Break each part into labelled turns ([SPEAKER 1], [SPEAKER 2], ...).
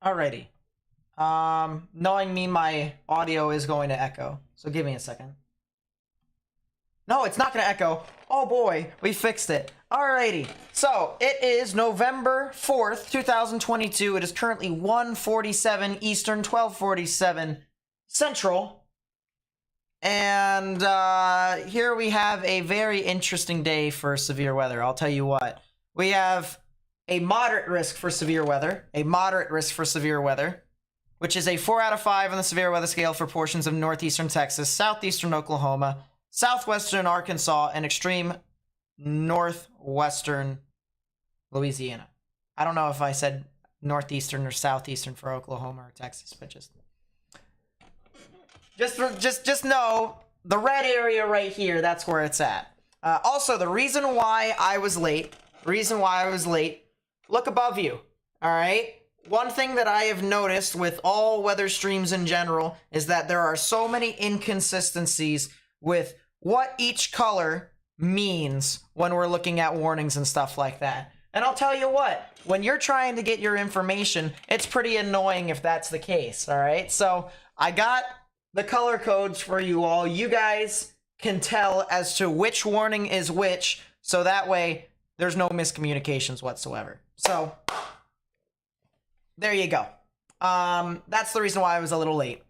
[SPEAKER 1] Alrighty. Knowing me, my audio is going to echo. So give me a second. No, it's not going to echo. Oh boy, we fixed it. Alrighty. So, it is November 4th, 2022. It is currently 1:47 Eastern, 12:47 Central. And here we have a very interesting day for severe weather. I'll tell you what. We have a moderate risk for severe weather. Which is a 4 out of 5 on the severe weather scale for portions of northeastern Texas, southeastern Oklahoma, southwestern Arkansas, and extreme northwestern Louisiana. I don't know if I said northeastern or southeastern for Oklahoma or Texas, but just know the red area right here, that's where it's at. Also, the reason why I was late, look above you, all right? One thing that I have noticed with all weather streams in general is that there are so many inconsistencies with what each color means when we're looking at warnings and stuff like that. And I'll tell you what, when you're trying to get your information, it's pretty annoying if that's the case, all right? So I got the color codes for you all. You guys can tell as to which warning is which, so that way there's no miscommunications whatsoever. So there you go. That's the reason why I was a little late.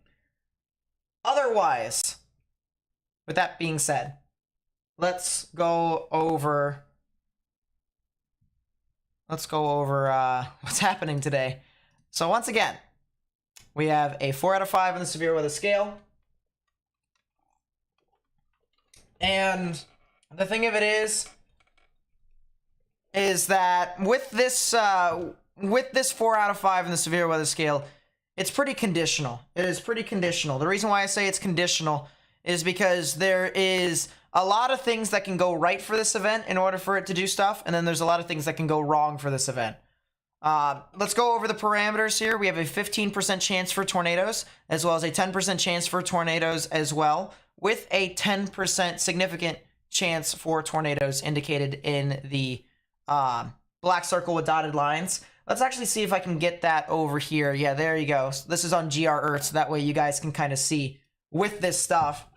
[SPEAKER 1] Otherwise, with that being said, let's go over what's happening today. So once again, we have a 4 out of 5 on the severe weather scale. And the thing of it is that with this 4 out of 5 in the severe weather scale, it's pretty conditional. It is pretty conditional. The reason why I say it's conditional is because there is a lot of things that can go right for this event in order for it to do stuff, and then there's a lot of things that can go wrong for this event. Let's go over the parameters here. We have a 15% chance for tornadoes, as well as a 10% chance for tornadoes as well, with a 10% significant chance for tornadoes indicated in the black circle with dotted lines. Let's actually see if I can get that over here. Yeah, there you go. So this is on GR Earth, so that way you guys can kind of see with this stuff.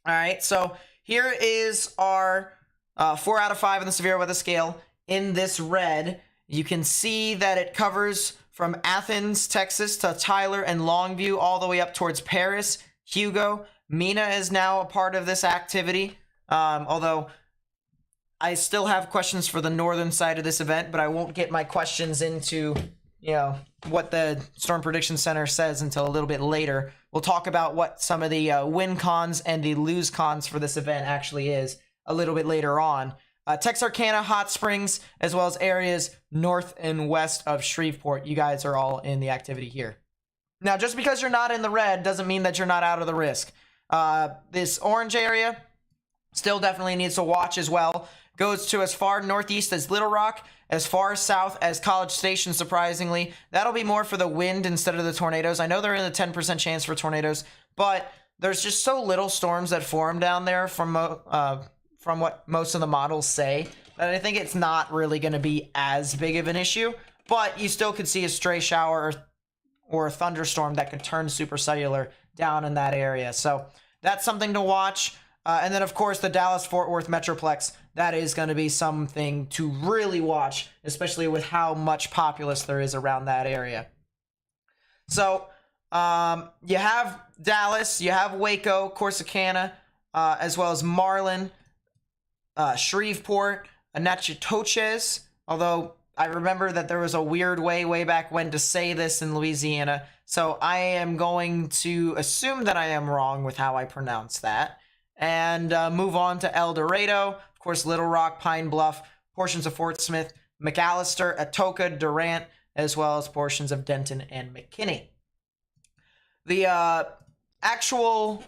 [SPEAKER 1] All right, so here is our 4 out of 5 on the severe weather scale. In this red, you can see that it covers from Athens, Texas to Tyler and Longview all the way up towards Paris, Hugo. Mina is now a part of this activity, although I still have questions for the northern side of this event, but I won't get my questions into, what the Storm Prediction Center says until a little bit later. We'll talk about what some of the win cons and the lose cons for this event actually is a little bit later on. Texarkana, Hot Springs, as well as areas north and west of Shreveport. You guys are all in the activity here. Now, just because you're not in the red doesn't mean that you're not out of the risk. This orange area still definitely needs to watch as well. Goes to as far northeast as Little Rock, as far south as College Station, surprisingly. That'll be more for the wind instead of the tornadoes. I know they're in the 10% chance for tornadoes, but there's just so little storms that form down there from what most of the models say, that I think it's not really going to be as big of an issue, but you still could see a stray shower or a thunderstorm that could turn supercellular down in that area. So that's something to watch. And then, of course, the Dallas-Fort Worth Metroplex, that is going to be something to really watch, especially with how much populace there is around that area. So you have Dallas, you have Waco, Corsicana, as well as Marlin, Shreveport, Natchitoches, although I remember that there was a weird way back when to say this in Louisiana, so I am going to assume that I am wrong with how I pronounce that. And move on to El Dorado, of course, Little Rock, Pine Bluff, portions of Fort Smith, McAllister, Atoka, Durant, as well as portions of Denton and McKinney. The actual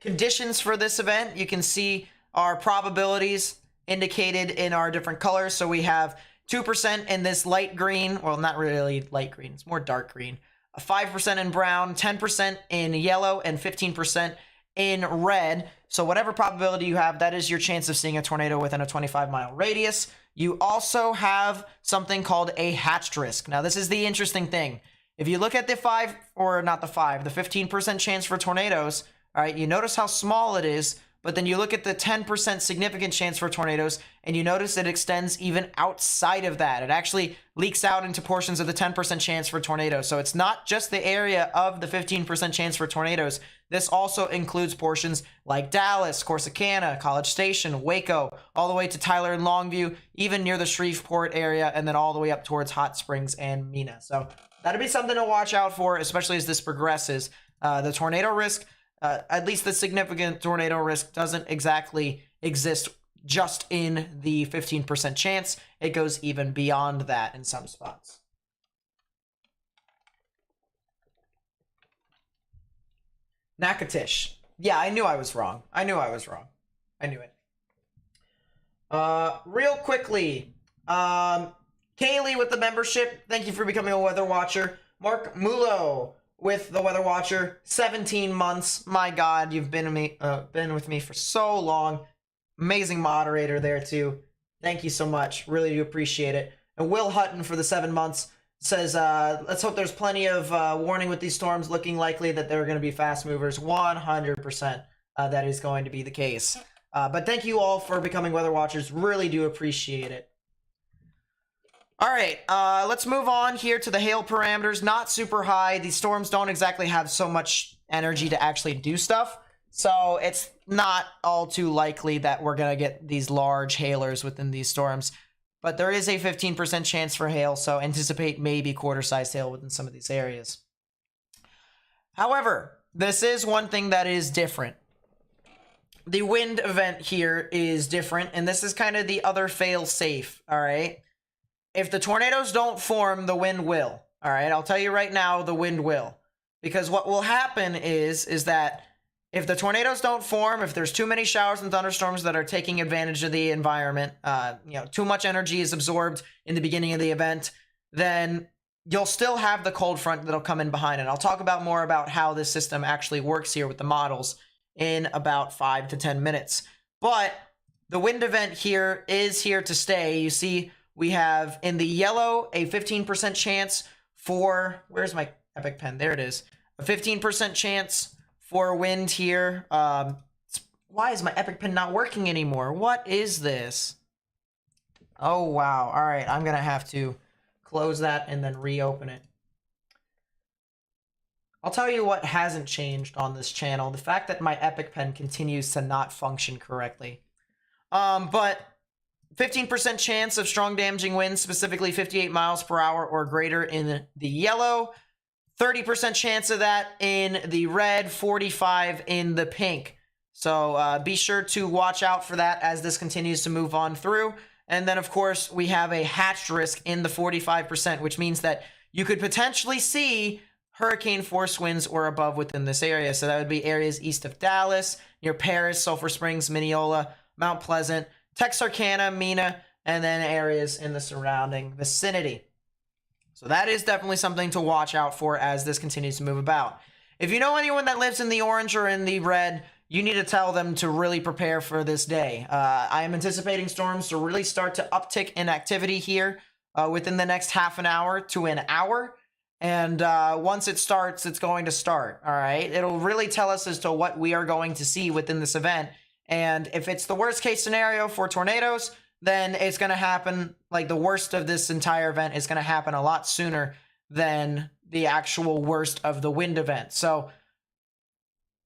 [SPEAKER 1] conditions for this event, you can see our probabilities indicated in our different colors. So we have 2% in this light green, well, not really light green, it's more dark green, 5% in brown, 10% in yellow, and 15% in red. So whatever probability you have, that is your chance of seeing a tornado within a 25-mile radius. you also have something called a hatched risk. Now, this is the interesting thing. If you look at the 15% chance for tornadoes, all right, you notice how small it is, but then you look at the 10% significant chance for tornadoes, and you notice it extends even outside of that. It actually leaks out into portions of the 10% chance for tornadoes. So it's not just the area of the 15% chance for tornadoes. This also includes portions like Dallas, Corsicana, College Station, Waco, all the way to Tyler and Longview, even near the Shreveport area, and then all the way up towards Hot Springs and Mena. So that'll be something to watch out for, especially as this progresses. The tornado risk, at least the significant tornado risk, doesn't exactly exist just in the 15% chance. It goes even beyond that in some spots. Natchitoches. Yeah, I knew I was wrong. I knew it. Real quickly, Kaylee with the membership, thank you for becoming a weather watcher. Mark Mulo with the weather watcher, 17 months. My God, you've been with me for so long. Amazing moderator there too. Thank you so much. Really do appreciate it. And Will Hutton for the 7 months says, let's hope there's plenty of warning with these storms, looking likely that they're going to be fast movers. 100% that is going to be the case. But thank you all for becoming weather watchers. Really do appreciate it. All right, let's move on here to the hail parameters. Not super high. These storms don't exactly have so much energy to actually do stuff. So it's not all too likely that we're going to get these large hailers within these storms. But there is a 15% chance for hail, so anticipate maybe quarter-sized hail within some of these areas. However, this is one thing that is different. The wind event here is different, and this is kind of the other fail-safe, all right? If the tornadoes don't form, the wind will. All right, I'll tell you right now, the wind will. Because what will happen is that if the tornadoes don't form, if there's too many showers and thunderstorms that are taking advantage of the environment, too much energy is absorbed in the beginning of the event, then you'll still have the cold front that'll come in behind it. I'll talk about more about how this system actually works here with the models in about 5 to 10 minutes. But the wind event here is here to stay. You see, we have in the yellow a 15% chance for, where's my epic pen? There it is. A 15% chance for wind here. Why is my epic pen not working anymore? What is this? Oh, wow. All right, I'm going to have to close that and then reopen it. I'll tell you what hasn't changed on this channel. The fact that my epic pen continues to not function correctly. But 15% chance of strong damaging winds, specifically 58 miles per hour or greater in the yellow. 30% chance of that in the red, 45 in the pink. So be sure to watch out for that as this continues to move on through. And then, of course, we have a hatched risk in the 45%, which means that you could potentially see hurricane force winds or above within this area. So that would be areas east of Dallas, near Paris, Sulphur Springs, Mineola, Mount Pleasant, Texarkana, Mena, and then areas in the surrounding vicinity. So that is definitely something to watch out for as this continues to move about. If you know anyone that lives in the orange or in the red, you need to tell them to really prepare for this day. I am anticipating storms to really start to uptick in activity here within the next half an hour to an hour. And once it starts, it's going to start, all right? It'll really tell us as to what we are going to see within this event. And if it's the worst case scenario for tornadoes, then it's going to happen, like the worst of this entire event is going to happen a lot sooner than the actual worst of the wind event. So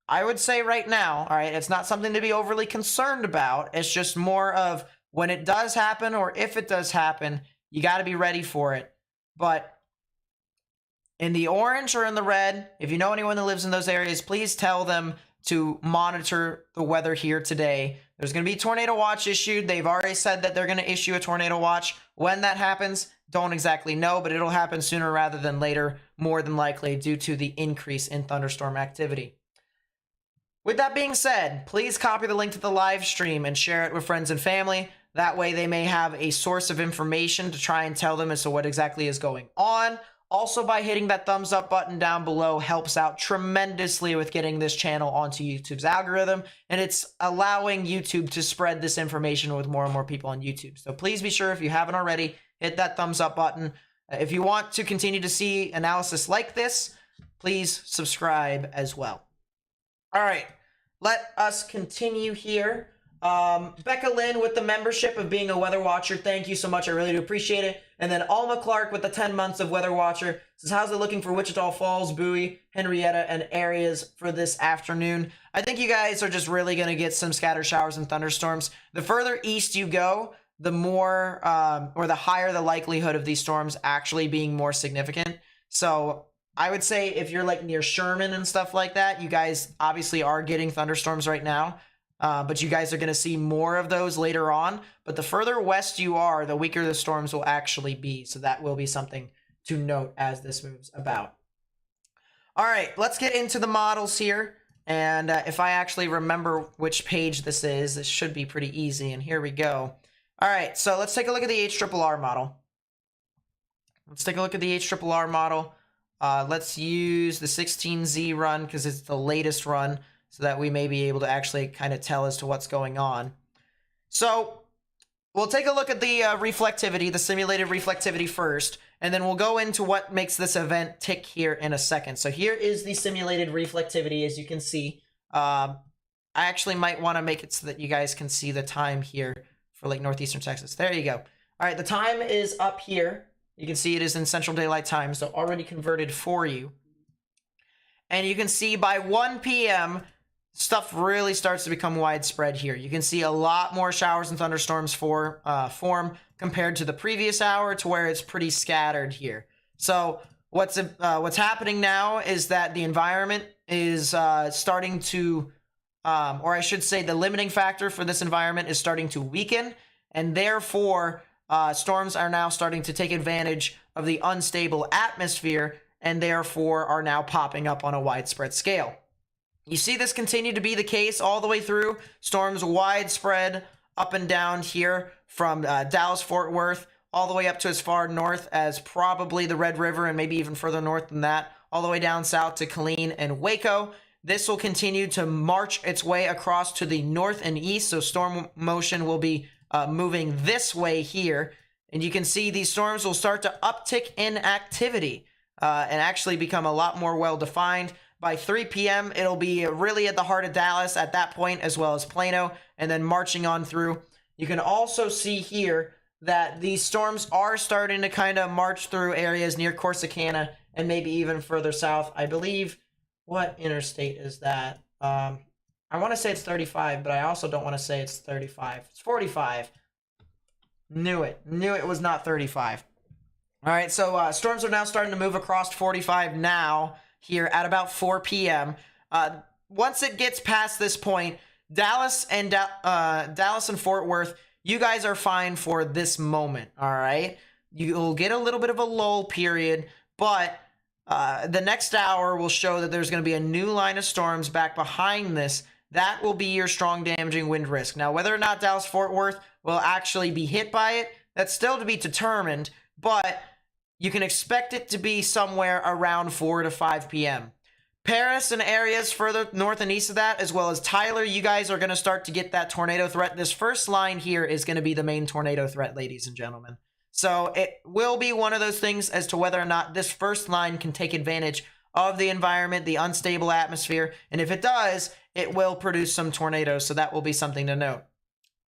[SPEAKER 1] I would say right now, all right, it's not something to be overly concerned about. It's just more of when it does happen or if it does happen, you got to be ready for it. But in the orange or in the red, if you know anyone that lives in those areas, please tell them to monitor the weather here today. There's going to be tornado watch issued. They've already said that they're going to issue a tornado watch. When that happens, don't exactly know, but it'll happen sooner rather than later, more than likely due to the increase in thunderstorm activity. With that being said, please copy the link to the live stream and share it with friends and family. That way they may have a source of information to try and tell them as to what exactly is going on. Also, by hitting that thumbs up button down below helps out tremendously with getting this channel onto YouTube's algorithm, and it's allowing YouTube to spread this information with more and more people on YouTube. So please be sure, if you haven't already, hit that thumbs up button. If you want to continue to see analysis like this, please subscribe as well. All right, let us continue here. Becca Lynn with the membership of being a Weather Watcher. Thank you so much. I really do appreciate it. And then Alma Clark with the 10 months of Weather Watcher says, how's it looking for Wichita Falls, Bowie, Henrietta, and areas for this afternoon? I think you guys are just really going to get some scattered showers and thunderstorms. The further east you go, the more, or the higher the likelihood of these storms actually being more significant. So I would say if you're like near Sherman and stuff like that, you guys obviously are getting thunderstorms right now. But you guys are going to see more of those later on. But the further west you are, the weaker the storms will actually be. So that will be something to note as this moves about. All right, let's get into the models here. And if I actually remember which page this is, this should be pretty easy. And here we go. All right, so let's take a look at the HRRR model. Let's take a look at the HRRR model. Let's use the 16Z run because it's the latest run, so that we may be able to actually kind of tell as to what's going on. So we'll take a look at the reflectivity, the simulated reflectivity first, and then we'll go into what makes this event tick here in a second. So here is the simulated reflectivity, as you can see. I actually might want to make it so that you guys can see the time here for like northeastern Texas. There you go. All right, the time is up here. You can see it is in Central Daylight Time, so already converted for you. And you can see by 1 p.m., stuff really starts to become widespread here. You can see a lot more showers and thunderstorms form compared to the previous hour, to where it's pretty scattered here. So what's happening now is that the environment is starting to, or I should say the limiting factor for this environment is starting to weaken, and therefore storms are now starting to take advantage of the unstable atmosphere, and therefore are now popping up on a widespread scale. You see this continue to be the case all the way through. Storms widespread up and down here from Dallas-Fort Worth all the way up to as far north as probably the Red River, and maybe even further north than that, all the way down south to Killeen and Waco. This will continue to march its way across to the north and east, so storm motion will be moving this way here. And you can see these storms will start to uptick in activity and actually become a lot more well-defined. By 3 p.m., it'll be really at the heart of Dallas at that point, as well as Plano, and then marching on through. You can also see here that these storms are starting to kind of march through areas near Corsicana and maybe even further south. I believe, what interstate is that? I want to say it's 35, but I also don't want to say it's 35. It's 45. Knew it. Knew it was not 35. All right, so storms are now starting to move across 45 now, here at about 4 p.m. Once it gets past this point, Dallas and Fort Worth, you guys are fine for this moment, all right? You'll get a little bit of a lull period, but the next hour will show that there's going to be a new line of storms back behind this. That will be your strong damaging wind risk. Now, whether or not Dallas-Fort Worth will actually be hit by it, that's still to be determined, but you can expect it to be somewhere around 4 to 5 p.m. Paris and areas further north and east of that, as well as Tyler, you guys are going to start to get that tornado threat. This first line here is going to be the main tornado threat, ladies and gentlemen. So it will be one of those things as to whether or not this first line can take advantage of the environment, the unstable atmosphere, and if it does, it will produce some tornadoes, so that will be something to note.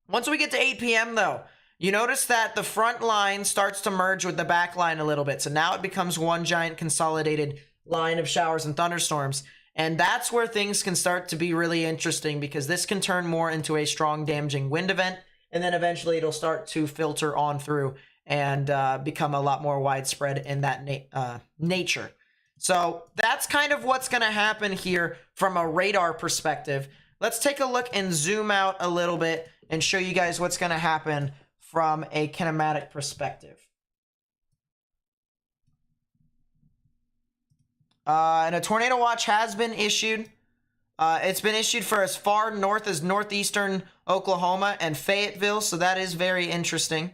[SPEAKER 1] Once we get to 8 p.m., though, you notice that the front line starts to merge with the back line a little bit. So now it becomes one giant consolidated line of showers and thunderstorms. And that's where things can start to be really interesting, because this can turn more into a strong damaging wind event. And then eventually it'll start to filter on through and become a lot more widespread in that nature. So that's kind of what's going to happen here from a radar perspective. Let's take a look and zoom out a little bit and show you guys what's going to happen from a kinematic perspective. And a tornado watch has been issued. It's been issued for as far north as northeastern Oklahoma and Fayetteville, so that is very interesting.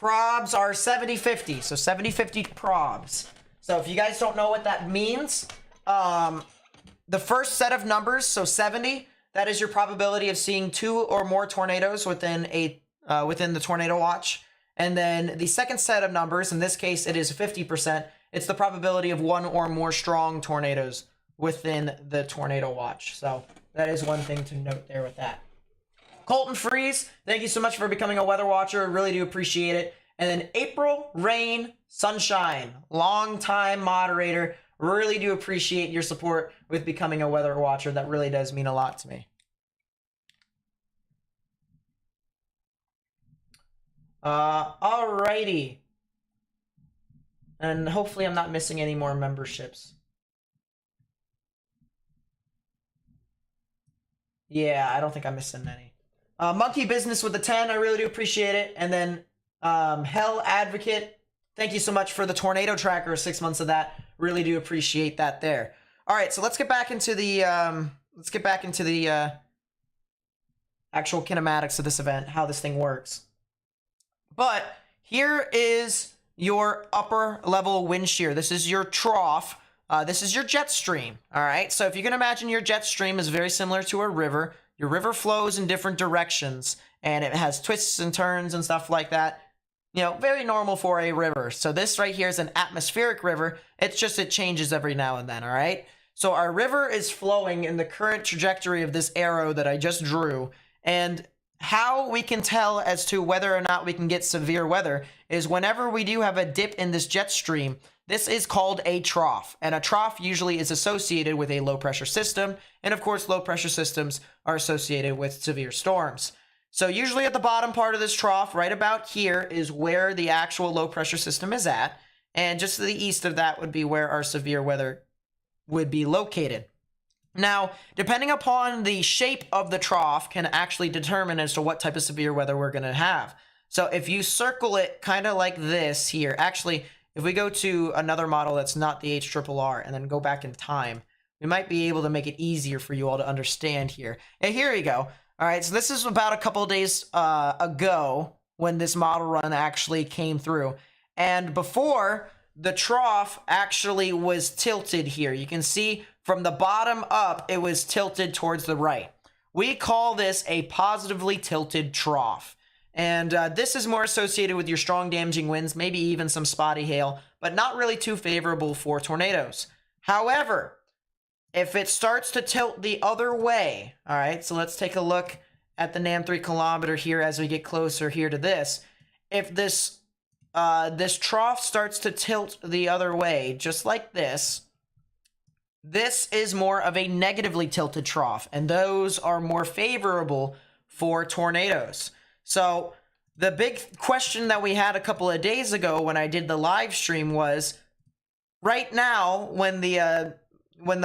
[SPEAKER 1] probs are 70-50. So 70-50 probs. So if you guys don't know what that means, the first set of numbers, so 70, that is your probability of seeing 2 or more tornadoes within the tornado watch. And then the second set of numbers, in this case, it is 50%. It's the probability of 1 or more strong tornadoes within the tornado watch. So that is one thing to note there with that. Colton Freeze, thank you so much for becoming a weather watcher. Really do appreciate it. And then April Rain Sunshine, long-time moderator. Really do appreciate your support with becoming a weather watcher. That really does mean a lot to me. Alrighty. And hopefully I'm not missing any more memberships. Yeah, I don't think I'm missing any. Monkey Business with the 10, I really do appreciate it. And then Hell Advocate, thank you so much for the tornado tracker, 6 months of that. Really do appreciate that there. All right, so let's get back into the actual kinematics of this event, how this thing works. But here is your upper level wind shear. This is your trough. This is your jet stream. All right, so if you can imagine your jet stream is very similar to a river. Your river flows in different directions, and it has twists and turns and stuff like that. You know, very normal for a river. So this right here is an atmospheric river. It's just it changes every now and then, all right? So our river is flowing in the current trajectory of this arrow that I just drew. And how we can tell as to whether or not we can get severe weather is whenever we do have a dip in this jet stream, this is called a trough. And a trough usually is associated with a low pressure system. And of course, low pressure systems are associated with severe storms. So usually at the bottom part of this trough, right about here, is where the actual low pressure system is at. And just to the east of that would be where our severe weather would be located. Now, depending upon the shape of the trough can actually determine as to what type of severe weather we're going to have. So if you circle it kind of like this here, actually, if we go to another model that's not the HRRR and then go back in time, we might be able to make it easier for you all to understand here. And here you go. All right, so this is about a couple of days ago when this model run actually came through. And before, the trough actually was tilted here. You can see from the bottom up, it was tilted towards the right. We call this a positively tilted trough. And this is more associated with your strong damaging winds, maybe even some spotty hail, but not really too favorable for tornadoes. However, if it starts to tilt the other way, all right, so let's take a look at the NAM 3 kilometer here as we get closer here to this. If this this trough starts to tilt the other way, just like this, this is more of a negatively tilted trough, and those are more favorable for tornadoes. So the big question that we had a couple of days ago when I did the live stream was, right now, when the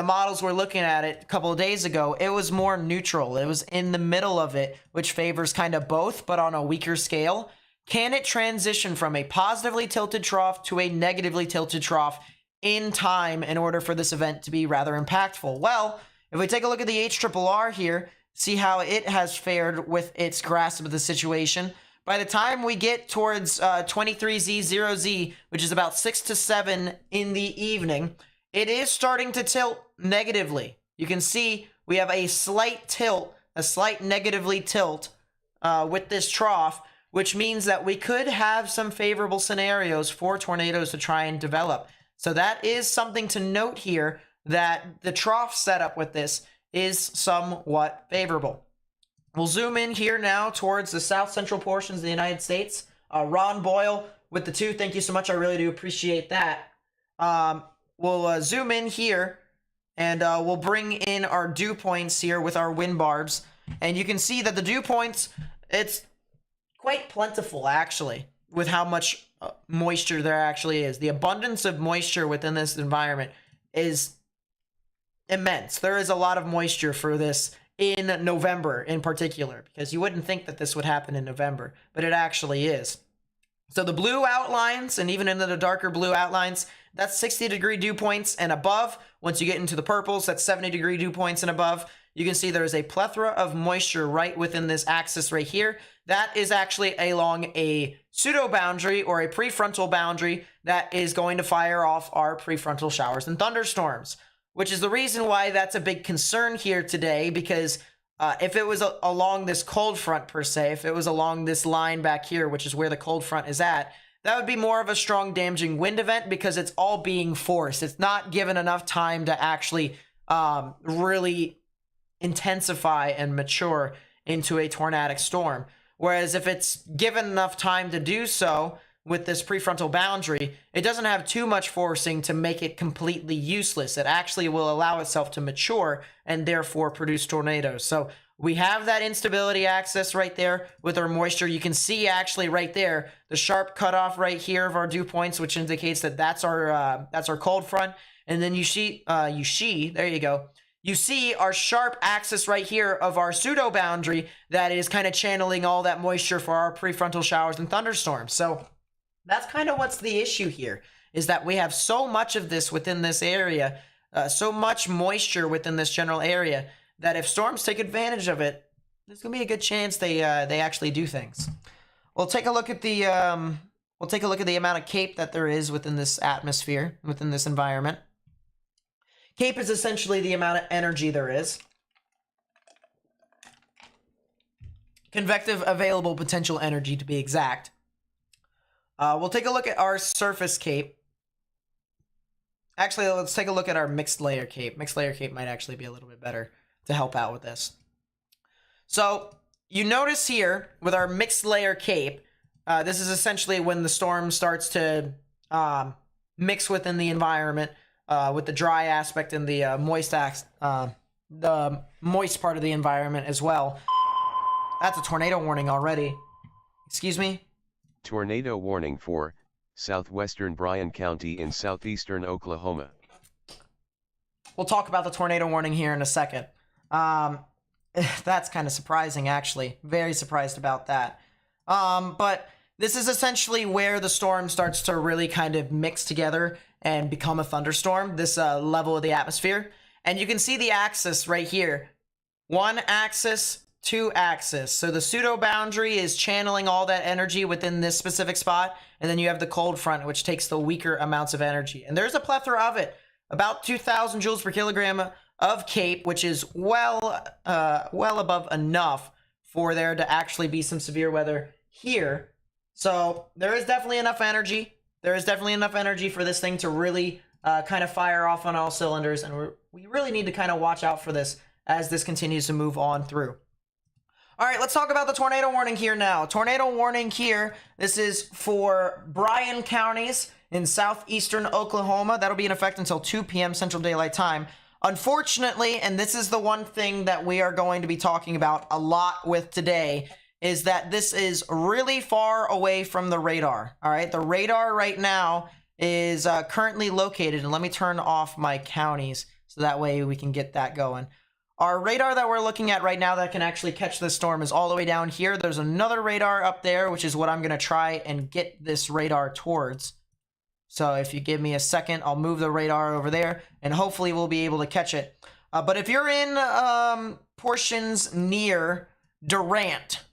[SPEAKER 1] models were looking at it a couple of days ago, it was more neutral. It was in the middle of it, which favors kind of both, but on a weaker scale. Can it transition from a positively tilted trough to a negatively tilted trough in time in order for this event to be rather impactful? Well, if we take a look at the HRRR here, see how it has fared with its grasp of the situation. By the time we get towards 23Z0Z, which is about 6 to 7 in the evening, it is starting to tilt negatively. You can see we have a slight tilt, a slight negatively tilt with this trough, which means that we could have some favorable scenarios for tornadoes to try and develop. So that is something to note here, that the trough setup with this is somewhat favorable. We'll zoom in here now towards the south central portions of the United States. Ron Boyle with the 2, thank you so much. I really do appreciate that. We'll zoom in here, and we'll bring in our dew points here with our wind barbs. And you can see that the dew points, it's quite plentiful, actually, with how much moisture there actually is. The abundance of moisture within this environment is immense. There is a lot of moisture for this in November in particular, because you wouldn't think that this would happen in November, but it actually is. So the blue outlines, and even into the darker blue outlines, that's 60-degree dew points and above. Once you get into the purples, that's 70-degree dew points and above. you can see there is a plethora of moisture right within this axis right here. That is actually along a pseudo boundary or a prefrontal boundary that is going to fire off our prefrontal showers and thunderstorms, which is the reason why that's a big concern here today, because if it was along this cold front per se, if it was along this line back here, which is where the cold front is at, that would be more of a strong damaging wind event because it's all being forced. It's not given enough time to actually really intensify and mature into a tornadic storm. Whereas if it's given enough time to do so with this prefrontal boundary, it doesn't have too much forcing to make it completely useless. It actually will allow itself to mature and therefore produce tornadoes. So we have that instability axis right there with our moisture. You can see actually right there the sharp cutoff right here of our dew points, which indicates that that's our cold front. And then you see there you go. You see our sharp axis right here of our pseudo boundary that is kind of channeling all that moisture for our prefrontal showers and thunderstorms. So that's kind of what's the issue here, is that we have so much of this within this area, so much moisture within this general area, that if storms take advantage of it, there's gonna be a good chance they actually do things. We'll take a look at the amount of CAPE that there is within this atmosphere, within this environment. CAPE is essentially the amount of energy there is. Convective available potential energy, to be exact. We'll take a look at our surface CAPE. Actually, let's take a look at our mixed layer CAPE. Mixed layer CAPE might actually be a little bit better to help out with this. So you notice here with our mixed layer CAPE, this is essentially when the storm starts to mix within the environment with the dry aspect and the moist part of the environment as well. That's a tornado warning already. Excuse me?
[SPEAKER 2] Tornado warning for southwestern Bryan County in southeastern Oklahoma.
[SPEAKER 1] We'll talk about the tornado warning here in a second. That's kind of surprising, actually. Very surprised about that. But this is essentially where the storm starts to really kind of mix together and become a thunderstorm, this level of the atmosphere. And you can see the axis right here. One axis, two axis. So the pseudo boundary is channeling all that energy within this specific spot. And then you have the cold front, which takes the weaker amounts of energy. And there's a plethora of it. About 2,000 joules per kilogram of CAPE, which is well above enough for there to actually be some severe weather here. So there is definitely enough energy. There is definitely enough energy for this thing to really kind of fire off on all cylinders. And we really need to kind of watch out for this as this continues to move on through. All right, let's talk about the tornado warning here now. Tornado warning here. This is for Bryan counties in southeastern Oklahoma. That'll be in effect until 2 p.m. Central Daylight Time. Unfortunately, and this is the one thing that we are going to be talking about a lot with today, is that this is really far away from the radar. All right, the radar right now is currently located, and let me turn off my counties so that way we can get that going. Our radar that we're looking at right now that can actually catch this storm is all the way down here. There's another radar up there, which is what I'm going to try and get this radar towards. So if you give me a second, I'll move the radar over there, and hopefully we'll be able to catch it. But if you're in portions near Durant,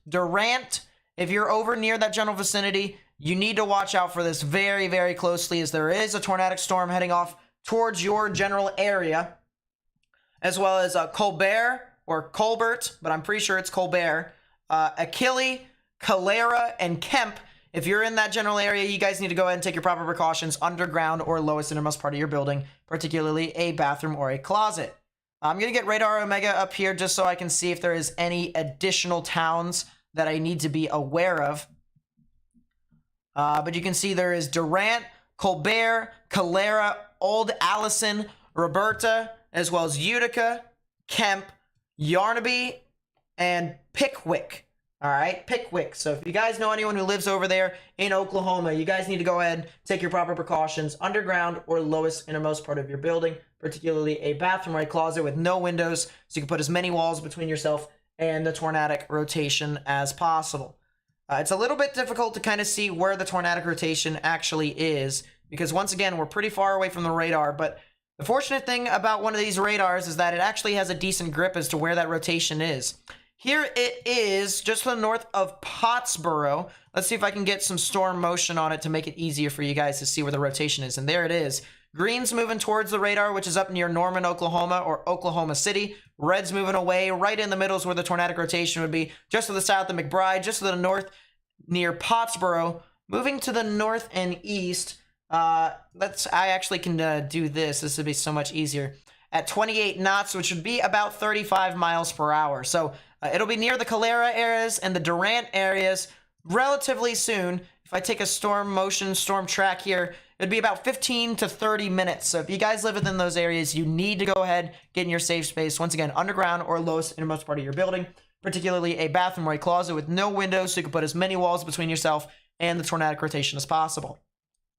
[SPEAKER 1] if you're over near that general vicinity, you need to watch out for this very, very closely, as there is a tornadic storm heading off towards your general area, as well as Colbert, or Colbert, but I'm pretty sure it's Colbert, Achille, Calera, and Kemp. If you're in that general area, you guys need to go ahead and take your proper precautions underground or lowest innermost part of your building, particularly a bathroom or a closet. I'm going to get Radar Omega up here just so I can see if there is any additional towns that I need to be aware of. But you can see there is Durant, Colbert, Calera, Old Allison, Roberta, as well as Utica, Kemp, Yarnaby, and Pickwick. All right, Pickwick. So if you guys know anyone who lives over there in Oklahoma, you guys need to go ahead, take your proper precautions underground or lowest innermost part of your building, particularly a bathroom or a closet with no windows, so you can put as many walls between yourself and the tornadic rotation as possible. It's a little bit difficult to kind of see where the tornadic rotation actually is, because once again, we're pretty far away from the radar, but The fortunate thing about one of these radars is that it actually has a decent grip as to where that rotation is. Here it is, just to the north of Pottsboro. Let's see if I can get some storm motion on it to make it easier for you guys to see where the rotation is. And there it is. Green's moving towards the radar, which is up near Norman, Oklahoma, or Oklahoma City. Red's moving away. Right in the middle is where the tornadic rotation would be. Just to the south of McBride, just to the north near Pottsboro. Moving to the north and east, I actually can do this. This would be so much easier. At 28 knots, which would be about 35 miles per hour. So it'll be near the Calera areas and the Durant areas relatively soon. If I take a storm motion, storm track here, it'd be about 15 to 30 minutes. So if you guys live within those areas, you need to go ahead, get in your safe space. Once again, underground or lowest innermost part of your building, particularly a bathroom or a closet with no windows, so you can put as many walls between yourself and the tornadic rotation as possible.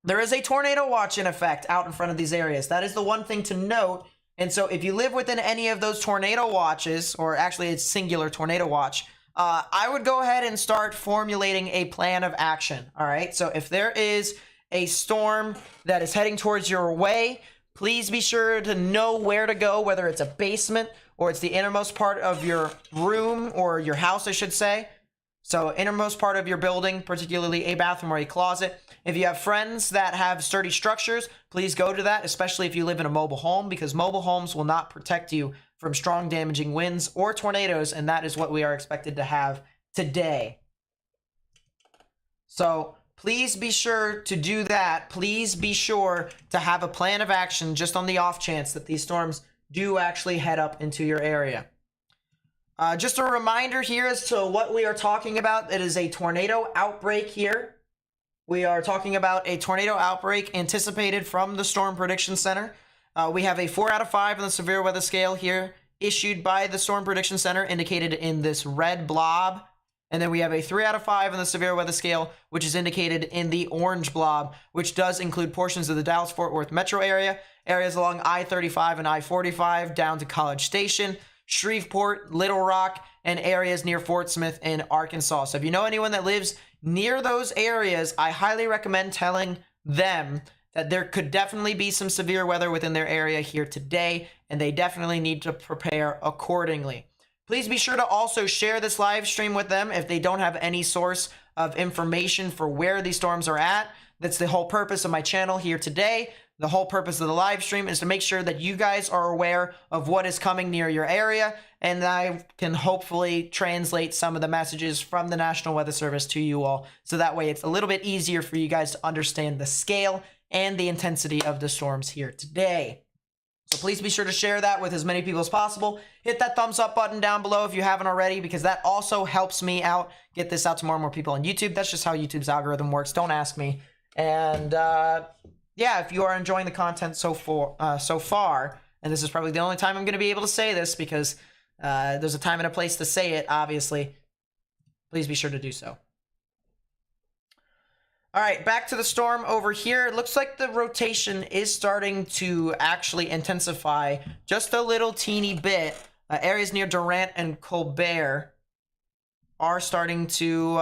[SPEAKER 1] There is a tornado watch in effect out in front of these areas. That is the one thing to note. And so if you live within any of those tornado watches, or actually it's singular tornado watch, I would go ahead and start formulating a plan of action. All right. So if there is a storm that is heading towards your way, please be sure to know where to go, whether it's a basement or it's the innermost part of your room or your house, I should say. So innermost part of your building, particularly a bathroom or a closet. If you have friends that have sturdy structures, please go to that, especially if you live in a mobile home, because mobile homes will not protect you from strong damaging winds or tornadoes, and that is what we are expected to have today. So please be sure to do that. Please be sure to have a plan of action just on the off chance that these storms do actually head up into your area. Just a reminder here as to what we are talking about. It is a tornado outbreak here. We are talking about a tornado outbreak anticipated from the Storm Prediction Center. We have a 4 out of 5 on the severe weather scale here, issued by the Storm Prediction Center, indicated in this red blob. And then we have a 3 out of 5 on the severe weather scale, which is indicated in the orange blob, which does include portions of the Dallas-Fort Worth metro area, areas along I-35 and I-45 down to College Station, Shreveport, Little Rock, and areas near Fort Smith in Arkansas. So if you know anyone that lives near those areas, I highly recommend telling them that there could definitely be some severe weather within their area here today, and they definitely need to prepare accordingly. Please be sure to also share this live stream with them if they don't have any source of information for where these storms are at. That's the whole purpose of my channel here today. The whole purpose of the live stream is to make sure that you guys are aware of what is coming near your area, and I can hopefully translate some of the messages from the National Weather Service to you all, so that way it's a little bit easier for you guys to understand the scale and the intensity of the storms here today. So please be sure to share that with as many people as possible. Hit that thumbs up button down below if you haven't already, because that also helps me out, get this out to more and more people on YouTube. That's just how YouTube's algorithm works. Don't ask me. And yeah, if you are enjoying the content so far, and this is probably the only time I'm going to be able to say this, because there's a time and a place to say it, obviously, please be sure to do so. All right, back to the storm over here. It looks like the rotation is starting to actually intensify just a little teeny bit. Areas near Durant and Colbert are starting to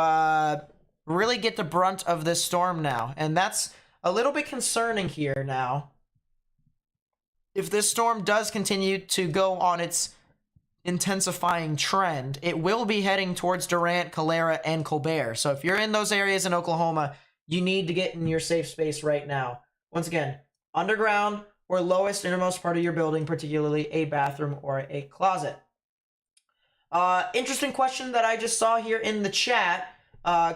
[SPEAKER 1] really get the brunt of this storm now, and that's a little bit concerning here now. If this storm does continue to go on its intensifying trend, it will be heading towards Durant, Calera, and Colbert. So if you're in those areas in Oklahoma, you need to get in your safe space right now. Once again, underground or lowest innermost part of your building, particularly a bathroom or a closet. Interesting question that I just saw here in the chat.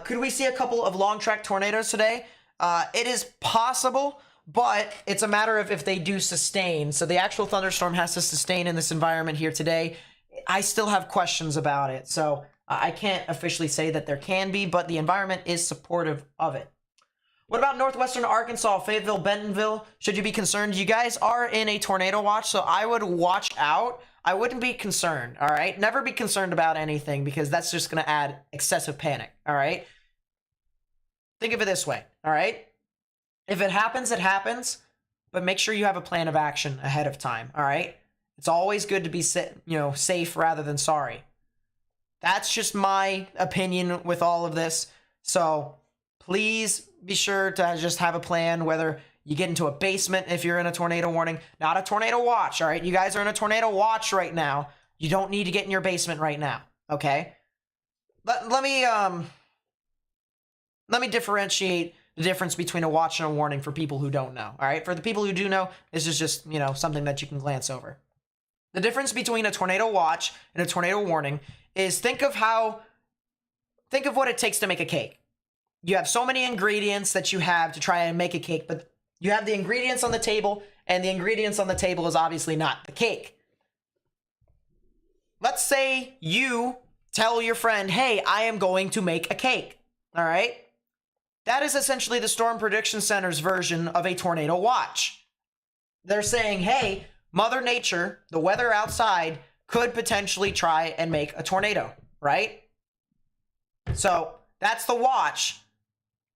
[SPEAKER 1] Could we see a couple of long track tornadoes today? It is possible, but it's a matter of if they do sustain. So the actual thunderstorm has to sustain in this environment here today. I still have questions about it. So I can't officially say that there can be, but the environment is supportive of it. What about northwestern Arkansas, Fayetteville, Bentonville? Should you be concerned? You guys are in a tornado watch, so I would watch out. I wouldn't be concerned, all right? Never be concerned about anything, because that's just going to add excessive panic, all right? Think of it this way, all right? If it happens, it happens, but make sure you have a plan of action ahead of time, all right? It's always good to be safe rather than sorry. That's just my opinion with all of this. So please be sure to just have a plan, whether You get into a basement if you're in a tornado warning, not a tornado watch. All right. You guys are in a tornado watch right now. You don't need to get in your basement right now. Okay. Let me differentiate the difference between a watch and a warning for people who don't know. All right. For the people who do know, this is just, you know, something that you can glance over. The difference between a tornado watch and a tornado warning is think of what it takes to make a cake. You have so many ingredients that you have to try and make a cake, but you have the ingredients on the table, and the ingredients on the table is obviously not the cake. Let's say you tell your friend, hey, I am going to make a cake. All right. That is essentially the Storm Prediction Center's version of a tornado watch. They're saying, hey, Mother Nature, the weather outside, could potentially try and make a tornado, right? So that's the watch.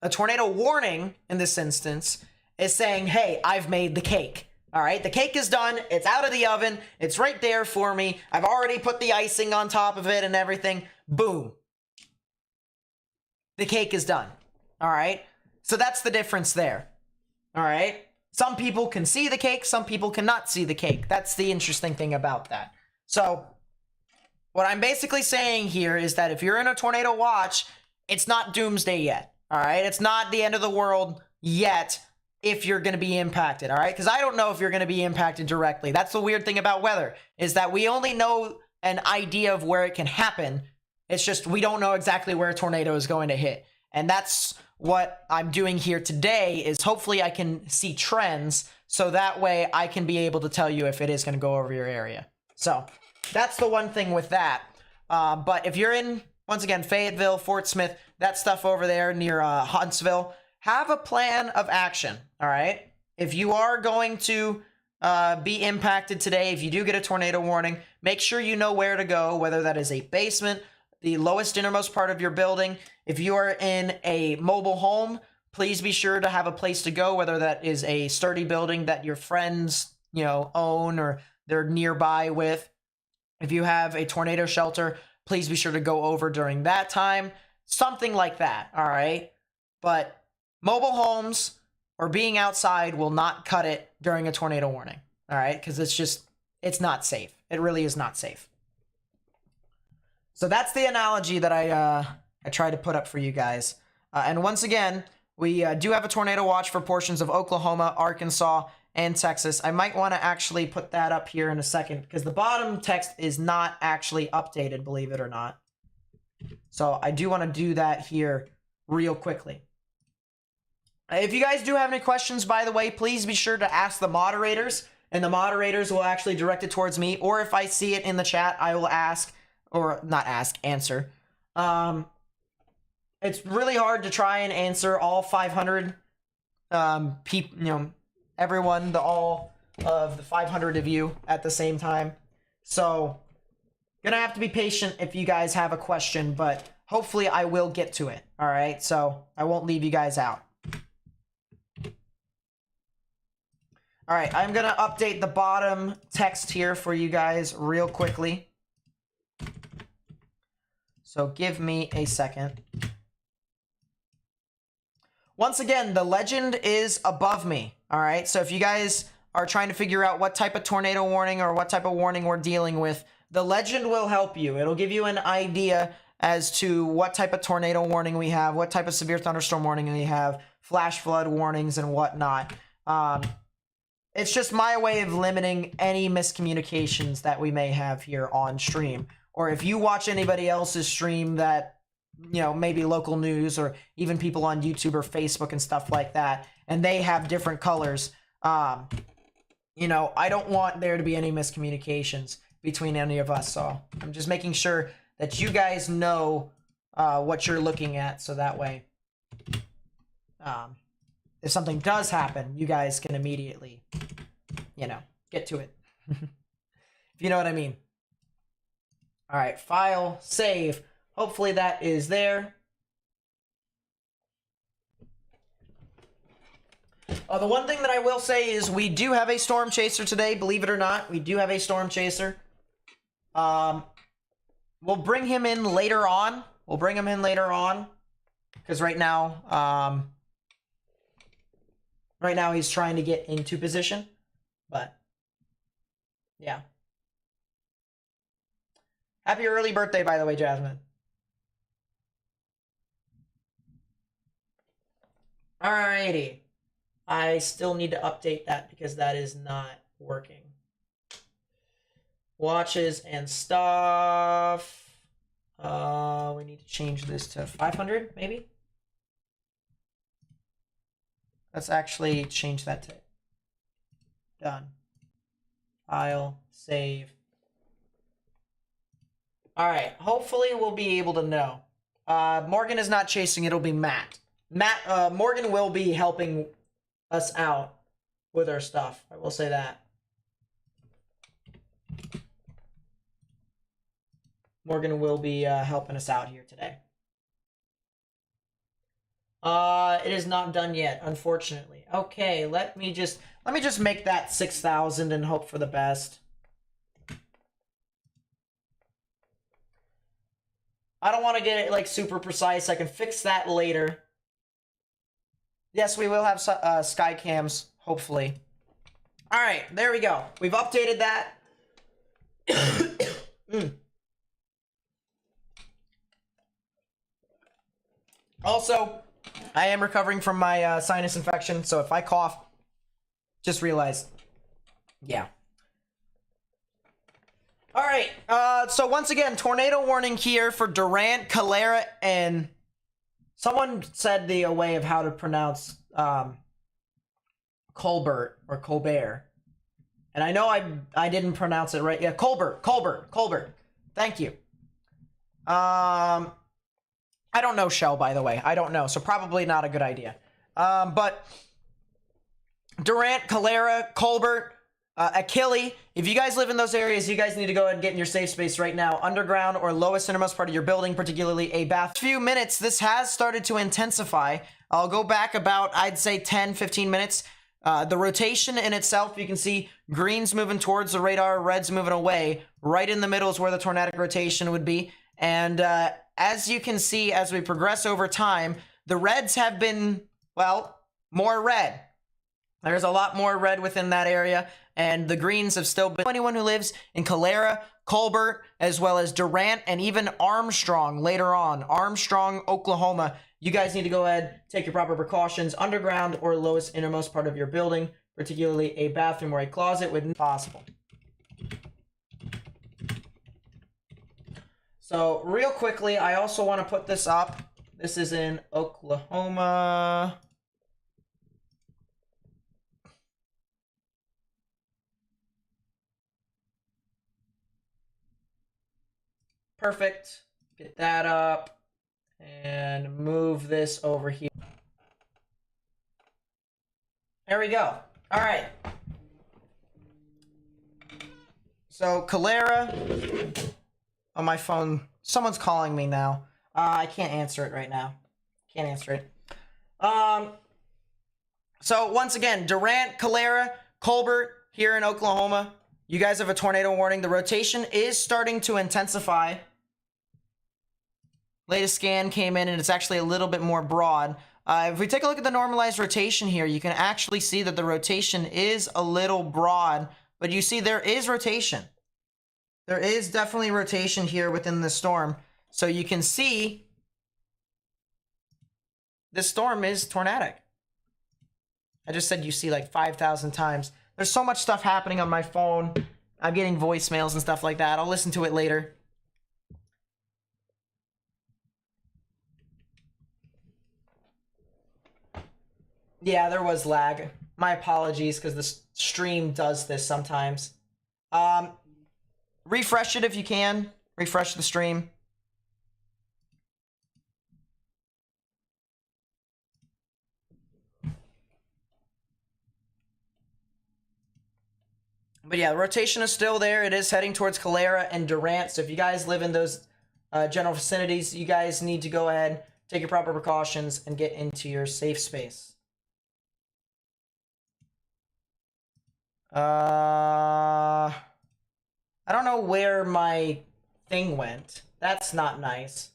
[SPEAKER 1] A tornado warning, in this instance, is saying, hey, I've made the cake. All right, the cake is done. It's out of the oven. It's right there for me. I've already put the icing on top of it and everything. Boom. The cake is done. All right, so that's the difference there. All right, some people can see the cake. Some people cannot see the cake. That's the interesting thing about that. So what I'm basically saying here is that if you're in a tornado watch, it's not doomsday yet. All right, it's not the end of the world yet if you're going to be impacted. All right, because I don't know if you're going to be impacted directly. That's the weird thing about weather, is that we only know an idea of where it can happen. It's just we don't know exactly where a tornado is going to hit. And that's what I'm doing here today, is hopefully I can see trends so that way I can be able to tell you if it is going to go over your area. So that's the one thing with that. But if you're in, once again, Fayetteville, Fort Smith, that stuff over there near Huntsville, have a plan of action. All right. If you are going to be impacted today, if you do get a tornado warning, make sure you know where to go, whether that is a basement, the lowest innermost part of your building. If you are in a mobile home, please be sure to have a place to go, whether that is a sturdy building that your friends, you know, own or they're nearby with. If you have a tornado shelter, please be sure to go over during that time. Something like that, all right? But mobile homes or being outside will not cut it during a tornado warning, all right? Because it's not safe. It really is not safe. So that's the analogy that I try to put up for you guys. And once again, we do have a tornado watch for portions of Oklahoma, Arkansas, and Texas. I might want to actually put that up here in a second because the bottom text is not actually updated, believe it or not. So I do want to do that here real quickly. If you guys do have any questions, by the way, please be sure to ask the moderators, and the moderators will actually direct it towards me. Or if I see it in the chat, I will ask. Or not ask, answer. It's really hard to try and answer all 500 people, you know, everyone, all of the 500 of you at the same time. So, gonna have to be patient if you guys have a question, but hopefully I will get to it. All right, so I won't leave you guys out. All right, I'm gonna update the bottom text here for you guys real quickly. So give me a second. Once again, the legend is above me, all right? So if you guys are trying to figure out what type of tornado warning or what type of warning we're dealing with, the legend will help you. It'll give you an idea as to what type of tornado warning we have, what type of severe thunderstorm warning we have, flash flood warnings and whatnot. It's just my way of limiting any miscommunications that we may have here on stream. Or if you watch anybody else's stream that, you know, maybe local news or even people on YouTube or Facebook and stuff like that, and they have different colors, you know, I don't want there to be any miscommunications between any of us. So I'm just making sure that you guys know what you're looking at, so that way if something does happen, you guys can immediately, you know, get to it. If you know what I mean. All right, file, save. Hopefully that is there. The one thing that I will say is we do have a storm chaser today, believe it or not. We do have a storm chaser. We'll bring him in later on. Because right now Right now he's trying to get into position, but yeah. Happy early birthday, by the way, Jasmine. Alrighty. I still need to update that because that is not working. Watches and stuff. We need to change this to 500, maybe? Let's actually change that to done. File, save. All right, hopefully we'll be able to know. Morgan is not chasing, it'll be Matt. Morgan will be helping us out with our stuff. I will say that. Morgan will be helping us out here today. It is not done yet, unfortunately. Okay, let me just make that 6,000 and hope for the best. I don't want to get it like super precise. I can fix that later. Yes, we will have sky cams, hopefully. All right, there we go. We've updated that. Also, I am recovering from my sinus infection, so if I cough, just realize, yeah. All right, so once again, tornado warning here for Durant, Calera, and someone said the way of how to pronounce Colbert or Colbert, and I know I didn't pronounce it right. Yeah, Colbert. Thank you. I don't know Shell, by the way. I don't know, so probably not a good idea. But Durant, Calera, Colbert, Achille, if you guys live in those areas, you guys need to go ahead and get in your safe space right now. Underground or lowest innermost part of your building, particularly a bath. Few minutes, this has started to intensify. I'll go back about, I'd say 10, 15 minutes. The rotation in itself, you can see green's moving towards the radar, red's moving away. Right in the middle is where the tornadic rotation would be. And as you can see, as we progress over time, the reds have been, well, more red. There's a lot more red within that area, and the greens have still been. Anyone who lives in Calera, Colbert, as well as Durant, and even Armstrong later on, Armstrong, Oklahoma, you guys need to go ahead, take your proper precautions. Underground or lowest innermost part of your building, particularly a bathroom or a closet, when possible. So real quickly, I also want to put this up. This is in Oklahoma. Perfect. Get that up and move this over here. There we go. All right. So Calera. On my phone, someone's calling me now. I can't answer it right now. Can't answer it. So once again, Durant, Calera, Colbert here in Oklahoma. You guys have a tornado warning. The rotation is starting to intensify. Latest scan came in and it's actually a little bit more broad. If we take a look at the normalized rotation here, you can actually see that the rotation is a little broad, but you see there is rotation. There is definitely rotation here within the storm. So you can see this storm is tornadic. I just said you see like 5,000 times. There's so much stuff happening on my phone. I'm getting voicemails and stuff like that. I'll listen to it later. Yeah, there was lag. My apologies, because the stream does this sometimes. Refresh it if you can. Refresh the stream. But yeah, the rotation is still there. It is heading towards Calera and Durant. So if you guys live in those general vicinities, you guys need to go ahead, take your proper precautions, and get into your safe space. I don't know where my thing went. That's not nice.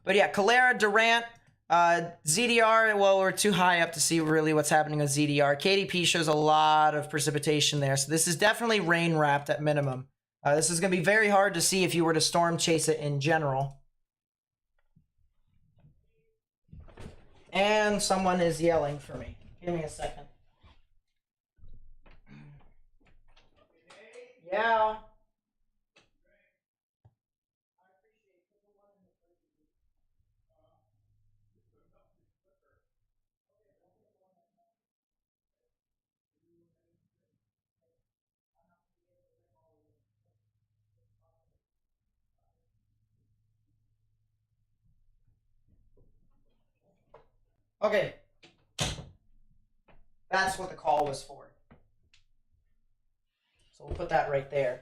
[SPEAKER 1] But yeah, Calera, Durant, ZDR, well, we're too high up to see really what's happening with ZDR. KDP shows a lot of precipitation there, so this is definitely rain wrapped at minimum. This is going to be very hard to see if you were to storm chase it in general. And someone is yelling for me. Give me a second. Yeah. Okay. That's what the call was for. So we'll put that right there.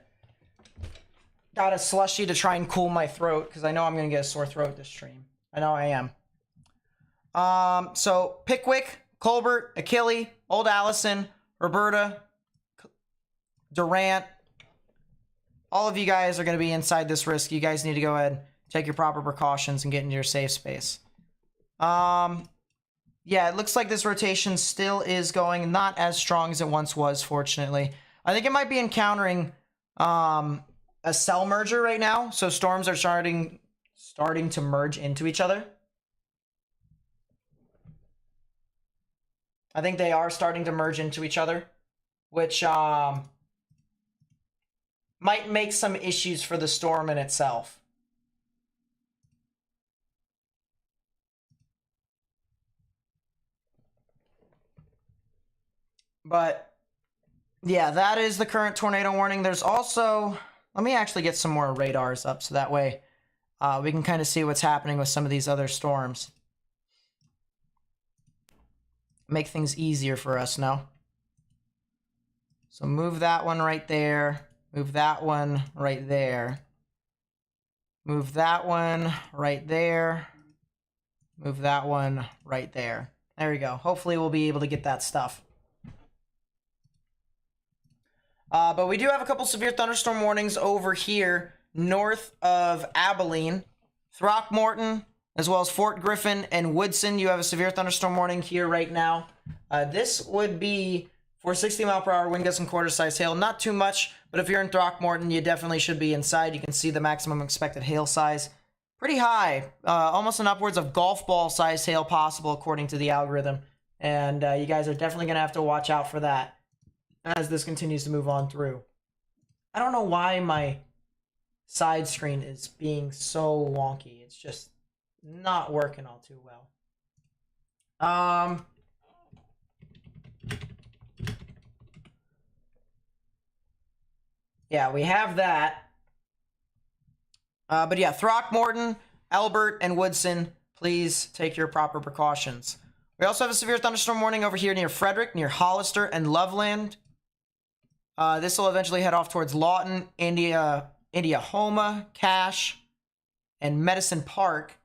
[SPEAKER 1] Got a slushy to try and cool my throat because I know I'm going to get a sore throat this stream. I know I am. So Pickwick, Colbert, Achille, Old Allison, Roberta, Durant. All of you guys are going to be inside this risk. You guys need to go ahead, take your proper precautions, and get into your safe space. Yeah, it looks like this rotation still is going not as strong as it once was, fortunately. I think it might be encountering a cell merger right now. So storms are starting to merge into each other. I think they are starting to merge into each other, which might make some issues for the storm in itself. But yeah, that is the current tornado warning. There's also, let me actually get some more radars up so that way we can kind of see what's happening with some of these other storms. Make things easier for us now. So move that one right there. Move that one right there. Move that one right there. Move that one right there. There we go. Hopefully we'll be able to get that stuff. But we do have a couple severe thunderstorm warnings over here north of Abilene, Throckmorton, as well as Fort Griffin and Woodson. You have a severe thunderstorm warning here right now. This would be for 60-mile-per-hour wind gusts and quarter-sized hail. Not too much, but if you're in Throckmorton, you definitely should be inside. You can see the maximum expected hail size. Pretty high, almost an upwards of golf ball-sized hail possible according to the algorithm. And you guys are definitely going to have to watch out for that as this continues to move on through. I don't know why my side screen is being so wonky. It's just not working all too well. Yeah, we have that. But yeah, Throckmorton, Albert, and Woodson, please take your proper precautions. We also have a severe thunderstorm warning over here near Frederick, near Hollister, and Loveland. This will eventually head off towards Lawton, Indiahoma, Cache, and Medicine Park.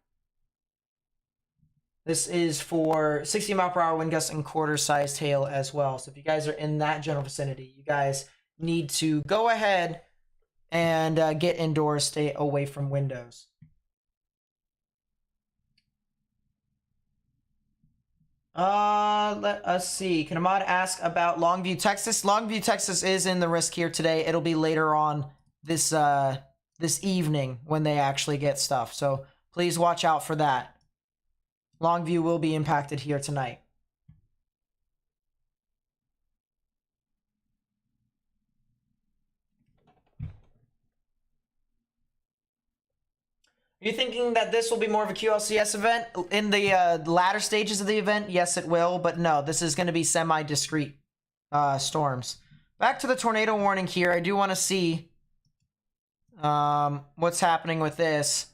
[SPEAKER 1] This is for 60-mile-per-hour wind gusts and quarter-sized hail as well. So if you guys are in that general vicinity, you guys need to go ahead and get indoors, stay away from windows. Let us see. Can Ahmad ask about Longview, Texas? Longview, Texas is in the risk here today. It'll be later on this evening when they actually get stuff. So please watch out for that. Longview will be impacted here tonight. Are you thinking that this will be more of a QLCS event in the latter stages of the event? Yes, it will, but no, this is going to be semi-discrete storms. Back to the tornado warning here. I do want to see what's happening with this.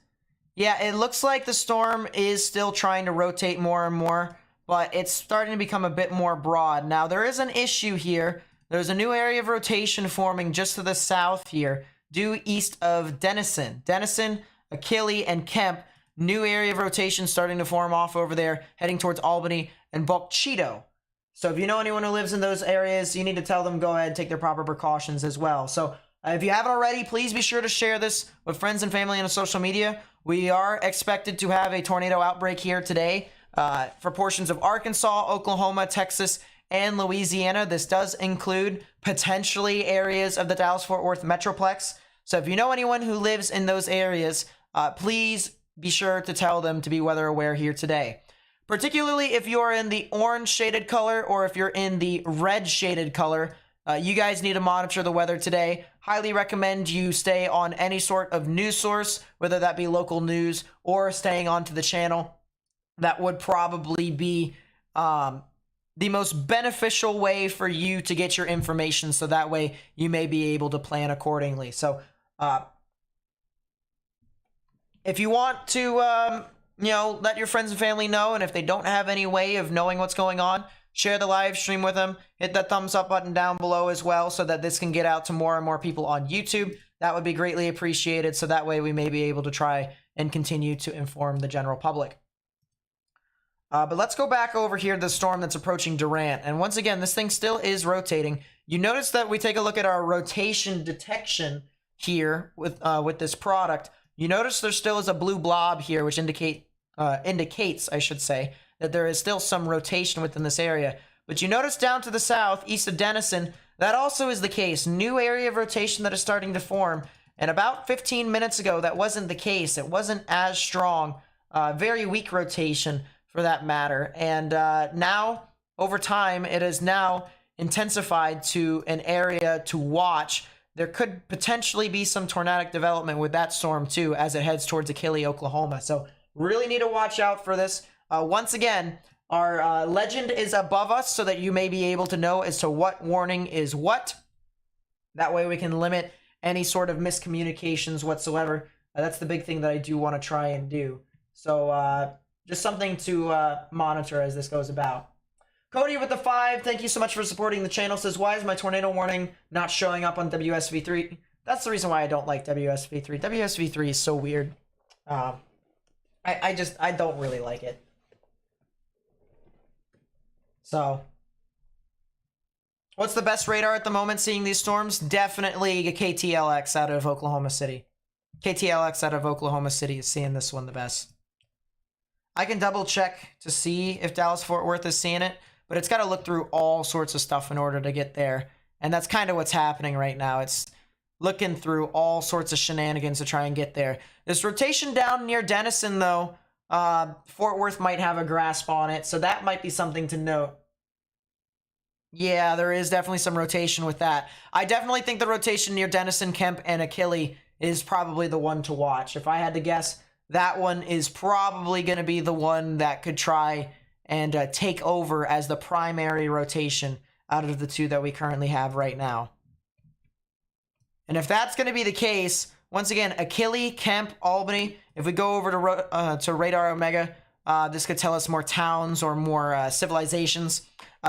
[SPEAKER 1] Yeah, it looks like the storm is still trying to rotate more and more, but it's starting to become a bit more broad. Now, there is an issue here. There's a new area of rotation forming just to the south here, due east of Denison. Denison, Achille, and Kemp, new area of rotation starting to form off over there, heading towards Albany and Bokchito. So if you know anyone who lives in those areas, you need to tell them go ahead and take their proper precautions as well. So if you haven't already, please be sure to share this with friends and family on social media. We are expected to have a tornado outbreak here today. for portions of Arkansas, Oklahoma, Texas, and Louisiana. This does include potentially areas of the Dallas-Fort Worth Metroplex. So if you know anyone who lives in those areas, please be sure to tell them to be weather aware here today. Particularly if you're in the orange shaded color or if you're in the red shaded color, you guys need to monitor the weather today. Highly recommend you stay on any sort of news source, whether that be local news or staying onto the channel. That would probably be the most beneficial way for you to get your information, so that way you may be able to plan accordingly. So if you want to let your friends and family know, and if they don't have any way of knowing what's going on, share the live stream with them. Hit that thumbs up button down below as well, so that this can get out to more and more people on YouTube. That would be greatly appreciated, so that way we may be able to try and continue to inform the general public. But let's go back over here to the storm that's approaching Durant. And once again, this thing still is rotating. You notice that we take a look at our rotation detection here with this product. You notice there still is a blue blob here, which indicates, I should say, that there is still some rotation within this area. But you notice down to the south, east of Denison, that also is the case. New area of rotation that is starting to form. And about 15 minutes ago, that wasn't the case. It wasn't as strong. Very weak rotation, for that matter. And now, over time, it is now intensified to an area to watch. There could potentially be some tornadic development with that storm too, as it heads towards Achille, Oklahoma. So really need to watch out for this. Once again, our legend is above us so that you may be able to know as to what warning is what. That way we can limit any sort of miscommunications whatsoever. That's the big thing that I do want to try and do. So just something to monitor as this goes about. Cody with the 5, thank you so much for supporting the channel. Says, why is my tornado warning not showing up on WSV3? That's the reason why I don't like WSV3. WSV3 is so weird. I don't really like it. So, what's the best radar at the moment seeing these storms? Definitely a KTLX out of Oklahoma City. KTLX out of Oklahoma City is seeing this one the best. I can double check to see if Dallas-Fort Worth is seeing it, but it's got to look through all sorts of stuff in order to get there. And that's kind of what's happening right now. It's looking through all sorts of shenanigans to try and get there. This rotation down near Denison, though, Fort Worth might have a grasp on it, so that might be something to note. Yeah, there is definitely some rotation with that. I definitely think the rotation near Denison, Kemp, and Achille is probably the one to watch. If I had to guess, that one is probably going to be the one that could try and take over as the primary rotation out of the two that we currently have right now. And if that's going to be the case, once again, Achille, Kemp, Albany, if we go over to Radar Omega, this could tell us more towns or more civilizations.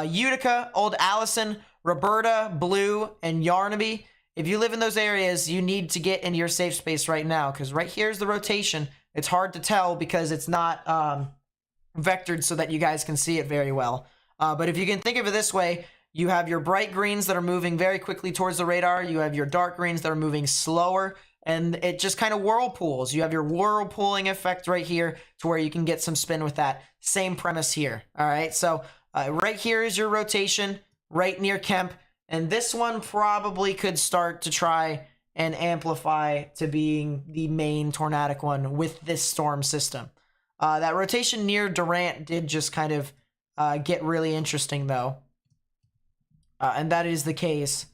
[SPEAKER 1] Utica, Old Allison, Roberta, Blue, and Yarnaby. If you live in those areas, you need to get into your safe space right now, because right here's the rotation. It's hard to tell because it's not vectored so that you guys can see it very well. But if you can think of it this way, you have your bright greens that are moving very quickly towards the radar. You have your dark greens that are moving slower, and it just kind of whirlpools. You have your whirlpooling effect right here to where you can get some spin with that. Same premise here. All right, so right here is your rotation, right near Kemp, and this one probably could start to try and amplify to being the main tornadic one with this storm system. That rotation near Durant did just kind of get really interesting, though. And that is the case.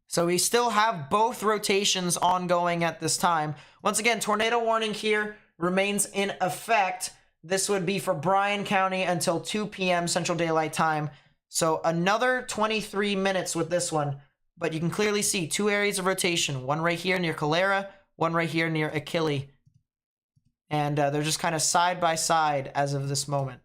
[SPEAKER 1] So we still have both rotations ongoing at this time. Once again, tornado warning here remains in effect. This would be for Bryan County until 2 p.m. Central Daylight Time. So another 23 minutes with this one. But you can clearly see two areas of rotation. One right here near Calera, one right here near Achille. And they're just kind of side by side as of this moment.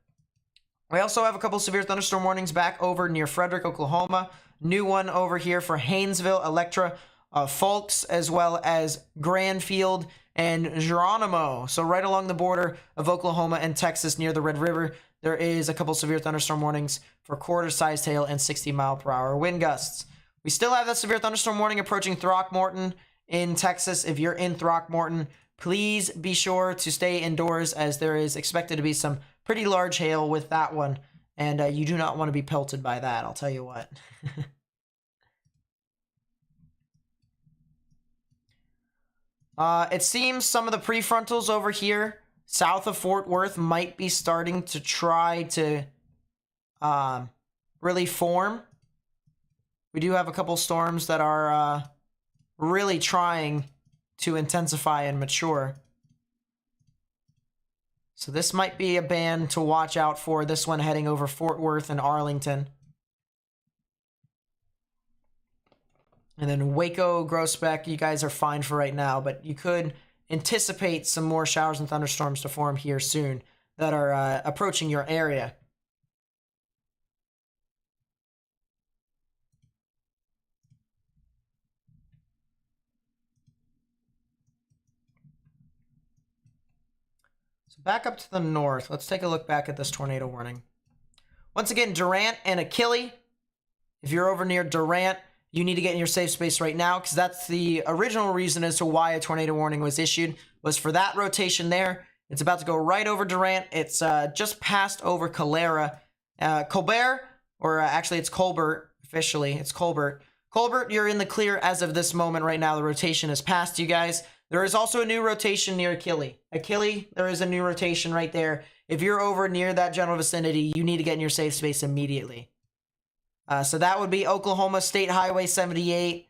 [SPEAKER 1] We also have a couple severe thunderstorm warnings back over near Frederick, Oklahoma. New one over here for Haynesville, Electra, Fulks, as well as Grandfield and Geronimo. So right along the border of Oklahoma and Texas near the Red River, there is a couple severe thunderstorm warnings for quarter-sized hail and 60-mile-per-hour wind gusts. We still have that severe thunderstorm warning approaching Throckmorton in Texas. If you're in Throckmorton, please be sure to stay indoors as there is expected to be some pretty large hail with that one, and you do not want to be pelted by that, I'll tell you what. It seems some of the prefrontals over here south of Fort Worth might be starting to try to really form. We do have a couple storms that are really trying to intensify and mature. So this might be a band to watch out for, this one heading over Fort Worth and Arlington. And then Waco, Groesbeck, you guys are fine for right now, but you could anticipate some more showers and thunderstorms to form here soon that are approaching your area. Back up to the north. Let's take a look back at this tornado warning. Once again, Durant and Achille. If you're over near Durant, you need to get in your safe space right now, because that's the original reason as to why a tornado warning was issued, was for that rotation there. It's about to go right over Durant. It's just passed over Colbert, or actually it's Colbert, officially. It's Colbert. Colbert, you're in the clear as of this moment right now. The rotation is past you guys. There is also a new rotation near Achille. Achille, there is a new rotation right there. If you're over near that general vicinity, you need to get in your safe space immediately. So that would be Oklahoma State Highway 78,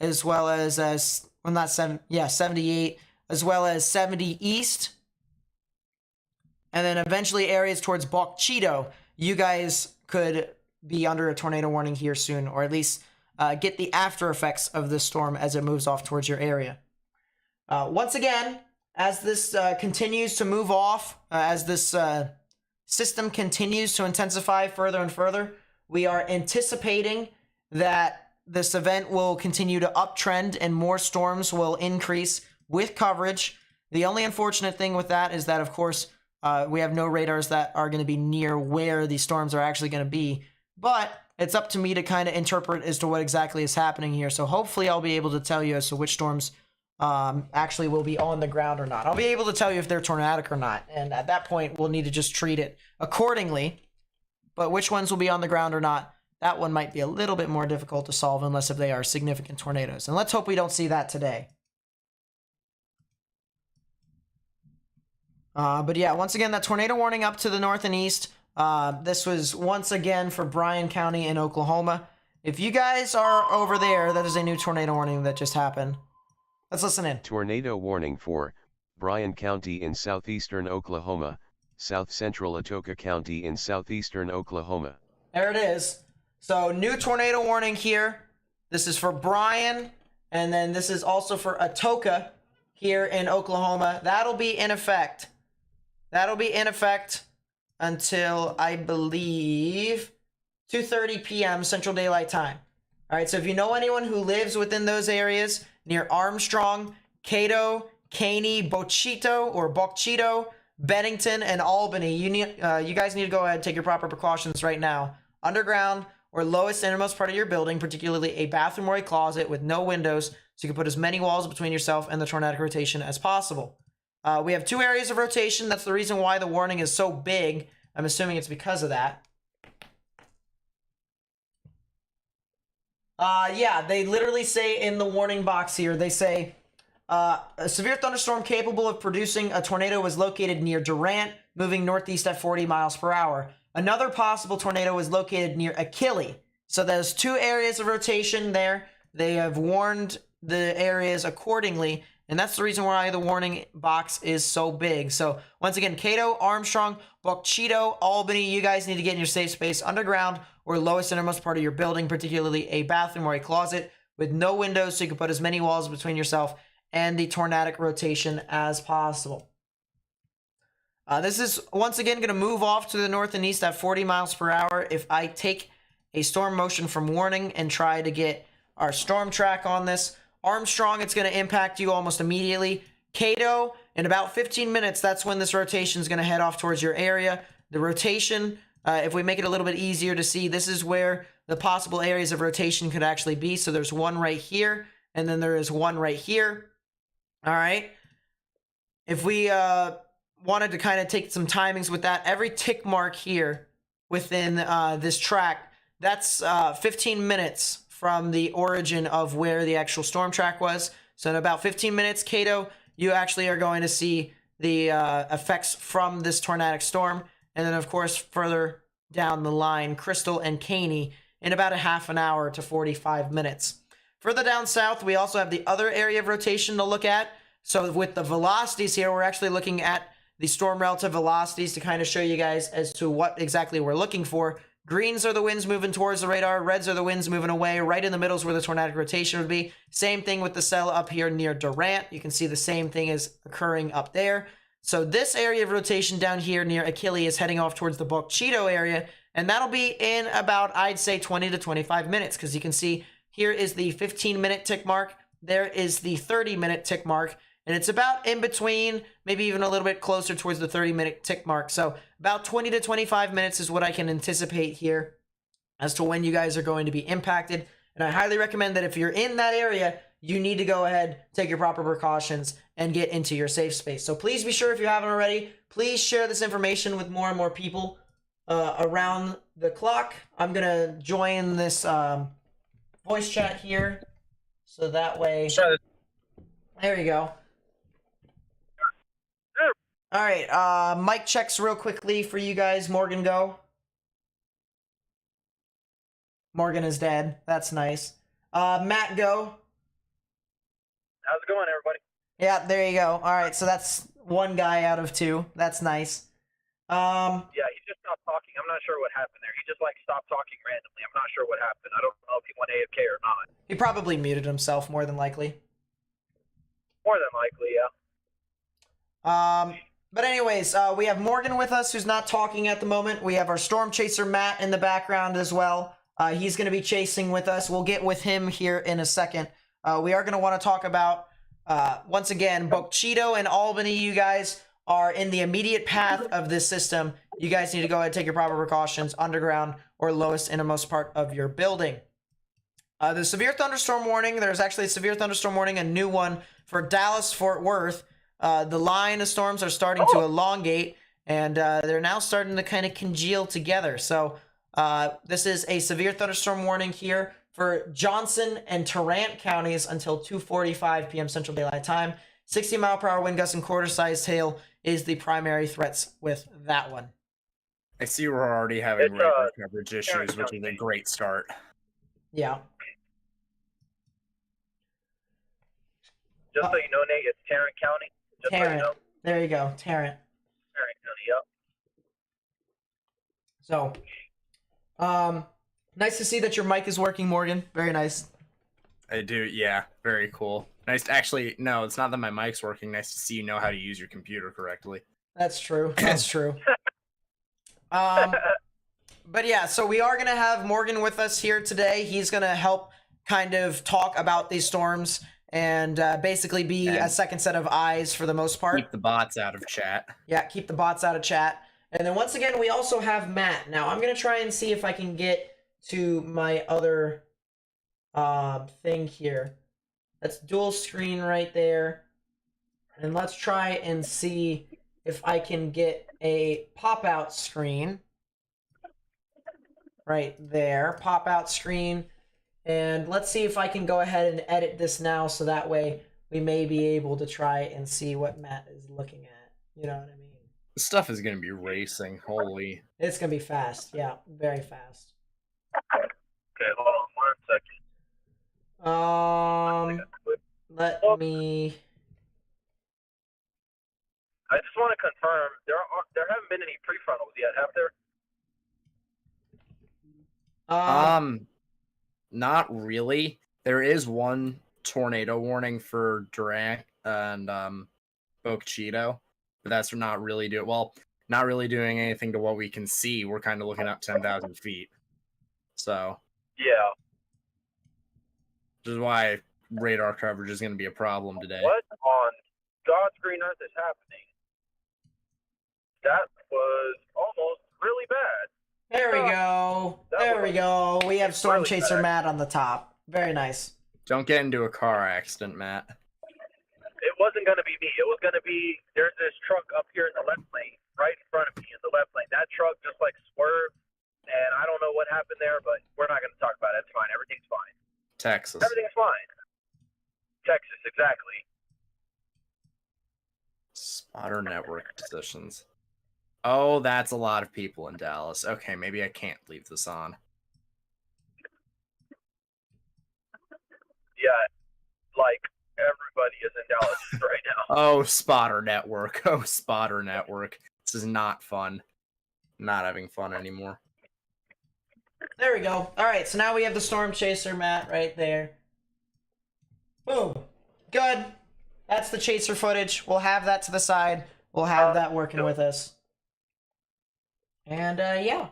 [SPEAKER 1] as well as, 78, as well as 70 East. And then eventually areas towards Bauxito. You guys could be under a tornado warning here soon, or at least get the after effects of the storm as it moves off towards your area. Once again, as this continues to move off, as this system continues to intensify further and further, we are anticipating that this event will continue to uptrend and more storms will increase with coverage. The only unfortunate thing with that is that, of course, we have no radars that are going to be near where these storms are actually going to be. But it's up to me to kind of interpret as to what exactly is happening here. So hopefully I'll be able to tell you as to which storms actually will be on the ground or not. I'll be able to tell you if they're tornadic or not, and at that point we'll need to just treat it accordingly. But which ones will be on the ground or not, that one might be a little bit more difficult to solve unless if they are significant tornadoes, and let's hope we don't see that today. But yeah, once again, that tornado warning up to the north and east, this was once again for Bryan County in Oklahoma. If you guys are over there, that is a new tornado warning that just happened. Let's listen in.
[SPEAKER 2] Tornado warning for Bryan County in southeastern Oklahoma, south central Atoka County in southeastern Oklahoma.
[SPEAKER 1] There it is. So new tornado warning here. This is for Bryan, and then this is also for Atoka here in Oklahoma. That'll be in effect. That'll be in effect until, I believe, 2:30 p.m. Central Daylight Time. All right, so if you know anyone who lives within those areas near Armstrong, Cato, Caney, Bauxito, Bennington, and Albany, you guys need to go ahead and take your proper precautions right now. Underground or lowest innermost part of your building, particularly a bathroom or a closet with no windows, so you can put as many walls between yourself and the tornadic rotation as possible. We have 2 areas of rotation. That's the reason why the warning is so big. I'm assuming it's because of that. Yeah, they literally say in the warning box here, they say, a severe thunderstorm capable of producing a tornado was located near Durant, moving northeast at 40 miles per hour. Another possible tornado was located near Achille. So there's 2 areas of rotation there. They have warned the areas accordingly, and that's the reason why the warning box is so big. So once again, Cato, Armstrong, Bauxito, Albany, you guys need to get in your safe space underground or lowest innermost part of your building, particularly a bathroom or a closet with no windows, so you can put as many walls between yourself and the tornadic rotation as possible. This is once again going to move off to the north and east at 40 miles per hour. If I take a storm motion from warning and try to get our storm track on this, Armstrong, it's going to impact you almost immediately. Cato, in about 15 minutes, that's when this rotation is going to head off towards your area. The rotation, if we make it a little bit easier to see, this is where the possible areas of rotation could actually be. So there's one right here, and then there is one right here. All right. If we wanted to kind of take some timings with that. Every tick mark here within this track, that's 15 minutes from the origin of where the actual storm track was. So in about 15 minutes, Kato, you actually are going to see the effects from this tornadic storm. And then, of course, further down the line, Crystal and Caney in about a half an hour to 45 minutes. Further down south, we also have the other area of rotation to look at. So with the velocities here, we're actually looking at the storm relative velocities to kind of show you guys as to what exactly we're looking for. Greens are the winds moving towards the radar. Reds are the winds moving away. Right in the middle is where the tornadic rotation would be. Same thing with the cell up here near Durant. You can see the same thing is occurring up there. So this area of rotation down here near Achilles is heading off towards the Boc Cheeto area. And that'll be in about, I'd say, 20 to 25 minutes. Because you can see here is the 15-minute tick mark. There is the 30-minute tick mark. And it's about in between, maybe even a little bit closer towards the 30-minute tick mark. So about 20 to 25 minutes is what I can anticipate here as to when you guys are going to be impacted. And I highly recommend that if you're in that area, you need to go ahead, take your proper precautions, and get into your safe space. So please be sure, if you haven't already, please share this information with more and more people around the clock. I'm going to join this voice chat here. So that way... There you go. All right, mic checks real quickly for you guys. Morgan, go. Morgan is dead. That's nice. Matt, go.
[SPEAKER 3] How's it going, everybody?
[SPEAKER 1] Yeah, there you go. All right, so that's one guy out of two. That's nice.
[SPEAKER 3] Yeah, he just stopped talking. I'm not sure what happened there. He just, like, stopped talking randomly. I'm not sure what happened. I don't know if he went AFK or not.
[SPEAKER 1] He probably muted himself, more than likely.
[SPEAKER 3] More than likely, yeah.
[SPEAKER 1] But anyways, we have Morgan with us, who's not talking at the moment. We have our Storm Chaser Matt in the background as well. He's going to be chasing with us. We'll get with him here in a second. We are going to want to talk about, once again, Boc Cheeto and Albany. You guys are in the immediate path of this system. You guys need to go ahead and take your proper precautions, underground or lowest innermost part of your building. The severe thunderstorm warning, there's actually a severe thunderstorm warning, a new one for Dallas, Fort Worth. The line of storms are starting to elongate, and they're now starting to kind of congeal together. So this is a severe thunderstorm warning here for Johnson and Tarrant counties until 2:45 p.m. Central Daylight Time. 60-mile-per-hour wind gusts and quarter-sized hail is the primary threats with that one.
[SPEAKER 4] I see we're already having radar coverage issues, which is a great start.
[SPEAKER 1] Yeah.
[SPEAKER 3] Just so you know, Nate, it's Tarrant County. Just
[SPEAKER 1] Tarrant.
[SPEAKER 3] So you know.
[SPEAKER 1] There you go, Tarrant.
[SPEAKER 3] Tarrant County, yep.
[SPEAKER 1] So, nice to see that your mic is working, Morgan. Very nice.
[SPEAKER 4] I do, yeah. Very cool. Nice to, actually, no, it's not that my mic's working. Nice to see you know how to use your computer correctly.
[SPEAKER 1] That's true. That's true. But yeah, so we are going to have Morgan with us here today. He's going to help kind of talk about these storms and basically be a second set of eyes for the most part.
[SPEAKER 4] Keep the bots out of chat.
[SPEAKER 1] Yeah, keep the bots out of chat. And then once again, we also have Matt. Now, I'm going to try and see if I can get to my other thing here. That's dual screen right there. And let's try and see if I can get a pop-out screen. Right there. Pop-out screen. And let's see if I can go ahead and edit this now so that way we may be able to try and see what Matt is looking at. You know what I mean?
[SPEAKER 4] This stuff is going to be racing. Holy.
[SPEAKER 1] It's going to be fast. Yeah, very fast.
[SPEAKER 3] Okay, hold on 1 second.
[SPEAKER 1] Let me...
[SPEAKER 3] I just want to confirm, there haven't been any prefrontals yet, have there?
[SPEAKER 4] Not really. There is one tornado warning for Durant and Boc Cheeto, but that's not really not really doing anything to what we can see. We're kind of looking up 10,000 feet. So
[SPEAKER 3] Yeah.
[SPEAKER 4] Which is why radar coverage is going to be a problem today.
[SPEAKER 3] What on God's green earth is happening? That was almost really bad.
[SPEAKER 1] There we go. There we go. We have Storm
[SPEAKER 3] really
[SPEAKER 1] Chaser
[SPEAKER 3] bad.
[SPEAKER 1] Matt on the top. Very nice.
[SPEAKER 4] Don't get into a car accident, Matt.
[SPEAKER 3] It it wasn't going to be me. It was going to be, there's this truck up here in the left lane, right in front of me in the left lane. That truck just like swerved, and I don't know what happened there, but we're not going to talk about it. It's fine. Everything's fine.
[SPEAKER 4] Texas.
[SPEAKER 3] Everything's fine. Texas, exactly.
[SPEAKER 4] Spotter network positions. Oh, that's a lot of people in Dallas. Okay, maybe I can't leave this on.
[SPEAKER 3] Yeah, like everybody is in Dallas right now.
[SPEAKER 4] Oh, spotter network. Oh, spotter network. This is not fun. Not having fun anymore.
[SPEAKER 1] There we go. All right, so now we have the Storm Chaser, Matt, right there. Boom. Good. That's the Chaser footage. We'll have that to the side. We'll have that working with us. And, yeah.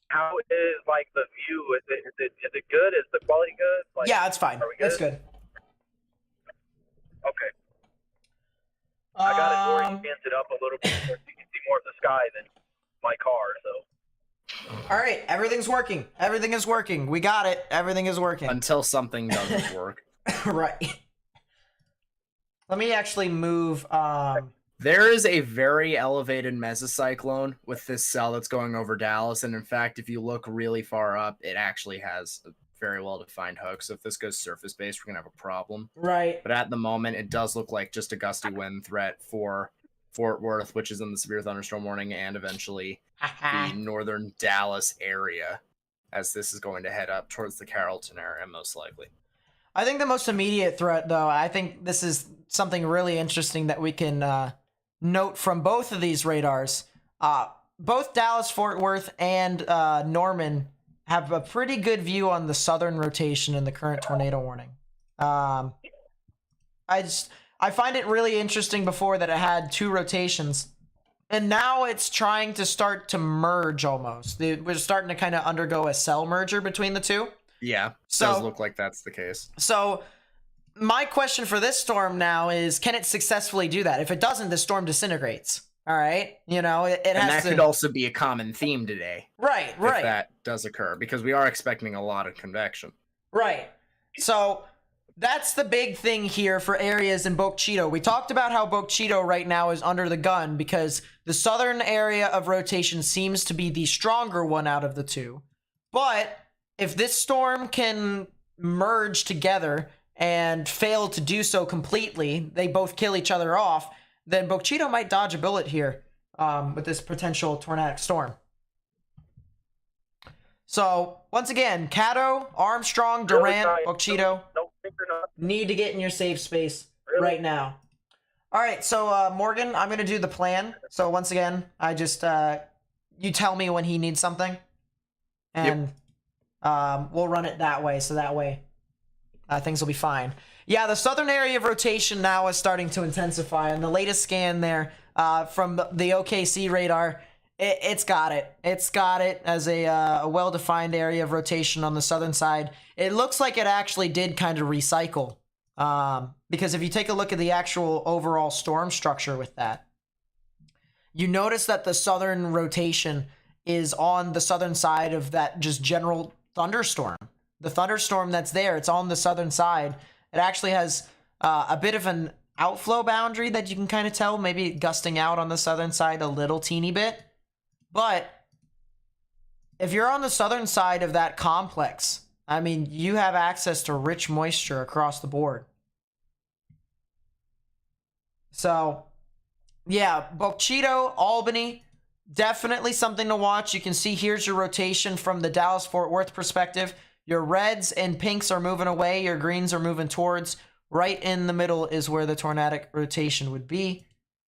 [SPEAKER 3] How is, like, the view? Is it good? Is the quality good? Like,
[SPEAKER 1] Yeah, it's fine. It's good.
[SPEAKER 3] Okay. I got it oriented up a little bit so you can see more of the sky than my car, so.
[SPEAKER 1] All right, everything's working. Everything is working. We got it. Everything is working.
[SPEAKER 4] Until something doesn't work.
[SPEAKER 1] Right. Let me actually move.
[SPEAKER 4] There is a very elevated mesocyclone with this cell that's going over Dallas, and in fact, if you look really far up, it actually has a very well-defined hook. So if this goes surface-based, we're gonna have a problem.
[SPEAKER 1] Right.
[SPEAKER 4] But at the moment, it does look like just a gusty wind threat for Fort Worth, which is in the severe thunderstorm warning, and eventually the northern Dallas area, as this is going to head up towards the Carrollton area, most likely.
[SPEAKER 1] I think the most immediate threat, though, I think this is something really interesting that we can note from both of these radars. Both Dallas, Fort Worth, and Norman have a pretty good view on the southern rotation in the current tornado warning. I find it really interesting before that it had two rotations, and now it's trying to start to merge almost. We're starting to kind of undergo a cell merger between the two.
[SPEAKER 4] Yeah,
[SPEAKER 1] So-
[SPEAKER 4] does look like that's the case.
[SPEAKER 1] So my question for this storm now is, can it successfully do that? If it doesn't, the storm disintegrates. All right. You know, it
[SPEAKER 4] And
[SPEAKER 1] has
[SPEAKER 4] that
[SPEAKER 1] to.
[SPEAKER 4] could also be a common theme today.
[SPEAKER 1] Right.
[SPEAKER 4] If
[SPEAKER 1] Right.
[SPEAKER 4] that does occur, because we are expecting a lot of convection.
[SPEAKER 1] Right. So that's the big thing here for areas in Boca Chica. We talked about how Boca Chica right now is under the gun because the southern area of rotation seems to be the stronger one out of the two. But if this storm can merge together and fail to do so completely, they both kill each other off, then Boca Chica might dodge a bullet here with this potential tornadic storm. So, once again, Caddo, Armstrong, Durant, Boca Chica need to get in your safe space right now. All right, so Morgan, I'm going to do the plan. So, once again, I just, you tell me when he needs something. And we'll run it that way, so that way things will be fine. Yeah, the southern area of rotation now is starting to intensify. And the latest scan there from the OKC radar, it's got it. It's got it as a well-defined area of rotation on the southern side. It looks like it actually did kind of recycle. Because if you take a look at the actual overall storm structure with that, you notice that the southern rotation is on the southern side of that just general thunderstorm. The thunderstorm that's there, it's on the southern side. It actually has a bit of an outflow boundary that you can kind of tell, maybe gusting out on the southern side a little teeny bit. But if you're on the southern side of that complex, I mean, you have access to rich moisture across the board. So, yeah, Boca Chica, Albany, definitely something to watch. You can see here's your rotation from the Dallas-Fort Worth perspective. Your reds and pinks are moving away. Your greens are moving towards. Right in the middle is where the tornadic rotation would be.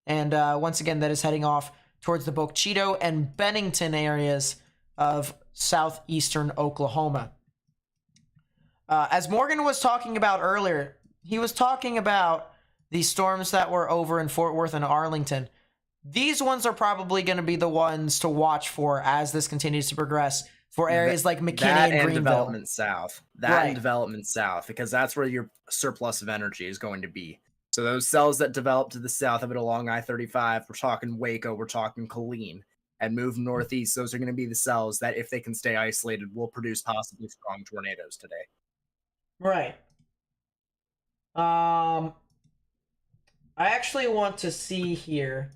[SPEAKER 1] And once again, that is heading off towards the Boca Chica and Bennington areas of southeastern Oklahoma. As Morgan was talking about earlier, he was talking about the storms that were over in Fort Worth and Arlington. These ones are probably going to be the ones to watch for as this continues to progress for areas like McKinney and Greenville.
[SPEAKER 4] Development South.
[SPEAKER 1] Right.
[SPEAKER 4] And Development South, because that's where your surplus of energy is going to be. So those cells that develop to the south of it along I-35, we're talking Waco, we're talking Killeen, and move northeast, those are going to be the cells that, if they can stay isolated, will produce possibly strong tornadoes today.
[SPEAKER 1] Right. I actually want to see here.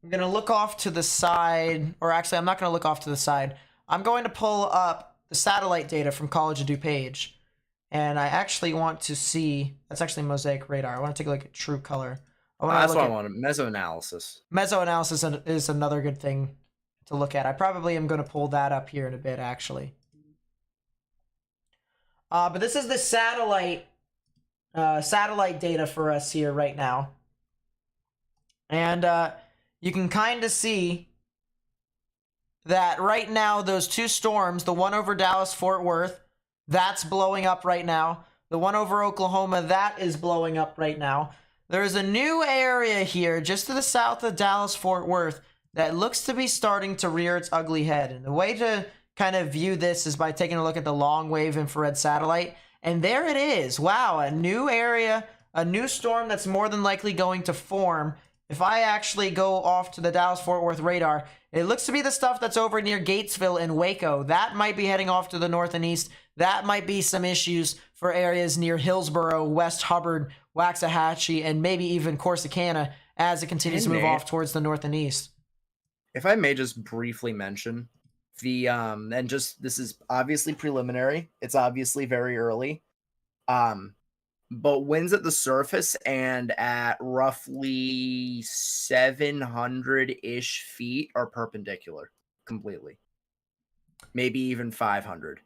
[SPEAKER 1] I'm going to look off to the side, or actually I'm not going to look off to the side. I'm going to pull up the satellite data from College of DuPage. And I actually want to see, that's actually mosaic radar. I want to take a look at true color.
[SPEAKER 4] That's what I wanted, mesoanalysis.
[SPEAKER 1] Mesoanalysis is another good thing to look at. I probably am going to pull that up here in a bit, actually. But this is the satellite data for us here right now. And you can kind of see that right now those two storms, the one over Dallas-Fort Worth, that's blowing up right now. The one over Oklahoma, that is blowing up right now. There's a new area here just to the south of Dallas-Fort Worth that looks to be starting to rear its ugly head. And the way to kind of view this is by taking a look at the long wave infrared satellite. And there it is. Wow, a new area, a new storm that's more than likely going to form. If I actually go off to the Dallas-Fort Worth radar, it looks to be the stuff that's over near Gatesville and Waco. That might be heading off to the north and east. That might be some issues for areas near Hillsboro, West Hubbard, Waxahachie, and maybe even Corsicana as it continues to move off towards the north and east.
[SPEAKER 4] If I may just briefly mention the and just this is obviously preliminary. It's obviously very early. But winds at the surface and at roughly 700-ish feet are perpendicular completely. Maybe even 500.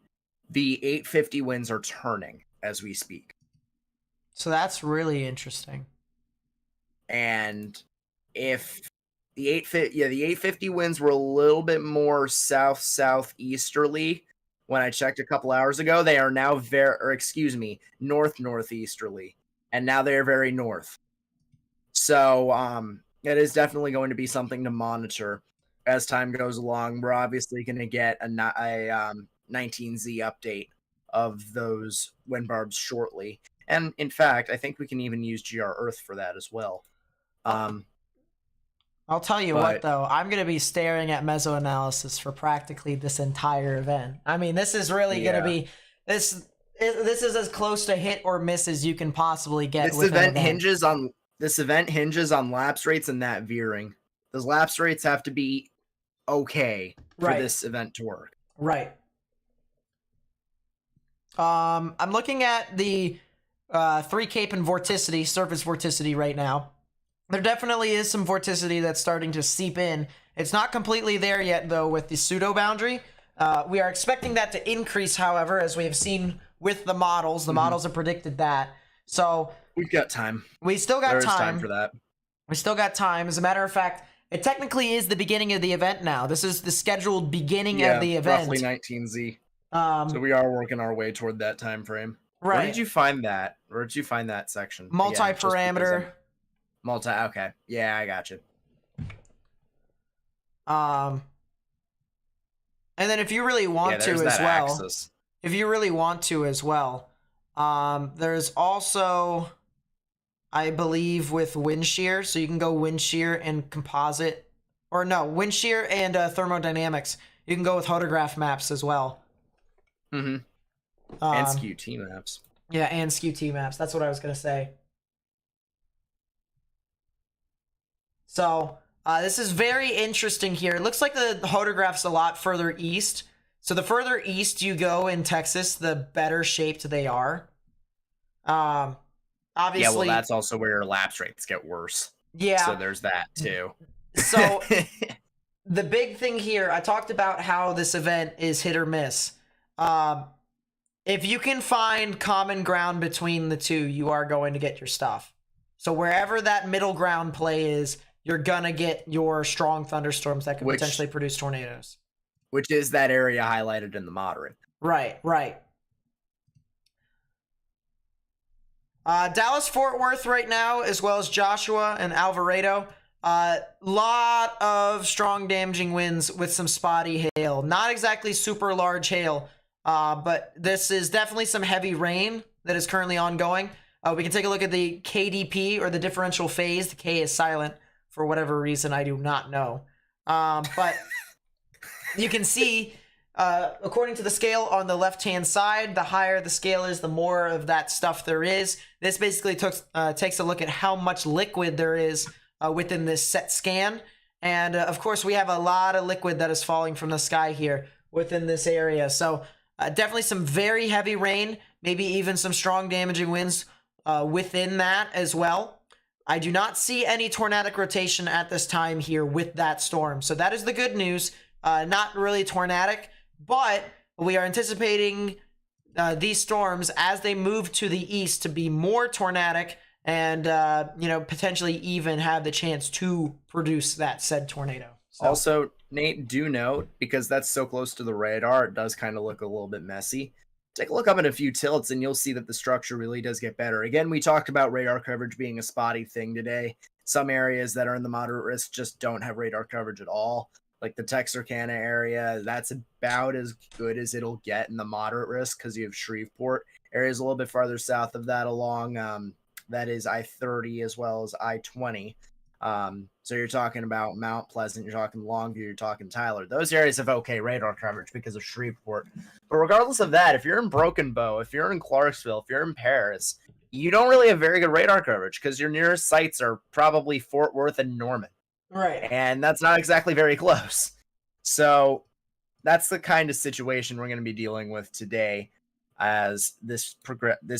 [SPEAKER 4] The 850 winds are turning as we speak.
[SPEAKER 1] So that's really interesting.
[SPEAKER 4] And if the 850 winds were a little bit more southeasterly when I checked a couple hours ago. They are now northeasterly, and now they are very north. So it is definitely going to be something to monitor as time goes along. We're obviously going to get a 19Z update of those wind barbs shortly. And in fact, I think we can even use GR Earth for that as well.
[SPEAKER 1] I'll tell you what, though, I'm going to be staring at mesoanalysis for practically this entire event. I mean, this is really going to be this is as close to hit or miss as you can possibly get.
[SPEAKER 4] This event hinges on lapse rates and that veering. Those lapse rates have to be okay for this event to work.
[SPEAKER 1] Right. I'm looking at the 3 Cape and vorticity, surface vorticity right now. There definitely is some vorticity that's starting to seep in. It's not completely there yet, though, with the pseudo boundary. We are expecting that to increase, however, as we have seen with the models. The models have predicted that. So
[SPEAKER 4] we've got time.
[SPEAKER 1] We still got time
[SPEAKER 4] for that.
[SPEAKER 1] We still got time. As a matter of fact, it technically is the beginning of the event now. This is the scheduled beginning of the event.
[SPEAKER 4] Roughly 19Z. So we are working our way toward that time frame.
[SPEAKER 1] Right.
[SPEAKER 4] Where did you find that? Where did you find that section?
[SPEAKER 1] Multi-parameter.
[SPEAKER 4] Okay. Yeah, I got you.
[SPEAKER 1] And then if you really want to as well,
[SPEAKER 4] axis.
[SPEAKER 1] If you really want to as well, there's also, I believe, with wind shear, so you can go wind shear and composite, or no, wind shear and thermodynamics. You can go with photograph maps as well.
[SPEAKER 4] And SQT maps.
[SPEAKER 1] Yeah, and SQT maps. That's what I was gonna say. So this is very interesting here. It looks like the photograph's a lot further east. So the further east you go in Texas, the better shaped they are. Obviously,
[SPEAKER 4] yeah, well, that's also where your lapse rates get worse.
[SPEAKER 1] Yeah.
[SPEAKER 4] So there's that too.
[SPEAKER 1] So the big thing here, I talked about how this event is hit or miss. If you can find common ground between the two, you are going to get your stuff. So wherever that middle ground play is, you're gonna get your strong thunderstorms that could potentially produce tornadoes.
[SPEAKER 4] Which is that area highlighted in the moderate.
[SPEAKER 1] Right. Dallas-Fort Worth right now, as well as Joshua and Alvarado. Lot of strong damaging winds with some spotty hail. Not exactly super large hail, but this is definitely some heavy rain that is currently ongoing. We can take a look at the KDP, or the differential phase. The K is silent for whatever reason, I do not know. But you can see according to the scale on the left-hand side, the higher the scale is, the more of that stuff there is. This basically takes a look at how much liquid there is within this set scan. And of course, we have a lot of liquid that is falling from the sky here within this area. So definitely some very heavy rain, maybe even some strong damaging winds within that as well. I do not see any tornadic rotation at this time here with that storm. So that is the good news. Not really tornadic, but we are anticipating these storms as they move to the east to be more tornadic and, potentially even have the chance to produce that said tornado. So.
[SPEAKER 4] Also, Nate, do note, because that's so close to the radar, it does kind of look a little bit messy. Take a look up at a few tilts and you'll see that the structure really does get better. Again, we talked about radar coverage being a spotty thing today. Some areas that are in the moderate risk just don't have radar coverage at all. Like the Texarkana area, that's about as good as it'll get in the moderate risk because you have Shreveport. Areas a little bit farther south of that along, that is I-30 as well as I-20. So you're talking about Mount Pleasant, you're talking Longview, you're talking Tyler. Those areas have okay radar coverage because of Shreveport. But regardless of that, if you're in Broken Bow, if you're in Clarksville, if you're in Paris, you don't really have very good radar coverage because your nearest sites are probably Fort Worth and Norman.
[SPEAKER 1] Right.
[SPEAKER 4] And that's not exactly very close. So that's the kind of situation we're going to be dealing with today as this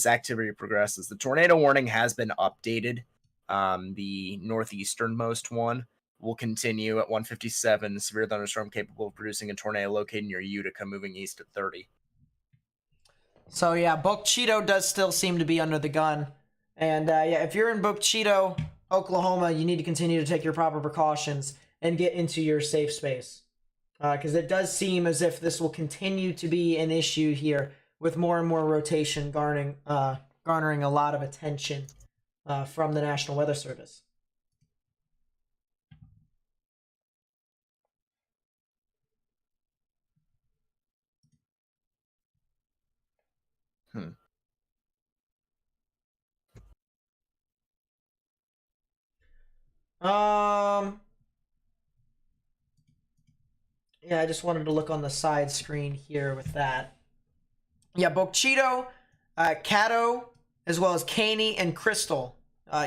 [SPEAKER 4] activity progresses. The tornado warning has been updated. The northeasternmost one will continue at 157. Severe thunderstorm capable of producing a tornado located near Utica, moving east at 30.
[SPEAKER 1] So yeah, Boquechito does still seem to be under the gun. And if you're in Boquechito, Oklahoma, you need to continue to take your proper precautions and get into your safe space. Because it does seem as if this will continue to be an issue here with more and more rotation garnering a lot of attention from the National Weather Service. Yeah, I just wanted to look on the side screen here with that. Yeah, Boquechito, Caddo, as well as Caney and Crystal.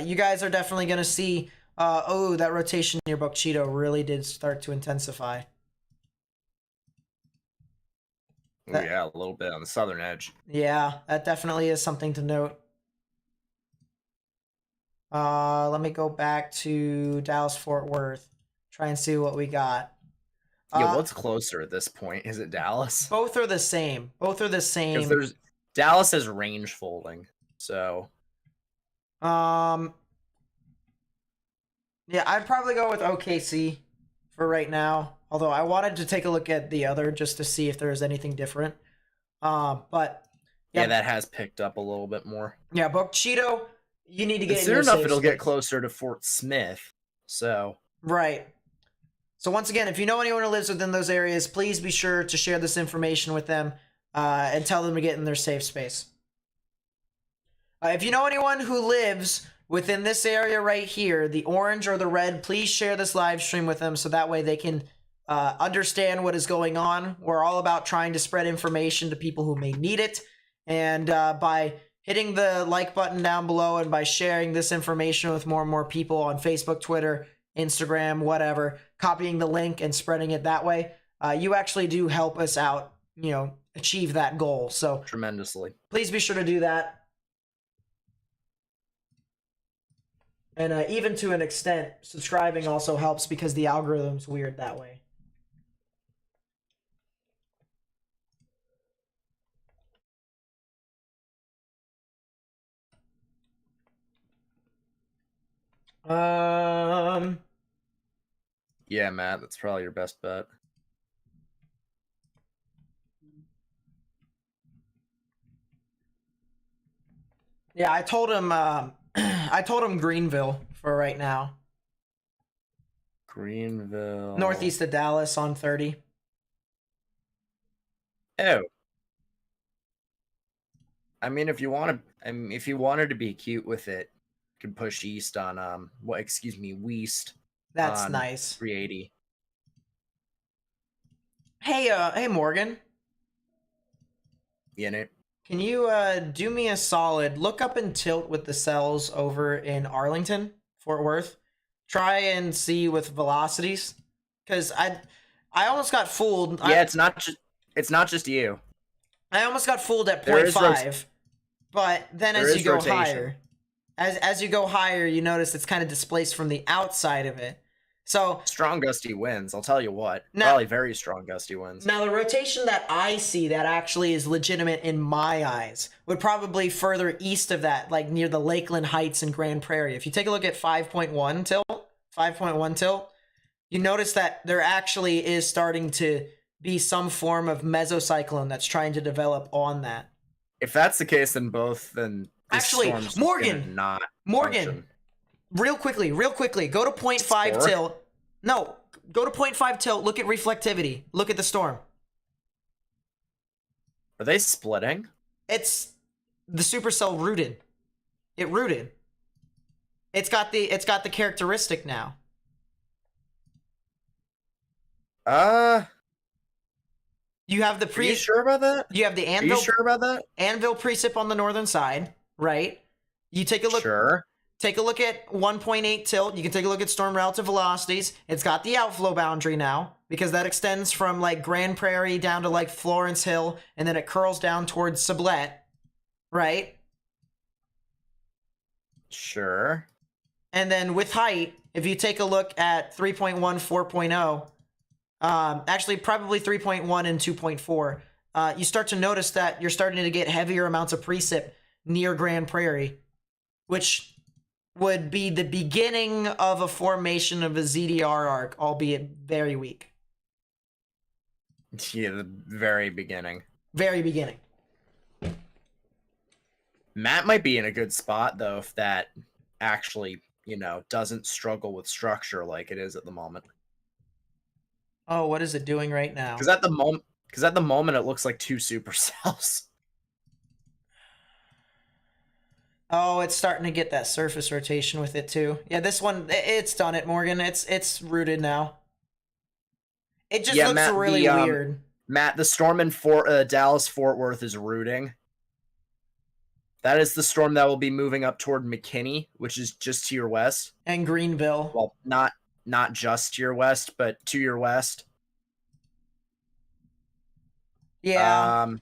[SPEAKER 1] You guys are definitely going to see, that rotation near Boquechito really did start to intensify.
[SPEAKER 4] Yeah, a little bit on the southern edge.
[SPEAKER 1] Yeah, that definitely is something to note. Let me go back to Dallas-Fort Worth. Try and see what we got.
[SPEAKER 4] Yeah, what's closer at this point? Is it Dallas?
[SPEAKER 1] Both are the same.
[SPEAKER 4] Because Dallas has range folding, so.
[SPEAKER 1] Yeah, I'd probably go with OKC for right now. Although I wanted to take a look at the other just to see if there was anything different. But
[SPEAKER 4] yeah, that has picked up a little bit more.
[SPEAKER 1] Yeah, Boquechito, you need to get
[SPEAKER 4] soon enough. It'll get closer to Fort Smith. So
[SPEAKER 1] right. So once again, if you know anyone who lives within those areas, please be sure to share this information with them and tell them to get in their safe space. If you know anyone who lives within this area right here, the orange or the red, please share this live stream with them so that way they can understand what is going on. We're all about trying to spread information to people who may need it. And by hitting the like button down below and by sharing this information with more and more people on Facebook, Twitter, Instagram, whatever, copying the link and spreading it that way, you actually do help us out, achieve that goal. So
[SPEAKER 4] tremendously.
[SPEAKER 1] Please be sure to do that. And even to an extent, subscribing also helps because the algorithm's weird that way.
[SPEAKER 4] Yeah, Matt, that's probably your best bet.
[SPEAKER 1] Yeah, I told him Greenville for right now.
[SPEAKER 4] Greenville.
[SPEAKER 1] Northeast of Dallas on 30.
[SPEAKER 4] Oh. I mean, if you wanted to be cute with it, you could push east on west.
[SPEAKER 1] That's nice.
[SPEAKER 4] 380.
[SPEAKER 1] Hey, Morgan.
[SPEAKER 4] You know,
[SPEAKER 1] Can you do me a solid? Look up and tilt with the cells over in Arlington, Fort Worth. Try and see with velocities, because I almost got fooled.
[SPEAKER 4] yeah, it's not just you.
[SPEAKER 1] I almost got fooled at
[SPEAKER 4] There is
[SPEAKER 1] 0.5, but then
[SPEAKER 4] there
[SPEAKER 1] as you
[SPEAKER 4] is
[SPEAKER 1] go
[SPEAKER 4] rotation.
[SPEAKER 1] higher, as you go higher, you notice it's kind of displaced from the outside of it. So
[SPEAKER 4] Strong gusty winds. I'll tell you what.
[SPEAKER 1] Now-
[SPEAKER 4] Probably very strong gusty winds.
[SPEAKER 1] now the rotation that I see that actually is legitimate in my eyes would probably further east of that, like near the Lakeland Heights and Grand Prairie. If you take a look at 5.1 tilt, you notice that there actually is starting to be some form of mesocyclone that's trying to develop on that.
[SPEAKER 4] If that's the case, then this
[SPEAKER 1] Actually,
[SPEAKER 4] storm's just
[SPEAKER 1] Morgan,
[SPEAKER 4] gonna not
[SPEAKER 1] Morgan,
[SPEAKER 4] function.
[SPEAKER 1] real quickly, go to 0.5
[SPEAKER 4] Score?
[SPEAKER 1] tilt. No, go to 0.5 tilt, look at reflectivity, look at the storm.
[SPEAKER 4] Are they splitting?
[SPEAKER 1] It's the supercell rooted. It rooted. It's got the characteristic now. You have the
[SPEAKER 4] Are you sure about that?
[SPEAKER 1] you have the
[SPEAKER 4] Are you
[SPEAKER 1] anvil
[SPEAKER 4] sure about that?
[SPEAKER 1] anvil precip on the northern side, right? You take a look
[SPEAKER 4] Sure.
[SPEAKER 1] take a look at 1.8 tilt. You can take a look at storm relative velocities. It's got the outflow boundary now because that extends from like Grand Prairie down to like Florence Hill and then it curls down towards Sublette, right?
[SPEAKER 4] Sure.
[SPEAKER 1] And then with height, if you take a look at 3.1, 4.0, actually probably 3.1 and 2.4, you start to notice that you're starting to get heavier amounts of precip near Grand Prairie, which would be the beginning of a formation of a ZDR arc, albeit very weak.
[SPEAKER 4] Yeah, the very beginning.
[SPEAKER 1] Very beginning.
[SPEAKER 4] Matt might be in a good spot though if that actually, doesn't struggle with structure like it is at the moment.
[SPEAKER 1] Oh, what is it doing right now?
[SPEAKER 4] Because at the moment it looks like two supercells.
[SPEAKER 1] Oh, it's starting to get that surface rotation with it too. Yeah, this one, it's done it, Morgan. It's rooted now. It just looks
[SPEAKER 4] Matt,
[SPEAKER 1] really weird.
[SPEAKER 4] Matt, the storm in Dallas Fort Worth is rooting. That is the storm that will be moving up toward McKinney, which is just to your west.
[SPEAKER 1] And Greenville.
[SPEAKER 4] Well, not just to your west, but to your west.
[SPEAKER 1] Yeah.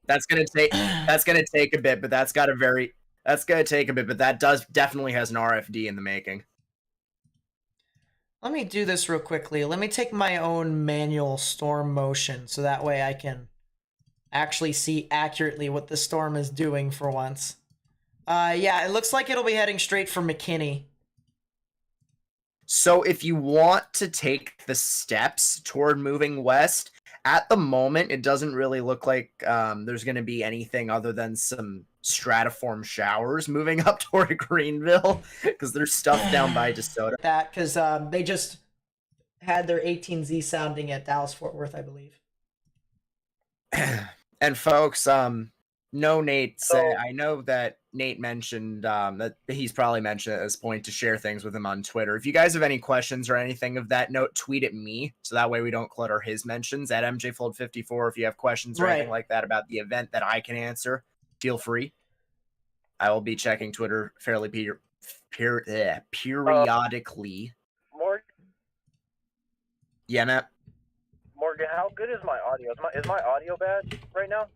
[SPEAKER 4] That's gonna take a bit, but that definitely has an RFD in the making.
[SPEAKER 1] Let me do this real quickly. Let me take my own manual storm motion so that way I can actually see accurately what the storm is doing for once. Yeah, it looks like it'll be heading straight for McKinney.
[SPEAKER 4] So if you want to take the steps toward moving west, at the moment, it doesn't really look like there's going to be anything other than some stratiform showers moving up toward Greenville because there's stuff down by DeSoto.
[SPEAKER 1] That because they just had their 18Z sounding at Dallas Fort Worth, I believe.
[SPEAKER 4] And folks, no Nate. I know that Nate mentioned that he's probably mentioned at this point to share things with him on Twitter. If you guys have any questions or anything of that note, tweet at me so that way we don't clutter his mentions at MJFold54. If you have questions or anything like that about the event that I can answer, feel free. I will be checking Twitter fairly periodically.
[SPEAKER 3] Morgan,
[SPEAKER 4] Yeah, Matt.
[SPEAKER 3] Morgan, how good is my audio? Is my audio bad right now?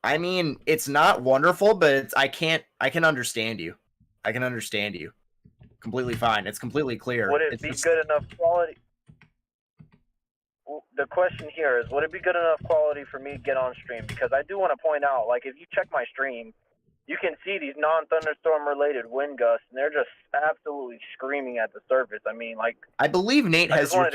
[SPEAKER 4] I mean, it's not wonderful, but I can understand you. I can understand you completely fine. It's completely clear.
[SPEAKER 3] Would it be good enough quality? The question here is, would it be good enough quality for me to get on stream? Because I do want to point out, like, if you check my stream, you can see these non-thunderstorm related wind gusts, and they're just absolutely screaming at the surface. I mean, like,
[SPEAKER 4] I believe Nate has your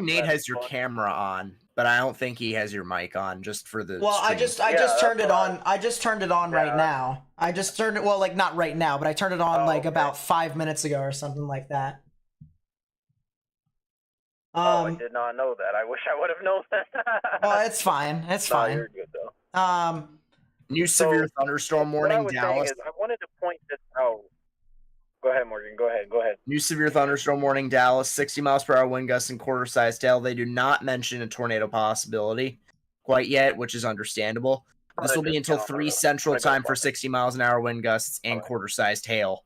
[SPEAKER 3] Nate
[SPEAKER 4] has your camera on, but I don't think he has your mic on just for the
[SPEAKER 1] Well,
[SPEAKER 4] stream.
[SPEAKER 1] I just turned it on. I just turned it on right now. I just turned it, well, like not right now, but I turned it on about 5 minutes ago or something like that.
[SPEAKER 3] I did not know that. I wish I would have known that.
[SPEAKER 1] Well, it's fine. It's fine.
[SPEAKER 3] You're good though.
[SPEAKER 4] New severe thunderstorm warning, Dallas.
[SPEAKER 3] I wanted to point this out. Go ahead, Morgan. Go ahead.
[SPEAKER 4] New severe thunderstorm warning, Dallas. 60 miles per hour wind gusts and quarter-sized hail. They do not mention a tornado possibility quite yet, which is understandable. This will be until 3 Central Time for 60 miles an hour wind gusts and quarter-sized hail.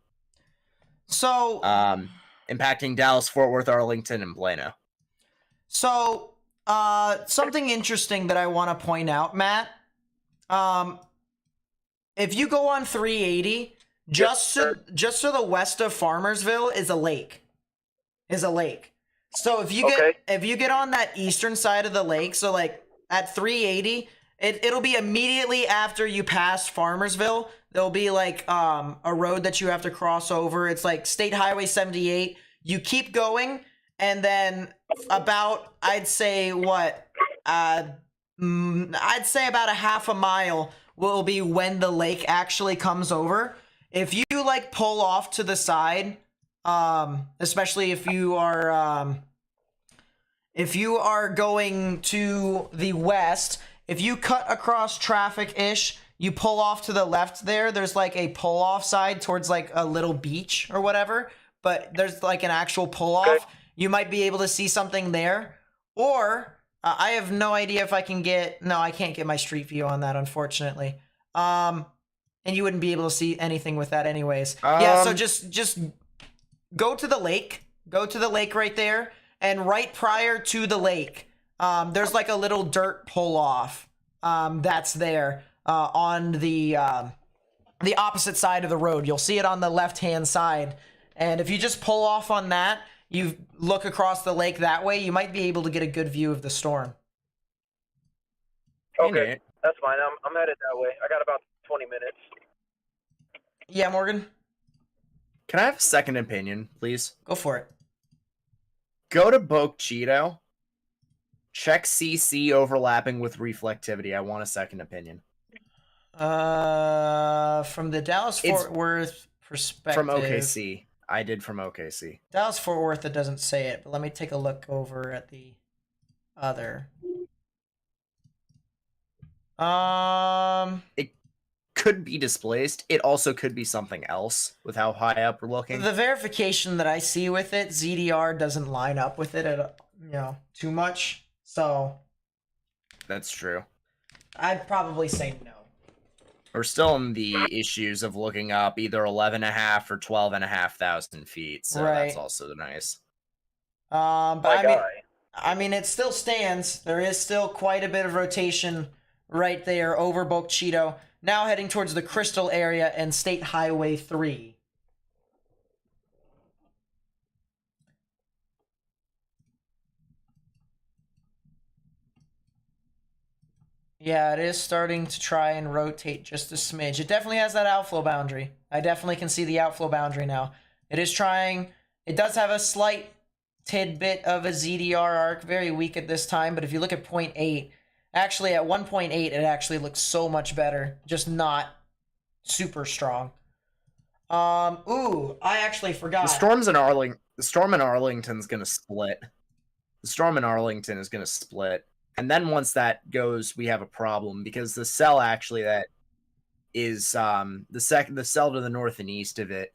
[SPEAKER 1] So,
[SPEAKER 4] impacting Dallas, Fort Worth, Arlington, and Plano.
[SPEAKER 1] So, something interesting that I want to point out, Matt. If you go on 380, just to the west of Farmersville is a lake. So if you get on that eastern side of the lake, so like at 380, it'll be immediately after you pass Farmersville. There'll be like a road that you have to cross over. It's like State Highway 78. You keep going, and then about I'd say about a half a mile will be when the lake actually comes over. If you like pull off to the side, especially if you are going to the west, if you cut across traffic-ish, you pull off to the left there, there's like a pull-off side towards like a little beach or whatever, but there's like an actual pull-off. Okay. You might be able to see something there. Or, I have no idea if I can get... No, I can't get my street view on that, unfortunately. And you wouldn't be able to see anything with that anyways. Yeah, so just go to the lake. Go to the lake right there. And right prior to the lake, there's like a little dirt pull-off that's there on the opposite side of the road. You'll see it on the left-hand side. And if you just pull off on that, you look across the lake that way, you might be able to get a good view of the storm.
[SPEAKER 3] Okay, that's fine. I'm headed that way. I got about 20 minutes.
[SPEAKER 1] Yeah, Morgan?
[SPEAKER 4] Can I have a second opinion, please?
[SPEAKER 1] Go for it.
[SPEAKER 4] Go to Boca Cheeto. Check CC overlapping with reflectivity. I want a second opinion.
[SPEAKER 1] From the Dallas-Fort Worth perspective...
[SPEAKER 4] From OKC. I did from OKC.
[SPEAKER 1] Dallas-Fort Worth, it doesn't say it, but let me take a look over at the other.
[SPEAKER 4] It could be displaced. It also could be something else with how high up we're looking.
[SPEAKER 1] The verification that I see with it, ZDR doesn't line up with it at too much. So
[SPEAKER 4] that's true.
[SPEAKER 1] I'd probably say no.
[SPEAKER 4] We're still in the issues of looking up either 11.5 or 12,500 feet. So that's also nice.
[SPEAKER 1] But I mean, it still stands. There is still quite a bit of rotation right there over Boca Cheeto. Now heading towards the Crystal area and State Highway 3. Yeah, it is starting to try and rotate just a smidge. It definitely has that outflow boundary. I definitely can see the outflow boundary now. It is trying. It does have a slight tidbit of a ZDR arc, very weak at this time, but if you look at 0.8, actually at 1.8, it actually looks so much better. Just not super strong. Ooh, I actually forgot.
[SPEAKER 4] The storm in Arlington's gonna split. The storm in Arlington is gonna split. And then once that goes, we have a problem because the cell actually that is the cell to the north and east of it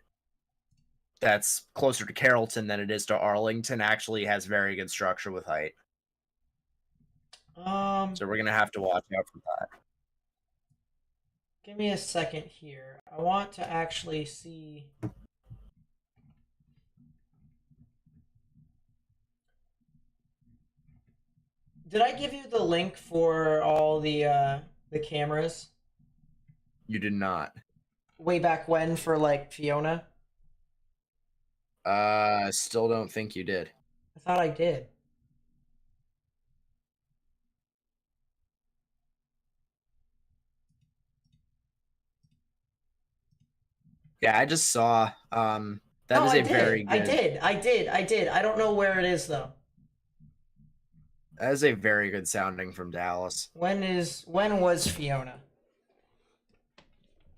[SPEAKER 4] that's closer to Carrollton than it is to Arlington actually has very good structure with height. So we're gonna have to watch out for that.
[SPEAKER 1] Give me a second here. I want to actually see. Did I give you the link for all the cameras?
[SPEAKER 4] You did not.
[SPEAKER 1] Way back when for like Fiona?
[SPEAKER 4] Still don't think you did.
[SPEAKER 1] I thought I did.
[SPEAKER 4] Yeah, I just saw that is a very good...
[SPEAKER 1] I did. I don't know where it is though.
[SPEAKER 4] That is a very good sounding from Dallas.
[SPEAKER 1] When was Fiona?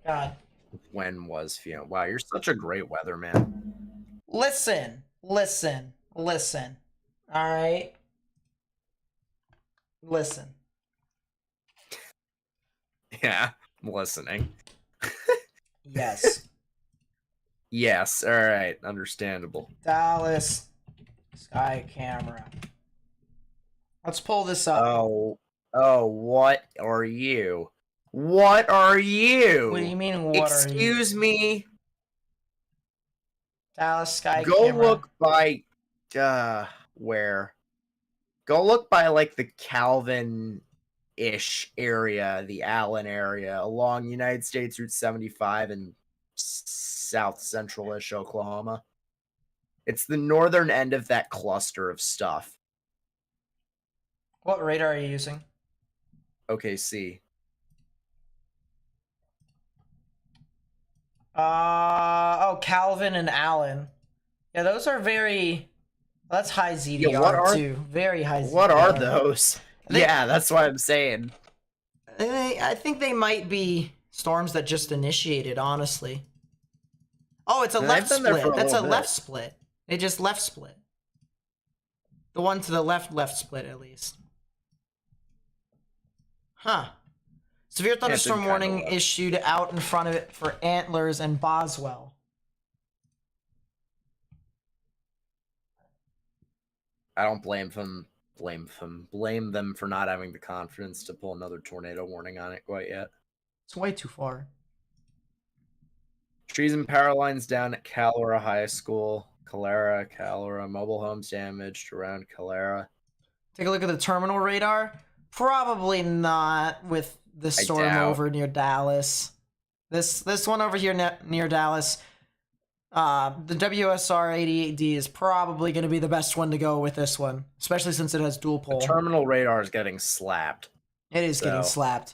[SPEAKER 1] God.
[SPEAKER 4] When was Fiona? Wow, you're such a great weatherman.
[SPEAKER 1] Listen. All right. Listen.
[SPEAKER 4] Yeah, I'm listening.
[SPEAKER 1] Yes.
[SPEAKER 4] Yes, alright, understandable.
[SPEAKER 1] Dallas sky camera. Let's pull this up.
[SPEAKER 4] Oh, what are you? What are you?
[SPEAKER 1] What do you mean, what are you?
[SPEAKER 4] Excuse me?
[SPEAKER 1] Dallas sky
[SPEAKER 4] Go
[SPEAKER 1] camera.
[SPEAKER 4] look by, where? Go look by, like, the Calvin-ish area, the Allen area, along United States Route 75 and south central-ish Oklahoma. It's the northern end of that cluster of stuff.
[SPEAKER 1] What radar are you using?
[SPEAKER 4] OKC.
[SPEAKER 1] Oh, Calvin and Allen. Yeah, those are very... That's high ZDR,
[SPEAKER 4] Yeah,
[SPEAKER 1] too. Very high ZDR.
[SPEAKER 4] What are those? Yeah, that's what I'm saying.
[SPEAKER 1] I think they might be storms that just initiated, honestly. Oh, it's a left split. That's a left split. They just left split. The one to the left split, at least. Huh. Severe thunderstorm warning issued out in front of it for Antlers and Boswell.
[SPEAKER 4] I don't blame them for not having the confidence to pull another tornado warning on it quite yet.
[SPEAKER 1] It's way too far.
[SPEAKER 4] Trees and power lines down at Calera High School. Calera, mobile homes damaged around Calera.
[SPEAKER 1] Take a look at the terminal radar. Probably not with the storm over near Dallas. This one over here near Dallas. The WSR 88D is probably going to be the best one to go with this one, especially since it has dual pole.
[SPEAKER 4] The terminal radar is getting slapped.
[SPEAKER 1] It is getting slapped.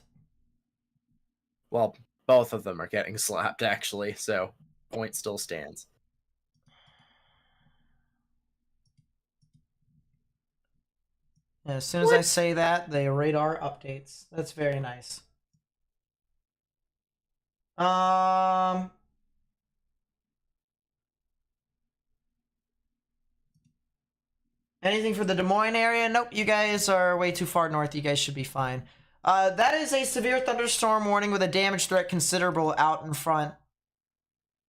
[SPEAKER 4] Well, both of them are getting slapped, actually, so point still stands.
[SPEAKER 1] Yeah, as soon as I say that, the radar updates. That's very nice. Anything for the Des Moines area? Nope, you guys are way too far north. You guys should be fine. That is a severe thunderstorm warning with a damage threat considerable out in front.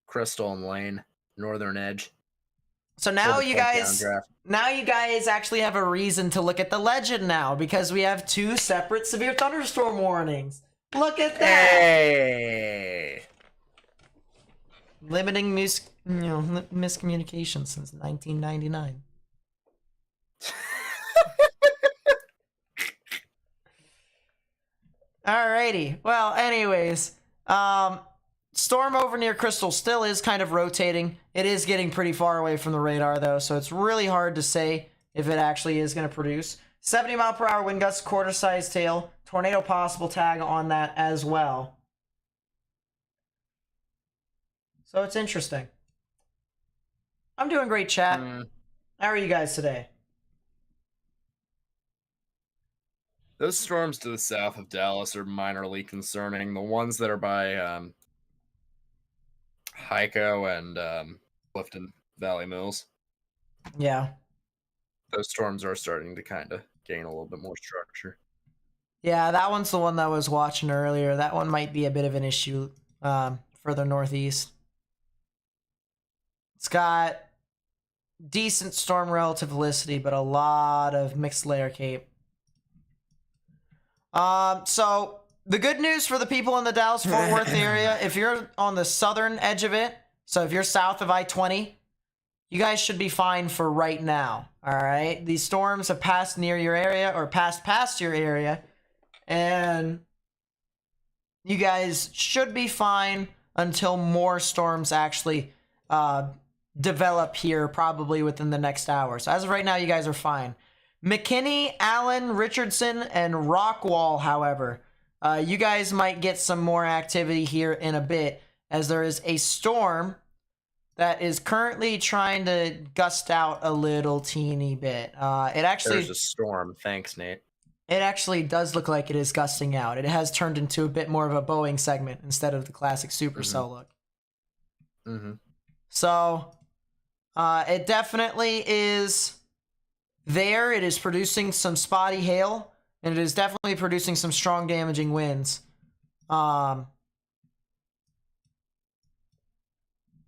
[SPEAKER 4] Crystal and Lane, northern edge.
[SPEAKER 1] So now you guys actually have a reason to look at the legend now, because we have two separate severe thunderstorm warnings. Look at that.
[SPEAKER 4] Hey.
[SPEAKER 1] Limiting miscommunication since 1999. Alrighty. Well, anyways, storm over near Crystal still is kind of rotating. It is getting pretty far away from the radar, though, so it's really hard to say if it actually is going to produce. 70-mile-per-hour wind gusts, quarter-size tail, tornado possible tag on that as well. So it's interesting. I'm doing great, chat. How are you guys today?
[SPEAKER 4] Those storms to the south of Dallas are minorly concerning. The ones that are by Hyco and Clifton Valley Mills.
[SPEAKER 1] Yeah.
[SPEAKER 4] Those storms are starting to kind of gain a little bit more structure.
[SPEAKER 1] Yeah, that one's the one that I was watching earlier. That one might be a bit of an issue further northeast. It's got decent storm relative velocity, but a lot of mixed layer cape. So the good news for the people in the Dallas-Fort Worth area, if you're on the southern edge of it, so if you're south of I-20, you guys should be fine for right now, all right? These storms have passed near your area or passed past your area, and you guys should be fine until more storms actually develop here, probably within the next hour. So as of right now, you guys are fine. McKinney, Allen, Richardson, and Rockwall, however, you guys might get some more activity here in a bit, as there is a storm that is currently trying to gust out a little teeny bit. There's
[SPEAKER 4] a storm. Thanks, Nate.
[SPEAKER 1] It actually does look like it is gusting out. It has turned into a bit more of a Boeing segment instead of the classic supercell look. So, it definitely is there. It is producing some spotty hail, and it is definitely producing some strong damaging winds.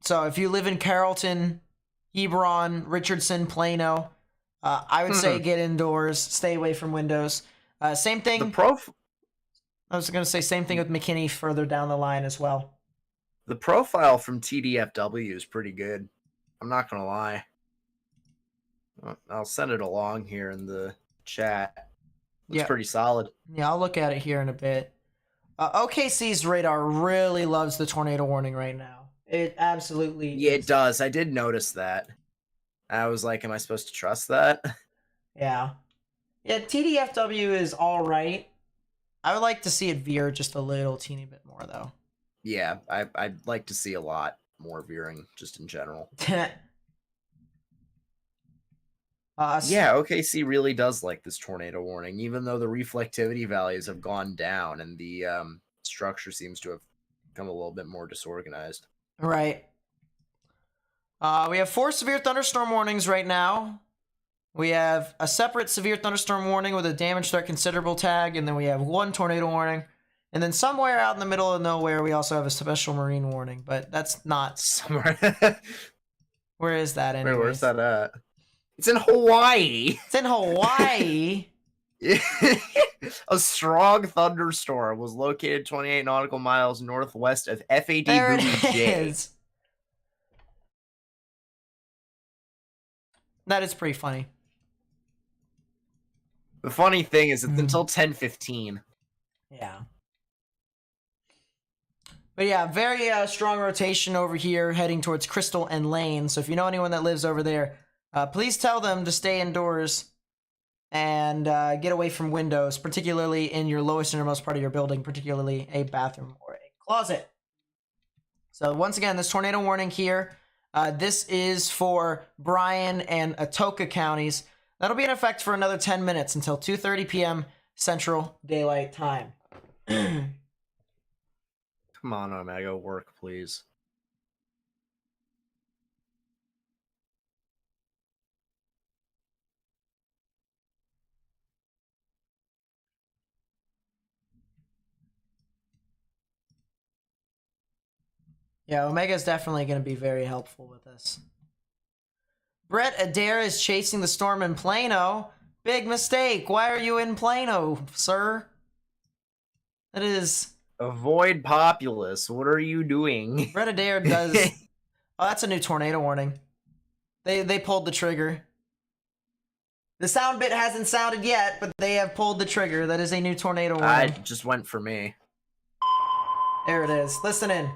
[SPEAKER 1] So if you live in Carrollton, Hebron, Richardson, Plano, I would say get indoors, stay away from windows. Same thing. I was going to say same thing with McKinney further down the line as well.
[SPEAKER 4] The profile from TDFW is pretty good. I'm not going to lie. I'll send it along here in the chat. It's pretty solid.
[SPEAKER 1] Yeah, I'll look at it here in a bit. OKC's radar really loves the tornado warning right now. It absolutely
[SPEAKER 4] it does. I did notice that. I was like, am I supposed to trust that?
[SPEAKER 1] Yeah. Yeah, TDFW is all right. I would like to see it veer just a little teeny bit more, though.
[SPEAKER 4] Yeah, I'd like to see a lot more veering, just in general. Yeah, OKC really does like this tornado warning, even though the reflectivity values have gone down and the structure seems to have become a little bit more disorganized.
[SPEAKER 1] Right. We have 4 severe thunderstorm warnings right now. We have a separate severe thunderstorm warning with a damage threat considerable tag, and then we have 1 tornado warning. And then somewhere out in the middle of nowhere, we also have a special marine warning, but that's not somewhere. Where is that anyway?
[SPEAKER 4] Where's that at? It's in Hawaii.
[SPEAKER 1] It's in Hawaii.
[SPEAKER 4] A strong thunderstorm was located 28 nautical miles northwest of FAD
[SPEAKER 1] There
[SPEAKER 4] Buoy
[SPEAKER 1] it
[SPEAKER 4] J.
[SPEAKER 1] is. That is pretty funny.
[SPEAKER 4] The funny thing is it's until 10:15.
[SPEAKER 1] Yeah. But yeah, very strong rotation over here heading towards Crystal and Lane. So if you know anyone that lives over there, please tell them to stay indoors and get away from windows, particularly in your lowest innermost part of your building, particularly a bathroom or a closet. So once again, this tornado warning here, this is for Bryan and Atoka counties. That'll be in effect for another 10 minutes until 2:30 p.m. Central Daylight Time.
[SPEAKER 4] Come on, Omega, work, please.
[SPEAKER 1] Yeah, Omega is definitely going to be very helpful with this. Brett Adair is chasing the storm in Plano. Big mistake. Why are you in Plano, sir? That is...
[SPEAKER 4] Avoid populace. What are you doing?
[SPEAKER 1] Brett Adair does... Oh, that's a new tornado warning. They pulled the trigger. The sound bit hasn't sounded yet, but they have pulled the trigger. That is a new tornado warning.
[SPEAKER 4] It just went for me.
[SPEAKER 1] There it is. Listen in.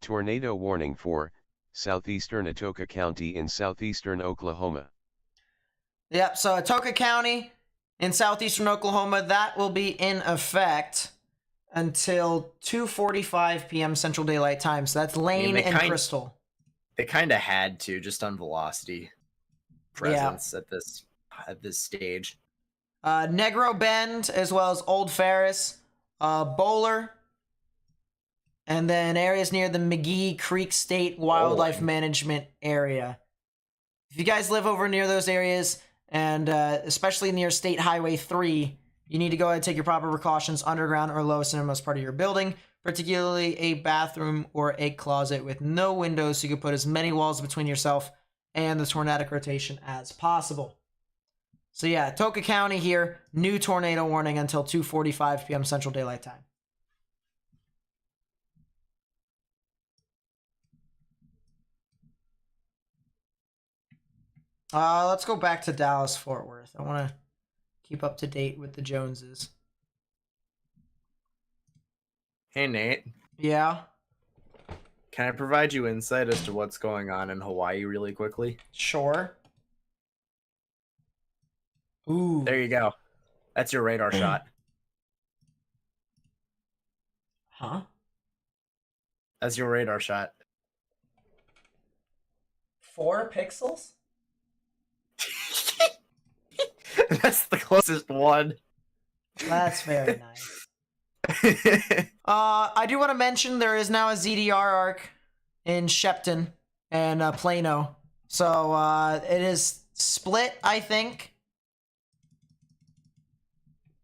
[SPEAKER 2] Tornado warning for southeastern Atoka County in southeastern Oklahoma.
[SPEAKER 1] Yep, so Atoka County in southeastern Oklahoma, that will be in effect until 2:45 p.m. Central Daylight Time. So that's Lane and Crystal.
[SPEAKER 4] They kind of had to, just on velocity presence at this stage.
[SPEAKER 1] Negro Bend, as well as Old Ferris, Bowler, and then areas near the McGee Creek State Wildlife Management Area. If you guys live over near those areas, and especially near State Highway 3, you need to go ahead and take your proper precautions underground or lowest innermost part of your building, particularly a bathroom or a closet with no windows, so you can put as many walls between yourself and the tornadic rotation as possible. So yeah, Atoka County here, new tornado warning until 2:45 p.m. Central Daylight Time. Let's go back to Dallas-Fort Worth. I want to keep up to date with the Joneses.
[SPEAKER 4] Hey, Nate.
[SPEAKER 1] Yeah?
[SPEAKER 4] Can I provide you insight as to what's going on in Hawaii really quickly?
[SPEAKER 1] Sure. Ooh.
[SPEAKER 4] There you go. That's your radar shot.
[SPEAKER 1] Huh?
[SPEAKER 4] That's your radar shot.
[SPEAKER 1] 4 pixels?
[SPEAKER 4] That's the closest one.
[SPEAKER 1] That's very nice. I do want to mention there is now a ZDR arc in Shepton and Plano. So it is split, I think.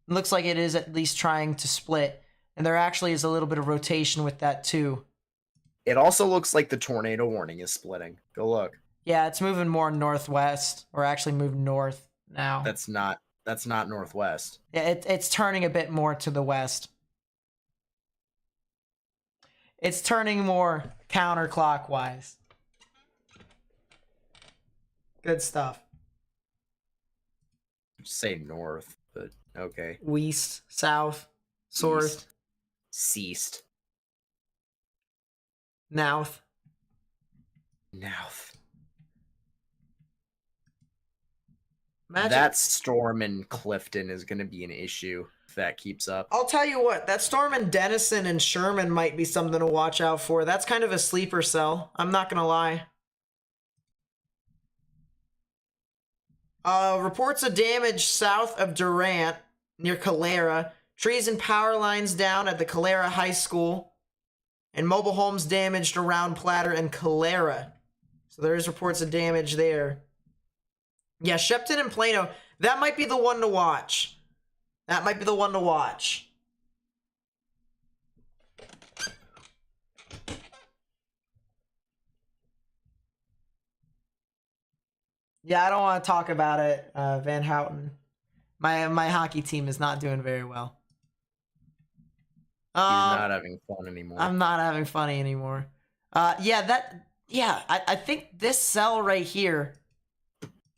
[SPEAKER 1] It looks like it is at least trying to split. And there actually is a little bit of rotation with that too.
[SPEAKER 4] It also looks like the tornado warning is splitting. Go look.
[SPEAKER 1] Yeah, it's moving more northwest, or actually moved north now.
[SPEAKER 4] That's not northwest.
[SPEAKER 1] Yeah, it's turning a bit more to the west. It's turning more counterclockwise. Good stuff.
[SPEAKER 4] Just say north, but okay.
[SPEAKER 1] West, south, north,
[SPEAKER 4] Ceased.
[SPEAKER 1] north.
[SPEAKER 4] North.
[SPEAKER 1] Imagine.
[SPEAKER 4] That storm in Clifton is going to be an issue if that keeps up.
[SPEAKER 1] I'll tell you what, that storm in Denison and Sherman might be something to watch out for. That's kind of a sleeper cell. I'm not going to lie. Reports of damage south of Durant near Calera. Trees and power lines down at the Calera High School. And mobile homes damaged around Platter and Calera. So there is reports of damage there. Yeah, Shepton and Plano. That might be the one to watch. That might be the one to watch. Yeah, I don't want to talk about it, Van Houten. My hockey team is not doing very well.
[SPEAKER 4] He's not having fun anymore.
[SPEAKER 1] I'm not having funny anymore. I think this cell right here,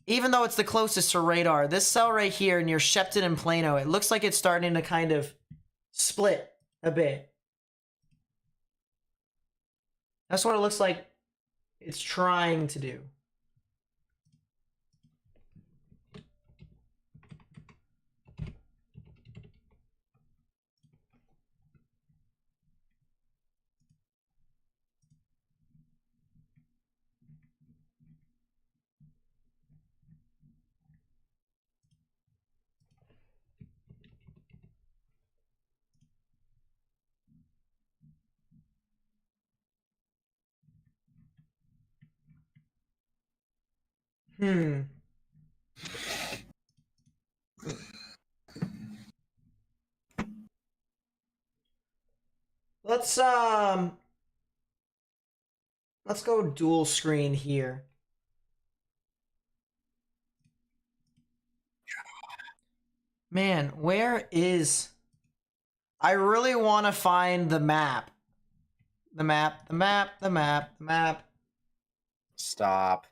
[SPEAKER 1] even though it's the closest to radar, this cell right here near Shepton and Plano, it looks like it's starting to kind of split a bit. That's what it looks like it's trying to do. Let's go dual screen here. Man, where is... I really want to find the map. The map.
[SPEAKER 4] Stop.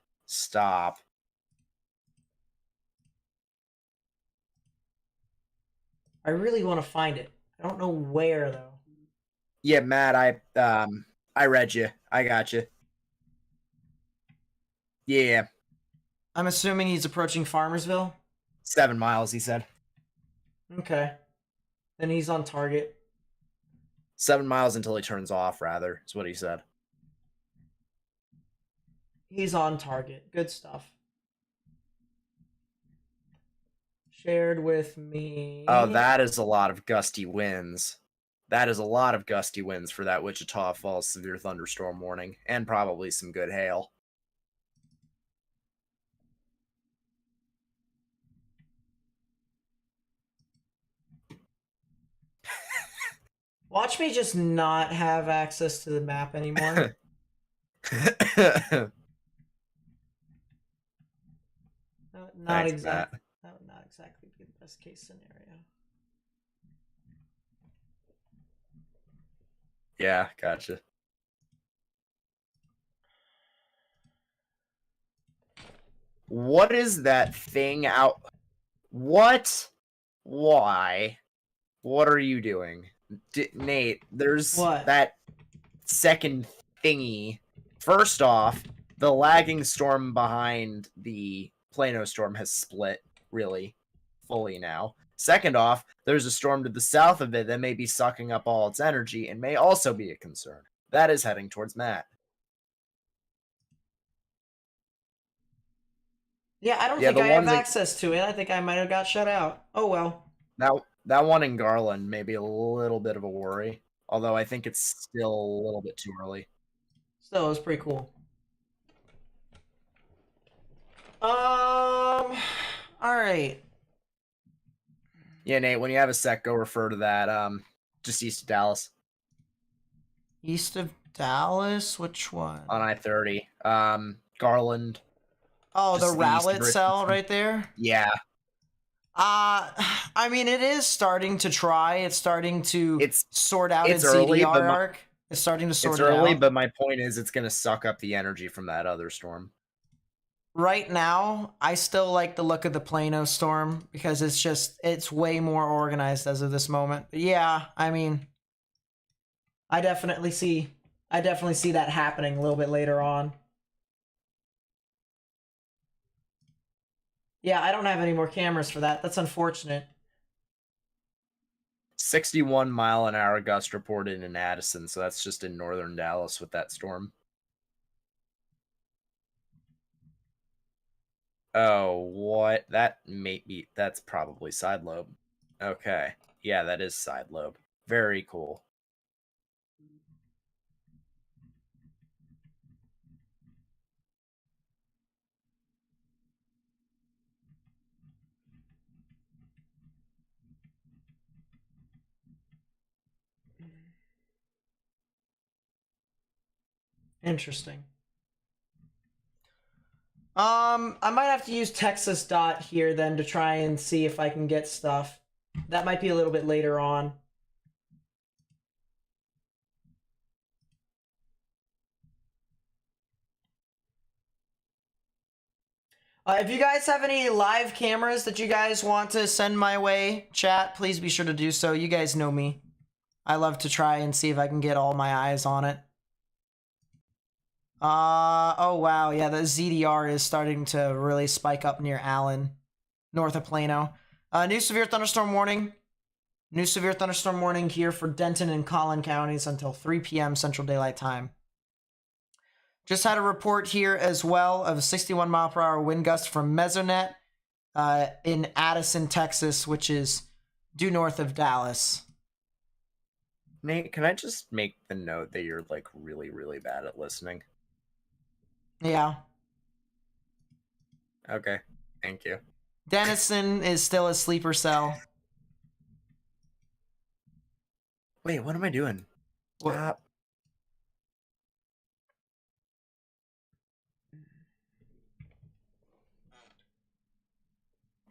[SPEAKER 1] I really want to find it. I don't know where, though.
[SPEAKER 4] Yeah, Matt, I read you. I got you. Yeah.
[SPEAKER 1] I'm assuming he's approaching Farmersville?
[SPEAKER 4] 7 miles, he said.
[SPEAKER 1] Okay. Then he's on target.
[SPEAKER 4] 7 miles until he turns off, rather, is what he said.
[SPEAKER 1] He's on target. Good stuff. Shared with me.
[SPEAKER 4] Oh, that is a lot of gusty winds. That is a lot of gusty winds for that Wichita Falls severe thunderstorm warning, and probably some good hail.
[SPEAKER 1] Watch me just not have access to the map anymore. Not exactly. That would not exactly be the best case scenario.
[SPEAKER 4] Yeah, gotcha. What is that thing out? What? Why? What are you doing? Nate, there's that second thingy. First off, the lagging storm behind the Plano storm has split, really, fully now. Second off, there's a storm to the south of it that may be sucking up all its energy and may also be a concern. That is heading towards Matt.
[SPEAKER 1] Yeah, I don't think I have access to it. I think I might have got shut out. Oh, well.
[SPEAKER 4] That one in Garland may be a little bit of a worry, although I think it's still a little bit too early.
[SPEAKER 1] Still, it was pretty cool. All right.
[SPEAKER 4] Yeah, Nate, when you have a sec, go refer to that, just east of Dallas.
[SPEAKER 1] East of Dallas? Which one?
[SPEAKER 4] on I-30. Garland.
[SPEAKER 1] Oh, the
[SPEAKER 4] just east of
[SPEAKER 1] Rowlett cell
[SPEAKER 4] Richardson.
[SPEAKER 1] right there?
[SPEAKER 4] Yeah.
[SPEAKER 1] I mean, it is starting to try. It's starting to sort out its
[SPEAKER 4] early,
[SPEAKER 1] CDR
[SPEAKER 4] but
[SPEAKER 1] arc. It's starting to sort
[SPEAKER 4] it's
[SPEAKER 1] it
[SPEAKER 4] early,
[SPEAKER 1] out.
[SPEAKER 4] but my point is it's going to suck up the energy from that other storm.
[SPEAKER 1] Right now, I still like the look of the Plano storm because it's way more organized as of this moment. But yeah, I mean, I definitely see that happening a little bit later on. Yeah, I don't have any more cameras for that. That's unfortunate.
[SPEAKER 4] 61-mile-an-hour gust reported in Addison, so that's just in northern Dallas with that storm. Oh, what? That's probably side lobe. Okay. Yeah, that is side lobe. Very cool.
[SPEAKER 1] Interesting. I might have to use Texas dot here then to try and see if I can get stuff. That might be a little bit later on. If you guys have any live cameras that you guys want to send my way, chat, please be sure to do so. You guys know me. I love to try and see if I can get all my eyes on it. Oh wow, yeah, the ZDR is starting to really spike up near Allen, north of Plano. New severe thunderstorm warning. New severe thunderstorm warning here for Denton and Collin counties until 3 p.m. Central Daylight Time. Just had a report here as well of a 61 mile per hour wind gust from Mesonet in Addison, Texas, which is due north of Dallas.
[SPEAKER 4] Nate, can I just make the note that you're like really, really bad at listening?
[SPEAKER 1] Yeah.
[SPEAKER 4] Okay. Thank you.
[SPEAKER 1] Denison is still a sleeper cell.
[SPEAKER 4] Wait, what am I doing?
[SPEAKER 1] What?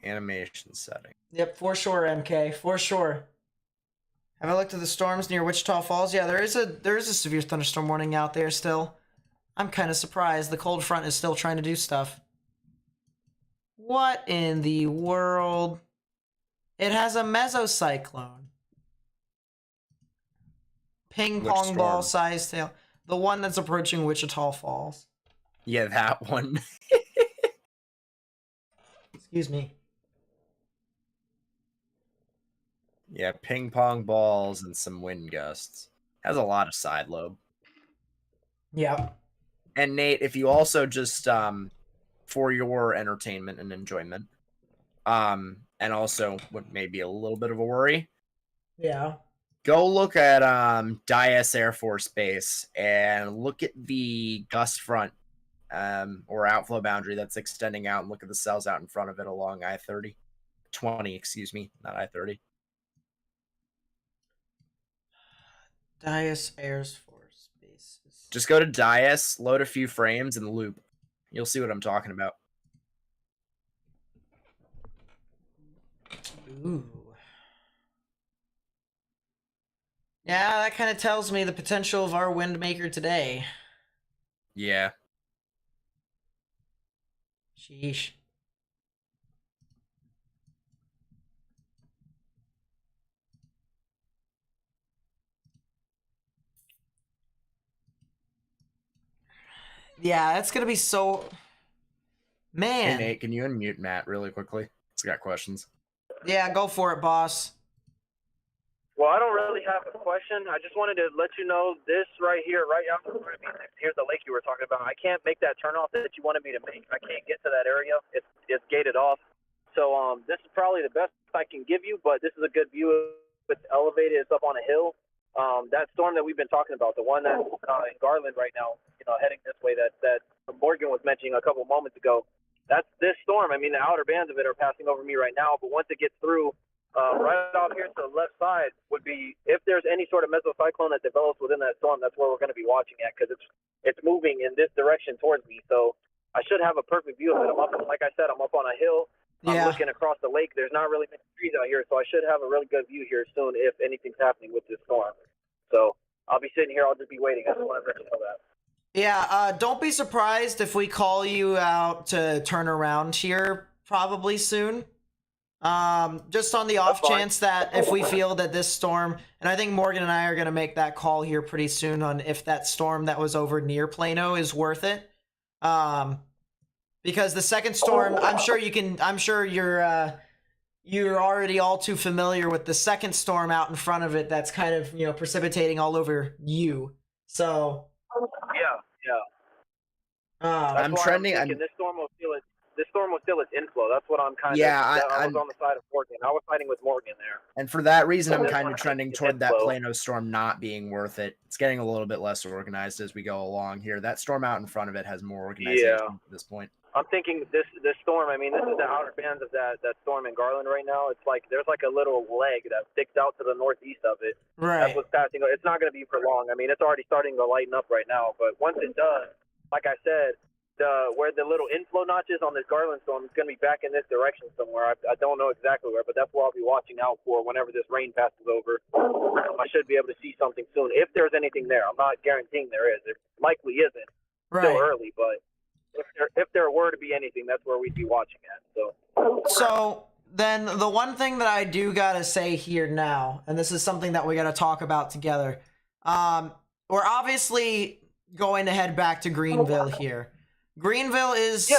[SPEAKER 4] Animation setting.
[SPEAKER 1] Yep, for sure, MK, for sure. Have I looked at the storms near Wichita Falls? Yeah, there is a severe thunderstorm warning out there still. I'm kind of surprised. The cold front is still trying to do stuff. What in the world? It has a mesocyclone. Ping pong ball sized tail. The one that's approaching Wichita Falls.
[SPEAKER 4] Yeah, that one.
[SPEAKER 1] Excuse me.
[SPEAKER 4] Yeah, ping pong balls and some wind gusts. Has a lot of side lobe.
[SPEAKER 1] Yeah.
[SPEAKER 4] And Nate, if you also just for your entertainment and enjoyment, and also what may be a little bit of a worry,
[SPEAKER 1] Yeah.
[SPEAKER 4] go look at Dias Air Force Base and look at the gust front or outflow boundary that's extending out, and look at the cells out in front of it along I-30. 20, excuse me, not I-30.
[SPEAKER 1] Dias Air Force Bases.
[SPEAKER 4] Just go to Dias, load a few frames, and loop. You'll see what I'm talking about.
[SPEAKER 1] Ooh. Yeah, that kind of tells me the potential of our wind maker today.
[SPEAKER 4] Yeah.
[SPEAKER 1] Sheesh. Yeah, that's gonna be so... Man.
[SPEAKER 4] Hey, Nate, can you unmute Matt really quickly? He's got questions.
[SPEAKER 1] Yeah, go for it, boss.
[SPEAKER 3] Well, I don't really have a question. I just wanted to let you know this right here, right out in front of me. Here's the lake you were talking about. I can't make that turnoff that you wanted me to make. I can't get to that area. It's gated off. So this is probably the best I can give you, but this is a good view. It's elevated. It's up on a hill. That storm that we've been talking about, the one that's in Garland right now, heading this way that Morgan was mentioning a couple moments ago, that's this storm. I mean, the outer bands of it are passing over me right now, but once it gets through Right out here to the left side would be if there's any sort of mesocyclone that develops within that storm. That's where we're going to be watching at because it's moving in this direction towards me. So I should have a perfect view of it. Like I said, I'm up on a hill. I'm looking across the lake. There's not really many trees out here, so I should have a really good view here soon if anything's happening with this storm. So I'll be sitting here. I'll just be waiting. I just want to let you know that.
[SPEAKER 1] Yeah, don't be surprised if we call you out to turn around here probably soon. Just on the off chance that if we feel that this storm, and I think Morgan and I are going to make that call here pretty soon on if that storm that was over near Plano is worth it. Because the second storm, I'm sure you're already all too familiar with the second storm out in front of it that's kind of, precipitating all over you. So
[SPEAKER 4] I'm trending.
[SPEAKER 3] This storm will feel it. This storm will still its inflow. That's what I'm kind of. I was on the side of Morgan. I was fighting with Morgan there.
[SPEAKER 4] And for that reason, I'm kind of trending toward that Plano storm not being worth it. It's getting a little bit less organized as we go along here. That storm out in front of it has more organization at this point.
[SPEAKER 3] I'm thinking this storm. I mean, this is the outer bands of that storm in Garland right now. It's like there's like a little leg that sticks out to the northeast of it.
[SPEAKER 1] Right.
[SPEAKER 3] That's what's passing. It's not going to be for long. I mean, it's already starting to lighten up right now. But once it does, like I said. Where the little inflow notch is on this Garland storm, it's going to be back in this direction somewhere. I don't know exactly where, but that's what I'll be watching out for whenever this rain passes over. I should be able to see something soon if there's anything there. I'm not guaranteeing there is. It likely isn't.
[SPEAKER 1] Right.
[SPEAKER 3] Still early, but if there were to be anything, that's where we'd be watching at.
[SPEAKER 1] So then the one thing that I do gotta say here now, and this is something that we gotta talk about together. We're obviously going to head back to Greenville here. Greenville is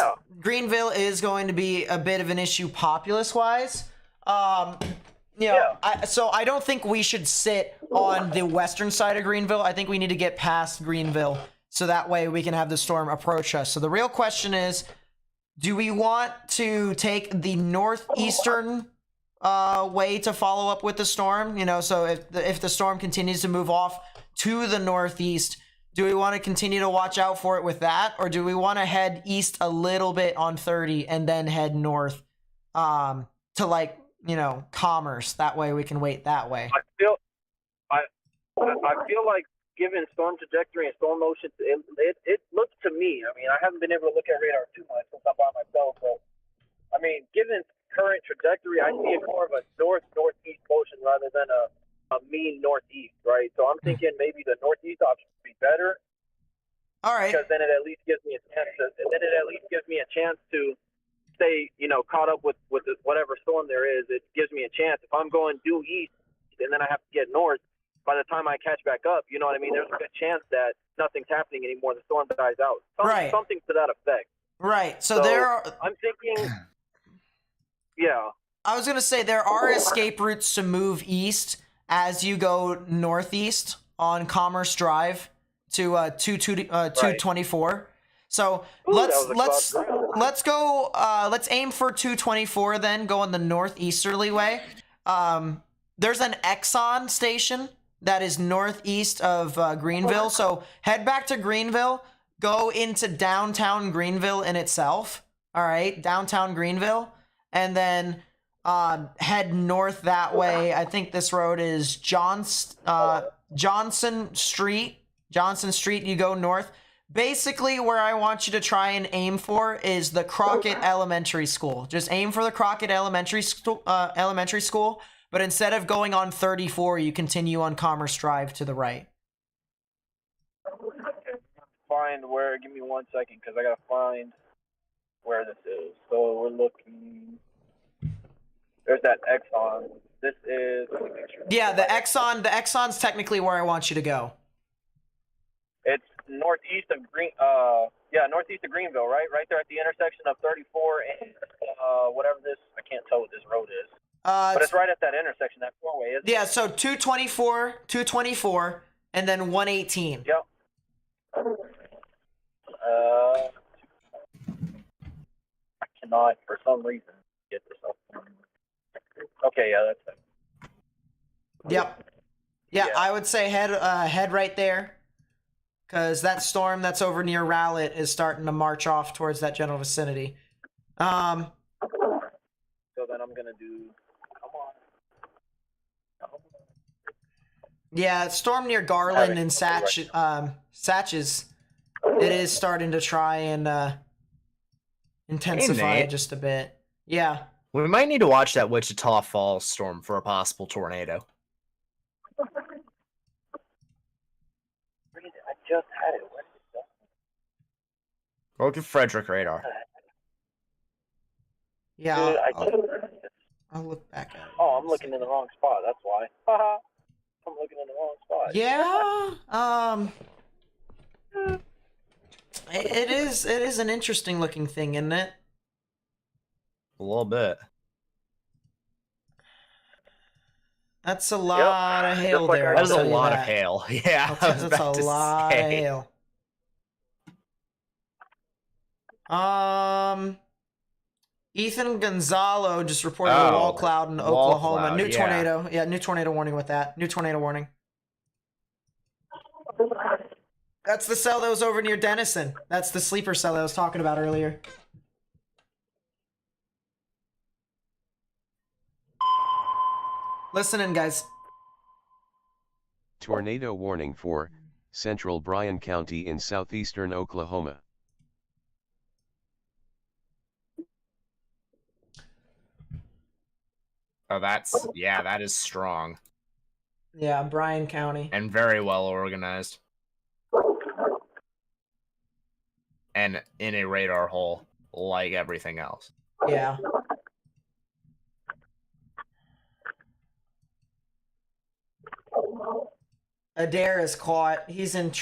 [SPEAKER 1] going to be a bit of an issue populace-wise. So I don't think we should sit on the western side of Greenville. I think we need to get past Greenville so that way we can have the storm approach us. So the real question is, do we want to take the northeastern way to follow up with the storm? So if the storm continues to move off to the northeast, do we want to continue to watch out for it with that, or do we want to head east a little bit on 30 and then head north to Commerce? That way we can wait that way.
[SPEAKER 3] I feel like given storm trajectory and storm motion, it looks to me. I mean, I haven't been able to look at radar too much since I'm by myself, but I mean, given current trajectory, I see it more of a northeast motion rather than a mean northeast, right? So I'm thinking maybe the northeast option would be better.
[SPEAKER 1] All right.
[SPEAKER 3] Because then it at least gives me a chance to stay, caught up with whatever storm there is. It gives me a chance. If I'm going due east and then I have to get north, by the time I catch back up, you know what I mean? There's a good chance that nothing's happening anymore. The storm dies out. Something to that effect.
[SPEAKER 1] Right. So
[SPEAKER 3] I'm thinking. Yeah.
[SPEAKER 1] I was gonna say there are escape routes to move east as you go northeast on Commerce Drive to 224. So let's go. Let's aim for 224 then, going the northeasterly way. There's an Exxon station that is northeast of Greenville. So head back to Greenville. Go into downtown Greenville in itself. All right, downtown Greenville, and then head north that way. I think this road is Johnson Street. Johnson Street, you go north. Basically, where I want you to try and aim for is the Crockett Elementary School. Just aim for the Crockett Elementary School, but instead of going on 34, you continue on Commerce Drive to the right.
[SPEAKER 3] Find where, give me 1 second, because I gotta find where this is. So we're looking, there's that Exxon. This is, let me make sure.
[SPEAKER 1] Yeah, the Exxon's technically where I want you to go.
[SPEAKER 3] It's northeast of northeast of Greenville, right? Right there at the intersection of 34 and whatever this, I can't tell what this road is. But it's right at that intersection, that four-way, isn't it?
[SPEAKER 1] Yeah, so 224, and then 118.
[SPEAKER 3] Yep. I cannot, for some reason, get this up. Okay, yeah, that's it.
[SPEAKER 1] Yep. Yeah, I would say head right there, because that storm that's over near Rowlett is starting to march off towards that general vicinity.
[SPEAKER 3] So then I'm gonna do. Come on.
[SPEAKER 1] Yeah, it's storm near Garland and Satches. It is starting to try and intensify
[SPEAKER 4] Nate.
[SPEAKER 1] just a bit. Yeah.
[SPEAKER 4] We might need to watch that Wichita Falls storm for a possible tornado.
[SPEAKER 3] I just had it.
[SPEAKER 4] Go to Frederick radar.
[SPEAKER 1] Yeah.
[SPEAKER 3] Dude,
[SPEAKER 1] I'll look back at it.
[SPEAKER 3] Oh, I'm looking in the wrong spot. That's why. Haha. I'm looking in the wrong spot.
[SPEAKER 1] Yeah. It is an interesting looking thing, isn't it?
[SPEAKER 4] A little bit.
[SPEAKER 1] That's a lot of hail
[SPEAKER 3] Just like
[SPEAKER 1] there.
[SPEAKER 3] I
[SPEAKER 4] That is
[SPEAKER 1] I'll
[SPEAKER 4] a
[SPEAKER 1] tell you
[SPEAKER 4] lot of
[SPEAKER 1] that.
[SPEAKER 4] hail. Yeah,
[SPEAKER 1] That's a lot of hail. Ethan Gonzalo just reported a wall cloud in
[SPEAKER 4] wall
[SPEAKER 1] Oklahoma.
[SPEAKER 4] cloud,
[SPEAKER 1] New
[SPEAKER 4] yeah.
[SPEAKER 1] tornado. Yeah, new tornado warning with that. New tornado warning. That's the cell that was over near Denison. That's the sleeper cell that I was talking about earlier. Listen in, guys.
[SPEAKER 2] Tornado warning for central Bryan County in southeastern Oklahoma.
[SPEAKER 4] Oh, that is strong.
[SPEAKER 1] Yeah, Bryan County.
[SPEAKER 4] And very well organized. And in a radar hole, like everything else.
[SPEAKER 1] Yeah. Adair is caught. He's on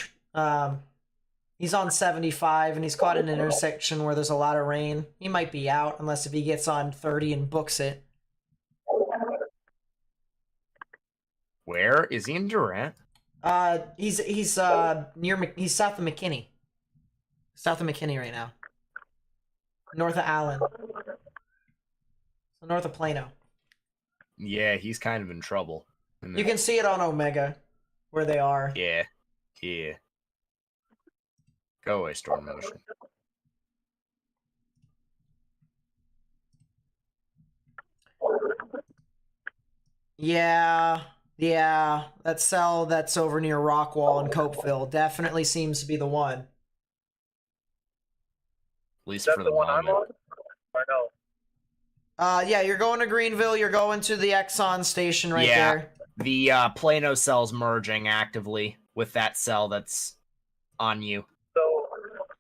[SPEAKER 1] 75 and he's caught in an intersection where there's a lot of rain. He might be out unless if he gets on 30 and books it.
[SPEAKER 4] Where is he in Durant?
[SPEAKER 1] He's south of McKinney. South of McKinney right now. North of Allen. So north of Plano.
[SPEAKER 4] Yeah, he's kind of in trouble.
[SPEAKER 1] You can see it on Omega where they are.
[SPEAKER 4] Yeah. Go away, Storm Motion.
[SPEAKER 1] Yeah, that cell that's over near Rockwall and Copeville definitely seems to be the one.
[SPEAKER 4] At least
[SPEAKER 3] That's
[SPEAKER 4] for
[SPEAKER 3] the one I'm
[SPEAKER 4] moment.
[SPEAKER 3] on? Or no?
[SPEAKER 1] Yeah, you're going to Greenville, you're going to the Exxon station right
[SPEAKER 4] Yeah.
[SPEAKER 1] there.
[SPEAKER 4] The Plano cell's merging actively with that cell that's on you.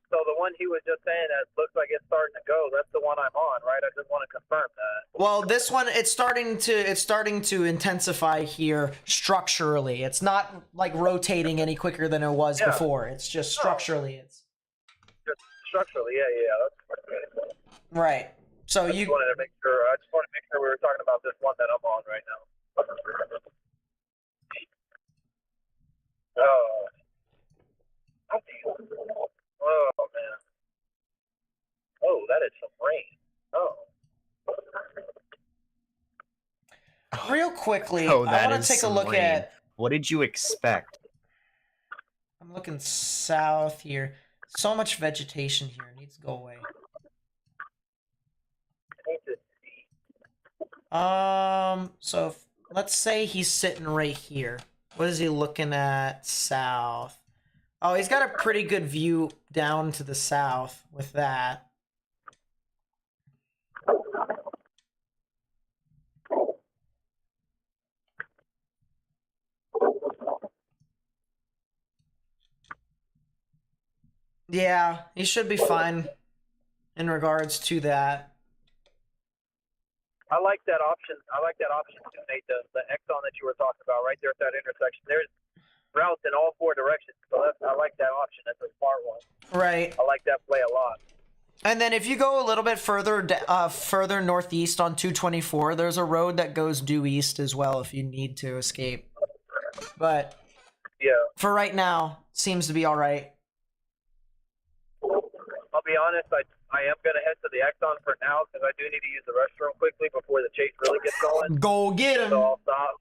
[SPEAKER 3] So the one he was just saying that looks like it's starting to go, that's the one I'm on, right? I just want to confirm that.
[SPEAKER 1] Well, this one it's starting to intensify here structurally. It's not like rotating any quicker than it was before. It's just structurally
[SPEAKER 3] Just structurally, yeah. That's
[SPEAKER 1] right. So
[SPEAKER 3] I just wanted to make sure we were talking about this one that I'm on right now. Oh. Oh, man. Oh, that is some rain. Oh.
[SPEAKER 1] real quickly,
[SPEAKER 4] Oh,
[SPEAKER 1] I
[SPEAKER 4] that
[SPEAKER 1] want
[SPEAKER 4] is
[SPEAKER 1] to take a
[SPEAKER 4] some
[SPEAKER 1] look
[SPEAKER 4] rain.
[SPEAKER 1] at.
[SPEAKER 4] What did you expect?
[SPEAKER 1] I'm looking south here. So much vegetation here. It needs to go away. So let's say he's sitting right here. What is he looking at south? Oh, he's got a pretty good view down to the south with that. Yeah, he should be fine in regards to that.
[SPEAKER 3] I like that option. To Nate, the Exxon that you were talking about right there at that intersection. There's routes in all four directions, so I like that option. That's a smart one.
[SPEAKER 1] Right.
[SPEAKER 3] I like that play a lot.
[SPEAKER 1] And then if you go a little bit further northeast on 224, there's a road that goes due east as well if you need to escape. But
[SPEAKER 3] yeah,
[SPEAKER 1] for right now, seems to be all right.
[SPEAKER 3] I'll be honest. I am gonna head to the Exxon for now because I do need to use the restroom quickly before the chase really gets going.
[SPEAKER 1] Go get him.
[SPEAKER 3] So I'll stop.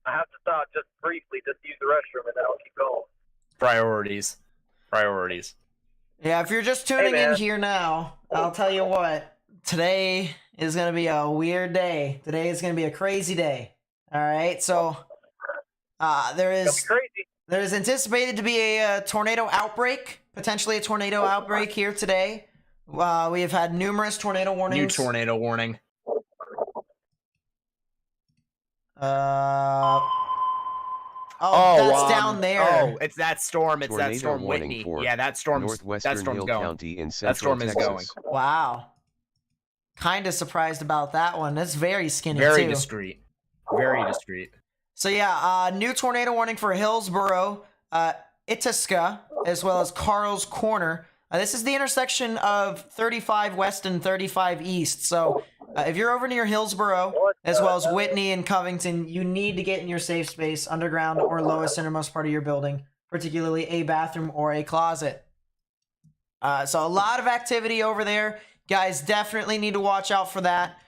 [SPEAKER 3] I have to stop just briefly, just to use the restroom, and then I'll keep going.
[SPEAKER 4] Priorities.
[SPEAKER 1] Yeah, if you're just tuning
[SPEAKER 3] man.
[SPEAKER 1] in here now, I'll tell you what. Today is going to be a weird day. Today is going to be a crazy day. All right, so There
[SPEAKER 3] It's
[SPEAKER 1] is
[SPEAKER 3] gonna be crazy.
[SPEAKER 1] there is anticipated to be a tornado outbreak, potentially a tornado outbreak here today. We have had numerous tornado warnings.
[SPEAKER 4] New tornado warning.
[SPEAKER 1] That's down there.
[SPEAKER 4] Oh, it's that storm. It's
[SPEAKER 2] Tornado
[SPEAKER 4] that storm
[SPEAKER 2] warning
[SPEAKER 4] Whitney.
[SPEAKER 2] for
[SPEAKER 4] Yeah, that storm's
[SPEAKER 2] Northwestern Hill
[SPEAKER 4] going.
[SPEAKER 2] County in
[SPEAKER 4] That
[SPEAKER 2] central
[SPEAKER 4] storm is
[SPEAKER 2] Texas.
[SPEAKER 4] going.
[SPEAKER 1] Wow. Kind of surprised about that one. That's very skinny,
[SPEAKER 4] Very
[SPEAKER 1] too.
[SPEAKER 4] discreet. Very discreet.
[SPEAKER 1] So yeah, new tornado warning for Hillsboro, Itasca, as well as Carl's Corner. This is the intersection of 35 West and 35 East. So if you're over near Hillsboro, as well as Whitney and Covington, you need to get in your safe space, underground or lowest innermost part of your building, particularly a bathroom or a closet. So a lot of activity over there. Guys definitely need to watch out for that.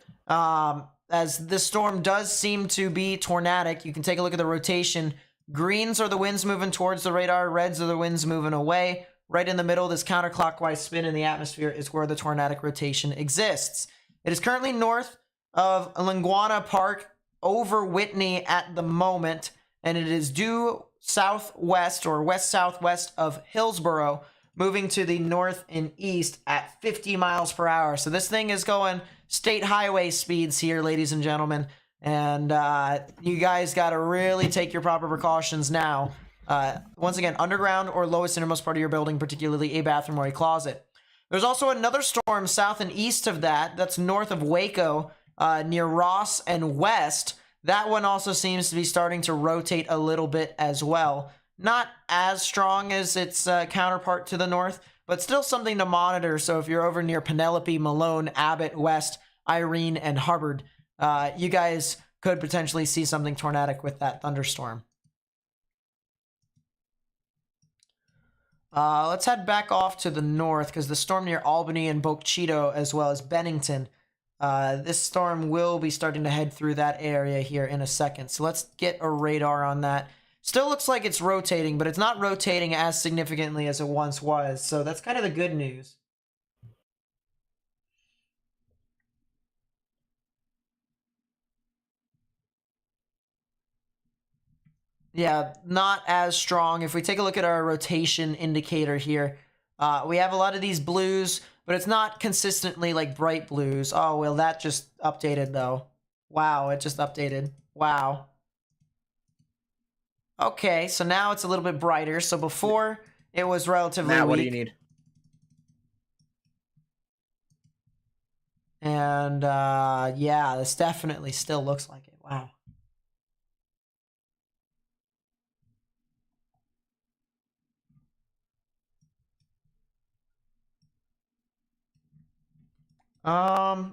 [SPEAKER 1] As this storm does seem to be tornadic, you can take a look at the rotation. Greens are the winds moving towards the radar. Reds are the winds moving away. Right in the middle, this counterclockwise spin in the atmosphere is where the tornadic rotation exists. It is currently north of Linguana Park over Whitney at the moment, and it is due southwest or west-southwest of Hillsboro, moving to the north and east at 50 miles per hour. So this thing is going state highway speeds here, ladies and gentlemen. And you guys got to really take your proper precautions now. Once again, underground or lowest innermost part of your building, particularly a bathroom or a closet. There's also another storm south and east of that. That's north of Waco, near Ross and West. That one also seems to be starting to rotate a little bit as well. Not as strong as its counterpart to the north, but still something to monitor. So if you're over near Penelope, Malone, Abbott, West, Irene, and Hubbard, you guys could potentially see something tornadic with that thunderstorm. Let's head back off to the north because the storm near Albany and Boca Chica, as well as Bennington, this storm will be starting to head through that area here in a second. So let's get a radar on that. Still looks like it's rotating, but it's not rotating as significantly as it once was. So that's kind of the good news. Yeah, not as strong. If we take a look at our rotation indicator here, we have a lot of these blues, but it's not consistently like bright blues. Oh, well, that just updated though. Wow, it just updated. Wow. Okay, so now it's a little bit brighter. So before it was relatively
[SPEAKER 4] Matt,
[SPEAKER 1] weak.
[SPEAKER 4] what do you need?
[SPEAKER 1] And yeah, this definitely still looks like it. Wow.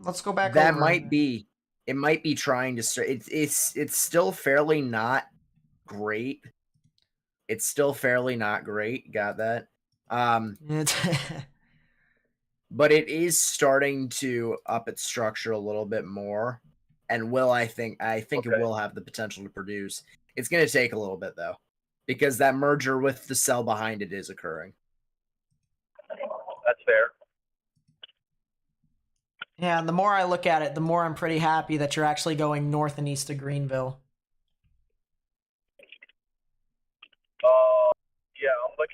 [SPEAKER 1] Let's go back
[SPEAKER 4] That
[SPEAKER 1] over.
[SPEAKER 4] might be. It might be trying to start. It's still fairly not great. It's still fairly not great. Got that? But it is starting to up its structure a little bit more, and I think it will have the potential to produce. It's going to take a little bit though, because that merger with the cell behind it is occurring.
[SPEAKER 3] That's fair.
[SPEAKER 1] Yeah, and the more I look at it, the more I'm pretty happy that you're actually going north and east of Greenville.
[SPEAKER 3] Yeah,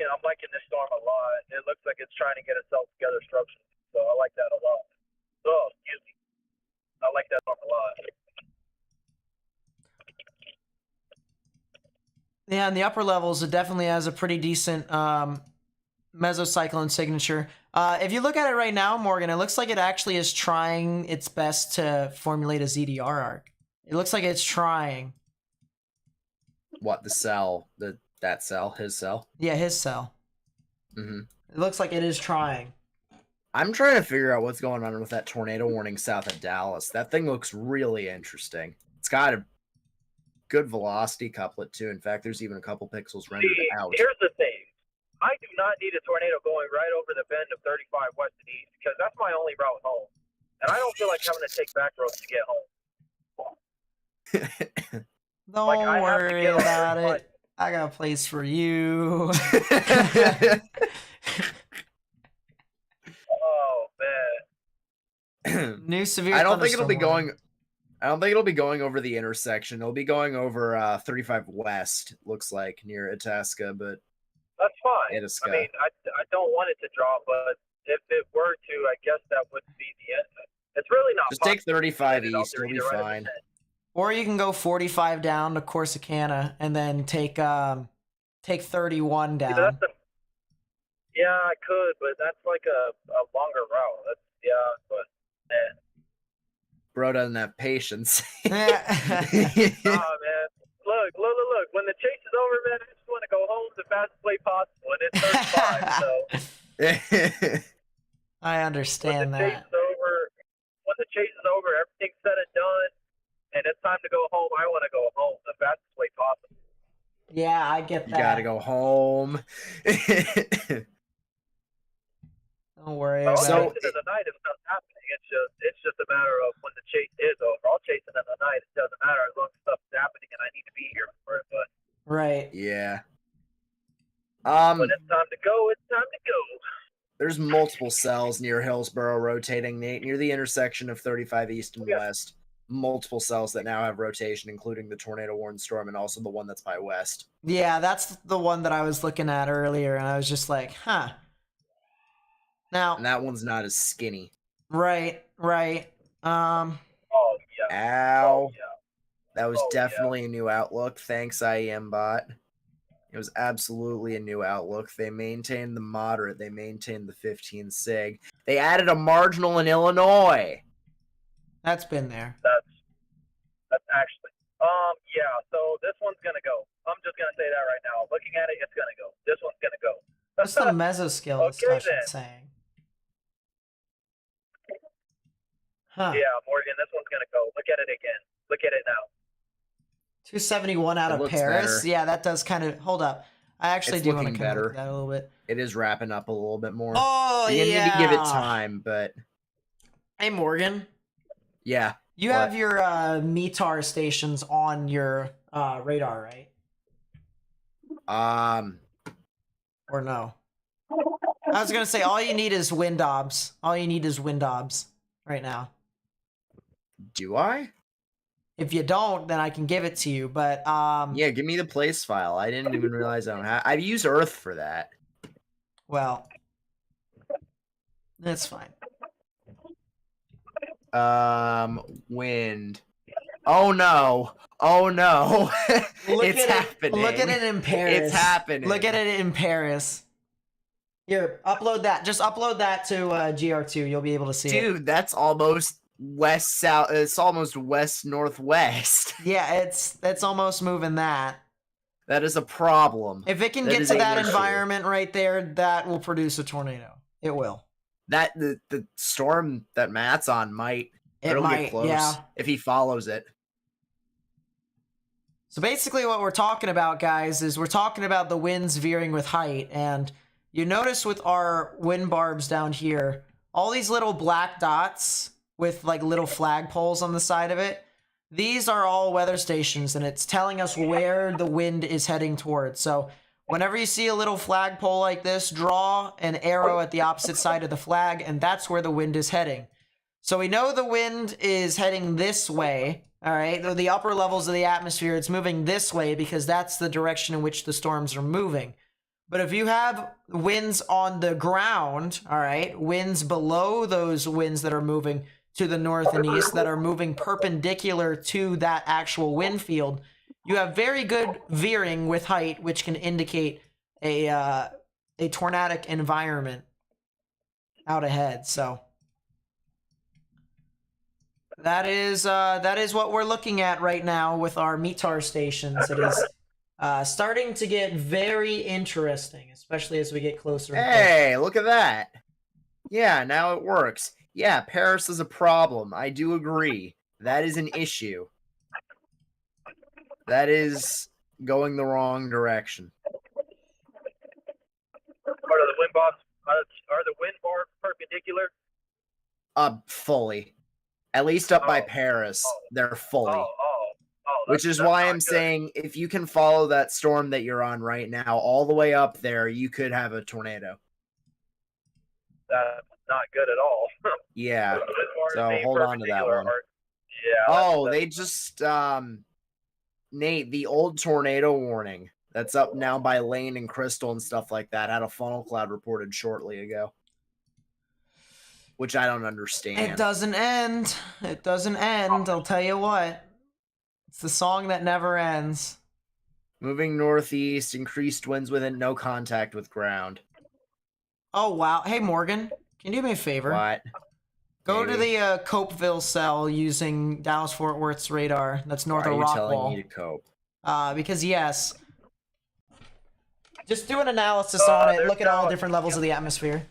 [SPEAKER 3] I'm liking this storm a lot. It looks like it's trying to get itself together structurally, so I like that a lot. Oh, excuse me. I like that storm a lot.
[SPEAKER 1] Yeah, in the upper levels, it definitely has a pretty decent mesocyclone signature. If you look at it right now, Morgan, it looks like it actually is trying its best to formulate a ZDR arc. It looks like it's trying.
[SPEAKER 4] What, the cell? That cell? His cell?
[SPEAKER 1] Yeah, his cell.
[SPEAKER 4] Mm-hmm.
[SPEAKER 1] It looks like it is trying.
[SPEAKER 4] I'm trying to figure out what's going on with that tornado warning south of Dallas. That thing looks really interesting. It's got a good velocity couplet, too. In fact, there's even a couple pixels rendered out.
[SPEAKER 3] Here's the thing. I do not need a tornado going right over the bend of 35 west and east because that's my only route home. And I don't feel like having to take back roads to get home.
[SPEAKER 1] Don't worry about it. I got a place for you.
[SPEAKER 3] Oh, man.
[SPEAKER 1] New severe
[SPEAKER 4] I don't think it'll be
[SPEAKER 1] thunderstorm
[SPEAKER 4] going. I don't think it'll be going over the intersection. It'll be going over 35 West, looks like, near Itasca, but
[SPEAKER 3] That's fine.
[SPEAKER 4] Itasca.
[SPEAKER 3] I mean, I don't want it to drop, but if it were to, I guess that would be the end. It's really not.
[SPEAKER 4] Just take 35 east, you'll be fine.
[SPEAKER 1] Or you can go 45 down to Corsicana and then take 31 down.
[SPEAKER 3] Yeah, I could, but that's like a longer route. But
[SPEAKER 4] Bro doesn't have patience.
[SPEAKER 1] Yeah.
[SPEAKER 3] Nah, man. Look. When the chase is over, man, I just want to go home the fastest way possible, and it's 35. So
[SPEAKER 1] I understand
[SPEAKER 3] when
[SPEAKER 1] that.
[SPEAKER 3] the chase is over, everything's said and done, and it's time to go home. I want to go home the fastest way possible.
[SPEAKER 1] Yeah, I get that.
[SPEAKER 4] You gotta go home.
[SPEAKER 1] Don't worry
[SPEAKER 3] I'll
[SPEAKER 1] about
[SPEAKER 3] chase
[SPEAKER 1] it.
[SPEAKER 3] it in the night if nothing's happening. It's just a matter of when the chase is over. I'll chase it in the night. It doesn't matter as long as stuff's happening and I need to be here for it. But
[SPEAKER 1] Right.
[SPEAKER 4] Yeah.
[SPEAKER 3] when it's time to go, it's time to go.
[SPEAKER 4] There's multiple cells near Hillsboro rotating, Nate, near the intersection of 35 East and West. Multiple cells that now have rotation, including the tornado warned storm and also the one that's by West.
[SPEAKER 1] Yeah, that's the one that I was looking at earlier, and I was just like, huh. Now,
[SPEAKER 4] And that one's not as skinny.
[SPEAKER 1] right.
[SPEAKER 3] Oh, yeah.
[SPEAKER 4] Ow.
[SPEAKER 3] Oh, yeah.
[SPEAKER 4] That was
[SPEAKER 3] Oh, yeah.
[SPEAKER 4] definitely a new outlook. Thanks, IEM bot. It was absolutely a new outlook. They maintained the moderate. They maintained the 15 sig. They added a marginal in Illinois.
[SPEAKER 1] That's been there.
[SPEAKER 3] That's actually. Yeah, so this one's going to go. I'm just going to say that right now. Looking at it, it's going to go. This one's going to go.
[SPEAKER 1] What's the mesoscale
[SPEAKER 3] Okay,
[SPEAKER 1] discussion
[SPEAKER 3] then.
[SPEAKER 1] saying? Huh.
[SPEAKER 3] Yeah, Morgan, this one's going to go. Look at it again. Look at it now.
[SPEAKER 1] 271 out
[SPEAKER 4] It
[SPEAKER 1] of
[SPEAKER 4] looks
[SPEAKER 1] Paris.
[SPEAKER 4] better.
[SPEAKER 1] Yeah, that does kind of. Hold up. I actually
[SPEAKER 4] It's
[SPEAKER 1] do want to
[SPEAKER 4] looking
[SPEAKER 1] kind of look
[SPEAKER 4] better.
[SPEAKER 1] at that a little bit.
[SPEAKER 4] It is wrapping up a little bit more.
[SPEAKER 1] Oh,
[SPEAKER 4] You
[SPEAKER 1] yeah.
[SPEAKER 4] need to give it time, but
[SPEAKER 1] Hey, Morgan.
[SPEAKER 4] yeah.
[SPEAKER 1] You
[SPEAKER 4] What?
[SPEAKER 1] have your METAR stations on your radar, right? Or no? I was gonna say all you need is wind obs. All you need is wind obs right now.
[SPEAKER 4] Do I?
[SPEAKER 1] If you don't, then I can give it to you. But
[SPEAKER 4] Yeah, give me the place file. I didn't even realize I don't have. I've used Earth for that.
[SPEAKER 1] well, that's fine.
[SPEAKER 4] Wind. Oh no! Oh no! It's happening.
[SPEAKER 1] Look at it in Paris.
[SPEAKER 4] It's happening.
[SPEAKER 1] Look at it in Paris. Here, upload that. Just upload that to GR2. You'll be able to see it.
[SPEAKER 4] Dude, that's almost west south. It's almost west northwest.
[SPEAKER 1] Yeah, it's almost moving that.
[SPEAKER 4] That is a problem.
[SPEAKER 1] If it can
[SPEAKER 4] That
[SPEAKER 1] get
[SPEAKER 4] is
[SPEAKER 1] to
[SPEAKER 4] an
[SPEAKER 1] that
[SPEAKER 4] issue.
[SPEAKER 1] environment right there, that will produce a tornado. It will.
[SPEAKER 4] That the storm that Matt's on might.
[SPEAKER 1] It
[SPEAKER 4] It'll
[SPEAKER 1] might,
[SPEAKER 4] get close
[SPEAKER 1] yeah.
[SPEAKER 4] if he follows it.
[SPEAKER 1] So basically what we're talking about, guys, is we're talking about the winds veering with height. And you notice with our wind barbs down here, all these little black dots with like little flagpoles on the side of it, these are all weather stations, and it's telling us where the wind is heading towards. So whenever you see a little flagpole like this, draw an arrow at the opposite side of the flag, and that's where the wind is heading. So we know the wind is heading this way, all right? The upper levels of the atmosphere, it's moving this way because that's the direction in which the storms are moving. But if you have winds on the ground, all right, winds below those winds that are moving to the north and east, that are moving perpendicular to that actual wind field, you have very good veering with height, which can indicate a tornadic environment out ahead. So that is what we're looking at right now with our METAR stations. It is starting to get very interesting, especially as we get closer. And closer.
[SPEAKER 4] Hey, look at that. Yeah, now it works. Yeah, Paris is a problem. I do agree. That is an issue. That is going the wrong direction.
[SPEAKER 3] Are the wind barbs perpendicular?
[SPEAKER 4] Fully. At least up by
[SPEAKER 3] Oh.
[SPEAKER 4] Paris, they're fully.
[SPEAKER 3] That's
[SPEAKER 4] Which is
[SPEAKER 3] not
[SPEAKER 4] why I'm
[SPEAKER 3] good.
[SPEAKER 4] saying if you can follow that storm that you're on right now all the way up there, you could have a tornado.
[SPEAKER 3] That's not good at all.
[SPEAKER 4] Yeah.
[SPEAKER 3] As far as
[SPEAKER 4] So
[SPEAKER 3] being
[SPEAKER 4] hold on to that
[SPEAKER 3] perpendicular
[SPEAKER 4] one.
[SPEAKER 3] are- Yeah.
[SPEAKER 4] Oh, they just Nate, the old tornado warning that's up now by Lane and Crystal and stuff like that had a funnel cloud reported shortly ago, which I don't understand.
[SPEAKER 1] It doesn't end. It doesn't end. I'll tell you what. It's the song that never ends.
[SPEAKER 4] Moving northeast, increased winds within no contact with ground.
[SPEAKER 1] Oh, wow. Hey, Morgan, can you do me a favor?
[SPEAKER 4] What?
[SPEAKER 1] Go to
[SPEAKER 4] Maybe.
[SPEAKER 1] the Copeville cell using Dallas-Fort Worth's radar. That's north
[SPEAKER 4] Why
[SPEAKER 1] of
[SPEAKER 4] are you telling
[SPEAKER 1] Rockwall.
[SPEAKER 4] me to cope?
[SPEAKER 1] Because, yes. Just do an analysis on it. Look at all different levels of the atmosphere.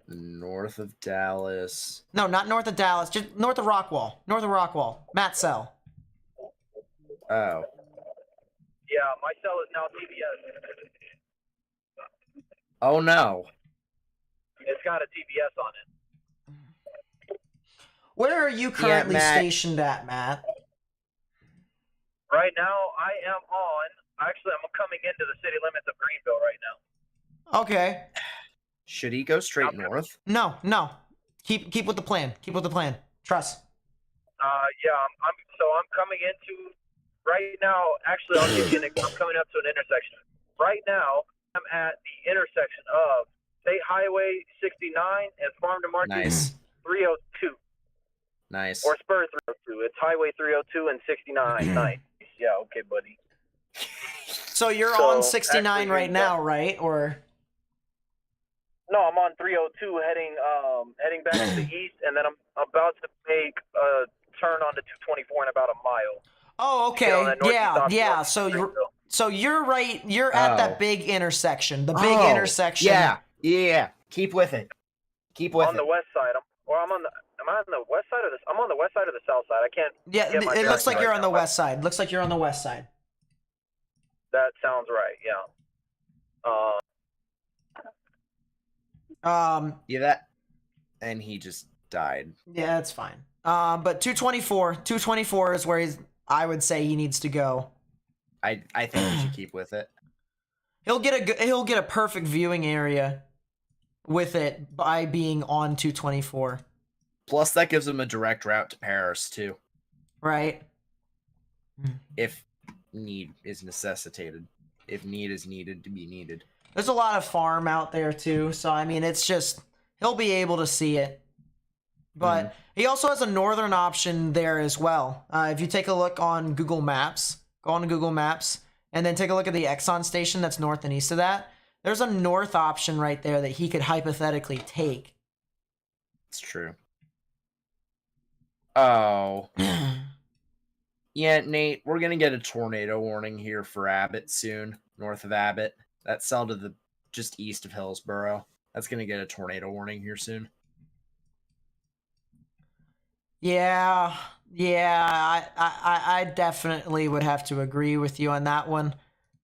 [SPEAKER 4] North of Dallas.
[SPEAKER 1] No, not north of Dallas. Just north of Rockwall. North of Rockwall. Matt cell.
[SPEAKER 4] Oh.
[SPEAKER 3] Yeah, my cell is now TBS.
[SPEAKER 4] Oh no.
[SPEAKER 3] It's got a TBS on it.
[SPEAKER 1] Where are you currently
[SPEAKER 4] Matt.
[SPEAKER 1] stationed at, Matt?
[SPEAKER 3] Right now, I am on. Actually, I'm coming into the city limits of Greenville right now.
[SPEAKER 1] Okay.
[SPEAKER 4] Should he go straight north?
[SPEAKER 1] No. Keep with the plan. Keep with the plan. Trust.
[SPEAKER 3] Yeah, I'm coming into right now. Actually, I'll give you I'm coming up to an intersection. Right now, I'm at the intersection of State Highway 69 and Farm to Market
[SPEAKER 4] Nice.
[SPEAKER 3] 302.
[SPEAKER 4] Nice.
[SPEAKER 3] Or Spur 302. It's Highway 302 and 69. Nice. Yeah, okay, buddy.
[SPEAKER 1] So you're on 69 right now, right? Or
[SPEAKER 3] no, I'm on 302 heading back to the east, and then I'm about to make a turn onto 224 in about a mile.
[SPEAKER 1] oh, okay, yeah. So you're right. You're at
[SPEAKER 4] Oh.
[SPEAKER 1] that big intersection. The big intersection.
[SPEAKER 4] Yeah. Keep with it. Keep with
[SPEAKER 3] on
[SPEAKER 4] it.
[SPEAKER 3] the west side. Am I on the west side or this? I'm on the west side or the south side. I can't.
[SPEAKER 1] Yeah,
[SPEAKER 3] get my
[SPEAKER 1] it looks
[SPEAKER 3] directions
[SPEAKER 1] like you're
[SPEAKER 3] right
[SPEAKER 1] on the
[SPEAKER 3] now.
[SPEAKER 1] west side. Looks like you're on the west side.
[SPEAKER 3] That sounds right. Yeah.
[SPEAKER 4] Yeah, that. And he just died.
[SPEAKER 1] Yeah, that's fine. But 224 is where I would say he needs to go.
[SPEAKER 4] I think we should keep with it.
[SPEAKER 1] He'll get a perfect viewing area with it by being on 224.
[SPEAKER 4] Plus, that gives him a direct route to Paris too,
[SPEAKER 1] Right.
[SPEAKER 4] if need is necessitated. If need is needed to be needed.
[SPEAKER 1] There's a lot of farm out there too, so I mean, it's just he'll be able to see it. But he also has a northern option there as well. If you take a look on Google Maps, go on to Google Maps, and then take a look at the Exxon station that's north and east of that. There's a north option right there that he could hypothetically take.
[SPEAKER 4] It's true. Oh. Yeah, Nate, we're going to get a tornado warning here for Abbott soon, north of Abbott. That cell to the just east of Hillsboro. That's going to get a tornado warning here soon.
[SPEAKER 1] Yeah, I definitely would have to agree with you on that one.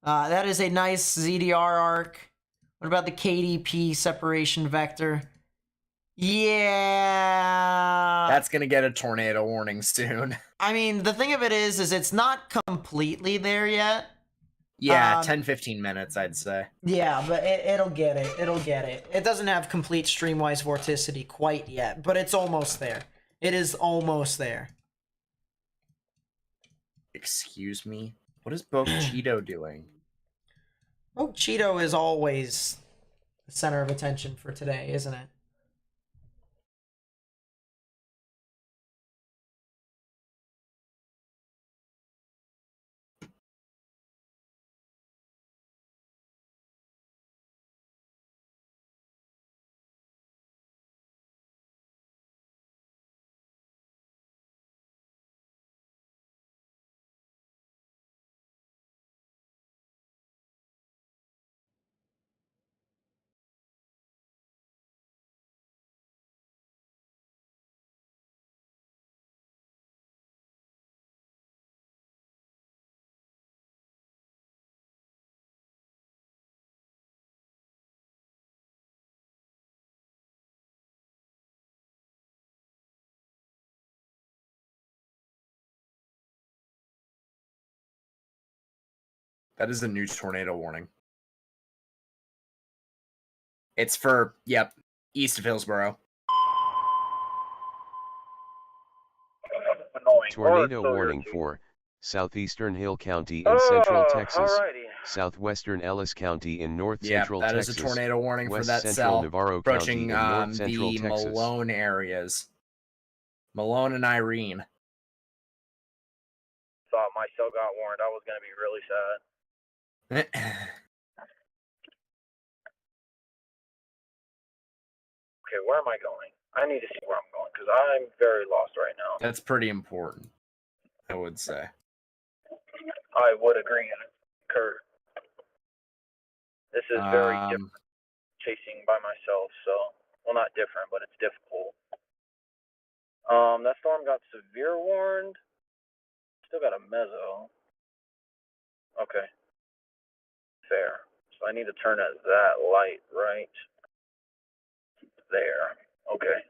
[SPEAKER 1] That is a nice ZDR arc. What about the KDP separation vector? Yeah.
[SPEAKER 4] That's going to get a tornado warning soon.
[SPEAKER 1] I mean, the thing of it is it's not completely there yet.
[SPEAKER 4] Yeah, 10-15 minutes, I'd say.
[SPEAKER 1] Yeah, but it'll get it. It'll get it. It doesn't have complete streamwise vorticity quite yet, but it's almost there. It is almost there.
[SPEAKER 4] Excuse me? What is Boca Cheeto doing?
[SPEAKER 1] Oh, Cheeto is always the center of attention for today, isn't it?
[SPEAKER 4] That is a new tornado warning. It's for, east of Hillsboro.
[SPEAKER 3] going.
[SPEAKER 2] Tornado
[SPEAKER 3] Or
[SPEAKER 2] warning
[SPEAKER 3] too.
[SPEAKER 2] for southeastern Hill County in central Texas,
[SPEAKER 3] Alrighty.
[SPEAKER 2] southwestern Ellis County in north
[SPEAKER 4] Yeah,
[SPEAKER 2] central
[SPEAKER 4] that
[SPEAKER 2] Texas,
[SPEAKER 4] is a tornado warning for
[SPEAKER 2] west
[SPEAKER 4] that
[SPEAKER 2] central
[SPEAKER 4] cell
[SPEAKER 2] Navarro
[SPEAKER 4] approaching
[SPEAKER 2] County in north central
[SPEAKER 4] the
[SPEAKER 2] Texas.
[SPEAKER 4] Malone areas. Malone and Irene.
[SPEAKER 3] Thought my cell got warned. I was gonna be really sad. Okay, where am I going? I need to see where I'm going because I'm very lost right now.
[SPEAKER 4] That's pretty important, I would say.
[SPEAKER 3] I would agree and concur. This is very different chasing by myself, so well, not different, but it's difficult. That storm got severe warned. Still got a mezzo. Okay. Fair. So I need to turn at that light right there. Okay.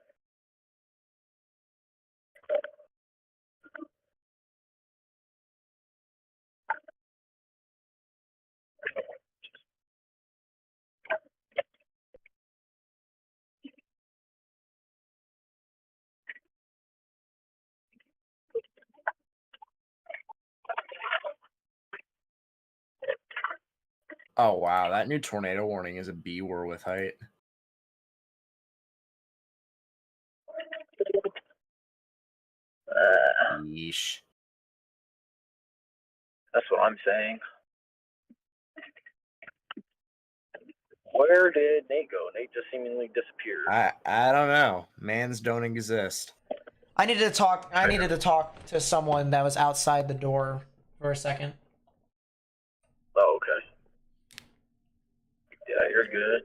[SPEAKER 4] Oh, wow. That new tornado warning is a B war with height. Yeesh.
[SPEAKER 3] That's what I'm saying. Where did Nate go? Nate just seemingly disappeared.
[SPEAKER 4] I don't know. Mans don't exist.
[SPEAKER 1] I needed to talk to someone that was outside the door for a second.
[SPEAKER 3] Oh, okay. Yeah, you're good.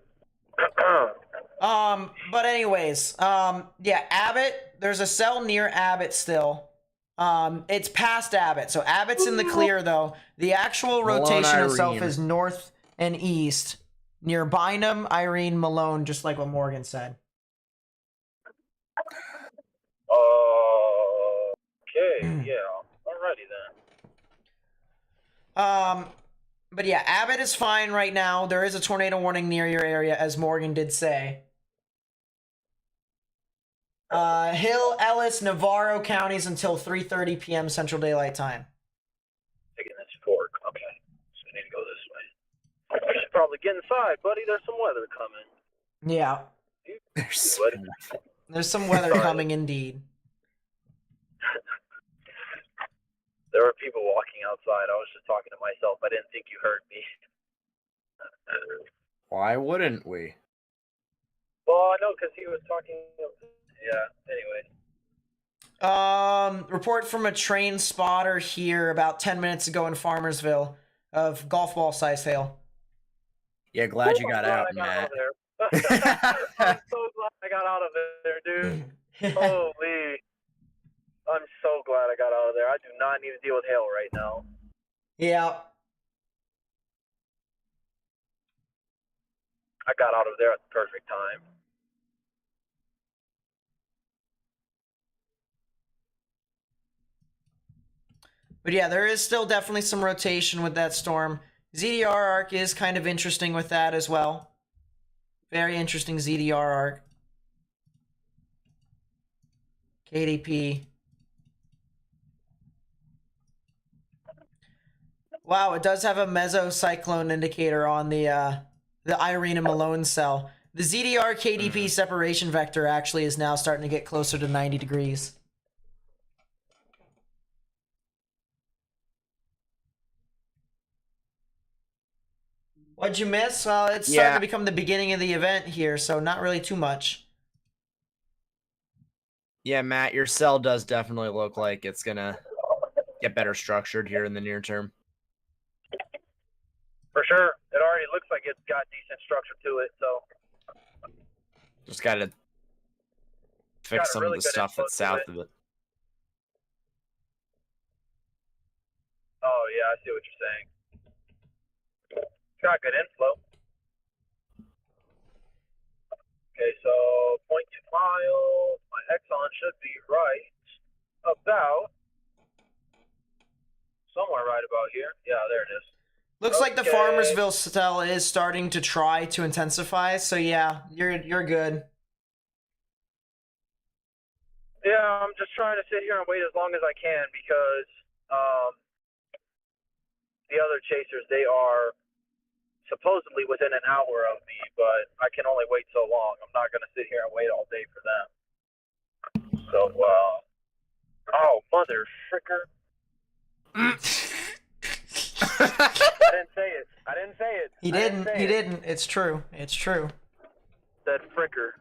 [SPEAKER 1] But anyways, yeah, Abbott, there's a cell near Abbott still. It's past Abbott, so Abbott's in the clear though. The actual rotation
[SPEAKER 4] Malone,
[SPEAKER 1] itself
[SPEAKER 4] Irene.
[SPEAKER 1] is north and east near Bynum, Irene, Malone, just like what Morgan said.
[SPEAKER 3] Okay, yeah. Alrighty then.
[SPEAKER 1] But yeah, Abbott is fine right now. There is a tornado warning near your area, as Morgan did say. Hill, Ellis, Navarro counties until 3:30 p.m. Central Daylight Time.
[SPEAKER 3] Taking this fork. Okay. So I need to go this way. I should probably get inside, buddy. There's some weather coming.
[SPEAKER 1] Yeah,
[SPEAKER 3] Buddy.
[SPEAKER 1] there's some weather coming indeed.
[SPEAKER 3] There were people walking outside. I was just talking to myself. I didn't think you heard me.
[SPEAKER 4] Why wouldn't we?
[SPEAKER 3] Well, I know because he was talking. Yeah, anyway.
[SPEAKER 1] Report from a train spotter here about 10 minutes ago in Farmersville of golf ball size hail.
[SPEAKER 4] Yeah, glad you got out,
[SPEAKER 3] I got
[SPEAKER 4] Matt.
[SPEAKER 3] out of there. I'm so glad I got out of there, dude. Holy. I'm so glad I got out of there. I do not need to deal with hail right now.
[SPEAKER 1] Yeah.
[SPEAKER 3] I got out of there at the perfect time.
[SPEAKER 1] But yeah, there is still definitely some rotation with that storm. ZDR arc is kind of interesting with that as well. Very interesting ZDR arc. KDP. Wow, it does have a mesocyclone indicator on the Irene and Malone cell. The ZDR KDP separation vector actually is now starting to get closer to 90 degrees. What'd you miss? Well, it's starting to become the beginning of the event here, so not really too much.
[SPEAKER 4] Yeah, Matt, your cell does definitely look like it's gonna get better structured here in the near term.
[SPEAKER 3] For sure. It already looks like it's got decent structure to it, so.
[SPEAKER 4] Just gotta fix some
[SPEAKER 3] really
[SPEAKER 4] of the
[SPEAKER 3] good
[SPEAKER 4] stuff
[SPEAKER 3] inflow
[SPEAKER 4] that's
[SPEAKER 3] to
[SPEAKER 4] south
[SPEAKER 3] it.
[SPEAKER 4] of it.
[SPEAKER 3] Oh, yeah, I see what you're saying. Got good inflow. Okay, so 0.2 miles. My Exxon should be right about somewhere right about here. Yeah, there it is.
[SPEAKER 1] Looks like the
[SPEAKER 3] Okay.
[SPEAKER 1] Farmersville cell is starting to try to intensify, so yeah, you're good.
[SPEAKER 3] Yeah, I'm just trying to sit here and wait as long as I can because the other chasers, they are supposedly within an hour of me, but I can only wait so long. I'm not going to sit here and wait all day for them. So, oh, mother fricker. I didn't say it. I didn't say it.
[SPEAKER 1] He didn't. It's true. It's true.
[SPEAKER 3] Said fricker.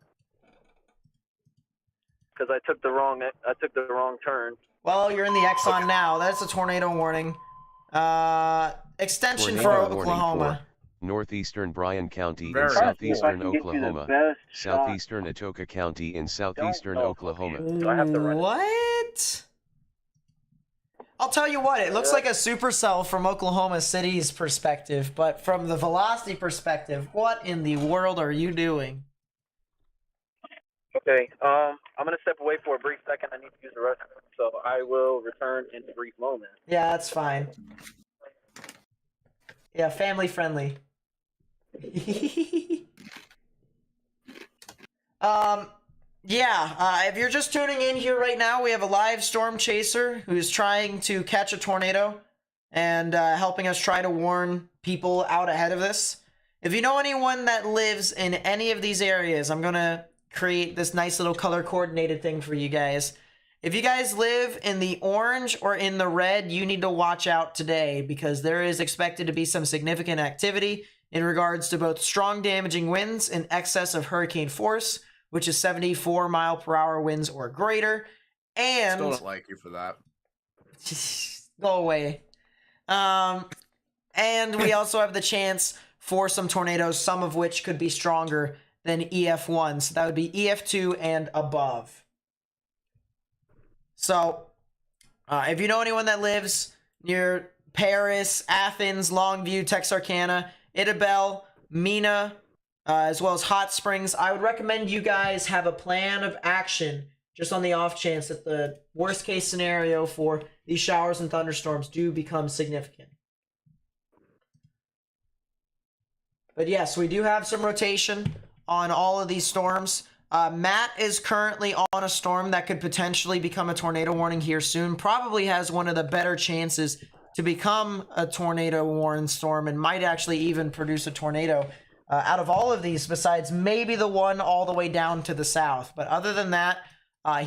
[SPEAKER 3] Because I took the wrong turn.
[SPEAKER 1] Well, you're in the Exxon now. That's a tornado warning. Extension for
[SPEAKER 2] Tornado warning
[SPEAKER 1] Oklahoma.
[SPEAKER 2] for northeastern Bryan County
[SPEAKER 4] Very
[SPEAKER 2] in
[SPEAKER 4] cool.
[SPEAKER 2] southeastern
[SPEAKER 3] If I can get you the
[SPEAKER 2] Oklahoma,
[SPEAKER 3] best shot.
[SPEAKER 2] southeastern Atoka County in southeastern
[SPEAKER 3] know.
[SPEAKER 2] Oklahoma.
[SPEAKER 3] Do I have to run it?
[SPEAKER 1] What? I'll tell you what, it looks like a supercell from Oklahoma City's perspective, but from the velocity perspective, what in the world are you doing?
[SPEAKER 3] Okay, I'm going to step away for a brief second. I need to use the restroom, so I will return in a brief moment.
[SPEAKER 1] Yeah, that's fine. Yeah, family friendly. If you're just tuning in here right now, we have a live storm chaser who's trying to catch a tornado and helping us try to warn people out ahead of this. If you know anyone that lives in any of these areas, I'm going to create this nice little color coordinated thing for you guys. If you guys live in the orange or in the red, you need to watch out today because there is expected to be some significant activity in regards to both strong damaging winds in excess of hurricane force, which is 74-mile-per-hour winds or greater, and
[SPEAKER 4] Still don't like you for that.
[SPEAKER 1] go away. And we also have the chance for some tornadoes, some of which could be stronger than EF1, so that would be EF2 and above. So, if you know anyone that lives near Paris, Athens, Longview, Texarkana, Idabel, Mina, as well as Hot Springs, I would recommend you guys have a plan of action just on the off chance that the worst case scenario for these showers and thunderstorms do become significant. But yes, we do have some rotation on all of these storms. Matt is currently on a storm that could potentially become a tornado warning here soon. Probably has one of the better chances to become a tornado warning storm and might actually even produce a tornado out of all of these, besides maybe the one all the way down to the south. But other than that,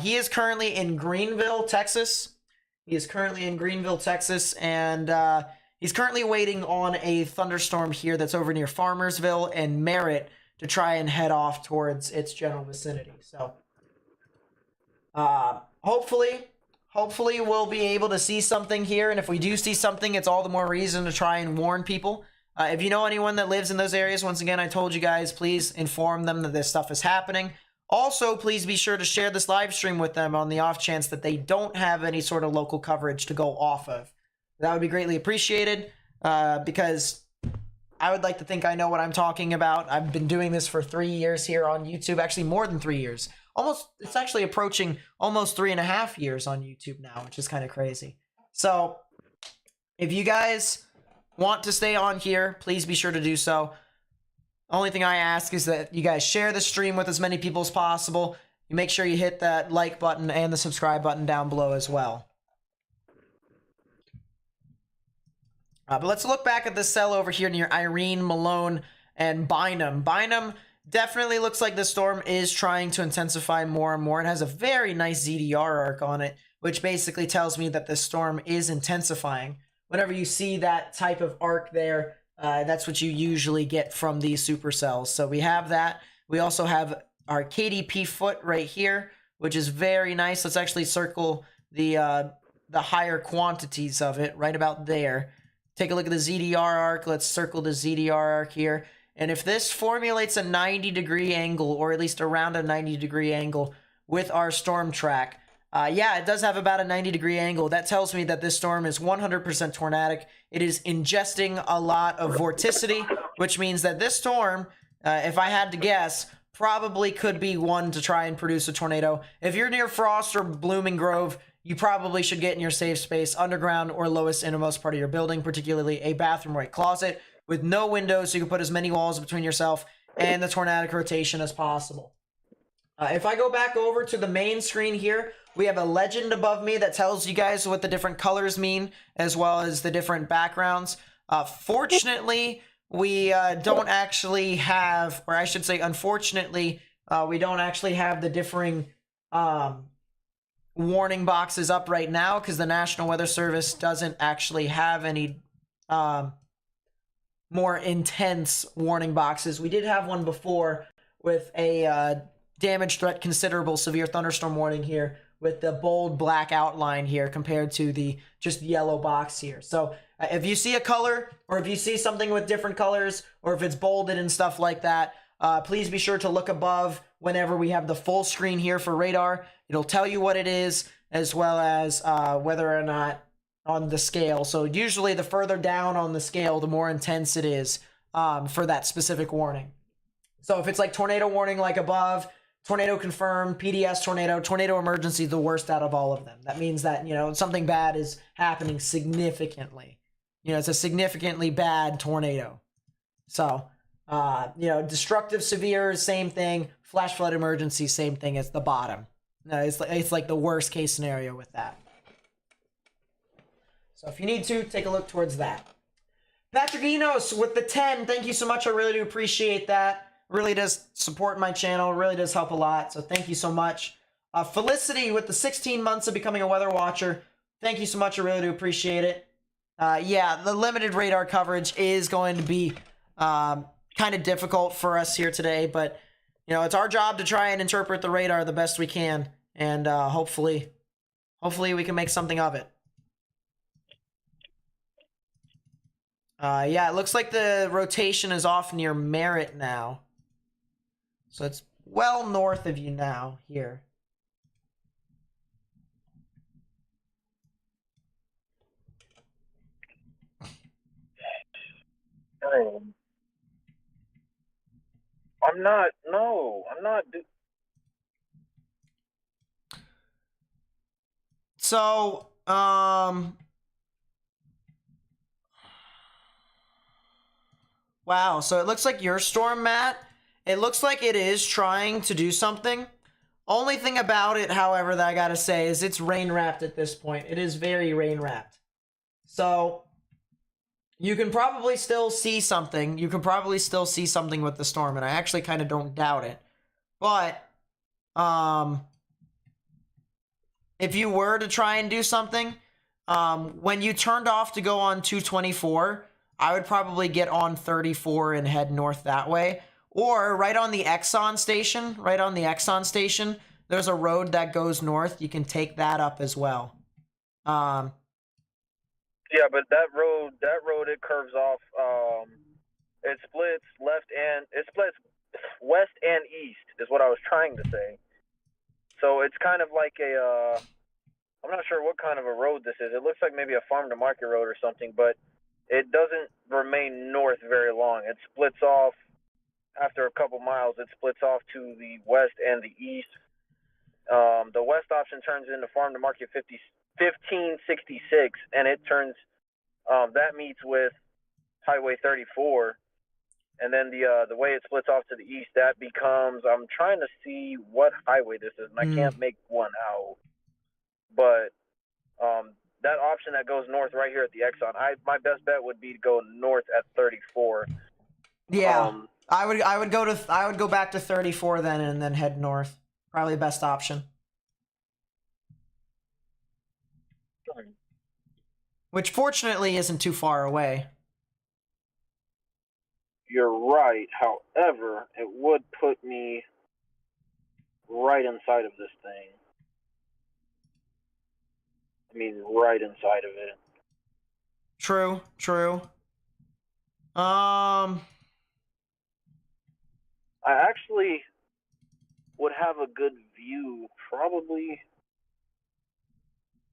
[SPEAKER 1] he is currently in Greenville, Texas. And he's currently waiting on a thunderstorm here that's over near Farmersville and Merritt to try and head off towards its general vicinity. So, hopefully we'll be able to see something here. And if we do see something, it's all the more reason to try and warn people. If you know anyone that lives in those areas, once again, I told you guys, please inform them that this stuff is happening. Also, please be sure to share this live stream with them on the off chance that they don't have any sort of local coverage to go off of. That would be greatly appreciated, because I would like to think I know what I'm talking about. I've been doing this for 3 years here on YouTube, actually more than 3 years. It's actually approaching almost 3.5 years on YouTube now, which is kind of crazy. So, if you guys want to stay on here, please be sure to do so. Only thing I ask is that you guys share the stream with as many people as possible. You make sure you hit that like button and the subscribe button down below as well. But let's look back at this cell over here near Irene, Malone, and Bynum. Bynum definitely looks like the storm is trying to intensify more and more. It has a very nice ZDR arc on it, which basically tells me that the storm is intensifying. Whenever you see that type of arc there, that's what you usually get from these supercells. So we have that. We also have our KDP foot right here, which is very nice. Let's actually circle the higher quantities of it right about there. Take a look at the ZDR arc. Let's circle the ZDR arc here. And if this formulates a 90-degree angle, or at least around a 90-degree angle with our storm track, yeah, it does have about a 90-degree angle. That tells me that this storm is 100% tornadic. It is ingesting a lot of vorticity, which means that this storm, if I had to guess, probably could be one to try and produce a tornado. If you're near Frost or Blooming Grove, you probably should get in your safe space, underground or lowest innermost part of your building, particularly a bathroom or a closet with no windows, so you can put as many walls between yourself and the tornadic rotation as possible. If I go back over to the main screen here, we have a legend above me that tells you guys what the different colors mean, as well as the different backgrounds. Fortunately, we don't actually have, or I should say, unfortunately, we don't actually have the differing warning boxes up right now because the National Weather Service doesn't actually have any more intense warning boxes. We did have one before with a damage threat considerable severe thunderstorm warning here with the bold black outline here compared to the just yellow box here. So if you see a color or if you see something with different colors or if it's bolded and stuff like that, please be sure to look above whenever we have the full screen here for radar. It'll tell you what it is as well as whether or not on the scale. So usually the further down on the scale, the more intense it is for that specific warning. So if it's like tornado warning like above, tornado confirmed, PDS tornado, tornado emergency, the worst out of all of them. That means that, you know, something bad is happening significantly. You know, it's a significantly bad tornado. So, you know, destructive severe, same thing. Flash flood emergency, same thing as the bottom. It's like the worst case scenario with that. So if you need to, take a look towards that. Patrick Enos with the 10. Thank you so much. I really do appreciate that. Really does support my channel. Really does help a lot. So thank you so much. Felicity with the 16 months of becoming a weather watcher. Thank you so much. I really do appreciate it. Yeah, the limited radar coverage is going to be kind of difficult for us here today, but you know, it's our job to try and interpret the radar the best we can, and hopefully we can make something of it. Yeah, it looks like the rotation is off near Merritt now. So it's well north of you now, here.
[SPEAKER 3] I'm not.
[SPEAKER 1] So, wow, so it looks like your storm, Matt, it looks like it is trying to do something. Only thing about it, however, that I gotta say is it's rain-wrapped at this point. It is very rain-wrapped. So, you can probably still see something. You can probably still see something with the storm, and I actually kind of don't doubt it. But, if you were to try and do something, when you turned off to go on 224, I would probably get on 34 and head north that way. Or right on the Exxon station, there's a road that goes north. You can take that up as well.
[SPEAKER 3] Yeah, but that road, it curves off. It splits west and east is what I was trying to say. So it's kind of like I'm not sure what kind of a road this is. It looks like maybe a farm to market road or something, but it doesn't remain north very long. It splits off after a couple miles. It splits off to the west and the east. The west option turns into farm to market 1566, and it turns that meets with Highway 34, and then the way it splits off to the east, that becomes, I'm trying to see what highway this is, and I can't make one out, but that option that goes north right here at the Exxon, my best bet would be to go north at 34.
[SPEAKER 1] Yeah, I would go back to 34 then, and then head north. Probably the best option. Which fortunately isn't too far away.
[SPEAKER 3] You're right. However, it would put me right inside of this thing. I mean, right inside of it.
[SPEAKER 1] True. I
[SPEAKER 3] actually would have a good view, probably.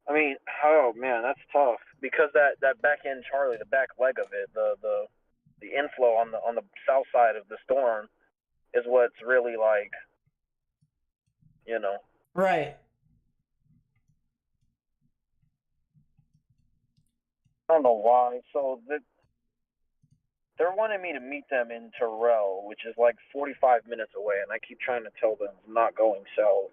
[SPEAKER 3] I mean, oh man, that's tough because that back end Charlie, the back leg of it, the inflow on the south side of the storm is what's really like, you know.
[SPEAKER 1] Right.
[SPEAKER 3] I don't know why. So they're wanting me to meet them in Terrell, which is like 45 minutes away, and I keep trying to tell them I'm not going south.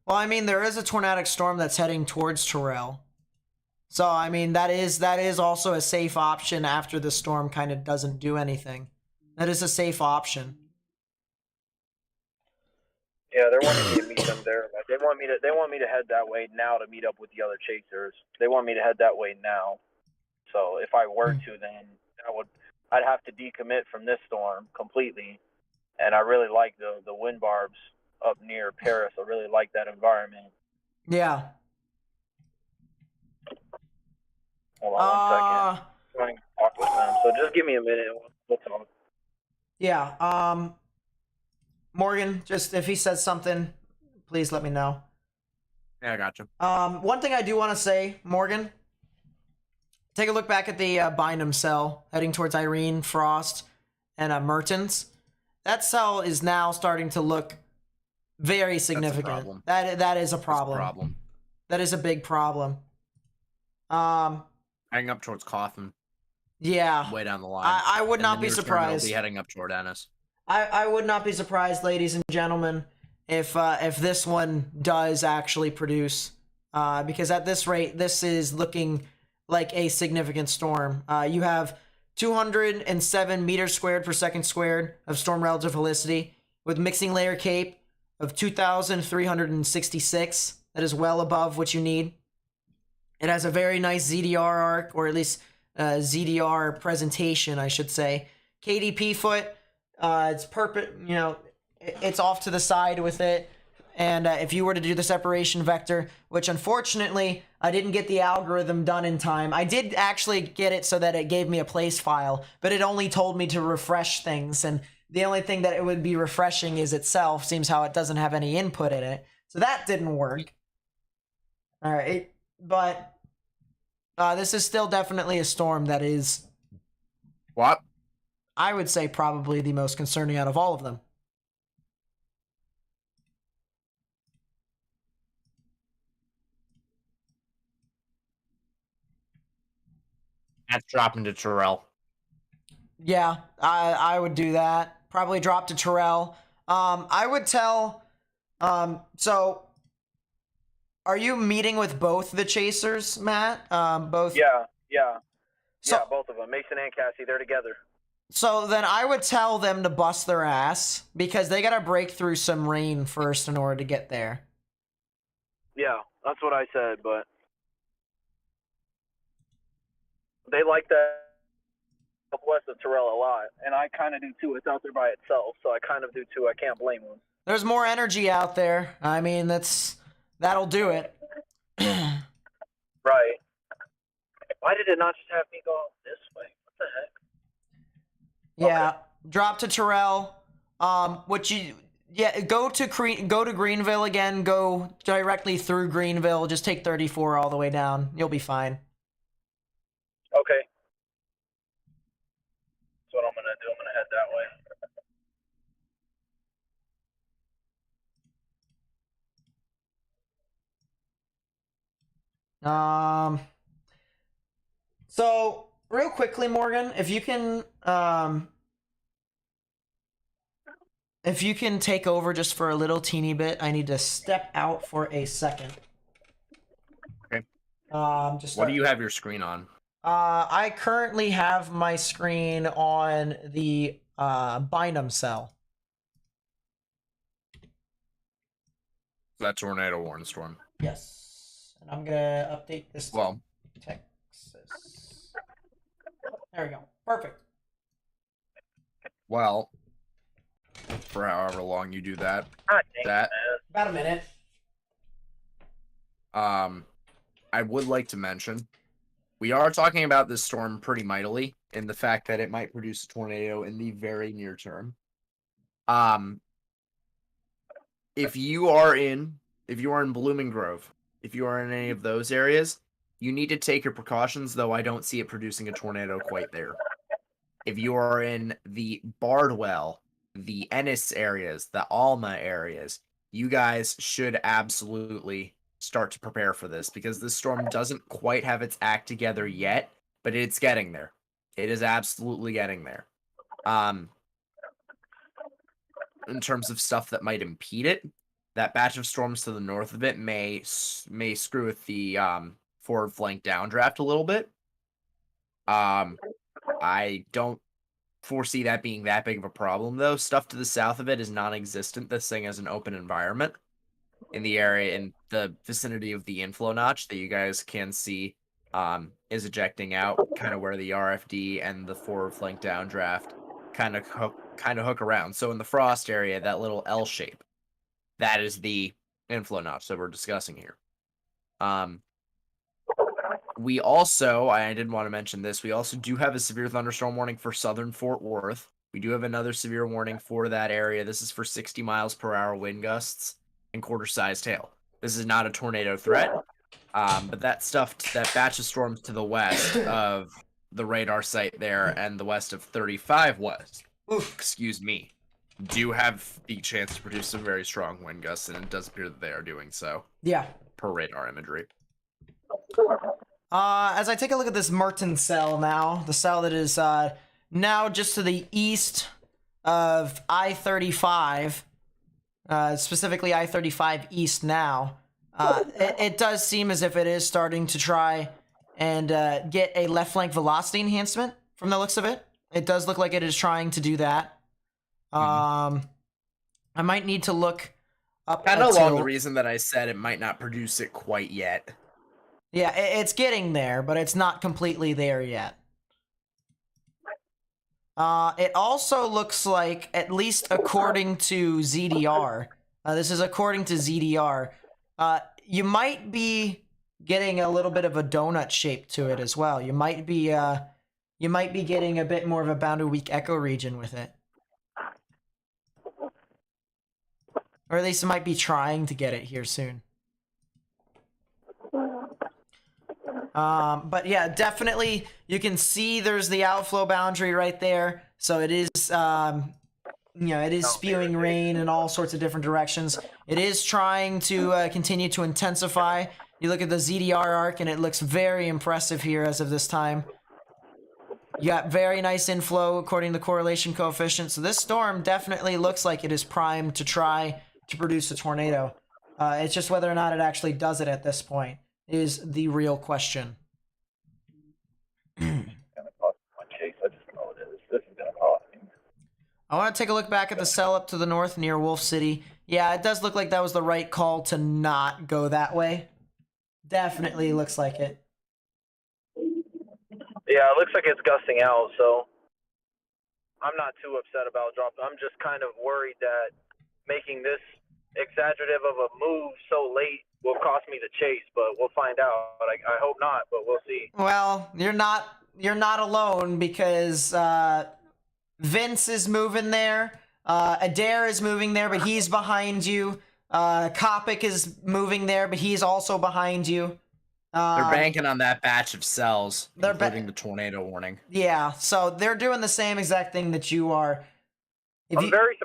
[SPEAKER 1] Well, I mean, there is a tornadic storm that's heading towards Terrell. So, I mean, that is also a safe option after the storm kind of doesn't do anything. That is a safe option.
[SPEAKER 3] Yeah, they're wanting me to meet them there. Like, they want me to head that way now to meet up with the other chasers. They want me to head that way now. So if I were to, then I'd have to decommit from this storm completely. And I really like the wind barbs up near Paris. I really like that environment.
[SPEAKER 1] Yeah.
[SPEAKER 3] Hold on 1 second. I'm trying to talk with them. So just give me a minute. We'll talk.
[SPEAKER 1] Yeah. Morgan, just if he says something, please let me know.
[SPEAKER 4] Yeah, I gotcha.
[SPEAKER 1] One thing I do want to say, Morgan, take a look back at the Bynum cell heading towards Irene, Frost, and Mertens. That cell is now starting to look very significant. That is a problem. That is a big problem.
[SPEAKER 4] Heading up towards Coffin.
[SPEAKER 1] Yeah.
[SPEAKER 4] Way down the line.
[SPEAKER 1] I would not be surprised.
[SPEAKER 4] Will be heading up toward Ennis.
[SPEAKER 1] I would not be surprised, ladies and gentlemen, if this one does actually produce, because at this rate, this is looking like a significant storm. You have 207 meters squared per second squared of storm relative helicity with mixing layer cape of 2,366. That is well above what you need. It has a very nice ZDR arc, or at least ZDR presentation, I should say. KDP foot. It's it's off to the side with it. And if you were to do the separation vector, which unfortunately I didn't get the algorithm done in time. I did actually get it so that it gave me a place file, but it only told me to refresh things. And the only thing that it would be refreshing is itself. Seems how it doesn't have any input in it. So that didn't work. All right. But this is still definitely a storm that is...
[SPEAKER 4] What?
[SPEAKER 1] I would say probably the most concerning out of all of them.
[SPEAKER 4] That's dropping to Terrell.
[SPEAKER 1] Yeah, I would do that. Probably drop to Terrell. I would tell... so... Are you meeting with both the chasers, Matt? Both?
[SPEAKER 3] Yeah.
[SPEAKER 1] So,
[SPEAKER 3] yeah, both of them. Mason and Cassie, they're together.
[SPEAKER 1] So then I would tell them to bust their ass, because they gotta break through some rain first in order to get there.
[SPEAKER 3] Yeah, that's what I said, but they like that west of Terrell a lot, and I kind of do too. It's out there by itself, so I kind of do too. I can't blame them.
[SPEAKER 1] There's more energy out there. I mean, that'll do it.
[SPEAKER 3] Right. Why did it not just have me go this way? What the heck?
[SPEAKER 1] Yeah,
[SPEAKER 3] Okay.
[SPEAKER 1] Drop to Terrell. Go to Greenville again. Go directly through Greenville. Just take 34 all the way down. You'll be fine.
[SPEAKER 3] Okay. That's what I'm gonna do. I'm gonna head that way.
[SPEAKER 1] So real quickly, Morgan, if you can take over just for a little teeny bit, I need to step out for a second.
[SPEAKER 4] Okay.
[SPEAKER 1] What
[SPEAKER 4] do you have your screen on?
[SPEAKER 1] I currently have my screen on the Bynum cell.
[SPEAKER 4] That tornado warning storm.
[SPEAKER 1] Yes. And I'm gonna update this to Texas. There we go. Perfect.
[SPEAKER 4] Well, for however long you do that.
[SPEAKER 1] About a minute.
[SPEAKER 4] I would like to mention, we are talking about this storm pretty mightily in the fact that it might produce a tornado in the very near term. If you are in Blooming Grove, if you are in any of those areas, you need to take your precautions, though I don't see it producing a tornado quite there. If you are in the Bardwell, the Ennis areas, the Alma areas, you guys should absolutely start to prepare for this because this storm doesn't quite have its act together yet, but it's getting there. It is absolutely getting there. In terms of stuff that might impede it, that batch of storms to the north of it may screw with the forward flank downdraft a little bit. I don't foresee that being that big of a problem, though. Stuff to the south of it is non-existent. This thing is an open environment in the area, in the vicinity of the inflow notch that you guys can see is ejecting out, kind of where the RFD and the forward flank downdraft kind of hook around. So in the frost area, that little L shape, that is the inflow notch that we're discussing here. We also, I did want to mention this, we also do have a severe thunderstorm warning for southern Fort Worth. We do have another severe warning for that area. This is for 60 miles per hour wind gusts and quarter-sized hail. This is not a tornado threat, but that batch of storms to the west of the radar site there and the west of 35 west, excuse me, do have the chance to produce some very strong wind gusts, and it does appear that they are doing so.
[SPEAKER 1] Yeah.
[SPEAKER 4] Per radar imagery.
[SPEAKER 1] As I take a look at this Merton cell now, the cell that is now just to the east of I-35, specifically I-35 east now, it does seem as if it is starting to try and get a left flank velocity enhancement from the looks of it. It does look like it is trying to do that. I might need to look up
[SPEAKER 4] kind of along the reason that I said it might not produce it quite yet.
[SPEAKER 1] Yeah, it's getting there, but it's not completely there yet. It also looks like, at least according to ZDR, this is according to ZDR, you might be getting a little bit of a donut shape to it as well. You might be getting a bit more of a boundary weak echo region with it. Or at least it might be trying to get it here soon. But yeah, definitely you can see there's the outflow boundary right there. So it is, it is spewing rain in all sorts of different directions. It is trying to continue to intensify. You look at the ZDR arc and it looks very impressive here as of this time. You got very nice inflow according to the correlation coefficient. So this storm definitely looks like it is primed to try to produce a tornado. It's just whether or not it actually does it at this point is the real question. I want to take a look back at the cell up to the north near Wolf City. Yeah, it does look like that was the right call to not go that way. Definitely looks like it.
[SPEAKER 3] Yeah, it looks like it's gusting out, so I'm not too upset about dropping. I'm just kind of worried that making this exaggerative of a move so late will cost me the chase, but we'll find out. I hope not, but we'll see.
[SPEAKER 1] Well, you're not alone because Vince is moving there. Adair is moving there, but he's behind you. Kopic is moving there, but he's also behind you.
[SPEAKER 4] They're banking on that batch of cells, including the tornado warning.
[SPEAKER 1] Yeah, so they're doing the same exact thing that you are.
[SPEAKER 3] I'm very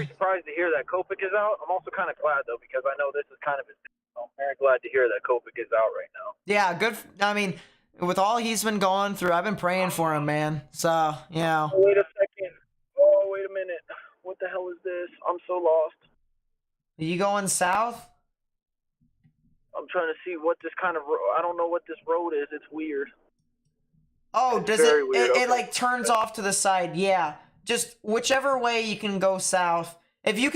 [SPEAKER 3] surprised to hear that Kopic is out. I'm also kind of glad though, because I know this is kind of I'm very glad to hear that Kopic is out right now.
[SPEAKER 1] Yeah, good. I mean, with all he's been going through, I've been praying for him, man. So, yeah.
[SPEAKER 3] Oh, wait a second. Oh, wait a minute. What the hell is this? I'm so lost.
[SPEAKER 1] Are you going south?
[SPEAKER 3] I'm trying to see what this kind of I don't know what this road is. It's weird.
[SPEAKER 1] Oh,
[SPEAKER 3] it's
[SPEAKER 1] does it? Weird. It like turns off to the side. Yeah. Just whichever way you can go south. If you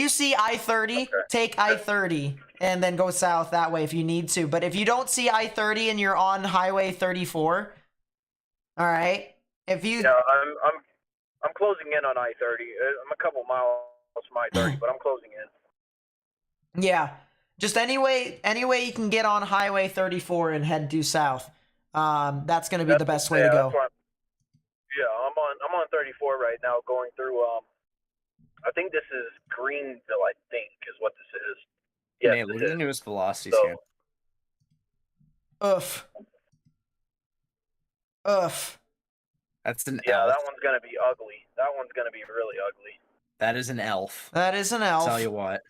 [SPEAKER 1] see I-30, take I-30 and then go south that way if you need to. But if you don't see I-30 and you're on Highway 34, all right. Yeah,
[SPEAKER 3] I'm closing in on I-30. I'm a couple miles from I-30, but I'm closing in.
[SPEAKER 1] Yeah, just any way you can get on Highway 34 and head due south. That's gonna be the best way to go.
[SPEAKER 3] I'm on 34 right now, going through. I think this is Greenville. I think is what this is.
[SPEAKER 4] Yeah, hey, look at the newest velocity scan.
[SPEAKER 1] Oof.
[SPEAKER 4] That's an
[SPEAKER 3] that one's gonna be ugly. That one's gonna be really ugly.
[SPEAKER 4] That is an elf.
[SPEAKER 1] That is an elf.
[SPEAKER 4] Tell you what.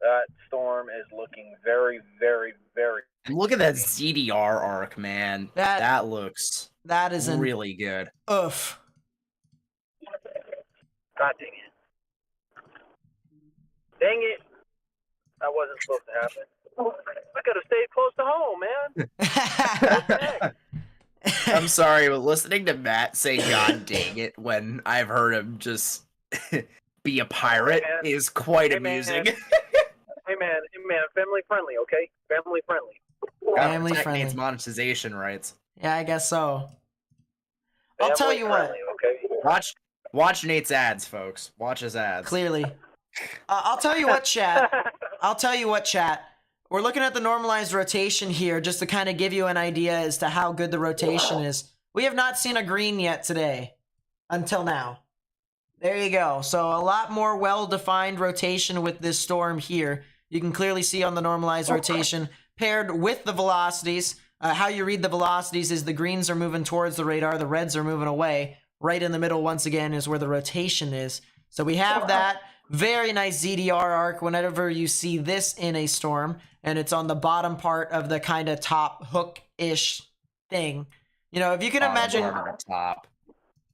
[SPEAKER 3] That storm is looking very, very, very.
[SPEAKER 4] And look at that ZDR arc, man. That looks
[SPEAKER 1] that is
[SPEAKER 4] really good.
[SPEAKER 1] Oof.
[SPEAKER 3] God dang it. Dang it. That wasn't supposed to happen. I could have stayed close to home, man.
[SPEAKER 4] I'm sorry, but listening to Matt say "God dang it" when I've heard him just be a pirate is quite amusing.
[SPEAKER 3] Hey man, family friendly, okay? Family friendly.
[SPEAKER 1] Family
[SPEAKER 4] Tech
[SPEAKER 1] friendly.
[SPEAKER 4] needs monetization rights.
[SPEAKER 1] Yeah, I guess so. I'll tell you what.
[SPEAKER 3] Okay?
[SPEAKER 4] Watch Nate's ads, folks. Watch his ads.
[SPEAKER 1] Clearly. I'll tell you what, chat. I'll tell you what, chat. We're looking at the normalized rotation here just to kind of give you an idea as to how good the rotation is. We have not seen a green yet today. Until now. There you go. So a lot more well-defined rotation with this storm here. You can clearly see on the normalized rotation paired with the velocities. How you read the velocities is the greens are moving towards the radar, the reds are moving away. Right in the middle, once again, is where the rotation is. So we have that. Very nice ZDR arc whenever you see this in a storm. And it's on the bottom part of the kind of top hook-ish thing. You know, if you can imagine...
[SPEAKER 4] Top.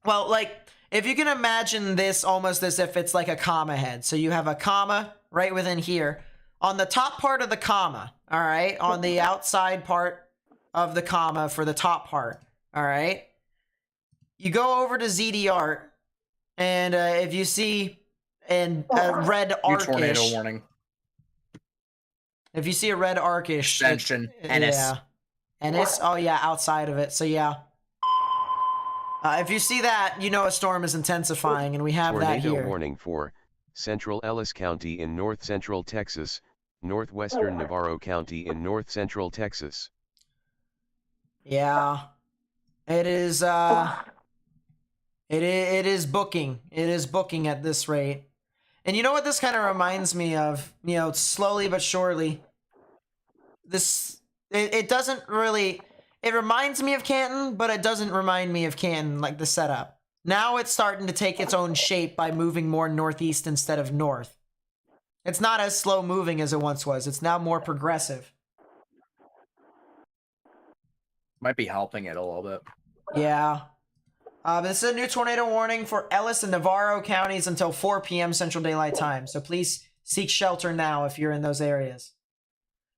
[SPEAKER 1] Well, like, if you can imagine this almost as if it's like a comma head. So you have a comma right within here. On the top part of the comma, all right? On the outside part of the comma for the top part, all right? You go over to ZDR, and if you see a red arc-ish...
[SPEAKER 4] Tornado warning.
[SPEAKER 1] If you see a red arc-ish...
[SPEAKER 4] Extension, NS.
[SPEAKER 1] Yeah. NS? Oh, yeah, outside of it. So, yeah. If you see that, you know a storm is intensifying, and we have that here.
[SPEAKER 2] Tornado warning for Central Ellis County in north-central Texas, northwestern Navarro County in north-central Texas.
[SPEAKER 1] Yeah. It is, it is booking. It is booking at this rate. And you know what this kind of reminds me of? You know, slowly but surely. It doesn't really... It reminds me of Canton, but it doesn't remind me of Canton, like the setup. Now it's starting to take its own shape by moving more northeast instead of north. It's not as slow moving as it once was. It's now more progressive.
[SPEAKER 4] Might be helping it a little bit.
[SPEAKER 1] Yeah. This is a new tornado warning for Ellis and Navarro counties until 4 p.m. Central Daylight Time. So please seek shelter now if you're in those areas.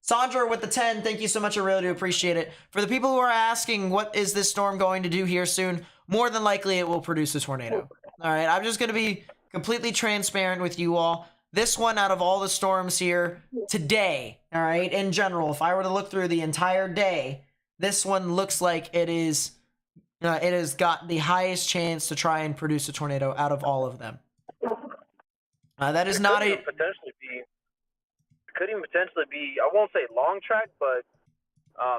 [SPEAKER 1] Sandra with the 10, thank you so much. I really do appreciate it. For the people who are asking, what is this storm going to do here soon? More than likely, it will produce a tornado. All right, I'm just going to be completely transparent with you all. This one, out of all the storms here today, all right, in general, if I were to look through the entire day, this one looks like it is, it has got the highest chance to try and produce a tornado out of all of them. That is not a...
[SPEAKER 3] Could even potentially be, I won't say long track, but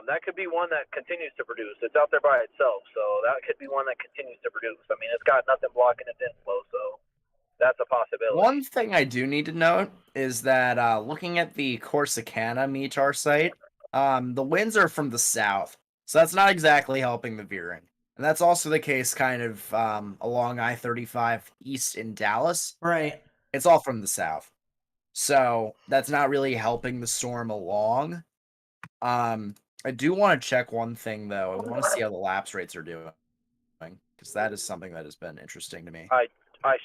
[SPEAKER 3] that could be one that continues to produce. It's out there by itself, so that could be one that continues to produce. I mean, it's got nothing blocking its inflow, so that's a possibility.
[SPEAKER 4] One thing I do need to note is that looking at the Corsicana METAR site, the winds are from the south, so that's not exactly helping the veering. And that's also the case kind of along I-35 east in Dallas.
[SPEAKER 1] Right.
[SPEAKER 4] It's all from the south. So that's not really helping the storm along. I do want to check one thing, though. I want to see how the lapse rates are doing, because that is something that has been interesting to me.
[SPEAKER 3] I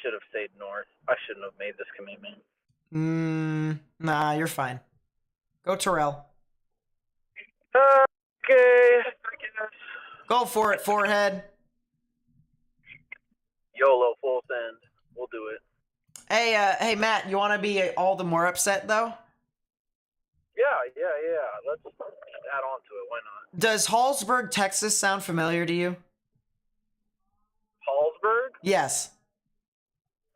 [SPEAKER 3] should have stayed north. I shouldn't have made this commitment.
[SPEAKER 1] Nah, you're fine. Go Terrell.
[SPEAKER 3] Okay.
[SPEAKER 1] Go for it, forehead.
[SPEAKER 3] YOLO, full send. We'll do it.
[SPEAKER 1] Hey, Matt, you want to be all the more upset, though?
[SPEAKER 3] Yeah. Let's add on to it. Why not?
[SPEAKER 1] Does Hallsburg, Texas sound familiar to you?
[SPEAKER 3] Hallsburg?
[SPEAKER 1] Yes.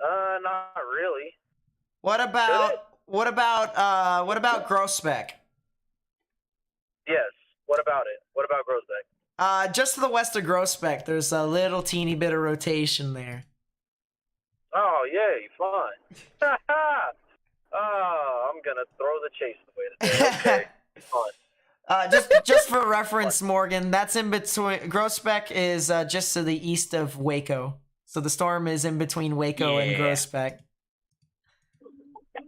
[SPEAKER 3] Not really.
[SPEAKER 1] What about Groesbeck?
[SPEAKER 3] Yes. What about it? What about Groesbeck?
[SPEAKER 1] Just to the west of Groesbeck, there's a little teeny bit of rotation there.
[SPEAKER 3] Oh, yay, fun. Oh, I'm gonna throw the chase away today. Okay, fun.
[SPEAKER 1] Just for reference, Morgan, that's in between. Groesbeck is just to the east of Waco. So the storm is in between Waco and
[SPEAKER 4] Yeah.
[SPEAKER 1] Groesbeck.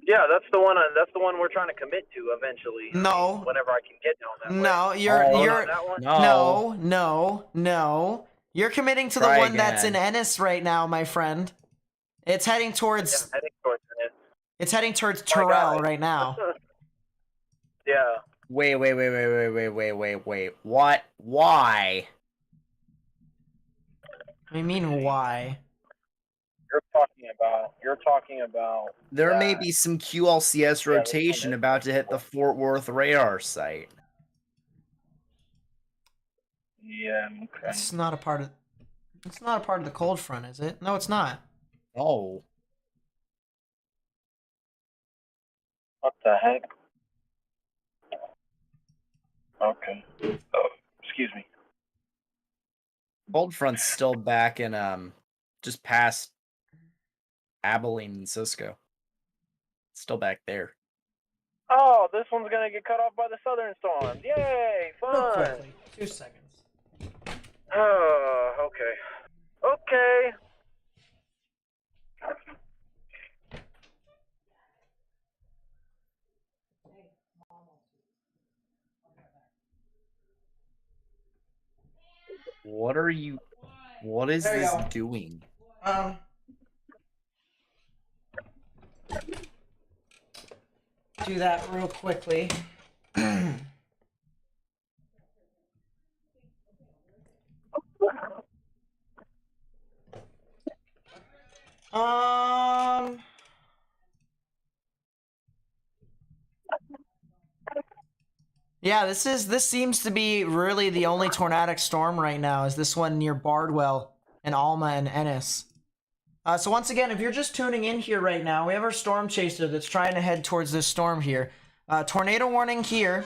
[SPEAKER 3] Yeah, that's the one. That's the one we're trying to commit to eventually.
[SPEAKER 1] No.
[SPEAKER 3] Whenever I can get down that way.
[SPEAKER 1] No,
[SPEAKER 4] Oh,
[SPEAKER 1] you're
[SPEAKER 3] that one?
[SPEAKER 1] no. You're committing to the
[SPEAKER 4] Try
[SPEAKER 1] one that's in
[SPEAKER 4] again.
[SPEAKER 1] Ennis right now, my friend. It's heading
[SPEAKER 3] Yeah,
[SPEAKER 1] towards
[SPEAKER 3] I think towards it.
[SPEAKER 1] it's heading towards
[SPEAKER 3] My
[SPEAKER 1] Terrell
[SPEAKER 3] God.
[SPEAKER 1] right now.
[SPEAKER 3] Yeah.
[SPEAKER 4] Wait. What? Why?
[SPEAKER 1] I mean, why?
[SPEAKER 3] You're talking about.
[SPEAKER 4] There
[SPEAKER 3] that.
[SPEAKER 4] may be some QLCS
[SPEAKER 3] Yeah,
[SPEAKER 4] rotation
[SPEAKER 3] this one is-
[SPEAKER 4] about to hit the Fort Worth radar site.
[SPEAKER 3] Yeah. Okay.
[SPEAKER 1] It's not a part of the cold front, is it? No, it's not.
[SPEAKER 4] Oh.
[SPEAKER 3] What the heck? Okay. Oh, excuse me.
[SPEAKER 4] Cold front's still back in just past Abilene and Cisco. Still back there.
[SPEAKER 3] Oh, this one's gonna get cut off by the southern storm. Yay!
[SPEAKER 1] Real
[SPEAKER 3] Fun.
[SPEAKER 1] quickly, 2 seconds.
[SPEAKER 3] Oh, okay. Okay.
[SPEAKER 4] What are you? What is
[SPEAKER 1] There you
[SPEAKER 4] this
[SPEAKER 1] go.
[SPEAKER 4] doing?
[SPEAKER 1] Do that real quickly. Yeah, this seems to be really the only tornadic storm right now, is this one near Bardwell and Alma and Ennis. So once again, if you're just tuning in here right now, we have our storm chaser that's trying to head towards this storm here. Tornado warning here.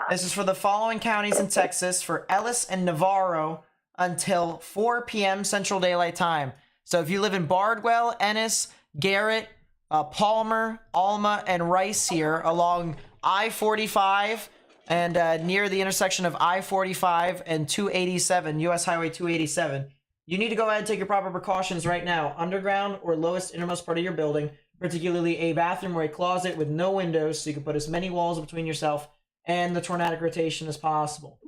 [SPEAKER 1] This is for the following counties in Texas, for Ellis and Navarro until 4 p.m. Central Daylight Time. So if you live in Bardwell, Ennis, Garrett, Palmer, Alma, and Rice here along I-45 and near the intersection of I-45 and 287, US Highway 287, you need to go ahead and take your proper precautions right now. Underground or lowest innermost part of your building, particularly a bathroom or a closet with no windows, so you can put as many walls between yourself and the tornadic rotation as possible.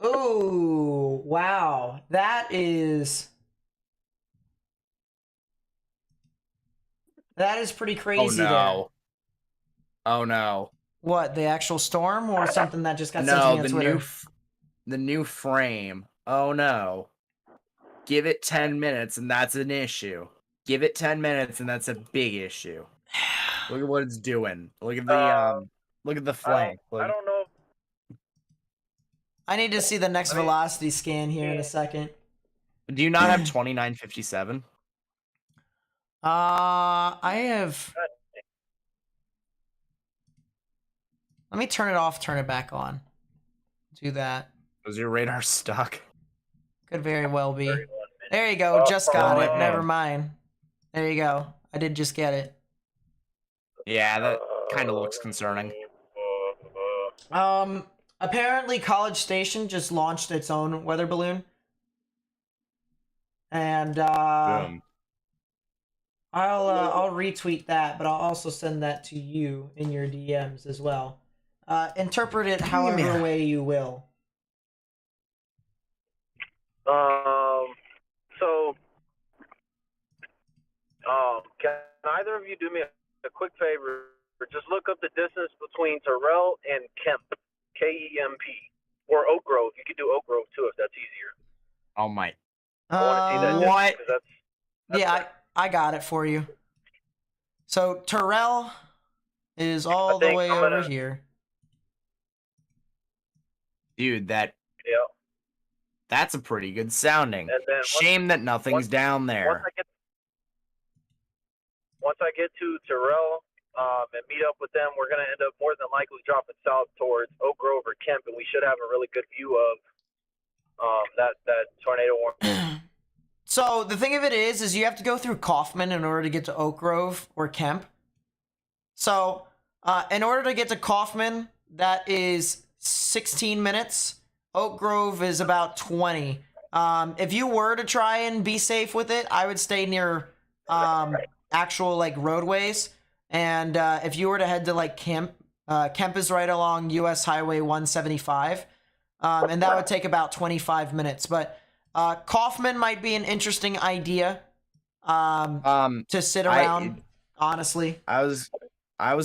[SPEAKER 1] Ooh, wow. That is pretty crazy.
[SPEAKER 4] Oh
[SPEAKER 1] there.
[SPEAKER 4] no. Oh no.
[SPEAKER 1] What, the actual storm or something that just got sent to
[SPEAKER 4] No,
[SPEAKER 1] me on
[SPEAKER 4] the
[SPEAKER 1] Twitter?
[SPEAKER 4] the new frame. Oh no. Give it 10 minutes and that's an issue. Give it 10 minutes and that's a big issue. Look at what it's doing. Look at the flank.
[SPEAKER 3] I don't know.
[SPEAKER 1] I need to see the next velocity scan here in a second.
[SPEAKER 4] Do you not have 2957?
[SPEAKER 1] I have. Let me turn it off, turn it back on. Do that.
[SPEAKER 4] Was your radar stuck?
[SPEAKER 1] Could very well be. There you go. Just got it.
[SPEAKER 4] Oh.
[SPEAKER 1] Never mind. There you go. I did just get it.
[SPEAKER 4] Yeah, that kind of looks concerning.
[SPEAKER 1] Apparently College Station just launched its own weather balloon. And
[SPEAKER 4] Boom.
[SPEAKER 1] I'll retweet that, but I'll also send that to you in your DMs as well. Interpret it however way you will.
[SPEAKER 3] So, can either of you do me a quick favor? Just look up the distance between Terrell and Kemp, K-E-M-P, or Oak Grove. You could do Oak Grove too if that's easier.
[SPEAKER 4] Oh my.
[SPEAKER 3] I want to see that
[SPEAKER 1] What?
[SPEAKER 3] distance, 'cause that's
[SPEAKER 1] Yeah, I got it for you. So Terrell is all the way over here.
[SPEAKER 4] Dude,
[SPEAKER 3] yeah.
[SPEAKER 4] that's a pretty good sounding.
[SPEAKER 3] And then
[SPEAKER 4] Shame that nothing's down there.
[SPEAKER 3] Once I get to Terrell and meet up with them, we're gonna end up more than likely dropping south towards Oak Grove or Kemp, and we should have a really good view of that tornado warning.
[SPEAKER 1] So the thing of it is you have to go through Kaufman in order to get to Oak Grove or Kemp. So In order to get to Kaufman, that is 16 minutes. Oak Grove is about 20. If you were to try and be safe with it, I would stay near actual like roadways. And if you were to head to like Kemp is right along US Highway 175. And that would take about 25 minutes. But Kaufman might be an interesting idea to sit around, honestly.
[SPEAKER 4] I was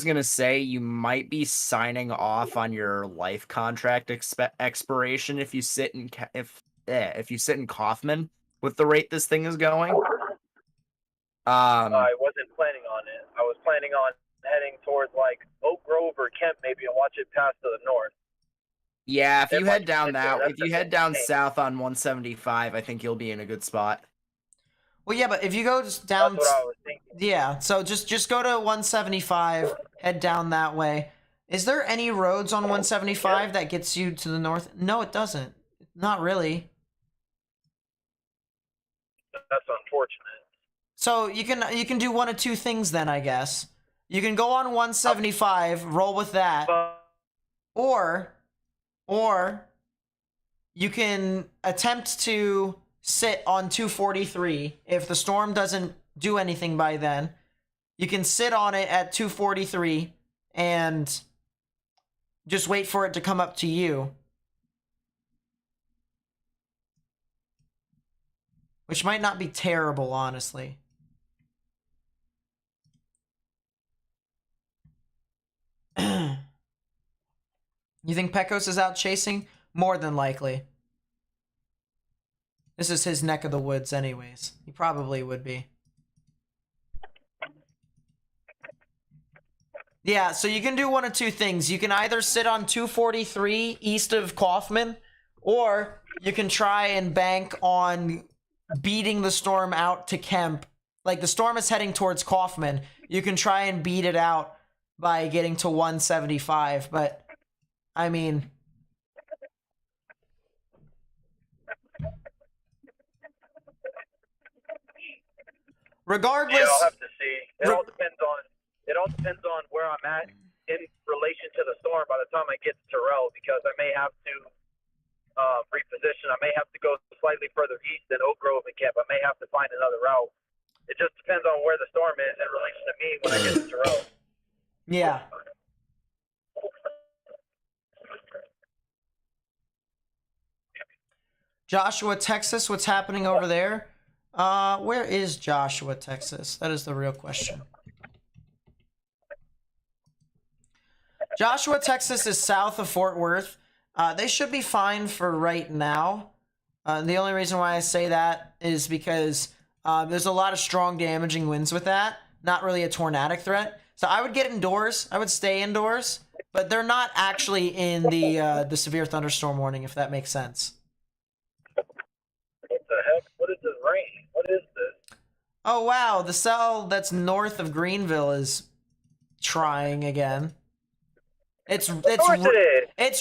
[SPEAKER 4] gonna say you might be signing off on your life contract expiration if you sit in if you sit in Kaufman with the rate this thing is going.
[SPEAKER 3] I wasn't planning on it. I was planning on heading towards like Oak Grove or Kemp maybe and watch it pass to the north.
[SPEAKER 4] Yeah, if you head down
[SPEAKER 3] if
[SPEAKER 4] you head down south on 175, I think you'll be in a good spot.
[SPEAKER 1] Well, yeah, but if you go down,
[SPEAKER 3] That's what I was thinking.
[SPEAKER 1] yeah, so just go to 175, head down that way. Is there any roads on 175 that gets you to the north? No, it doesn't. Not really.
[SPEAKER 3] That's unfortunate.
[SPEAKER 1] So you can do one of two things then, I guess. You can go on 175, roll with that, or you can attempt to sit on 243. If the storm doesn't do anything by then, you can sit on it at 243 and just wait for it to come up to you. Which might not be terrible, honestly. You think Pecos is out chasing? More than likely. This is his neck of the woods anyways. He probably would be. Yeah, so you can do one of two things. You can either sit on 243 east of Kaufman, or you can try and bank on beating the storm out to Kemp. Like, the storm is heading towards Kaufman. You can try and beat it out by getting to 175, but I mean, regardless,
[SPEAKER 3] yeah, I'll have to see. It all depends on where I'm at in relation to the storm by the time I get to Terrell, because I may have to reposition. I may have to go slightly further east than Oak Grove and Kemp. I may have to find another route. It just depends on where the storm is in relation to me when I get to Terrell.
[SPEAKER 1] yeah. Joshua, Texas, what's happening over there? Where is Joshua, Texas? That is the real question. Joshua, Texas is south of Fort Worth. They should be fine for right now. The only reason why I say that is because there's a lot of strong damaging winds with that. Not really a tornadic threat. So I would get indoors. I would stay indoors. But they're not actually in the severe thunderstorm warning, if that makes sense.
[SPEAKER 3] What the heck? What is this rain? What is this?
[SPEAKER 1] Oh, wow. The cell that's north of Greenville is trying again. It's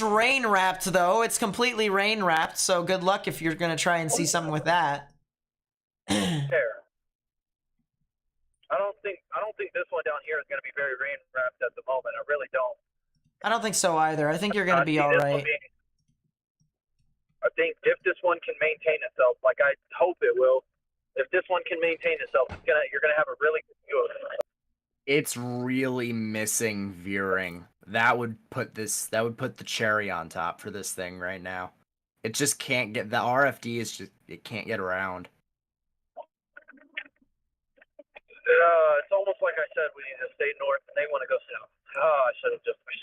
[SPEAKER 1] rain wrapped though. It's completely rain wrapped. So good luck if you're gonna try and see something with that.
[SPEAKER 3] Fair. I don't think this one down here is gonna be very rain wrapped at the moment. I really don't.
[SPEAKER 1] I don't think so either. I think you're gonna be all right.
[SPEAKER 3] I think if this one can maintain itself, like I hope it will, if this one can maintain itself, you're gonna have a really good view of it.
[SPEAKER 4] It's really missing veering. That would put the cherry on top for this thing right now. It just can't get, the RFD is just, it can't get around.
[SPEAKER 3] It's almost like I said, we need to stay north and they want to go south. I should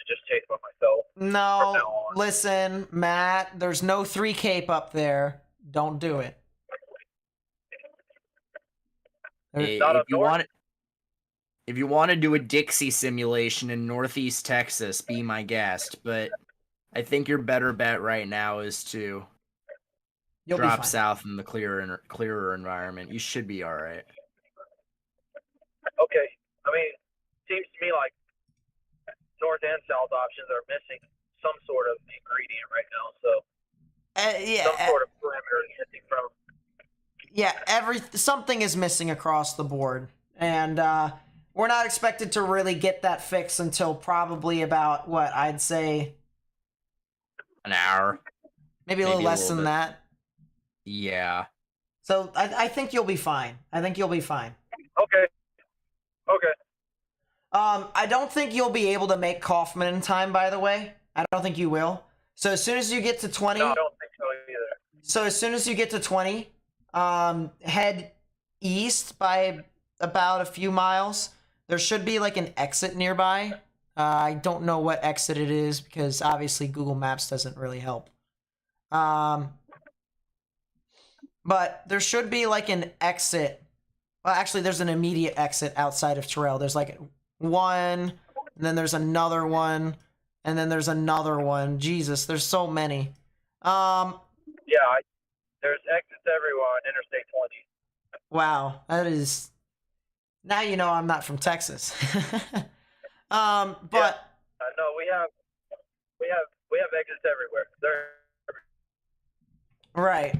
[SPEAKER 3] just chase by myself.
[SPEAKER 1] No, listen, Matt, there's no 3 Cape up there. Don't do it.
[SPEAKER 4] If you want to do a Dixie simulation in Northeast Texas, be my guest. But I think your better bet right now is to drop south in the clearer environment. You should be all right.
[SPEAKER 3] Okay. I mean, seems to me like north and south options are missing some sort of ingredient right now. So some sort of perimeter is missing from.
[SPEAKER 1] Yeah, something is missing across the board, and we're not expected to really get that fixed until probably about, what, I'd say
[SPEAKER 4] An hour.
[SPEAKER 1] maybe a
[SPEAKER 4] Maybe
[SPEAKER 1] little
[SPEAKER 4] a
[SPEAKER 1] less
[SPEAKER 4] little
[SPEAKER 1] than
[SPEAKER 4] bit.
[SPEAKER 1] that.
[SPEAKER 4] Yeah.
[SPEAKER 1] So I think you'll be fine. I think you'll be fine.
[SPEAKER 3] Okay. Okay.
[SPEAKER 1] I don't think you'll be able to make Kaufman in time, by the way. I don't think you will. So as soon as you get to 20,
[SPEAKER 3] No, I don't think so either.
[SPEAKER 1] so as soon as you get to 20, head east by about a few miles. There should be like an exit nearby. I don't know what exit it is because obviously Google Maps doesn't really help. But there should be like an exit. Well, actually, there's an immediate exit outside of Terrell. There's like one, and then there's another one, and then there's another one. Jesus, there's so many.
[SPEAKER 3] Yeah, there's exits everywhere on Interstate 20.
[SPEAKER 1] Wow, that is. Now you know I'm not from Texas. But
[SPEAKER 3] No, we have exits everywhere.
[SPEAKER 1] right.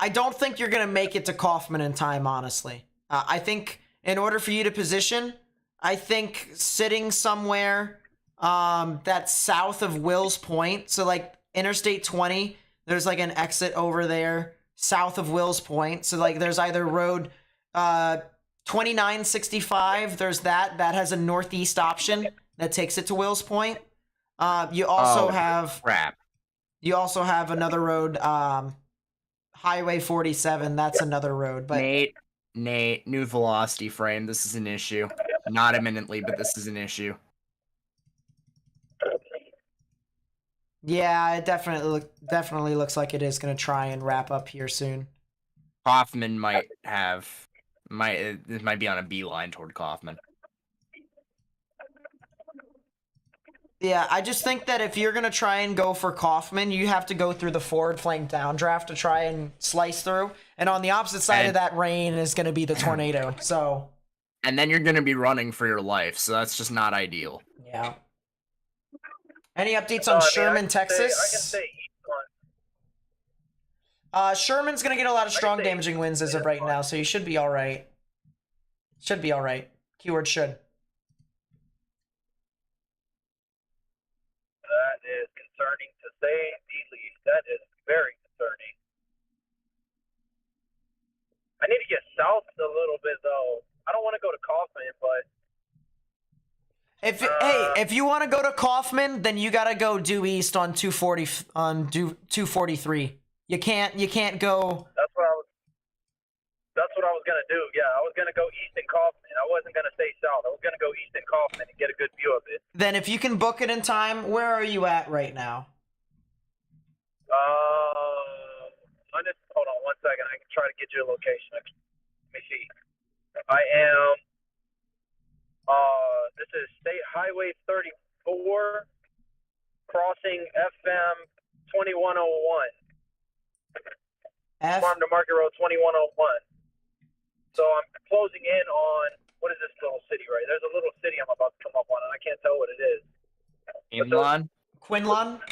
[SPEAKER 1] I don't think you're gonna make it to Kaufman in time, honestly. I think in order for you to position, I think sitting somewhere that's south of Wills Point, so like Interstate 20, there's like an exit over there south of Wills Point. So like there's either road 2965, there's that has a northeast option that takes it to Wills Point. You also have another road, Highway 47, that's another road. But
[SPEAKER 4] Nate, new velocity frame. This is an issue. Not imminently, but this is an issue.
[SPEAKER 1] yeah, it definitely looks like it is going to try and wrap up here soon.
[SPEAKER 4] Kaufman might be on a beeline toward Kaufman.
[SPEAKER 1] Yeah, I just think that if you're going to try and go for Kaufman, you have to go through the forward flank downdraft to try and slice through. And on the opposite side of that rain is going to be the tornado. So,
[SPEAKER 4] and then you're going to be running for your life, so that's just not ideal.
[SPEAKER 1] Yeah. Any updates on Sherman, Texas?
[SPEAKER 3] I can say east on.
[SPEAKER 1] Sherman's going to get a lot of strong damaging winds as of right now, so you should be all right. Should be all right. Keyword should.
[SPEAKER 3] That is concerning to say the least. That is very concerning. I need to get south a little bit though. I don't want to go to Kaufman, but
[SPEAKER 1] if you want to go to Kaufman, then you got to go due east on 243. You can't go.
[SPEAKER 3] That's what I was gonna do. Yeah, I was gonna go east in Kaufman. I wasn't gonna stay south. I was gonna go east in Kaufman and get a good view of it.
[SPEAKER 1] Then if you can book it in time, where are you at right now?
[SPEAKER 3] Hold on one second. I can try to get you a location. Let me see. I am. This is State Highway 34, crossing FM 2101. Farm to Market Road 2101. So I'm closing in on, what is this little city right? There's a little city I'm about to come up on, and I can't tell what it is.
[SPEAKER 1] Quinlan?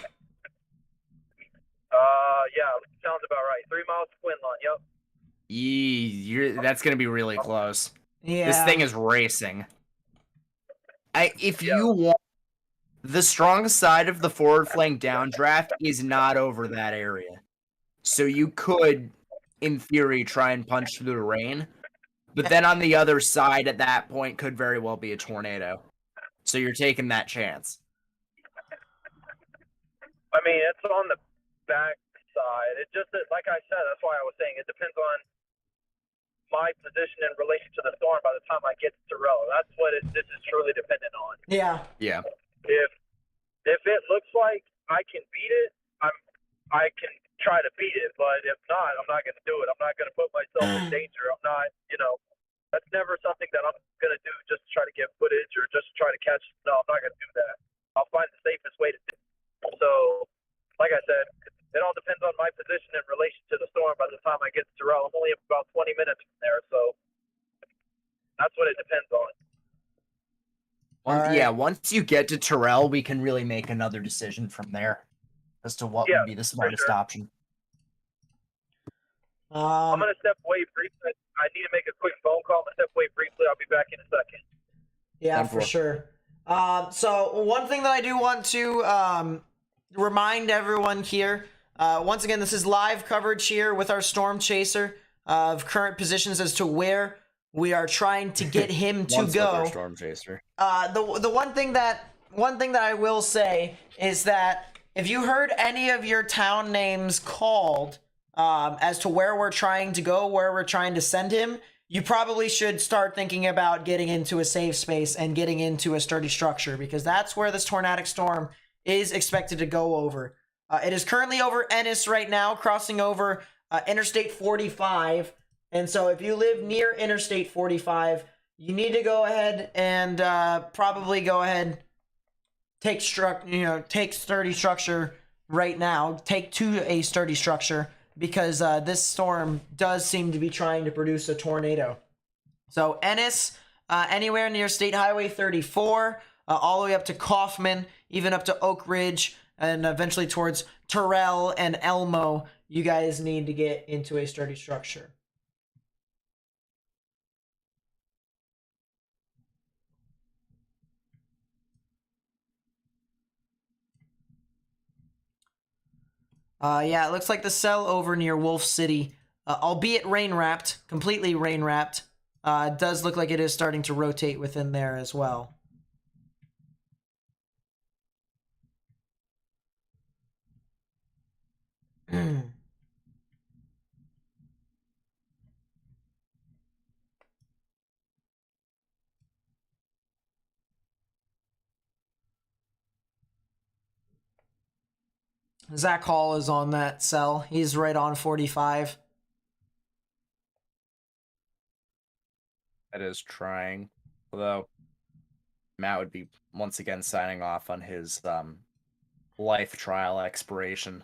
[SPEAKER 3] Yeah, sounds about right. 3 miles to Quinlan, yep.
[SPEAKER 4] That's going to be really close.
[SPEAKER 1] Yeah.
[SPEAKER 4] This thing is racing. If you want, the strong side of the forward flank downdraft is not over that area. So you could, in theory, try and punch through the rain. But then on the other side at that point could very well be a tornado. So you're taking that chance.
[SPEAKER 3] I mean, it's on the back side. It just, like I said, that's why I was saying it depends on my position in relation to the storm by the time I get to Torrell. That's what this is truly dependent on.
[SPEAKER 1] Yeah.
[SPEAKER 4] Yeah.
[SPEAKER 3] If it looks like I can beat it, I can try to beat it. But if not, I'm not going to do it. I'm not going to put myself in danger. I'm not, that's never something that I'm going to do just to try to get footage or just to try to catch. No, I'm not going to do that. I'll find the safest way to do it. So, like I said, it all depends on my position in relation to the storm by the time I get to Terrell. I'm only about 20 minutes from there, so that's what it depends on.
[SPEAKER 4] Yeah, once you get to Terrell, we can really make another decision from there as to what would be the smartest option.
[SPEAKER 3] I'm going to step away briefly. I need to make a quick phone call. I'm gonna step away briefly. I'll be back in a second.
[SPEAKER 1] Yeah,
[SPEAKER 4] 10-4.
[SPEAKER 1] for sure. So one thing that I do want to remind everyone here, once again, this is live coverage here with our Storm Chaser of current positions as to where we are trying to get him to
[SPEAKER 4] Once with our
[SPEAKER 1] go.
[SPEAKER 4] Storm Chaser.
[SPEAKER 1] The one thing that I will say is that if you heard any of your town names called as to where we're trying to go, where we're trying to send him, you probably should start thinking about getting into a safe space and getting into a sturdy structure, because that's where this tornadic storm is expected to go over. It is currently over Ennis right now, crossing over Interstate 45. And so if you live near Interstate 45, you need to go ahead and probably go ahead, take sturdy structure right now. Take to a sturdy structure, because this storm does seem to be trying to produce a tornado. So Ennis, anywhere near State Highway 34, all the way up to Kaufman, even up to Oak Ridge, and eventually towards Terrell and Elmo, you guys need to get into a sturdy structure. Yeah, it looks like the cell over near Wolf City, albeit rain-wrapped, completely rain-wrapped, does look like it is starting to rotate within there as well. Zach Hall is on that cell. He's right on 45.
[SPEAKER 4] That is trying. Although Matt would be once again signing off on his life trial expiration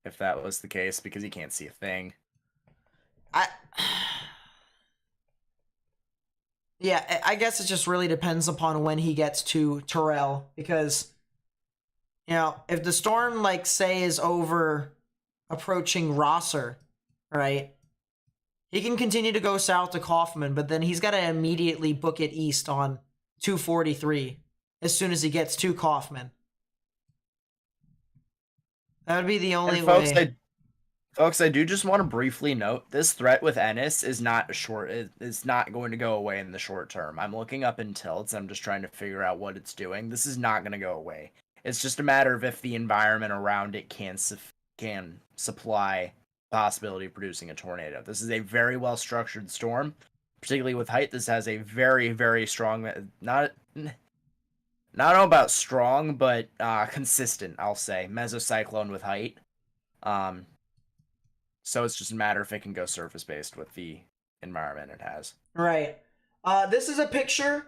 [SPEAKER 4] if that was the case, because he can't see a thing.
[SPEAKER 1] Yeah, I guess it just really depends upon when he gets to Terrell, because, you know, if the storm, like, say, is over approaching Rosser, right, he can continue to go south to Kaufman, but then he's got to immediately book it east on 243 as soon as he gets to Kaufman. That would be the only way.
[SPEAKER 4] Folks, I do just want to briefly note, this threat with Ennis is not it's not going to go away in the short term. I'm looking up in tilts. I'm just trying to figure out what it's doing. This is not going to go away. It's just a matter of if the environment around it can supply the possibility of producing a tornado. This is a very well structured storm, particularly with height. This has a very, very strong, not know about strong, but consistent, I'll say, mesocyclone with height. So it's just a matter if it can go surface-based with the environment it has.
[SPEAKER 1] Right. This is a picture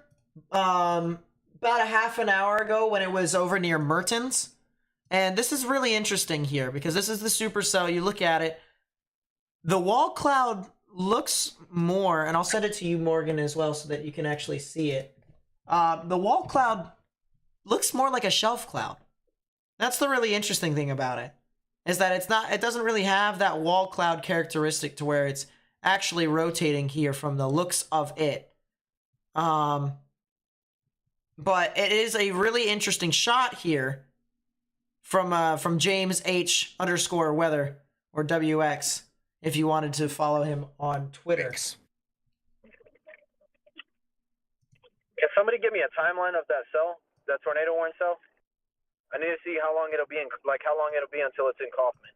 [SPEAKER 1] about a half an hour ago when it was over near Mertens. And this is really interesting here, because this is the supercell. You look at it. The wall cloud looks more, and I'll send it to you, Morgan, as well, so that you can actually see it. The wall cloud looks more like a shelf cloud. That's the really interesting thing about it, is that it doesn't really have that wall cloud characteristic to where it's actually rotating here from the looks of it. But it is a really interesting shot here from James H _ weather, or WX, if you wanted to follow him on Twitter.
[SPEAKER 3] Can somebody give me a timeline of that cell, that tornado warning cell? I need to see how long it'll be until it's in Kaufman.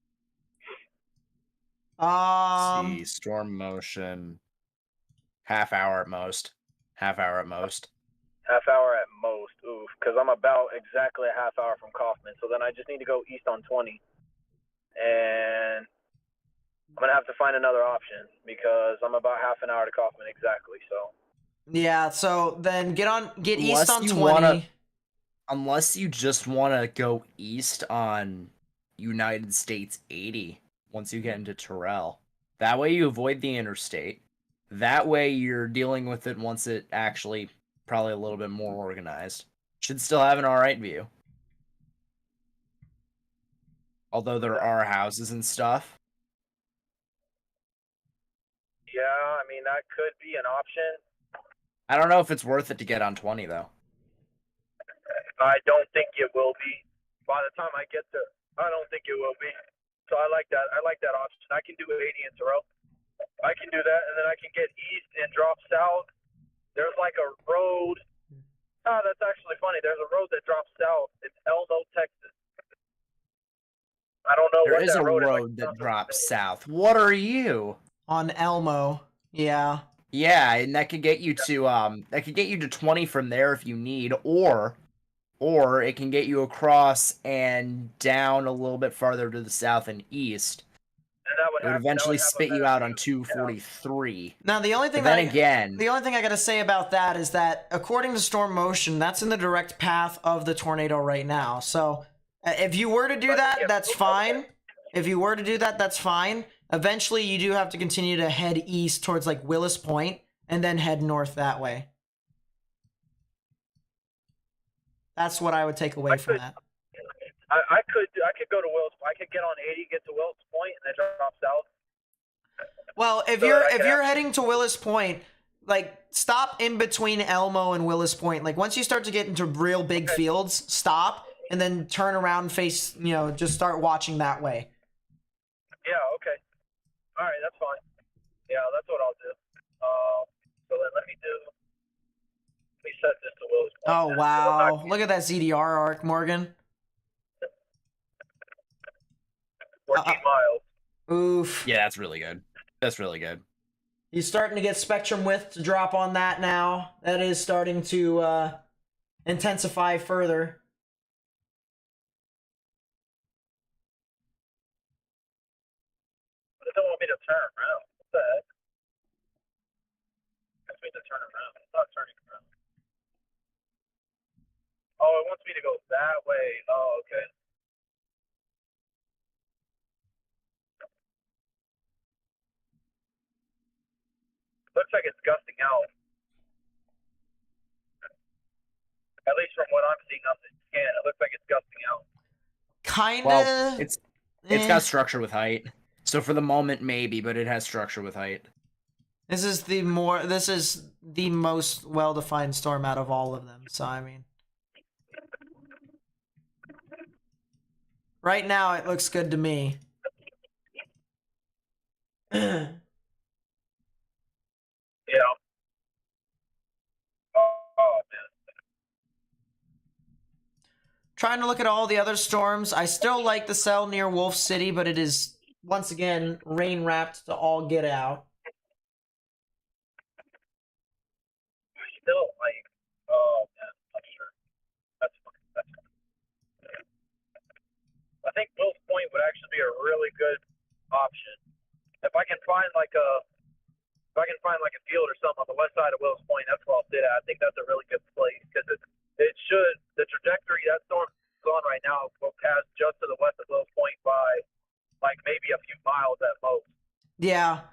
[SPEAKER 4] See, storm motion, half hour at most.
[SPEAKER 3] Half hour at most. Oof, because I'm about exactly a half hour from Kaufman. So then I just need to go east on 20. And I'm going to have to find another option, because I'm about half an hour to Kaufman exactly. So
[SPEAKER 1] yeah, so then get east on 20.
[SPEAKER 4] Unless you just want to go east on United States 80 once you get into Terrell. That way you avoid the interstate. That way you're dealing with it once it actually probably a little bit more organized. Should still have an alright view. Although there are houses and stuff.
[SPEAKER 3] Yeah, I mean, that could be an option.
[SPEAKER 4] I don't know if it's worth it to get on 20 though.
[SPEAKER 3] I don't think it will be. By the time I get there, I don't think it will be. So I like that. I like that option. I can do 80 in Terrell. I can do that, and then I can get east and drop south. There's like a road. Oh, that's actually funny. There's a road that drops south. It's Elmo, Texas. I don't know
[SPEAKER 4] There
[SPEAKER 3] what
[SPEAKER 4] is
[SPEAKER 3] that
[SPEAKER 4] a
[SPEAKER 3] road is.
[SPEAKER 4] road that drops south. What are you?
[SPEAKER 1] On Elmo. Yeah.
[SPEAKER 4] Yeah, and that could get you to 20 from there if you need, or it can get you across and down a little bit farther to the south and east.
[SPEAKER 3] And that
[SPEAKER 4] It would eventually spit you out on 243.
[SPEAKER 1] Now the only thing
[SPEAKER 4] But then again,
[SPEAKER 1] the only thing I gotta say about that is that according to storm motion, that's in the direct path of the tornado right now. So if you were to do that, that's fine. If you were to do that, that's fine. Eventually, you do have to continue to head east towards like Willis Point and then head north that way. That's what I would take away from that.
[SPEAKER 3] I could go to Wills. I could get on 80, get to Wills Point, and then drop south.
[SPEAKER 1] Well, if you're heading to Willis Point, like stop in between Elmo and Willis Point. Like once you start to get into real big fields, stop and then turn around and face, just start watching that way.
[SPEAKER 3] Yeah, okay. All right, that's fine. Yeah, that's what I'll do. So then let me set this to Willis Point.
[SPEAKER 1] Oh, wow. Look at that ZDR arc, Morgan.
[SPEAKER 3] 14 miles.
[SPEAKER 1] Oof.
[SPEAKER 4] yeah, that's really good. That's really good.
[SPEAKER 1] He's starting to get spectrum width to drop on that now. That is starting to intensify further.
[SPEAKER 3] It don't want me to turn around. What the heck? It wants me to turn around. It's not turning around. Oh, it wants me to go that way. Oh, okay. Looks like it's gusting out. At least from what I'm seeing on the scan, it looks like it's gusting out.
[SPEAKER 1] Kinda.
[SPEAKER 4] Well, it's got structure with height. So for the moment, maybe, but it has structure with height.
[SPEAKER 1] This is the most well-defined storm out of all of them. So I mean, right now it looks good to me.
[SPEAKER 3] Yeah. Oh, man.
[SPEAKER 1] Trying to look at all the other storms. I still like the cell near Wolf City, but it is once again rain wrapped to all get out.
[SPEAKER 3] Still, like, oh, man, I'm sure. That's fine. I think Will's Point would actually be a really good option. If I can find like a field or something on the west side of Will's Point, that's where I'll sit at. I think that's a really good place because the trajectory that storm is on right now will pass just to the west of Will's Point by like maybe a few miles at most.
[SPEAKER 1] Yeah,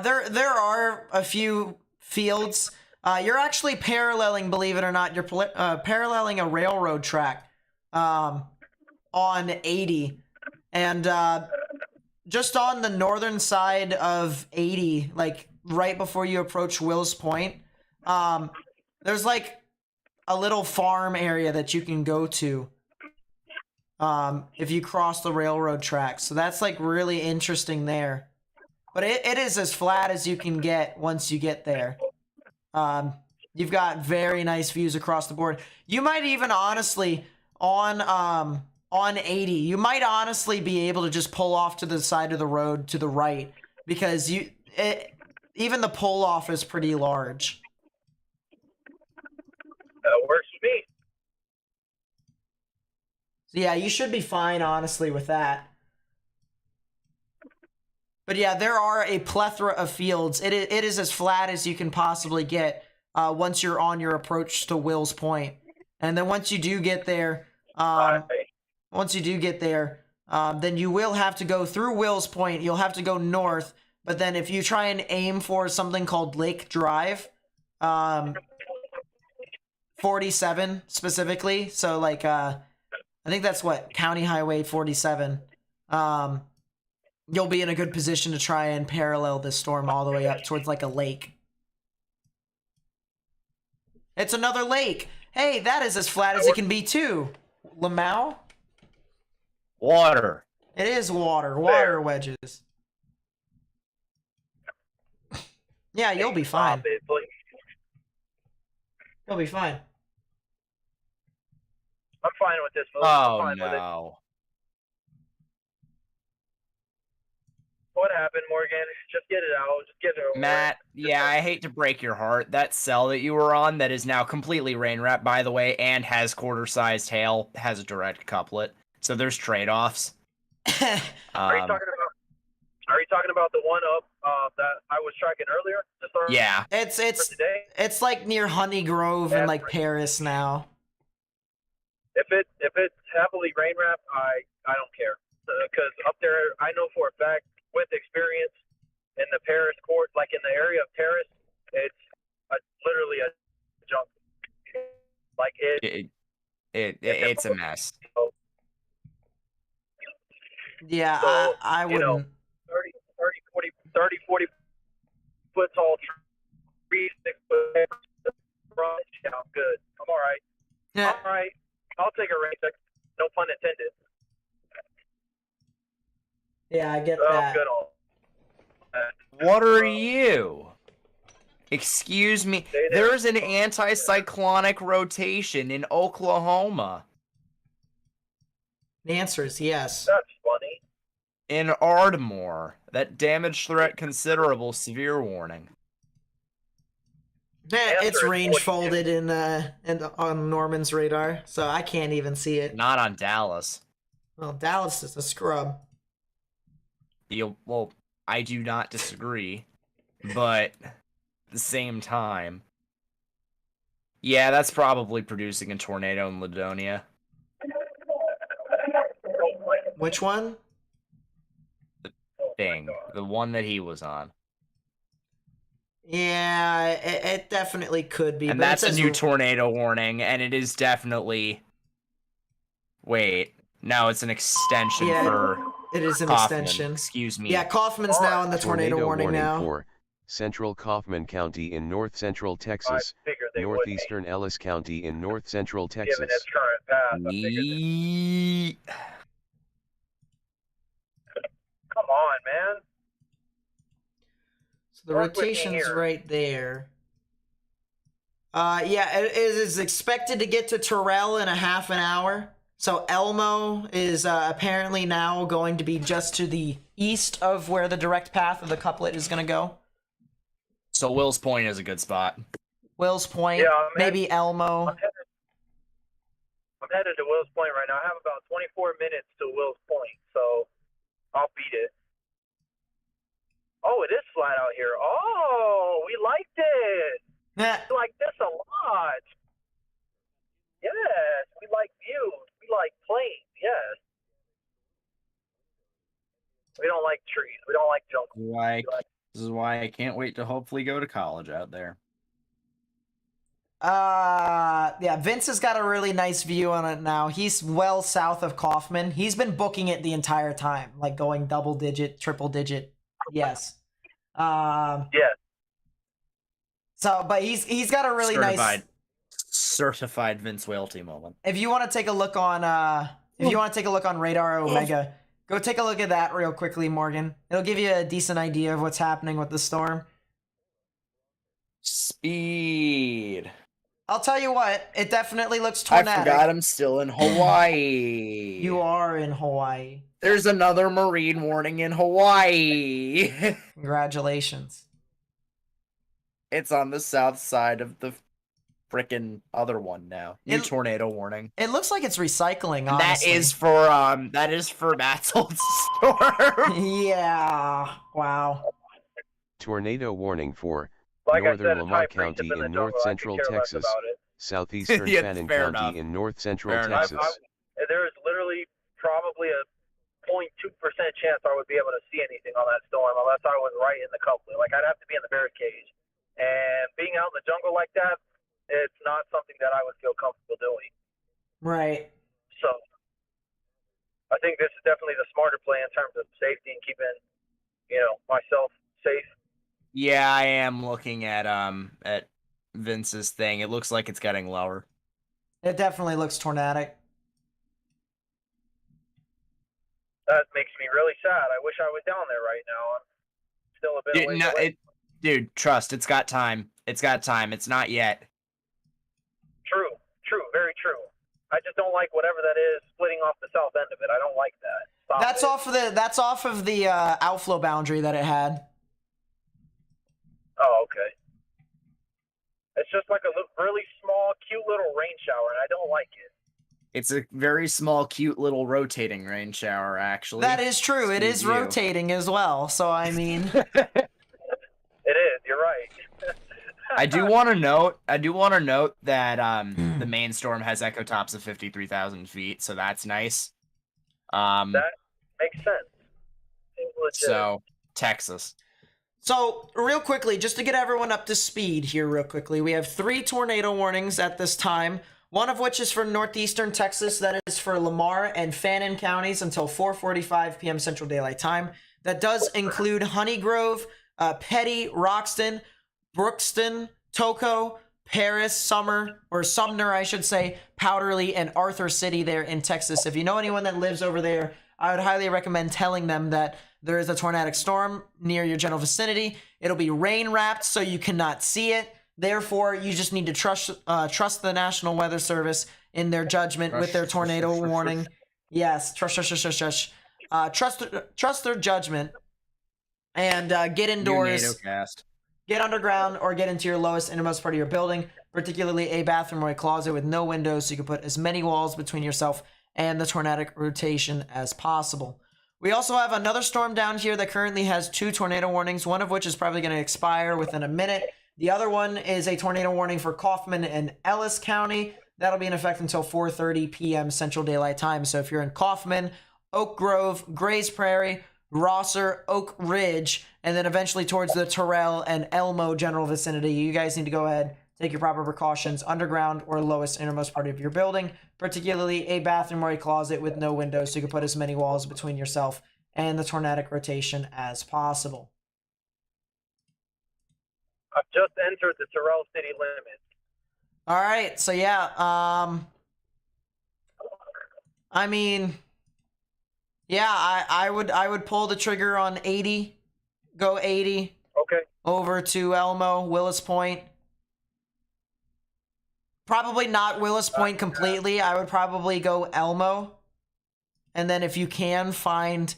[SPEAKER 1] there are a few fields. You're actually paralleling, believe it or not, you're paralleling a railroad track on 80. And just on the northern side of 80, like right before you approach Wills Point, there's like a little farm area that you can go to if you cross the railroad tracks. So that's like really interesting there. But it is as flat as you can get once you get there. You've got very nice views across the board. You might even honestly on 80, you might honestly be able to just pull off to the side of the road to the right because even the pull off is pretty large.
[SPEAKER 3] That works for me.
[SPEAKER 1] So yeah, you should be fine honestly with that. But yeah, there are a plethora of fields. It is as flat as you can possibly get once you're on your approach to Wills Point. And then once you do get there, then you will have to go through Wills Point. You'll have to go north. But then if you try and aim for something called Lake Drive, 47 specifically. So like, I think that's what, County Highway 47. you'll be in a good position to try and parallel this storm all the way up towards like a lake. It's another lake. Hey, that is as flat as it can be too. Lamau?
[SPEAKER 4] Water.
[SPEAKER 1] It is water. Water wedges. Yeah, you'll be fine.
[SPEAKER 3] Stop it, please.
[SPEAKER 1] You'll be fine.
[SPEAKER 3] I'm fine with this. Folks. I'm
[SPEAKER 4] Oh
[SPEAKER 3] fine with it.
[SPEAKER 4] no.
[SPEAKER 3] What happened, Morgan? Just get it out. Just get it over.
[SPEAKER 4] Matt, yeah, I hate to break your heart. That cell that you were on that is now completely rain wrapped, by the way, and has quarter-sized hail, has a direct couplet. So there's trade-offs.
[SPEAKER 3] Are you talking about the one up that I was tracking earlier?
[SPEAKER 4] Yeah.
[SPEAKER 1] It's like near Honey Grove and like Paris now.
[SPEAKER 3] If it's heavily rain wrapped, I don't care, because up there I know for a fact with experience in the Paris court, like in the area of Paris, it's literally a jungle. Like
[SPEAKER 4] It's a mess.
[SPEAKER 1] Yeah,
[SPEAKER 3] So,
[SPEAKER 1] I
[SPEAKER 3] you know,
[SPEAKER 1] wouldn't.
[SPEAKER 3] 40 foot tall trees, 6 foot yeah, I'm good. I'm all right.
[SPEAKER 1] Yeah,
[SPEAKER 3] All right. I'll take a rain check. No pun intended.
[SPEAKER 1] yeah, I get
[SPEAKER 3] I'm
[SPEAKER 1] that.
[SPEAKER 3] good on that.
[SPEAKER 4] What are you? Excuse me.
[SPEAKER 3] Stay there.
[SPEAKER 4] There's an anticyclonic rotation in Oklahoma.
[SPEAKER 1] The answer is yes.
[SPEAKER 3] That's funny.
[SPEAKER 4] In Ardmore. That damage threat considerable. Severe warning.
[SPEAKER 1] Yeah,
[SPEAKER 3] Answer
[SPEAKER 1] it's
[SPEAKER 3] is
[SPEAKER 1] range
[SPEAKER 3] 42.
[SPEAKER 1] folded in on Norman's radar, so I can't even see it.
[SPEAKER 4] Not on Dallas.
[SPEAKER 1] Well, Dallas is a scrub.
[SPEAKER 4] Well, I do not disagree. But at the same time. Yeah, that's probably producing a tornado in Ladonia.
[SPEAKER 1] Which one?
[SPEAKER 4] Thing. The one that he was on.
[SPEAKER 1] Yeah, it definitely could be.
[SPEAKER 4] And
[SPEAKER 1] but
[SPEAKER 4] that's
[SPEAKER 1] it
[SPEAKER 4] a
[SPEAKER 1] says
[SPEAKER 4] new tornado warning, and it is definitely... Wait. No, it's an extension
[SPEAKER 1] Yeah,
[SPEAKER 4] for
[SPEAKER 1] it is an
[SPEAKER 4] Kaufman.
[SPEAKER 1] extension.
[SPEAKER 4] Excuse me.
[SPEAKER 1] Yeah, Kaufman's now in the tornado warning now.
[SPEAKER 2] for Central Kaufman County in north central Texas,
[SPEAKER 3] I figured they would be,
[SPEAKER 2] northeastern Ellis County in north central
[SPEAKER 3] given
[SPEAKER 2] Texas.
[SPEAKER 3] its current path. I figured
[SPEAKER 4] Yeet.
[SPEAKER 3] Come on, man.
[SPEAKER 1] So the
[SPEAKER 3] Work with me
[SPEAKER 1] rotation's
[SPEAKER 3] here.
[SPEAKER 1] right there. Yeah, it is expected to get to Terrell in a half an hour. So Elmo is apparently now going to be just to the east of where the direct path of the couplet is going to go.
[SPEAKER 4] So Will's Point is a good spot.
[SPEAKER 1] Will's Point,
[SPEAKER 3] Yeah,
[SPEAKER 1] maybe Elmo.
[SPEAKER 3] I'm headed to Will's Point right now. I have about 24 minutes to Will's Point, so I'll beat it. Oh, it is flat out here. Oh, we liked it.
[SPEAKER 1] Yeah,
[SPEAKER 3] We like this a lot. Yes, we like views. We like plains. Yes. We don't like trees. We don't like jungle.
[SPEAKER 4] This is why I can't wait to hopefully go to college out there.
[SPEAKER 1] yeah, Vince has got a really nice view on it now. He's well south of Kaufman. He's been booking it the entire time, like going double digit, triple digit. Yes.
[SPEAKER 3] Yes.
[SPEAKER 1] So, but he's got a really nice.
[SPEAKER 4] Certified Vince Whaley moment.
[SPEAKER 1] If you want to take a look on Radar Omega, go take a look at that real quickly, Morgan. It'll give you a decent idea of what's happening with the storm.
[SPEAKER 4] Speed.
[SPEAKER 1] I'll tell you what, it definitely looks tornadic.
[SPEAKER 4] I forgot I'm still in Hawaii.
[SPEAKER 1] You are in Hawaii.
[SPEAKER 4] There's another marine warning in Hawaii.
[SPEAKER 1] Congratulations.
[SPEAKER 4] It's on the south side of the frickin' other one now. New
[SPEAKER 1] It-
[SPEAKER 4] tornado warning.
[SPEAKER 1] It looks like it's recycling,
[SPEAKER 4] And
[SPEAKER 1] honestly.
[SPEAKER 4] that is for Matt's old storm.
[SPEAKER 1] Yeah. Wow.
[SPEAKER 2] Tornado warning for
[SPEAKER 3] Like I
[SPEAKER 2] northern
[SPEAKER 3] said, it's
[SPEAKER 2] Lamar
[SPEAKER 3] high
[SPEAKER 2] County
[SPEAKER 3] frequency in the
[SPEAKER 2] in
[SPEAKER 3] jungle.
[SPEAKER 2] north
[SPEAKER 3] I could
[SPEAKER 2] central
[SPEAKER 3] care less
[SPEAKER 2] Texas,
[SPEAKER 3] about it.
[SPEAKER 2] southeastern
[SPEAKER 4] Yeah,
[SPEAKER 2] Fannin
[SPEAKER 4] fair
[SPEAKER 2] County
[SPEAKER 4] enough.
[SPEAKER 2] in north central
[SPEAKER 4] Fair enough.
[SPEAKER 2] Texas.
[SPEAKER 3] There is literally probably a 0.2% chance I would be able to see anything on that storm unless I was right in the couplet. Like, I'd have to be in the bear cage. And being out in the jungle like that, it's not something that I would feel comfortable doing.
[SPEAKER 1] Right.
[SPEAKER 3] So, I think this is definitely the smarter play in terms of safety and keeping, myself safe.
[SPEAKER 4] Yeah, I am looking at Vince's thing. It looks like it's getting lower.
[SPEAKER 1] It definitely looks tornadic.
[SPEAKER 3] That makes me really sad. I wish I was down there right now. I'm still a bit away.
[SPEAKER 4] Dude, trust. It's got time. It's got time. It's not yet.
[SPEAKER 3] True, very true. I just don't like whatever that is splitting off the south end of it. I don't like that.
[SPEAKER 1] That's off of the outflow boundary that it had.
[SPEAKER 3] Oh, okay. It's just like a really small, cute little rain shower, and I don't like it.
[SPEAKER 4] It's a very small, cute little rotating rain shower, actually.
[SPEAKER 1] That is true. It is rotating as well. So I mean,
[SPEAKER 3] it is. You're right.
[SPEAKER 4] I do want to note that the main storm has echo tops of 53,000 feet, so that's nice.
[SPEAKER 3] That makes sense.
[SPEAKER 4] So Texas.
[SPEAKER 1] So real quickly, just to get everyone up to speed here real quickly, we have 3 tornado warnings at this time, one of which is for northeastern Texas. That is for Lamar and Fannin counties until 4:45 p.m. Central Daylight Time. That does include Honey Grove, Petty, Roxton, Brookston, Toco, Paris, Sumner, I should say, Powderly, and Arthur City there in Texas. If you know anyone that lives over there, I would highly recommend telling them that there is a tornadic storm near your general vicinity. It'll be rain wrapped, so you cannot see it. Therefore, you just need to trust the National Weather Service in their judgment with their tornado warning. Yes, trust their judgment, and get indoors. Get underground or get into your lowest innermost part of your building, particularly a bathroom or a closet with no windows, so you can put as many walls between yourself and the tornadic rotation as possible. We also have another storm down here that currently has 2 tornado warnings, one of which is probably going to expire within a minute. The other one is a tornado warning for Kaufman and Ellis County. That'll be in effect until 4:30 p.m. Central Daylight Time. So if you're in Kaufman, Oak Grove, Grays Prairie, Rosser, Oak Ridge, and then eventually towards the Terrell and Elmo general vicinity, you guys need to go ahead, take your proper precautions, underground or lowest innermost part of your building, particularly a bathroom or a closet with no windows, so you can put as many walls between yourself and the tornadic rotation as possible.
[SPEAKER 3] I've just entered the Terrell city limits.
[SPEAKER 1] All right, so yeah, I mean, yeah, I would pull the trigger on 80, go 80.
[SPEAKER 3] Okay.
[SPEAKER 1] Over to Elmo, Willis Point. Probably not Willis Point completely. I would probably go Elmo, and then if you can find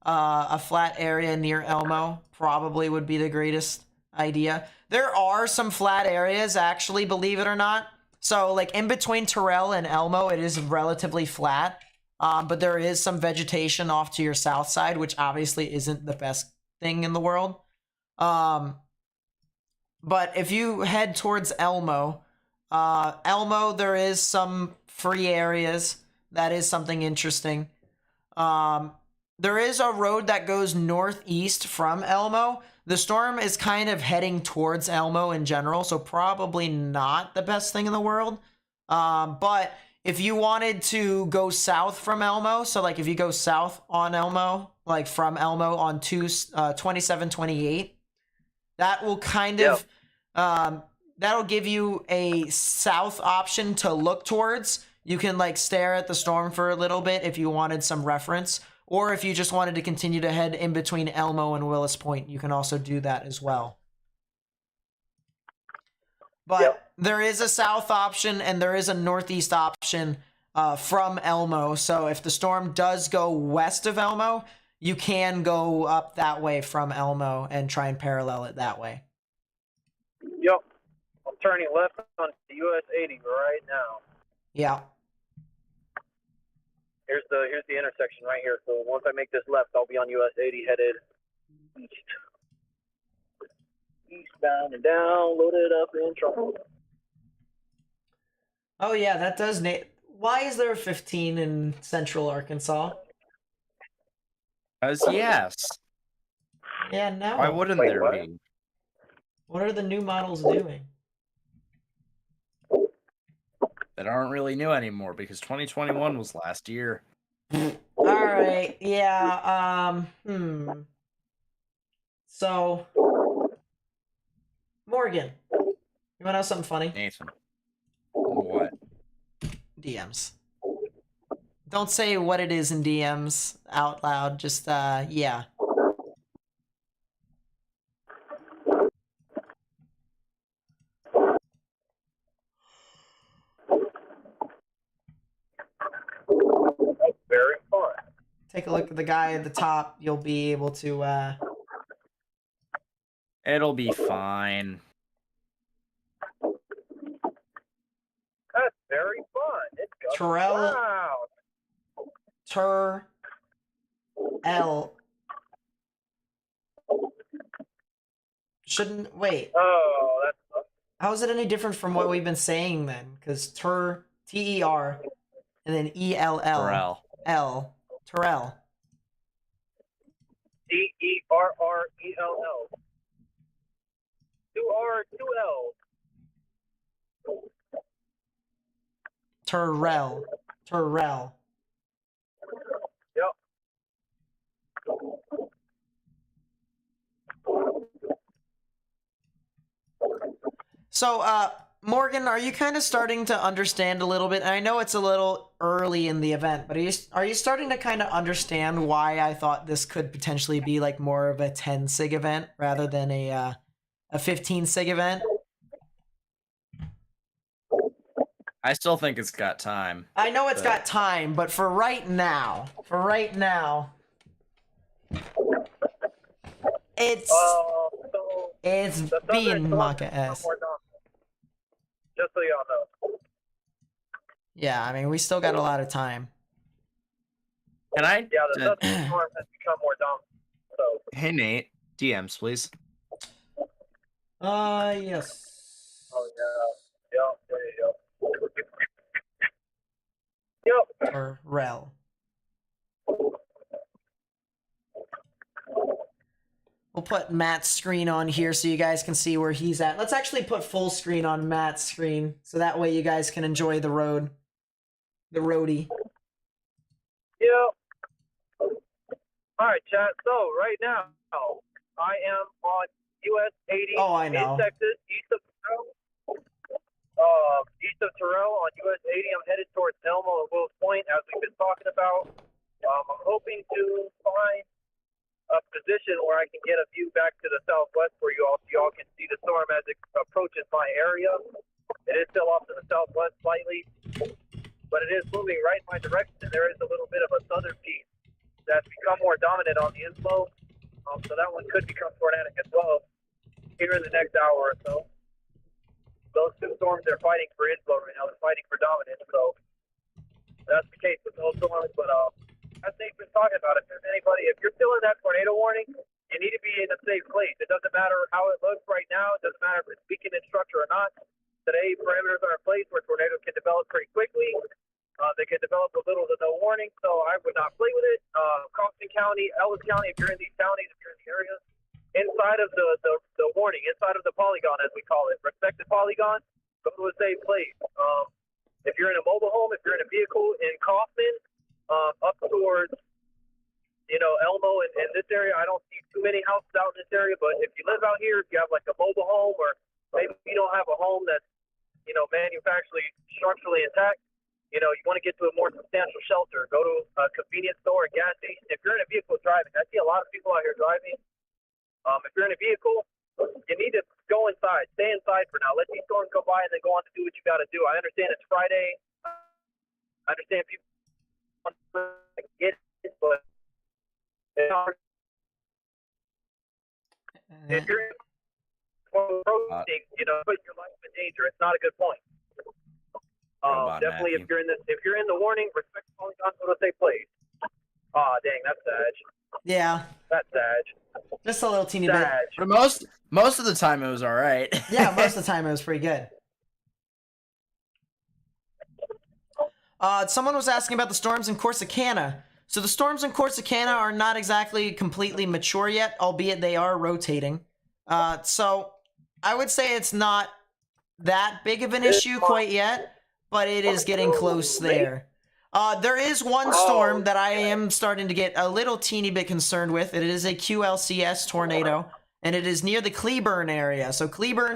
[SPEAKER 1] a flat area near Elmo, probably would be the greatest idea. There are some flat areas, actually, believe it or not. So, like, in between Terrell and Elmo, it is relatively flat. But there is some vegetation off to your south side, which obviously isn't the best thing in the world. But if you head towards Elmo, there is some free areas. That is something interesting. There is a road that goes northeast from Elmo. The storm is kind of heading towards Elmo in general, so probably not the best thing in the world. But if you wanted to go south from Elmo, so like if you go south on Elmo, like from Elmo on 2728, that will kind of, that'll give you a south option to look towards. You can like stare at the storm for a little bit if you wanted some reference, or if you just wanted to continue to head in between Elmo and Willis Point, you can also do that as well. But there is a south option and there is a northeast option from Elmo. So if the storm does go west of Elmo, you can go up that way from Elmo and try and parallel it that way.
[SPEAKER 3] Yep. I'm turning left on US 80 right now.
[SPEAKER 1] Yeah.
[SPEAKER 3] Here's the intersection right here. So once I make this left, I'll be on US 80 headed east. Eastbound and down, loaded up in trouble.
[SPEAKER 1] Oh yeah, that does. Why is there a 15 in Central Arkansas?
[SPEAKER 4] Yes.
[SPEAKER 1] Yeah, no.
[SPEAKER 4] Why wouldn't there be?
[SPEAKER 1] What are the new models doing?
[SPEAKER 4] That aren't really new anymore because 2021 was last year.
[SPEAKER 1] All right. Yeah. So, Morgan, you want to know something funny?
[SPEAKER 4] Nathan. What?
[SPEAKER 1] DMs. Don't say what it is in DMs out loud. Just, yeah.
[SPEAKER 3] That's very fun.
[SPEAKER 1] Take a look at the guy at the top. You'll be able to,
[SPEAKER 4] It'll be fine.
[SPEAKER 3] That's very fun. It's going
[SPEAKER 1] Terrell.
[SPEAKER 3] wow.
[SPEAKER 1] L. Shouldn't, wait.
[SPEAKER 3] Oh, that's
[SPEAKER 1] How is it any different from what we've been saying then? Because T-E-R, and then E-L-L.
[SPEAKER 4] Terrell.
[SPEAKER 1] L. Terrell.
[SPEAKER 3] Terrell. 2 R, 2 L.
[SPEAKER 1] Terrell.
[SPEAKER 3] Yep.
[SPEAKER 1] So, Morgan, are you kind of starting to understand a little bit? And I know it's a little early in the event, but are you starting to kind of understand why I thought this could potentially be like more of a 10 sig event rather than a 15 sig event?
[SPEAKER 4] I still think it's got time.
[SPEAKER 1] I know it's got time, but for right now, it's being Maka-esque.
[SPEAKER 3] Just so y'all know.
[SPEAKER 1] Yeah, I mean, we still got a lot of time.
[SPEAKER 4] Can I?
[SPEAKER 3] Yeah, the Southern storm has become more dominant. So
[SPEAKER 4] Hey, Nate. DMs, please.
[SPEAKER 1] Yes.
[SPEAKER 3] oh yeah. Yep.
[SPEAKER 1] Or Rel. We'll put Matt's screen on here so you guys can see where he's at. Let's actually put full screen on Matt's screen so that way you guys can enjoy the road. The roadie.
[SPEAKER 3] Yep. All right, chat. So right now, I am on US 80
[SPEAKER 1] Oh, I know.
[SPEAKER 3] in Texas, east of Terrell on US 80. I'm headed towards Elmo and Wills Point, as we've been talking about. I'm hoping to find a position where I can get a view back to the southwest for you all, so y'all can see the storm as it approaches my area. It is still off to the southwest slightly, but it is moving right in my direction. There is a little bit of a southern piece that's become more dominant on the inflow, so that one could become tornadic as well here in the next hour or so. Those two storms are fighting for inflow right now. They're fighting for dominance, so that's the case with those storms. But as Nate's been talking about, if there's anybody, if you're still in that tornado warning, you need to be in a safe place. It doesn't matter how it looks right now. It doesn't matter if it's weakened in structure or not. Today, parameters are in place where tornadoes can develop pretty quickly. They can develop a little to no warning, so I would not play with it. Compton County, Ellis County, if you're in these counties, if you're in the areas, inside of the warning, inside of the polygon, as we call it, respected polygon, go to a safe place. If you're in a mobile home, if you're in a vehicle in Kaufman, up towards, Elmo and this area, I don't see too many houses out in this area, but if you live out here, if you have like a mobile home, or maybe you don't have a home that's, manufacturally, structurally intact, you want to get to a more substantial shelter. Go to a convenience store, a gas station. If you're in a vehicle driving, I see a lot of people out here driving. If you're in a vehicle, you need to go inside. Stay inside for now. Let these storms go by and then go on to do what you got to do. I understand it's Friday. I understand people want to get it, but if you're approaching, put your life in danger. It's not a good point. Definitely,
[SPEAKER 4] Matthew.
[SPEAKER 3] if you're in the warning, respect the polygon, go to a safe place. Aw, dang, that's sad.
[SPEAKER 1] Yeah.
[SPEAKER 3] That's sad.
[SPEAKER 1] Just a little teeny bit.
[SPEAKER 3] Sad.
[SPEAKER 4] For most of the time, it was all right.
[SPEAKER 1] Yeah, most of the time it was pretty good. Someone was asking about the storms in Corsicana. So the storms in Corsicana are not exactly completely mature yet, albeit they are rotating. So I would say it's not that big of an issue quite yet, but it is getting close there. There is one storm that I am starting to get a little teeny bit concerned with. It is a QLCS tornado, and it is near the Cleburne area. So Cleburne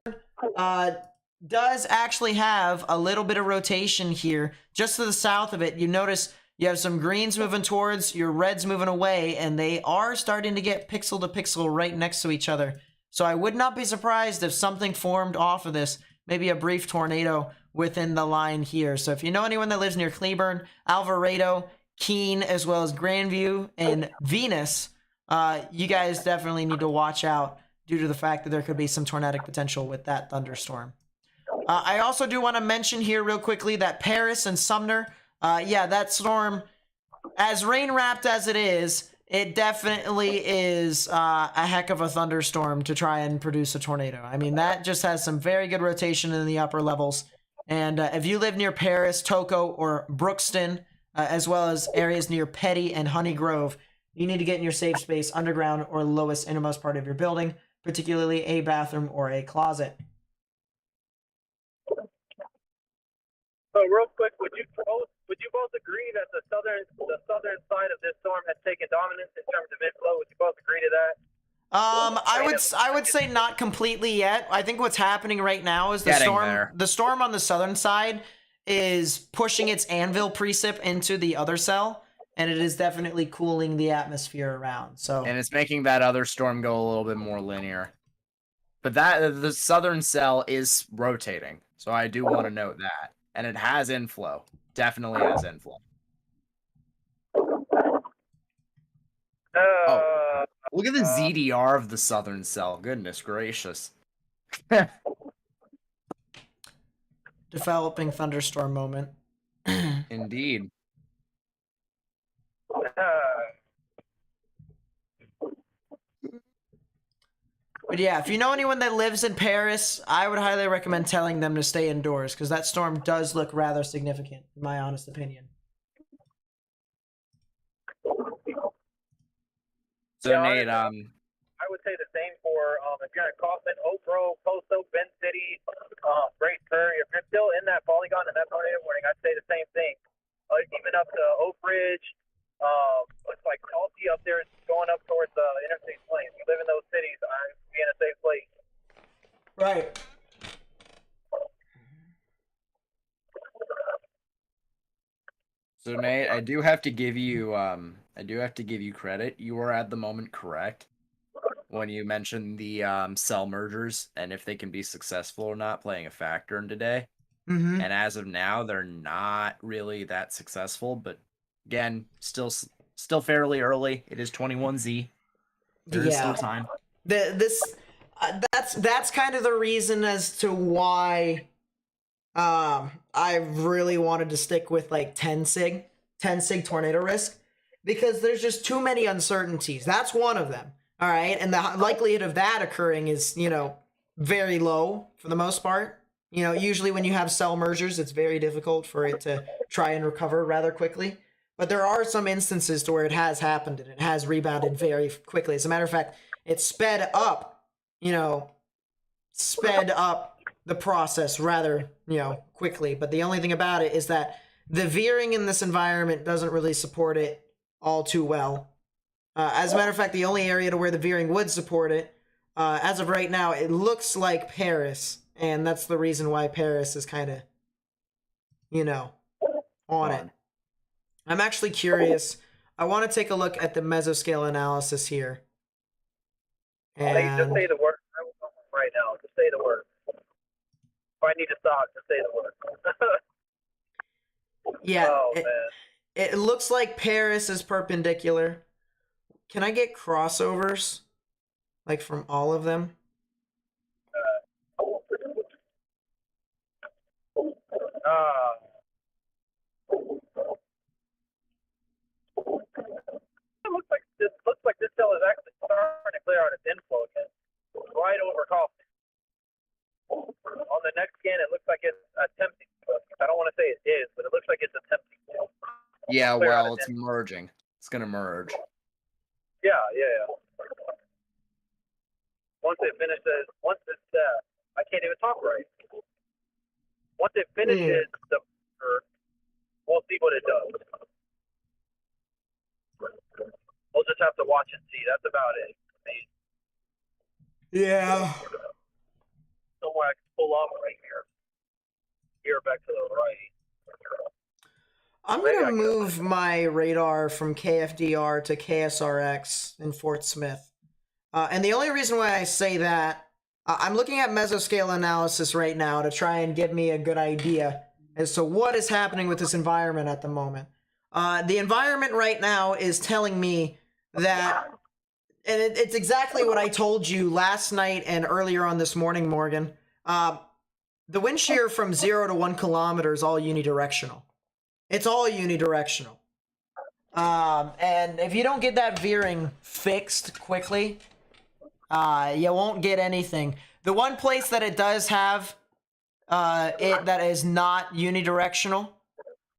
[SPEAKER 1] does actually have a little bit of rotation here. Just to the south of it, you notice you have some greens moving towards, your reds moving away, and they are starting to get pixel to pixel right next to each other. So I would not be surprised if something formed off of this, maybe a brief tornado within the line here. So if you know anyone that lives near Cleburne, Alvarado, Keene, as well as Grandview and Venus, you guys definitely need to watch out due to the fact that there could be some tornadic potential with that thunderstorm. I also do want to mention here real quickly that Paris and Sumner, yeah, that storm, as rain-wrapped as it is, it definitely is a heck of a thunderstorm to try and produce a tornado. I mean, that just has some very good rotation in the upper levels. And if you live near Paris, Toco, or Brookston, as well as areas near Petty and Honey Grove, you need to get in your safe space underground or lowest innermost part of your building, particularly a bathroom or a closet.
[SPEAKER 3] So real quick, would you both agree that the southern side of this storm has taken dominance in terms of inflow? Would you both agree to that?
[SPEAKER 1] I would say not completely yet. I think what's happening right now is the storm on the southern side is pushing its anvil precip into the other cell, and it is definitely cooling the atmosphere around. So,
[SPEAKER 4] and it's making that other storm go a little bit more linear. But the southern cell is rotating, so I do want to note that. And it has inflow. Definitely has inflow. Oh, look at the ZDR of the southern cell. Goodness gracious.
[SPEAKER 1] Developing thunderstorm moment.
[SPEAKER 4] Indeed.
[SPEAKER 1] But yeah, if you know anyone that lives in Paris, I would highly recommend telling them to stay indoors, because that storm does look rather significant, in my honest opinion.
[SPEAKER 4] So Nate,
[SPEAKER 3] I would say the same for if you're in Kaufman, Oak Grove, Post Oak, Bend City, Brace Prairie. If you're still in that polygon and that tornado warning, I'd say the same thing. Even up to Oak Ridge, looks like Chelsea up there going up towards Interstate 20. If you live in those cities, I'd be in a safe place.
[SPEAKER 1] Right.
[SPEAKER 4] So Nate, I do have to give you credit. You were at the moment correct when you mentioned the cell mergers and if they can be successful or not playing a factor in today.
[SPEAKER 1] Mm-hmm.
[SPEAKER 4] And as of now, they're not really that successful. But again, still fairly early. It is 21Z. There's still time.
[SPEAKER 1] That's kind of the reason as to why I really wanted to stick with like 10 sig tornado risk, because there's just too many uncertainties. That's one of them. All right. And the likelihood of that occurring is, very low for the most part. Usually when you have cell mergers, it's very difficult for it to try and recover rather quickly. But there are some instances to where it has happened and it has rebounded very quickly. As a matter of fact, it sped up the process rather, quickly. But the only thing about it is that the veering in this environment doesn't really support it all too well. As a matter of fact, the only area to where the veering would support it, as of right now, it looks like Paris. And that's the reason why Paris is kind of, on it. I'm actually curious. I want to take a look at the mesoscale analysis here. And
[SPEAKER 3] Just say the word right now. Just say the word. If I need to stop, just say the word.
[SPEAKER 1] Yeah,
[SPEAKER 3] oh,
[SPEAKER 1] it looks like Paris is perpendicular. Can I get crossovers, like from all of them?
[SPEAKER 3] It looks like this cell is actually starting to clear out its inflow again, right over Kaufman. On the next scan, it looks like it's attempting. I don't want to say it is, but it looks like it's attempting.
[SPEAKER 4] Yeah, well, it's merging. It's gonna merge.
[SPEAKER 3] Yeah. Once it finishes, I can't even talk right. Once it finishes the merge, we'll see what it does. just have to watch and see. That's about it.
[SPEAKER 1] Yeah.
[SPEAKER 3] Somewhere I can pull off right here. Here back to the right.
[SPEAKER 1] I'm
[SPEAKER 3] Maybe
[SPEAKER 1] gonna
[SPEAKER 3] I can-
[SPEAKER 1] move my radar from KFDR to KSRX in Fort Smith. And the only reason why I say that, I'm looking at mesoscale analysis right now to try and give me a good idea as to what is happening with this environment at the moment. The environment right now is telling me that, and it's exactly what I told you last night and earlier on this morning, Morgan. The wind shear from 0 to 1 kilometer is all unidirectional. It's all unidirectional. And if you don't get that veering fixed quickly, you won't get anything. The one place that it does have it that is not unidirectional,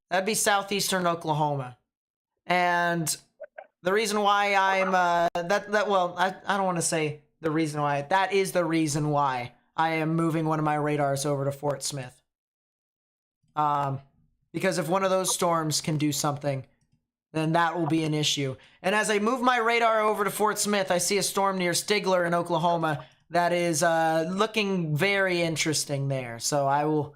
[SPEAKER 1] that'd be southeastern Oklahoma. And the reason why I'm I don't want to say the reason why. That is the reason why I am moving one of my radars over to Fort Smith. Because if one of those storms can do something, then that will be an issue. And as I move my radar over to Fort Smith, I see a storm near Stigler in Oklahoma that is looking very interesting there. So I will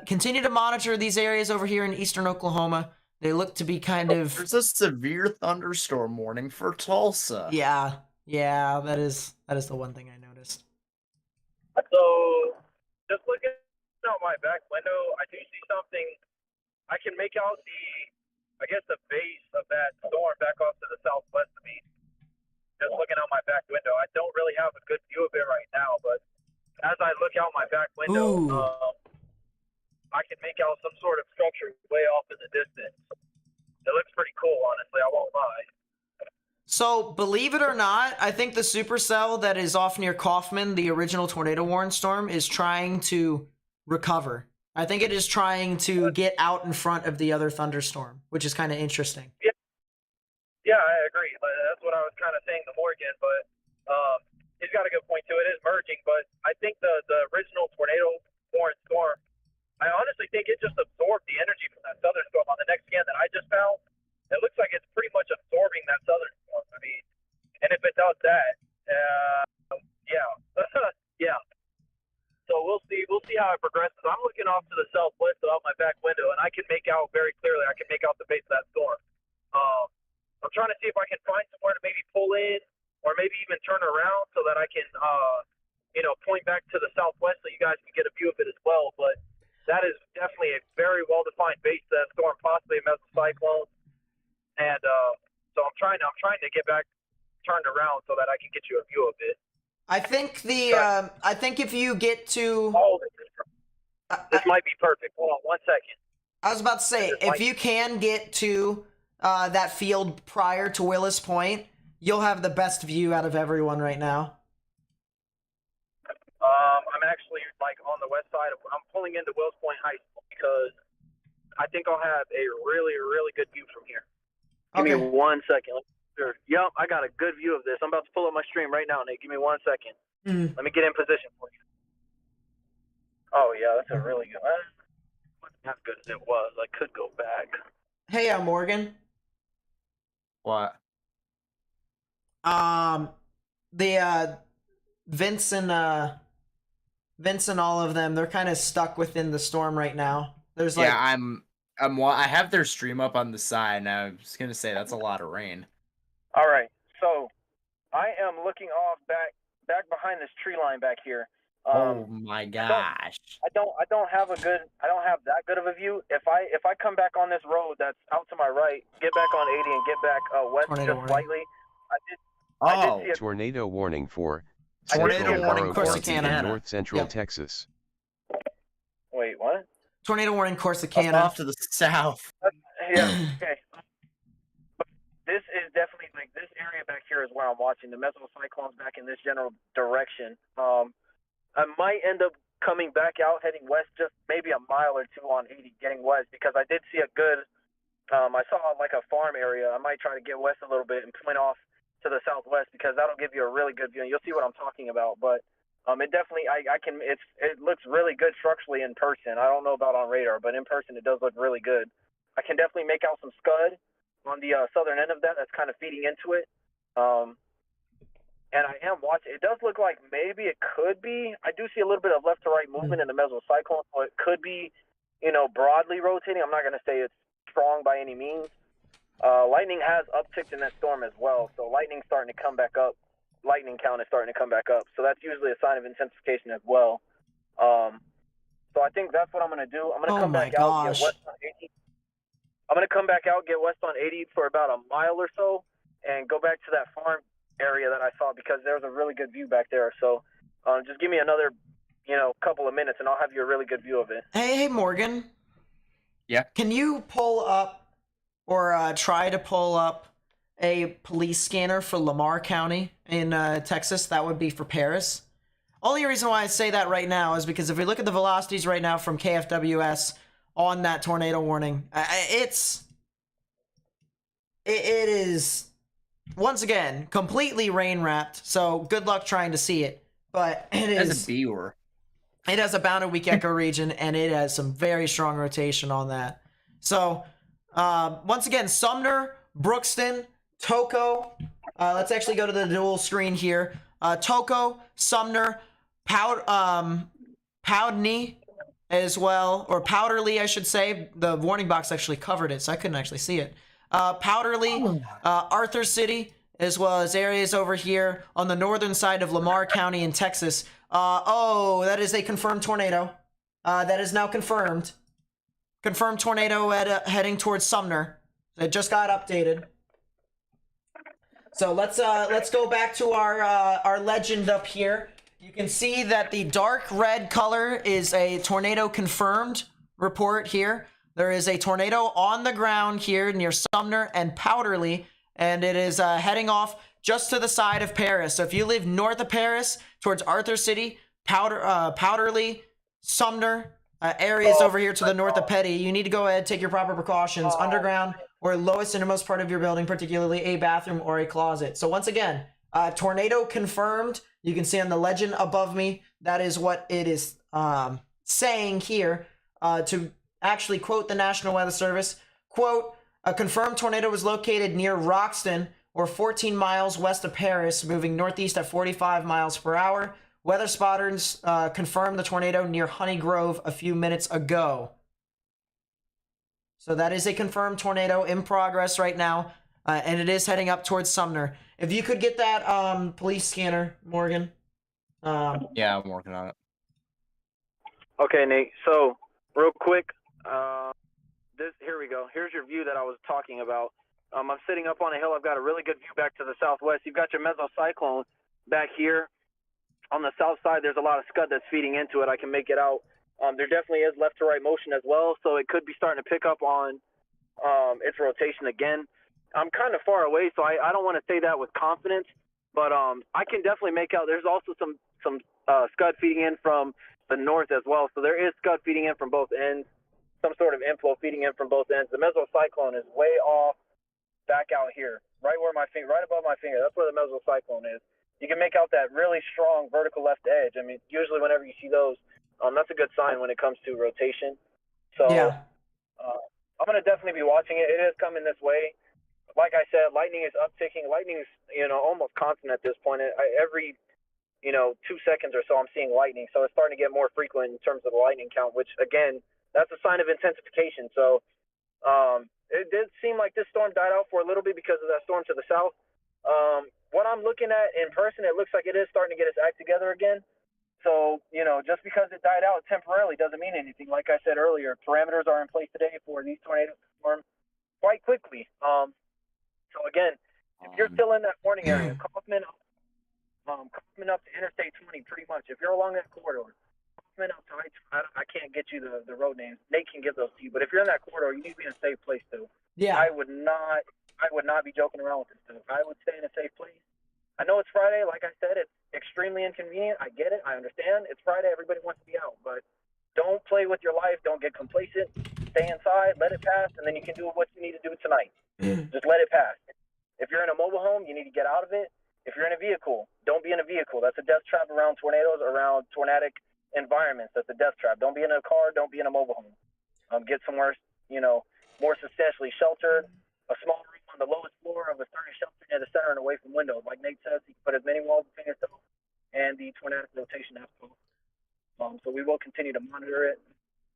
[SPEAKER 1] continue to monitor these areas over here in eastern Oklahoma. They look to be kind of...
[SPEAKER 4] There's a severe thunderstorm warning for Tulsa.
[SPEAKER 1] Yeah, that is the one thing I noticed.
[SPEAKER 3] So, just looking out my back window, I do see something. I can make out the base of that storm back off to the southwest of me. Just looking out my back window. I don't really have a good view of it right now, but as I look out my back window, I can make out some sort of structure way off in the distance. It looks pretty cool, honestly. I won't lie.
[SPEAKER 1] So, believe it or not, I think the supercell that is off near Kaufman, the original tornado warning storm, is trying to recover. I think it is trying to get out in front of the other thunderstorm, which is kind of interesting.
[SPEAKER 3] Yeah, I agree. That's what I was kind of saying to Morgan, but he's got a good point too. It is merging, but I think the original tornado warning storm, I honestly think it just absorbed the energy from that southern storm. On the next scan that I just found, it looks like it's pretty much absorbing that southern storm. I mean, and if it does that, yeah. So we'll see how it progresses. I'm looking off to the southwest out my back window, and I can make out very clearly. I can make out the base of that storm. I'm trying to see if I can find somewhere to maybe pull in, or maybe even turn around so that I can, point back to the southwest so you guys can get a view of it as well. But that is definitely a very well-defined base of that storm, possibly a mesocyclone. And so I'm trying to get back turned around so that I can get you a view of it.
[SPEAKER 1] I think I think if you get to...
[SPEAKER 3] This might be perfect. Hold on 1 second.
[SPEAKER 1] I was about to say, if you can get to that field prior to Willis Point, you'll have the best view out of everyone right now.
[SPEAKER 3] I'm actually on the west side. I'm pulling into Willis Point High School because I think I'll have a really, really good view from here. Give me 1 second. Yep, I got a good view of this. I'm about to pull up my stream right now, Nate. Give me 1 second. Let me get in position for you. Oh, yeah, that's a really good one. Wasn't as good as it was. I could go back.
[SPEAKER 1] Hey, Morgan.
[SPEAKER 4] What?
[SPEAKER 1] The Vince and all of them, they're kind of stuck within the storm right now. There's
[SPEAKER 4] I have their stream up on the side, and I was gonna say that's a lot of rain.
[SPEAKER 3] All right, so I am looking off back behind this tree line back here.
[SPEAKER 4] Oh my gosh!
[SPEAKER 3] I don't have that good of a view. If I come back on this road that's out to my right, get back on 80 and get back west just slightly, I did see a
[SPEAKER 2] tornado warning for
[SPEAKER 4] Tornado
[SPEAKER 2] Central
[SPEAKER 4] warning,
[SPEAKER 2] Barrow County
[SPEAKER 1] Corsicana.
[SPEAKER 2] in north central Texas.
[SPEAKER 3] Wait, what?
[SPEAKER 1] Tornado warning,
[SPEAKER 4] Up
[SPEAKER 1] Corsicana.
[SPEAKER 4] off to the south.
[SPEAKER 3] Yeah, okay. This is definitely this area back here is where I'm watching the mesocyclones back in this general direction. I might end up coming back out, heading west, just maybe a mile or two on 80, getting west, because I did see a good, I saw a farm area. I might try to get west a little bit and point off to the southwest, because that'll give you a really good view, and you'll see what I'm talking about. But it definitely, it looks really good structurally in person. I don't know about on radar, but in person it does look really good. I can definitely make out some scud, on the southern end of that. That's kind of feeding into it. And I am watching. It does look like maybe it could be. I do see a little bit of left to right movement in the mesocyclone, so it could be, broadly rotating. I'm not going to say it's strong by any means. Lightning has upticked in that storm as well, so lightning's starting to come back up. Lightning count is starting to come back up, so that's usually a sign of intensification as well. So I think that's what I'm going to do. I'm going to come back out, get west on 80. I'm going to come back out, get west on 80 for about a mile or so, and go back to that farm area that I saw because there's a really good view back there. So just give me another, couple of minutes, and I'll have you a really good view of it.
[SPEAKER 1] Hey, Morgan.
[SPEAKER 4] Yeah?
[SPEAKER 1] Can you pull up or try to pull up a police scanner for Lamar County in Texas? That would be for Paris. Only reason why I say that right now is because if we look at the velocities right now from KFWS on that tornado warning, it is, once again, completely rain-wrapped, so good luck trying to see it. But it is...
[SPEAKER 4] As a viewer.
[SPEAKER 1] It has a bounded weak echo region, and it has some very strong rotation on that. So, once again, Sumner, Brookston, Toco. Let's actually go to the dual screen here. Toco, Sumner, Powdney as well, or Powderly, I should say. The warning box actually covered it, so I couldn't actually see it. Powderly, Arthur City, as well as areas over here on the northern side of Lamar County in Texas. That is a confirmed tornado. That is now confirmed. Confirmed tornado heading towards Sumner. It just got updated. So let's go back to our legend up here. You can see that the dark red color is a tornado confirmed report here. There is a tornado on the ground here near Sumner and Powderly, and it is heading off just to the side of Paris. So if you live north of Paris towards Arthur City, Powderly, Sumner, areas over here to the north of Petty, you need to go ahead and take your proper precautions. Underground or lowest innermost part of your building, particularly a bathroom or a closet. So once again, tornado confirmed. You can see on the legend above me, that is what it is saying here. To actually quote the National Weather Service, quote, a confirmed tornado was located near Roxton, or 14 miles west of Paris, moving northeast at 45 miles per hour. Weather spotters confirmed the tornado near Honey Grove a few minutes ago. So that is a confirmed tornado in progress right now, and it is heading up towards Sumner. If you could get that police scanner, Morgan.
[SPEAKER 4] Yeah, I'm working on it.
[SPEAKER 3] Okay, Nate. So, real quick, here we go. Here's your view that I was talking about. I'm sitting up on a hill. I've got a really good view back to the southwest. You've got your mesocyclone back here. On the south side, there's a lot of scud that's feeding into it. I can make it out. There definitely is left to right motion as well, so it could be starting to pick up on its rotation again. I'm kind of far away, so I don't want to say that with confidence, but I can definitely make out. There's also some scud feeding in from the north as well, so there is scud feeding in from both ends, some sort of inflow feeding in from both ends. The mesocyclone is way off back out here, right above my finger. That's where the mesocyclone is. You can make out that really strong vertical left edge. I mean, usually whenever you see those, that's a good sign when it comes to rotation. So
[SPEAKER 1] Yeah.
[SPEAKER 3] I'm going to definitely be watching it. It is coming this way. Like I said, lightning is upticking. Lightning is, almost constant at this point. Every 2 seconds or so, I'm seeing lightning. So it's starting to get more frequent in terms of the lightning count, which, again, that's a sign of intensification. So it did seem like this storm died out for a little bit because of that storm to the south. What I'm looking at in person, it looks like it is starting to get its act together again. So, just because it died out temporarily doesn't mean anything. Like I said earlier, parameters are in place today for these tornadoes to form quite quickly. So, again, if you're still in that warning area, Kaufman up to Interstate 20 pretty much. If you're along that corridor, Kaufman up to I can't get you the road names. Nate can give those to you. But if you're in that corridor, you need to be in a safe place, too.
[SPEAKER 1] Yeah.
[SPEAKER 3] I would not be joking around with this stuff. I would stay in a safe place. I know it's Friday. Like I said, it's extremely inconvenient. I get it. I understand. It's Friday. Everybody wants to be out. But don't play with your life. Don't get complacent. Stay inside. Let it pass. And then you can do what you need to do tonight. Just let it pass. If you're in a mobile home, you need to get out of it. If you're in a vehicle, don't be in a vehicle. That's a death trap around tornadoes, around tornadic environments. That's a death trap. Don't be in a car. Don't be in a mobile home. Get somewhere, more substantially sheltered, a small roof windows. Like Nate says, he can put as many walls between himself and the tornadic rotation as possible. So we will continue to monitor it.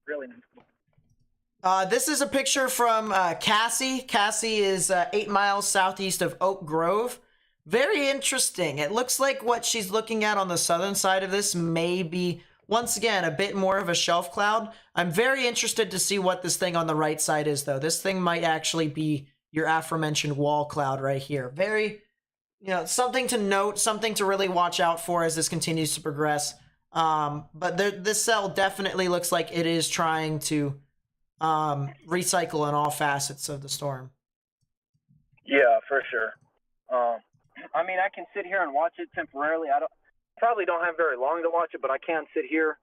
[SPEAKER 3] Really nice.
[SPEAKER 1] This is a picture from Cassie. Cassie is 8 miles southeast of Oak Grove. Very interesting. It looks like what she's looking at on the southern side of this may be, once again, a bit more of a shelf cloud. I'm very interested to see what this thing on the right side is, though. This thing might actually be your aforementioned wall cloud right here. Very, something to note, something to really watch out for as this continues to progress. But this cell definitely looks like it is trying to recycle in all facets of the storm.
[SPEAKER 3] Yeah, for sure. I mean, I can sit here and watch it temporarily. Probably don't have very long to watch it, but I can sit here.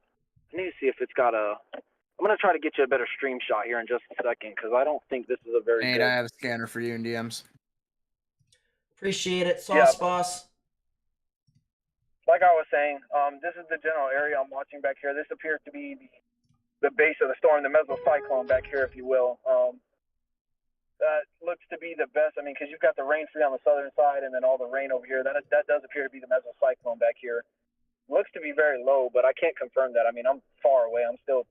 [SPEAKER 3] I need to see if it's got a. I'm gonna try to get you a better stream shot here in just a second because I don't think this is a very.
[SPEAKER 4] Nate, I have a scanner for you in DMs.
[SPEAKER 1] Appreciate it, Sauce Boss.
[SPEAKER 3] Like I was saying, this is the general area I'm watching back here. This appears to be the base of the storm, the mesocyclone back here, if you will. That looks to be the best. I mean, because you've got the rain free on the southern side and then all the rain over here. That does appear to be the mesocyclone back here. Looks to be very low, but I can't confirm that. I mean, I'm far away. I'm still,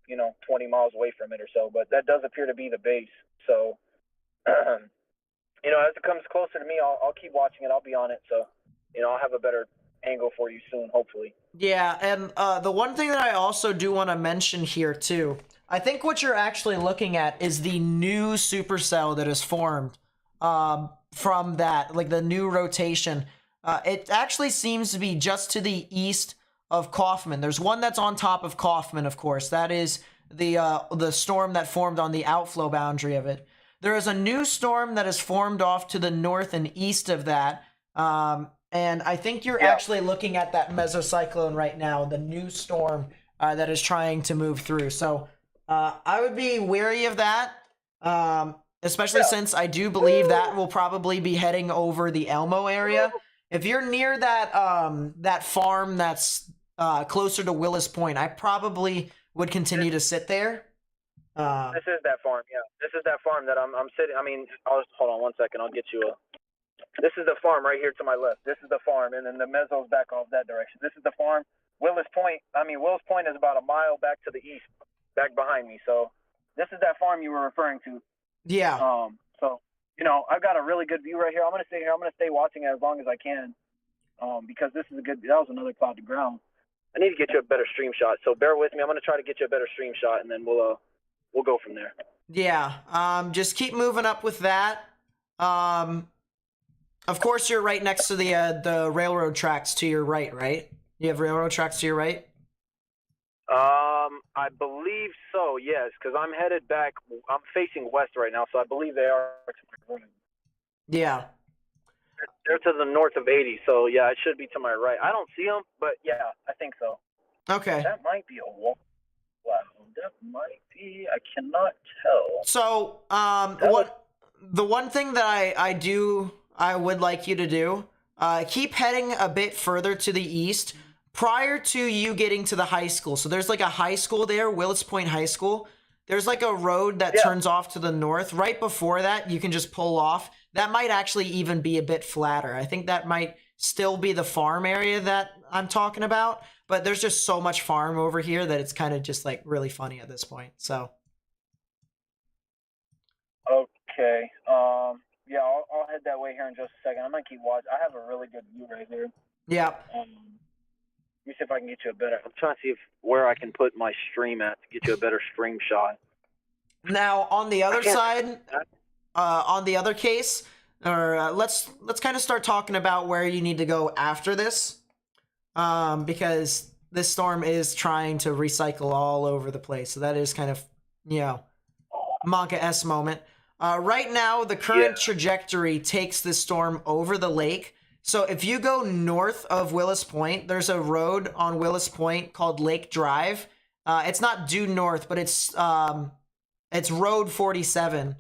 [SPEAKER 3] 20 miles away from it or so. But that does appear to be the base. So, as it comes closer to me, I'll keep watching it. I'll be on it. So, I'll have a better angle for you soon, hopefully.
[SPEAKER 1] Yeah, and the one thing that I also do want to mention here, too, I think what you're actually looking at is the new supercell that is formed from that, like the new rotation. It actually seems to be just to the east of Kaufman. There's one that's on top of Kaufman, of course. That is the storm that formed on the outflow boundary of it. There is a new storm that is formed off to the north and east of that. And I think you're actually looking at that mesocyclone right now, the new storm that is trying to move through. So I would be wary of that, especially since I do believe that will probably be heading over the Elmo area. If you're near that that farm that's closer to Willis Point, I probably would continue to sit there.
[SPEAKER 3] This is that farm, yeah. This is that farm that I'm sitting. I mean, hold on 1 second. I'll get you a. This is the farm right here to my left. This is the farm, and then the mezzo's back off that direction. This is the farm. Willis Point is about a mile back to the east, back behind me. So this is that farm you were referring to.
[SPEAKER 1] Yeah.
[SPEAKER 3] So, I've got a really good view right here. I'm going to stay here. I'm going to stay watching it as long as I can because this is that was another cloud to ground. I need to get you a better stream shot. So bear with me. I'm going to try to get you a better stream shot, and then we'll go from there.
[SPEAKER 1] Yeah. Just keep moving up with that. Of course, you're right next to the railroad tracks to your right? You have railroad tracks to your right?
[SPEAKER 3] I believe so, yes, because I'm headed back. I'm facing west right now, so I believe they are to my right.
[SPEAKER 1] Yeah.
[SPEAKER 3] They're to the north of 80, so yeah, it should be to my right. I don't see them, but yeah, I think so.
[SPEAKER 1] Okay.
[SPEAKER 3] That might be a wall. Wow, that might be. I cannot tell.
[SPEAKER 1] So, the one thing that I would like you to do, keep heading a bit further to the east prior to you getting to the high school. So there's like a high school there, Willis Point High School. There's like a road that turns off to the north. Right before that, you can just pull off. That might actually even be a bit flatter. I think that might still be the farm area that I'm talking about, but there's just so much farm over here that it's kind of just like really funny at this point. So.
[SPEAKER 3] Okay. Yeah, I'll head that way here in just a second. I'm going to keep watching. I have a really good view right here.
[SPEAKER 1] Yeah.
[SPEAKER 3] Let me see if I can get you a better. I'm trying to see where I can put my stream at to get you a better stream shot.
[SPEAKER 1] Now, on the other side, on the other case, or let's kind of start talking about where you need to go after this, because this storm is trying to recycle all over the place. So that is kind of, Monka-esque moment. Right now, the current trajectory takes this storm over the lake. So if you go north of Willis Point, there's a road on Willis Point called Lake Drive. It's not due north, but it's Road 47,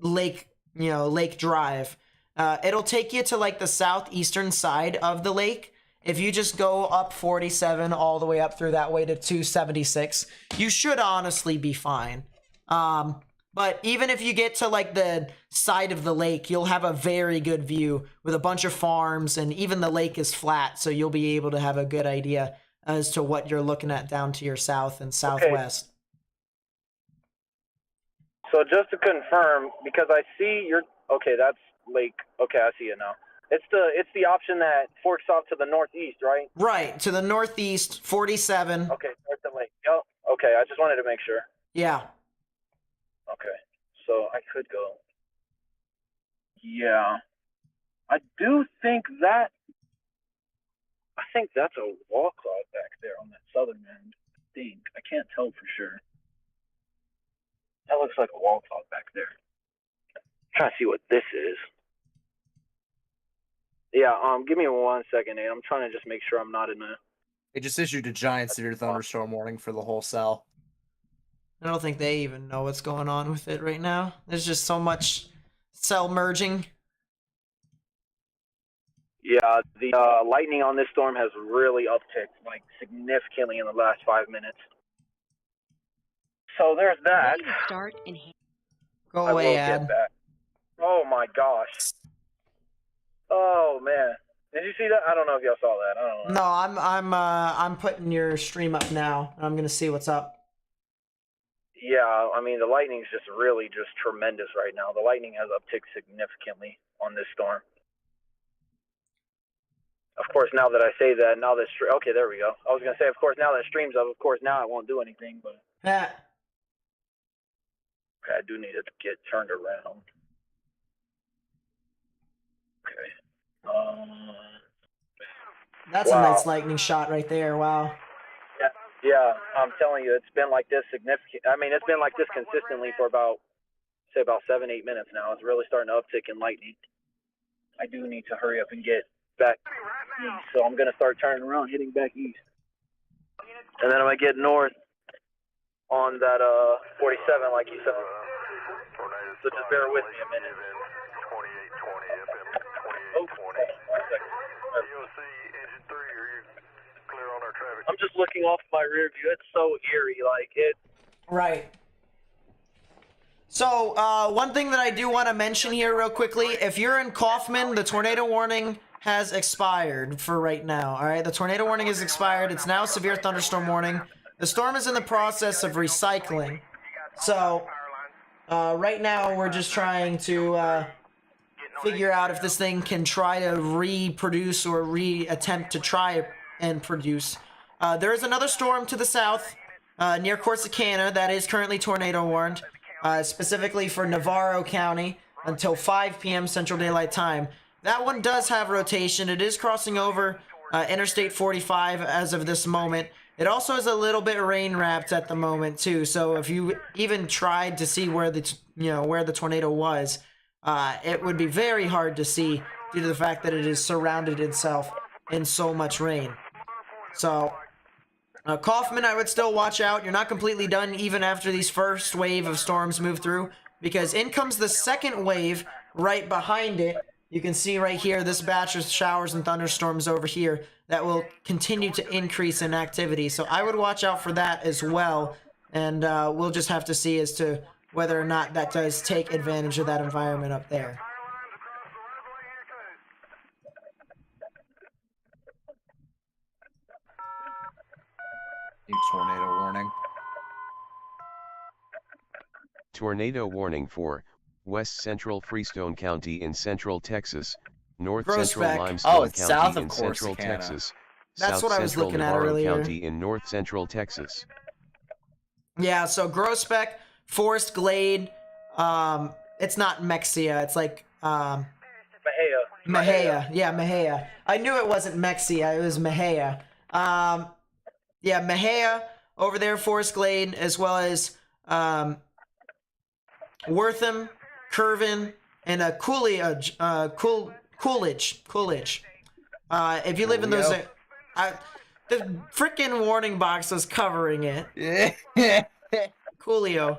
[SPEAKER 1] Lake Drive. It'll take you to like the southeastern side of the lake. If you just go up 47 all the way up through that way to 276, you should honestly be fine. But But even if you get to like the side of the lake, you'll have a very good view with a bunch of farms, and even the lake is flat, so you'll be able to have a good idea as to what you're looking at down to your south and southwest.
[SPEAKER 3] So just to confirm, because I see you're okay, that's lake. Okay, I see it now. It's the option that forks off to the northeast, right?
[SPEAKER 1] Right, to the northeast, 47.
[SPEAKER 3] Okay, north of lake. Yep. Okay, I just wanted to make sure.
[SPEAKER 1] Yeah.
[SPEAKER 3] Okay, so I could go. Yeah, I do think that. I think that's a wall cloud back there on that southern end. I can't tell for sure. That looks like a wall cloud back there. I'm trying to see what this is. Yeah, give me 1 second, Nate. I'm trying to just make sure I'm not in a.
[SPEAKER 4] They just issued a giant severe thunderstorm warning for the whole cell.
[SPEAKER 1] I don't think they even know what's going on with it right now. There's just so much cell merging.
[SPEAKER 3] Yeah, the lightning on this storm has really upticked, like, significantly in the last 5 minutes. So there's that.
[SPEAKER 1] Go
[SPEAKER 3] I will
[SPEAKER 1] away,
[SPEAKER 3] get
[SPEAKER 1] Ad.
[SPEAKER 3] back. Oh my gosh. Oh man. Did you see that? I don't know if y'all saw that. I don't know.
[SPEAKER 1] No, I'm putting your stream up now. I'm gonna see what's up.
[SPEAKER 3] Yeah, I mean the lightning's just really just tremendous right now. The lightning has upticked significantly on this storm. Of course, now that I say that, now that okay, there we go. I was gonna say, of course, now that stream's up, of course, now it won't do anything, but.
[SPEAKER 1] Yeah.
[SPEAKER 3] Okay, I do need to get turned around. Okay.
[SPEAKER 1] That's
[SPEAKER 3] wow.
[SPEAKER 1] a nice lightning shot right there. Wow.
[SPEAKER 3] Yeah, I'm telling you, it's been like this it's been like this consistently for about 7-8 minutes now. It's really starting to uptick in lightning. I do need to hurry up and get back east, so I'm going to start turning around, heading back east. And then I'm going to get north on that 47, like you said. So just bear with me a minute. Oh, 1 second. I'm just looking off my rear view. It's so eerie, like it.
[SPEAKER 1] Right. So, one thing that I do want to mention here real quickly, if you're in Kaufman, the tornado warning has expired for right now, alright? The tornado warning is expired. It's now a severe thunderstorm warning. The storm is in the process of recycling. So, right now we're just trying to figure out if this thing can try to reproduce or attempt to try and produce. There is another storm to the south near Corsicana that is currently tornado warned, specifically for Navarro County until 5 p.m. Central Daylight Time. That one does have rotation. It is crossing over Interstate 45 as of this moment. It also is a little bit rain wrapped at the moment too. So if you even tried to see where the tornado was, it would be very hard to see due to the fact that it has surrounded itself in so much rain. So, Kaufman, I would still watch out. You're not completely done even after these first wave of storms move through, because in comes the second wave right behind it. You can see right here this batch of showers and thunderstorms over here that will continue to increase in activity. So I would watch out for that as well, and we'll just have to see as to whether or not that does take advantage of that environment up there.
[SPEAKER 4] Tornado warning.
[SPEAKER 2] Tornado warning for West Central Freestone County in Central Texas, North Central
[SPEAKER 1] Groesbeck.
[SPEAKER 2] Limestone
[SPEAKER 4] It's south
[SPEAKER 2] County
[SPEAKER 4] of
[SPEAKER 2] in Central
[SPEAKER 4] Corsicana.
[SPEAKER 2] Texas,
[SPEAKER 1] That's
[SPEAKER 2] South
[SPEAKER 1] what I was
[SPEAKER 2] Central
[SPEAKER 1] looking at
[SPEAKER 2] Navarro
[SPEAKER 1] earlier.
[SPEAKER 2] County in North Central Texas.
[SPEAKER 1] Yeah, so Groesbeck, Forest Glade, it's not Mexia, it's like,
[SPEAKER 3] Mahia.
[SPEAKER 1] Yeah, Mahia. I knew it wasn't Mexia, it was Mahia. Yeah, Mahia over there, Forest Glade, as well as, Wortham, Curvin, and Coolidge. If you live in those, the freaking warning box was covering it. Coolio.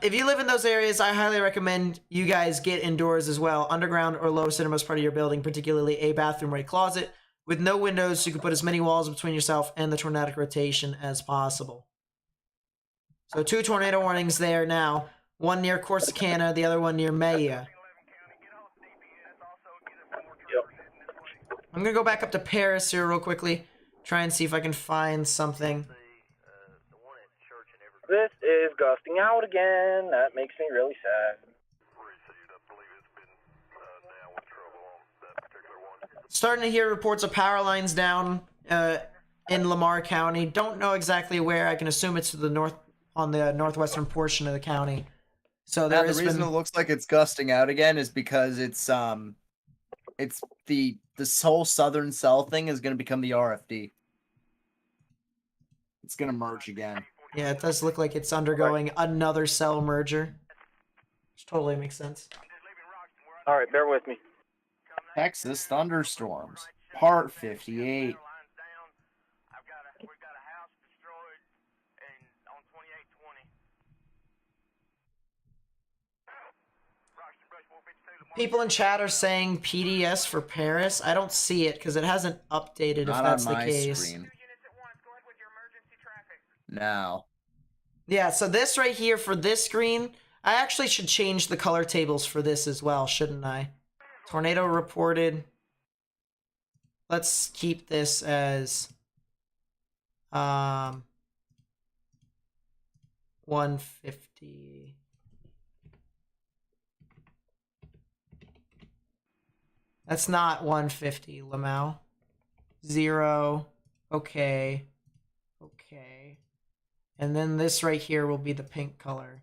[SPEAKER 1] If you live in those areas, I highly recommend you guys get indoors as well. Underground or lowest innermost part of your building, particularly a bathroom or a closet with no windows, so you can put as many walls between yourself and the tornadic rotation as possible. So 2 tornado warnings there now. One near Corsicana, the other one near Maya.
[SPEAKER 3] Yep.
[SPEAKER 1] I'm gonna go back up to Paris here real quickly. Try and see if I can find something.
[SPEAKER 3] This is gusting out again. That makes me really sad.
[SPEAKER 1] Starting to hear reports of power lines down in Lamar County. Don't know exactly where. I can assume it's to the north, on the northwestern portion of the county. So
[SPEAKER 4] Now,
[SPEAKER 1] there
[SPEAKER 4] the
[SPEAKER 1] has
[SPEAKER 4] reason
[SPEAKER 1] been.
[SPEAKER 4] it looks like it's gusting out again is because it's this whole southern cell thing is going to become the RFD. It's going to merge again.
[SPEAKER 1] Yeah, it does look like it's undergoing another cell merger. Which totally makes sense.
[SPEAKER 3] All right, bear with me.
[SPEAKER 4] Texas thunderstorms, part 58.
[SPEAKER 1] People in chat are saying PDS for Paris. I don't see it because it hasn't updated
[SPEAKER 4] Not
[SPEAKER 1] if that's
[SPEAKER 4] on
[SPEAKER 1] the
[SPEAKER 4] my
[SPEAKER 1] case.
[SPEAKER 4] screen. Now.
[SPEAKER 1] Yeah, so this right here for this screen, I actually should change the color tables for this as well, shouldn't I? Tornado reported. Let's keep this as 150. That's not 150, Lamau. 0. Okay. Okay. And then this right here will be the pink color.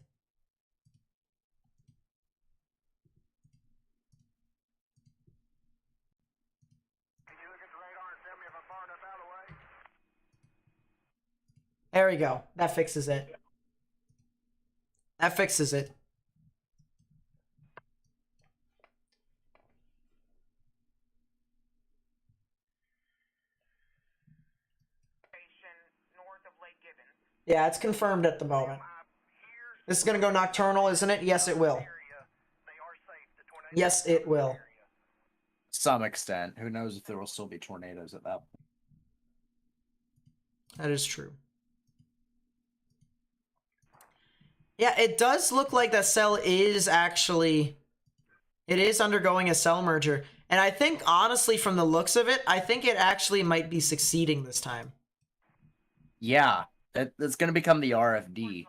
[SPEAKER 1] There we go. That fixes it. That fixes it. Yeah, it's confirmed at the moment. This is going to go nocturnal, isn't it? Yes, it will. Yes, it will.
[SPEAKER 4] Some extent. Who knows if there will still be tornadoes at that point.
[SPEAKER 1] That is true. Yeah, it does look like that cell is actually... It is undergoing a cell merger. And I think, honestly, from the looks of it, I think it actually might be succeeding this time.
[SPEAKER 4] Yeah, it's going to become the RFD.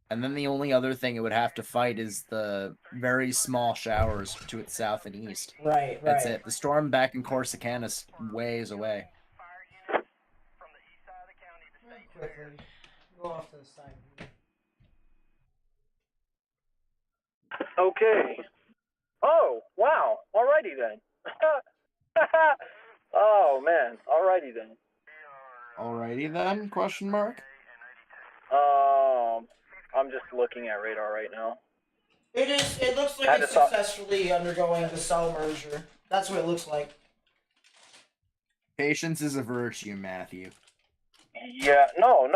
[SPEAKER 4] And then the only other thing it would have to fight is the very small showers to its south and east.
[SPEAKER 1] Right.
[SPEAKER 4] That's it. The storm back in Corsicana is ways away.
[SPEAKER 1] Quickly, go off to the side.
[SPEAKER 3] Okay. Oh, wow. Alrighty then. Oh, man. Alrighty then.
[SPEAKER 4] Alrighty then? Question mark.
[SPEAKER 3] I'm just looking at radar right now.
[SPEAKER 1] It is. It looks like it's successfully undergoing the cell merger. That's what it looks like.
[SPEAKER 4] Patience is a virtue, Matthew.
[SPEAKER 3] Yeah, no.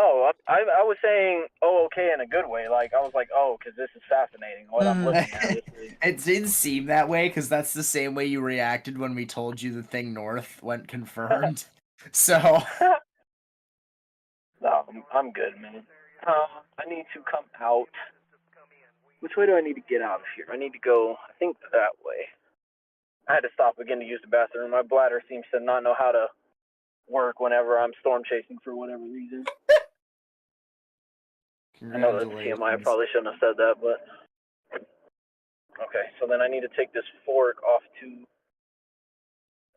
[SPEAKER 3] I was saying, oh, okay, in a good way. Like, I was like, oh, because this is fascinating. What I'm looking at. This is...
[SPEAKER 4] It didn't seem that way, because that's the same way you reacted when we told you the thing north went confirmed. So...
[SPEAKER 3] No, I'm good, man. I need to come out. Which way do I need to get out of here? I need to go, I think, that way. I had to stop again to use the bathroom. My bladder seems to not know how to work whenever I'm storm chasing for whatever reason. I know that's TMI. I probably shouldn't have said that, but... Okay, so then I need to take this fork off to...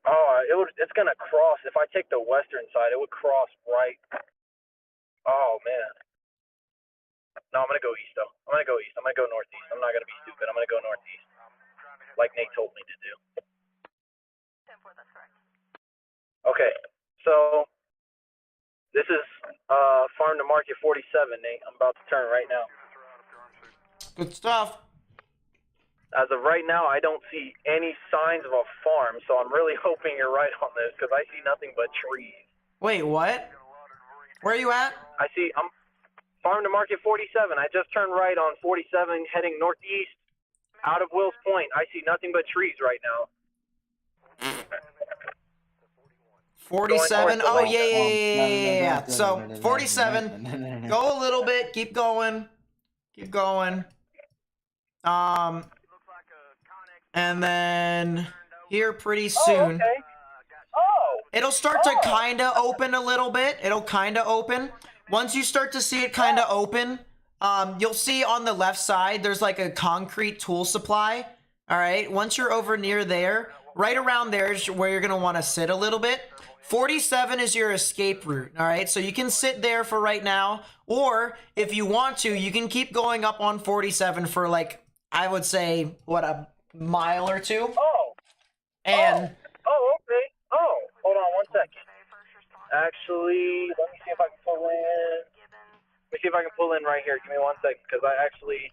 [SPEAKER 3] Oh, it's going to cross. If I take the western side, it would cross right... Oh, man. No, I'm going to go east, though. I'm going to go east. I'm going to go northeast. I'm not going to be stupid. I'm going to go northeast. Like Nate told me to do. Okay, so this is Farm to Market 47, Nate. I'm about to turn right now.
[SPEAKER 1] Good stuff.
[SPEAKER 3] As of right now, I don't see any signs of a farm, so I'm really hoping you're right on this, because I see nothing but trees.
[SPEAKER 1] Wait, what? Where are you at?
[SPEAKER 3] I'm Farm to Market 47. I just turned right on 47 heading northeast out of Wills Point. I see nothing but trees right now.
[SPEAKER 1] 47. Oh, yeah. So, 47. Go a little bit. Keep going. Keep going. And then here pretty soon.
[SPEAKER 3] Oh, okay. Oh.
[SPEAKER 1] It'll start to kind of open a little bit. It'll kind of open. Once you start to see it kind of open, you'll see on the left side, there's like a concrete tool supply. All right. Once you're over near there, right around there is where you're going to want to sit a little bit. 47 is your escape route. All right. So you can sit there for right now. Or if you want to, you can keep going up on 47 for like, I would say, what, a mile or two?
[SPEAKER 3] Oh.
[SPEAKER 1] And...
[SPEAKER 3] Oh, okay. Oh, hold on 1 second. Actually, let me see if I can pull in. Let me see if I can pull in right here. Give me 1 second, because I actually...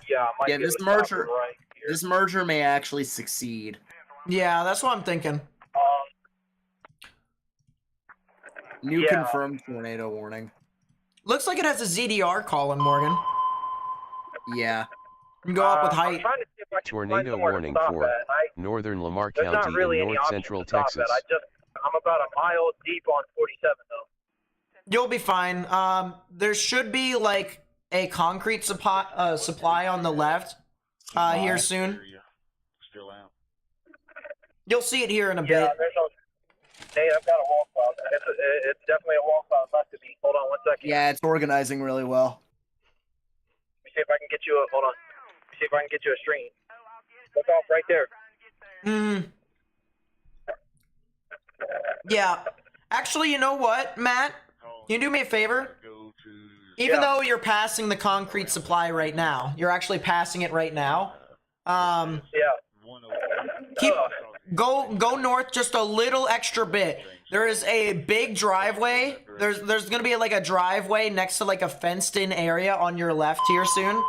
[SPEAKER 3] Yeah, I might
[SPEAKER 4] Yeah,
[SPEAKER 3] be
[SPEAKER 4] this
[SPEAKER 3] able to stop
[SPEAKER 4] merger,
[SPEAKER 3] it right here.
[SPEAKER 4] this merger may actually succeed.
[SPEAKER 1] Yeah, that's what I'm thinking.
[SPEAKER 4] New
[SPEAKER 3] Yeah.
[SPEAKER 4] confirmed tornado warning.
[SPEAKER 1] Looks like it has a ZDR calling, Morgan.
[SPEAKER 4] Yeah.
[SPEAKER 1] You can go up with
[SPEAKER 3] I'm
[SPEAKER 1] height.
[SPEAKER 3] trying to see if I can find
[SPEAKER 2] Tornado
[SPEAKER 3] somewhere to
[SPEAKER 2] warning
[SPEAKER 3] stop
[SPEAKER 2] for
[SPEAKER 3] at.
[SPEAKER 2] northern Lamar
[SPEAKER 3] There's not
[SPEAKER 2] County
[SPEAKER 3] really
[SPEAKER 2] in
[SPEAKER 3] any
[SPEAKER 2] north
[SPEAKER 3] option
[SPEAKER 2] central
[SPEAKER 3] to stop
[SPEAKER 2] Texas.
[SPEAKER 3] at. I'm about a mile deep on 47 though.
[SPEAKER 1] You'll be fine. There should be like a concrete supply on the left here soon.
[SPEAKER 5] Still out.
[SPEAKER 1] You'll see it here in a
[SPEAKER 3] Yeah,
[SPEAKER 1] bit.
[SPEAKER 3] there's no. Hey, I've got a wall cloud. It's definitely a wall cloud left to me. Hold on 1 second.
[SPEAKER 4] Yeah, it's organizing really well.
[SPEAKER 3] Let me see if I can get you a. Hold on. Let me see if I can get you a stream. Look off right there.
[SPEAKER 1] Yeah. Actually, you know what, Matt? Can you do me a favor? Even though you're passing the concrete supply right now, you're actually passing it right now.
[SPEAKER 3] Yeah.
[SPEAKER 1] Go north just a little extra bit. There is a big driveway. There's gonna be like a driveway next to like a fenced in area on your left here soon.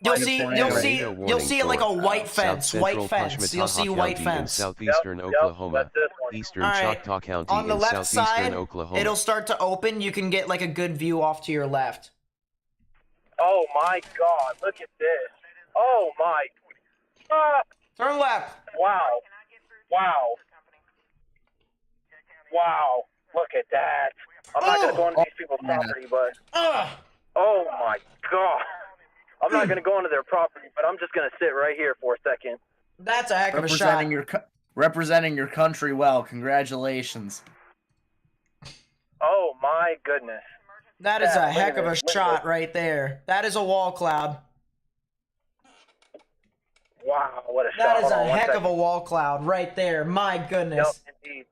[SPEAKER 1] You'll see like a white fence, You'll see white
[SPEAKER 2] in
[SPEAKER 1] fence.
[SPEAKER 2] southeastern
[SPEAKER 3] Yep,
[SPEAKER 2] Oklahoma,
[SPEAKER 3] that's this one.
[SPEAKER 2] eastern
[SPEAKER 1] All right.
[SPEAKER 2] Choctaw County
[SPEAKER 1] On the
[SPEAKER 2] in
[SPEAKER 1] left
[SPEAKER 2] southeastern
[SPEAKER 1] side,
[SPEAKER 2] Oklahoma.
[SPEAKER 1] it'll start to open. You can get like a good view off to your left.
[SPEAKER 3] Oh my God! Look at this. Oh my.
[SPEAKER 1] Turn left.
[SPEAKER 3] Wow. Wow. Wow. Look at that. I'm not gonna go into these people's property, but.
[SPEAKER 1] Ugh.
[SPEAKER 3] Oh my God. I'm not gonna go into their property, but I'm just gonna sit right here for a second.
[SPEAKER 1] That's a heck of a shot.
[SPEAKER 4] Representing your country well. Congratulations.
[SPEAKER 3] Oh my goodness.
[SPEAKER 1] That is
[SPEAKER 3] Yeah,
[SPEAKER 1] a heck of a
[SPEAKER 3] look at
[SPEAKER 1] shot
[SPEAKER 3] this.
[SPEAKER 1] right there. That is a wall cloud.
[SPEAKER 3] Wow, what a shot.
[SPEAKER 1] That is
[SPEAKER 3] Hold
[SPEAKER 1] a
[SPEAKER 3] on 1
[SPEAKER 1] heck of
[SPEAKER 3] second.
[SPEAKER 1] a wall cloud right there. My goodness.
[SPEAKER 3] Yep, indeed.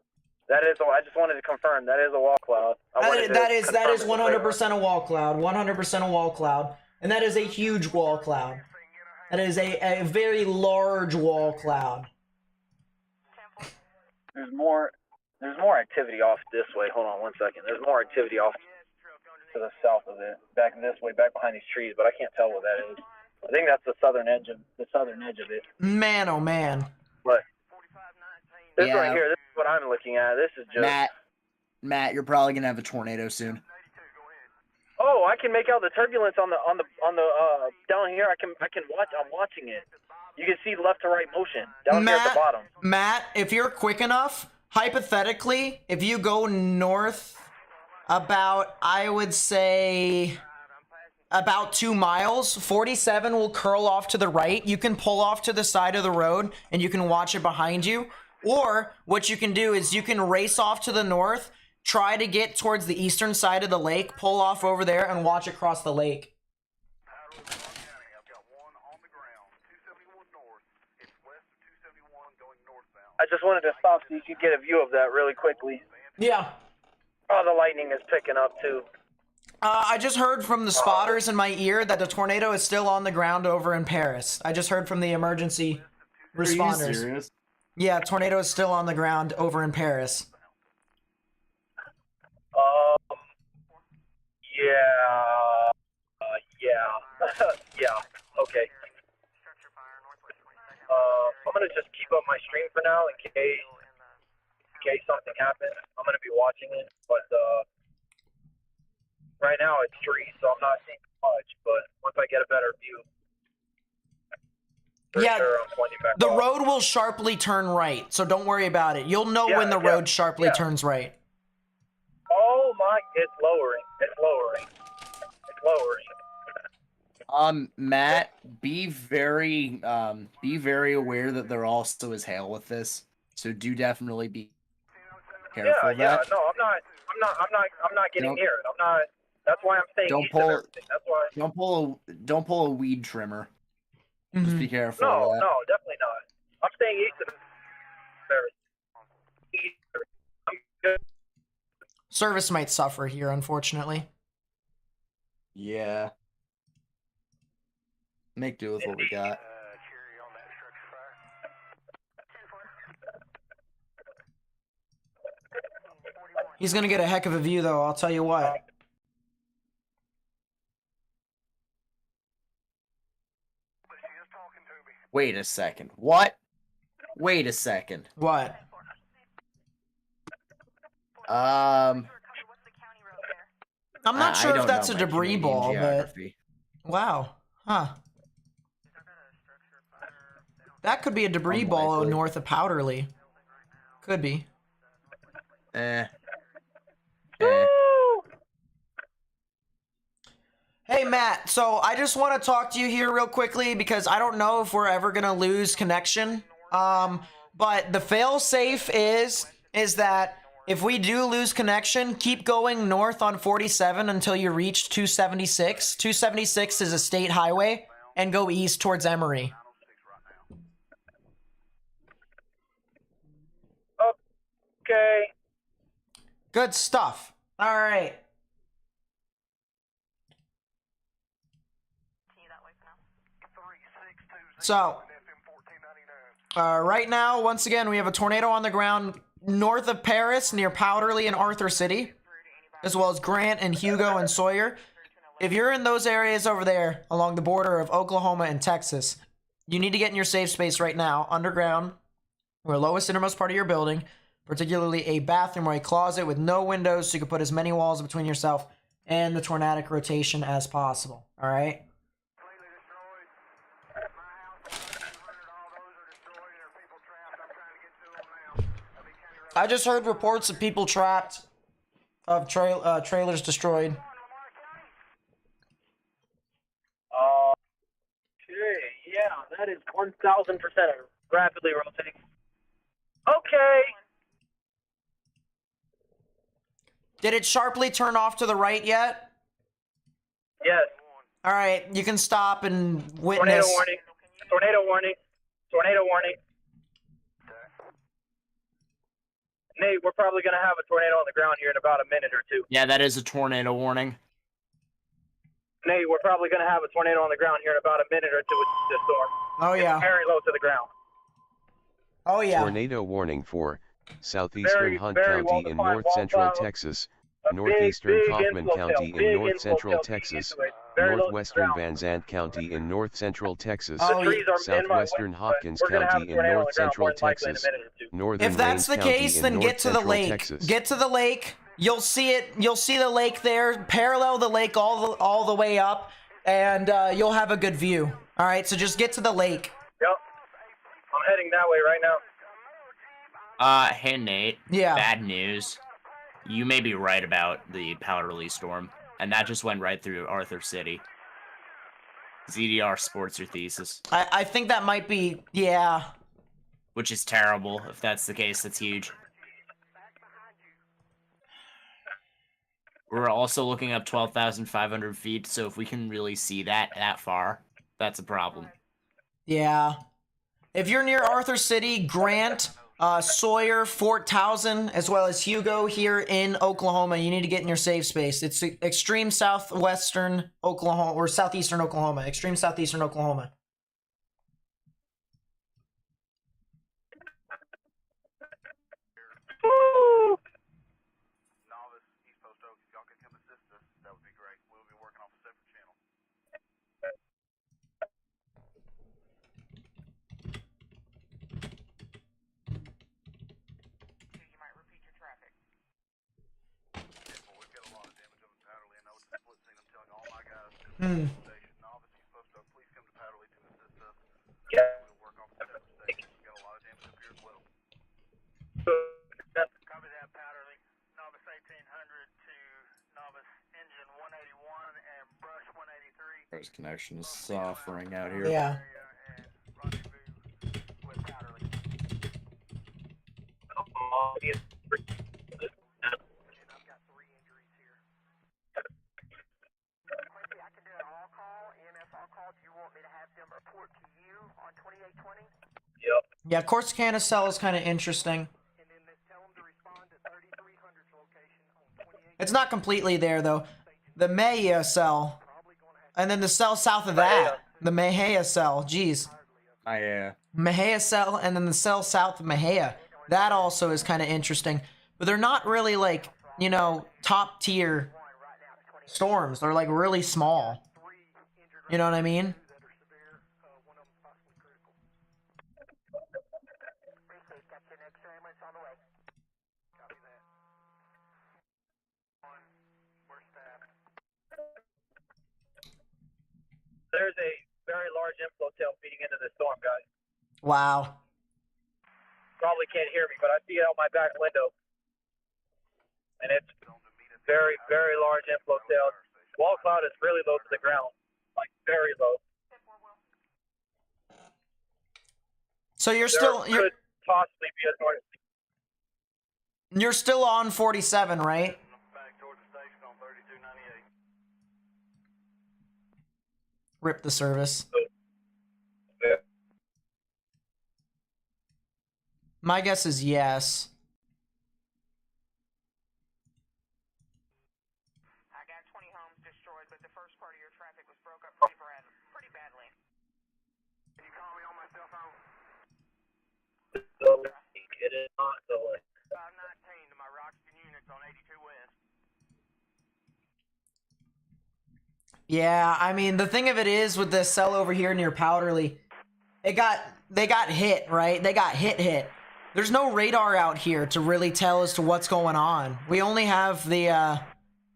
[SPEAKER 3] That is. I just wanted to confirm that is a wall cloud.
[SPEAKER 1] That is 100% a wall cloud. 100% a wall cloud. And that is a huge wall cloud. That is a very large wall cloud.
[SPEAKER 3] There's more activity off this way. Hold on 1 second. There's more activity off to the south of it, back this way, back behind these trees, but I can't tell what that is. I think that's the southern edge of it.
[SPEAKER 1] Man, oh man.
[SPEAKER 3] But this
[SPEAKER 4] Yeah.
[SPEAKER 3] right here, this is what I'm looking at. This is just.
[SPEAKER 4] Matt, you're probably gonna have a tornado soon.
[SPEAKER 3] Oh, I can make out the turbulence on the down here. I can watch. I'm watching it. You can see left to right motion down here at the bottom.
[SPEAKER 1] Matt, if you're quick enough, hypothetically, if you go north about, I would say, about 2 miles, 47 will curl off to the right. You can pull off to the side of the road and you can watch it behind you. Or what you can do is you can race off to the north, try to get towards the eastern side of the lake, pull off over there and watch it cross the lake.
[SPEAKER 3] I just wanted to stop so you could get a view of that really quickly.
[SPEAKER 1] Yeah.
[SPEAKER 3] Oh, the lightning is picking up too.
[SPEAKER 1] I just heard from the spotters in my ear that the tornado is still on the ground over in Paris. I just heard from the emergency responders.
[SPEAKER 4] Are you serious?
[SPEAKER 1] Yeah, tornado is still on the ground over in Paris.
[SPEAKER 3] Yeah. Yeah. Okay. I'm gonna just keep up my stream for now in case something happens. I'm gonna be watching it, but right now it's trees, so I'm not seeing much. But once I get a better view, for
[SPEAKER 1] Yeah,
[SPEAKER 3] sure, I'm pointing back.
[SPEAKER 1] the
[SPEAKER 3] off.
[SPEAKER 1] road will sharply turn right, so don't worry about it. You'll know when the road sharply turns right.
[SPEAKER 3] Oh my! It's lowering. It's lowering. lowering. It's lowering.
[SPEAKER 4] Matt, be very aware that there also is hail with this. So do definitely be careful of that.
[SPEAKER 3] No, I'm not getting near it. I'm not. That's why I'm saying
[SPEAKER 4] Don't
[SPEAKER 3] east of
[SPEAKER 4] pull-
[SPEAKER 3] everything. That's why.
[SPEAKER 4] Don't pull a weed trimmer. Just be careful of that.
[SPEAKER 3] No, definitely not. I'm staying east of everything. I'm good.
[SPEAKER 1] Service might suffer here, unfortunately.
[SPEAKER 4] Yeah. Make do with what we got.
[SPEAKER 1] He's gonna get a heck of a view, though, I'll tell you what.
[SPEAKER 4] Wait a second. What? Wait a second.
[SPEAKER 1] What? I'm not sure
[SPEAKER 4] I
[SPEAKER 1] if
[SPEAKER 4] don't
[SPEAKER 1] that's
[SPEAKER 4] know
[SPEAKER 1] a
[SPEAKER 4] my
[SPEAKER 1] debris
[SPEAKER 4] Canadian
[SPEAKER 1] ball,
[SPEAKER 4] geography.
[SPEAKER 1] but wow, huh? That could be a debris ball
[SPEAKER 4] Unlikely.
[SPEAKER 1] north of Powderly. Could be. Hey Matt, so I just want to talk to you here real quickly because I don't know if we're ever gonna lose connection. But the fail-safe is that if we do lose connection, keep going north on 47 until you reach 276. 276 is a state highway, and go east towards Emory.
[SPEAKER 3] Okay.
[SPEAKER 1] Good stuff. All right. So, right now, once again, we have a tornado on the ground north of Paris, near Powderly and Arthur City, as well as Grant and Hugo and Sawyer. If you're in those areas over there, along the border of Oklahoma and Texas, you need to get in your safe space right now, underground, or lowest innermost part of your building, particularly a bathroom or a closet with no windows, so you can put as many walls between yourself and the tornadic rotation as possible. All right? I just heard reports of people trapped, of trailers destroyed.
[SPEAKER 3] Okay, yeah, that is 1,000% rapidly rotating. Okay.
[SPEAKER 1] Did it sharply turn off to the right yet?
[SPEAKER 3] Yes.
[SPEAKER 1] All right, you can stop and witness.
[SPEAKER 3] Tornado warning. Tornado warning. Tornado warning. Nate, we're probably going to have a tornado on the ground here in about a minute or two.
[SPEAKER 4] Yeah, that is a tornado warning.
[SPEAKER 3] Nate, we're probably going to have a tornado on the ground here in about a minute or two with this storm.
[SPEAKER 1] Oh, yeah.
[SPEAKER 3] It's very low to the ground.
[SPEAKER 1] Oh, yeah.
[SPEAKER 2] Tornado warning for southeastern Hunt
[SPEAKER 3] very
[SPEAKER 2] County in
[SPEAKER 3] well-defined,
[SPEAKER 2] north-central
[SPEAKER 3] well-found,
[SPEAKER 2] Texas,
[SPEAKER 3] a
[SPEAKER 2] northeastern
[SPEAKER 3] big
[SPEAKER 2] Kaufman
[SPEAKER 3] inflow
[SPEAKER 2] County
[SPEAKER 3] tail,
[SPEAKER 2] in
[SPEAKER 3] big
[SPEAKER 2] north-central
[SPEAKER 3] inflow tail
[SPEAKER 2] Texas,
[SPEAKER 3] into it. Very low to the
[SPEAKER 2] northwestern
[SPEAKER 3] ground.
[SPEAKER 2] Van Zandt County in north-central Texas,
[SPEAKER 1] Oh,
[SPEAKER 3] Trees are in my way,
[SPEAKER 2] southwestern
[SPEAKER 3] but
[SPEAKER 2] Hopkins
[SPEAKER 3] we're gonna have a
[SPEAKER 2] County in
[SPEAKER 3] tornado on the ground
[SPEAKER 2] north-central
[SPEAKER 3] more than likely in a
[SPEAKER 2] Texas,
[SPEAKER 3] minute or two.
[SPEAKER 2] northern
[SPEAKER 1] If that's the
[SPEAKER 2] Range County
[SPEAKER 1] case,
[SPEAKER 2] in
[SPEAKER 1] then get to the
[SPEAKER 2] north-central
[SPEAKER 1] lake.
[SPEAKER 2] Texas.
[SPEAKER 1] Get to the lake. You'll see it. You'll see the lake there. Parallel the lake all the way up, and you'll have a good view. All right, so just get to the lake.
[SPEAKER 3] Yep. I'm heading that way right now.
[SPEAKER 4] Hey Nate.
[SPEAKER 1] Yeah.
[SPEAKER 4] Bad news. You may be right about the Powderly storm, and that just went right through Arthur City. ZDR supports your thesis.
[SPEAKER 1] I think that might be, yeah.
[SPEAKER 4] Which is terrible. If that's the case, that's huge. We're also looking up 12,500 feet, so if we can really see that far, that's a problem.
[SPEAKER 1] Yeah. If you're near Arthur City, Grant, Sawyer, Fort Towson, as well as Hugo here in Oklahoma, you need to get in your safe space. It's extreme southwestern Oklahoma, or southeastern Oklahoma. Extreme southeastern Oklahoma.
[SPEAKER 3] Woo!
[SPEAKER 5] Novice, East Post Oak, if y'all could come assist us, that would be great. We'll be working off a separate channel.
[SPEAKER 6] You might repeat your traffic.
[SPEAKER 5] Well, we've got a lot of damage up in Powderly. I know it's a split scene. I'm telling all my guys to
[SPEAKER 1] Hmm.
[SPEAKER 5] the station. Novice, East Post Oak, please come to Powderly to assist us.
[SPEAKER 3] Yeah.
[SPEAKER 5] We'll work off a separate station. We've got a lot of damage up here as well.
[SPEAKER 6] Copy that, Powderly. Novice 1800 to Novice engine 180
[SPEAKER 4] His connection is suffering out here.
[SPEAKER 1] Yeah.
[SPEAKER 3] Yep.
[SPEAKER 1] Yeah, Corsicana cell is kind of interesting. It's not completely there, though. The Mejia cell, and then the cell south of that, the Mejia cell, jeez. Mejia cell, and then the cell south of Mejia. That also is kind of interesting. But they're not really, like, you know, top tier storms. They're, like, really small. You know what I mean?
[SPEAKER 3] There's a very large inflow tail feeding into the storm, guys.
[SPEAKER 1] Wow.
[SPEAKER 3] Probably can't hear me, but I see it out my back window. And it's very, very large inflow tail. Wall cloud is really low to the ground. Like, very low.
[SPEAKER 1] So you're
[SPEAKER 3] Could possibly be a north.
[SPEAKER 1] you're still on 47, right?
[SPEAKER 5] Back toward the station on 3298.
[SPEAKER 1] Rip the service.
[SPEAKER 3] Yeah.
[SPEAKER 1] My guess is yes.
[SPEAKER 6] I got 20 homes destroyed, but the first part of your traffic was broke up pretty badly.
[SPEAKER 5] Can you call me on my cell phone?
[SPEAKER 3] So, it is not so.
[SPEAKER 5] 519 to my Roxton units on 82 West.
[SPEAKER 1] Yeah, I mean, the thing of it is with this cell over here near Powderly, they got hit, right? They got hit. There's no radar out here to really tell as to what's going on. We only have the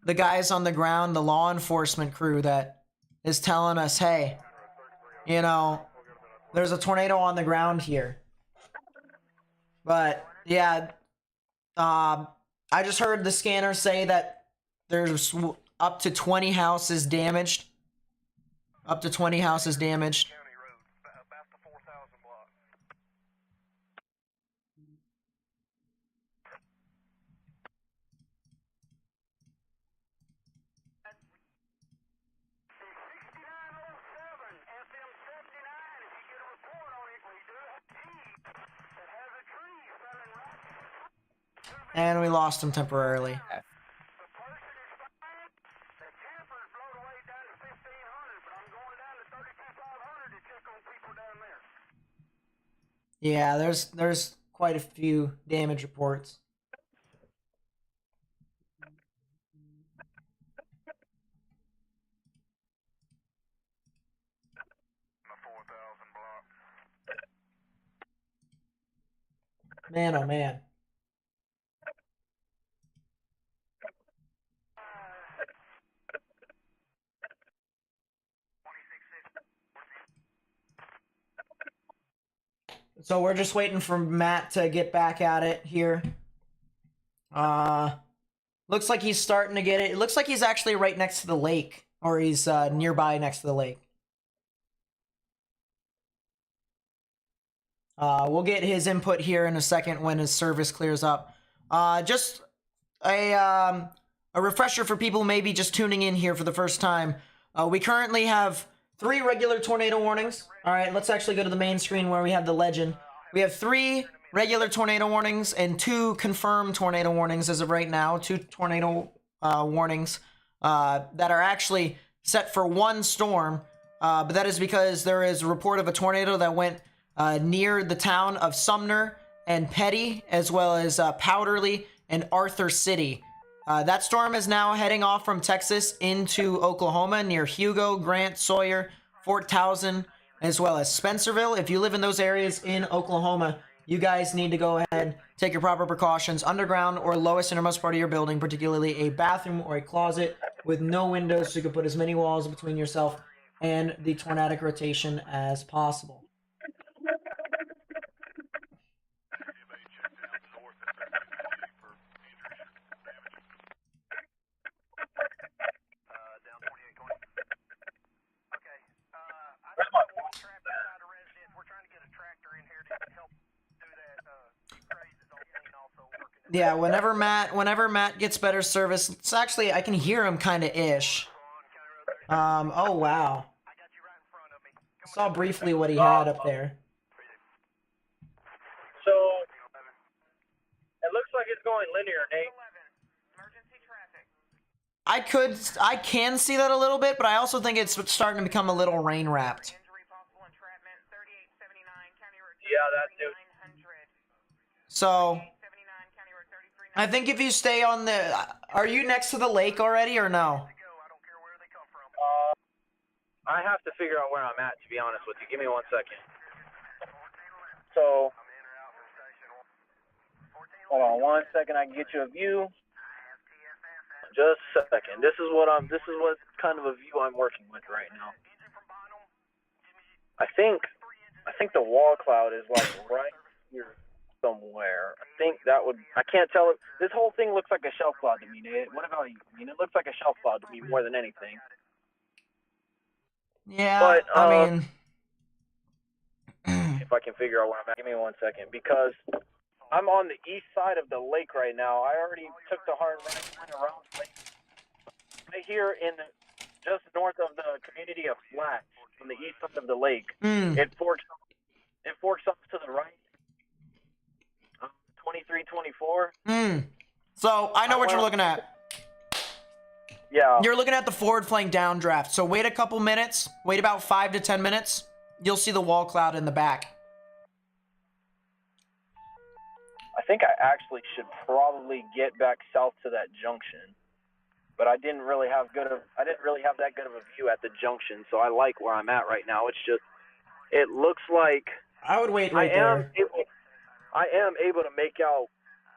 [SPEAKER 1] guys on the ground, the law enforcement crew that is telling us, hey, you know, there's a tornado on the ground here. But yeah, I just heard the scanner say that there's up to 20 houses damaged. Up to 20 houses damaged.
[SPEAKER 5] County Road, about the 4000 block.
[SPEAKER 1] And we lost him temporarily. Yeah, there's quite a few damage reports. Man, oh man. So we're just waiting for Matt to get back at it here. Looks like he's starting to get it. It looks like he's actually right next to the lake, or he's nearby next to the lake. We'll get his input here in a second when his service clears up. Just a refresher for people who may be just tuning in here for the first time. We currently have 3 regular tornado warnings. All right, let's actually go to the main screen where we have the legend. We have 3 regular tornado warnings and 2 confirmed tornado warnings as of right now. 2 tornado warnings that are actually set for 1 storm. But that is because there is a report of a tornado that went near the town of Sumner and Petty, as well as Powderly and Arthur City. That storm is now heading off from Texas into Oklahoma near Hugo, Grant, Sawyer, Fort Towson, as well as Spencerville. If you live in those areas in Oklahoma, you guys need to go ahead, take your proper precautions. Underground or lowest innermost part of your building, particularly a bathroom or a closet with no windows, so you can put as many walls between yourself and the tornadic rotation as possible. Yeah, whenever Matt gets better service, it's actually, I can hear him kind of ish. Oh wow. Saw briefly what he had up there.
[SPEAKER 3] So it looks like it's going linear, Nate.
[SPEAKER 6] 11. Emergency traffic.
[SPEAKER 1] I can see that a little bit, but I also think it's starting to become a little rain wrapped.
[SPEAKER 6] Injury, possible entrapment. 3879 County Road.
[SPEAKER 3] Yeah, that too.
[SPEAKER 6] 3900.
[SPEAKER 1] So
[SPEAKER 6] 39 County Road 33.
[SPEAKER 1] I think if you stay on the, are you next to the lake already or no?
[SPEAKER 3] I have to figure out where I'm at, to be honest with you. Give me 1 second. So, hold on 1 second. I can get you a view. Just a second. This is what kind of a view I'm working with right now. I think the wall cloud is like right here somewhere. I think that would, I can't tell it. This whole thing looks like a shelf cloud to me, Nate. What about you? I mean, it looks like a shelf cloud to me more than anything.
[SPEAKER 1] Yeah,
[SPEAKER 3] But,
[SPEAKER 1] I mean,
[SPEAKER 3] if I can figure out where I'm at. Give me 1 second, because I'm on the east side of the lake right now. I already took the hard right, went around the lake. Right here in the, just north of the community of Flats, on the east side of the lake. It forks up to the right. 2324.
[SPEAKER 1] So I know what you're looking at.
[SPEAKER 3] Yeah.
[SPEAKER 1] You're looking at the forward flank downdraft. So wait a couple minutes. Wait about 5 to 10 minutes. You'll see the wall cloud in the back.
[SPEAKER 3] I think I actually should probably get back south to that junction, but I didn't really have that good of a view at the junction. So I like where I'm at right now. It's just, it looks like
[SPEAKER 1] I would wait right
[SPEAKER 3] I am
[SPEAKER 1] there.
[SPEAKER 3] able to make out.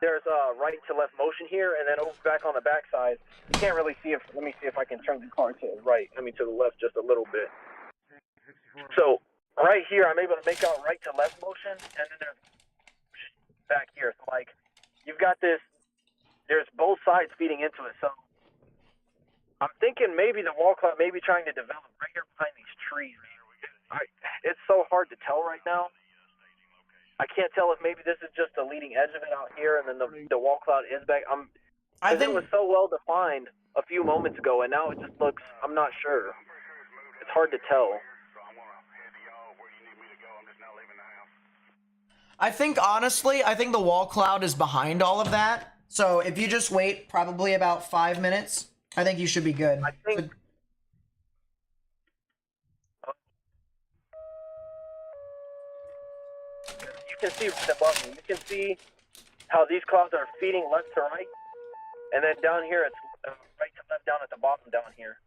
[SPEAKER 3] There's a right to left motion here, and then over back on the backside, you can't really see if. Let me see if I can turn the car to the right. To the left just a little bit. So right here, I'm able to make out right to left motion, and then there's back here. So like, you've got this. There's both sides feeding into it. So I'm thinking maybe the wall cloud may be trying to develop right here behind these trees. It's so hard to tell right now. I can't tell if maybe this is just the leading edge of it out here, and then the wall cloud is back.
[SPEAKER 1] I think
[SPEAKER 3] it was so well defined a few moments ago, and now it just looks. I'm not sure. It's hard to tell.
[SPEAKER 1] I think honestly, I think the wall cloud is behind all of that. So if you just wait probably about 5 minutes, I think you should be good.
[SPEAKER 3] I think. You can see right above me. You can see how these clouds are feeding left to right, and then down here it's right to left down at the bottom down here.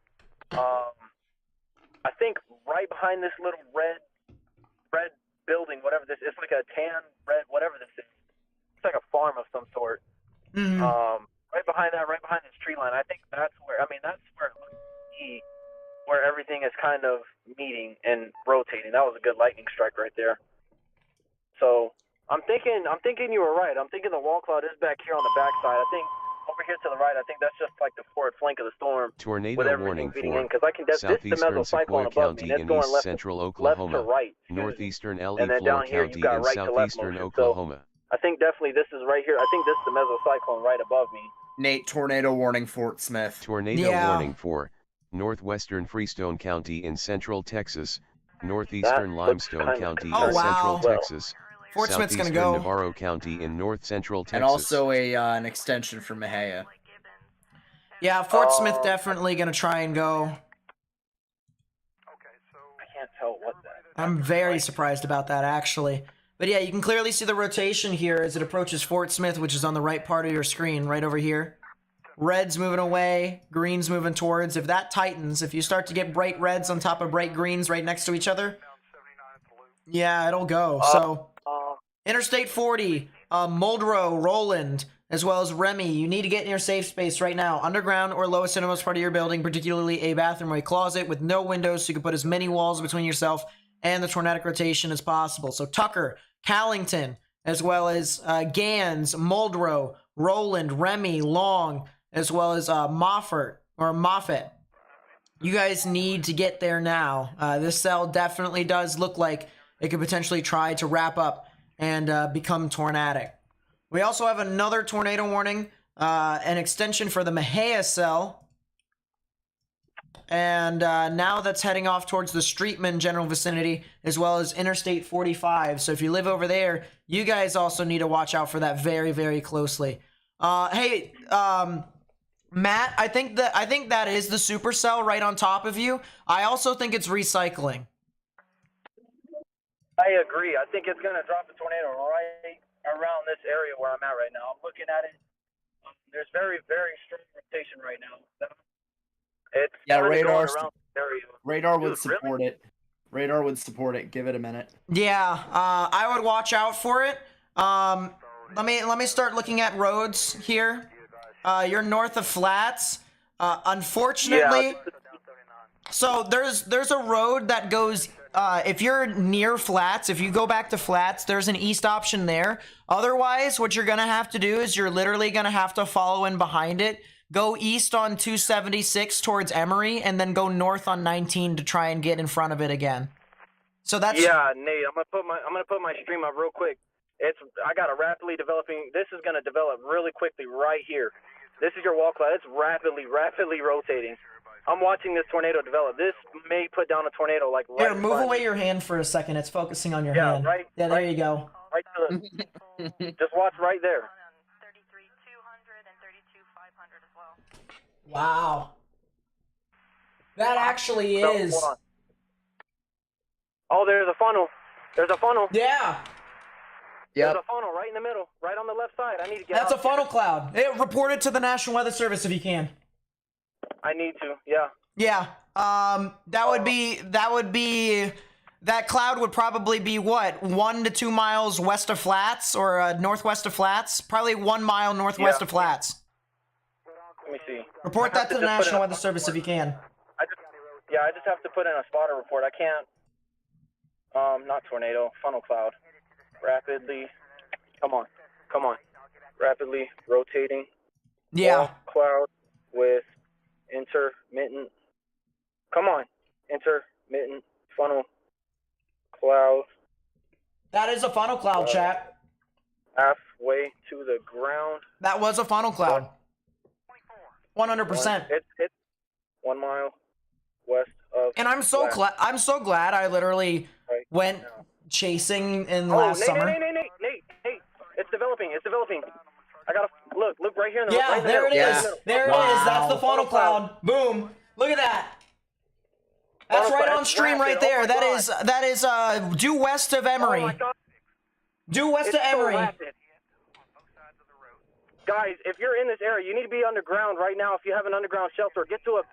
[SPEAKER 3] I think right behind this little red building, whatever this is, it's like a tan red, whatever this is. It's like a farm of some sort. Right behind this tree line. I think that's where. That's where it looks to me, where everything is kind of meeting and rotating. That was a good lightning strike right there. So I'm thinking you were right. I'm thinking the wall cloud is back here on the backside. I think over here to the right, I think that's just like the forward flank of the storm.
[SPEAKER 2] Tornado warning for
[SPEAKER 3] southeastern
[SPEAKER 2] Sequoia County in east central Oklahoma,
[SPEAKER 3] right,
[SPEAKER 2] northeastern LE
[SPEAKER 3] and then
[SPEAKER 2] Floor
[SPEAKER 3] down here
[SPEAKER 2] County
[SPEAKER 3] you got
[SPEAKER 2] in
[SPEAKER 3] right to left
[SPEAKER 2] southeastern
[SPEAKER 3] motion.
[SPEAKER 2] Oklahoma.
[SPEAKER 3] So I think definitely this is right here. I think this is the mesocyclone right above me.
[SPEAKER 4] Nate, tornado warning, Fort Smith.
[SPEAKER 2] Tornado warning for northwestern Freestone County in central Texas, northeastern Limestone County in central Texas,
[SPEAKER 1] Fort Smith's gonna
[SPEAKER 2] southeastern
[SPEAKER 1] go.
[SPEAKER 2] Navarro County in north central Texas.
[SPEAKER 4] And also an extension from Mejia.
[SPEAKER 1] Yeah, Fort Smith definitely gonna try and go.
[SPEAKER 3] I can't tell what that is.
[SPEAKER 1] I'm very surprised about that, actually. But yeah, you can clearly see the rotation here as it approaches Fort Smith, which is on the right part of your screen, right over here. Red's moving away, green's moving towards. If that tightens, if you start to get bright reds on top of bright greens right next to each other, yeah, it'll go. So, Interstate 40, Muldrow, Roland, as well as Remy, you need to get in your safe space right now. Underground or lowest innermost part of your building, particularly a bathroom or a closet with no windows, so you can put as many walls between yourself and the tornadic rotation as possible. So Tucker, Callington, as well as Gans, Muldrow, Roland, Remy, Long, as well as Moffat. You guys need to get there now. This cell definitely does look like it could potentially try to wrap up and become tornadic. We also have another tornado warning, an extension for the Mejia cell. And now that's heading off towards the Streetman general vicinity, as well as Interstate 45. So if you live over there, you guys also need to watch out for that very, very closely. Hey, Matt, I think that is the supercell right on top of you. I also think it's recycling.
[SPEAKER 3] I agree. I think it's going to drop a tornado right around this area where I'm at right now. I'm looking at it. There's very, very strong rotation right now. It's
[SPEAKER 4] radar.
[SPEAKER 3] Around this area.
[SPEAKER 4] Radar would support it. Radar would support it. Give it a minute.
[SPEAKER 1] Yeah, I would watch out for it. Let me start looking at roads here. You're north of Flats. Unfortunately,
[SPEAKER 3] Yeah.
[SPEAKER 1] so there's a road that goes. If you're near Flats, if you go back to Flats, there's an east option there. Otherwise, what you're gonna have to do is you're literally gonna have to follow in behind it. Go east on 276 towards Emory, and then go north on 19 to try and get in front of it again. So that's
[SPEAKER 3] Yeah, Nate. I'm gonna put my stream up real quick. I got a rapidly developing. This is gonna develop really quickly right here. This is your wall cloud. It's rapidly rotating. I'm watching this tornado develop. This may put down a tornado like right
[SPEAKER 1] Here,
[SPEAKER 3] in
[SPEAKER 1] move
[SPEAKER 3] front of
[SPEAKER 1] away
[SPEAKER 3] me.
[SPEAKER 1] your hand for a second. It's focusing on your
[SPEAKER 3] Yeah,
[SPEAKER 1] hand.
[SPEAKER 3] right-
[SPEAKER 1] Yeah, there
[SPEAKER 3] right-
[SPEAKER 1] you go.
[SPEAKER 3] Right to the, just watch right there.
[SPEAKER 6] 33,200 and 32,500 as well.
[SPEAKER 1] Wow. That actually
[SPEAKER 3] So,
[SPEAKER 1] is.
[SPEAKER 3] hold on. Oh, there's a funnel. There's a funnel.
[SPEAKER 1] Yeah,
[SPEAKER 3] There's a funnel right in the middle, right on the left side. I need to get
[SPEAKER 1] that's a
[SPEAKER 3] out.
[SPEAKER 1] funnel cloud. Report it to the National Weather Service if you can.
[SPEAKER 3] I need to. Yeah.
[SPEAKER 1] Yeah. That cloud would probably be what, 1 to 2 miles west of Flats or northwest of Flats? Probably 1 mile northwest
[SPEAKER 3] Yeah.
[SPEAKER 1] of Flats.
[SPEAKER 3] Let me see.
[SPEAKER 1] Report
[SPEAKER 3] I have
[SPEAKER 1] that to the
[SPEAKER 3] just put in
[SPEAKER 1] National
[SPEAKER 3] a
[SPEAKER 1] Weather Service if you can.
[SPEAKER 3] I just have to put in a spotter report. I can't. Not tornado. Funnel cloud. Rapidly. Come on. Rapidly rotating.
[SPEAKER 1] Yeah.
[SPEAKER 3] Wall cloud with intermittent. Come on. Intermittent funnel cloud.
[SPEAKER 1] That is a funnel cloud, chat.
[SPEAKER 3] Halfway to the ground.
[SPEAKER 1] That was a funnel cloud. 100%.
[SPEAKER 3] It's 1 mile west of.
[SPEAKER 1] And I'm so
[SPEAKER 3] Flats.
[SPEAKER 1] glad I literally
[SPEAKER 3] Right
[SPEAKER 1] went
[SPEAKER 3] now.
[SPEAKER 1] chasing in
[SPEAKER 3] Oh,
[SPEAKER 1] last
[SPEAKER 3] Nate,
[SPEAKER 1] summer.
[SPEAKER 3] Nate. It's developing. I gotta look right here in the
[SPEAKER 1] Yeah,
[SPEAKER 3] right in the
[SPEAKER 1] there it
[SPEAKER 3] middle.
[SPEAKER 1] is.
[SPEAKER 4] Yeah.
[SPEAKER 1] There it is. That's the funnel cloud. Boom. Look at that. That's
[SPEAKER 3] Funnel
[SPEAKER 1] right
[SPEAKER 3] cloud.
[SPEAKER 1] on stream
[SPEAKER 3] Rapid.
[SPEAKER 1] right
[SPEAKER 3] Oh
[SPEAKER 1] there.
[SPEAKER 3] my God.
[SPEAKER 1] That is due west of Emory.
[SPEAKER 3] Oh my God.
[SPEAKER 1] Due west
[SPEAKER 3] It's
[SPEAKER 1] of
[SPEAKER 3] so
[SPEAKER 1] Emory.
[SPEAKER 3] rapid. Guys, if you're in this area, you need to be underground right now. If you have an underground shelter, get to a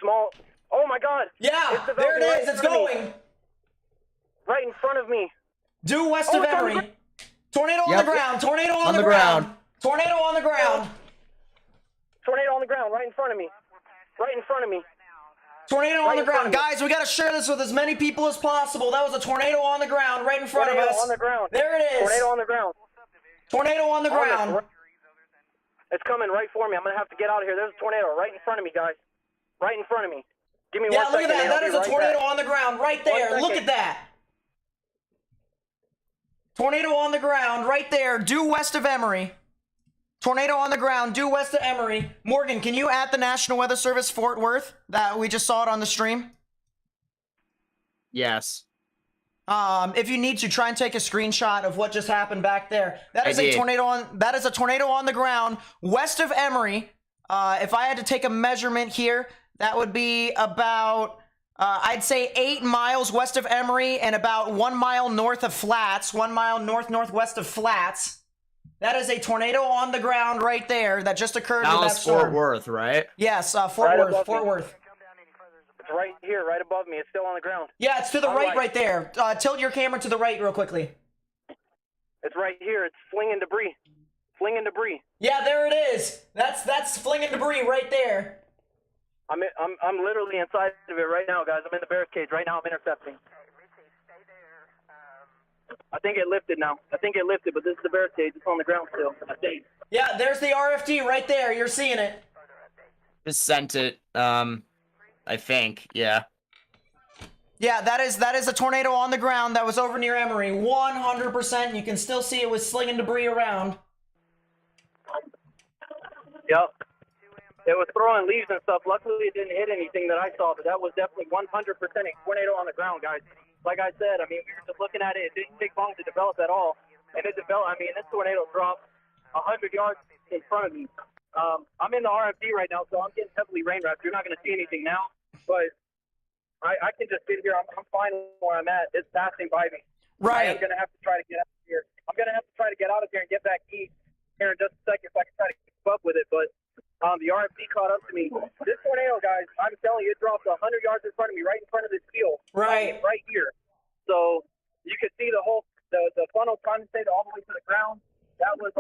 [SPEAKER 3] small. Oh my God!
[SPEAKER 1] Yeah,
[SPEAKER 3] It's
[SPEAKER 1] there it
[SPEAKER 3] developing right
[SPEAKER 1] is.
[SPEAKER 3] in
[SPEAKER 1] It's
[SPEAKER 3] front of me.
[SPEAKER 1] going.
[SPEAKER 3] Right in front of me.
[SPEAKER 1] Due west
[SPEAKER 3] Oh,
[SPEAKER 1] of
[SPEAKER 3] it's on the
[SPEAKER 1] Emory. Tornado on
[SPEAKER 4] Yep.
[SPEAKER 1] the ground. Tornado on,
[SPEAKER 4] On
[SPEAKER 1] the
[SPEAKER 4] the
[SPEAKER 1] ground.
[SPEAKER 4] ground.
[SPEAKER 1] Tornado on the ground.
[SPEAKER 3] Tornado on the ground, right in front of me. Right in front of me.
[SPEAKER 1] Tornado on
[SPEAKER 3] Right
[SPEAKER 1] the
[SPEAKER 3] in front
[SPEAKER 1] ground.
[SPEAKER 3] of me.
[SPEAKER 1] Guys, we got to share this with as many people as possible. That was a tornado on the ground right in front
[SPEAKER 3] Tornado
[SPEAKER 1] of us.
[SPEAKER 3] on the ground.
[SPEAKER 1] There it is.
[SPEAKER 3] Tornado on the ground.
[SPEAKER 1] Tornado on the ground.
[SPEAKER 3] It's coming right for me. I'm gonna have to get out of here. There's a tornado right in front of me, guys. Right in front of me. Give me
[SPEAKER 1] Yeah,
[SPEAKER 3] one
[SPEAKER 1] look at
[SPEAKER 3] second.
[SPEAKER 1] that.
[SPEAKER 3] and I'll
[SPEAKER 1] That
[SPEAKER 3] be
[SPEAKER 1] is a
[SPEAKER 3] right
[SPEAKER 1] tornado
[SPEAKER 3] back.
[SPEAKER 1] on the ground right there.
[SPEAKER 3] One
[SPEAKER 1] Look
[SPEAKER 3] second.
[SPEAKER 1] at that. Tornado on the ground right there, due west of Emory. Tornado on the ground, due west of Emory. Morgan, can you add the National Weather Service Fort Worth? That we just saw it on the stream.
[SPEAKER 4] Yes.
[SPEAKER 1] If you need to, try and take a screenshot of what just happened back there. That
[SPEAKER 4] I
[SPEAKER 1] is a
[SPEAKER 4] did.
[SPEAKER 1] tornado on the ground west of Emory. If I had to take a measurement here, that would be about I'd say 8 miles west of Emory and about 1 mile north of Flats, 1 mile northwest of Flats. That is a tornado on the ground right there that just occurred with that
[SPEAKER 4] Dallas
[SPEAKER 1] storm.
[SPEAKER 4] Fort Worth, right?
[SPEAKER 1] Yes, Fort
[SPEAKER 3] Right
[SPEAKER 1] Worth.
[SPEAKER 3] above
[SPEAKER 1] Fort
[SPEAKER 3] me.
[SPEAKER 1] Worth.
[SPEAKER 3] It's right here, right above me. It's still on the ground.
[SPEAKER 1] Yeah, it's to the
[SPEAKER 3] I'm
[SPEAKER 1] right,
[SPEAKER 3] like-
[SPEAKER 1] right there. Tilt your camera to the right, real quickly.
[SPEAKER 3] It's right here. It's flinging debris. Flinging debris.
[SPEAKER 1] Yeah, there it is. That's flinging debris right there.
[SPEAKER 3] I'm literally inside of it right now, guys. I'm in the bear's cage right now. I'm intercepting. I think it lifted now. But this is the bear's cage. It's on the ground still. I think.
[SPEAKER 1] Yeah, there's the RFD right there. You're seeing it.
[SPEAKER 4] Just sent it. I think. Yeah.
[SPEAKER 1] Yeah, that is a tornado on the ground that was over near Emory. 100%. You can still see it was slinging debris around.
[SPEAKER 3] Yep. It was throwing leaves and stuff. Luckily, it didn't hit anything that I saw, but that was definitely 100% a tornado on the ground, guys. Like I said, I mean, we were just looking at it. It didn't take long to develop at all. And it developed, I mean, this tornado dropped 100 yards in front of me. I'm in the RFD right now, so I'm getting heavily rain wrapped. You're not going to see anything now, but I can just sit here. I'm fine where I'm at. It's passing by me.
[SPEAKER 1] Right.
[SPEAKER 3] I'm going to have to try to get out of here. I'm going to have to try to get out of here and get back east here in just a second so I can try to keep up with it, but the RFD caught up to me. This tornado, guys, I'm telling you, it dropped 100 yards in front of me, right in front of this field.
[SPEAKER 1] Right.
[SPEAKER 3] Right here. So you could see the funnel condensate all the way to the ground. That was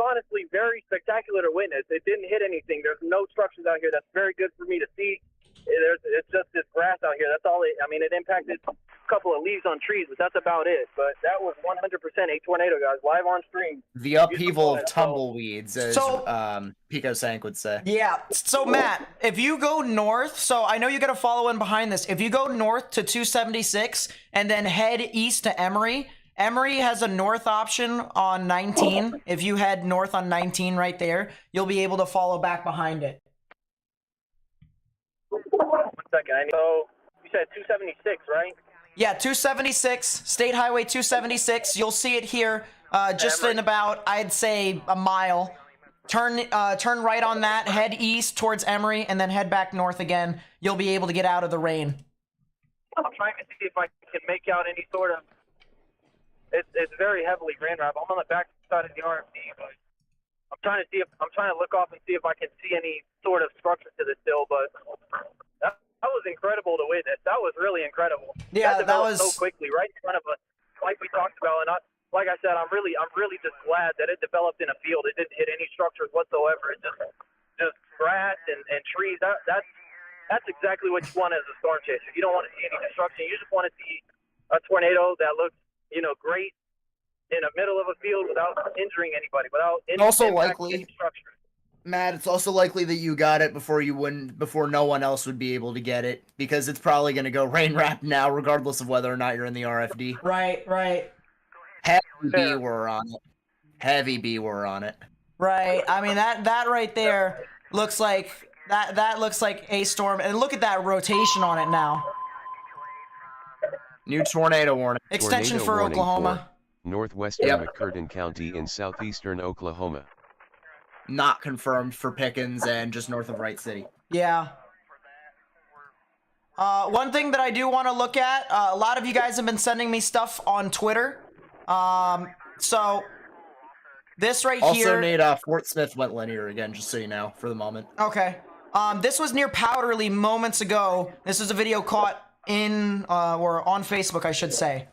[SPEAKER 3] honestly very spectacular to witness. It didn't hit anything. There's no structures out here. That's very good for me to see. It's just this grass out here. That's all. It impacted a couple of leaves on trees, but that's about it. But that was 100% a tornado, guys, live on stream.
[SPEAKER 4] The upheaval of tumbleweeds, as Pico Sank would say.
[SPEAKER 1] Yeah. So Matt, if you go north, so I know you got to follow in behind this. If you go north to 276 and then head east to Emory, Emory has a north option on 19. If you head north on 19 right there, you'll be able to follow back behind it.
[SPEAKER 3] 1 second. So you said 276, right?
[SPEAKER 1] Yeah, 276, State Highway 276. You'll see it here just in about, I'd say, a mile. Turn right on that, head east towards Emory, and then head back north again. You'll be able to get out of the rain.
[SPEAKER 3] I'm trying to see if I can make out any sort of... It's very heavily rain wrapped. I'm on the back side of the RFD, but I'm trying to look off and see if I can see any sort of structure to this hill, but that was incredible to witness. That was really incredible.
[SPEAKER 1] Yeah, that was
[SPEAKER 3] so quickly, right in front of us, like we talked about. And like I said, I'm really just glad that it developed in a field. It didn't hit any structures whatsoever. It just grass and trees. That's exactly what you want as a storm chaser. You don't want to see any destruction. You just want to see a tornado that looks, great in the middle of a field without injuring anybody, without any structure.
[SPEAKER 4] Matt, it's also likely that you got it before no one else would be able to get it, because it's probably going to go rain wrap now, regardless of whether or not you're in the RFD.
[SPEAKER 1] Right.
[SPEAKER 4] Heavy B were on it. Heavy B were on it.
[SPEAKER 1] Right. I mean, that right there looks like that looks like a storm, and look at that rotation on it now.
[SPEAKER 4] New tornado warning.
[SPEAKER 1] Extension
[SPEAKER 2] Tornado
[SPEAKER 1] for
[SPEAKER 2] warning
[SPEAKER 1] Oklahoma.
[SPEAKER 2] For northwestern McCurtain County in southeastern Oklahoma.
[SPEAKER 4] Not confirmed for Pickens and just north of Wright City.
[SPEAKER 1] Yeah. One thing that I do want to look at, a lot of you guys have been sending me stuff on Twitter. So this right
[SPEAKER 4] also
[SPEAKER 1] here.
[SPEAKER 4] Also, Nate, Fort Smith went linear again, just so you know, for the moment.
[SPEAKER 1] Okay. This was near Powderly moments ago. This was a video caught in, or on Facebook, I should say.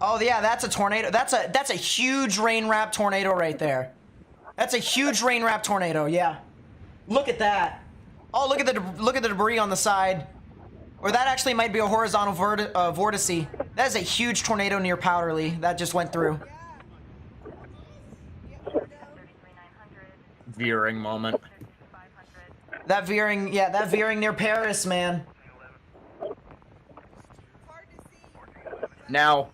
[SPEAKER 1] Oh yeah, that's a tornado. That's a huge rain wrap tornado right there. That's a huge rain wrap tornado. Yeah. Look at that. Oh, look at the debris on the side. Or that actually might be a horizontal vortice. That is a huge tornado near Powderly that just went through.
[SPEAKER 4] Veering moment.
[SPEAKER 1] That veering near Paris, man.
[SPEAKER 4] Now,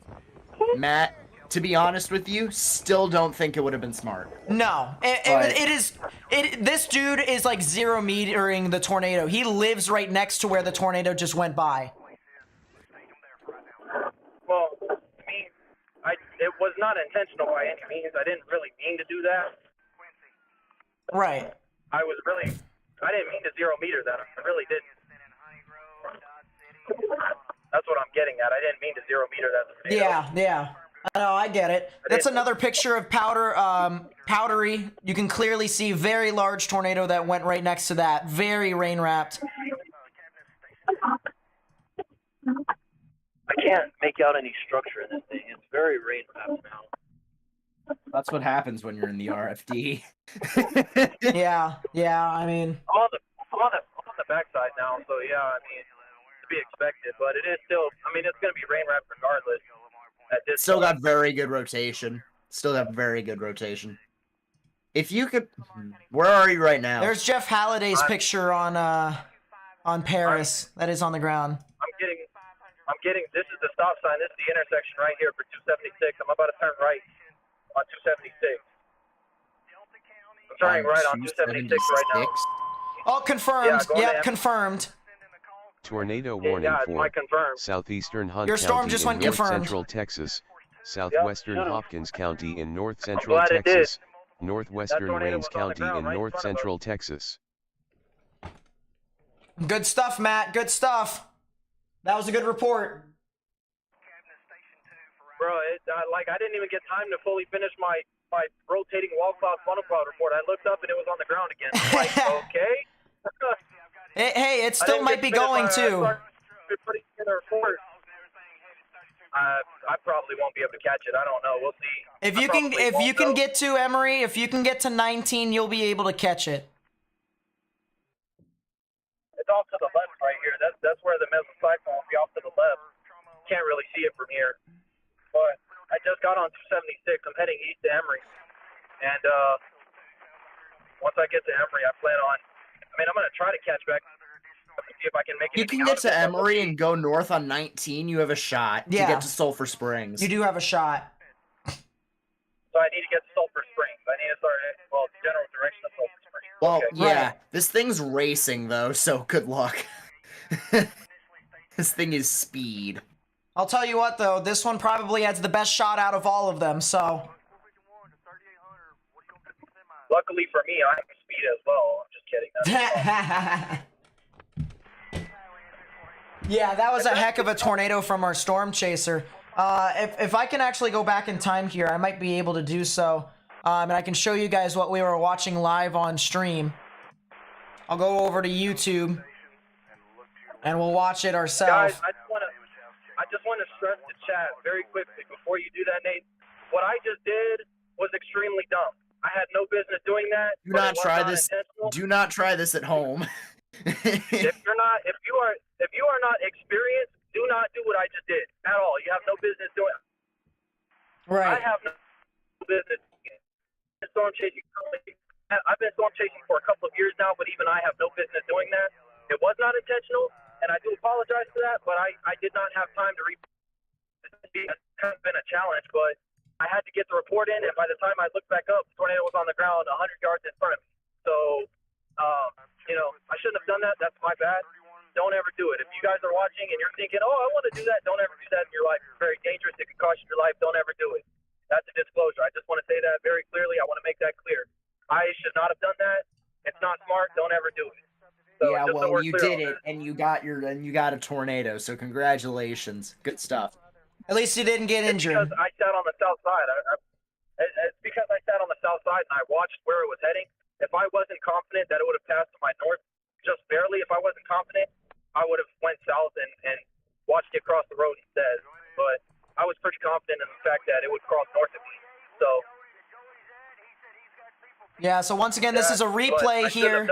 [SPEAKER 4] Matt, to be honest with you, still don't think it would have been smart.
[SPEAKER 1] No, this dude is like 0 metering the tornado. He lives right next to where the tornado just went by.
[SPEAKER 3] Well, I mean, it was not intentional by any means. I didn't really mean to do that.
[SPEAKER 1] Right.
[SPEAKER 3] I didn't mean to 0 meter that. I really didn't. That's what I'm getting at. I didn't mean to 0 meter that.
[SPEAKER 1] Yeah. No, I get it. That's another picture of Powdery. You can clearly see very large tornado that went right next to that. Very rain wrapped.
[SPEAKER 3] I can't make out any structure in this thing. It's very rain wrapped now.
[SPEAKER 4] That's what happens when you're in the RFD.
[SPEAKER 1] Yeah. I mean,
[SPEAKER 3] I'm on the backside now, so yeah. I mean, to be expected, but it is still. I mean, it's going to be rain wrapped regardless.
[SPEAKER 4] Still got very good rotation. If you could, where are you right now?
[SPEAKER 1] there's Jeff Halliday's picture on Paris that is on the ground.
[SPEAKER 3] I'm getting, this is the stop sign. This is the intersection right here for 276. I'm about to turn right on 276. I'm turning right on 276 right now.
[SPEAKER 1] Oh, confirmed.
[SPEAKER 3] Yeah,
[SPEAKER 1] confirmed.
[SPEAKER 2] Tornado warning for southeastern Hunt
[SPEAKER 1] Your storm
[SPEAKER 2] County
[SPEAKER 1] just
[SPEAKER 2] in
[SPEAKER 1] went
[SPEAKER 2] north
[SPEAKER 1] confirmed.
[SPEAKER 2] central Texas, southwestern Hopkins County in north central Texas, northwestern Rains County in north central Texas.
[SPEAKER 1] Good stuff, Matt. Good stuff. That was a good report.
[SPEAKER 3] Bro, I didn't even get time to fully finish my rotating wall cloud funnel cloud report. I looked up and it was on the ground again. I'm like, okay.
[SPEAKER 1] Hey, it still might be going too.
[SPEAKER 3] I probably won't be able to catch it. I don't know. We'll see.
[SPEAKER 1] If you can get to Emory, if you can get to 19, you'll be able to catch it.
[SPEAKER 3] It's off to the left right here. That's where the mesocyclone will be off to the left. Can't really see it from here. But I just got on 276. I'm heading east to Emory. And once I get to Emory, I'm going to try to catch back. See if I can make it.
[SPEAKER 4] You can get to Emory and go north on 19. You have a shot to get to Sulphur Springs.
[SPEAKER 1] You do have a shot.
[SPEAKER 3] So I need to get to Sulphur Springs. I need to start, the general direction of Sulphur Springs.
[SPEAKER 4] Well,
[SPEAKER 3] Okay.
[SPEAKER 4] yeah. This thing's racing, though, so good luck. This thing is speed.
[SPEAKER 1] I'll tell you what, though. This one probably has the best shot out of all of them, so...
[SPEAKER 3] Luckily for me, I have speed as well. I'm just kidding.
[SPEAKER 1] Yeah, that was a heck of a tornado from our storm chaser. If I can actually go back in time here, I might be able to do so. And I can show you guys what we were watching live on stream. I'll go over to YouTube and we'll watch it ourselves.
[SPEAKER 3] Guys, I just want to stress the chat very quickly before you do that, Nate. What I just did was extremely dumb. I had no business doing that.
[SPEAKER 4] Do not try this. Do not try this at home.
[SPEAKER 3] If you are not experienced, do not do what I just did at all. You have no business doing it.
[SPEAKER 1] Right.
[SPEAKER 3] I have no business storm chasing. I've been storm chasing for a couple of years now, but even I have no business doing that. It was not intentional, and I do apologize for that, but I did not have time to read. It has been a challenge, but I had to get the report in, and by the time I looked back up, the tornado was on the ground 100 yards in front of me. So, I shouldn't have done that. That's my bad. Don't ever do it. If you guys are watching and you're thinking, oh, I want to do that, don't ever do that in your life. It's very dangerous. It could cost you your life. Don't ever do it. That's a disclosure. I just want to say that very clearly. I want to make that clear. I should not have done that. It's not smart. Don't ever do it. So
[SPEAKER 4] yeah, well, you did it,
[SPEAKER 3] that.
[SPEAKER 4] and you got a tornado. So congratulations. Good stuff.
[SPEAKER 1] At least you didn't get injured.
[SPEAKER 3] Because I sat on the south side. It's because I sat on the south side and I watched where it was heading. If I wasn't confident that it would have passed to my north, just barely, if I wasn't confident, I would have went south and watched it cross the road instead. But I was pretty confident in the fact that it would cross north of me. So.
[SPEAKER 1] Yeah, so once again, this is a replay here.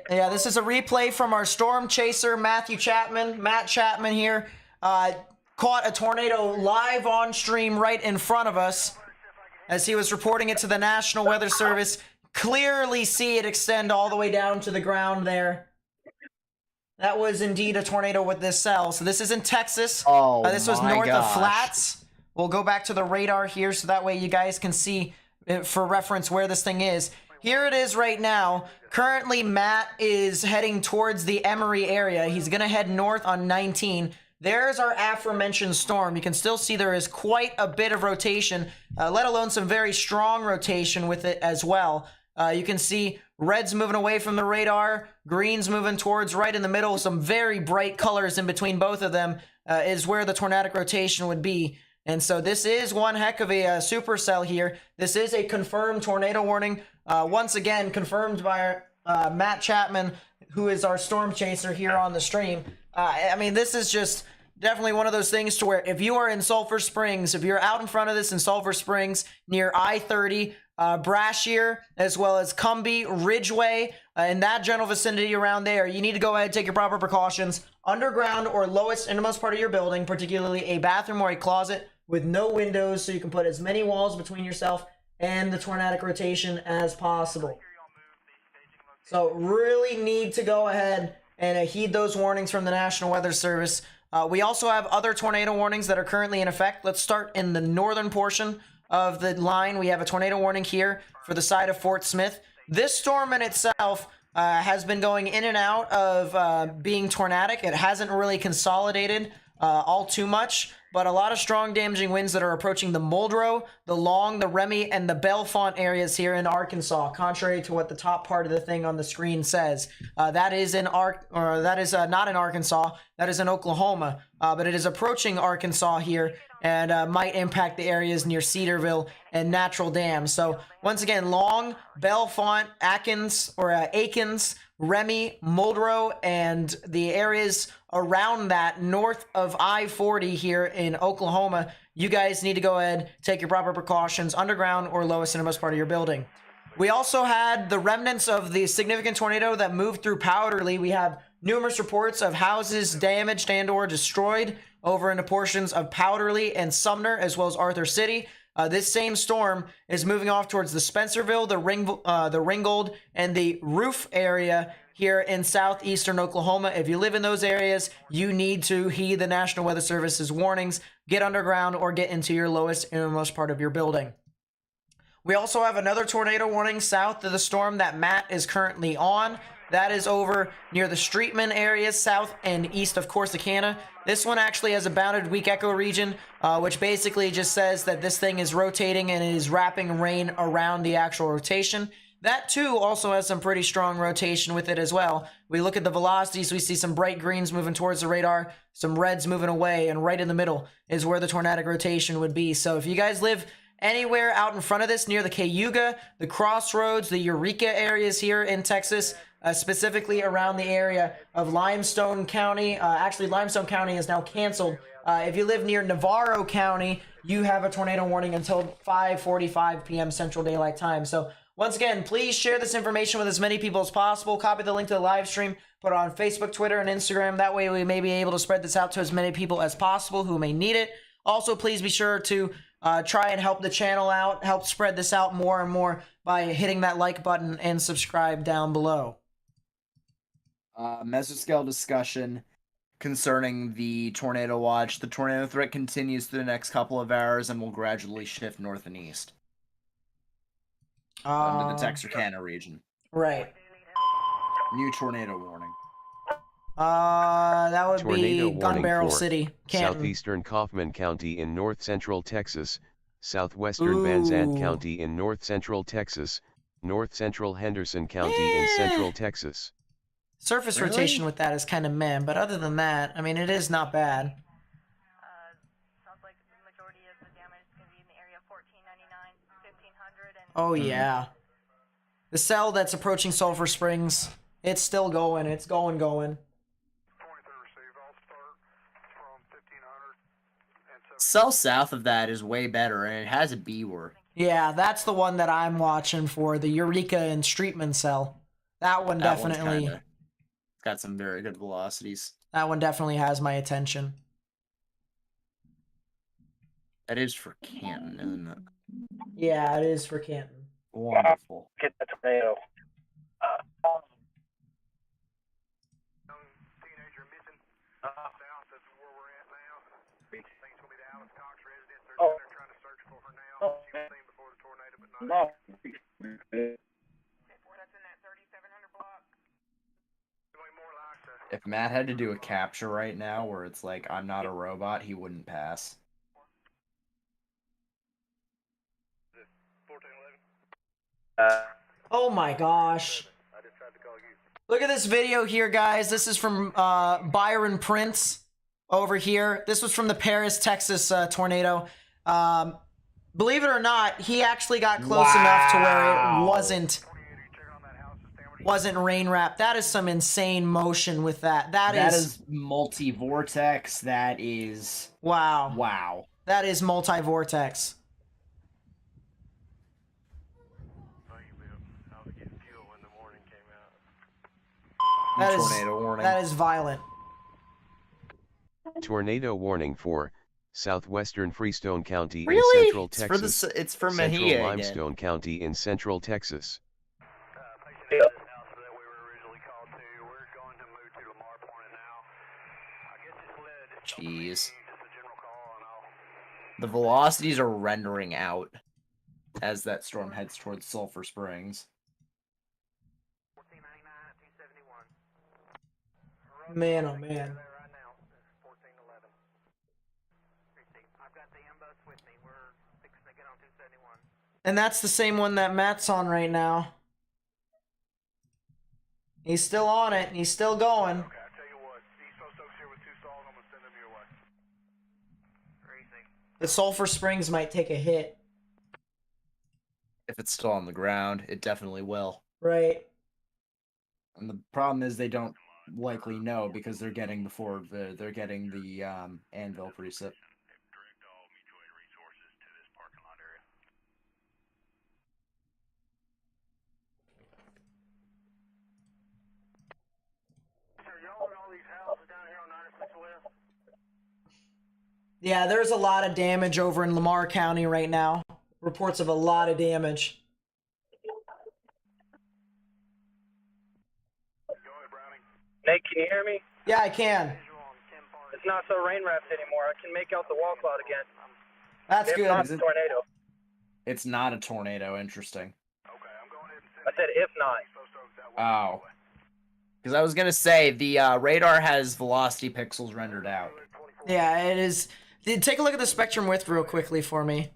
[SPEAKER 1] Yeah, this is a replay from our storm chaser, Matt Chapman here. Caught a tornado live on stream right in front of us as he was reporting it to the National Weather Service. Clearly see it extend all the way down to the ground there. That was indeed a tornado with this cell. So this is in Texas.
[SPEAKER 4] Oh,
[SPEAKER 1] this was north of Flats. We'll go back to the radar here so that way you guys can see for reference where this thing is. Here it is right now. Currently, Matt is heading towards the Emory area. He's going to head north on 19. There's our aforementioned storm. You can still see there is quite a bit of rotation, let alone some very strong rotation with it as well. You can see red's moving away from the radar, green's moving towards right in the middle. Some very bright colors in between both of them is where the tornadic rotation would be. And so this is one heck of a supercell here. This is a confirmed tornado warning. Once again, confirmed by Matt Chapman, who is our storm chaser here on the stream. I mean, this is just definitely one of those things to where if you are in Sulphur Springs, if you're out in front of this in Sulphur Springs near I-30, Brashear, as well as Cumbie, Ridgeway, in that general vicinity around there, you need to go ahead and take your proper precautions. Underground or lowest innermost part of your building, particularly a bathroom or a closet with no windows, so you can put as many walls between yourself and the tornadic rotation as possible. So really need to go ahead and heed those warnings from the National Weather Service. We also have other tornado warnings that are currently in effect. Let's start in the northern portion of the line. We have a tornado warning here for the side of Fort Smith. This storm in itself has been going in and out of being tornadic. It hasn't really consolidated all too much, but a lot of strong damaging winds that are approaching the Muldrow, the Long, the Remy, and the Bellefonte areas here in Arkansas, contrary to what the top part of the thing on the screen says. That is not in Arkansas, that is in Oklahoma, but it is approaching Arkansas here and might impact the areas near Cedarville and Natural Dam. So once again, Long, Bellefonte, Akins, Remy, Muldrow, and the areas around that north of I-40 here in Oklahoma, you guys need to go ahead, take your proper precautions underground or lowest innermost part of your building. We also had the remnants of the significant tornado that moved through Powderly. We have numerous reports of houses damaged and or destroyed over into portions of Powderly and Sumner, as well as Arthur City. This same storm is moving off towards the Spencerville, the Ringgold, and the Roof area here in southeastern Oklahoma. If you live in those areas, you need to heed the National Weather Service's warnings, get underground, or get into your lowest innermost part of your building. We also have another tornado warning south of the storm that Matt is currently on. That is over near the Streetman areas, south and east of Corsicana. This one actually has a bounded weak echo region, which basically just says that this thing is rotating and it is wrapping rain around the actual rotation. That too also has some pretty strong rotation with it as well. We look at the velocities, we see some bright greens moving towards the radar, some reds moving away, and right in the middle is where the tornadic rotation would be. So if you guys live anywhere out in front of this, near the Cayuga, the Crossroads, the Eureka areas here in Texas, specifically around the area of Limestone County. Actually, Limestone County is now canceled. If you live near Navarro County, you have a tornado warning until 5:45 p.m. Central Daylight Time. So once again, please share this information with as many people as possible. Copy the link to the live stream, put it on Facebook, Twitter, and Instagram. That way we may be able to spread this out to as many people as possible who may need it. Also, please be sure to try and help the channel out, help spread this out more and more by hitting that like button and subscribe down below.
[SPEAKER 4] Mesoscale discussion concerning the tornado watch. The tornado threat continues through the next couple of hours and will gradually shift north and east into the Texarkana region.
[SPEAKER 1] Right.
[SPEAKER 4] New tornado warning.
[SPEAKER 1] That would
[SPEAKER 2] Tornado
[SPEAKER 1] be Gun
[SPEAKER 2] warning
[SPEAKER 1] Barrel
[SPEAKER 2] for
[SPEAKER 1] City, Canton.
[SPEAKER 2] Southeastern Kaufman County in north central Texas, southwestern Van Zandt County in north central Texas, north central Henderson County in central Texas.
[SPEAKER 1] Surface rotation with that is kind of meh, but other than that, I mean, it is not bad.
[SPEAKER 6] Sounds like the majority of the damage is going to be in the area of 1499, 1500, and...
[SPEAKER 1] Oh, yeah. The cell that's approaching Sulphur Springs, it's still going. It's going.
[SPEAKER 5] 23rd receive. I'll start from 1500 and
[SPEAKER 4] Cell south of that is way better, and it has a B word.
[SPEAKER 1] Yeah, that's the one that I'm watching for, the Eureka and Streetman cell. That one definitely...
[SPEAKER 4] It's got some very good velocities.
[SPEAKER 1] That one definitely has my attention.
[SPEAKER 4] That is for Canton, isn't it?
[SPEAKER 1] Yeah, it is for Canton.
[SPEAKER 4] Wonderful.
[SPEAKER 3] Get the tornado.
[SPEAKER 5] teenager missing south. That's where we're at now. Things will be the Alice Cox residence. They're
[SPEAKER 3] Oh.
[SPEAKER 5] trying to search for her now. She was seen before the tornado, but not.
[SPEAKER 3] No.
[SPEAKER 6] That's in that 3700 block.
[SPEAKER 5] More like the
[SPEAKER 4] If Matt had to do a capture right now where it's like, I'm not a robot, he wouldn't pass.
[SPEAKER 5] 1411.
[SPEAKER 1] Oh my gosh.
[SPEAKER 5] I just tried to call you.
[SPEAKER 1] Look at this video here, guys. This is from Byron Prince over here. This was from the Paris, Texas tornado. Believe it or not, he actually got close enough to where it wasn't rain wrapped. That is some insane motion with that. That is
[SPEAKER 4] multi-vortex. That is...
[SPEAKER 1] Wow.
[SPEAKER 4] Wow.
[SPEAKER 1] That is multi-vortex.
[SPEAKER 5] I was getting fuel when the warning came out.
[SPEAKER 1] That is,
[SPEAKER 4] tornado warning.
[SPEAKER 1] that is violent.
[SPEAKER 2] Tornado warning for southwestern Freestone County in
[SPEAKER 4] Really?
[SPEAKER 2] central Texas.
[SPEAKER 4] It's for
[SPEAKER 2] central
[SPEAKER 4] Mejia
[SPEAKER 2] Limestone County in central Texas.
[SPEAKER 4] Jeez. The velocities are rendering out as that storm heads towards Sulphur Springs.
[SPEAKER 1] Man, oh man. And that's the same one that Matt's on right now. He's still on it, and he's still going.
[SPEAKER 5] Okay, I tell you what, East Post Oaks here with 2 stalls. I'm gonna send them your way. Crazy.
[SPEAKER 1] The Sulphur Springs might take a hit.
[SPEAKER 4] If it's still on the ground, it definitely will.
[SPEAKER 1] Right.
[SPEAKER 4] And the problem is they don't likely know because they're getting they're getting the anvil preset.
[SPEAKER 5] Direct all mutual aid resources to this parking lot area. Sir, y'all in all these houses down here on 96 West?
[SPEAKER 1] Yeah, there's a lot of damage over in Lamar County right now. Reports of a lot of damage.
[SPEAKER 5] Go ahead, Browning.
[SPEAKER 3] Nate, can you hear me?
[SPEAKER 1] Yeah, I can.
[SPEAKER 3] It's not so rain wrapped anymore. I can make out the wall cloud again.
[SPEAKER 1] That's
[SPEAKER 3] If
[SPEAKER 1] good.
[SPEAKER 3] not,
[SPEAKER 4] Is it-
[SPEAKER 3] tornado.
[SPEAKER 4] It's not a tornado. Interesting.
[SPEAKER 5] Okay, I'm going ahead and
[SPEAKER 3] I
[SPEAKER 5] send
[SPEAKER 3] said if not.
[SPEAKER 5] East Post Oaks that way.
[SPEAKER 4] Oh. Because I was gonna say the radar has velocity pixels rendered out.
[SPEAKER 1] Yeah, it is. Take a look at the spectrum width real quickly for me.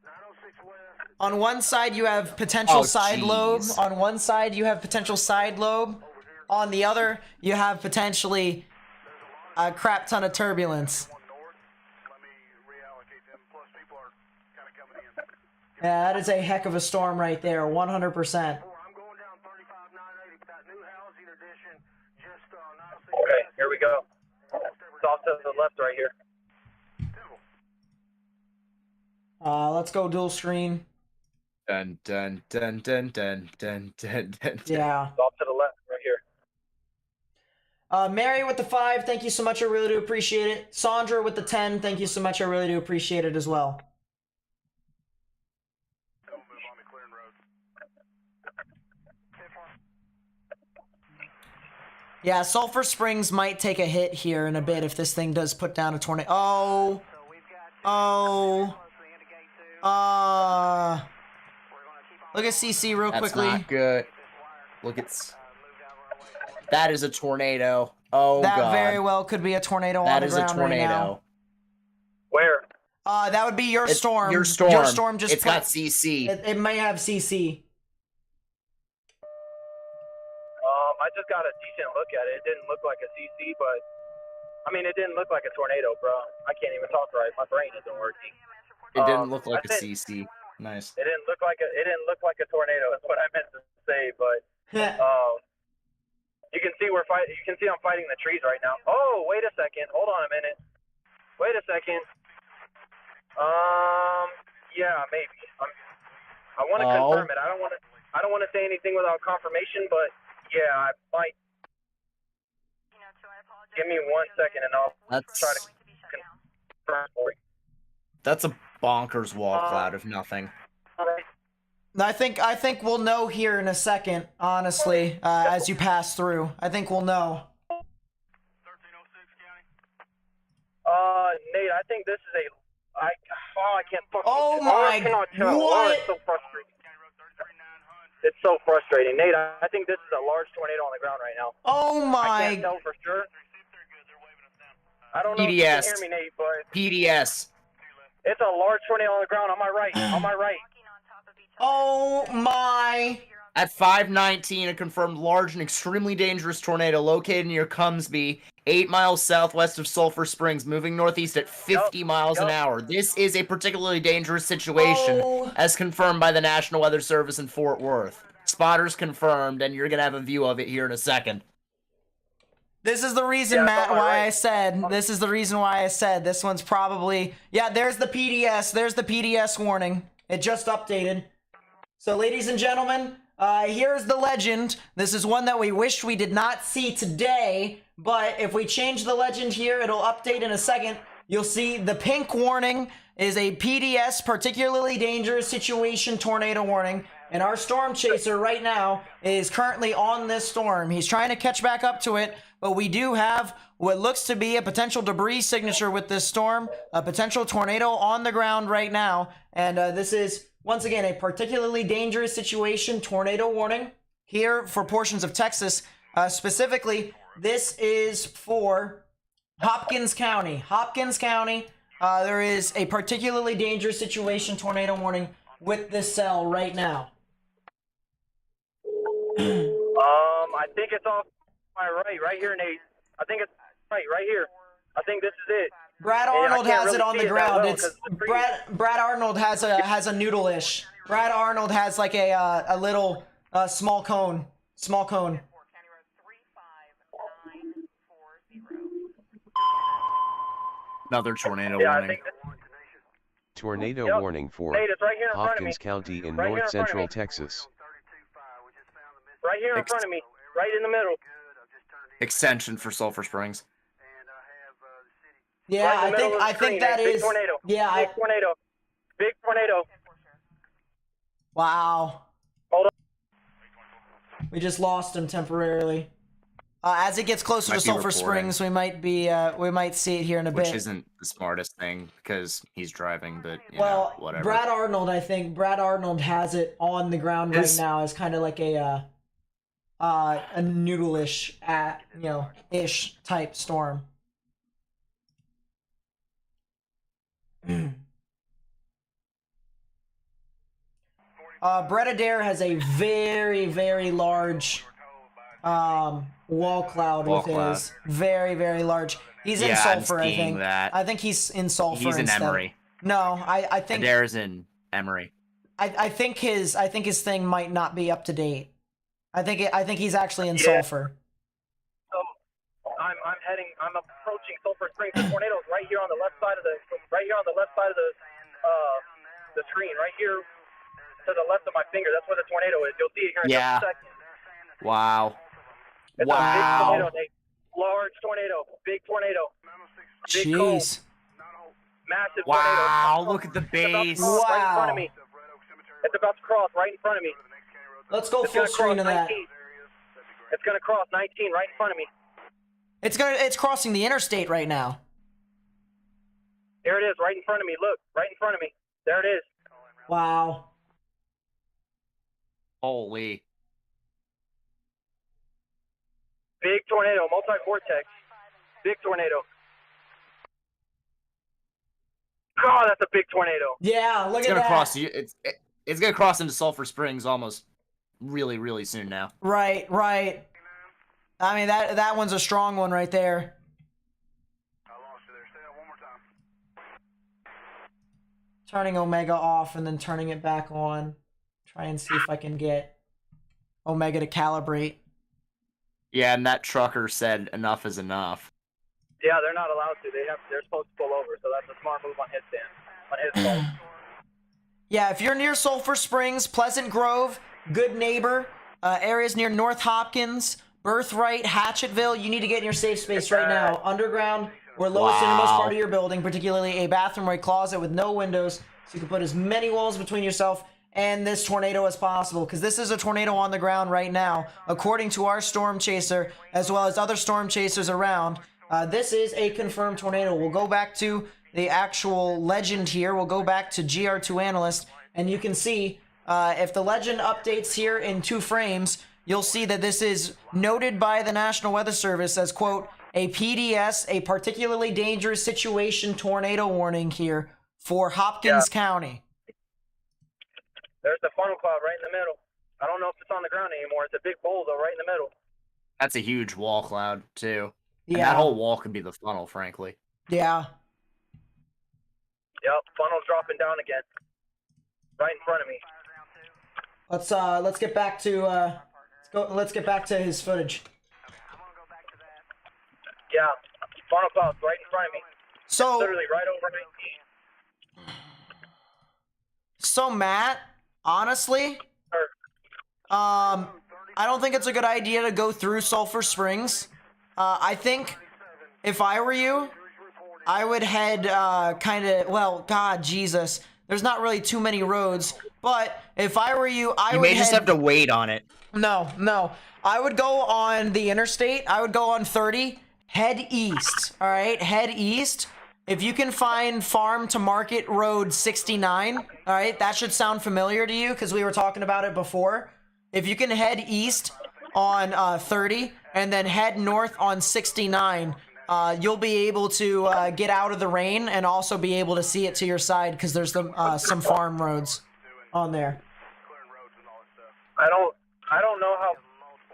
[SPEAKER 5] 906 West.
[SPEAKER 1] On one side, you have potential
[SPEAKER 4] Oh,
[SPEAKER 1] side lobe.
[SPEAKER 4] jeez.
[SPEAKER 1] On one side, you have potential side lobe. On the other, you have potentially a crap ton of turbulence.
[SPEAKER 5] One north. Let me reallocate them. Plus, people are kind of coming in.
[SPEAKER 1] Yeah, that is a heck of a storm right there, 100%.
[SPEAKER 5] I'm going down 35-980 with that new housing addition. Just 906
[SPEAKER 3] Okay,
[SPEAKER 5] West.
[SPEAKER 3] here we go. It's off to the left right here.
[SPEAKER 1] Let's go dual screen.
[SPEAKER 4] Dun dun dun dun dun dun dun dun.
[SPEAKER 1] Yeah.
[SPEAKER 3] It's off to the left right here.
[SPEAKER 1] Mary with the 5, thank you so much. I really do appreciate it. Sandra with the 10, thank you so much. I really do appreciate it as well.
[SPEAKER 5] Don't move on me, clearing roads.
[SPEAKER 1] Yeah, Sulphur Springs might take a hit here in a bit if this thing does put down a tornado. Oh. Look at CC real
[SPEAKER 4] That's
[SPEAKER 1] quickly.
[SPEAKER 4] not good. Look, that is a tornado. Oh
[SPEAKER 1] That
[SPEAKER 4] god.
[SPEAKER 1] very well could be a tornado
[SPEAKER 4] That
[SPEAKER 1] on the
[SPEAKER 4] is a
[SPEAKER 1] ground right now.
[SPEAKER 4] tornado.
[SPEAKER 3] Where?
[SPEAKER 1] That would be your
[SPEAKER 4] It's
[SPEAKER 1] storm.
[SPEAKER 4] Your storm.
[SPEAKER 1] Your storm just
[SPEAKER 4] It's got CC.
[SPEAKER 1] It may have CC.
[SPEAKER 3] I just got a decent look at it. It didn't look like a CC, but I mean, it didn't look like a tornado, bro. I can't even talk right. My brain isn't working.
[SPEAKER 4] It didn't look like
[SPEAKER 3] I
[SPEAKER 4] a
[SPEAKER 3] think-
[SPEAKER 4] CC. Nice.
[SPEAKER 3] It didn't look like a tornado. That's what I meant to say, but you can see You can see I'm fighting the trees right now. Oh, wait a second. Hold on a minute. Wait a second. Yeah, maybe. I want to confirm it. I don't want to say anything without confirmation, but yeah, I might. Give me 1 second, and I'll try to confirm for you.
[SPEAKER 4] That's a bonkers wall cloud if nothing.
[SPEAKER 3] All right.
[SPEAKER 1] I think we'll know here in a second, honestly, as you pass through. I think we'll know.
[SPEAKER 5] 1306 County.
[SPEAKER 3] Nate, I think this is I can't fucking.
[SPEAKER 1] Oh
[SPEAKER 3] I
[SPEAKER 1] my-
[SPEAKER 3] cannot tell.
[SPEAKER 1] what?
[SPEAKER 3] It's so frustrating. It's so frustrating, Nate. I think this is a large tornado on the ground right now.
[SPEAKER 1] Oh
[SPEAKER 3] I
[SPEAKER 1] my.
[SPEAKER 3] can't tell for sure. I don't know if you
[SPEAKER 4] PDS.
[SPEAKER 3] can hear me, Nate, but
[SPEAKER 4] PDS.
[SPEAKER 3] it's a large tornado on the ground. On my right. On my right.
[SPEAKER 1] Oh my.
[SPEAKER 4] At 5:19, a confirmed large and extremely dangerous tornado located near Cumsby, 8 miles southwest of Sulphur Springs, moving northeast at 50 miles an hour. This is a particularly dangerous situation,
[SPEAKER 1] Oh.
[SPEAKER 4] as confirmed by the National Weather Service in Fort Worth. Spotters confirmed, and you're going to have a view of it here in a second.
[SPEAKER 1] This is the reason,
[SPEAKER 3] Yeah, it's
[SPEAKER 1] Matt,
[SPEAKER 3] on my
[SPEAKER 1] why
[SPEAKER 3] right.
[SPEAKER 1] I said, this is the reason why I said this one's probably, yeah, there's the PDS. There's the PDS warning. It just updated. So, ladies and gentlemen, here's the legend. This is one that we wished we did not see today, but if we change the legend here, it'll update in a second. You'll see the pink warning is a PDS, particularly dangerous situation tornado warning, and our storm chaser right now is currently on this storm. He's trying to catch back up to it, but we do have what looks to be a potential debris signature with this storm, a potential tornado on the ground right now. And this is, once again, a particularly dangerous situation, tornado warning here for portions of Texas. Specifically, this is for Hopkins County. Hopkins County, there is a particularly dangerous situation, tornado warning with this cell right now.
[SPEAKER 3] I think it's off my right here, Nate. I think it's right here. I think this is it.
[SPEAKER 1] Brad
[SPEAKER 3] Hey, I
[SPEAKER 1] Arnold
[SPEAKER 3] can't
[SPEAKER 1] has
[SPEAKER 3] really
[SPEAKER 1] it on
[SPEAKER 3] see
[SPEAKER 1] the
[SPEAKER 3] it that
[SPEAKER 1] ground.
[SPEAKER 3] well
[SPEAKER 1] It's
[SPEAKER 3] 'cause the trees.
[SPEAKER 1] Brad Arnold has a noodle-ish. Brad Arnold has like a little small cone. Small cone.
[SPEAKER 6] County Road 35940.
[SPEAKER 4] Another tornado
[SPEAKER 3] Yeah, I
[SPEAKER 4] warning.
[SPEAKER 3] think this,
[SPEAKER 2] Tornado
[SPEAKER 3] Yep.
[SPEAKER 2] warning for
[SPEAKER 3] Nate, it's right here in front of me.
[SPEAKER 2] Hopkins County in
[SPEAKER 3] Right here
[SPEAKER 2] north
[SPEAKER 3] in front of
[SPEAKER 2] central
[SPEAKER 3] me.
[SPEAKER 2] Texas.
[SPEAKER 3] Right here in front of me. Right in the middle.
[SPEAKER 4] Extension for Sulphur Springs.
[SPEAKER 1] Yeah,
[SPEAKER 3] Right in the
[SPEAKER 1] I
[SPEAKER 3] middle of the
[SPEAKER 1] think
[SPEAKER 3] screen,
[SPEAKER 1] that
[SPEAKER 3] big
[SPEAKER 1] is.
[SPEAKER 3] tornado.
[SPEAKER 1] Yeah.
[SPEAKER 3] Big tornado. Big tornado.
[SPEAKER 1] Wow.
[SPEAKER 3] Hold on.
[SPEAKER 1] We just lost him temporarily. As it gets closer
[SPEAKER 4] Might
[SPEAKER 1] to
[SPEAKER 4] be
[SPEAKER 1] Sulphur
[SPEAKER 4] reporting.
[SPEAKER 1] Springs, we might see it here in a
[SPEAKER 4] Which
[SPEAKER 1] bit.
[SPEAKER 4] isn't the smartest thing because he's driving, but you
[SPEAKER 1] Well,
[SPEAKER 4] know, whatever.
[SPEAKER 1] Brad Arnold has it on the ground right now as kind of like a noodle-ish, ish type storm. Brett Adair has a very, very large wall cloud
[SPEAKER 4] Wall
[SPEAKER 1] with
[SPEAKER 4] cloud.
[SPEAKER 1] his. Very, very large. He's in
[SPEAKER 4] Yeah, I'm
[SPEAKER 1] Sulphur, I
[SPEAKER 4] seeing
[SPEAKER 1] think.
[SPEAKER 4] that.
[SPEAKER 1] I think he's in Sulphur
[SPEAKER 4] He's in
[SPEAKER 1] instead.
[SPEAKER 4] Emory.
[SPEAKER 1] No, I think
[SPEAKER 4] Adair's in Emory.
[SPEAKER 1] I think his thing might not be up to date. I think he's actually in
[SPEAKER 3] Yeah.
[SPEAKER 1] Sulphur.
[SPEAKER 3] So I'm approaching Sulphur Springs. The tornado's right here on the left side of the screen, right here to the left of my finger. That's where the tornado is. You'll see it here in
[SPEAKER 4] Yeah.
[SPEAKER 3] just a second.
[SPEAKER 4] Wow.
[SPEAKER 3] It's a big
[SPEAKER 4] Wow.
[SPEAKER 3] tornado, Nate. Large tornado. Big tornado. Big cold.
[SPEAKER 1] Jeez.
[SPEAKER 3] Massive
[SPEAKER 4] Wow,
[SPEAKER 3] tornado.
[SPEAKER 4] look at the
[SPEAKER 3] It's about to
[SPEAKER 4] base.
[SPEAKER 3] cross right in front of
[SPEAKER 1] Wow.
[SPEAKER 3] me. It's about to cross right in front of me.
[SPEAKER 1] Let's go
[SPEAKER 3] It's
[SPEAKER 1] full
[SPEAKER 3] gonna
[SPEAKER 1] screen
[SPEAKER 3] cross
[SPEAKER 1] of that.
[SPEAKER 3] 19. It's gonna cross 19 right in front of me.
[SPEAKER 1] It's crossing the interstate right now.
[SPEAKER 3] Here it is, right in front of me. Look, right in front of me. There it is.
[SPEAKER 1] Wow.
[SPEAKER 4] Holy.
[SPEAKER 3] Big tornado, multi-vortex. Big tornado. God, that's a big tornado.
[SPEAKER 1] Yeah, look
[SPEAKER 4] It's
[SPEAKER 1] at
[SPEAKER 4] gonna
[SPEAKER 1] that.
[SPEAKER 4] cross you. It's gonna cross into Sulphur Springs almost really, really soon now.
[SPEAKER 1] Right. I mean that one's a strong one right there.
[SPEAKER 5] I lost you there. Say that one more time.
[SPEAKER 1] Turning Omega off and then turning it back on. Try and see if I can get Omega to calibrate.
[SPEAKER 4] Yeah, and that trucker said enough is enough.
[SPEAKER 3] Yeah, they're not allowed to. They're supposed to pull over, so that's a smart move on his stand. On his phone.
[SPEAKER 1] Yeah, if you're near Sulphur Springs, Pleasant Grove, Good Neighbor, areas near North Hopkins, Birthright, Hatchetville, you need to get in your safe space right now. Underground or lowest innermost part of your building, particularly a bathroom or a closet with no windows, so you can put as many walls between yourself and this tornado as possible, because this is a tornado on the ground right now, according to our storm chaser, as well as other storm chasers around. This is a confirmed tornado. We'll go back to the actual legend here. We'll go back to GR2 Analyst, and you can see if the legend updates here in 2 frames, you'll see that this is noted by the National Weather Service as, quote, a PDS, a particularly dangerous situation tornado warning here for Hopkins County.
[SPEAKER 3] There's the funnel cloud right in the middle. I don't know if it's on the ground anymore. It's a big bowl, though, right in the middle.
[SPEAKER 4] That's a huge wall cloud too. And
[SPEAKER 1] Yeah.
[SPEAKER 4] that whole wall could be the funnel, frankly.
[SPEAKER 1] Yeah.
[SPEAKER 3] Yep, funnel's dropping down again. Right in front of me.
[SPEAKER 1] Let's get back to let's get back to his footage.
[SPEAKER 3] Yeah, funnel cloud's right in front of me.
[SPEAKER 1] So
[SPEAKER 3] Literally right over 19.
[SPEAKER 1] So Matt, honestly, I don't think it's a good idea to go through Sulphur Springs. I think if I were you, I would head God, Jesus. There's not really too many roads, but if I were you, I
[SPEAKER 7] You
[SPEAKER 1] would
[SPEAKER 7] may just have to wait on it.
[SPEAKER 1] No. I would go on the interstate. I would go on 30. Head east. All right, head east. If you can find Farm to Market Road 69, all right, that should sound familiar to you because we were talking about it before. If you can head east on 30 and then head north on 69, you'll be able to get out of the rain and also be able to see it to your side because there's some farm roads on there.
[SPEAKER 3] I don't know how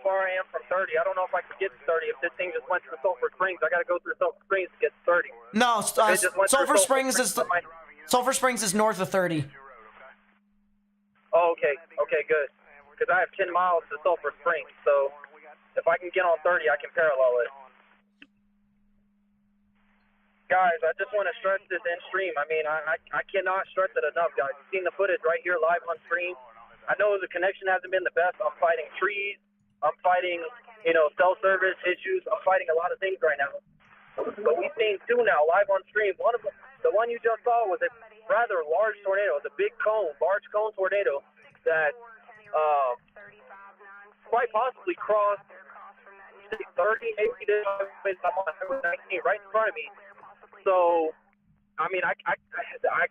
[SPEAKER 3] far I am from 30. I don't know if I can get to 30. If this thing just went through Sulphur Springs, I got to go through Sulphur Springs to get to 30.
[SPEAKER 1] No,
[SPEAKER 3] If it just went through
[SPEAKER 1] Sulphur Springs is
[SPEAKER 3] from my-
[SPEAKER 1] Sulphur Springs is north of 30.
[SPEAKER 3] Oh, okay. Okay, good. Because I have 10 miles to Sulphur Springs, so if I can get on 30, I can parallel it. Guys, I just want to stress this in stream. I mean, I cannot stress it enough, guys. You've seen the footage right here live on stream. I know the connection hasn't been the best. I'm fighting trees. I'm fighting, cell service issues. I'm fighting a lot of things right now. But we've seen two now live on stream. One of them, the one you just saw, was a rather large tornado. It's a big cone, large cone tornado that quite possibly crossed 30, maybe I'm on Highway 19 right in front of me. So, I mean, I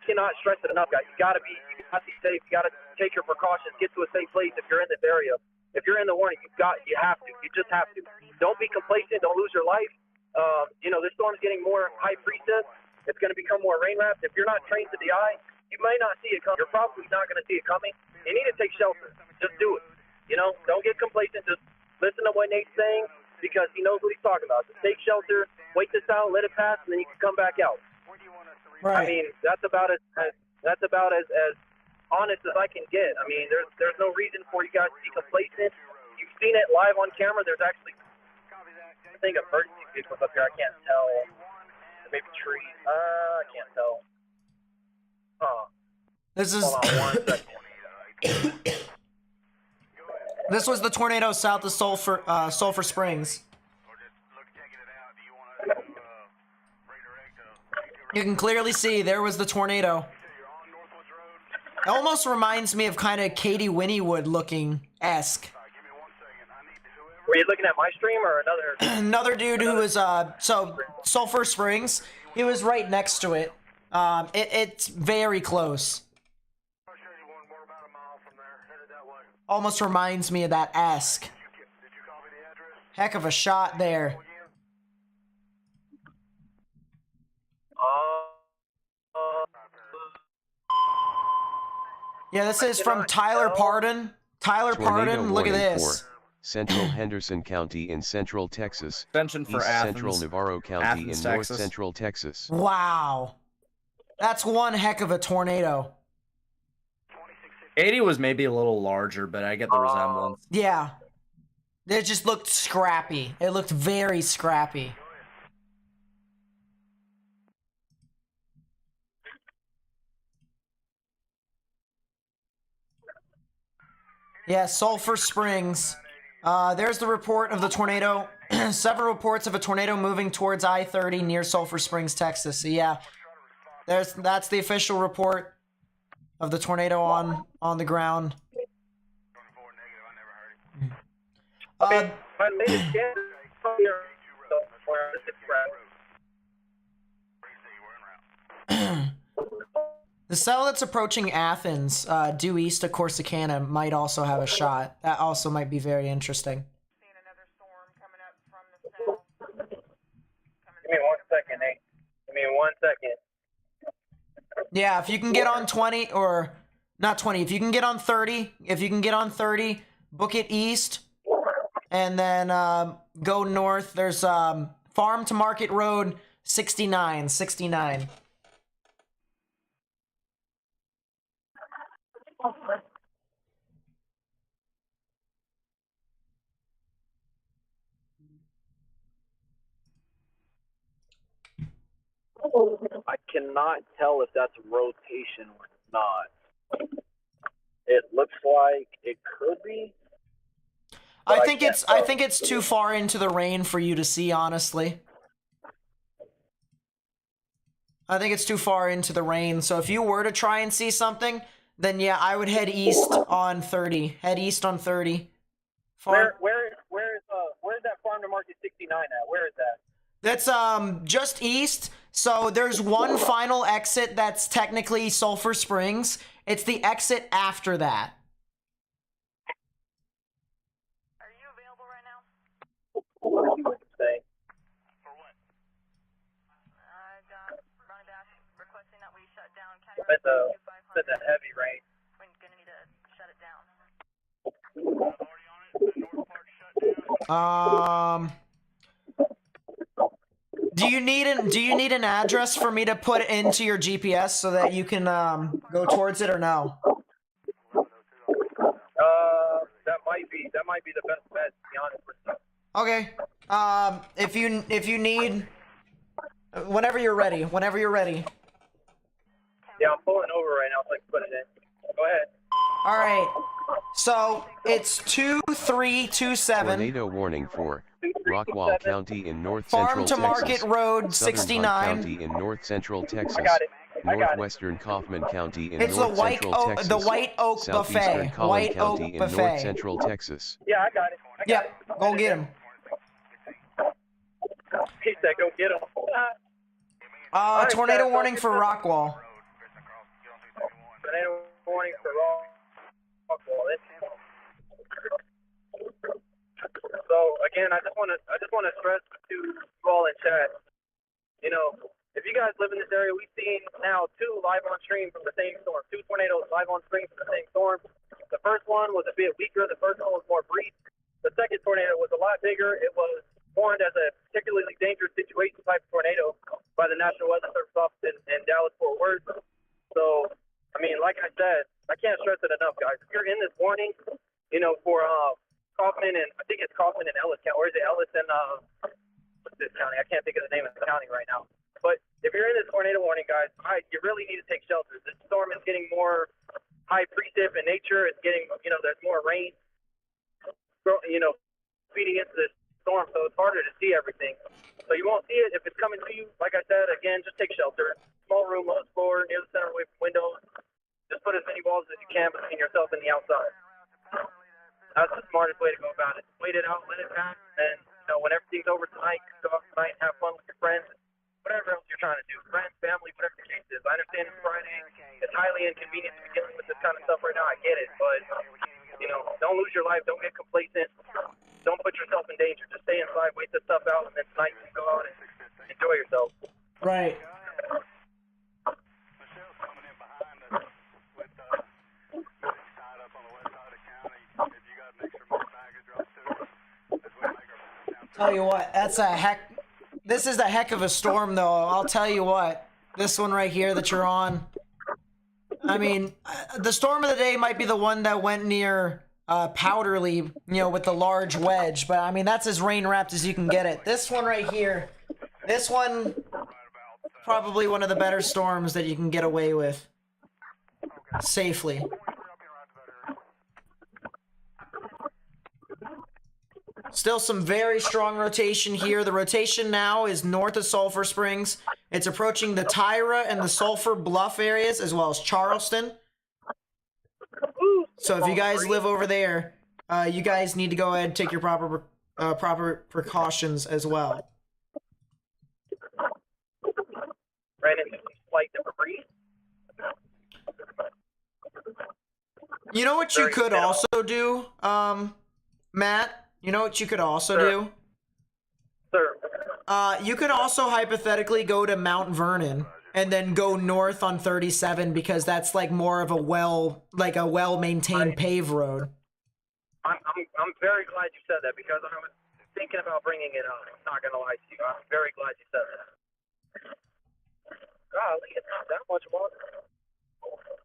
[SPEAKER 3] cannot stress it enough, guys. You gotta be safe. You gotta take your precautions. Get to a safe place if you're in this area. If you're in the warning, you have to. You just have to. Don't be complacent. Don't lose your life. This storm's getting more high precip. It's going to become more rain wrapped. If you're not trained to the eye, you may not see it coming. You're probably not going to see it coming. You need to take shelter. Just do it. Don't get complacent. Just listen to what Nate's saying because he knows what he's talking about. Just take shelter, wait this out, let it pass, and then you can come back out.
[SPEAKER 1] Right.
[SPEAKER 3] I mean, that's about as honest as I can get. I mean, there's no reason for you guys to be complacent. You've seen it live on camera. There's actually, I think, emergency vehicles up here. I can't tell. Maybe trees. I can't tell.
[SPEAKER 1] This is
[SPEAKER 3] Hold on 1 second.
[SPEAKER 1] this was the tornado south of Sulphur Springs. You can clearly see there was the tornado. It almost reminds me of kind of Katie Winniewood looking-esque.
[SPEAKER 3] Were you looking at my stream or another?
[SPEAKER 1] Another dude who was so Sulphur Springs, he was right next to it. It's very close. Almost reminds me of that esque. Heck of a shot there. Yeah, this is from Tyler Pardon. Tyler Pardon, look at
[SPEAKER 2] warning
[SPEAKER 1] this.
[SPEAKER 2] for Central Henderson County in Central Texas,
[SPEAKER 4] Extension for
[SPEAKER 2] East
[SPEAKER 4] Athens.
[SPEAKER 2] Central Navarro County
[SPEAKER 4] Athens,
[SPEAKER 2] in North
[SPEAKER 4] Texas.
[SPEAKER 2] Central Texas.
[SPEAKER 1] Wow. That's one heck of a tornado.
[SPEAKER 4] 80 was maybe a little larger, but I get the resemblance.
[SPEAKER 1] Yeah. It just looked scrappy. It looked very scrappy. Yeah, Sulphur Springs. There's the report of the tornado. Several reports of a tornado moving towards I-30 near Sulphur Springs, Texas. So yeah, that's the official report of the tornado on the ground.
[SPEAKER 3] I made a scan here.
[SPEAKER 1] The cell that's approaching Athens, due east of Corsicana, might also have a shot. That also might be very interesting.
[SPEAKER 6] Seeing another storm coming up from the south.
[SPEAKER 3] Give me 1 second, Nate. Give me 1 second.
[SPEAKER 1] Yeah, if you can get on 20, or not 20, if you can get on 30, book it east, and then go north. There's Farm to Market Road 69.
[SPEAKER 3] I cannot tell if that's rotation or not. It looks like it could be.
[SPEAKER 1] I
[SPEAKER 3] But
[SPEAKER 1] think
[SPEAKER 3] can't
[SPEAKER 1] it's
[SPEAKER 3] tell.
[SPEAKER 1] too far into the rain for you to see, honestly. I think it's too far into the rain. So if you were to try and see something, then yeah, I would head east on 30. Head east on 30.
[SPEAKER 3] Where's that farm to market 69 at? Where is that?
[SPEAKER 1] That's just east. So there's one final exit that's technically Sulphur Springs. It's the exit after that.
[SPEAKER 6] Are you available right now?
[SPEAKER 3] What do you say?
[SPEAKER 6] I got Ronnie Dash requesting that we shut down County
[SPEAKER 3] It's
[SPEAKER 6] Road
[SPEAKER 3] a
[SPEAKER 6] 2500.
[SPEAKER 3] heavy rain.
[SPEAKER 6] We're gonna need to shut it down.
[SPEAKER 1] Do you need an address for me to put into your GPS so that you can go towards it or no?
[SPEAKER 3] That might be the best bet, to be honest with you.
[SPEAKER 1] Okay. If you need, whenever you're ready.
[SPEAKER 3] Yeah, I'm pulling over right now, so I can put it in. Go ahead.
[SPEAKER 1] All right. So it's 2327
[SPEAKER 2] Tornado warning for Rockwall County in north
[SPEAKER 1] Farm
[SPEAKER 2] central
[SPEAKER 1] to Market
[SPEAKER 2] Texas,
[SPEAKER 1] Road
[SPEAKER 2] Southern
[SPEAKER 1] 69.
[SPEAKER 2] Hunt County in north central Texas,
[SPEAKER 3] got it.
[SPEAKER 2] northwestern Kaufman County in
[SPEAKER 1] It's the
[SPEAKER 2] north
[SPEAKER 1] White
[SPEAKER 2] central
[SPEAKER 1] Oak,
[SPEAKER 2] Texas,
[SPEAKER 1] the White Oak
[SPEAKER 2] southeastern
[SPEAKER 1] Buffet.
[SPEAKER 2] Collin
[SPEAKER 1] White Oak
[SPEAKER 2] County in north
[SPEAKER 1] Buffet.
[SPEAKER 2] central Texas.
[SPEAKER 3] Yeah, I got it.
[SPEAKER 1] Yep. Go get him.
[SPEAKER 3] He said, go get him.
[SPEAKER 1] Tornado warning for Rockwall.
[SPEAKER 3] Tornado warning for Rockwall. So again, I just want to stress to you all in chat. You know, if you guys live in this area, we've seen now 2 live on stream from the same storm. 2 tornadoes live on stream from the same storm. The first one was a bit weaker. The first one was more brief. The second tornado was a lot bigger. It was warned as a particularly dangerous situation type of tornado by the National Weather Service office in Dallas-Fort Worth. So, I mean, like I said, I can't stress it enough, guys. If you're in this warning, you know, for Kaufman and I think it's Kaufman and Ellis County, or is it Ellis and what's this county? I can't think of the name of the county right now. But if you're in this tornado warning, guys, you really need to take shelter. This storm is getting more high precip in nature. It's getting, you know, there's more rain, you know, feeding into this storm, so it's harder to see everything. So you won't see it if it's coming to you. Like I said, again, just take shelter. Small room, lowest floor, near the center away from windows. Just put as many walls as you can between yourself and the outside. That's the smartest way to go about it. Wait it out, let it pass, and you know, when everything's over tonight, you can go out tonight and have fun with your friends, whatever else you're trying to do. Friends, family, whatever the case is. I understand it's Friday. It's highly inconvenient to be dealing with this kind of stuff right now. I get it, but you know, don't lose your life. Don't get complacent. Don't put yourself in danger. Just stay inside, wait this stuff out, and then tonight you can go out and enjoy yourself.
[SPEAKER 1] Right. Tell you what, this is a heck of a storm though, I'll tell you what. This one right here that you're on. I mean, the storm of the day might be the one that went near Powderly, you know, with the large wedge, but I mean, that's as rain wrapped as you can get it. This one right here, this one, probably one of the better storms that you can get away with safely. Still some very strong rotation here. The rotation now is north of Sulphur Springs. It's approaching the Tyra and the Sulphur Bluff areas, as well as Charleston. So if you guys live over there, you guys need to go ahead and take your proper precautions as well.
[SPEAKER 3] Ran into some slight debris.
[SPEAKER 1] You know what you could also do, Matt? You know what you could also do?
[SPEAKER 3] Sir.
[SPEAKER 1] You could also hypothetically go to Mount Vernon and then go north on 37 because that's like more of a well-maintained paved road.
[SPEAKER 3] I'm very glad you said that because I was thinking about bringing it up. I'm not gonna lie to you. I'm very glad you said that. Golly, it's not that much water.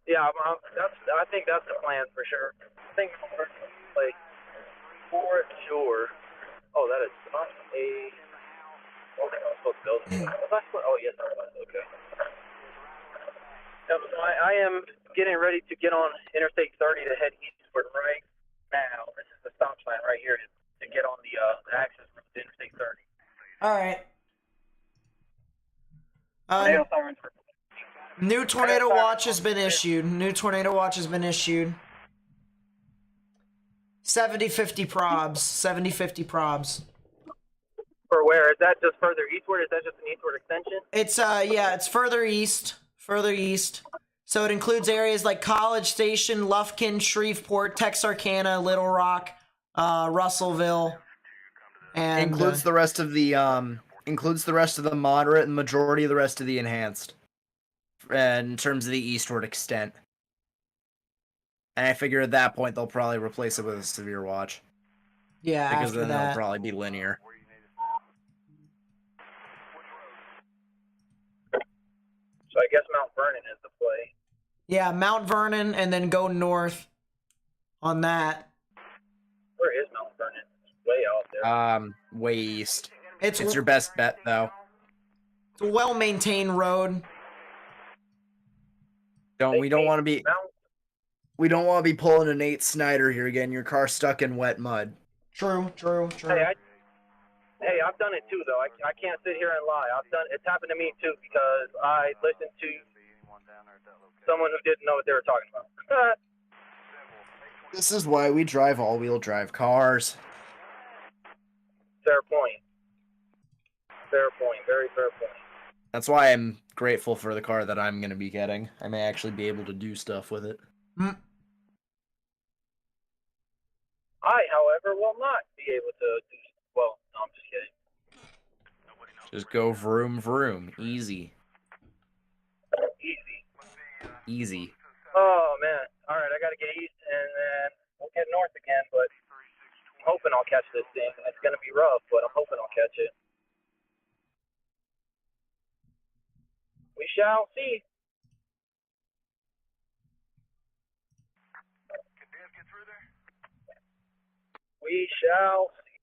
[SPEAKER 3] Yeah, I think that's the plan for sure. I think like for sure. Oh, that is not a. I don't think I was supposed to go there. Oh, yes, I was. Okay. Yep, so I am getting ready to get on Interstate 30 to head eastward right now. This is the stop sign right here to get on the access route to Interstate 30.
[SPEAKER 1] All right.
[SPEAKER 3] Tornado sirens for
[SPEAKER 1] tornado watch has been issued. New tornado watch has been issued. 70-50 probs. 70-50 probs.
[SPEAKER 3] For where? Is that just further eastward? Is that just an eastward extension?
[SPEAKER 1] It's yeah, it's further east. Further east. So it includes areas like College Station, Lufkin, Shreveport, Texarkana, Little Rock, Russellville, and
[SPEAKER 4] Includes the rest of the moderate and majority of the rest of the enhanced. In terms of the eastward extent. And I figure at that point they'll probably replace it with a severe watch.
[SPEAKER 1] yeah,
[SPEAKER 4] Because
[SPEAKER 1] after
[SPEAKER 4] then
[SPEAKER 1] that.
[SPEAKER 4] it'll probably be linear.
[SPEAKER 3] So I guess Mount Vernon is the play.
[SPEAKER 1] Yeah, Mount Vernon, and then go north on that.
[SPEAKER 3] Where is Mount Vernon? It's way out there.
[SPEAKER 4] Way east.
[SPEAKER 1] It's
[SPEAKER 4] It's your best bet, though.
[SPEAKER 1] a well-maintained road.
[SPEAKER 4] We don't want to be
[SPEAKER 3] Mount.
[SPEAKER 4] pulling a Nate Snyder here again. Your car's stuck in wet mud.
[SPEAKER 1] True.
[SPEAKER 3] Hey, I've done it too, though. I can't sit here and lie. It's happened to me too because I listened to someone who didn't know what they were talking about.
[SPEAKER 4] This is why we drive all-wheel drive cars.
[SPEAKER 3] Fair point. Fair point. Very fair point.
[SPEAKER 4] That's why I'm grateful for the car that I'm going to be getting. I may actually be able to do stuff with it.
[SPEAKER 1] Mm.
[SPEAKER 3] I, however, will not be able to do. Well, no, I'm just kidding.
[SPEAKER 4] Just go vroom vroom. Easy.
[SPEAKER 3] Easy.
[SPEAKER 4] Easy.
[SPEAKER 3] Oh man. All right, I got to get east and then we'll get north again. But I'm hoping I'll catch this thing. It's gonna be rough, but I'm hoping I'll catch it. We shall see. We shall see.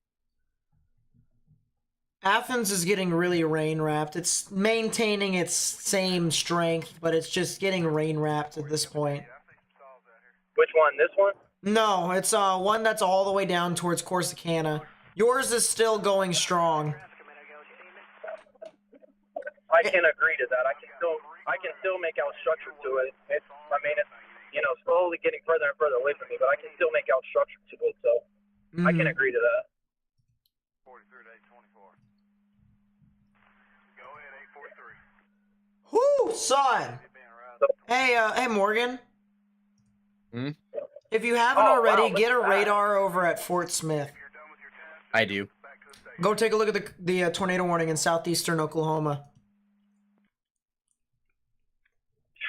[SPEAKER 1] Athens is getting really rain wrapped. It's maintaining its same strength, but it's just getting rain wrapped at this point.
[SPEAKER 3] Which one? This one?
[SPEAKER 1] No, it's one that's all the way down towards Corsicana. Yours is still going strong.
[SPEAKER 3] I can agree to that. I can still make out structure to it. It's slowly getting further and further away from me, but I can still make out structure to it. So I can agree to that.
[SPEAKER 5] 43 to 824. Go ahead, 843.
[SPEAKER 1] Whoo, son! Hey, Morgan.
[SPEAKER 4] Hmm?
[SPEAKER 1] If you haven't
[SPEAKER 3] Oh,
[SPEAKER 1] already,
[SPEAKER 3] wow,
[SPEAKER 1] get a
[SPEAKER 3] look at that.
[SPEAKER 1] radar over at Fort Smith.
[SPEAKER 4] I do.
[SPEAKER 1] Go take a look at the tornado warning in southeastern Oklahoma.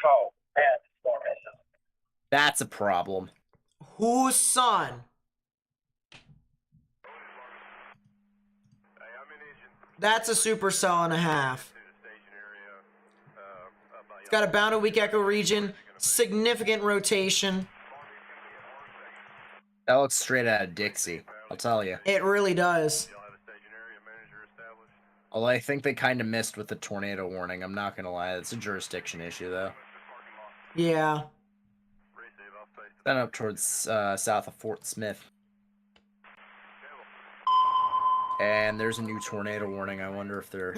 [SPEAKER 3] Oh, man, it's storm is.
[SPEAKER 4] That's a problem.
[SPEAKER 1] Whose son? That's a supercell and a half. It's got a bound a weak echo region, significant rotation.
[SPEAKER 4] That looks straight out of Dixie, I'll tell you.
[SPEAKER 1] It really does.
[SPEAKER 4] Although I think they kind of missed with the tornado warning. I'm not going to lie. It's a jurisdiction issue, though.
[SPEAKER 1] Yeah.
[SPEAKER 4] Then up towards south of Fort Smith. And there's a new tornado warning. I wonder if they're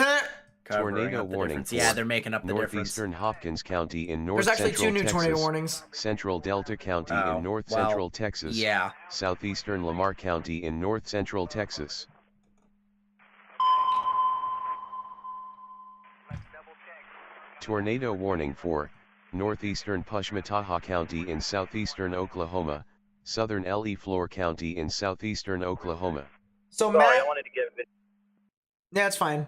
[SPEAKER 4] covering
[SPEAKER 2] Tornado
[SPEAKER 4] up the
[SPEAKER 2] warning
[SPEAKER 4] difference. Yeah,
[SPEAKER 2] for
[SPEAKER 4] they're making up the difference.
[SPEAKER 2] Northeastern Hopkins County in north
[SPEAKER 1] There's actually
[SPEAKER 2] central
[SPEAKER 1] two new
[SPEAKER 2] Texas,
[SPEAKER 1] tornado warnings.
[SPEAKER 2] Central Delta County
[SPEAKER 4] Oh,
[SPEAKER 2] in north
[SPEAKER 4] well,
[SPEAKER 2] central Texas,
[SPEAKER 4] Yeah.
[SPEAKER 2] southeastern Lamar County in north central Texas. Tornado warning for northeastern Pushmataha County in southeastern Oklahoma, southern Le Flore County in southeastern Oklahoma.
[SPEAKER 1] So
[SPEAKER 3] Sorry,
[SPEAKER 1] Matt,
[SPEAKER 3] I wanted to give it.
[SPEAKER 1] yeah, it's fine.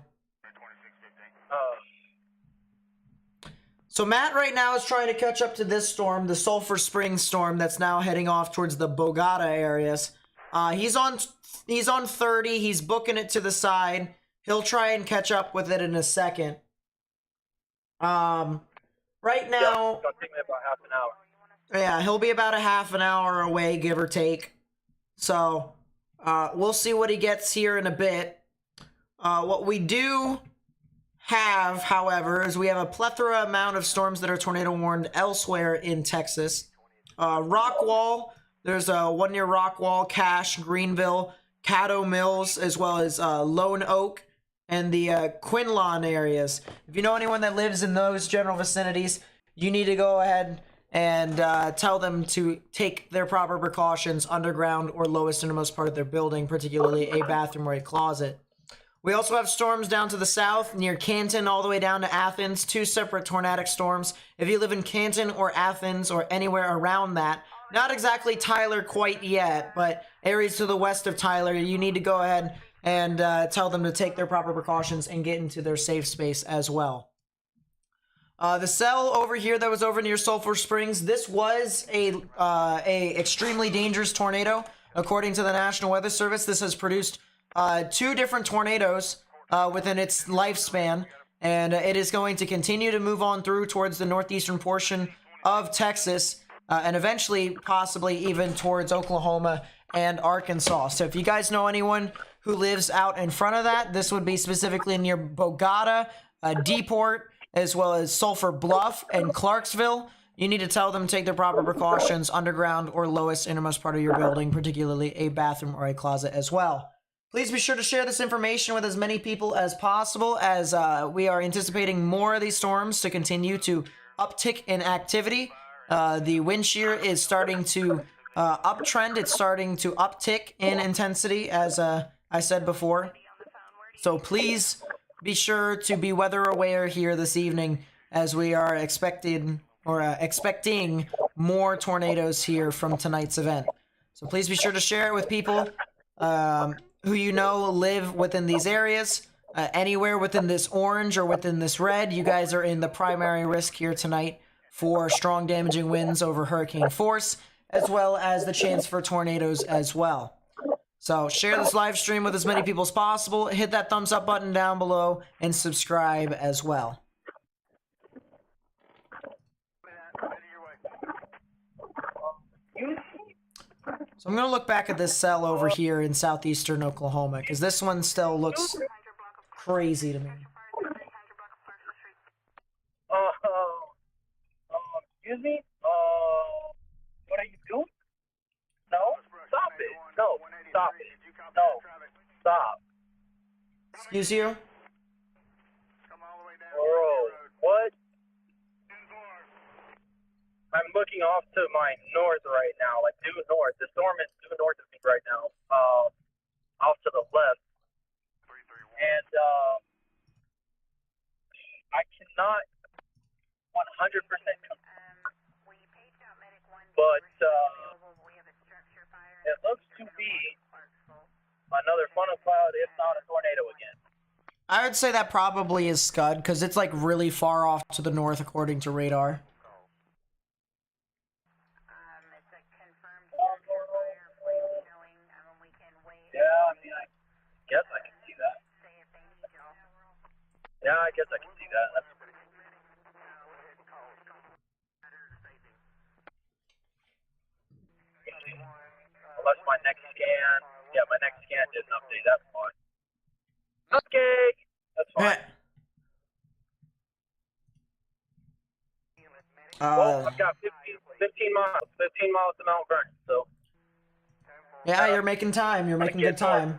[SPEAKER 1] So Matt right now is trying to catch up to this storm, the Sulphur Springs storm that's now heading off towards the Bogota areas. He's on 30. He's booking it to the side. He'll try and catch up with it in a second. Right now,
[SPEAKER 3] It's gonna take me about half an hour.
[SPEAKER 1] yeah, he'll be about a half an hour away, give or take. So, we'll see what he gets here in a bit. What we do have, however, is we have a plethora amount of storms that are tornado warned elsewhere in Texas. Rockwall, there's one near Rockwall, Cache, Greenville, Caddo Mills, as well as Lone Oak and the Quinlan areas. If you know anyone that lives in those general vicinities, you need to go ahead and tell them to take their proper precautions underground or lowest innermost part of their building, particularly a bathroom or a closet. We also have storms down to the south near Canton all the way down to Athens, 2 separate tornadic storms. If you live in Canton or Athens or anywhere around that, not exactly Tyler quite yet, but areas to the west of Tyler, you need to go ahead and tell them to take their proper precautions and get into their safe space as well. The cell over here that was over near Sulphur Springs, this was a extremely dangerous tornado. According to the National Weather Service, this has produced 2 different tornadoes within its lifespan, and it is going to continue to move on through towards the northeastern portion of Texas, and eventually possibly even towards Oklahoma and Arkansas. So if you guys know anyone who lives out in front of that, this would be specifically near Bogota, Deport, as well as Sulphur Bluff and Clarksville. You need to tell them to take their proper precautions underground or lowest innermost part of your building, particularly a bathroom or a closet as well. Please be sure to share this information with as many people as possible, as we are anticipating more of these storms to continue to uptick in activity. The wind shear is starting to uptrend. It's starting to uptick in intensity, as I said before. So please be sure to be weather aware here this evening, as we are expecting more tornadoes here from tonight's event. So please be sure to share it with people who you know live within these areas. Anywhere within this orange or within this red, you guys are in the primary risk here tonight for strong damaging winds over hurricane force, as well as the chance for tornadoes as well. So share this live stream with as many people as possible. Hit that thumbs up button down below and subscribe as well. So I'm going to look back at this cell over here in southeastern Oklahoma, because this one still looks crazy to me.
[SPEAKER 3] Excuse me? What are you doing? No, stop it. No, stop it. No, stop.
[SPEAKER 1] Excuse you?
[SPEAKER 3] Bro, what? I'm looking off to my north right now, like due north. The storm is due north of me right now, off to the left. And I cannot 100% but it looks to be another funnel cloud, if not a tornado again.
[SPEAKER 1] I would say that probably is Scud, because it's like really far off to the north according to radar.
[SPEAKER 3] Yeah, I mean, I guess I can see that. Yeah, I guess I can see that. That's unless my next scan, yeah, my next scan didn't update. That's fine. Okay, that's fine. Well, I've got 15 miles to Mount Vernon, so.
[SPEAKER 1] Yeah, you're making time. You're making good time.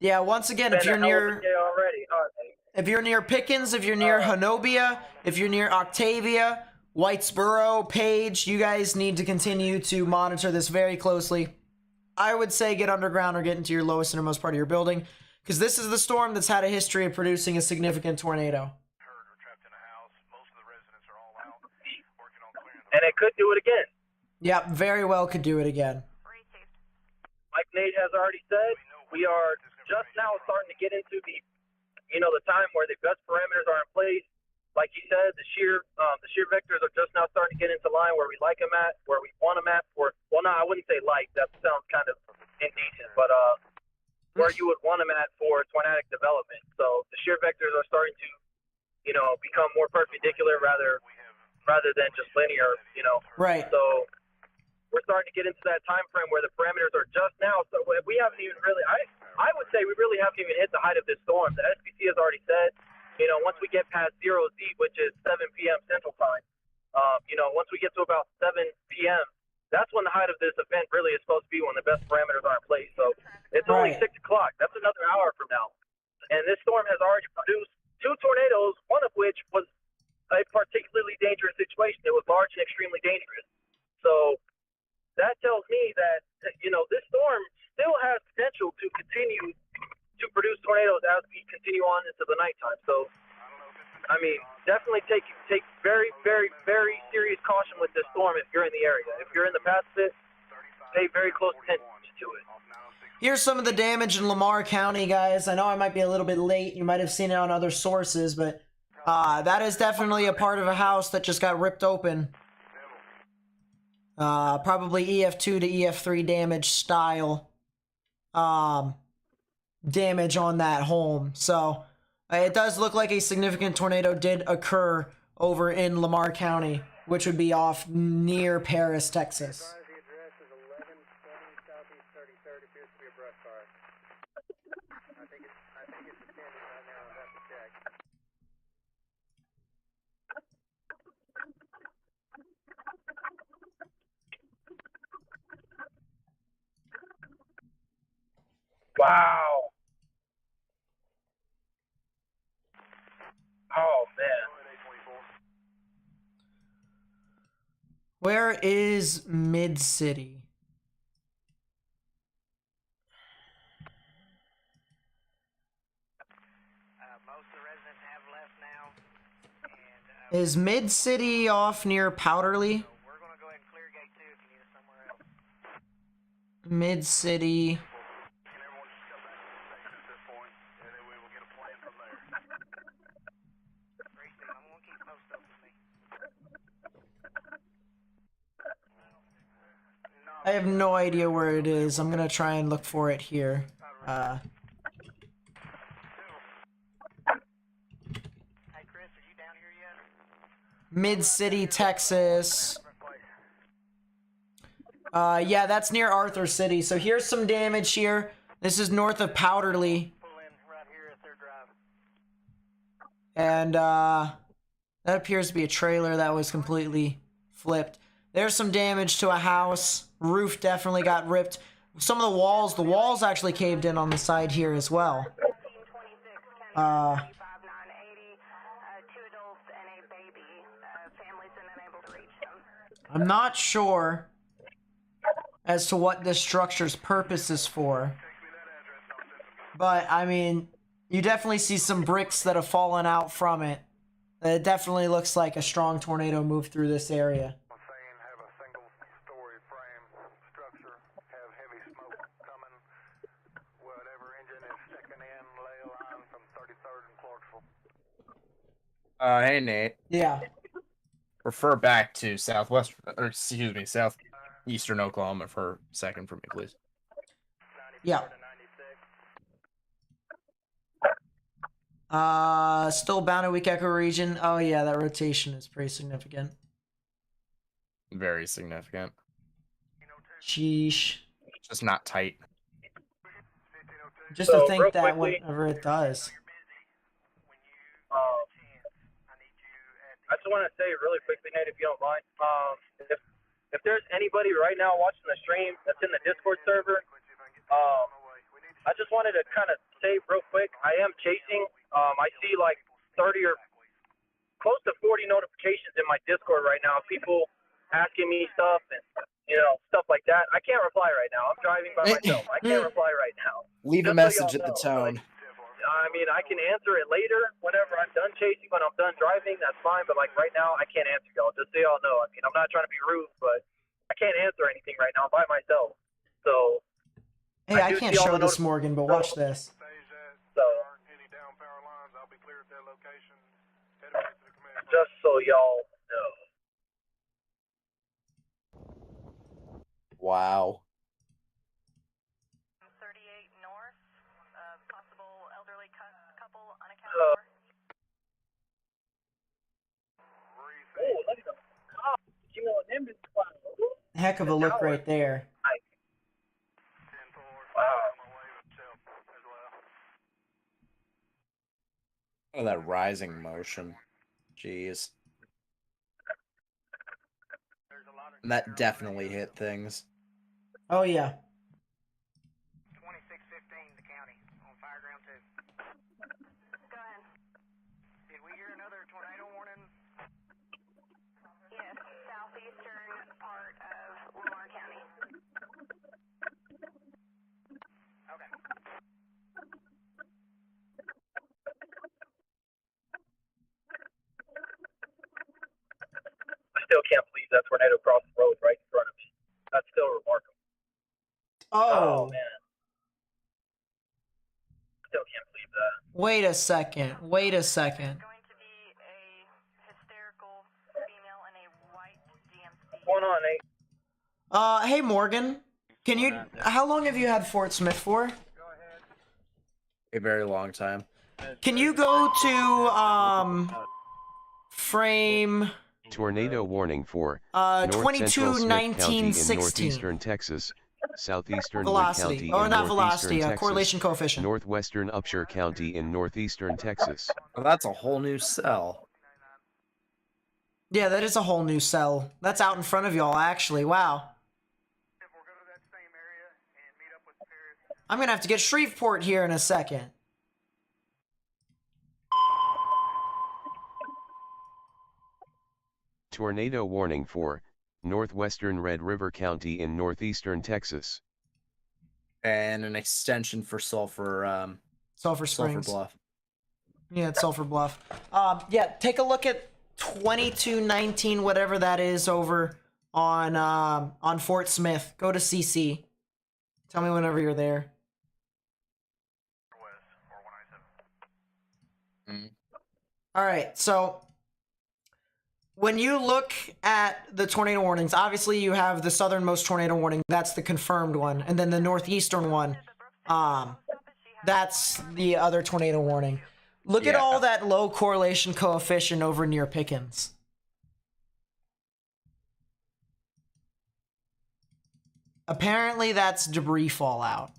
[SPEAKER 1] Yeah, once again, if you're near Pickens, if you're near Honobia, if you're near Octavia, Whitesboro, Page, you guys need to continue to monitor this very closely. I would say get underground or get into your lowest innermost part of your building, because this is the storm that's had a history of producing a significant tornado.
[SPEAKER 3] And it could do it again.
[SPEAKER 1] Yep, very well could do it again.
[SPEAKER 3] Like Nate has already said, we are just now starting to get into the time where the best parameters are in place. Like you said, the shear vectors are just now starting to get into line where we like them at, where we want them at. No, I wouldn't say like. That sounds kind of indecent, but where you would want them at for tornadic development. So the shear vectors are starting to, become more perpendicular rather than just linear.
[SPEAKER 1] Right.
[SPEAKER 3] So we're starting to get into that time frame where the parameters are just now. So we haven't even really. I would say we really haven't even hit the height of this storm. The SPC has already said, once we get past 0Z, which is 7 p.m. Central Time, once we get to about 7 p.m., that's when the height of this event really is supposed to be, when the best parameters are in place. So it's only 6 o'clock. That's another hour from now. And this storm has already produced two tornadoes, one of which was a particularly dangerous situation. It was large and extremely dangerous. So that tells me that, this storm still has potential to continue to produce tornadoes as we continue on into the nighttime. So, I mean, definitely take very, very, very serious caution with this storm if you're in the area. If you're in the path of it, pay very close attention to it.
[SPEAKER 1] Here's some of the damage in Lamar County, guys. I know I might be a little bit late. You might have seen it on other sources, but that is definitely a part of a house that just got ripped open. Probably EF2 to EF3 damage style damage on that home. So it does look like a significant tornado did occur over in Lamar County, which would be off near Paris, Texas.
[SPEAKER 3] Wow. Oh, man.
[SPEAKER 1] Where is Mid-City?
[SPEAKER 7] Most of the residents have left now. And,
[SPEAKER 1] Is Mid-City off near Powderly?
[SPEAKER 7] we're going to go ahead and clear gate 2 if you need us somewhere else.
[SPEAKER 1] Mid-City. I have no idea where it is. I'm gonna try and look for it here.
[SPEAKER 7] Hey, Chris, are you down here yet?
[SPEAKER 1] Mid-City, Texas. Yeah, that's near Arthur City. So here's some damage here. This is north of Powderly.
[SPEAKER 7] Pull in right here at their drive.
[SPEAKER 1] And that appears to be a trailer that was completely flipped. There's some damage to a house. Roof definitely got ripped. Some of the walls actually caved in on the side here as well.
[SPEAKER 6] 1526, County 5980, 2 adults and a baby. Families been unable to reach them.
[SPEAKER 1] I'm not sure as to what this structure's purpose is for. But, I mean, you definitely see some bricks that have fallen out from it. It definitely looks like a strong tornado moved through this area.
[SPEAKER 5] Have a single-story frame structure, have heavy smoke coming. Whatever engine is second in, lay a line from 33rd and Clarksville.
[SPEAKER 4] Hey Nate.
[SPEAKER 1] Yeah.
[SPEAKER 4] Refer back to southeastern Oklahoma for a second for me, please.
[SPEAKER 1] Yeah. Still bound a weak echo region. Oh yeah, that rotation is pretty significant.
[SPEAKER 4] Very significant.
[SPEAKER 1] Sheesh.
[SPEAKER 4] Just not tight.
[SPEAKER 1] Just to
[SPEAKER 3] So,
[SPEAKER 1] think
[SPEAKER 3] real
[SPEAKER 1] that
[SPEAKER 3] quickly,
[SPEAKER 1] whenever it does.
[SPEAKER 3] I just want to say really quickly, Nate, if you don't mind, if there's anybody right now watching the stream that's in the Discord server, I just wanted to kind of say real quick, I am chasing. I see like 30 or close to 40 notifications in my Discord right now. People asking me stuff and stuff like that. I can't reply right now. I'm driving by myself. I can't reply right now.
[SPEAKER 4] Leave a
[SPEAKER 3] Just
[SPEAKER 4] message
[SPEAKER 3] so
[SPEAKER 4] at the
[SPEAKER 3] y'all know,
[SPEAKER 4] tone.
[SPEAKER 3] I mean, I can answer it later whenever I'm done chasing, when I'm done driving, that's fine. But like right now, I can't answer y'all. Just so y'all know. I mean, I'm not trying to be rude, but I can't answer anything right now by myself. So.
[SPEAKER 1] Hey, I
[SPEAKER 3] do
[SPEAKER 1] can't
[SPEAKER 3] see all
[SPEAKER 1] show
[SPEAKER 3] the
[SPEAKER 1] this, Morgan, but watch this.
[SPEAKER 3] So. Just so y'all know.
[SPEAKER 4] Wow.
[SPEAKER 6] 38 north, possible elderly couple unaccounted for.
[SPEAKER 1] Heck of a look right there.
[SPEAKER 4] Oh, that rising motion. Jeez. That definitely hit things.
[SPEAKER 1] Oh yeah.
[SPEAKER 7] 2615, the county, on Fireground 2.
[SPEAKER 6] Go ahead.
[SPEAKER 3] that tornado crossed the road right in front of me. That's still remarkable.
[SPEAKER 1] Oh,
[SPEAKER 3] man. Still can't believe that.
[SPEAKER 1] wait a second. Wait a second.
[SPEAKER 6] Going to be a hysterical female in a white GMC.
[SPEAKER 3] What's going on, Nate?
[SPEAKER 1] Hey Morgan, can you? How long have you had Fort Smith for?
[SPEAKER 4] A very long time.
[SPEAKER 1] Can you go to frame
[SPEAKER 2] Tornado warning for North Central
[SPEAKER 1] 22
[SPEAKER 2] Smith
[SPEAKER 1] 19
[SPEAKER 2] County in
[SPEAKER 1] 16?
[SPEAKER 2] northeastern Texas, southeastern Wood
[SPEAKER 1] Velocity,
[SPEAKER 2] County
[SPEAKER 1] or
[SPEAKER 2] in
[SPEAKER 1] not
[SPEAKER 2] northeastern
[SPEAKER 1] velocity,
[SPEAKER 2] Texas,
[SPEAKER 1] correlation coefficient.
[SPEAKER 2] northwestern Upshur County in northeastern Texas.
[SPEAKER 4] Well, that's a whole new cell.
[SPEAKER 1] Yeah, that is a whole new cell. That's out in front of y'all, actually. Wow. I'm gonna have to get Shreveport here in a second.
[SPEAKER 2] Tornado warning for northwestern Red River County in northeastern Texas.
[SPEAKER 4] And an extension for Sulphur,
[SPEAKER 1] Sulphur
[SPEAKER 4] Sulphur
[SPEAKER 1] Springs.
[SPEAKER 4] Bluff.
[SPEAKER 1] Yeah, it's Sulphur Bluff. Yeah, take a look at 2219, whatever that is, over on Fort Smith. Go to CC. Tell me whenever you're there. All right, so when you look at the tornado warnings, obviously you have the southernmost tornado warning. That's the confirmed one, and then the northeastern one. That's the other tornado warning. Look at all that low correlation coefficient over near Pickens. Apparently, that's debris fallout.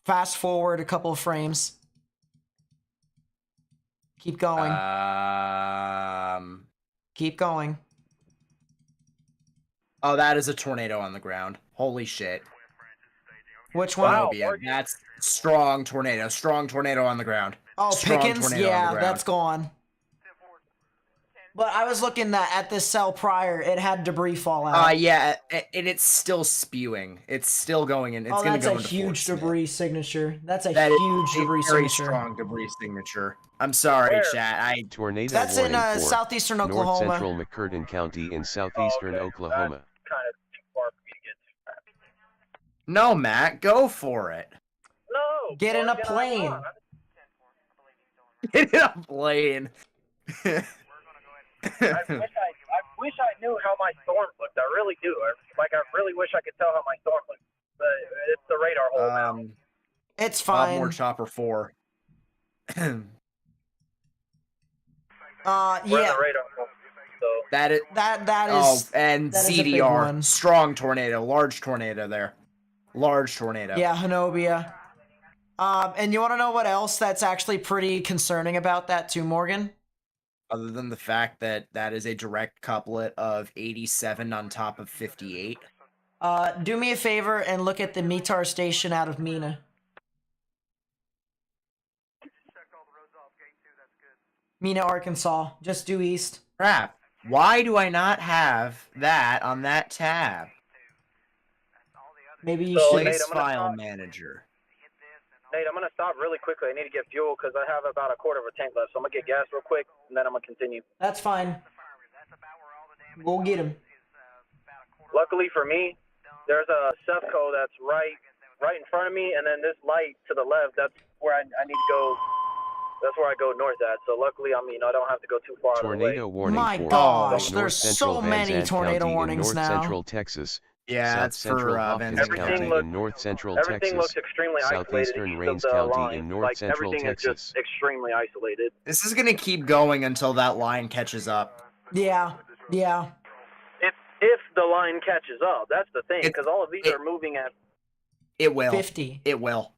[SPEAKER 1] Fast forward a couple of frames. Keep going. Keep going.
[SPEAKER 4] Oh, that is a tornado on the ground. Holy shit.
[SPEAKER 1] Which one?
[SPEAKER 3] Wow.
[SPEAKER 4] Zenobia. That's strong tornado. Strong tornado on the ground.
[SPEAKER 1] Oh,
[SPEAKER 4] Strong
[SPEAKER 1] Pickens?
[SPEAKER 4] tornado on the
[SPEAKER 1] Yeah,
[SPEAKER 4] ground.
[SPEAKER 1] that's gone. But I was looking at this cell prior. It had debris fall out.
[SPEAKER 4] Yeah, and it's still spewing. It's still going in. It's
[SPEAKER 1] Oh,
[SPEAKER 4] gonna
[SPEAKER 1] that's
[SPEAKER 4] go
[SPEAKER 1] a
[SPEAKER 4] into
[SPEAKER 1] huge
[SPEAKER 4] Fort Smith.
[SPEAKER 1] debris signature. That's a
[SPEAKER 4] That is
[SPEAKER 1] huge
[SPEAKER 4] a
[SPEAKER 1] debris
[SPEAKER 4] very
[SPEAKER 1] signature.
[SPEAKER 4] strong debris signature. I'm sorry,
[SPEAKER 3] Where?
[SPEAKER 4] chat.
[SPEAKER 2] Tornado
[SPEAKER 1] That's in
[SPEAKER 2] warning for
[SPEAKER 1] southeastern
[SPEAKER 2] north
[SPEAKER 1] Oklahoma.
[SPEAKER 2] central McCurtain County in southeastern
[SPEAKER 3] Okay.
[SPEAKER 2] Oklahoma.
[SPEAKER 3] That's kind of too far for me to get to.
[SPEAKER 4] No, Matt, go for it.
[SPEAKER 3] No.
[SPEAKER 1] Get in a
[SPEAKER 3] Morgan,
[SPEAKER 1] plane.
[SPEAKER 3] I'm not.
[SPEAKER 4] Get in a plane.
[SPEAKER 3] I wish I knew how my storm looked. I really do. I really wish I could tell how my storm looked. But it's the radar hole now.
[SPEAKER 1] It's
[SPEAKER 4] Bob
[SPEAKER 1] fine.
[SPEAKER 4] Moore Chopper 4.
[SPEAKER 3] We're in
[SPEAKER 1] Yeah.
[SPEAKER 3] the radar hole. So
[SPEAKER 4] That is.
[SPEAKER 1] That
[SPEAKER 4] Oh,
[SPEAKER 1] is.
[SPEAKER 4] and
[SPEAKER 1] that is a big
[SPEAKER 4] CDR.
[SPEAKER 1] one.
[SPEAKER 4] Strong tornado. Large tornado there. Large tornado.
[SPEAKER 1] Yeah, Zenobia. And you want to know what else that's actually pretty concerning about that too, Morgan?
[SPEAKER 4] Other than the fact that that is a direct couplet of 87 on top of 58.
[SPEAKER 1] Do me a favor and look at the METAR station out of Mena. Mena, Arkansas. Just due east.
[SPEAKER 4] Crap. Why do I not have that on that tab?
[SPEAKER 1] Maybe you
[SPEAKER 3] So,
[SPEAKER 1] should.
[SPEAKER 3] Nate,
[SPEAKER 4] Place
[SPEAKER 3] I'm gonna
[SPEAKER 4] file
[SPEAKER 3] stop.
[SPEAKER 4] manager.
[SPEAKER 3] Nate, I'm gonna stop really quickly. I need to get fuel because I have about a quarter of a tank left. So I'm gonna get gas real quick and then I'm gonna continue.
[SPEAKER 1] That's fine. We'll get him.
[SPEAKER 3] Luckily for me, there's a Sefco that's right in front of me, and then this light to the left. That's where I need to go. That's where I go north at. So luckily, I mean, I don't have to go too far out of the way.
[SPEAKER 2] Tornado warning
[SPEAKER 1] My
[SPEAKER 2] for
[SPEAKER 1] gosh,
[SPEAKER 2] north
[SPEAKER 1] there's
[SPEAKER 2] central
[SPEAKER 1] so
[SPEAKER 2] Van
[SPEAKER 1] many
[SPEAKER 2] Zandt
[SPEAKER 1] tornado
[SPEAKER 2] County in
[SPEAKER 1] warnings
[SPEAKER 2] north
[SPEAKER 1] now.
[SPEAKER 2] central Texas.
[SPEAKER 4] Yeah,
[SPEAKER 2] South
[SPEAKER 4] that's
[SPEAKER 2] central
[SPEAKER 4] for
[SPEAKER 2] Hawkins
[SPEAKER 4] Van
[SPEAKER 3] Everything
[SPEAKER 2] County
[SPEAKER 3] looks-
[SPEAKER 2] in north central
[SPEAKER 3] Everything
[SPEAKER 2] Texas.
[SPEAKER 3] looks extremely isolated
[SPEAKER 2] Southeastern
[SPEAKER 3] east of
[SPEAKER 2] Rains
[SPEAKER 3] the
[SPEAKER 2] County
[SPEAKER 3] line.
[SPEAKER 2] in north
[SPEAKER 3] Like
[SPEAKER 2] central
[SPEAKER 3] everything
[SPEAKER 2] Texas.
[SPEAKER 3] is just extremely isolated.
[SPEAKER 4] This is gonna keep going until that line catches up.
[SPEAKER 1] Yeah. Yeah.
[SPEAKER 3] If the line catches up, that's the thing,
[SPEAKER 4] It-
[SPEAKER 3] because all of these
[SPEAKER 4] it-
[SPEAKER 3] are moving at.
[SPEAKER 4] It will.
[SPEAKER 1] 50.
[SPEAKER 4] It will.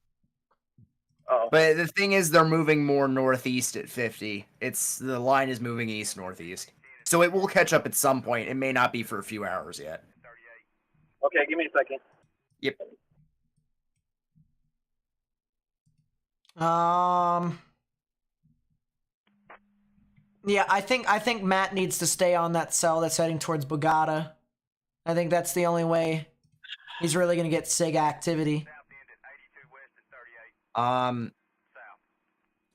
[SPEAKER 3] Oh,
[SPEAKER 4] But the thing is, they're moving more northeast at 50. The line is moving east northeast, so it will catch up at some point. It may not be for a few hours yet.
[SPEAKER 3] okay. Give me a second.
[SPEAKER 4] Yep.
[SPEAKER 1] Yeah, I think Matt needs to stay on that cell that's heading towards Bogota. I think that's the only way he's really gonna get SIG activity.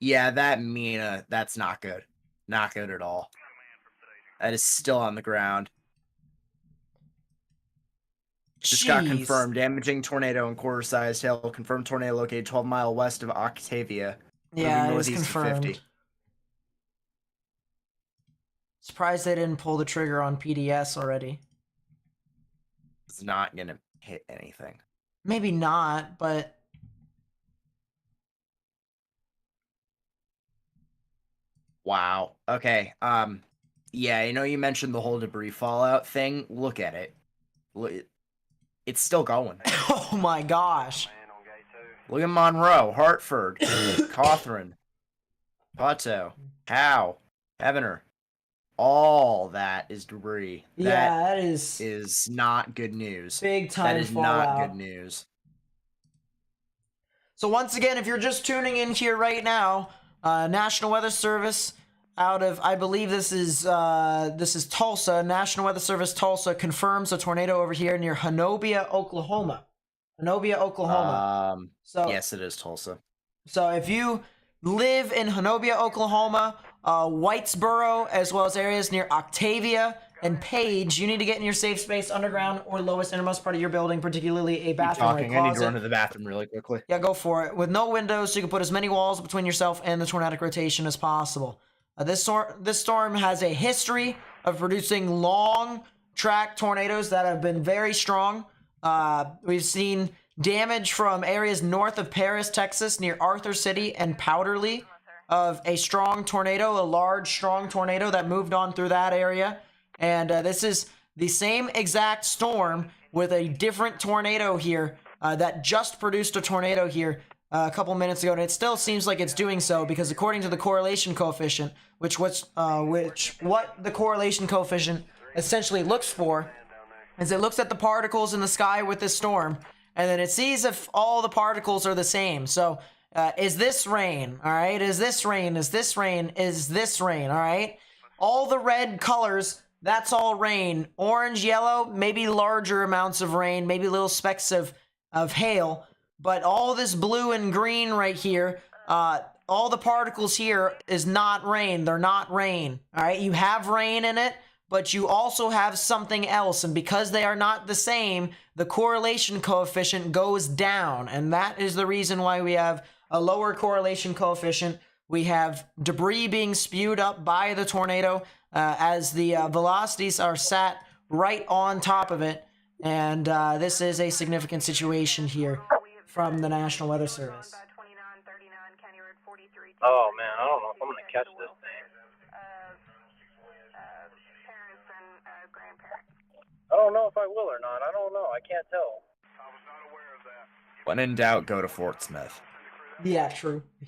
[SPEAKER 4] Yeah, that Mina, that's not good. Not good at all. That is still on the ground. Just got
[SPEAKER 1] Jeez.
[SPEAKER 4] confirmed. Damaging tornado and quarter-sized hail. Confirmed tornado located 12 mile west of Octavia.
[SPEAKER 1] Yeah,
[SPEAKER 4] moving
[SPEAKER 1] it is
[SPEAKER 4] northeast to
[SPEAKER 1] confirmed.
[SPEAKER 4] 50.
[SPEAKER 1] Surprised they didn't pull the trigger on PDS already.
[SPEAKER 4] It's not gonna hit anything.
[SPEAKER 1] Maybe not, but
[SPEAKER 4] Wow. Okay. Yeah, I know you mentioned the whole debris fallout thing. Look at it. Look, it's still going.
[SPEAKER 1] oh my gosh.
[SPEAKER 4] Look at Monroe, Hartford, Cawthron, Pato, Howe, Evaner. All that is debris.
[SPEAKER 1] Yeah, that
[SPEAKER 4] is not good news.
[SPEAKER 1] big time
[SPEAKER 4] That is
[SPEAKER 1] fallout.
[SPEAKER 4] not good news.
[SPEAKER 1] So once again, if you're just tuning in here right now, National Weather Service out of, I believe this is Tulsa. National Weather Service Tulsa confirms a tornado over here near Honobia, Oklahoma. Honobia, Oklahoma. So
[SPEAKER 4] Yes, it is Tulsa.
[SPEAKER 1] So if you live in Honobia, Oklahoma, Whitesboro, as well as areas near Octavia and Page, you need to get in your safe space, underground or lowest innermost part of your building, particularly a bathroom or a
[SPEAKER 4] I need to run
[SPEAKER 1] closet.
[SPEAKER 4] to the bathroom really quickly.
[SPEAKER 1] Yeah, go for it. With no windows, so you can put as many walls between yourself and the tornadic rotation as possible. This storm has a history of producing long track tornadoes that have been very strong. We've seen damage from areas north of Paris, Texas, near Arthur City and Powderly, of a strong tornado, a large, strong tornado that moved on through that area. And this is the same exact storm with a different tornado here that just produced a tornado here a couple minutes ago, and it still seems like it's doing so because according to the correlation coefficient, what the correlation coefficient essentially looks for is it looks at the particles in the sky with this storm, and then it sees if all the particles are the same. So is this rain? All right. Is this rain? Is this rain? Is this rain? All right. All the red colors, that's all rain. Orange, yellow, maybe larger amounts of rain, maybe little specks of hail. But all this blue and green right here, all the particles here is not rain. They're not rain. All right. You have rain in it, but you also have something else. And because they are not the same, the correlation coefficient goes down. And that is the reason why we have a lower correlation coefficient. We have debris being spewed up by the tornado as the velocities are sat right on top of it. And this is a significant situation here from the National Weather Service.
[SPEAKER 3] Oh man, I don't know if I'm gonna catch this thing. I don't know if I will or not. I don't know. I can't tell.
[SPEAKER 4] When in doubt, go to Fort Smith.
[SPEAKER 1] Yeah, true.
[SPEAKER 3] Do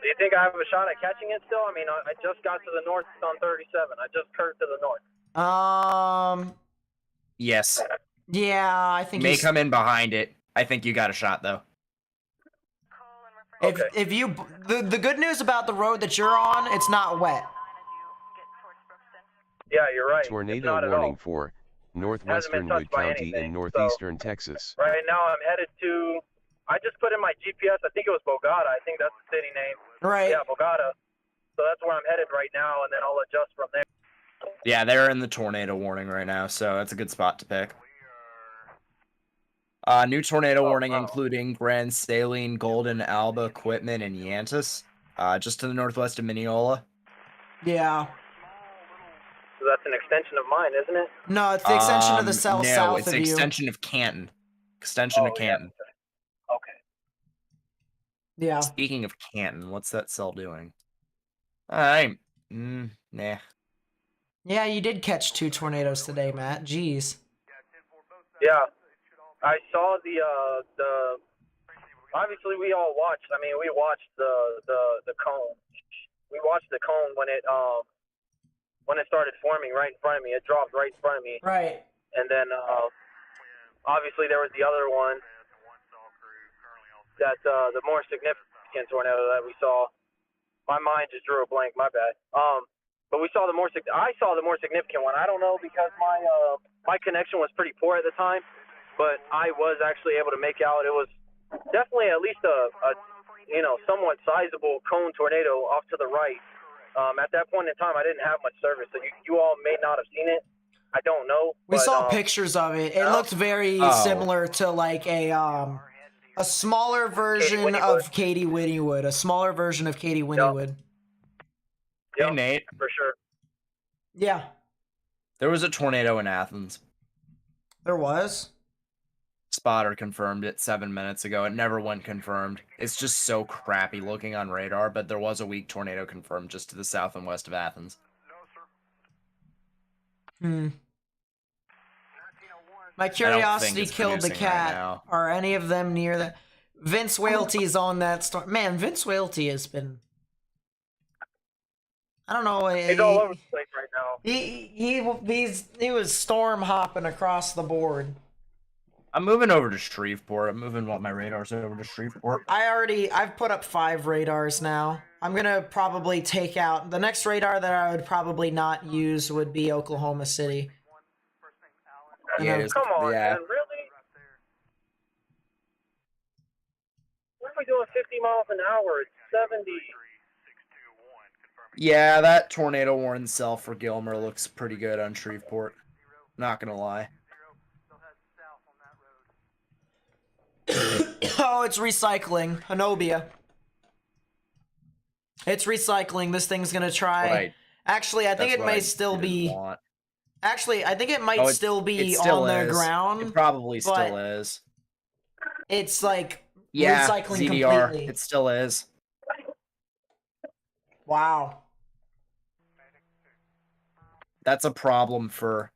[SPEAKER 3] you think I have a shot at catching it still? I mean, I just got to the north on 37. I just curved to the north.
[SPEAKER 4] Yes.
[SPEAKER 1] Yeah, I think
[SPEAKER 4] May come in behind it. I think you got a shot though.
[SPEAKER 1] If you the good news about the road that you're on, it's not wet.
[SPEAKER 3] Yeah, you're right.
[SPEAKER 2] Tornado warning for northwestern Wood County in northeastern Texas.
[SPEAKER 3] Right now I'm headed to, I just put in my GPS, I think it was Bogota. I think that's the city name.
[SPEAKER 1] Right.
[SPEAKER 3] Yeah, Bogota. So that's where I'm headed right now, and then I'll adjust from there.
[SPEAKER 4] Yeah, they're in the tornado warning right now, so that's a good spot to pick. New tornado warning including Grand Saline, Golden, Alba, Quitman, and Yantis. Just to the northwest of Mineola.
[SPEAKER 1] Yeah.
[SPEAKER 3] So that's an extension of mine, isn't it?
[SPEAKER 1] No, it's the extension of the cell south
[SPEAKER 4] No, it's
[SPEAKER 1] of
[SPEAKER 4] the
[SPEAKER 1] you.
[SPEAKER 4] extension of Canton. Extension of Canton.
[SPEAKER 3] Yeah. Okay.
[SPEAKER 1] Yeah.
[SPEAKER 4] Speaking of Canton, what's that cell doing? Alright. Nah.
[SPEAKER 1] Yeah, you did catch 2 tornadoes today, Matt. Jeez.
[SPEAKER 3] Yeah. I saw the obviously we all watched. I mean, we watched the cone. We watched the cone when it started forming right in front of me. It dropped right in front of me.
[SPEAKER 1] Right.
[SPEAKER 3] And then obviously there was the other one that the more significant tornado that we saw. My mind just drew a blank. My bad. But we saw I saw the more significant one. I don't know because my connection was pretty poor at the time, but I was actually able to make out. It was definitely at least a somewhat sizable cone tornado off to the right. At that point in time, I didn't have much service, so you all may not have seen it. I don't know.
[SPEAKER 1] We
[SPEAKER 3] but,
[SPEAKER 1] saw pictures of it. It looked very similar to like a smaller version of Katie Winniewood. A smaller version of Katie Winniewood.
[SPEAKER 3] Yep,
[SPEAKER 4] Hey, Nate.
[SPEAKER 3] for sure.
[SPEAKER 1] Yeah.
[SPEAKER 4] There was a tornado in Athens.
[SPEAKER 1] There was?
[SPEAKER 4] Spotter confirmed it 7 minutes ago. It never went confirmed. It's just so crappy looking on radar, but there was a weak tornado confirmed just to the south and west of Athens.
[SPEAKER 1] My curiosity killed the cat.
[SPEAKER 4] Right
[SPEAKER 1] Are any of them near the... Vince Whalty's on that storm. Man, Vince Whalty has been... I don't know.
[SPEAKER 3] He's all over the place right now.
[SPEAKER 1] He was storm hopping across the board.
[SPEAKER 4] I'm moving over to Shreveport. I'm moving my radars over to Shreveport.
[SPEAKER 1] I've put up 5 radars now. I'm gonna probably take out the next radar that I would probably not use would be Oklahoma City.
[SPEAKER 4] Yeah,
[SPEAKER 3] Come on, man, really? What are we doing 50 miles an hour? It's 70.
[SPEAKER 4] Yeah, that tornado warning cell for Gilmer looks pretty good on Shreveport. Not gonna lie.
[SPEAKER 1] Oh, it's recycling. Hanobia. It's recycling. This thing's gonna try. Actually, I think it may still be. Actually, I think it might still be on the ground.
[SPEAKER 4] It probably still is.
[SPEAKER 1] It's like
[SPEAKER 4] yeah,
[SPEAKER 1] recycling
[SPEAKER 4] ZDR.
[SPEAKER 1] completely.
[SPEAKER 4] It still is.
[SPEAKER 1] Wow.
[SPEAKER 4] That's a problem for.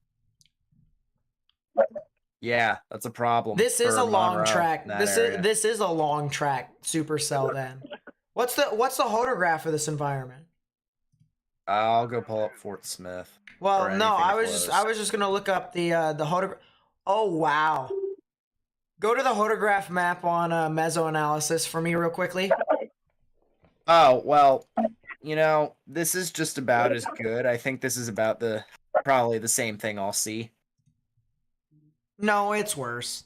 [SPEAKER 4] Yeah, that's a problem.
[SPEAKER 1] This is a long track.
[SPEAKER 4] This
[SPEAKER 1] is a long track supercell then. What's the hodograph of this environment?
[SPEAKER 4] I'll go pull up Fort Smith.
[SPEAKER 1] Well, no, I was just gonna look up the hodograph. Oh wow. Go to the hodograph map on mesoanalysis for me real quickly.
[SPEAKER 4] Oh well, this is just about as good. I think this is about probably the same thing I'll see.
[SPEAKER 1] No, it's worse.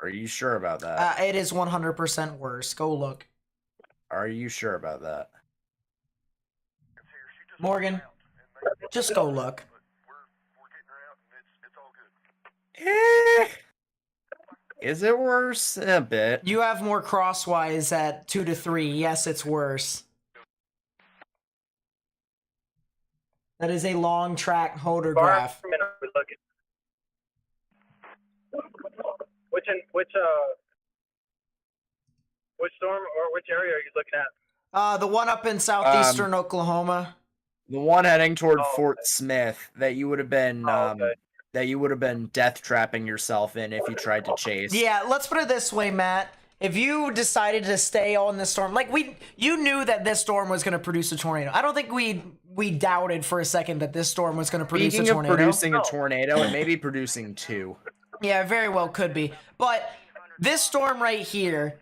[SPEAKER 4] Are you sure about that?
[SPEAKER 1] It is 100% worse. Go look.
[SPEAKER 4] Are you sure about that?
[SPEAKER 1] Morgan, just go look.
[SPEAKER 4] Is it worse? A bit.
[SPEAKER 1] You have more crosswise at 2 to 3. Yes, it's worse. That is a long track hodograph.
[SPEAKER 3] Which storm or which area are you looking at?
[SPEAKER 1] The one up in southeastern Oklahoma.
[SPEAKER 4] The one heading toward Fort Smith that you would have been death trapping yourself in if you tried to chase.
[SPEAKER 1] Yeah, let's put it this way, Matt. If you decided to stay on this storm, like you knew that this storm was going to produce a tornado. I don't think we doubted for a second that this storm was going to produce a tornado.
[SPEAKER 4] Producing a tornado and maybe producing 2.
[SPEAKER 1] Yeah, very well could be. But this storm right here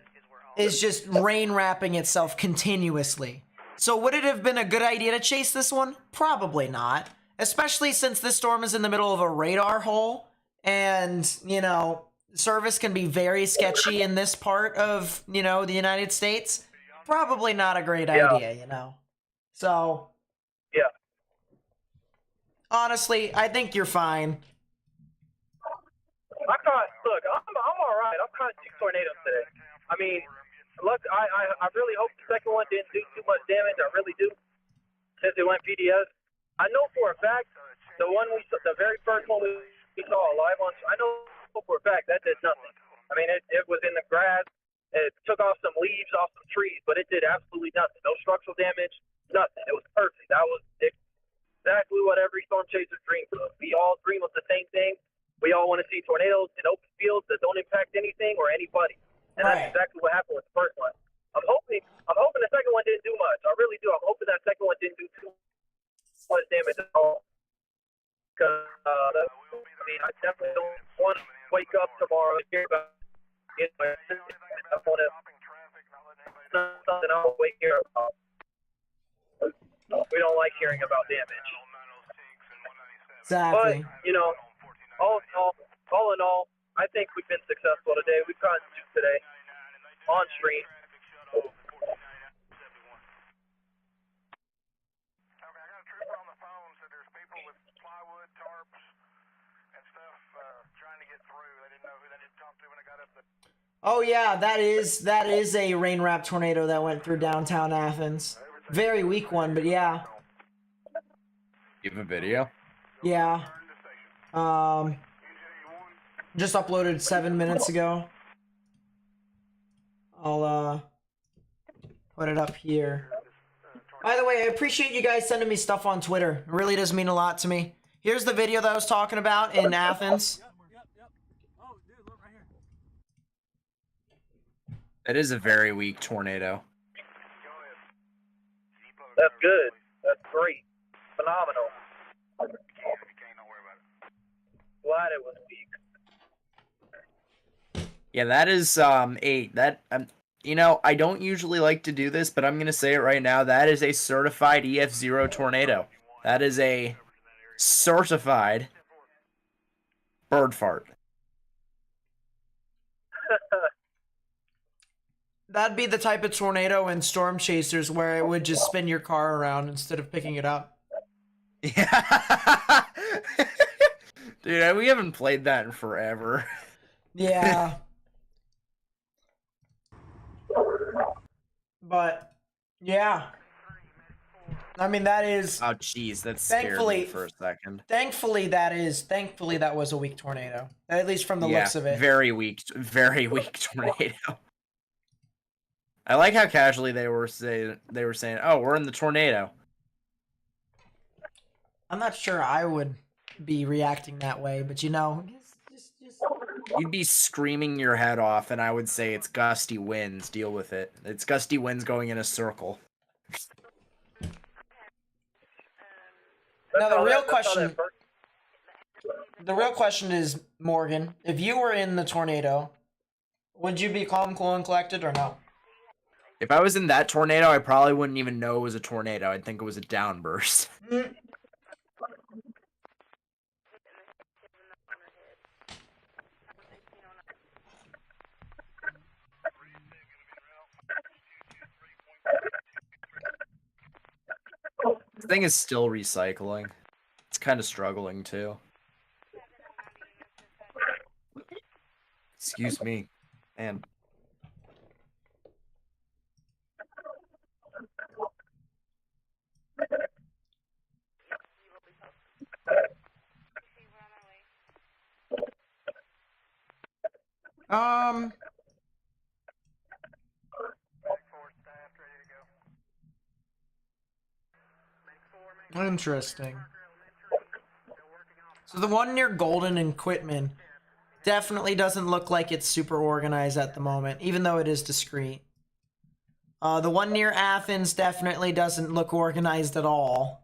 [SPEAKER 1] is just rain wrapping itself continuously. So would it have been a good idea to chase this one? Probably not. Especially since this storm is in the middle of a radar hole and, service can be very sketchy in this part of, the United States. Probably not a great idea, So.
[SPEAKER 3] Yeah.
[SPEAKER 1] Honestly, I think you're fine.
[SPEAKER 3] Look, I'm all right. I've caught 2 tornadoes today. I mean, look, I really hope the second one didn't do too much damage. I really do, since it went PDS. I know for a fact the very first one we saw live on. I know for a fact that did nothing. I mean, it was in the grass. It took off some leaves off some trees, but it did absolutely nothing. No structural damage, nothing. It was perfect. That was exactly what every storm chaser dreams of. We all dream of the same thing. We all want to see tornadoes in open fields that don't impact anything or anybody. And that's exactly what happened with the first one. I'm hoping the second one didn't do much. I really do. I'm hoping that second one didn't do too much damage at all. Because, I definitely don't want to wake up tomorrow and hear about it. I want to, it's not something I want to hear about. We don't like hearing about damage.
[SPEAKER 1] Exactly.
[SPEAKER 3] But, all in all, I think we've been successful today. We've gotten two today on stream.
[SPEAKER 5] Okay, I got a trooper on the phone, said there's people with plywood, tarps, and stuff trying to get through. They didn't know who they didn't talk to when I got up there.
[SPEAKER 1] Oh yeah, that is a rain wrap tornado that went through downtown Athens. Very weak one, but yeah.
[SPEAKER 4] You have a video?
[SPEAKER 1] Yeah. Just uploaded 7 minutes ago. I'll put it up here. By the way, I appreciate you guys sending me stuff on Twitter. It really does mean a lot to me. Here's the video that I was talking about in Athens.
[SPEAKER 4] It is a very weak tornado.
[SPEAKER 3] That's good. That's great. Phenomenal. Glad it was weak.
[SPEAKER 4] Yeah, that is you know, I don't usually like to do this, but I'm gonna say it right now. That is a certified EF0 tornado. That is a certified bird fart.
[SPEAKER 1] That'd be the type of tornado in Storm Chasers where it would just spin your car around instead of picking it up.
[SPEAKER 4] Yeah. Dude, we haven't played that in forever.
[SPEAKER 1] Yeah. But, yeah. I mean, that is...
[SPEAKER 4] Oh, jeez, that scared me for a second.
[SPEAKER 1] Thankfully, that was a weak tornado. At least from the looks of it.
[SPEAKER 4] Very weak tornado. I like how casually they were saying, "Oh, we're in the tornado."
[SPEAKER 1] I'm not sure I would be reacting that way, but you know, just...
[SPEAKER 4] You'd be screaming your head off, and I would say it's gusty winds. Deal with it. It's gusty winds going in a circle.
[SPEAKER 1] Now the real question is, Morgan, if you were in the tornado, would you be calm, cool, and collected, or no?
[SPEAKER 4] If I was in that tornado, I probably wouldn't even know it was a tornado. I'd think it was a downburst. This thing is still recycling. It's kind of struggling, too. Excuse me. And...
[SPEAKER 1] Interesting. So the one near Golden and Quitman definitely doesn't look like it's super organized at the moment, even though it is discreet. The one near Athens definitely doesn't look organized at all.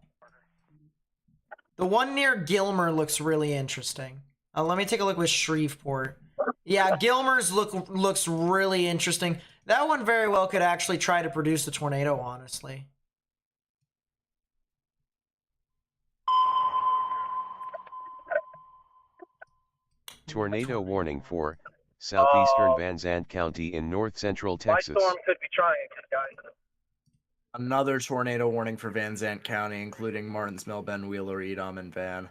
[SPEAKER 1] The one near Gilmer looks really interesting. Let me take a look with Shreveport. Yeah, Gilmer's looks really interesting. That one very well could actually try to produce a tornado, honestly.
[SPEAKER 2] Tornado warning for southeastern Van Zandt County in north central Texas.
[SPEAKER 3] My storm could be trying it, guys.
[SPEAKER 4] Another tornado warning for Van Zandt County, including Martins Mill, Ben Wheeler, Edom, and Van.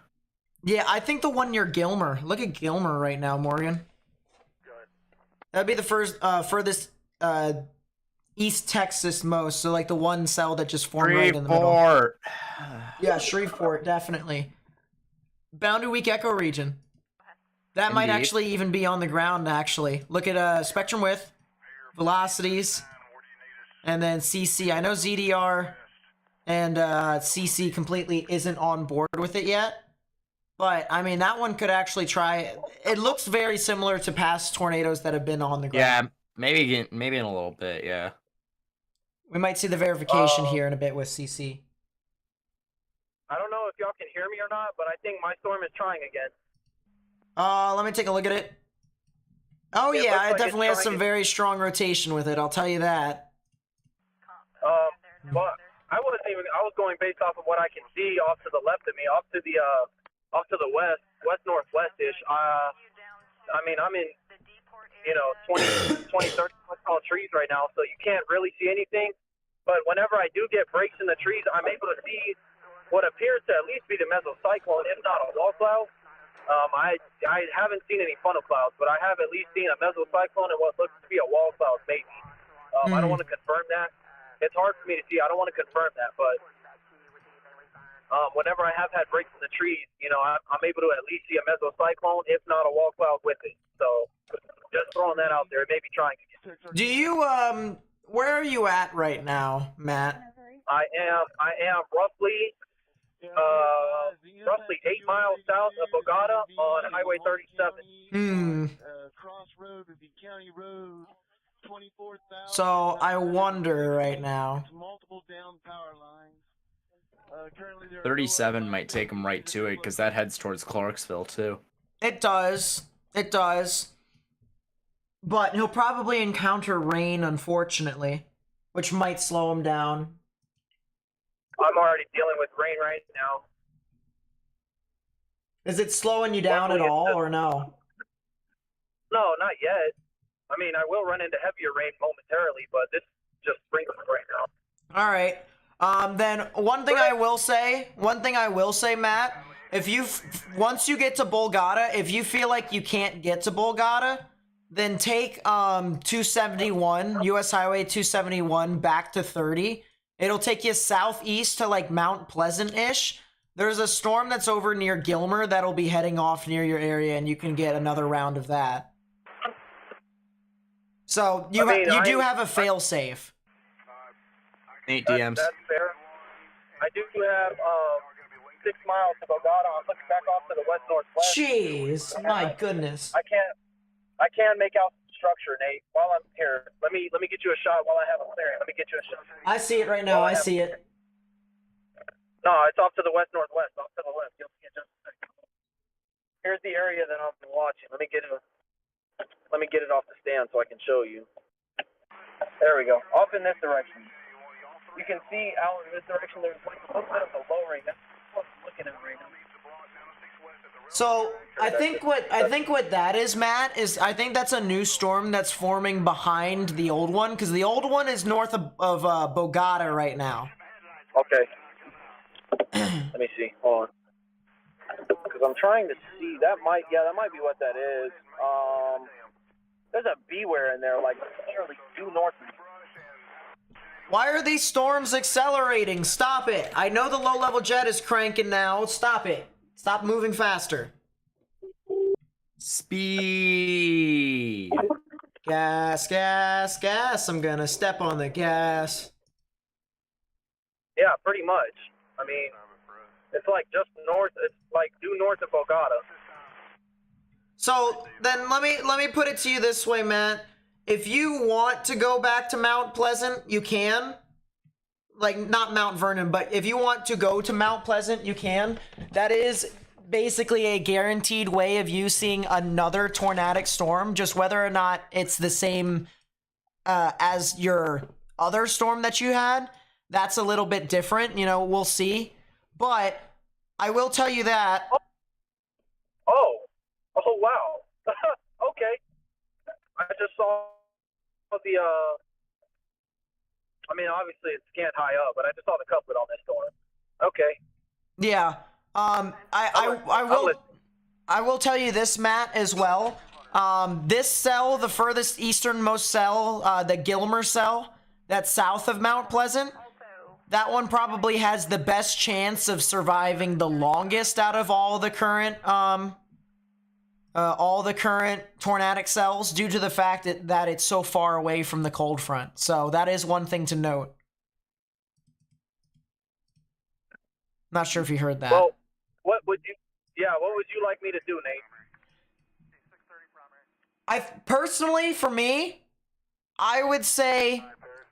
[SPEAKER 1] Yeah, I think the one near Gilmer. Look at Gilmer right now, Morgan. That'd be the furthest East Texas most, so like the one cell that just formed right in the middle.
[SPEAKER 4] Shreveport!
[SPEAKER 1] Yeah, Shreveport, definitely. Boundary Weak Echo region. That might actually even be on the ground, actually. Look at spectrum width, velocities, and then CC. I know ZDR and CC completely isn't on board with it yet. But, I mean, that one could actually try. It looks very similar to past tornadoes that have been on the ground.
[SPEAKER 4] Yeah, maybe in a little bit, yeah.
[SPEAKER 1] We might see the verification here in a bit with CC.
[SPEAKER 3] I don't know if y'all can hear me or not, but I think my storm is trying again.
[SPEAKER 1] Let me take a look at it. Oh,
[SPEAKER 3] It
[SPEAKER 1] yeah,
[SPEAKER 3] looks
[SPEAKER 1] it
[SPEAKER 3] like
[SPEAKER 1] definitely
[SPEAKER 3] it's
[SPEAKER 1] has some
[SPEAKER 3] trying
[SPEAKER 1] very strong rotation with it, I'll tell you that.
[SPEAKER 3] But I was going based off of what I can see off to the left of me, off to the west northwest-ish. I mean, I'm in, 20, 30 foot tall trees right now, so you can't really see anything. But whenever I do get breaks in the trees, I'm able to see what appears to at least be the mesocyclone, if not a wall cloud. I haven't seen any funnel clouds, but I have at least seen a mesocyclone and what looks to be a wall cloud, maybe. I don't want to confirm that. It's hard for me to see. I don't want to confirm that, but whenever I have had breaks in the trees, I'm able to at least see a mesocyclone, if not a wall cloud with it. So just throwing that out there. It may be trying to get.
[SPEAKER 1] Do you where are you at right now, Matt?
[SPEAKER 3] I am roughly 8 miles south of Bogota on Highway 37.
[SPEAKER 5] Crossroad of the county road, 24,000.
[SPEAKER 1] So I wonder right now.
[SPEAKER 5] Multiple down power lines. Currently there are
[SPEAKER 4] 37 might take him right to it, because that heads towards Clarksville, too.
[SPEAKER 1] It does. It does. But he'll probably encounter rain, unfortunately, which might slow him down.
[SPEAKER 3] I'm already dealing with rain right now.
[SPEAKER 1] Is it slowing you down at all, or no?
[SPEAKER 3] No, not yet. I mean, I will run into heavier rain momentarily, but this is just sprinkling right now.
[SPEAKER 1] All right. Then one thing I will say, Matt, if once you get to Bolgata, if you feel like you can't get to Bolgata, then take 271, US Highway 271 back to 30. It'll take you southeast to like Mount Pleasant-ish. There's a storm that's over near Gilmer that'll be heading off near your area, and you can get another round of that. So you do have a fail-safe.
[SPEAKER 4] Nate DMs.
[SPEAKER 3] That's fair. I do have 6 miles to Bogota. I'm looking back off to the west-northwest.
[SPEAKER 1] Jeez, my goodness.
[SPEAKER 3] I can't make out the structure, Nate. While I'm here, let me get you a shot while I have a clearing. Let me get you a shot.
[SPEAKER 1] I see it right now. I see it.
[SPEAKER 3] No, it's off to the west-northwest. Off to the left. You'll see it just a second. Here's the area that I'm watching. Let me get it off the stand so I can show you. There we go. Off in this direction. You can see out in this direction. There's like a little bit of a lowering. That's what I'm looking at right now.
[SPEAKER 1] So I think what that is, Matt, is I think that's a new storm that's forming behind the old one, because the old one is north of Bogota right now.
[SPEAKER 3] Okay. Let me see. Hold on. Because I'm trying to see. That might be what that is. There's a beware in there, like literally due north.
[SPEAKER 1] Why are these storms accelerating? Stop it. I know the low-level jet is cranking now. Stop it. Stop moving faster.
[SPEAKER 4] Speed.
[SPEAKER 1] Gas, gas, gas. I'm gonna step on the gas.
[SPEAKER 3] Yeah, pretty much. I mean, it's like just north. It's like due north of Bogota.
[SPEAKER 1] So then let me put it to you this way, Matt. If you want to go back to Mount Pleasant, you can. Like, not Mount Vernon, but if you want to go to Mount Pleasant, you can. That is basically a guaranteed way of you seeing another tornadic storm, just whether or not it's the same as your other storm that you had. That's a little bit different, we'll see. But I will tell you that.
[SPEAKER 3] Oh, wow. Okay. I just saw the, I mean, obviously it's scanned high up, but I just saw the couplet on this storm. Okay.
[SPEAKER 1] Yeah. I will tell you this, Matt, as well. This cell, the furthest easternmost cell, the Gilmer cell, that's south of Mount Pleasant, that one probably has the best chance of surviving the longest out of all the current tornadic cells, due to the fact that it's so far away from the cold front. So that is one thing to note. Not sure if you heard that.
[SPEAKER 3] Well, what would you like me to do, Nate?
[SPEAKER 1] Personally, for me, I would say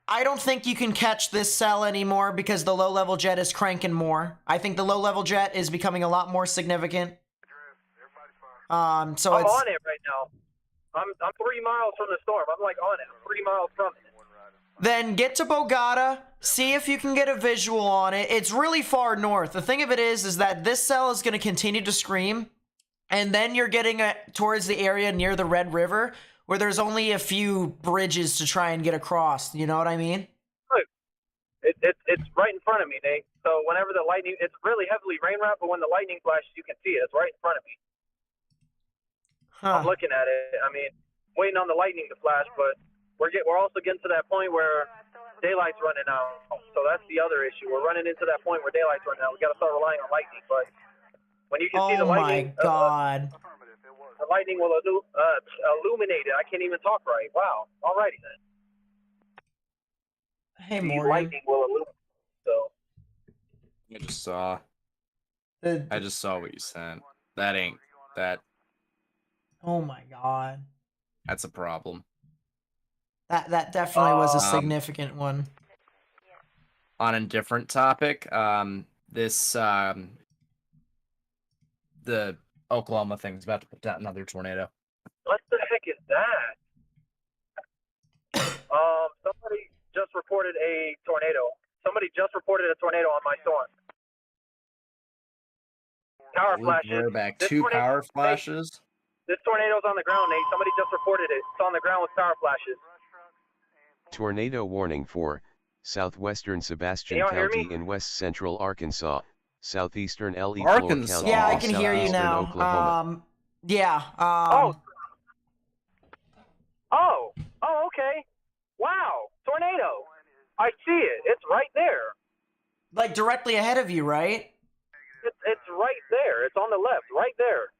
[SPEAKER 1] I don't think you can catch this cell anymore because the low-level jet is cranking more. I think the low-level jet is becoming a lot more significant. So
[SPEAKER 3] I'm on it right now. I'm 3 miles from the storm. I'm like on it. I'm 3 miles from it.
[SPEAKER 1] Then get to Bogota, see if you can get a visual on it. It's really far north. The thing of it is that this cell is going to continue to scream, and then you're getting towards the area near the Red River where there's only a few bridges to try and get across. You know what I mean?
[SPEAKER 3] Look, it's right in front of me, Nate. So whenever the lightning, it's really heavily rain wrapped, but when the lightning flashes, you can see it. It's right in front of me. I'm looking at it. I mean, waiting on the lightning to flash, but we're also getting to that point where daylight's running out. So that's the other issue. We're running into that point where daylight's running out. We got to start relying on lightning, but when you can see the lightning,
[SPEAKER 1] oh my God.
[SPEAKER 3] The lightning will illuminate it. I can't even talk right. Wow. Alrighty then.
[SPEAKER 1] Hey,
[SPEAKER 3] The
[SPEAKER 1] Morgan.
[SPEAKER 3] lightning will illuminate. So.
[SPEAKER 4] I just saw what you sent. That ain't that.
[SPEAKER 1] Oh my God.
[SPEAKER 4] That's a problem.
[SPEAKER 1] That definitely was a significant one.
[SPEAKER 4] On a different topic, the Oklahoma thing's about to put down another tornado.
[SPEAKER 3] What the heck is that? Somebody just reported a tornado. Somebody just reported a tornado on my storm. Power flashes.
[SPEAKER 4] We're back. Two power flashes.
[SPEAKER 3] This tornado's on the ground, Nate. Somebody just reported it. It's on the ground with power flashes.
[SPEAKER 2] Tornado warning for southwestern Sebastian
[SPEAKER 3] Can y'all hear
[SPEAKER 2] County
[SPEAKER 3] me?
[SPEAKER 2] in west central Arkansas, southeastern L.E.
[SPEAKER 4] Arkansas.
[SPEAKER 2] County,
[SPEAKER 1] Yeah, I
[SPEAKER 2] and
[SPEAKER 1] can hear you
[SPEAKER 2] southeastern
[SPEAKER 1] now.
[SPEAKER 2] Oklahoma.
[SPEAKER 3] Oh, okay. Wow, tornado. I see it. It's right there.
[SPEAKER 1] Like directly ahead of you, right?
[SPEAKER 3] It's right there. It's on the left, right there.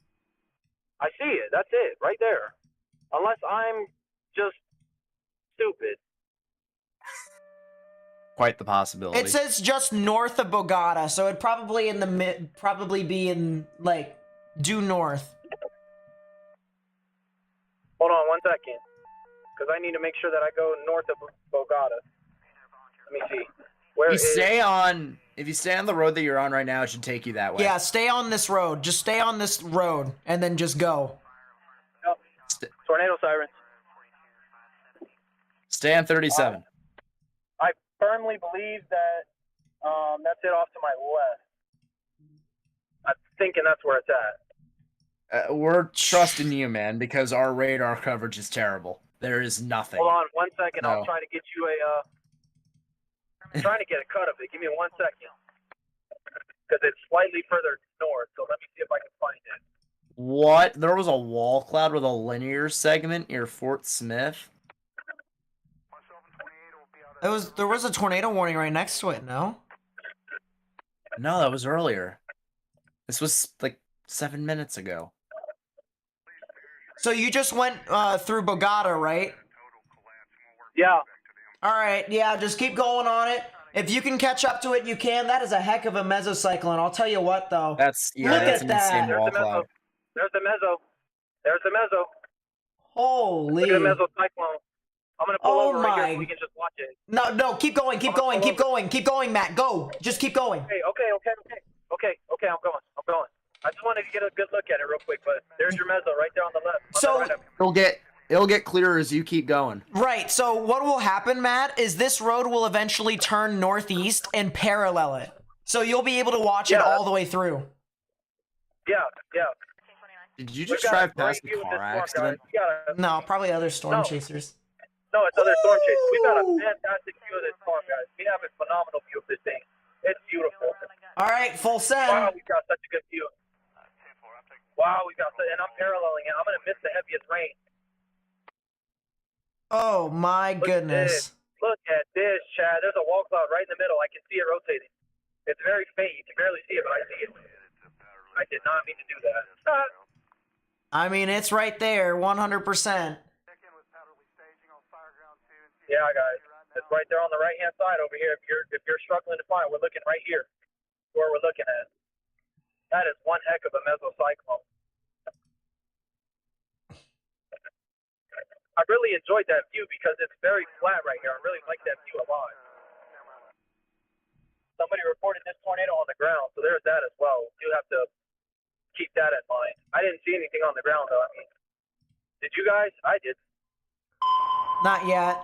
[SPEAKER 3] I see it. That's it, right there. Unless I'm just stupid.
[SPEAKER 4] Quite the possibility.
[SPEAKER 1] It says just north of Bogota, so it'd probably probably be in like due north.
[SPEAKER 3] Hold on 1 second, because I need to make sure that I go north of Bogota. Let me see.
[SPEAKER 4] If you stay on the road that you're on right now, it should take you that way.
[SPEAKER 1] Yeah, stay on this road. Just stay on this road and then just go.
[SPEAKER 3] No. Tornado sirens.
[SPEAKER 4] Stay on 37.
[SPEAKER 3] I firmly believe that that's it off to my left. I'm thinking that's where it's at.
[SPEAKER 4] We're trusting you, man, because our radar coverage is terrible. There is nothing.
[SPEAKER 3] Hold on 1 second.
[SPEAKER 4] No.
[SPEAKER 3] I'll try to get you I'm trying to get a cut of it. Give me 1 second. Because it's slightly further north, so let me see if I can find it.
[SPEAKER 4] What? There was a wall cloud with a linear segment near Fort Smith?
[SPEAKER 1] There was a tornado warning right next to it, no?
[SPEAKER 4] No, that was earlier. This was like 7 minutes ago.
[SPEAKER 1] So you just went through Bogota, right?
[SPEAKER 3] Yeah.
[SPEAKER 1] All right, yeah, just keep going on it. If you can catch up to it, you can. That is a heck of a mesocyclone. I'll tell you what, though.
[SPEAKER 4] That's
[SPEAKER 1] Look
[SPEAKER 4] that's
[SPEAKER 1] at
[SPEAKER 4] an
[SPEAKER 1] that.
[SPEAKER 4] insane wall cloud.
[SPEAKER 3] There's the meso. There's the meso.
[SPEAKER 1] Holy.
[SPEAKER 3] Look at the mesocyclone. I'm going to pull over right here so we can just watch it.
[SPEAKER 1] No, keep going, keep going, Matt. Go. Just keep going.
[SPEAKER 3] Okay, I'm going. I just wanted to get a good look at it real quick, but there's your meso right there on the left.
[SPEAKER 1] So,
[SPEAKER 4] It'll get clearer as you keep going.
[SPEAKER 1] Right, so what will happen, Matt, is this road will eventually turn northeast and parallel it. So you'll be able to watch it all the way through.
[SPEAKER 3] Yeah.
[SPEAKER 4] Did you just drive past a car accident?
[SPEAKER 1] No, probably other storm chasers.
[SPEAKER 3] No, it's other storm chasers. We've got a fantastic view of this storm, guys. We have a phenomenal view of this thing. It's beautiful.
[SPEAKER 1] All right, full send.
[SPEAKER 3] Wow, we've got such a good view. And I'm paralleling it. I'm going to miss the heaviest rain.
[SPEAKER 1] Oh my goodness.
[SPEAKER 3] Look at this, Chad. There's a wall cloud right in the middle. I can see it rotating. It's very faint. You can barely see it, but I see it. I did not mean to do that.
[SPEAKER 1] I mean, it's right there, 100%.
[SPEAKER 3] Yeah, guys. It's right there on the right-hand side over here. If you're struggling to find, we're looking right here. Where we're looking at. That is one heck of a mesocyclone. I really enjoyed that view because it's very flat right here. I really like that view a lot. Somebody reported this tornado on the ground, so there's that as well. You have to keep that in mind. I didn't see anything on the ground, though. I mean, did you guys? I did.
[SPEAKER 1] Not yet.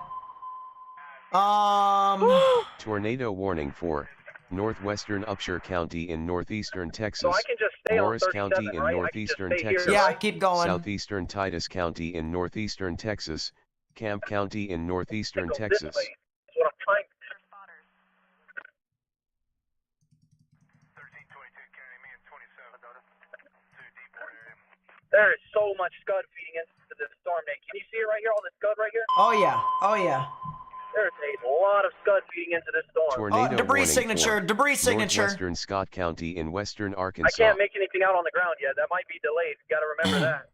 [SPEAKER 2] Tornado warning for northwestern Upshur County in northeastern
[SPEAKER 3] So
[SPEAKER 2] Texas,
[SPEAKER 3] I can just stay
[SPEAKER 2] Morris
[SPEAKER 3] on 37,
[SPEAKER 2] County in
[SPEAKER 3] right?
[SPEAKER 2] northeastern
[SPEAKER 3] I can just stay
[SPEAKER 2] Texas,
[SPEAKER 3] here,
[SPEAKER 1] Yeah,
[SPEAKER 3] right?
[SPEAKER 1] keep going.
[SPEAKER 2] southeastern Titus County in northeastern Texas, Camp County in northeastern
[SPEAKER 3] Go this
[SPEAKER 2] Texas.
[SPEAKER 3] way. That's what I'm trying.
[SPEAKER 5] 1322 County, me and 27. To Deepwater area.
[SPEAKER 3] There is so much scud feeding into this storm, Nate. Can you see it right here? All this scud right here?
[SPEAKER 1] Oh yeah, oh yeah.
[SPEAKER 3] There's a lot of scud feeding into this storm.
[SPEAKER 2] Tornado
[SPEAKER 1] debris
[SPEAKER 2] warning
[SPEAKER 1] signature,
[SPEAKER 2] for
[SPEAKER 1] debris signature.
[SPEAKER 2] northwestern Scott County in western
[SPEAKER 3] I
[SPEAKER 2] Arkansas.
[SPEAKER 3] can't make anything out on the ground yet. That might be delayed. You got to remember that.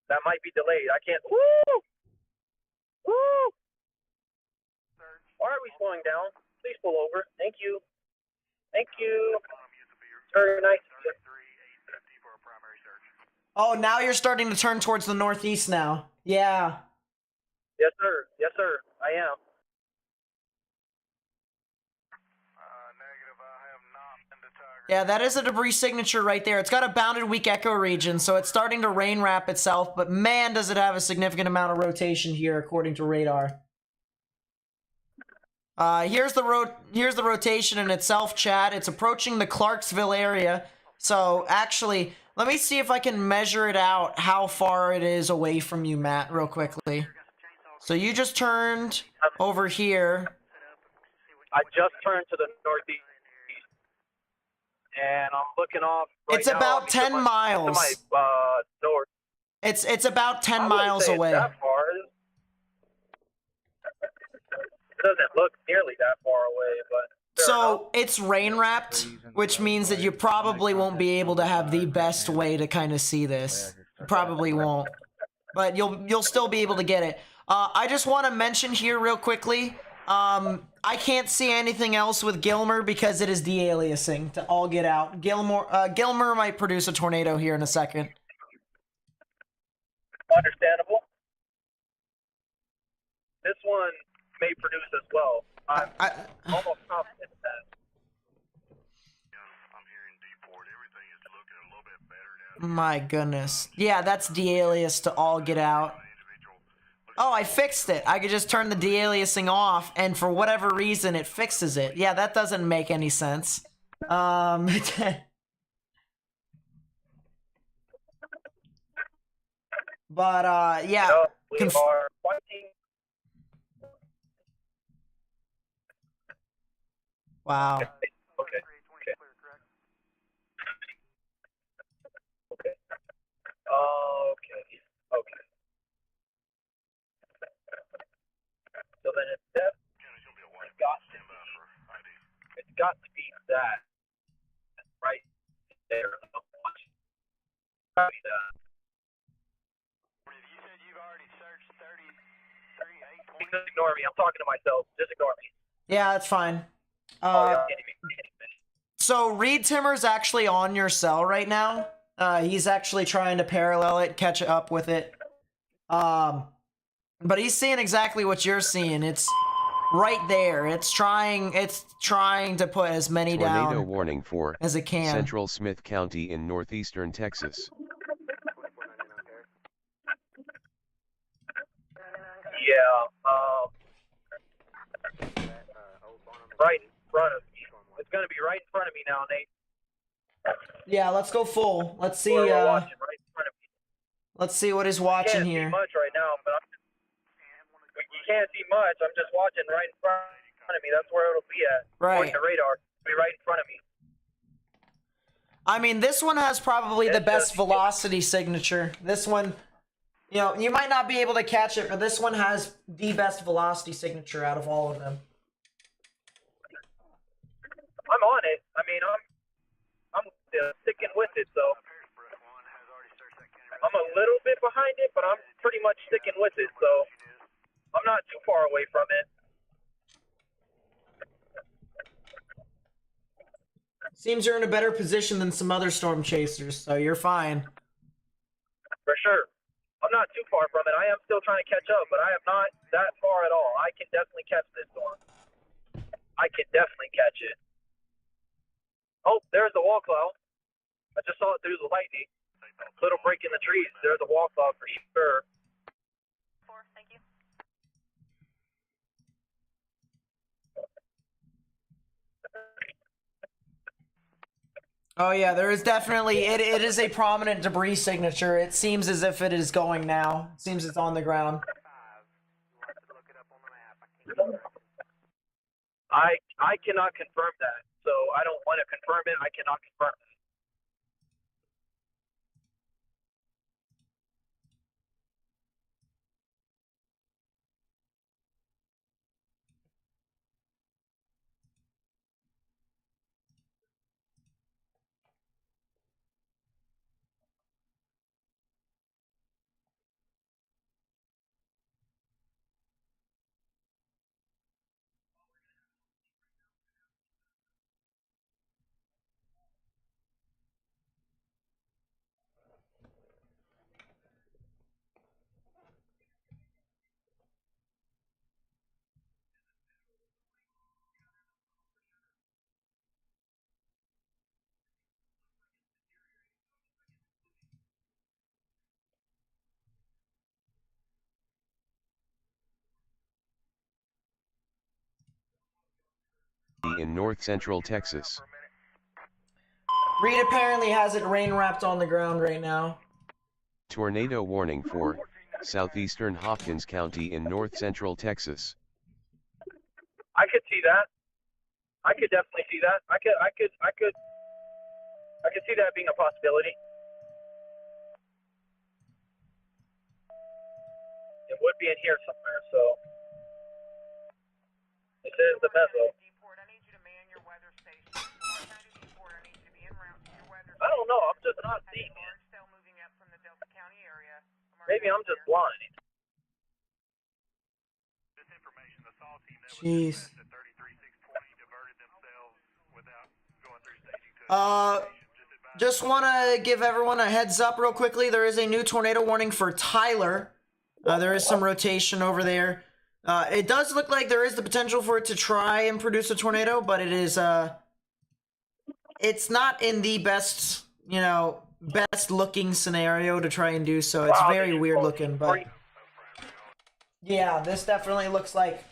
[SPEAKER 3] That might be delayed. I can't. Woo! Woo! Why are we slowing down? Please pull over. Thank you. Thank you. Very nice.
[SPEAKER 1] Oh, now you're starting to turn towards the northeast now. Yeah.
[SPEAKER 3] Yes, sir. Yes, sir. I am.
[SPEAKER 5] Negative, I have not been to Tiger.
[SPEAKER 1] Yeah, that is a debris signature right there. It's got a bounded weak echo region, so it's starting to rain wrap itself, but man, does it have a significant amount of rotation here, according to radar. Here's the rotation in itself, Chad. It's approaching the Clarksville area. So, actually, let me see if I can measure it out, how far it is away from you, Matt, real quickly. So you just turned over here.
[SPEAKER 3] I just turned to the northeast, and I'm looking off. Right
[SPEAKER 1] It's
[SPEAKER 3] now,
[SPEAKER 1] about 10 miles.
[SPEAKER 3] To my north.
[SPEAKER 1] It's about 10
[SPEAKER 3] I wouldn't
[SPEAKER 1] miles
[SPEAKER 3] say it's
[SPEAKER 1] away.
[SPEAKER 3] that far. It doesn't look nearly that far away, but
[SPEAKER 1] So it's rain wrapped, which means that you probably won't be able to have the best way to kind of see this. You probably won't, but you'll still be able to get it. I just want to mention here real quickly. I can't see anything else with Gilmer because it is de-aliasing to all get out. Gilmer might produce a tornado here in a second.
[SPEAKER 3] understandable. This one may produce as well. I'm almost confident in that.
[SPEAKER 5] I'm here in Deepwater. Everything is looking a little bit better now.
[SPEAKER 1] My goodness. Yeah, that's de-alias to all get out. Oh, I fixed it. I could just turn the de-aliasing off, and for whatever reason, it fixes it. Yeah, that doesn't make any sense. But, yeah.
[SPEAKER 3] No, we are fighting.
[SPEAKER 1] Wow.
[SPEAKER 3] Okay. Okay. Okay. Okay. So then it's got to be that right there. Copy that.
[SPEAKER 5] You said you've already searched 33, 820.
[SPEAKER 3] Just ignore me. I'm talking to myself. Just ignore me.
[SPEAKER 1] Yeah, that's fine.
[SPEAKER 3] Oh, yeah, can't even.
[SPEAKER 1] So Reed Timmer's actually on your cell right now. He's actually trying to parallel it, catch up with it. But he's seeing exactly what you're seeing. It's right there. It's trying to put as many
[SPEAKER 2] Tornado
[SPEAKER 1] down
[SPEAKER 2] warning for
[SPEAKER 1] as it can.
[SPEAKER 2] Central Smith County in northeastern Texas.
[SPEAKER 3] Yeah. Right in front of me. It's gonna be right in front of me now, Nate.
[SPEAKER 1] Yeah, let's go full. Let's see.
[SPEAKER 3] We're watching right in front of me.
[SPEAKER 1] Let's see what he's
[SPEAKER 3] You
[SPEAKER 1] watching
[SPEAKER 3] can't
[SPEAKER 1] here.
[SPEAKER 3] see much right now, but you can't see much. I'm just watching right in front of me. That's where it'll be at.
[SPEAKER 1] Right.
[SPEAKER 3] According to radar, it'll be right in front of me.
[SPEAKER 1] I mean, this one has probably the
[SPEAKER 3] It's
[SPEAKER 1] best
[SPEAKER 3] just-
[SPEAKER 1] velocity signature. This one, you know, you might not be able to catch it, but this one has the best velocity signature out of all of them.
[SPEAKER 3] I'm on it. I mean, I'm sticking with it. So I'm a little bit behind it, but I'm pretty much sticking with it. So I'm not too far away from it.
[SPEAKER 1] Seems you're in a better position than some other storm chasers, so you're fine.
[SPEAKER 3] For sure. I'm not too far from it. I am still trying to catch up, but I am not that far at all. I can definitely catch this storm. I can definitely catch it. Oh, there's the wall cloud. I just saw it through the lightning. Little break in the trees. There's a wall cloud for sure.
[SPEAKER 6] 4, thank you.
[SPEAKER 1] Oh yeah, there is definitely it is a prominent debris signature. It seems as if it is going now. It seems it's on the ground.
[SPEAKER 3] I cannot confirm that, so I don't want to confirm it. I cannot confirm it.
[SPEAKER 2] In north central Texas.
[SPEAKER 1] Reed apparently has it rain wrapped on the ground right now.
[SPEAKER 2] Tornado warning for southeastern Hopkins County in north central Texas.
[SPEAKER 3] I could see that. I could definitely see that. I could see that being a possibility. It would be in here somewhere, so this is the mezzo.
[SPEAKER 7] Deport, I need you to man your weather station. Deport, I need you to be en route to your weather
[SPEAKER 3] I don't know. I'm just not seeing it.
[SPEAKER 7] large cell moving up from the Delta County area.
[SPEAKER 3] Maybe I'm just blind.
[SPEAKER 5] This information, the SAW team that was
[SPEAKER 1] Jeez.
[SPEAKER 5] dispatched at 33620 diverted themselves without going through staging to
[SPEAKER 1] Just want to give everyone a heads up real quickly. There is a new tornado warning for Tyler. There is some rotation over there. It does look like there is the potential for it to try and produce a tornado, but it is, it's not in the best, you know, best looking scenario to try and do so. It's very weird looking, but yeah, this definitely looks like,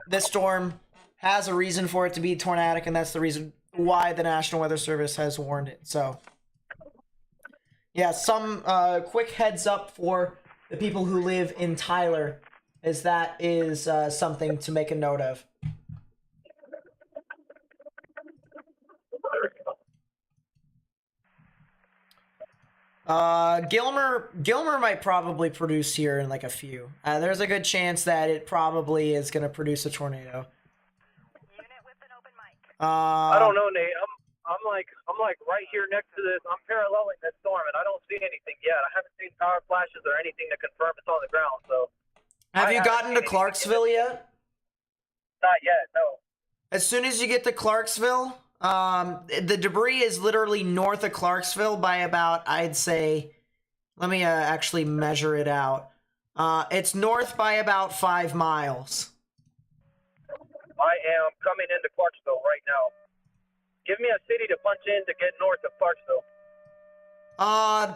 [SPEAKER 1] this storm has a reason for it to be tornadic, and that's the reason why the National Weather Service has warned it. So yeah, some quick heads up for the people who live in Tyler, is that is something to make a note of. Gilmer might probably produce here in like a few. There's a good chance that it probably is going to produce a tornado.
[SPEAKER 6] Unit with an open mic.
[SPEAKER 3] I don't know, Nate. I'm like right here next to this. I'm paralleling this storm, and I don't see anything yet. I haven't seen power flashes or anything to confirm it's on the ground. So,
[SPEAKER 1] Have
[SPEAKER 3] I
[SPEAKER 1] you
[SPEAKER 3] haven't
[SPEAKER 1] gotten
[SPEAKER 3] seen
[SPEAKER 1] to
[SPEAKER 3] anything
[SPEAKER 1] Clarksville yet?
[SPEAKER 3] Not yet. No.
[SPEAKER 1] As soon as you get to Clarksville, the debris is literally north of Clarksville by about, I'd say, let me actually measure it out. It's north by about 5 miles.
[SPEAKER 3] I am coming into Clarksville right now. Give me a city to punch in to get north of Clarksville.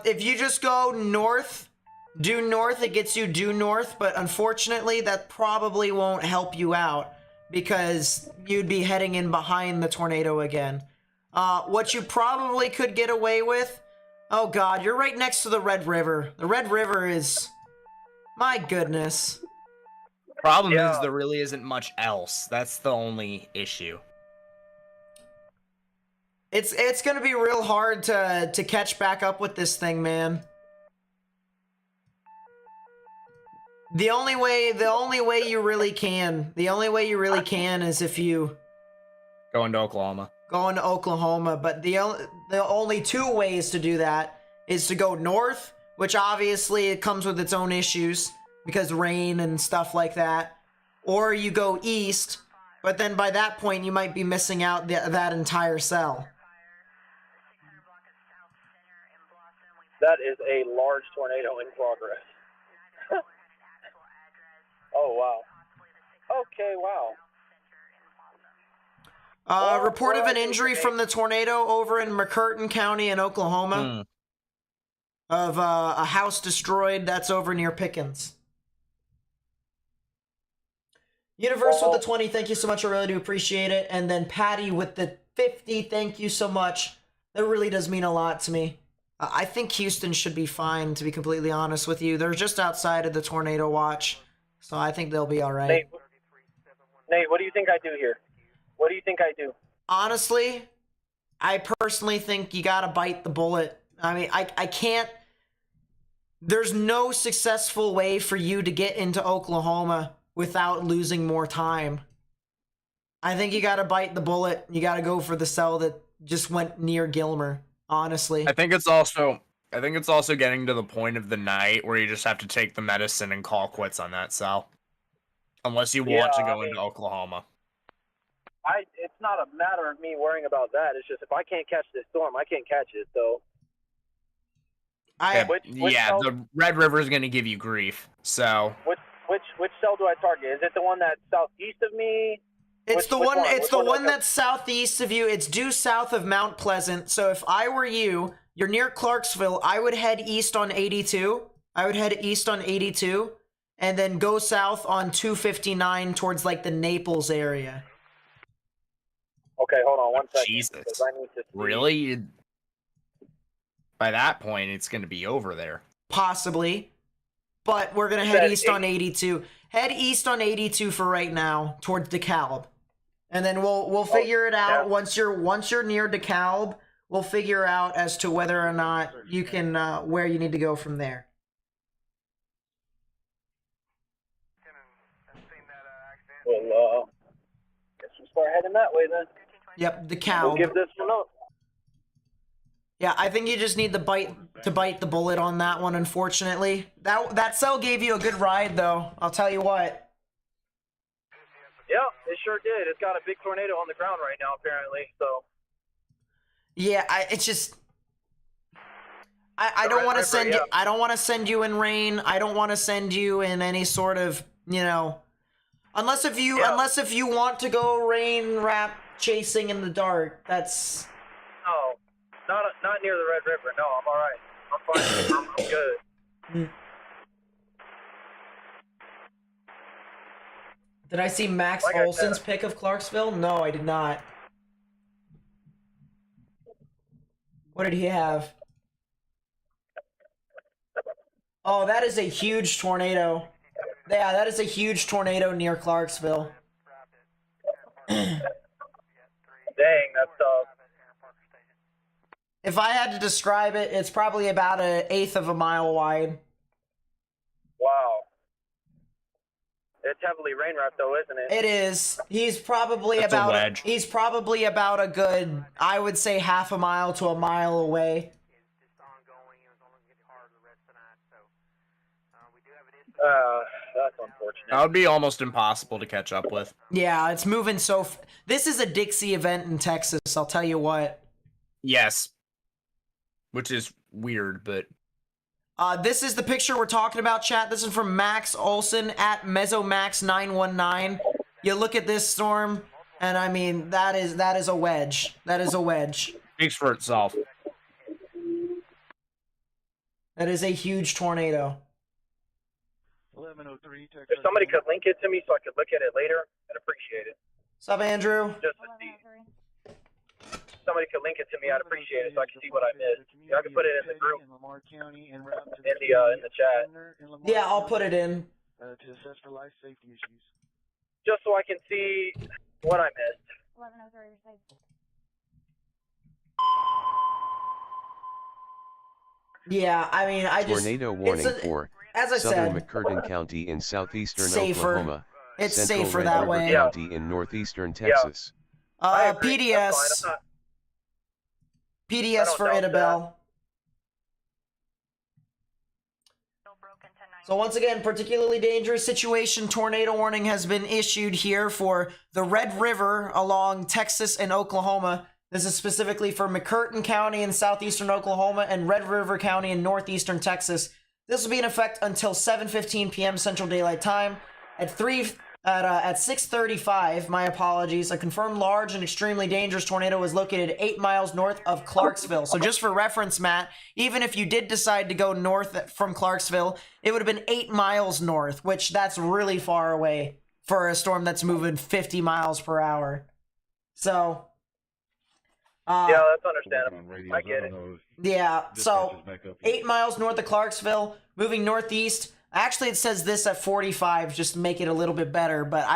[SPEAKER 1] If you just go north, due north, it gets you due north, but unfortunately that probably won't help you out because you'd be heading in behind the tornado again. What you probably could get away with, oh god, you're right next to the Red River. The Red River is, my goodness.
[SPEAKER 4] Problem
[SPEAKER 3] Yeah.
[SPEAKER 4] is there really isn't much else. That's the only issue.
[SPEAKER 1] It's gonna be real hard to catch back up with this thing, man. The only way you really can is if you
[SPEAKER 4] Going to Oklahoma.
[SPEAKER 1] go into Oklahoma, but the only two ways to do that is to go north, which obviously it comes with its own issues because rain and stuff like that, or you go east, but then by that point you might be missing out that entire cell.
[SPEAKER 3] That is a large tornado in progress. Oh, wow. Okay, wow.
[SPEAKER 1] Report of an injury from the tornado over in McCurtain County in Oklahoma. Of a house destroyed. That's over near Pickens. Universal with the 20, thank you so much. I really do appreciate it. And then Patty with the 50, thank you so much. That really does mean a lot to me. I think Houston should be fine, to be completely honest with you. They're just outside of the tornado watch, so I think they'll be all right.
[SPEAKER 3] Nate, what do you think I do here? What do you think I do?
[SPEAKER 1] Honestly, I personally think you gotta bite the bullet. I mean, I can't... There's no successful way for you to get into Oklahoma without losing more time. I think you gotta bite the bullet. You gotta go for the cell that just went near Gilmer, honestly.
[SPEAKER 4] I think it's also getting to the point of the night where you just have to take the medicine and call quits on that cell. Unless you want to go into Oklahoma.
[SPEAKER 3] It's not a matter of me worrying about that. It's just if I can't catch this storm, I can't catch it. So
[SPEAKER 4] the Red River is going to give you grief. So
[SPEAKER 3] which cell do I target? Is it the one that's southeast of me?
[SPEAKER 1] It's the one that's southeast of you. It's due south of Mount Pleasant. So if I were you, you're near Clarksville, I would head east on 82. And then go south on 259 towards like the Naples area.
[SPEAKER 3] Okay, hold on one second.
[SPEAKER 4] Jesus.
[SPEAKER 3] I need to see.
[SPEAKER 4] Really? By that point, it's going to be over there.
[SPEAKER 1] Possibly. But we're going to head east on 82. Head east on 82 for right now towards DeKalb. And then we'll figure it out once you're near DeKalb. We'll figure out as to whether or not you can where you need to go from there.
[SPEAKER 3] Well, guess we'll start heading that way then.
[SPEAKER 1] Yep, DeKalb.
[SPEAKER 3] We'll give this one up.
[SPEAKER 1] Yeah, I think you just need to bite the bullet on that one, unfortunately. That cell gave you a good ride, though. I'll tell you what.
[SPEAKER 3] Yeah, it sure did. It's got a big tornado on the ground right now, apparently, so.
[SPEAKER 1] Yeah, it's just... I don't want to send you... I don't want to send you in rain. I don't want to send you in any sort of, you know... Unless if you want to go rain rap chasing in the dark, that's...
[SPEAKER 3] No, not near the Red River. No, I'm all right. I'm fine. I'm good.
[SPEAKER 1] Did I see Max Olson's pick of Clarksville? No, I did not. What did he have? Oh, that is a huge tornado. Yeah, that is a huge tornado near Clarksville.
[SPEAKER 3] Dang, that's tough.
[SPEAKER 1] If I had to describe it, it's probably about 1/8 of a mile wide.
[SPEAKER 3] Wow. It's heavily rain wrapped though, isn't it?
[SPEAKER 1] It is. He's probably about a good, I would say, 1/2 mile to a mile away.
[SPEAKER 3] That's unfortunate.
[SPEAKER 4] That would be almost impossible to catch up with.
[SPEAKER 1] Yeah, it's moving so... This is a Dixie event in Texas, I'll tell you what.
[SPEAKER 4] Yes. Which is weird, but...
[SPEAKER 1] This is the picture we're talking about, chat. This is from Max Olson at Mesomax919. You look at this storm, and I mean, that is a wedge. That is a wedge.
[SPEAKER 4] Speaks for itself.
[SPEAKER 1] That is a huge tornado.
[SPEAKER 5] 1103 Texas.
[SPEAKER 3] If somebody could link it to me so I could look at it later, I'd appreciate it.
[SPEAKER 1] What's up, Andrew?
[SPEAKER 3] Just to see. Somebody could link it to me, I'd appreciate it so I can see what I missed. I can put it in the group, in the chat.
[SPEAKER 1] Yeah, I'll put it in.
[SPEAKER 5] To assess for life safety issues.
[SPEAKER 3] Just so I can see what I missed.
[SPEAKER 6] 1103.
[SPEAKER 1] Yeah, I mean, I just...
[SPEAKER 2] Tornado warning for
[SPEAKER 1] as I
[SPEAKER 2] southern
[SPEAKER 1] said,
[SPEAKER 2] McCurtain County in southeastern
[SPEAKER 1] safer.
[SPEAKER 2] Oklahoma.
[SPEAKER 1] It's
[SPEAKER 2] Central
[SPEAKER 1] safer
[SPEAKER 2] Red
[SPEAKER 1] that
[SPEAKER 2] River
[SPEAKER 1] way.
[SPEAKER 2] County in northeastern Texas.
[SPEAKER 3] I agree.
[SPEAKER 1] PDS. PDS
[SPEAKER 3] I
[SPEAKER 1] for
[SPEAKER 3] don't doubt
[SPEAKER 1] Idabel. So once again, particularly dangerous situation. Tornado warning has been issued here for the Red River along Texas and Oklahoma. This is specifically for McCurtain County in southeastern Oklahoma and Red River County in northeastern Texas. This will be in effect until 7:15 p.m. Central Daylight Time. At 6:35, my apologies, a confirmed large and extremely dangerous tornado was located 8 miles north of Clarksville. So just for reference, Matt, even if you did decide to go north from Clarksville, it would have been 8 miles north, which that's really far away for a storm that's moving 50 miles per hour. So,
[SPEAKER 3] Yeah, that's understandable. I get it.
[SPEAKER 1] yeah, so 8 miles north of Clarksville, moving northeast. Actually, it says this at 45, just to make it a little bit better, but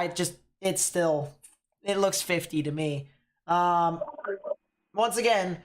[SPEAKER 1] it looks 50 to me. Once again,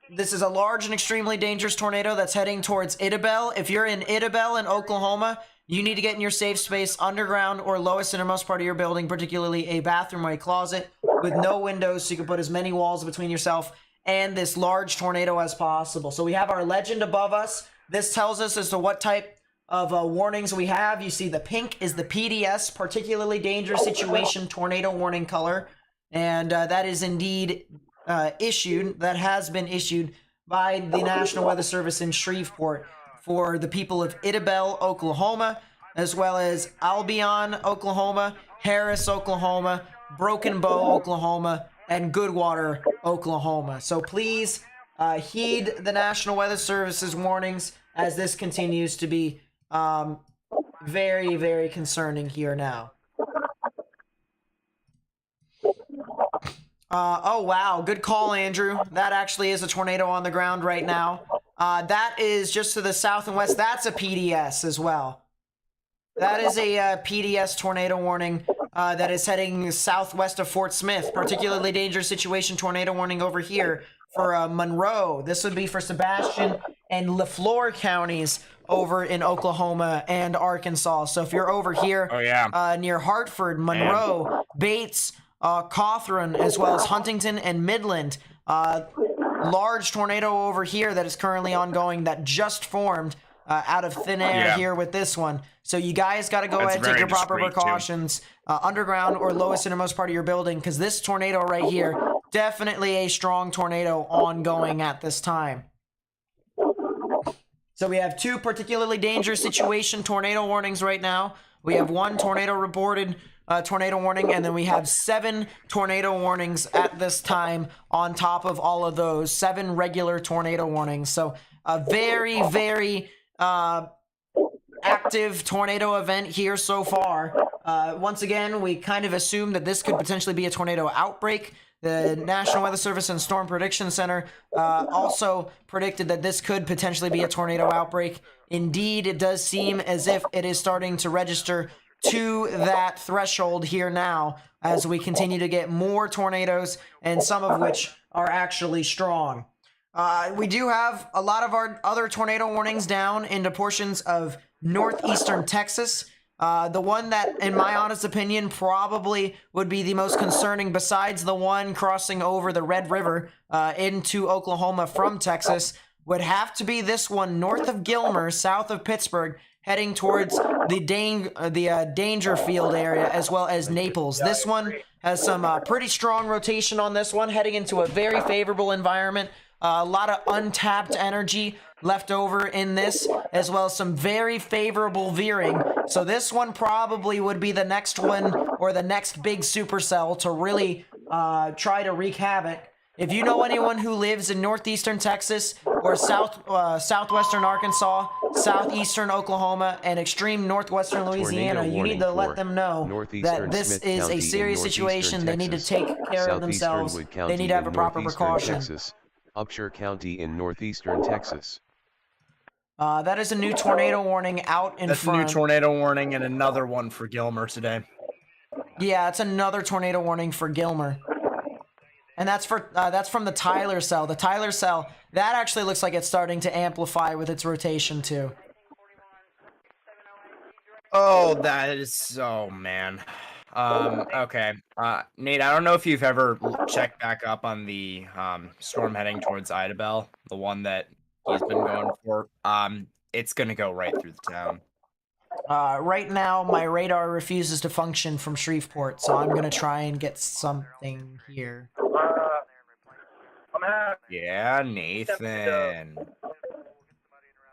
[SPEAKER 1] this is a large and extremely dangerous tornado that's heading towards Idabel. If you're in Idabel in Oklahoma, you need to get in your safe space underground or lowest innermost part of your building, particularly a bathroom or a closet with no windows, so you can put as many walls between yourself and this large tornado as possible. So we have our legend above us. This tells us as to what type of warnings we have. You see the pink is the PDS, particularly dangerous situation tornado warning color. And that is indeed issued, that has been issued by the National Weather Service in Shreveport for the people of Idabel, Oklahoma, as well as Albion, Oklahoma, Harris, Oklahoma, Broken Bow, Oklahoma, and Goodwater, Oklahoma. So please heed the National Weather Service's warnings as this continues to be very, very concerning here now. Oh, wow. Good call, Andrew. That actually is a tornado on the ground right now. That is just to the south and west. That's a PDS as well. That is a PDS tornado warning that is heading southwest of Fort Smith. Particularly dangerous situation tornado warning over here for Monroe. This would be for Sebastian and LaFleur counties over in Oklahoma and Arkansas. So if you're over here near Hartford, Monroe, Bates, Cawthron, as well as Huntington and Midland. Large tornado over here that is currently ongoing that just formed out of thin air here with this one. So you guys got to go ahead and take your proper precautions underground or lowest innermost part of your building, because this tornado right here, definitely a strong tornado ongoing at this time. So we have 2 particularly dangerous situation tornado warnings right now. We have 1 tornado reported tornado warning, and then we have 7 tornado warnings at this time on top of all of those 7 regular tornado warnings. So a very, very active tornado event here so far. Once again, we kind of assume that this could potentially be a tornado outbreak. The National Weather Service and Storm Prediction Center also predicted that this could potentially be a tornado outbreak. Indeed, it does seem as if it is starting to register to that threshold here now as we continue to get more tornadoes, and some of which are actually strong. We do have a lot of our other tornado warnings down into portions of northeastern Texas. The one that, in my honest opinion, probably would be the most concerning, besides the one crossing over the Red River into Oklahoma from Texas, would have to be this one north of Gilmer, south of Pittsburgh, heading towards the Dangerfield area, as well as Naples. This one has some pretty strong rotation on this one, heading into a very favorable environment. A lot of untapped energy left over in this, as well as some very favorable veering. So this one probably would be the next one, or the next big supercell to really try to wreak havoc. If you know anyone who lives in northeastern Texas or southwestern Arkansas, southeastern Oklahoma, and extreme northwestern Louisiana, you need to let them know that this is a serious situation. They need to take care of themselves. They need to have a proper precaution.
[SPEAKER 2] Upshur County in northeastern Texas.
[SPEAKER 1] That is a new tornado warning out in front.
[SPEAKER 4] That's a new tornado warning, and another one for Gilmer today.
[SPEAKER 1] Yeah, it's another tornado warning for Gilmer. And that's from the Tyler cell. The Tyler cell, that actually looks like it's starting to amplify with its rotation too.
[SPEAKER 4] Oh, that is so, man. Okay. Nate, I don't know if you've ever checked back up on the storm heading towards Idabel, the one that he's been going for. It's gonna go right through the town.
[SPEAKER 1] Right now, my radar refuses to function from Shreveport, so I'm gonna try and get something here.
[SPEAKER 4] Yeah, Nathan.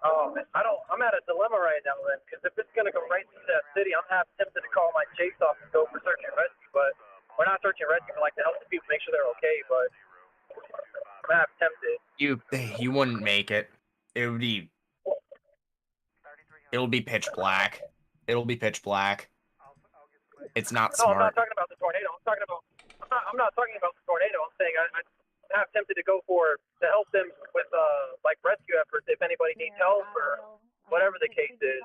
[SPEAKER 3] Oh, man, I'm at a dilemma right now, then, because if it's going to go right through that city, I'm half tempted to call my chase off and go for search and rescue, but we're not search and rescue, like to help the people make sure they're okay, but I'm half tempted.
[SPEAKER 4] You wouldn't make it. It'll be pitch black. It'll be pitch black. It's not
[SPEAKER 3] No, I'm not
[SPEAKER 4] smart.
[SPEAKER 3] talking about the tornado. I'm not talking about the tornado. I'm saying I'm half tempted to go to help them with like rescue efforts if anybody needs help or whatever the case is.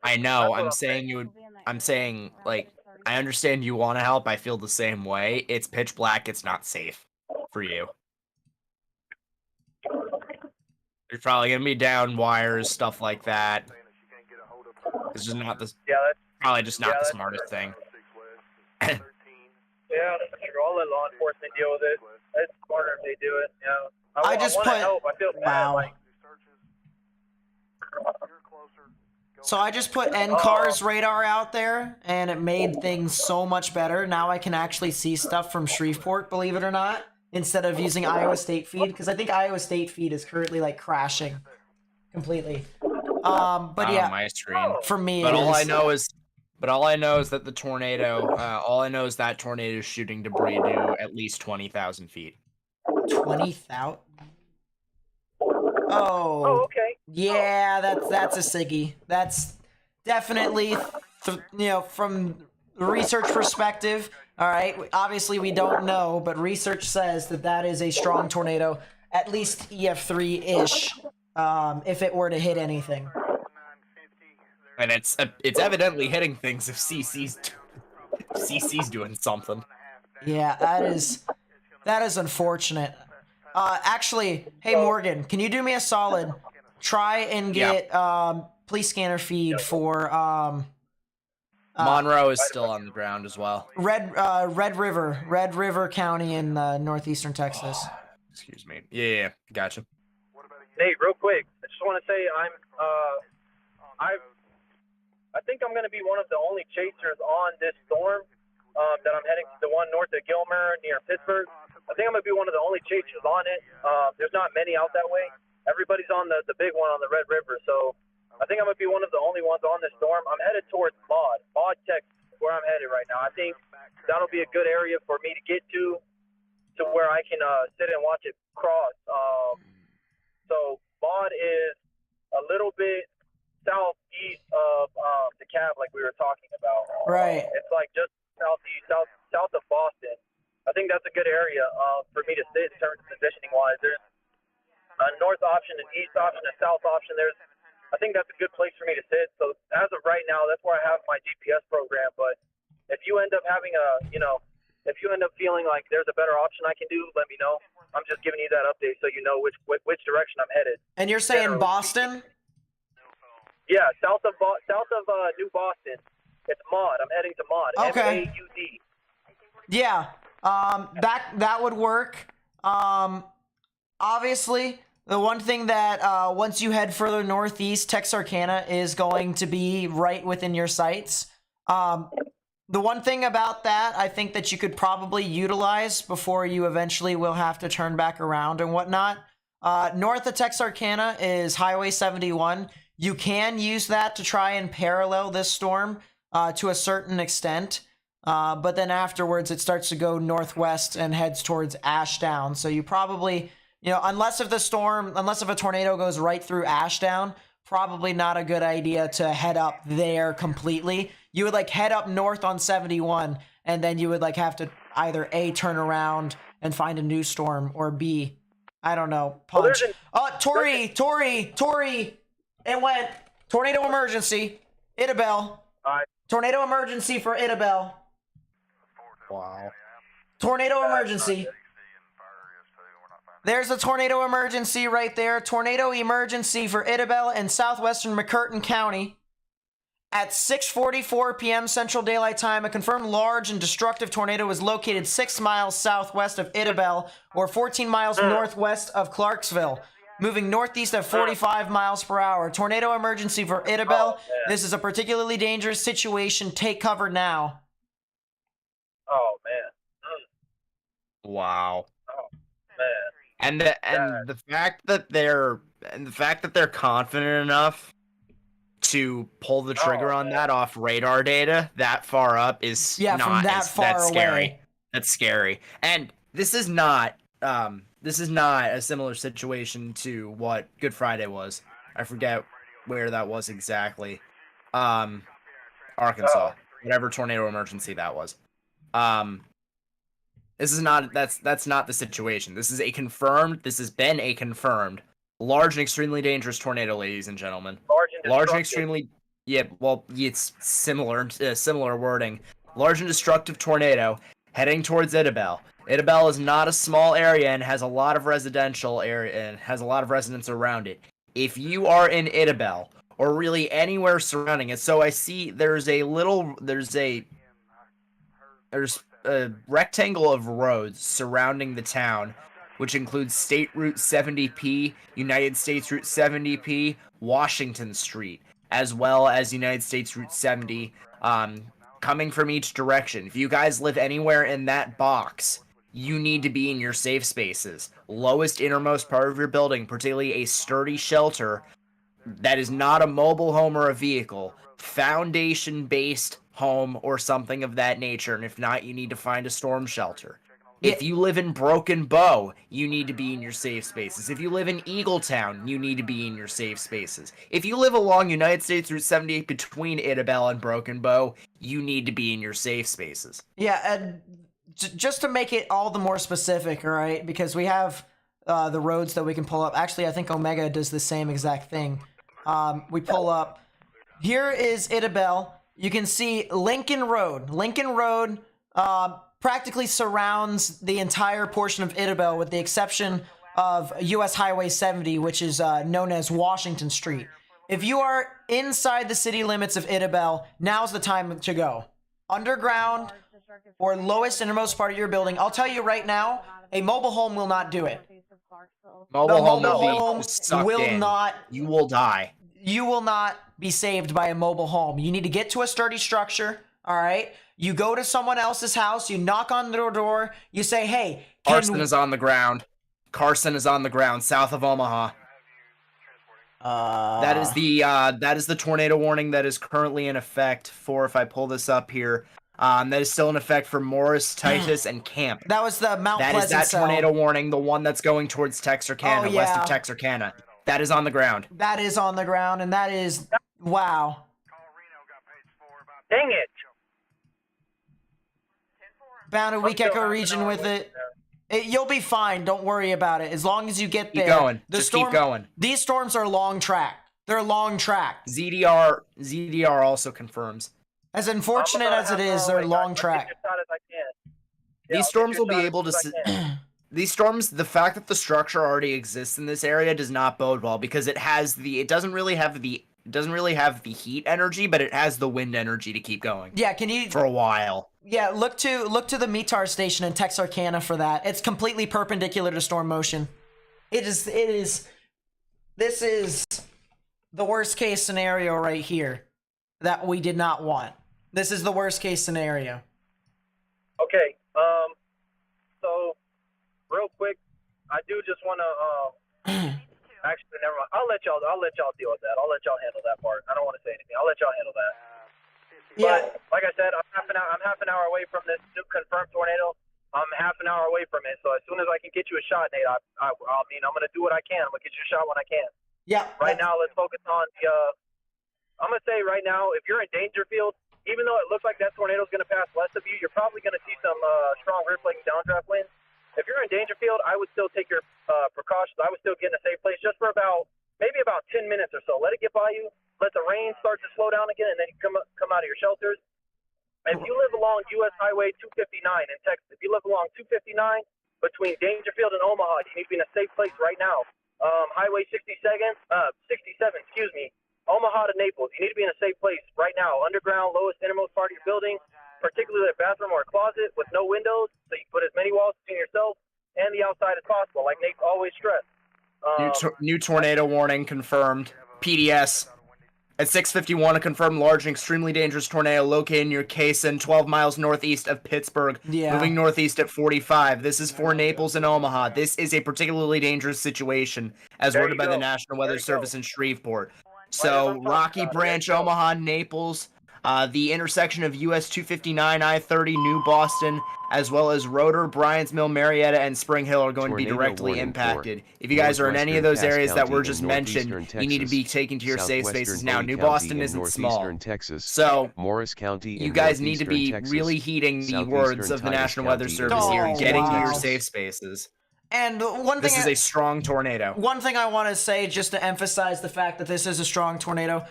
[SPEAKER 4] I know.
[SPEAKER 3] That's what
[SPEAKER 4] I'm
[SPEAKER 3] I'm
[SPEAKER 4] saying you would. I'm saying like I understand you want to help. I feel the same way. It's pitch black. It's not safe for you. You're probably gonna be down wires, stuff like that. It's just not the
[SPEAKER 3] Yeah,
[SPEAKER 4] probably just not the
[SPEAKER 3] that's
[SPEAKER 4] smartest
[SPEAKER 3] true.
[SPEAKER 4] thing.
[SPEAKER 3] Yeah, that's true. I'll let law enforcement deal with it. It's smarter if they do it. Yeah.
[SPEAKER 1] I just
[SPEAKER 3] want to
[SPEAKER 1] put-
[SPEAKER 3] help. I feel bad.
[SPEAKER 1] Wow.
[SPEAKER 3] Like,
[SPEAKER 1] So I just put NCAR's radar out there, and it made things so much better. Now I can actually see stuff from Shreveport, believe it or not, instead of using Iowa State feed, because I think Iowa State feed is currently like crashing completely. But yeah,
[SPEAKER 4] My screen.
[SPEAKER 1] for me,
[SPEAKER 4] But
[SPEAKER 1] it
[SPEAKER 4] all I
[SPEAKER 1] is
[SPEAKER 4] know is that the tornado. All I know is that tornado is shooting debris to at least 20,000 feet.
[SPEAKER 1] 20,000.
[SPEAKER 3] oh,
[SPEAKER 1] Oh,
[SPEAKER 3] okay.
[SPEAKER 1] yeah, that's a Siggy. That's definitely, from the research perspective. All right, obviously we don't know, but research says that is a strong tornado, at least EF3-ish, if it were to hit anything.
[SPEAKER 4] And it's evidently hitting things if CC's doing something.
[SPEAKER 1] Yeah, that is unfortunate. Actually, hey Morgan, can you do me a solid? Try and get police scanner feed for
[SPEAKER 4] Monroe is still on the ground as well.
[SPEAKER 1] Red River County in northeastern Texas.
[SPEAKER 4] Excuse me. Yeah, gotcha.
[SPEAKER 3] Nate, real quick, I just want to say I think I'm going to be one of the only chasers on this storm that I'm heading to, the one north of Gilmer near Pittsburgh. I think I'm going to be one of the only chasers on it. There's not many out that way. Everybody's on the big one on the Red River, so I think I'm going to be one of the only ones on this storm. I'm headed towards Maud, Texas, where I'm headed right now. I think that'll be a good area for me to get to where I can sit and watch it cross. So Maud is a little bit southeast of the cab, like we were talking about.
[SPEAKER 1] Right.
[SPEAKER 3] It's like just southeast, south of Boston. I think that's a good area for me to sit in terms of positioning wise. There's a north option, an east option, a south option. I think that's a good place for me to sit. So as of right now, that's where I have my GPS program. But if you end up having if you end up feeling like there's a better option I can do, let me know. I'm just giving you that update so you know which direction I'm headed.
[SPEAKER 1] And you're saying
[SPEAKER 3] Generally
[SPEAKER 1] Boston?
[SPEAKER 3] Yeah, south of New Boston. It's Maud. I'm heading to Maud.
[SPEAKER 1] Okay.
[SPEAKER 3] MAUD.
[SPEAKER 1] Yeah. That would work. Obviously, the one thing that once you head further northeast, Texarkana is going to be right within your sights. The one thing about that, I think that you could probably utilize before you eventually will have to turn back around and whatnot. North of Texarkana is Highway 71. You can use that to try and parallel this storm to a certain extent. But then afterwards, it starts to go northwest and heads towards Ashdown. So you probably, unless if a tornado goes right through Ashdown, probably not a good idea to head up there completely. You would head up north on 71, and then you would have to either A, turn around and find a new storm, or B, I don't know, punch. Tori, it went. Tornado emergency. Idabel. Tornado emergency for Idabel.
[SPEAKER 4] Wow.
[SPEAKER 1] Tornado emergency. There's a tornado emergency right there. Tornado emergency for Idabel and southwestern McCurtain County. At 6:44 p.m. Central Daylight Time, a confirmed large and destructive tornado was located 6 miles southwest of Idabel, or 14 miles northwest of Clarksville, moving northeast at 45 miles per hour. Tornado emergency for Idabel. This is a particularly dangerous situation. Take cover now.
[SPEAKER 3] Oh man.
[SPEAKER 4] Wow.
[SPEAKER 3] Oh man.
[SPEAKER 4] And the fact that they're confident enough to pull the trigger on that off radar data that far up is
[SPEAKER 1] from that far
[SPEAKER 4] that's scary.
[SPEAKER 1] away.
[SPEAKER 4] That's scary. And this is not a similar situation to what Good Friday was. I forget where that was exactly. Arkansas. whatever tornado emergency that was. This is not that's not the situation. This is has been a confirmed large and extremely dangerous tornado, ladies and gentlemen. Large and extremely it's similar wording. Large and destructive tornado heading towards Idabel. Idabel is not a small area and has a lot of residential area and has a lot of residents around it. If you are in Idabel or really anywhere surrounding it, so I see there's a rectangle of roads surrounding the town, which includes State Route 70P, United States Route 70P, Washington Street, as well as United States Route 70, coming from each direction. If you guys live anywhere in that box, you need to be in your safe spaces. Lowest innermost part of your building, particularly a sturdy shelter that is not a mobile home or a vehicle, foundation-based home or something of that nature, and if not, you need to find a storm shelter. If you live in Broken Bow, you need to be in your safe spaces. If you live in Eagletown, you need to be in your safe spaces. If you live along United States Route 78 between Idabel and Broken Bow, you need to be in your safe spaces.
[SPEAKER 1] Yeah, and just to make it all the more specific, all right, because we have the roads that we can pull up. Actually, I think Omega does the same exact thing. We pull up. Here is Idabel. You can see Lincoln Road. Lincoln Road practically surrounds the entire portion of Idabel with the exception of US Highway 70, which is known as Washington Street. If you are inside the city limits of Idabel, now's the time to go. Underground or lowest innermost part of your building. I'll tell you right now, a mobile home will not do it.
[SPEAKER 4] Mobile home
[SPEAKER 1] will not.
[SPEAKER 4] You will die.
[SPEAKER 1] You will not be saved by a mobile home. You need to get to a sturdy structure, all right? You go to someone else's house, you knock on their door, you say, hey,
[SPEAKER 4] Carson is on the ground. Carson is on the ground, south of Omaha. That is the tornado warning that is currently in effect for, if I pull this up here, that is still in effect for Morris, Titus, and Camp.
[SPEAKER 1] That was the Mount Pleasant
[SPEAKER 4] That is that tornado warning, the one that's going towards Texarkana, west of Texarkana. That is on the ground.
[SPEAKER 1] That is on the ground, and that is, wow.
[SPEAKER 3] Dang it!
[SPEAKER 1] Bound a weak echo region with it. You'll be fine. Don't worry about it. As long as you get there.
[SPEAKER 4] Keep going. Keep going.
[SPEAKER 1] These storms are long track. They're long track.
[SPEAKER 4] ZDR also confirms.
[SPEAKER 1] As unfortunate as it is, they're long track.
[SPEAKER 4] These storms will be able to. These storms, the fact that the structure already exists in this area does not bode well because it doesn't really have the heat energy, but it has the wind energy to keep going.
[SPEAKER 1] Yeah, can you
[SPEAKER 4] for a while?
[SPEAKER 1] Yeah, look to the METAR station in Texarkana for that. It's completely perpendicular to storm motion. This is the worst case scenario right here that we did not want. This is the worst case scenario.
[SPEAKER 3] Okay, so real quick, I do just want to actually never mind. I'll let y'all deal with that. I'll let y'all handle that part. I don't want to say anything. I'll let y'all handle that. But like I said, I'm half an hour away from this new confirmed tornado. I'm half an hour away from it. So as soon as I can get you a shot, Nate, I'm gonna do what I can. I'm gonna get you a shot when I can.
[SPEAKER 1] Yeah.
[SPEAKER 3] Right now, let's focus on the. I'm gonna say right now, if you're in Dangerfield, even though it looks like that tornado's gonna pass west of you, you're probably gonna see some strong rippling downdraft winds. If you're in Dangerfield, I would still take your precautions. I would still get in a safe place just for maybe about 10 minutes or so. Let it get by you. Let the rain start to slow down again, and then you come out of your shelters. If you live along US Highway 259 in Texas, if you live along 259 between Dangerfield and Omaha, you need to be in a safe place right now. Highway 67, Omaha to Naples, you need to be in a safe place right now. Underground, lowest innermost part of your building, particularly a bathroom or a closet with no windows, so you put as many walls between yourself and the outside as possible, like Nate always stressed.
[SPEAKER 4] New tornado warning confirmed. PDS. At 6:51, a confirmed large and extremely dangerous tornado located near Kaysen, 12 miles northeast of Pittsburgh, moving northeast at 45. This is for Naples and Omaha. This is a particularly dangerous situation, as worded by the National Weather Service in Shreveport. So, Rocky Branch, Omaha, Naples, The intersection of US 259, I-30, New Boston, as well as Rotor, Bryans Mill, Marietta, and Spring Hill are going to be
[SPEAKER 2] Tornado
[SPEAKER 4] directly
[SPEAKER 2] warning
[SPEAKER 4] impacted.
[SPEAKER 2] for
[SPEAKER 4] If you guys are in any of those
[SPEAKER 2] northwestern
[SPEAKER 4] areas
[SPEAKER 2] Cass
[SPEAKER 4] that were
[SPEAKER 2] County
[SPEAKER 4] just
[SPEAKER 2] in
[SPEAKER 4] mentioned,
[SPEAKER 2] northeastern
[SPEAKER 4] you need to be
[SPEAKER 2] Texas,
[SPEAKER 4] taken to your safe spaces
[SPEAKER 2] southwestern
[SPEAKER 4] now.
[SPEAKER 2] Bowie
[SPEAKER 4] New
[SPEAKER 2] County
[SPEAKER 4] Boston
[SPEAKER 2] in
[SPEAKER 4] isn't small.
[SPEAKER 2] northeastern Texas,
[SPEAKER 4] So
[SPEAKER 2] Morris County in
[SPEAKER 4] you guys need to
[SPEAKER 2] northeastern
[SPEAKER 4] be
[SPEAKER 2] Texas,
[SPEAKER 4] really heeding the
[SPEAKER 2] southeastern
[SPEAKER 4] words of the
[SPEAKER 2] Titus
[SPEAKER 4] National Weather
[SPEAKER 2] County in
[SPEAKER 4] Service here and
[SPEAKER 1] Oh,
[SPEAKER 4] getting to
[SPEAKER 1] wow.
[SPEAKER 4] your safe spaces.
[SPEAKER 1] And one
[SPEAKER 4] This
[SPEAKER 1] thing
[SPEAKER 4] is a strong tornado.
[SPEAKER 1] One thing I want to say, just to emphasize the fact that this is a strong tornado,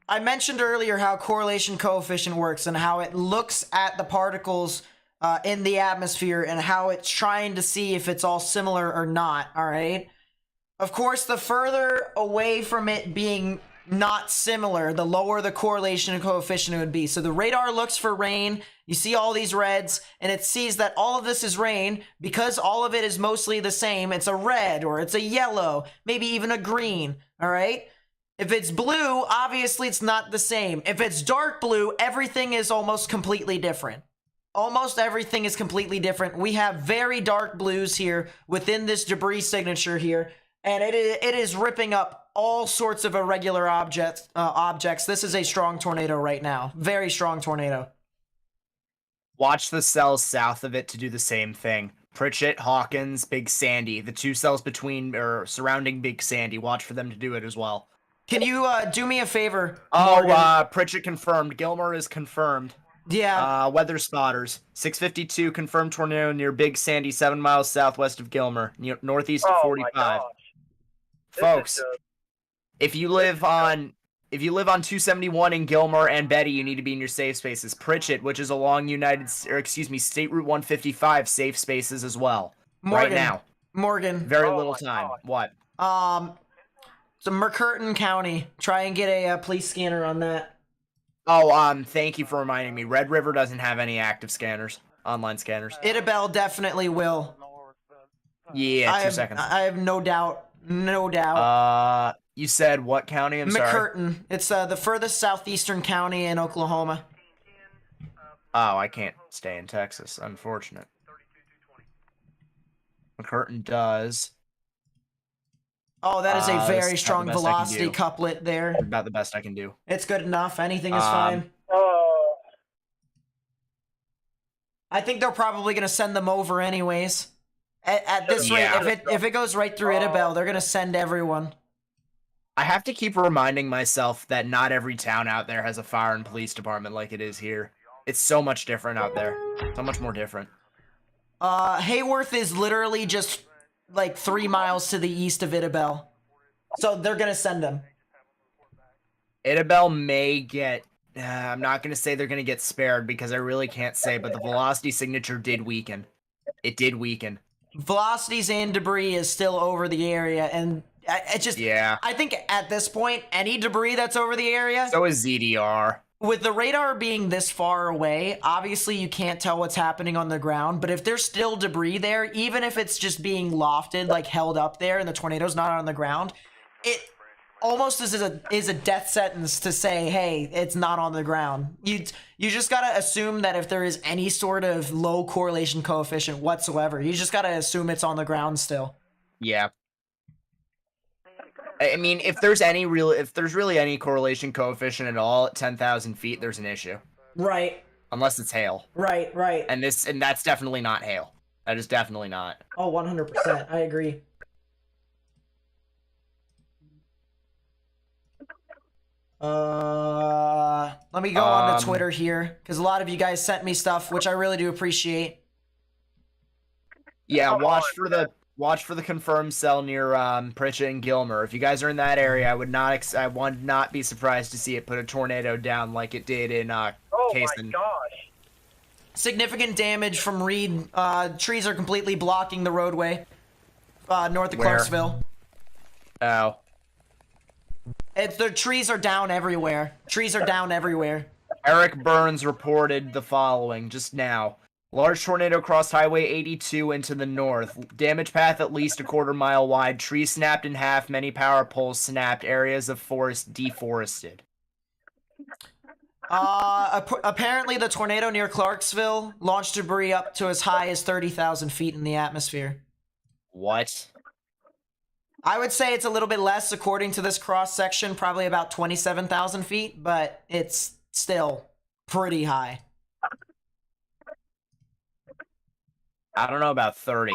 [SPEAKER 1] I mentioned earlier how correlation coefficient works and how it looks at the particles in the atmosphere and how it's trying to see if it's all similar or not, all right? Of course, the further away from it being not similar, the lower the correlation coefficient would be. So the radar looks for rain, you see all these reds, and it sees that all of this is rain. Because all of it is mostly the same, it's a red or it's a yellow, maybe even a green, all right? If it's blue, obviously it's not the same. If it's dark blue, everything is almost completely different. Almost everything is completely different. We have very dark blues here within this debris signature here, and it is ripping up all sorts of irregular objects. This is a strong tornado right now. Very strong tornado.
[SPEAKER 4] Watch the cells south of it to do the same thing. Pritchett, Hawkins, Big Sandy. The two cells between or surrounding Big Sandy. Watch for them to do it as well.
[SPEAKER 1] Can you do me a favor?
[SPEAKER 4] Oh,
[SPEAKER 1] Morgan?
[SPEAKER 4] Pritchett confirmed. Gilmer is confirmed.
[SPEAKER 1] Yeah.
[SPEAKER 4] Weather spotters. 652 confirmed tornado near Big Sandy, 7 miles southwest of Gilmer, northeast of 45.
[SPEAKER 3] My gosh. This
[SPEAKER 4] Folks,
[SPEAKER 3] is just-
[SPEAKER 4] if you live on 271 in Gilmer and Betty, you need to be in your safe spaces. Pritchett, which is along State Route 155, safe spaces as well.
[SPEAKER 1] Morgan,
[SPEAKER 4] Right now.
[SPEAKER 1] Morgan.
[SPEAKER 4] Very
[SPEAKER 3] Oh
[SPEAKER 4] little
[SPEAKER 3] my
[SPEAKER 4] time.
[SPEAKER 3] God.
[SPEAKER 4] What?
[SPEAKER 1] So McCurtain County. Try and get a police scanner on that.
[SPEAKER 4] Oh, thank you for reminding me. Red River doesn't have any active scanners, online scanners.
[SPEAKER 1] Idabel definitely will.
[SPEAKER 4] Yeah, 2
[SPEAKER 1] I
[SPEAKER 4] seconds.
[SPEAKER 1] have no doubt. No doubt.
[SPEAKER 4] You said what county? I'm sorry.
[SPEAKER 1] McCurtain. It's the furthest southeastern county in Oklahoma.
[SPEAKER 4] Oh, I can't stay in Texas. Unfortunate. McCurtain does.
[SPEAKER 1] Oh, that is a
[SPEAKER 4] That's
[SPEAKER 1] very
[SPEAKER 4] about
[SPEAKER 1] strong
[SPEAKER 4] the best I can
[SPEAKER 1] velocity
[SPEAKER 4] do.
[SPEAKER 1] couplet there.
[SPEAKER 4] About the best I can do.
[SPEAKER 1] It's good enough. Anything is fine.
[SPEAKER 3] Oh,
[SPEAKER 1] I think they're probably going to send them over anyways. At this rate,
[SPEAKER 4] Yeah.
[SPEAKER 1] if it goes right through Idabel, they're going to send everyone.
[SPEAKER 4] I have to keep reminding myself that not every town out there has a fire and police department like it is here. It's so much different out there. So much more different.
[SPEAKER 1] Hayworth is literally just like 3 miles to the east of Idabel. So they're going to send them.
[SPEAKER 4] Idabel may get... I'm not going to say they're going to get spared because I really can't say, but the velocity signature did weaken. It did weaken.
[SPEAKER 1] Velocities and debris is still over the area, and it just...
[SPEAKER 4] Yeah.
[SPEAKER 1] I think at this point, any debris that's over the area...
[SPEAKER 4] So is ZDR.
[SPEAKER 1] With the radar being this far away, obviously you can't tell what's happening on the ground, but if there's still debris there, even if it's just being lofted, like held up there, and the tornado's not on the ground, it almost is a death sentence to say, hey, it's not on the ground. You just gotta assume that if there is any sort of low correlation coefficient whatsoever, you just gotta assume it's on the ground still.
[SPEAKER 4] Yeah. I mean, if there's really any correlation coefficient at all at 10,000 feet, there's an issue.
[SPEAKER 1] Right,
[SPEAKER 4] Unless it's hail.
[SPEAKER 1] right.
[SPEAKER 4] And that's definitely not hail. That is definitely not.
[SPEAKER 1] Oh, 100%. I agree. Let me go on to Twitter here, because a lot of you guys sent me stuff, which I really do appreciate.
[SPEAKER 4] Yeah, watch for the confirmed cell near Pritchett and Gilmer. If you guys are in that area, I would not be surprised to see it put a tornado down like it did in
[SPEAKER 3] oh my
[SPEAKER 4] Kaysen.
[SPEAKER 3] gosh.
[SPEAKER 1] Significant damage from Reed. Trees are completely blocking the roadway north of
[SPEAKER 4] Where?
[SPEAKER 1] Clarksville.
[SPEAKER 4] Oh.
[SPEAKER 1] The trees are down everywhere. Trees are down everywhere.
[SPEAKER 4] Eric Burns reported the following just now. Large tornado crossed Highway 82 into the north. Damage path at least a quarter-mile wide. Trees snapped in half. Many power poles snapped. Areas of forest deforested.
[SPEAKER 1] Apparently the tornado near Clarksville launched debris up to as high as 30,000 feet in the atmosphere.
[SPEAKER 4] What?
[SPEAKER 1] I would say it's a little bit less according to this cross-section, probably about 27,000 feet, but it's still pretty high.
[SPEAKER 4] I don't know about 30.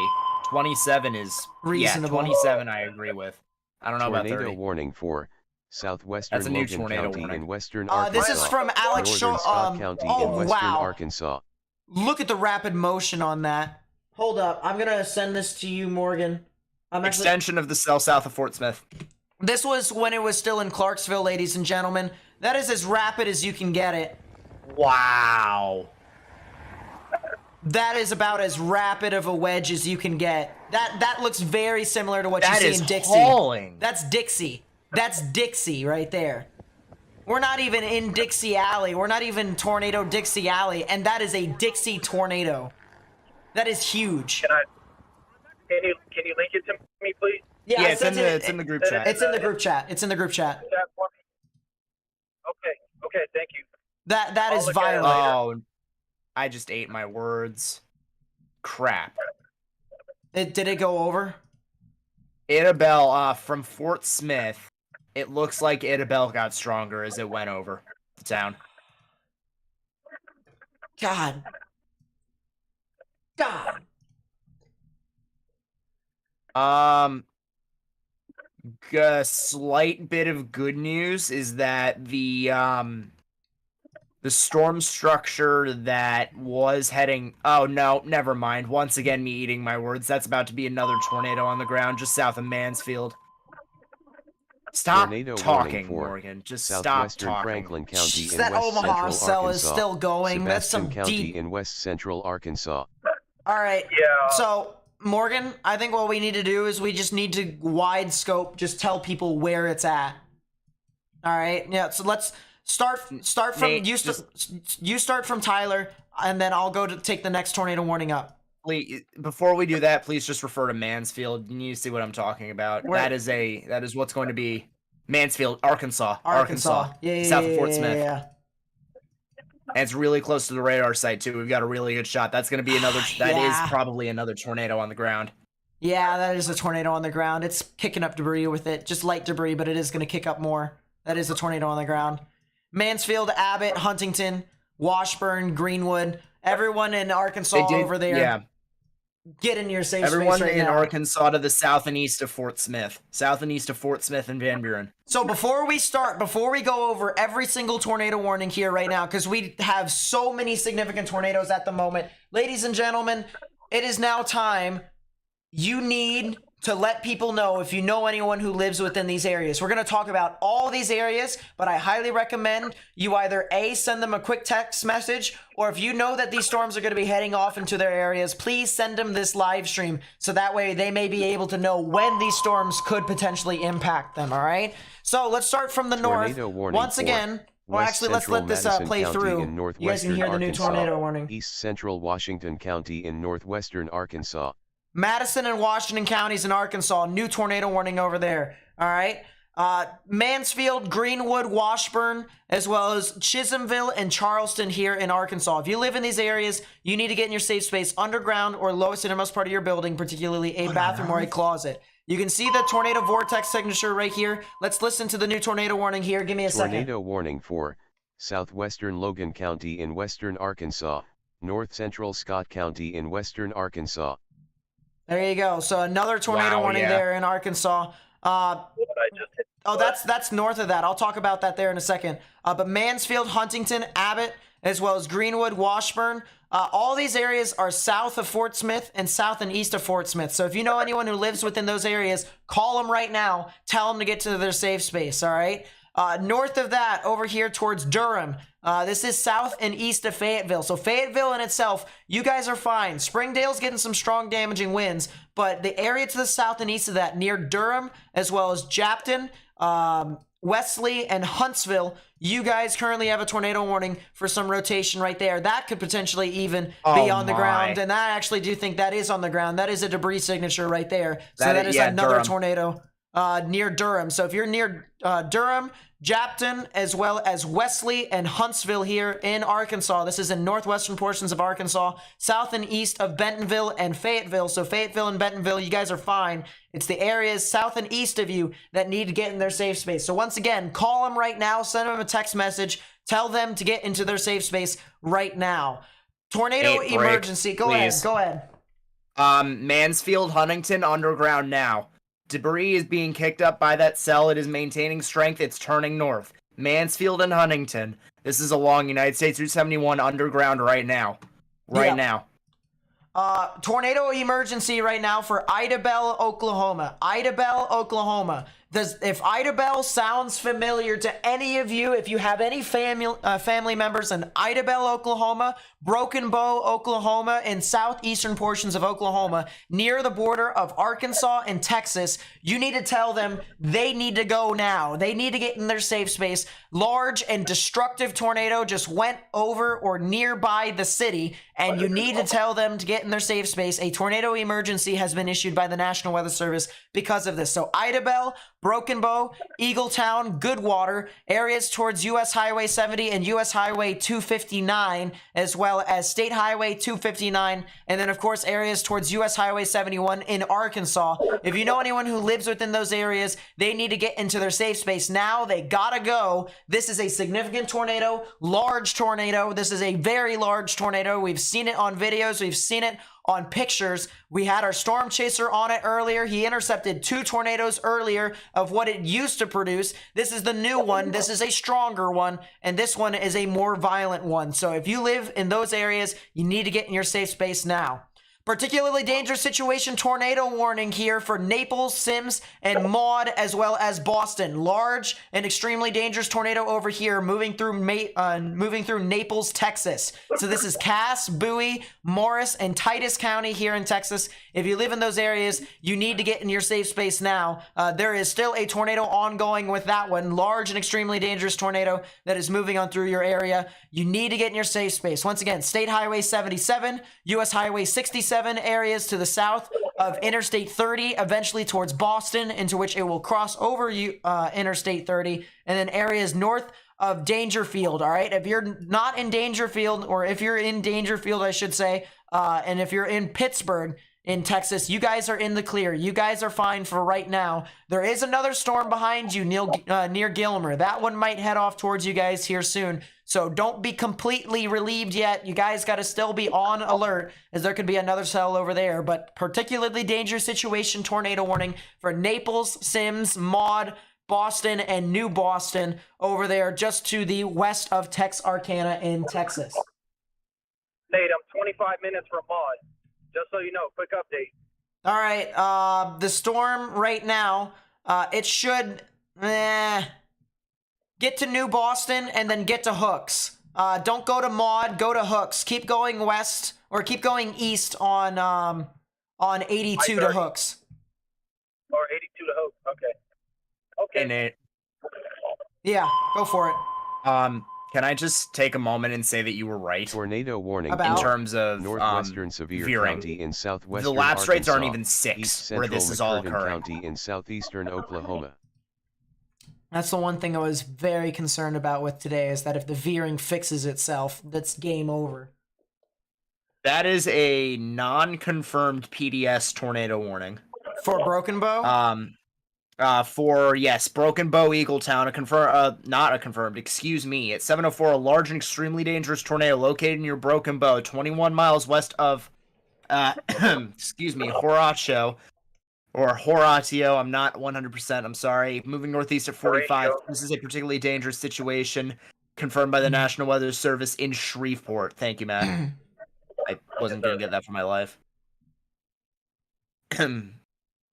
[SPEAKER 4] 27 is
[SPEAKER 1] Reasonable.
[SPEAKER 4] Yeah, 27 I agree with. I don't know about
[SPEAKER 2] Tornado
[SPEAKER 4] 30.
[SPEAKER 2] warning for southwestern
[SPEAKER 4] That's a new
[SPEAKER 2] Logan
[SPEAKER 4] tornado
[SPEAKER 2] County
[SPEAKER 4] warning.
[SPEAKER 2] in western Arkansas.
[SPEAKER 1] This is from Alex
[SPEAKER 2] northern
[SPEAKER 1] Shaw.
[SPEAKER 2] Scott County in
[SPEAKER 1] Oh,
[SPEAKER 2] western
[SPEAKER 1] wow.
[SPEAKER 2] Arkansas.
[SPEAKER 1] Look at the rapid motion on that. Hold up. I'm going to send this to you, Morgan.
[SPEAKER 4] Extension of the cell south of Fort Smith.
[SPEAKER 1] This was when it was still in Clarksville, ladies and gentlemen. That is as rapid as you can get it.
[SPEAKER 4] Wow.
[SPEAKER 1] That is about as rapid of a wedge as you can get. That looks very similar to what you see in Dixie.
[SPEAKER 4] Hauling.
[SPEAKER 1] That's Dixie. That's Dixie right there. We're not even in Dixie Alley. We're not even Tornado Dixie Alley, and that is a Dixie tornado. That is huge.
[SPEAKER 3] Can you link it to me, please?
[SPEAKER 1] Yeah,
[SPEAKER 4] it's in the group chat.
[SPEAKER 1] It's in the group chat. It's in the group chat.
[SPEAKER 3] Okay, thank you.
[SPEAKER 1] That is
[SPEAKER 3] look at it
[SPEAKER 1] violent.
[SPEAKER 4] Oh, I just ate my words. Crap.
[SPEAKER 1] Did it go over?
[SPEAKER 4] Idabel, from Fort Smith, it looks like Idabel got stronger as it went over the town.
[SPEAKER 1] God.
[SPEAKER 4] A slight bit of good news is that the storm structure that was heading... Oh, no, never mind. Once again, me eating my words. That's about to be another tornado on the ground just south of Mansfield. Stop
[SPEAKER 2] Tornado
[SPEAKER 4] talking,
[SPEAKER 2] warning for
[SPEAKER 4] Morgan. Just stop
[SPEAKER 2] southwestern
[SPEAKER 4] talking.
[SPEAKER 2] Franklin County in
[SPEAKER 1] That
[SPEAKER 2] west
[SPEAKER 1] Omaha
[SPEAKER 2] central
[SPEAKER 1] cell
[SPEAKER 2] Arkansas.
[SPEAKER 1] is still going. That's
[SPEAKER 2] Sebastian
[SPEAKER 1] some
[SPEAKER 2] County
[SPEAKER 1] deep...
[SPEAKER 2] in west central Arkansas.
[SPEAKER 1] All right.
[SPEAKER 3] Yeah.
[SPEAKER 1] So, Morgan, I think what we need to do is we just need to wide scope, just tell people where it's at. All right. Yeah. So let's start from
[SPEAKER 4] Nate,
[SPEAKER 1] you start from Tyler, and then I'll go to take the next tornado warning up.
[SPEAKER 4] Please, before we do that, please just refer to Mansfield. You need to see what I'm talking about.
[SPEAKER 1] Where?
[SPEAKER 4] That is what's going to be Mansfield, Arkansas.
[SPEAKER 1] Yeah.
[SPEAKER 4] South of Fort Smith.
[SPEAKER 1] Yeah.
[SPEAKER 4] And it's really close to the radar site too. We've got a really good shot. That's going to be another. That
[SPEAKER 1] Yeah.
[SPEAKER 4] is probably another tornado on the ground.
[SPEAKER 1] Yeah, that is a tornado on the ground. It's kicking up debris with it, just light debris, but it is going to kick up more. That is a tornado on the ground. Mansfield, Abbott, Huntington, Washburn, Greenwood, everyone in Arkansas over there.
[SPEAKER 4] Yeah.
[SPEAKER 1] Get in your safe
[SPEAKER 4] Everyone
[SPEAKER 1] space right
[SPEAKER 4] in
[SPEAKER 1] now.
[SPEAKER 4] Arkansas to the south and east of Fort Smith. South and east of Fort Smith and Van Buren.
[SPEAKER 1] So before we go over every single tornado warning here right now, because we have so many significant tornadoes at the moment, ladies and gentlemen, it is now time. You need to let people know if you know anyone who lives within these areas. We're going to talk about all these areas, but I highly recommend you either A, send them a quick text message, or if you know that these storms are going to be heading off into their areas, please send them this live stream so that way they may be able to know when these storms could potentially impact them, all right? So let's start from the north.
[SPEAKER 2] Tornado warning
[SPEAKER 1] Once
[SPEAKER 2] for
[SPEAKER 1] again, well,
[SPEAKER 2] West
[SPEAKER 1] actually, let's
[SPEAKER 2] Central
[SPEAKER 1] let this
[SPEAKER 2] Madison
[SPEAKER 1] play
[SPEAKER 2] County
[SPEAKER 1] through.
[SPEAKER 2] in
[SPEAKER 1] You guys can
[SPEAKER 2] northwestern
[SPEAKER 1] hear the new
[SPEAKER 2] Arkansas,
[SPEAKER 1] tornado warning.
[SPEAKER 2] East Central Washington County in northwestern Arkansas.
[SPEAKER 1] Madison and Washington counties in Arkansas, new tornado warning over there. All right. Mansfield, Greenwood, Washburn, as well as Chisholmville and Charleston here in Arkansas. If you live in these areas, you need to get in your safe space underground or lowest innermost part of your building, particularly a bathroom or a closet. You can see the tornado vortex signature right here. Let's listen to the new tornado warning here. Give me a second.
[SPEAKER 2] Tornado warning for southwestern Logan County in western Arkansas, north central Scott County in western Arkansas.
[SPEAKER 1] There you go. So another tornado warning there in Arkansas. Oh, that's north of that. I'll talk about that there in a second. But Mansfield, Huntington, Abbott, as well as Greenwood, Washburn, all these areas are south of Fort Smith and south and east of Fort Smith. So if you know anyone who lives within those areas, call them right now. Tell them to get to their safe space, all right? North of that, over here towards Durham, this is south and east of Fayetteville. So Fayetteville in itself, you guys are fine. Springdale's getting some strong damaging winds, but the area to the south and east of that, near Durham, as well as Japton, Wesley, and Huntsville, you guys currently have a tornado warning for some rotation right there. That could potentially even be on the ground, and I actually do think that is on the ground. That is a debris signature right there. So that is another
[SPEAKER 4] Durham.
[SPEAKER 1] tornado near Durham. So if you're near Durham, Japton, as well as Wesley and Huntsville here in Arkansas. This is in northwestern portions of Arkansas, south and east of Bentonville and Fayetteville. So Fayetteville and Bentonville, you guys are fine. It's the areas south and east of you that need to get in their safe space. So once again, call them right now, send them a text message, Tell them to get into their safe space right now. Tornado
[SPEAKER 4] Break,
[SPEAKER 1] emergency. Go ahead.
[SPEAKER 4] please.
[SPEAKER 1] Go ahead.
[SPEAKER 4] Mansfield, Huntington, underground now. Debris is being kicked up by that cell. It is maintaining strength. It's turning north. Mansfield and Huntington. This is along United States Route 71 underground right now. Right now.
[SPEAKER 1] Tornado emergency right now for Idabel, Oklahoma. Idabel, Oklahoma. If Idabel sounds familiar to any of you, if you have any family members in Idabel, Oklahoma, Broken Bow, Oklahoma, and southeastern portions of Oklahoma, near the border of Arkansas and Texas, you need to tell them they need to go now. They need to get in their safe space. Large and destructive tornado just went over or nearby the city, and you need to tell them to get in their safe space. A tornado emergency has been issued by the National Weather Service because of this. So Idabel, Broken Bow, Eagletown, Goodwater, areas towards U.S. Highway 70 and U.S. Highway 259, as well as State Highway 259, and then, of course, areas towards U.S. Highway 71 in Arkansas. If you know anyone who lives within those areas, they need to get into their safe space now. They gotta go. This is a significant tornado, large tornado. This is a very large tornado. We've seen it on videos. We've seen it on pictures. We had our storm chaser on it earlier. He intercepted 2 tornadoes earlier of what it used to produce. This is the new one. This is a stronger one, and this one is a more violent one. So if you live in those areas, you need to get in your safe space now. Particularly dangerous situation tornado warning here for Naples, Sims, and Maud, as well as Boston. Large and extremely dangerous tornado over here moving through Naples, Texas. So this is Cass, Bowie, Morris, and Titus County here in Texas. If you live in those areas, you need to get in your safe space now. There is still a tornado ongoing with that one. Large and extremely dangerous tornado that is moving on through your area. You need to get in your safe space. Once again, State Highway 77, U.S. Highway 67, areas to the south of Interstate 30, eventually towards Boston, into which it will cross over Interstate 30, and then areas north of Dangerfield. All right, if you're not in Dangerfield, or if you're in Dangerfield, I should say, and if you're in Pittsburgh in Texas, you guys are in the clear. You guys are fine for right now. There is another storm behind you near Gilmer. That one might head off towards you guys here soon. So don't be completely relieved yet. You guys got to still be on alert, as there could be another cell over there. But particularly dangerous situation tornado warning for Naples, Sims, Maud, Boston, and New Boston over there just to the west of Texarkana in Texas.
[SPEAKER 3] Nate, I'm 25 minutes from Maud. Just so you know, quick update.
[SPEAKER 1] All right, the storm right now, it should get to New Boston and then get to Hooks. Don't go to Maud, go to Hooks. Keep going west, or keep going east on 82 to Hooks.
[SPEAKER 3] Or 82 to Hooks, okay. Okay.
[SPEAKER 4] Hey, Nate.
[SPEAKER 1] Yeah, go for it.
[SPEAKER 4] Can I just take a moment and say that you were right?
[SPEAKER 2] Tornado warning
[SPEAKER 1] About?
[SPEAKER 4] In terms of
[SPEAKER 2] northwestern severe
[SPEAKER 4] veering.
[SPEAKER 2] county in southwestern
[SPEAKER 4] The lapse rates aren't
[SPEAKER 2] Arkansas,
[SPEAKER 4] even 6
[SPEAKER 2] east
[SPEAKER 4] where
[SPEAKER 2] central
[SPEAKER 4] this is all
[SPEAKER 2] McCurtain
[SPEAKER 4] occurring.
[SPEAKER 2] County in southeastern Oklahoma.
[SPEAKER 1] That's the one thing I was very concerned about with today, is that if the veering fixes itself, that's game over.
[SPEAKER 4] That is a non-confirmed PDS tornado warning.
[SPEAKER 1] For Broken Bow?
[SPEAKER 4] For Broken Bow, Eagletown, not a confirmed, excuse me. At 7:04, a large and extremely dangerous tornado located near Broken Bow, 21 miles west of, excuse me, Horatio, I'm not 100%, I'm sorry. Moving northeast at 45. This is a particularly dangerous situation, confirmed by the National Weather Service in Shreveport. Thank you, Matt. I wasn't going to get that for my life.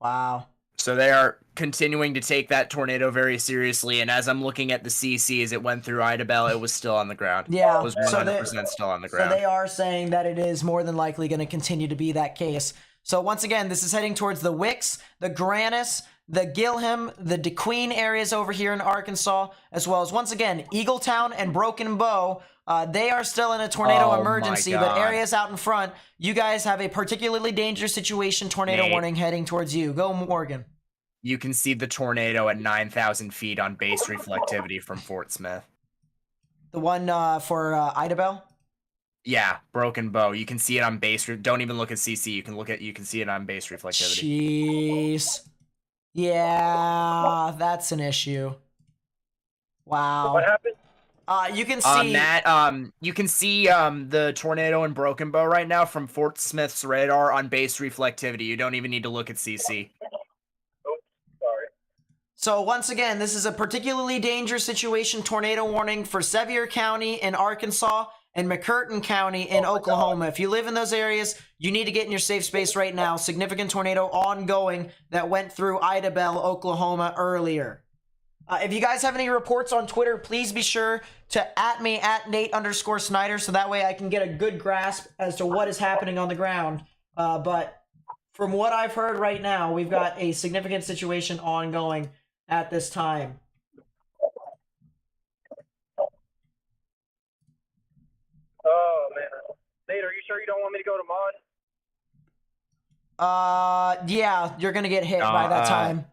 [SPEAKER 1] Wow.
[SPEAKER 4] So they are continuing to take that tornado very seriously, and as I'm looking at the CC as it went through Idabel, it was still on the ground.
[SPEAKER 1] Yeah.
[SPEAKER 4] It was 100% still on the ground.
[SPEAKER 1] So they are saying that it is more than likely going to continue to be that case. So once again, this is heading towards the Wicks, the Grannis, the Gilham, the DeQueen areas over here in Arkansas, as well as, once again, Eagletown and Broken Bow. They are still in a tornado emergency, but areas out in front, you guys have a particularly dangerous situation tornado warning heading towards you. Go, Morgan.
[SPEAKER 4] You can see the tornado at 9,000 feet on base reflectivity from Fort Smith.
[SPEAKER 1] The one for Idabel?
[SPEAKER 4] Yeah, Broken Bow. You can see it on base. Don't even look at CC. You can see it on base reflectivity.
[SPEAKER 1] Jeez. Yeah, that's an issue. Wow.
[SPEAKER 3] What happened?
[SPEAKER 1] You can see
[SPEAKER 4] you can see the tornado in Broken Bow right now from Fort Smith's radar on base reflectivity. You don't even need to look at CC.
[SPEAKER 1] So once again, this is a particularly dangerous situation. Tornado warning for Sevier County in Arkansas and McCurtain County in Oklahoma. If you live in those areas, you need to get in your safe space right now. Significant tornado ongoing that went through Idabel, Oklahoma earlier. If you guys have any reports on Twitter, please be sure to @ me at Nate_Snyder, so that way I can get a good grasp as to what is happening on the ground. But from what I've heard right now, we've got a significant situation ongoing at this time.
[SPEAKER 3] Oh, man. Nate, are you sure you don't want me to go to mod?
[SPEAKER 1] Yeah, you're gonna get hit by that time.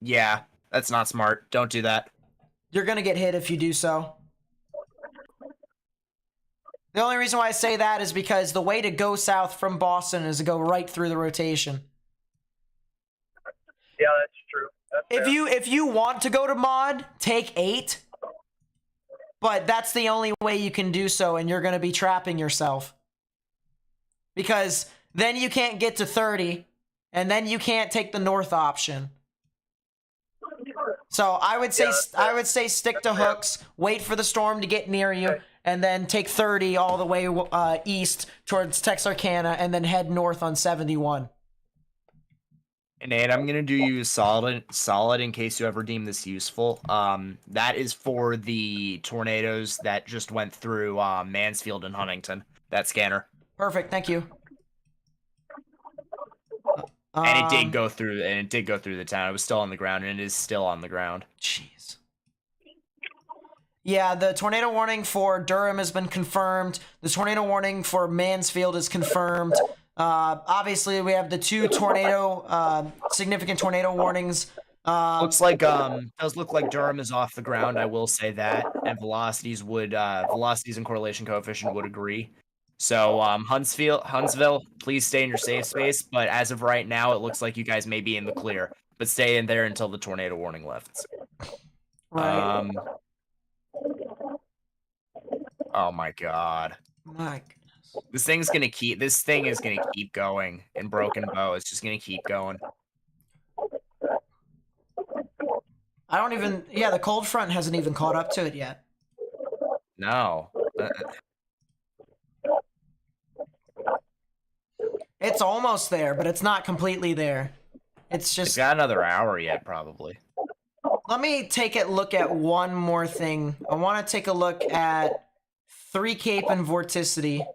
[SPEAKER 4] Yeah, that's not smart. Don't do that.
[SPEAKER 1] You're gonna get hit if you do so. The only reason why I say that is because the way to go south from Boston is to go right through the rotation.
[SPEAKER 3] Yeah, that's true. That's fair.
[SPEAKER 1] If you want to go to mod, take 8. But that's the only way you can do so, and you're going to be trapping yourself. Because then you can't get to 30, and then you can't take the north option. So I would say stick to hooks, wait for the storm to get near you, and then take 30 all the way east towards Texarkana, and then head north on 71.
[SPEAKER 4] And Nate, I'm gonna do you a solid in case you ever deem this useful. That is for the tornadoes that just went through Mansfield and Huntington. That scanner.
[SPEAKER 1] Perfect, thank you.
[SPEAKER 4] And it did go through. And it did go through the town. It was still on the ground, and it is still on the ground.
[SPEAKER 1] Jeez. Yeah, the tornado warning for Durham has been confirmed. The tornado warning for Mansfield is confirmed. Obviously, we have the 2 significant tornado warnings.
[SPEAKER 4] Does look like Durham is off the ground. I will say that, and velocities and correlation coefficient would agree. So, Huntsville, please stay in your safe space. But as of right now, it looks like you guys may be in the clear. But stay in there until the tornado warning lifts.
[SPEAKER 1] Right.
[SPEAKER 4] Oh my God.
[SPEAKER 1] My goodness.
[SPEAKER 4] This thing is gonna keep going in Broken Bow. It's just gonna keep going.
[SPEAKER 1] The cold front hasn't even caught up to it yet.
[SPEAKER 4] No.
[SPEAKER 1] It's almost there, but it's not completely there. It's
[SPEAKER 4] It's got another hour yet, probably.
[SPEAKER 1] Let me take a look at one more thing. I want to take a look at 3 Cape and Vorticity.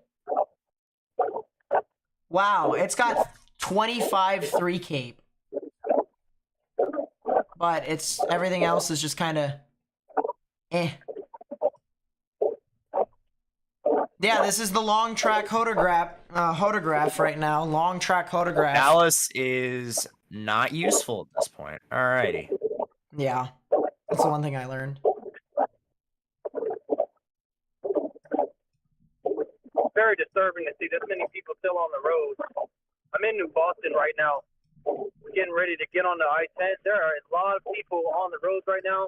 [SPEAKER 1] Wow, it's got 25 3 Cape. But everything else is just kind of eh. Yeah, this is the long track hodograph right now. Long track hodograph.
[SPEAKER 4] Dallas is not useful at this point. Alrighty.
[SPEAKER 1] Yeah, that's the one thing I learned.
[SPEAKER 3] Very disturbing to see this many people still on the road. I'm in New Boston right now, getting ready to get on the I-10. There are a lot of people on the roads right now.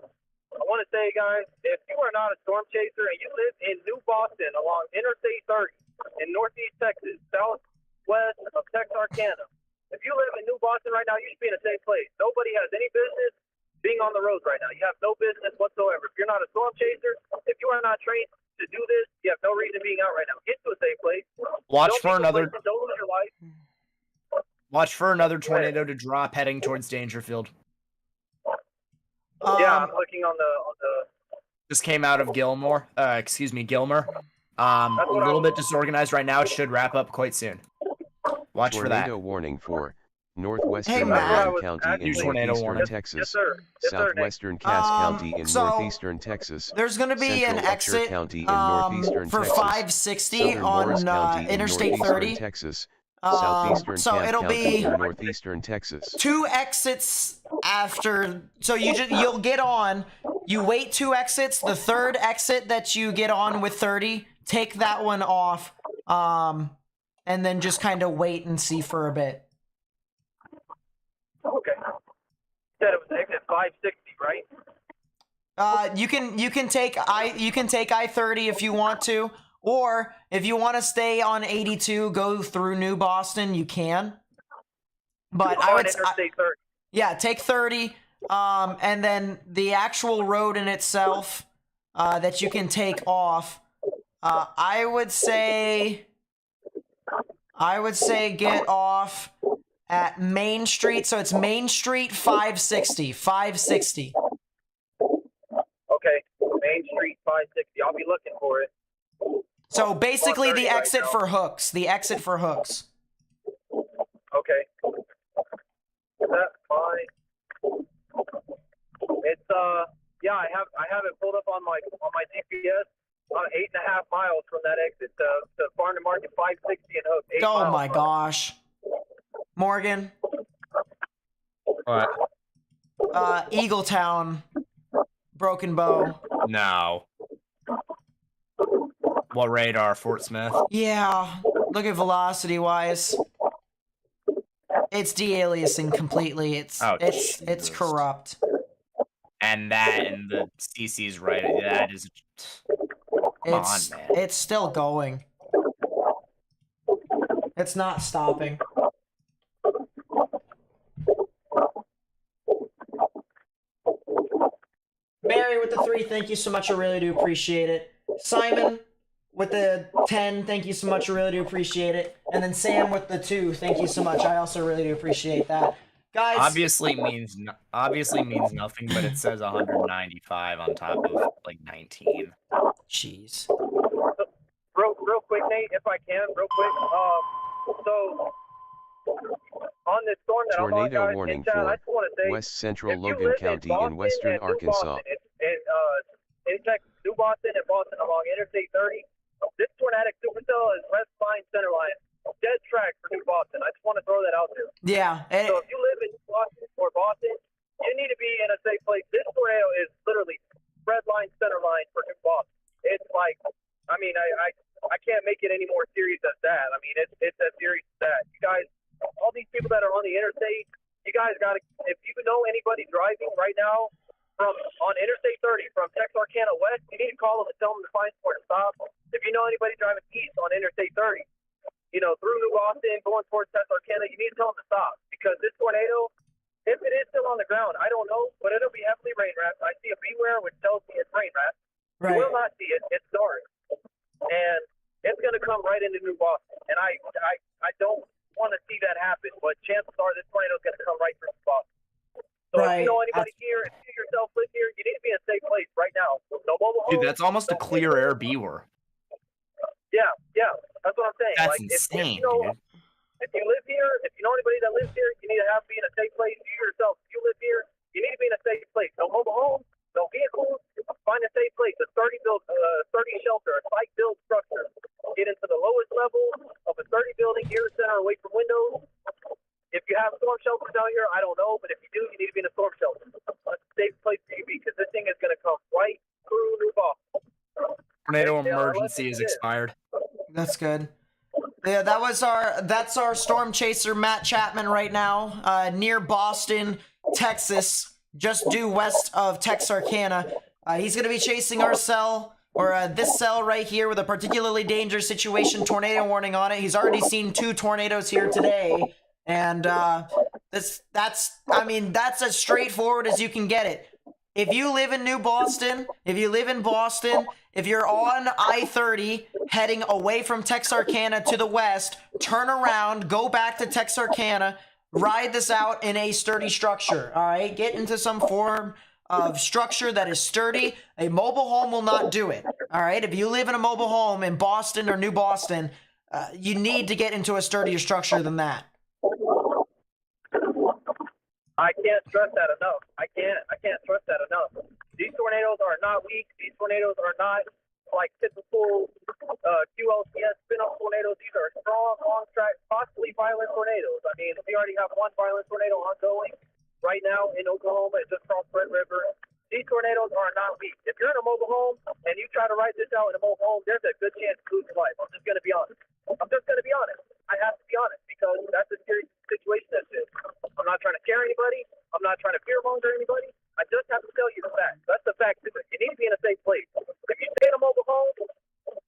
[SPEAKER 3] I want to say, guys, if you are not a storm chaser and you live in New Boston along Interstate 30 in Northeast Texas, southwest of Texarkana, if you live in New Boston right now, you should be in a safe place. Nobody has any business being on the roads right now. You have no business whatsoever. If you're not a storm chaser, if you are not trained to do this, you have no reason being out right now. Get to a safe place.
[SPEAKER 4] Watch
[SPEAKER 3] Don't
[SPEAKER 4] for another
[SPEAKER 3] lose your life.
[SPEAKER 4] Watch for another tornado to drop heading towards Dangerfield.
[SPEAKER 3] Yeah, I'm looking on the.
[SPEAKER 4] This came out of Gilmer. A little bit disorganized right now. It should wrap up quite soon. Watch for that.
[SPEAKER 2] Tornado warning for northwestern
[SPEAKER 1] Hey, Matt.
[SPEAKER 2] Marion County in
[SPEAKER 4] Tornado
[SPEAKER 2] northeastern
[SPEAKER 4] warning.
[SPEAKER 2] Texas,
[SPEAKER 3] Yes, sir. Yes, sir, Nick.
[SPEAKER 2] southwestern Cass County in
[SPEAKER 1] so
[SPEAKER 2] northeastern Texas,
[SPEAKER 1] There's going to be
[SPEAKER 2] Central
[SPEAKER 1] an
[SPEAKER 2] Upshur
[SPEAKER 1] exit
[SPEAKER 2] County in northeastern
[SPEAKER 1] for
[SPEAKER 2] Texas,
[SPEAKER 1] 560
[SPEAKER 2] southern Morris
[SPEAKER 1] on
[SPEAKER 2] County in
[SPEAKER 1] Interstate
[SPEAKER 2] northeastern
[SPEAKER 1] 30.
[SPEAKER 2] Texas, southeastern
[SPEAKER 1] So
[SPEAKER 2] Camp
[SPEAKER 1] it'll
[SPEAKER 2] County
[SPEAKER 1] be
[SPEAKER 2] in northeastern Texas.
[SPEAKER 1] 2 exits after. So you'll get on. You wait 2 exits. The 3rd exit that you get on with 30, take that one off, and then just kind of wait and see for a bit.
[SPEAKER 3] Okay. You said it was exit 560, right?
[SPEAKER 1] You can take I-30 if you want to, or if you want to stay on 82, go through New Boston, you can. But I
[SPEAKER 3] On
[SPEAKER 1] would
[SPEAKER 3] Interstate 30.
[SPEAKER 1] yeah, take 30, and then the actual road in itself that you can take off. I would say get off at Main Street. So it's Main Street 560. 560.
[SPEAKER 3] Okay, Main Street 560. I'll be looking for it.
[SPEAKER 1] So basically the
[SPEAKER 3] 130 right
[SPEAKER 1] exit
[SPEAKER 3] now.
[SPEAKER 1] for hooks. The exit for hooks.
[SPEAKER 3] Okay. That's fine. It's yeah, I have it pulled up on my GPS. 8.5 miles from that exit to Farm to Market 560 and Hook. 8
[SPEAKER 1] Oh
[SPEAKER 3] miles.
[SPEAKER 1] my gosh. Morgan.
[SPEAKER 4] What?
[SPEAKER 1] Eagletown. Broken Bow.
[SPEAKER 4] No. What radar? Fort Smith?
[SPEAKER 1] Yeah. Look at velocity wise. It's de-aliasing completely. It's
[SPEAKER 4] Jesus.
[SPEAKER 1] corrupt.
[SPEAKER 4] And the CC's right. That is. Come on, man.
[SPEAKER 1] It's still going. It's not stopping. Mary with the 3, thank you so much. I really do appreciate it. Simon with the 10, thank you so much. I really do appreciate it. And then Sam with the 2, thank you so much. I also really do appreciate that. Guys,
[SPEAKER 4] Obviously means nothing, but it says 195 on top of like 19.
[SPEAKER 1] jeez.
[SPEAKER 3] Real quick, Nate, if I can, real quick. So on this storm that I'm on,
[SPEAKER 2] Tornado
[SPEAKER 3] guys,
[SPEAKER 2] warning
[SPEAKER 3] in chat,
[SPEAKER 2] for
[SPEAKER 3] I just want to say,
[SPEAKER 2] West Central
[SPEAKER 3] if you
[SPEAKER 2] Logan
[SPEAKER 3] live
[SPEAKER 2] County
[SPEAKER 3] Boston
[SPEAKER 2] in western
[SPEAKER 3] and New
[SPEAKER 2] Arkansas.
[SPEAKER 3] Boston, in Texas, New Boston and Boston along Interstate 30, this tornadic supercell is west line, center line, dead track for New Boston. I just want to throw that out there.
[SPEAKER 1] Yeah.
[SPEAKER 3] So if you live in Boston or Boston, you need to be in a safe place. This tornado is literally red line, center line for New Boston. It's like, I mean, I can't make it any more serious than that. I mean, it's as serious as that. You guys, all these people that are on the interstate, you guys got to, if you know anybody driving right now on Interstate 30 from Texarkana West, you need to call them and tell them to find somewhere to stop. If you know anybody driving east on Interstate 30, through New Boston, going towards Texarkana, you need to tell them to stop because this tornado, if it is still on the ground, I don't know, but it'll be heavily rain wrapped. I see a beware which tells me it's rain wrapped.
[SPEAKER 1] Right.
[SPEAKER 3] You will not see it. It's dark. And it's going to come right into New Boston. And I don't want to see that happen, but chances are this tornado is going to come right through New Boston. So if you know anybody here, if you yourself live here, you need to be in a safe place right now. No mobile homes.
[SPEAKER 4] Dude, that's almost a clear air B-war.
[SPEAKER 3] Yeah, that's what I'm saying.
[SPEAKER 4] That's
[SPEAKER 3] like,
[SPEAKER 4] insane,
[SPEAKER 3] dude.
[SPEAKER 4] dude.
[SPEAKER 3] If you live here, if you know anybody that lives here, you need to be in a safe place. You yourself, if you live here, you need to be in a safe place. No mobile homes, no vehicles. Find a safe place, a sturdy shelter, a site-built structure. Get into the lowest level of a sturdy building, ear center, away from windows. If you have storm shelters out here, I don't know, but if you do, you need to be in a storm shelter. That's a safe place for you because this thing is going to come right through New Boston.
[SPEAKER 4] Tornado emergency is expired.
[SPEAKER 1] That's good. Yeah, that's our storm chaser Matt Chapman right now, near Boston, Texas, just due west of Texarkana. He's gonna be chasing our cell, or this cell right here with a particularly dangerous situation, tornado warning on it. He's already seen 2 tornadoes here today, and that's as straightforward as you can get it. If you live in New Boston, if you live in Boston, if you're on I-30 heading away from Texarkana to the west, turn around, go back to Texarkana, ride this out in a sturdy structure, all right? Get into some form of structure that is sturdy. A mobile home will not do it, all right? If you live in a mobile home in Boston or New Boston, you need to get into a sturdier structure than that.
[SPEAKER 3] I can't stress that enough. I can't stress that enough. These tornadoes are not weak. These tornadoes are not like typical QLCS spin-off tornadoes. These are strong, long-track, possibly violent tornadoes. I mean, we already have one violent tornado ongoing right now in Oklahoma. It just crossed Red River. These tornadoes are not weak. If you're in a mobile home and you try to ride this out in a mobile home, there's a good chance to lose your life. I'm just going to be honest. I have to be honest because that's a serious situation. That's it. I'm not trying to scare anybody. I'm not trying to fearmonger anybody. I just have to tell you the facts. That's the fact. need to be in a safe place. If you stay in a mobile home,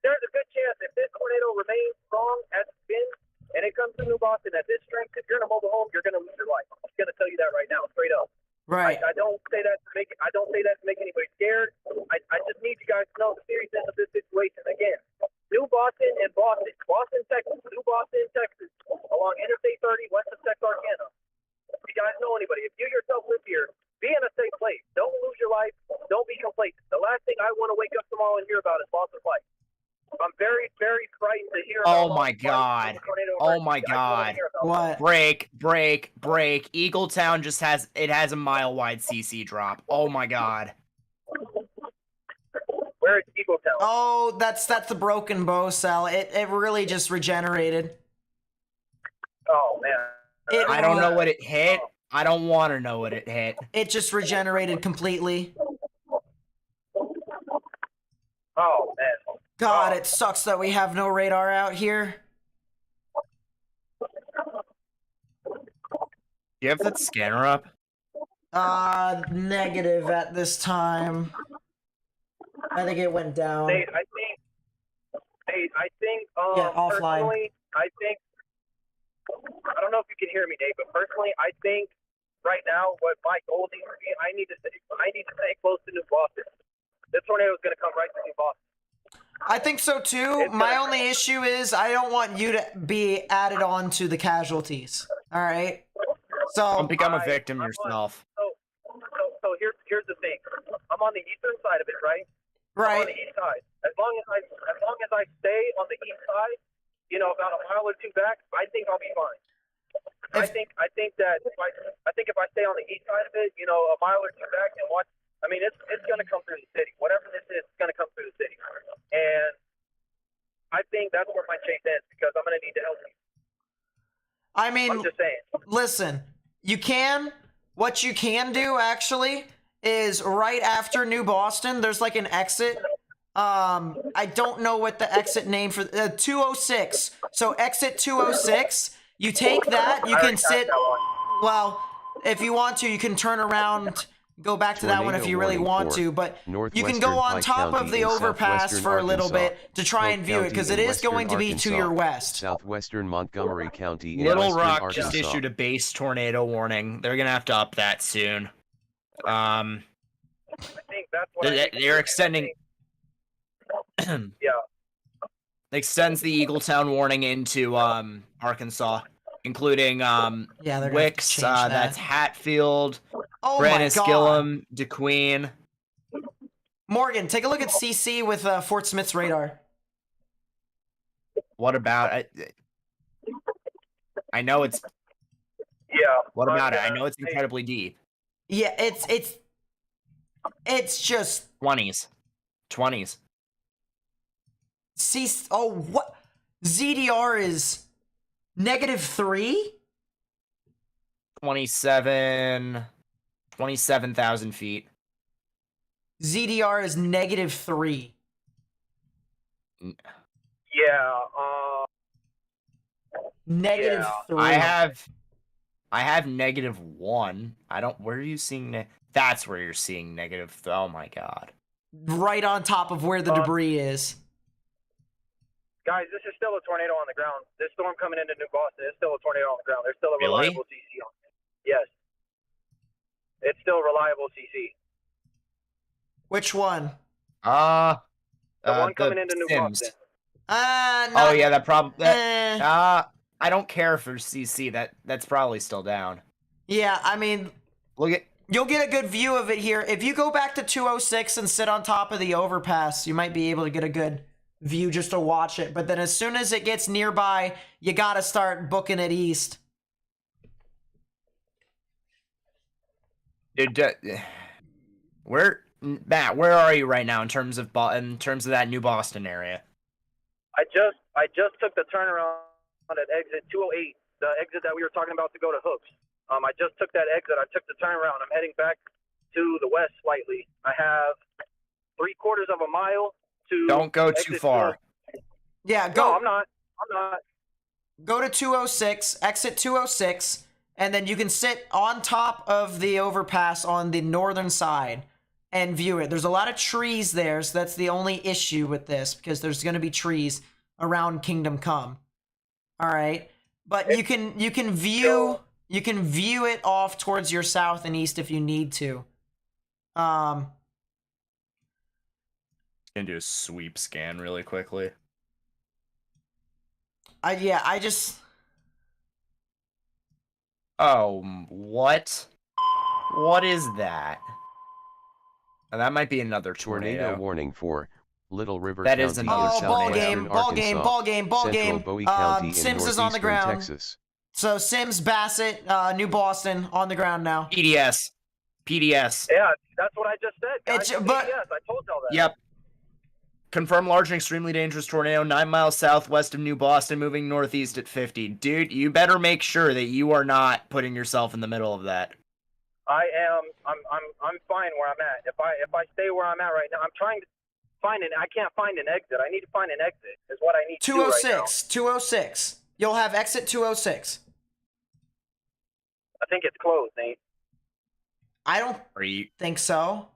[SPEAKER 3] there's a good chance if this tornado remains strong as it's been, and it comes to New Boston at this strength, if you're in a mobile home, you're going to lose your life. I'm just going to tell you that right now, straight up.
[SPEAKER 1] Right.
[SPEAKER 3] I don't say that to make anybody scared. I just need you guys to know the seriousness of this situation. Again, New Boston and Boston, Texas, New Boston, Texas, along Interstate 30, west of Texarkana. If you guys know anybody, if you yourself live here, be in a safe place. Don't lose your life. Don't be complacent. The last thing I want to wake up tomorrow and hear about is loss of life. I'm very, very frightened to hear about
[SPEAKER 4] Oh my god. Oh my god.
[SPEAKER 1] What?
[SPEAKER 4] Break. Eagletown just has a mile wide CC drop. Oh my god.
[SPEAKER 3] Where is Eagletown?
[SPEAKER 1] Oh, that's the broken bow cell. It really just regenerated.
[SPEAKER 3] Oh man.
[SPEAKER 4] I don't know what it hit. I don't want to know what it hit.
[SPEAKER 1] It just regenerated completely.
[SPEAKER 3] Oh man.
[SPEAKER 1] God, it sucks that we have no radar out here.
[SPEAKER 4] You have that scanner up?
[SPEAKER 1] Negative at this time. I think it went down.
[SPEAKER 3] Nate, I think,
[SPEAKER 1] Yeah, offline.
[SPEAKER 3] Personally, I don't know if you can hear me, Nate, but personally, I think right now what my goal needs to be, I need to stay close to New Boston. This tornado is going to come right to New Boston.
[SPEAKER 1] I think so too. My only issue is I don't want you to be added on to the casualties. All right. So
[SPEAKER 4] Don't become a victim yourself.
[SPEAKER 3] So here's the thing. I'm on the eastern side of it, right? I'm on the east side. As long as I stay on the east side, about a mile or two back, I think I'll be fine. I think that if I stay on the east side of it, a mile or two back and watch. I mean, it's going to come through the city. Whatever this is, it's going to come through the city. And I think that's where my chase ends because I'm going to need to help you.
[SPEAKER 1] I mean,
[SPEAKER 3] I'm just saying.
[SPEAKER 1] Listen, what you can do actually is right after New Boston, there's like an exit. I don't know what the exit name for 206. So exit 206. You take that. You can sit. Well, if you want to, you can turn around. Go back to that one if you really want to, but you can go on top of the overpass for a little bit to try and view it because it is going to be to your west.
[SPEAKER 2] Southwestern Montgomery County in
[SPEAKER 4] Little
[SPEAKER 2] western
[SPEAKER 4] Rock
[SPEAKER 2] Arkansas.
[SPEAKER 4] just issued a base tornado warning. They're gonna have to up that soon.
[SPEAKER 3] I think that's what
[SPEAKER 4] They're extending.
[SPEAKER 3] Yeah.
[SPEAKER 4] Extends the Eagletown warning into Arkansas, including
[SPEAKER 1] Yeah, they're gonna have to
[SPEAKER 4] Wicks.
[SPEAKER 1] change that.
[SPEAKER 4] That's Hatfield.
[SPEAKER 1] Oh my God.
[SPEAKER 4] Gillum, DeQueen.
[SPEAKER 1] Morgan, take a look at CC with Fort Smith's radar.
[SPEAKER 4] What about I know it's.
[SPEAKER 3] Yeah.
[SPEAKER 4] What about it? I know it's incredibly deep.
[SPEAKER 1] Yeah, it's just
[SPEAKER 4] 20s.
[SPEAKER 1] Oh, what? ZDR is -3?
[SPEAKER 4] 27,000 feet.
[SPEAKER 1] ZDR is -3.
[SPEAKER 3] Yeah.
[SPEAKER 1] -3.
[SPEAKER 4] I have -1. I don't. Where are you seeing? That's where you're seeing negative. Oh my god.
[SPEAKER 1] Right on top of where the debris is.
[SPEAKER 3] Guys, this is still a tornado on the ground. This storm coming into New Boston is still a tornado on the ground. There's still a
[SPEAKER 4] Really?
[SPEAKER 3] reliable CC on it. Yes. It's still reliable CC.
[SPEAKER 1] Which one?
[SPEAKER 3] The one coming into New
[SPEAKER 4] Sims.
[SPEAKER 3] Boston.
[SPEAKER 4] Oh yeah, that probably.
[SPEAKER 1] Eh.
[SPEAKER 4] I don't care for CC. That's probably still down.
[SPEAKER 1] Yeah, I mean,
[SPEAKER 4] Look at.
[SPEAKER 1] you'll get a good view of it here. If you go back to 206 and sit on top of the overpass, you might be able to get a good view just to watch it. But then as soon as it gets nearby, you gotta start booking it east.
[SPEAKER 4] Matt, where are you right now in terms of that New Boston area?
[SPEAKER 3] I just took the turnaround at exit 208, the exit that we were talking about to go to Hooks. I just took that exit. I took the turnaround. I'm heading back to the west slightly. I have 3/4 of a mile to.
[SPEAKER 4] Don't go too far.
[SPEAKER 1] Yeah, go.
[SPEAKER 3] No, I'm not.
[SPEAKER 1] Go to 206, exit 206, and then you can sit on top of the overpass on the northern side. and view it. There's a lot of trees there, so that's the only issue with this, because there's going to be trees around Kingdom Come. All right, but you can view it off towards your south and east if you need to.
[SPEAKER 4] Gonna do a sweep scan really quickly.
[SPEAKER 1] I just.
[SPEAKER 4] Oh, what? What is that? Oh, that might be another tornado.
[SPEAKER 2] Warning for Little River
[SPEAKER 4] That
[SPEAKER 2] County
[SPEAKER 4] is another
[SPEAKER 2] in
[SPEAKER 1] Oh,
[SPEAKER 2] southwestern
[SPEAKER 1] ball game.
[SPEAKER 2] Central Bowie County in
[SPEAKER 1] Sims is on the
[SPEAKER 2] northeastern
[SPEAKER 1] ground.
[SPEAKER 2] Texas.
[SPEAKER 1] So Sims, Bassett, New Boston on the ground now.
[SPEAKER 4] PDS.
[SPEAKER 3] Yeah, that's what I just said, guys.
[SPEAKER 1] But
[SPEAKER 3] yes, I told y'all that.
[SPEAKER 4] Yep. Confirmed large and extremely dangerous tornado 9 miles southwest of New Boston, moving northeast at 50. Dude, you better make sure that you are not putting yourself in the middle of that.
[SPEAKER 3] I am. I'm fine where I'm at. If I stay where I'm at right now, I'm trying to find I can't find an exit. I need to find an exit. Is what I need to do right now.
[SPEAKER 1] 206. You'll have exit 206.
[SPEAKER 3] I think it's closed, Nate.
[SPEAKER 1] I don't
[SPEAKER 4] Are you?
[SPEAKER 1] think so.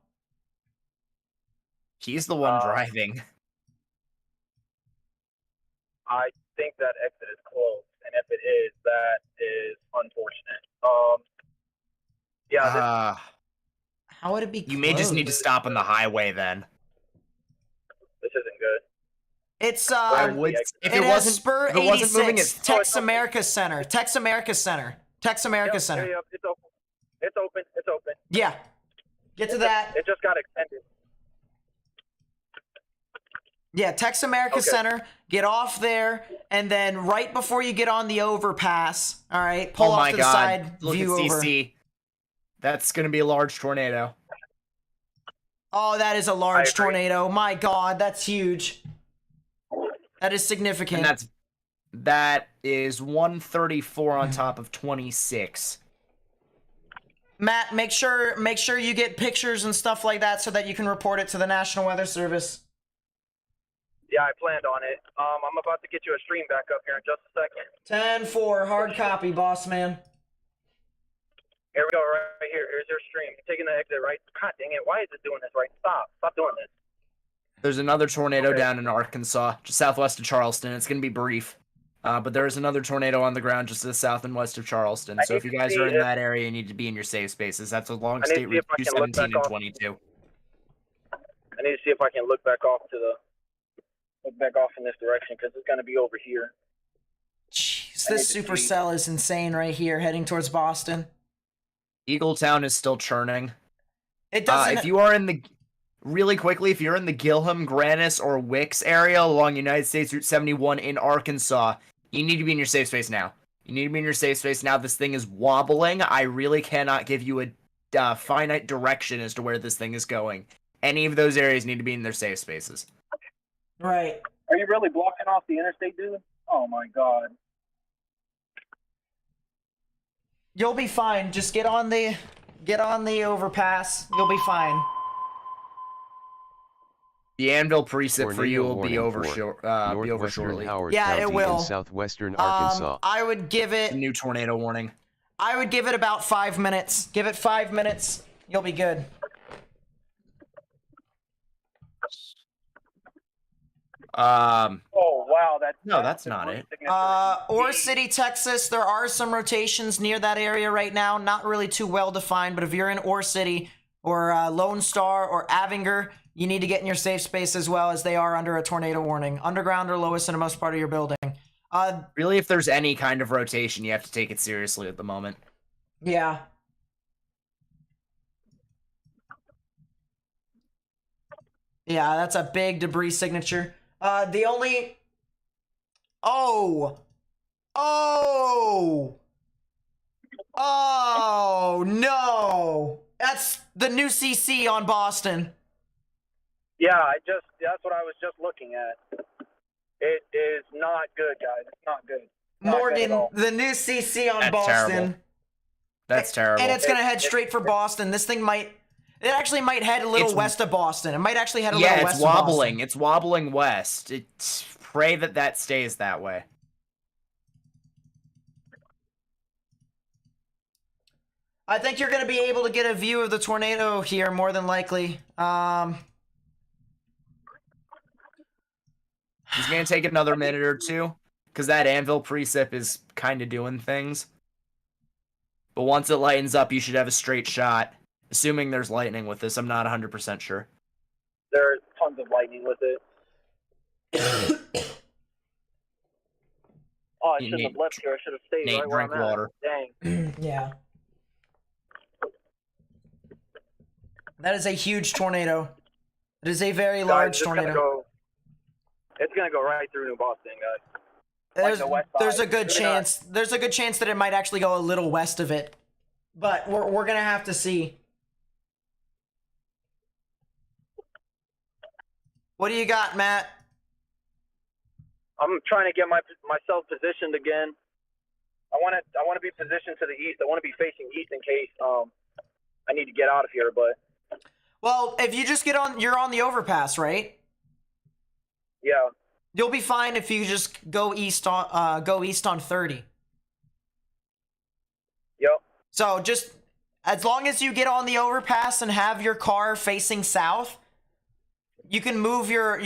[SPEAKER 4] He's the one driving.
[SPEAKER 3] I think that exit is closed, and if it is, that is unfortunate. Yeah.
[SPEAKER 1] How would it be
[SPEAKER 4] You may just need to stop on the highway then.
[SPEAKER 3] This isn't good.
[SPEAKER 1] It's
[SPEAKER 4] I would, if
[SPEAKER 1] it
[SPEAKER 4] it
[SPEAKER 1] has
[SPEAKER 4] wasn't,
[SPEAKER 1] Spur
[SPEAKER 4] if it wasn't moving,
[SPEAKER 1] 86,
[SPEAKER 4] it's
[SPEAKER 1] Tex America Center. Tex America Center. Tex America Center.
[SPEAKER 3] Yep, it's open. It's open. It's open.
[SPEAKER 1] Yeah. Get to that.
[SPEAKER 3] It just got extended.
[SPEAKER 1] Yeah, Tex America Center. Get off there, and then right before you get on the overpass, all right, pull off to the side,
[SPEAKER 4] Look
[SPEAKER 1] view
[SPEAKER 4] at
[SPEAKER 1] over.
[SPEAKER 4] CC. That's going to be a large tornado.
[SPEAKER 1] Oh, that is a large
[SPEAKER 3] agree.
[SPEAKER 1] tornado. My God, that's huge. That is significant.
[SPEAKER 4] And that is 134 on top of 26.
[SPEAKER 1] Matt, make sure you get pictures and stuff like that so that you can report it to the National Weather Service.
[SPEAKER 3] Yeah, I planned on it. I'm about to get you a stream back up here in just a second.
[SPEAKER 1] 10-4, hard copy, boss man.
[SPEAKER 3] Here we go, right here. Here's your stream. You're taking the exit, right? God dang it. Why is it doing this, right? Stop doing this.
[SPEAKER 4] There's another tornado down in Arkansas, just southwest of Charleston. It's going to be brief. But there is another tornado on the ground just to the south and west of Charleston. So if you guys are in that area, you need to be in your safe spaces. That's along State Route 217 and 22.
[SPEAKER 3] I need to see if I can look back off in this direction because it's going to be over here.
[SPEAKER 1] Jeez, this supercell is insane right here, heading towards Boston.
[SPEAKER 4] Eagletown is still churning.
[SPEAKER 1] It doesn't.
[SPEAKER 4] If you are in the really quickly, if you're in the Gilham, Grannis, or Wicks area along United States Route 71 in Arkansas, you need to be in your safe space now. You need to be in your safe space now. This thing is wobbling. I really cannot give you a finite direction as to where this thing is going. Any of those areas need to be in their safe spaces.
[SPEAKER 1] Right.
[SPEAKER 3] Are you really blocking off the interstate, dude? Oh my God.
[SPEAKER 1] You'll be fine. Just get on the overpass. You'll be fine.
[SPEAKER 4] The Anvil precinct for you
[SPEAKER 2] Tornado
[SPEAKER 4] will be over,
[SPEAKER 2] warning for
[SPEAKER 4] shortly.
[SPEAKER 2] Howard
[SPEAKER 1] Yeah,
[SPEAKER 2] County
[SPEAKER 1] it will.
[SPEAKER 2] in southwestern Arkansas.
[SPEAKER 1] I would give it.
[SPEAKER 4] New tornado warning.
[SPEAKER 1] I would give it about 5 minutes. Give it 5 minutes. You'll be good.
[SPEAKER 3] Oh wow,
[SPEAKER 4] that's not it.
[SPEAKER 1] Ore City, Texas. There are some rotations near that area right now. Not really too well defined, but if you're in Ore City or Lone Star or Avinger, you need to get in your safe space as well, as they are under a tornado warning. Underground or lowest in most part of your building.
[SPEAKER 4] Really, if there's any kind of rotation, you have to take it seriously at the moment.
[SPEAKER 1] Yeah. Yeah, that's a big debris signature. The only... Oh! No! That's the new CC on Boston.
[SPEAKER 3] Yeah, that's what I was just looking at. It is not good, guys. It's not good.
[SPEAKER 1] Morgan, the new CC on Boston.
[SPEAKER 4] Terrible. That's terrible.
[SPEAKER 1] And it's going to head straight for Boston. This thing might... It actually might head a little west of Boston. It might actually head a little west of Boston.
[SPEAKER 4] Yeah, it's wobbling. It's wobbling west. Pray that stays that way.
[SPEAKER 1] I think you're going to be able to get a view of the tornado here, more than likely.
[SPEAKER 4] It's gonna take another minute or two, because that anvil precip is kind of doing things. But once it lightens up, you should have a straight shot. Assuming there's lightning with this, I'm not 100% sure.
[SPEAKER 3] There's tons of lightning with it. Oh, I shouldn't have left here. I should have stayed
[SPEAKER 4] Nate,
[SPEAKER 3] right where
[SPEAKER 4] drink
[SPEAKER 3] I'm at.
[SPEAKER 4] water.
[SPEAKER 3] Dang.
[SPEAKER 1] Yeah. That is a huge tornado. It is a very large tornado.
[SPEAKER 3] It's gonna go right through New Boston, guys.
[SPEAKER 1] There's a good chance. There's a good chance that it might actually go a little west of it, but we're gonna have to see. What do you got, Matt?
[SPEAKER 3] I'm trying to get myself positioned again. I want to be positioned to the east. I want to be facing east in case I need to get out of here. But
[SPEAKER 1] well, if you just you're on the overpass, right?
[SPEAKER 3] Yeah.
[SPEAKER 1] You'll be fine if you just go east on 30.
[SPEAKER 3] Yep.
[SPEAKER 1] So just as long as you get on the overpass and have your car facing south, you can move your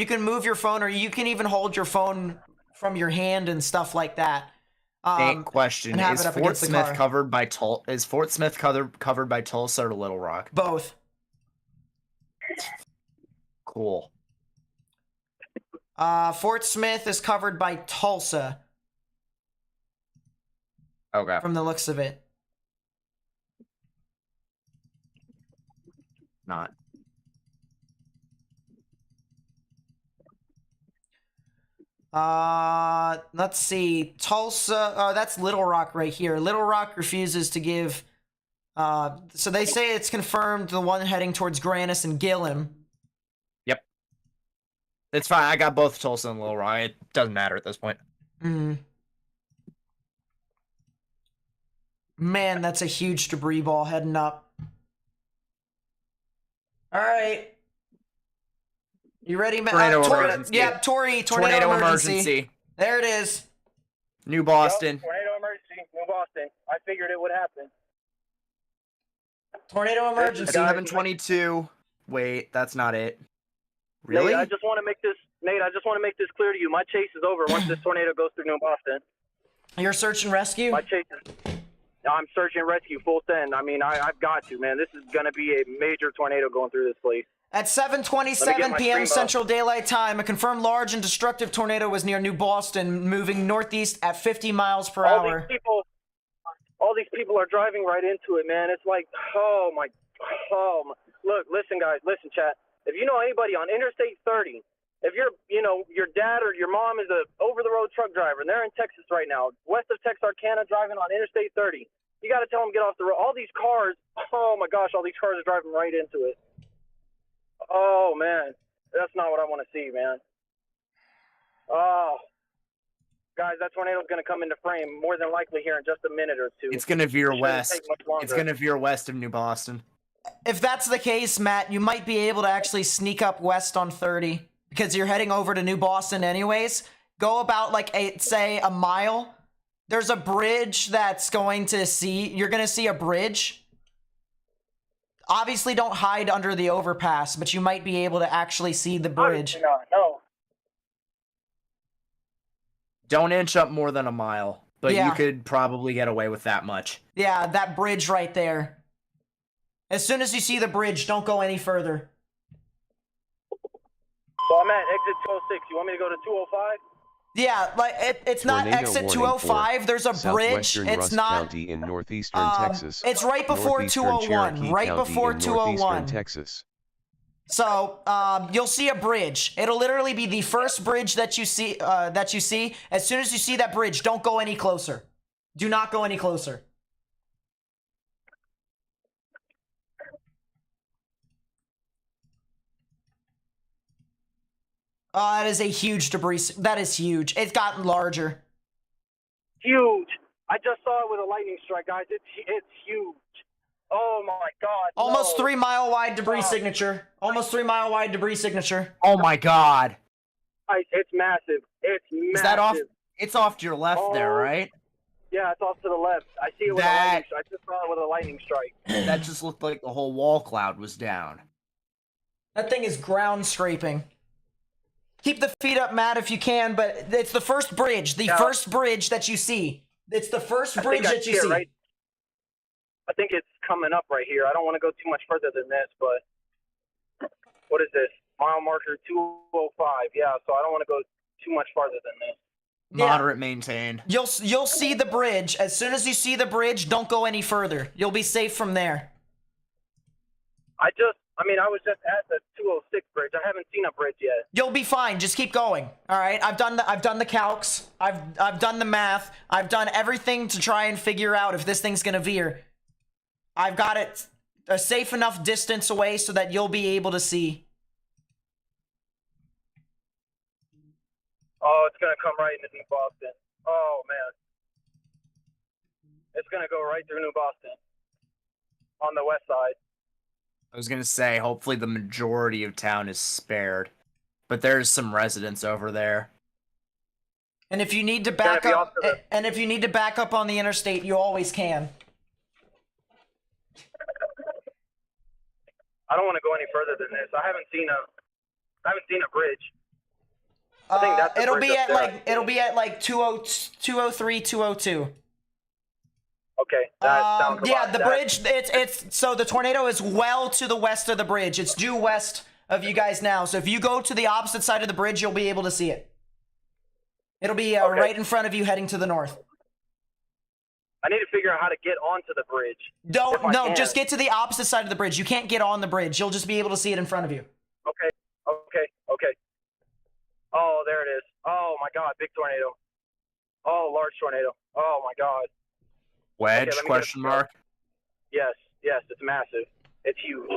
[SPEAKER 1] phone, or you can even hold your phone from your hand and stuff like that.
[SPEAKER 4] Question: Is Fort Smith covered by Is Fort Smith covered by Tulsa or Little Rock?
[SPEAKER 1] Both.
[SPEAKER 4] Cool.
[SPEAKER 1] Fort Smith is covered by Tulsa.
[SPEAKER 4] Okay.
[SPEAKER 1] From the looks of it.
[SPEAKER 4] Not.
[SPEAKER 1] Let's see. Tulsa, that's Little Rock right here. Little Rock refuses to give, so they say it's confirmed, the one heading towards Grannis and Gillum.
[SPEAKER 4] Yep. It's fine. I got both Tulsa and Little Rock. It doesn't matter at this point.
[SPEAKER 1] Man, that's a huge debris ball heading up. All right. You ready, Matt? Tornado emergency. There it is.
[SPEAKER 4] New Boston.
[SPEAKER 3] Yep, tornado emergency, New Boston. I figured it would happen.
[SPEAKER 1] Tornado emergency.
[SPEAKER 4] 722. Wait, that's not it. Really?
[SPEAKER 3] Nate, I just want to make this clear to you. My chase is over once this tornado goes through New Boston.
[SPEAKER 1] You're search and rescue?
[SPEAKER 3] My chase is... I'm search and rescue full send. I mean, I've got to, man. This is going to be a major tornado going through this place.
[SPEAKER 1] At 7:27 p.m. Central Daylight Time, a confirmed large and destructive tornado was near New Boston, moving northeast at 50 miles per hour.
[SPEAKER 3] All these people are driving right into it, man. It's like, oh my. Look, listen, guys, listen, chat. If you know anybody on Interstate 30, if your dad or your mom is a over-the-road truck driver and they're in Texas right now, west of Texarkana, driving on Interstate 30, you got to tell them get off the road. All these cars, oh my gosh, all these cars are driving right into it. Oh, man. That's not what I want to see, man. Oh. Guys, that tornado's going to come into frame more than likely here in just a minute or two.
[SPEAKER 4] It's going to veer west. It's going to veer west of New Boston.
[SPEAKER 1] If that's the case, Matt, you might be able to actually sneak up west on 30 because you're heading over to New Boston anyways. Go about, say, a mile. There's a bridge that's you're going to see a bridge. Obviously, don't hide under the overpass, but you might be able to actually see the bridge.
[SPEAKER 3] No.
[SPEAKER 4] Don't inch up more than a mile, but you could probably get away with that much.
[SPEAKER 1] Yeah, that bridge right there. As soon as you see the bridge, don't go any further.
[SPEAKER 3] So I'm at exit 206. You want me to go to 205?
[SPEAKER 1] Yeah, it's not exit 205. There's a bridge. It's not
[SPEAKER 2] County in northeastern Texas.
[SPEAKER 1] It's right before 201. Right before 201.
[SPEAKER 2] Texas.
[SPEAKER 1] So you'll see a bridge. It'll literally be the first bridge that you see. As soon as you see that bridge, don't go any closer. Do not go any closer. That is a huge debris. That is huge. It's gotten larger.
[SPEAKER 3] Huge. I just saw it with a lightning strike, guys. It's huge. Oh my God.
[SPEAKER 1] Almost 3 mile wide debris signature. Almost 3 mile wide debris signature.
[SPEAKER 4] Oh my God.
[SPEAKER 3] It's massive. It's massive.
[SPEAKER 4] Is that off? It's off to your left there, right?
[SPEAKER 3] Yeah, it's off to the left. I see it with a lightning strike. I just saw it with a lightning strike.
[SPEAKER 4] That just looked like the whole wall cloud was down.
[SPEAKER 1] That thing is ground scraping. Keep the feet up, Matt, if you can, but it's the first bridge. The first bridge that you see. It's the first bridge that you see.
[SPEAKER 3] Right? I think it's coming up right here. I don't want to go too much further than this, but what is this? Mile marker 205. Yeah, so I don't want to go too much farther than this.
[SPEAKER 4] Moderate maintain.
[SPEAKER 1] You'll see the bridge. As soon as you see the bridge, don't go any further. You'll be safe from there.
[SPEAKER 3] I was just at the 206 bridge. I haven't seen a bridge yet.
[SPEAKER 1] You'll be fine. Just keep going. All right. I've done the calcs. I've done the math. I've done everything to try and figure out if this thing's gonna veer. I've got it a safe enough distance away so that you'll be able to see.
[SPEAKER 3] Oh, it's gonna come right into New Boston. Oh man, it's gonna go right through New Boston on the west side.
[SPEAKER 4] I was gonna say, hopefully the majority of town is spared, but there's some residents over there.
[SPEAKER 1] And if you need to back up, on the interstate, you always can.
[SPEAKER 3] I don't want to go any further than this. I haven't seen a bridge. I think that's
[SPEAKER 1] it'll be at like 203, 202.
[SPEAKER 3] Okay. That sounds
[SPEAKER 1] the bridge. It's so the tornado is well to the west of the bridge. It's due west of you guys now. So if you go to the opposite side of the bridge, you'll be able to see it. It'll be right in front of you, heading to the north.
[SPEAKER 3] I need to figure out how to get onto the bridge.
[SPEAKER 1] Just get to the opposite side of the bridge. You can't get on the bridge. You'll just be able to see it in front of you.
[SPEAKER 3] Okay. Oh, there it is. Oh my God, big tornado. Oh, large tornado. Oh my God.
[SPEAKER 4] Wedge? Question mark.
[SPEAKER 3] Yes, it's massive. It's huge.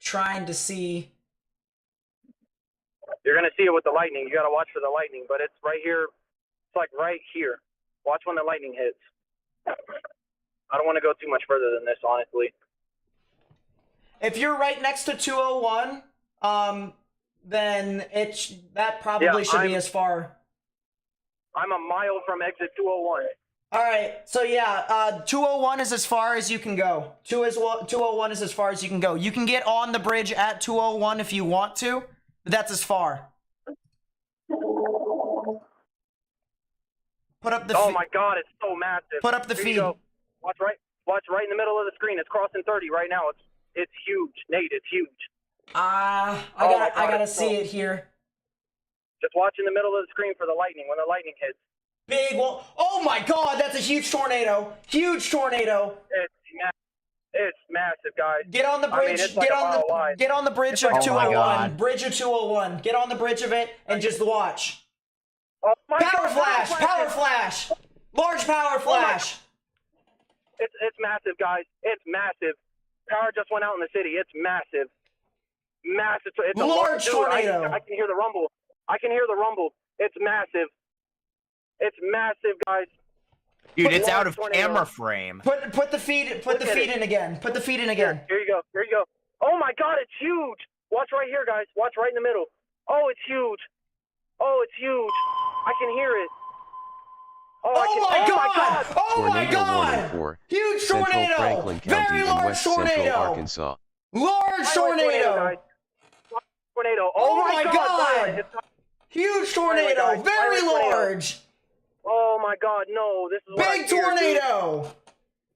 [SPEAKER 1] Trying to see.
[SPEAKER 3] You're gonna see it with the lightning. You gotta watch for the lightning, but it's right here. It's like right here. Watch when the lightning hits. I don't want to go too much further than this, honestly.
[SPEAKER 1] If you're right next to 201, then that probably should be as far.
[SPEAKER 3] I'm a mile from exit 201.
[SPEAKER 1] All right, so 201 is as far as you can go. 201 is as far as you can go. You can get on the bridge at 201 if you want to, but that's as far. Put up the
[SPEAKER 3] Oh my God, it's so massive.
[SPEAKER 1] Put up the feed.
[SPEAKER 3] Watch right in the middle of the screen. It's crossing 30 right now. It's huge, Nate. It's huge.
[SPEAKER 1] I gotta see it here.
[SPEAKER 3] Just watch in the middle of the screen for the lightning. When the lightning hits.
[SPEAKER 1] Big wall. Oh my God, that's a huge tornado. Huge tornado.
[SPEAKER 3] It's massive, guys.
[SPEAKER 1] Get on the bridge. Get on the bridge of 201. Bridge of 201. Get on the bridge of it and just watch.
[SPEAKER 3] Oh my
[SPEAKER 1] Power
[SPEAKER 3] God,
[SPEAKER 1] flash! Power flash! Large power flash!
[SPEAKER 3] It's massive, guys. It's massive. Power just went out in the city. It's massive. Massive. It's a
[SPEAKER 1] large tornado.
[SPEAKER 3] I can hear the rumble. It's massive. It's massive, guys.
[SPEAKER 4] Dude, it's out of camera frame.
[SPEAKER 1] Put the feed in again. Put the feed in again.
[SPEAKER 3] Here you go. Oh my God, it's huge. Watch right here, guys. Watch right in the middle. Oh, it's huge. I can hear it.
[SPEAKER 1] Oh my God! Huge tornado!
[SPEAKER 2] Franklin County
[SPEAKER 1] Very
[SPEAKER 2] in
[SPEAKER 1] large
[SPEAKER 2] West
[SPEAKER 1] tornado!
[SPEAKER 2] Central Arkansas.
[SPEAKER 1] Large tornado!
[SPEAKER 3] Tornado!
[SPEAKER 1] Oh my God! Huge tornado! Very large!
[SPEAKER 3] Oh my God! No, this is what
[SPEAKER 1] big tornado!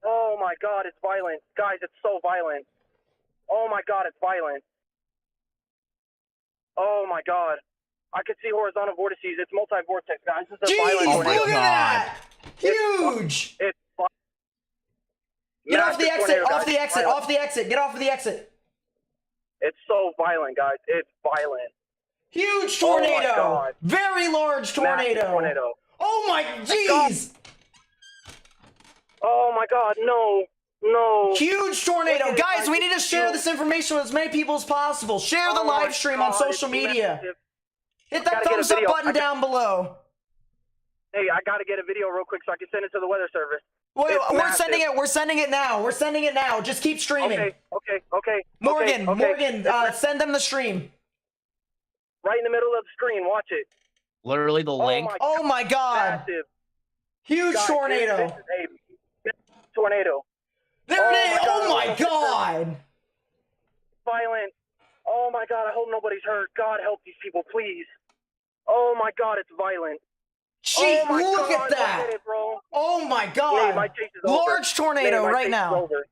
[SPEAKER 3] Oh my God! It's violent, guys. It's so violent. Oh my God! It's violent. Oh my God! I could see horizontal vortices. It's multi-vortex, guys. This is a violent tornado.
[SPEAKER 1] Look at that! Huge!
[SPEAKER 3] It's
[SPEAKER 1] get off the exit! Off the exit! Off the exit! Get off of the exit!
[SPEAKER 3] It's so violent, guys. It's violent.
[SPEAKER 1] Huge tornado!
[SPEAKER 3] Oh my God.
[SPEAKER 1] Very large tornado!
[SPEAKER 3] Tornado.
[SPEAKER 1] Oh my jeez!
[SPEAKER 3] Oh my God! No!
[SPEAKER 1] Huge tornado! Guys, we need to share this information with as many people as possible. Share the live stream on social media. Hit that thumbs up button down below.
[SPEAKER 3] Hey, I gotta get a video real quick so I can send it to the weather service.
[SPEAKER 1] Wait, we're sending it now. Just keep streaming.
[SPEAKER 3] Okay.
[SPEAKER 1] Morgan, send them the stream.
[SPEAKER 3] Right in the middle of the screen, watch it.
[SPEAKER 4] Literally the link.
[SPEAKER 1] Oh my God.
[SPEAKER 3] Massive.
[SPEAKER 1] Huge
[SPEAKER 3] Guys,
[SPEAKER 1] tornado.
[SPEAKER 3] This is a tornado.
[SPEAKER 1] There it is. Oh
[SPEAKER 3] God.
[SPEAKER 1] my god.
[SPEAKER 3] Violent. Oh my God, I hope nobody's hurt. God help these people, please. Oh my God, it's violent.
[SPEAKER 1] Gee,
[SPEAKER 3] oh my
[SPEAKER 1] look
[SPEAKER 3] God,
[SPEAKER 1] at that.
[SPEAKER 3] Look at it, bro.
[SPEAKER 1] Oh my
[SPEAKER 3] Nate,
[SPEAKER 1] god.
[SPEAKER 3] my chase is over.
[SPEAKER 1] Large tornado
[SPEAKER 3] Nate, my
[SPEAKER 1] right
[SPEAKER 3] chase is
[SPEAKER 1] now.
[SPEAKER 3] over.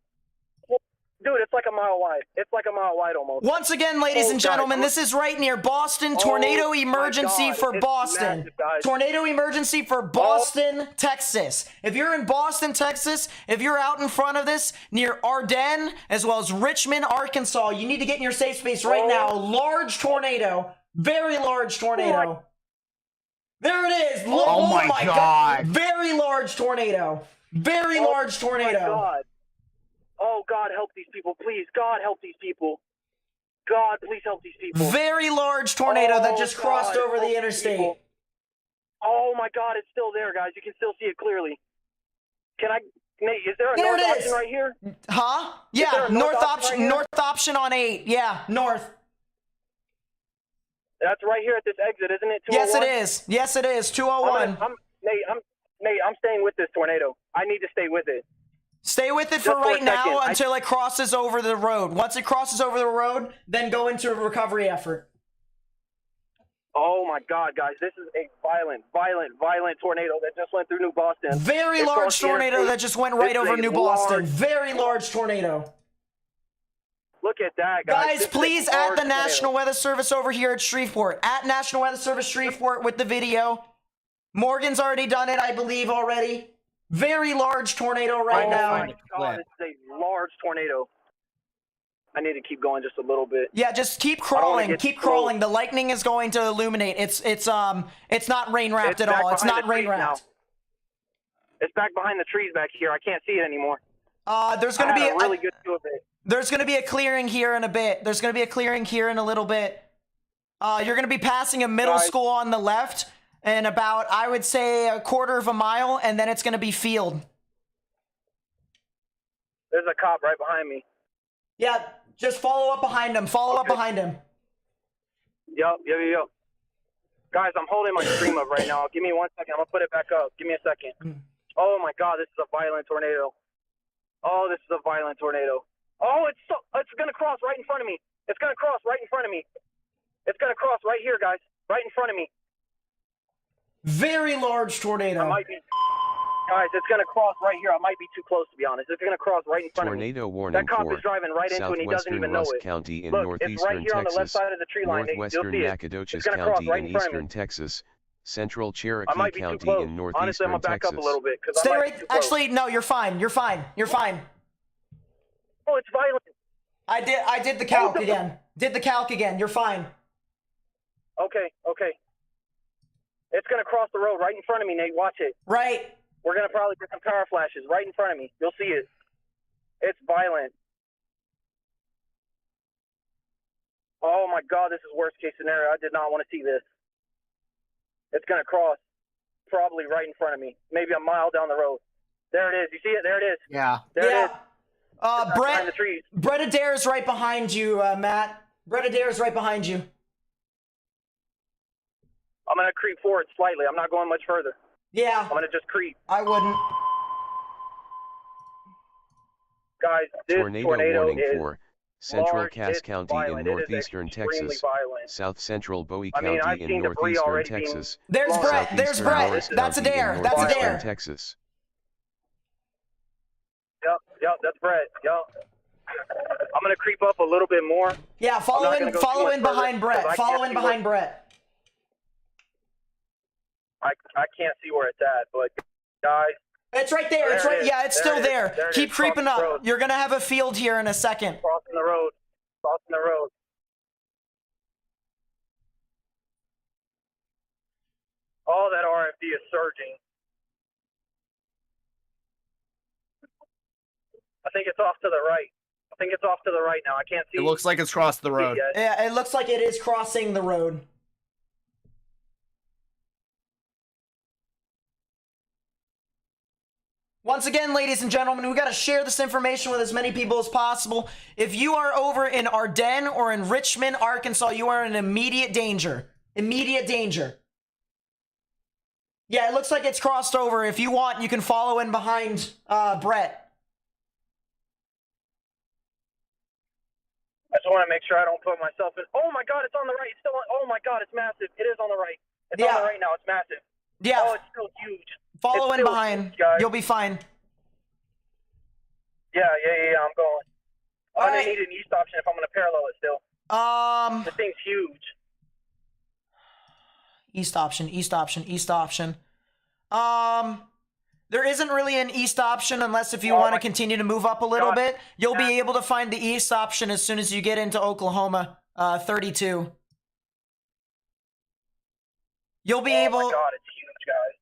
[SPEAKER 3] Dude, it's like a mile wide. It's like a mile wide almost.
[SPEAKER 1] Once again, ladies
[SPEAKER 3] Oh,
[SPEAKER 1] and
[SPEAKER 3] guys,
[SPEAKER 1] gentlemen,
[SPEAKER 3] look-
[SPEAKER 1] this is right near Boston.
[SPEAKER 3] Oh,
[SPEAKER 1] Tornado
[SPEAKER 3] my
[SPEAKER 1] emergency
[SPEAKER 3] God,
[SPEAKER 1] for
[SPEAKER 3] it's
[SPEAKER 1] Boston.
[SPEAKER 3] massive, guys.
[SPEAKER 1] Tornado emergency for Boston, Texas. If you're in Boston, Texas, if you're out in front of this near Ardennes, as well as Richmond, Arkansas, you need to get in your safe space right now. Large tornado. Very large tornado. There it is.
[SPEAKER 8] Oh my God.
[SPEAKER 1] Very large tornado. Very large tornado.
[SPEAKER 3] My God. Oh, God, help these people, please. God, help these people. God, please help these people.
[SPEAKER 1] Very large tornado that just crossed
[SPEAKER 3] God,
[SPEAKER 1] over
[SPEAKER 3] help
[SPEAKER 1] the
[SPEAKER 3] these
[SPEAKER 1] interstate.
[SPEAKER 3] people. Oh, my God, it's still there, guys. You can still see it clearly. Can I... Nate, is there a
[SPEAKER 1] There
[SPEAKER 3] north
[SPEAKER 1] it
[SPEAKER 3] option
[SPEAKER 1] is.
[SPEAKER 3] right here?
[SPEAKER 1] Huh?
[SPEAKER 3] there
[SPEAKER 1] Yeah,
[SPEAKER 3] a
[SPEAKER 1] north
[SPEAKER 3] north option
[SPEAKER 1] option,
[SPEAKER 3] right here?
[SPEAKER 1] north option on 8. Yeah, north.
[SPEAKER 3] That's right here at this exit, isn't it?
[SPEAKER 1] Yes, it
[SPEAKER 3] 201?
[SPEAKER 1] is. Yes, it is. 201.
[SPEAKER 3] Nate, I'm staying with this tornado. I need to stay with it.
[SPEAKER 1] Stay with it
[SPEAKER 3] Just
[SPEAKER 1] for
[SPEAKER 3] for a
[SPEAKER 1] right now
[SPEAKER 3] second.
[SPEAKER 1] until it crosses over the road. Once it crosses over the road, then go into a recovery effort.
[SPEAKER 3] Oh my God, guys, this is a violent tornado that just went through New Boston.
[SPEAKER 1] Very
[SPEAKER 3] It
[SPEAKER 1] large
[SPEAKER 3] crossed the
[SPEAKER 1] tornado
[SPEAKER 3] interstate.
[SPEAKER 1] that just went right
[SPEAKER 3] This is
[SPEAKER 1] over
[SPEAKER 3] a
[SPEAKER 1] New Boston.
[SPEAKER 3] large-
[SPEAKER 1] Very large tornado.
[SPEAKER 3] Look at that, guys.
[SPEAKER 1] Guys,
[SPEAKER 3] This is a
[SPEAKER 1] please add
[SPEAKER 3] large
[SPEAKER 1] the
[SPEAKER 3] tornado.
[SPEAKER 1] National Weather Service over here at Shreveport. At National Weather Service Shreveport with the video. Morgan's already done it, I believe, already. Very large tornado right
[SPEAKER 3] Oh
[SPEAKER 1] now.
[SPEAKER 3] my God, this is a large tornado. I need to keep going just a little bit.
[SPEAKER 1] Yeah, just keep
[SPEAKER 3] don't wanna
[SPEAKER 1] crawling.
[SPEAKER 3] get
[SPEAKER 1] Keep
[SPEAKER 3] slow.
[SPEAKER 1] crawling. The lightning is going to illuminate. It's not rain wrapped
[SPEAKER 3] It's
[SPEAKER 1] at
[SPEAKER 3] back
[SPEAKER 1] all. It's
[SPEAKER 3] behind
[SPEAKER 1] not
[SPEAKER 3] the
[SPEAKER 1] rain
[SPEAKER 3] trees now.
[SPEAKER 1] wrapped.
[SPEAKER 3] It's back behind the trees back here. I can't see it anymore.
[SPEAKER 1] There's
[SPEAKER 3] I
[SPEAKER 1] gonna
[SPEAKER 3] had
[SPEAKER 1] be
[SPEAKER 3] a really good view of it.
[SPEAKER 1] there's gonna be a clearing here in a bit. There's gonna be a clearing here in a little bit. You're gonna be passing a middle
[SPEAKER 3] Guys.
[SPEAKER 1] school on the left, and about I would say a quarter of a mile, and then it's gonna be field.
[SPEAKER 3] There's a cop right behind me.
[SPEAKER 1] Yeah, just follow up behind him. Follow up
[SPEAKER 3] Okay.
[SPEAKER 1] behind him.
[SPEAKER 3] Yup. Guys, I'm holding my stream up right now. Give me 1 second. I'm going to put it back up. Give me a second. Oh, my God. This is a violent tornado. Oh, this is a violent tornado. Oh, it's going to cross right in front of me. It's going to cross right in front of me. It's going to cross right here, guys. Right in front of me.
[SPEAKER 1] Very large tornado.
[SPEAKER 3] Guys, it's going to cross right here. I might be too close, to be honest. It's going to cross right in front
[SPEAKER 2] Tornado
[SPEAKER 3] of me.
[SPEAKER 2] warning
[SPEAKER 3] That cop
[SPEAKER 2] for
[SPEAKER 3] is driving right into it, and he doesn't
[SPEAKER 2] southwestern
[SPEAKER 3] even know
[SPEAKER 2] Rusk
[SPEAKER 3] it.
[SPEAKER 2] County in
[SPEAKER 3] Look, it's right
[SPEAKER 2] northeastern
[SPEAKER 3] here on the left
[SPEAKER 2] Texas,
[SPEAKER 3] side of the tree line. Nate. You'll
[SPEAKER 2] northwestern
[SPEAKER 3] see it.
[SPEAKER 2] Nacogdoches
[SPEAKER 3] It's gonna cross
[SPEAKER 2] County
[SPEAKER 3] right
[SPEAKER 2] in
[SPEAKER 3] in front of me.
[SPEAKER 2] eastern Texas, central
[SPEAKER 3] I
[SPEAKER 2] Cherokee
[SPEAKER 3] might be too
[SPEAKER 2] County
[SPEAKER 3] close.
[SPEAKER 2] in
[SPEAKER 3] Honestly, I'm
[SPEAKER 2] northeastern
[SPEAKER 3] going to back
[SPEAKER 2] Texas.
[SPEAKER 3] up a little bit. Cause
[SPEAKER 1] Stay
[SPEAKER 3] I might
[SPEAKER 1] right.
[SPEAKER 3] be too close.
[SPEAKER 1] Actually, no, you're fine. You're fine. You're fine.
[SPEAKER 3] Oh, it's violent.
[SPEAKER 1] I did the calc again. Did the calc again. You're fine.
[SPEAKER 3] Okay. It's going to cross the road right in front of me, Nate. Watch it.
[SPEAKER 1] Right.
[SPEAKER 3] We're going to probably get some power flashes right in front of me. You'll see it. It's violent. Oh, my God. This is worst case scenario. I did not want to see this. It's going to cross probably right in front of me. Maybe a mile down the road. There it is. You see it? There it is.
[SPEAKER 8] Yeah.
[SPEAKER 3] There it is.
[SPEAKER 1] Yeah.
[SPEAKER 3] Behind the trees.
[SPEAKER 1] Brett Adair's right behind you, Matt. Brett Adair's right behind you.
[SPEAKER 3] I'm going to creep forward slightly. I'm not going much further.
[SPEAKER 1] Yeah,
[SPEAKER 3] I'm going to just creep.
[SPEAKER 1] I wouldn't.
[SPEAKER 3] Guys, this
[SPEAKER 2] Tornado
[SPEAKER 3] tornado
[SPEAKER 2] warning
[SPEAKER 3] is
[SPEAKER 2] for central
[SPEAKER 3] large,
[SPEAKER 2] Cass
[SPEAKER 3] it's
[SPEAKER 2] County
[SPEAKER 3] violent.
[SPEAKER 2] in
[SPEAKER 3] It is
[SPEAKER 2] northeastern
[SPEAKER 3] extremely
[SPEAKER 2] Texas,
[SPEAKER 3] violent.
[SPEAKER 2] south central Bowie
[SPEAKER 3] I mean, I've
[SPEAKER 2] County in
[SPEAKER 3] seen debris
[SPEAKER 2] northeastern
[SPEAKER 3] already being
[SPEAKER 2] Texas,
[SPEAKER 1] There's
[SPEAKER 3] blown
[SPEAKER 1] Brett.
[SPEAKER 3] up.
[SPEAKER 1] There's
[SPEAKER 2] southeastern
[SPEAKER 1] Brett.
[SPEAKER 2] Morris
[SPEAKER 1] That's
[SPEAKER 2] County in
[SPEAKER 1] Adair. That's
[SPEAKER 2] northeastern
[SPEAKER 1] Adair.
[SPEAKER 2] Texas.
[SPEAKER 3] Yep, that's Brett. Yep. I'm going to creep up a little bit more.
[SPEAKER 1] Yeah, follow
[SPEAKER 3] not
[SPEAKER 1] in.
[SPEAKER 3] gonna go
[SPEAKER 1] Follow
[SPEAKER 3] too much
[SPEAKER 1] in
[SPEAKER 3] further,
[SPEAKER 1] behind Brett.
[SPEAKER 3] because I
[SPEAKER 1] Follow
[SPEAKER 3] can't
[SPEAKER 1] in
[SPEAKER 3] see
[SPEAKER 1] behind Brett.
[SPEAKER 3] I can't see where it's at, but guys,
[SPEAKER 1] It's right there. It's
[SPEAKER 3] There it
[SPEAKER 1] right.
[SPEAKER 3] is.
[SPEAKER 1] Yeah, it's
[SPEAKER 3] There
[SPEAKER 1] still
[SPEAKER 3] it is.
[SPEAKER 1] there.
[SPEAKER 3] There it
[SPEAKER 1] Keep
[SPEAKER 3] is.
[SPEAKER 1] creeping
[SPEAKER 3] Cross the
[SPEAKER 1] up.
[SPEAKER 3] road.
[SPEAKER 1] You're gonna have a field here in a second.
[SPEAKER 3] crossing the road. Crossing the road. All that RFD is surging. I think it's off to the right. I think it's off to the right now. I can't see
[SPEAKER 4] It looks like it's crossed the
[SPEAKER 3] it
[SPEAKER 4] road.
[SPEAKER 3] yet.
[SPEAKER 1] Yeah, it looks like it is crossing the road. Once again, ladies and gentlemen, we got to share this information with as many people as possible. If you are over in Ardennes or in Richmond, Arkansas, you are in immediate danger. Immediate danger. Yeah, it looks like it's crossed over. If you want, you can follow in behind Brett.
[SPEAKER 3] I just want to make sure I don't put myself in. Oh my God, it's on the right. It's still on. Oh my God, it's massive. It is on the right. It's on the right now. It's massive.
[SPEAKER 1] Yeah.
[SPEAKER 3] Oh, it's still huge.
[SPEAKER 1] Follow
[SPEAKER 3] It's
[SPEAKER 1] in
[SPEAKER 3] still
[SPEAKER 1] behind.
[SPEAKER 3] huge, guys.
[SPEAKER 1] You'll be fine.
[SPEAKER 3] Yeah, I'm going.
[SPEAKER 1] All
[SPEAKER 3] I'm
[SPEAKER 1] right.
[SPEAKER 3] gonna need an east option if I'm gonna parallel it still. This thing's huge.
[SPEAKER 1] East option, east option, east option. There isn't really an east option unless if you want to continue to move up a little bit. You'll be able to find the east option as soon as you get into Oklahoma, 32. You'll be able...
[SPEAKER 3] Oh my God, it's huge, guys.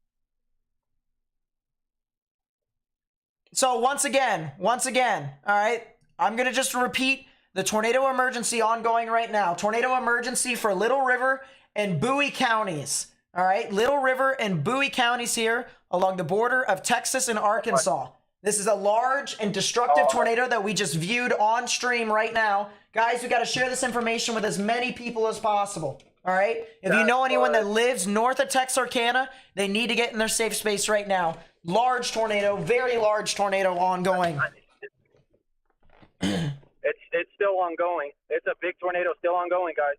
[SPEAKER 1] So once again, all right, I'm going to just repeat the tornado emergency ongoing right now. Tornado emergency for Little River and Bowie counties. All right, Little River and Bowie counties here along the border of Texas and Arkansas. This is a large and destructive tornado that we just viewed on stream right now. Guys, we got to share this information with as many people as possible. All right, if you know anyone that lives north of Texarkana, they need to get in their safe space right now. Large tornado, very large tornado ongoing.
[SPEAKER 3] It's still ongoing. It's a big tornado still ongoing, guys.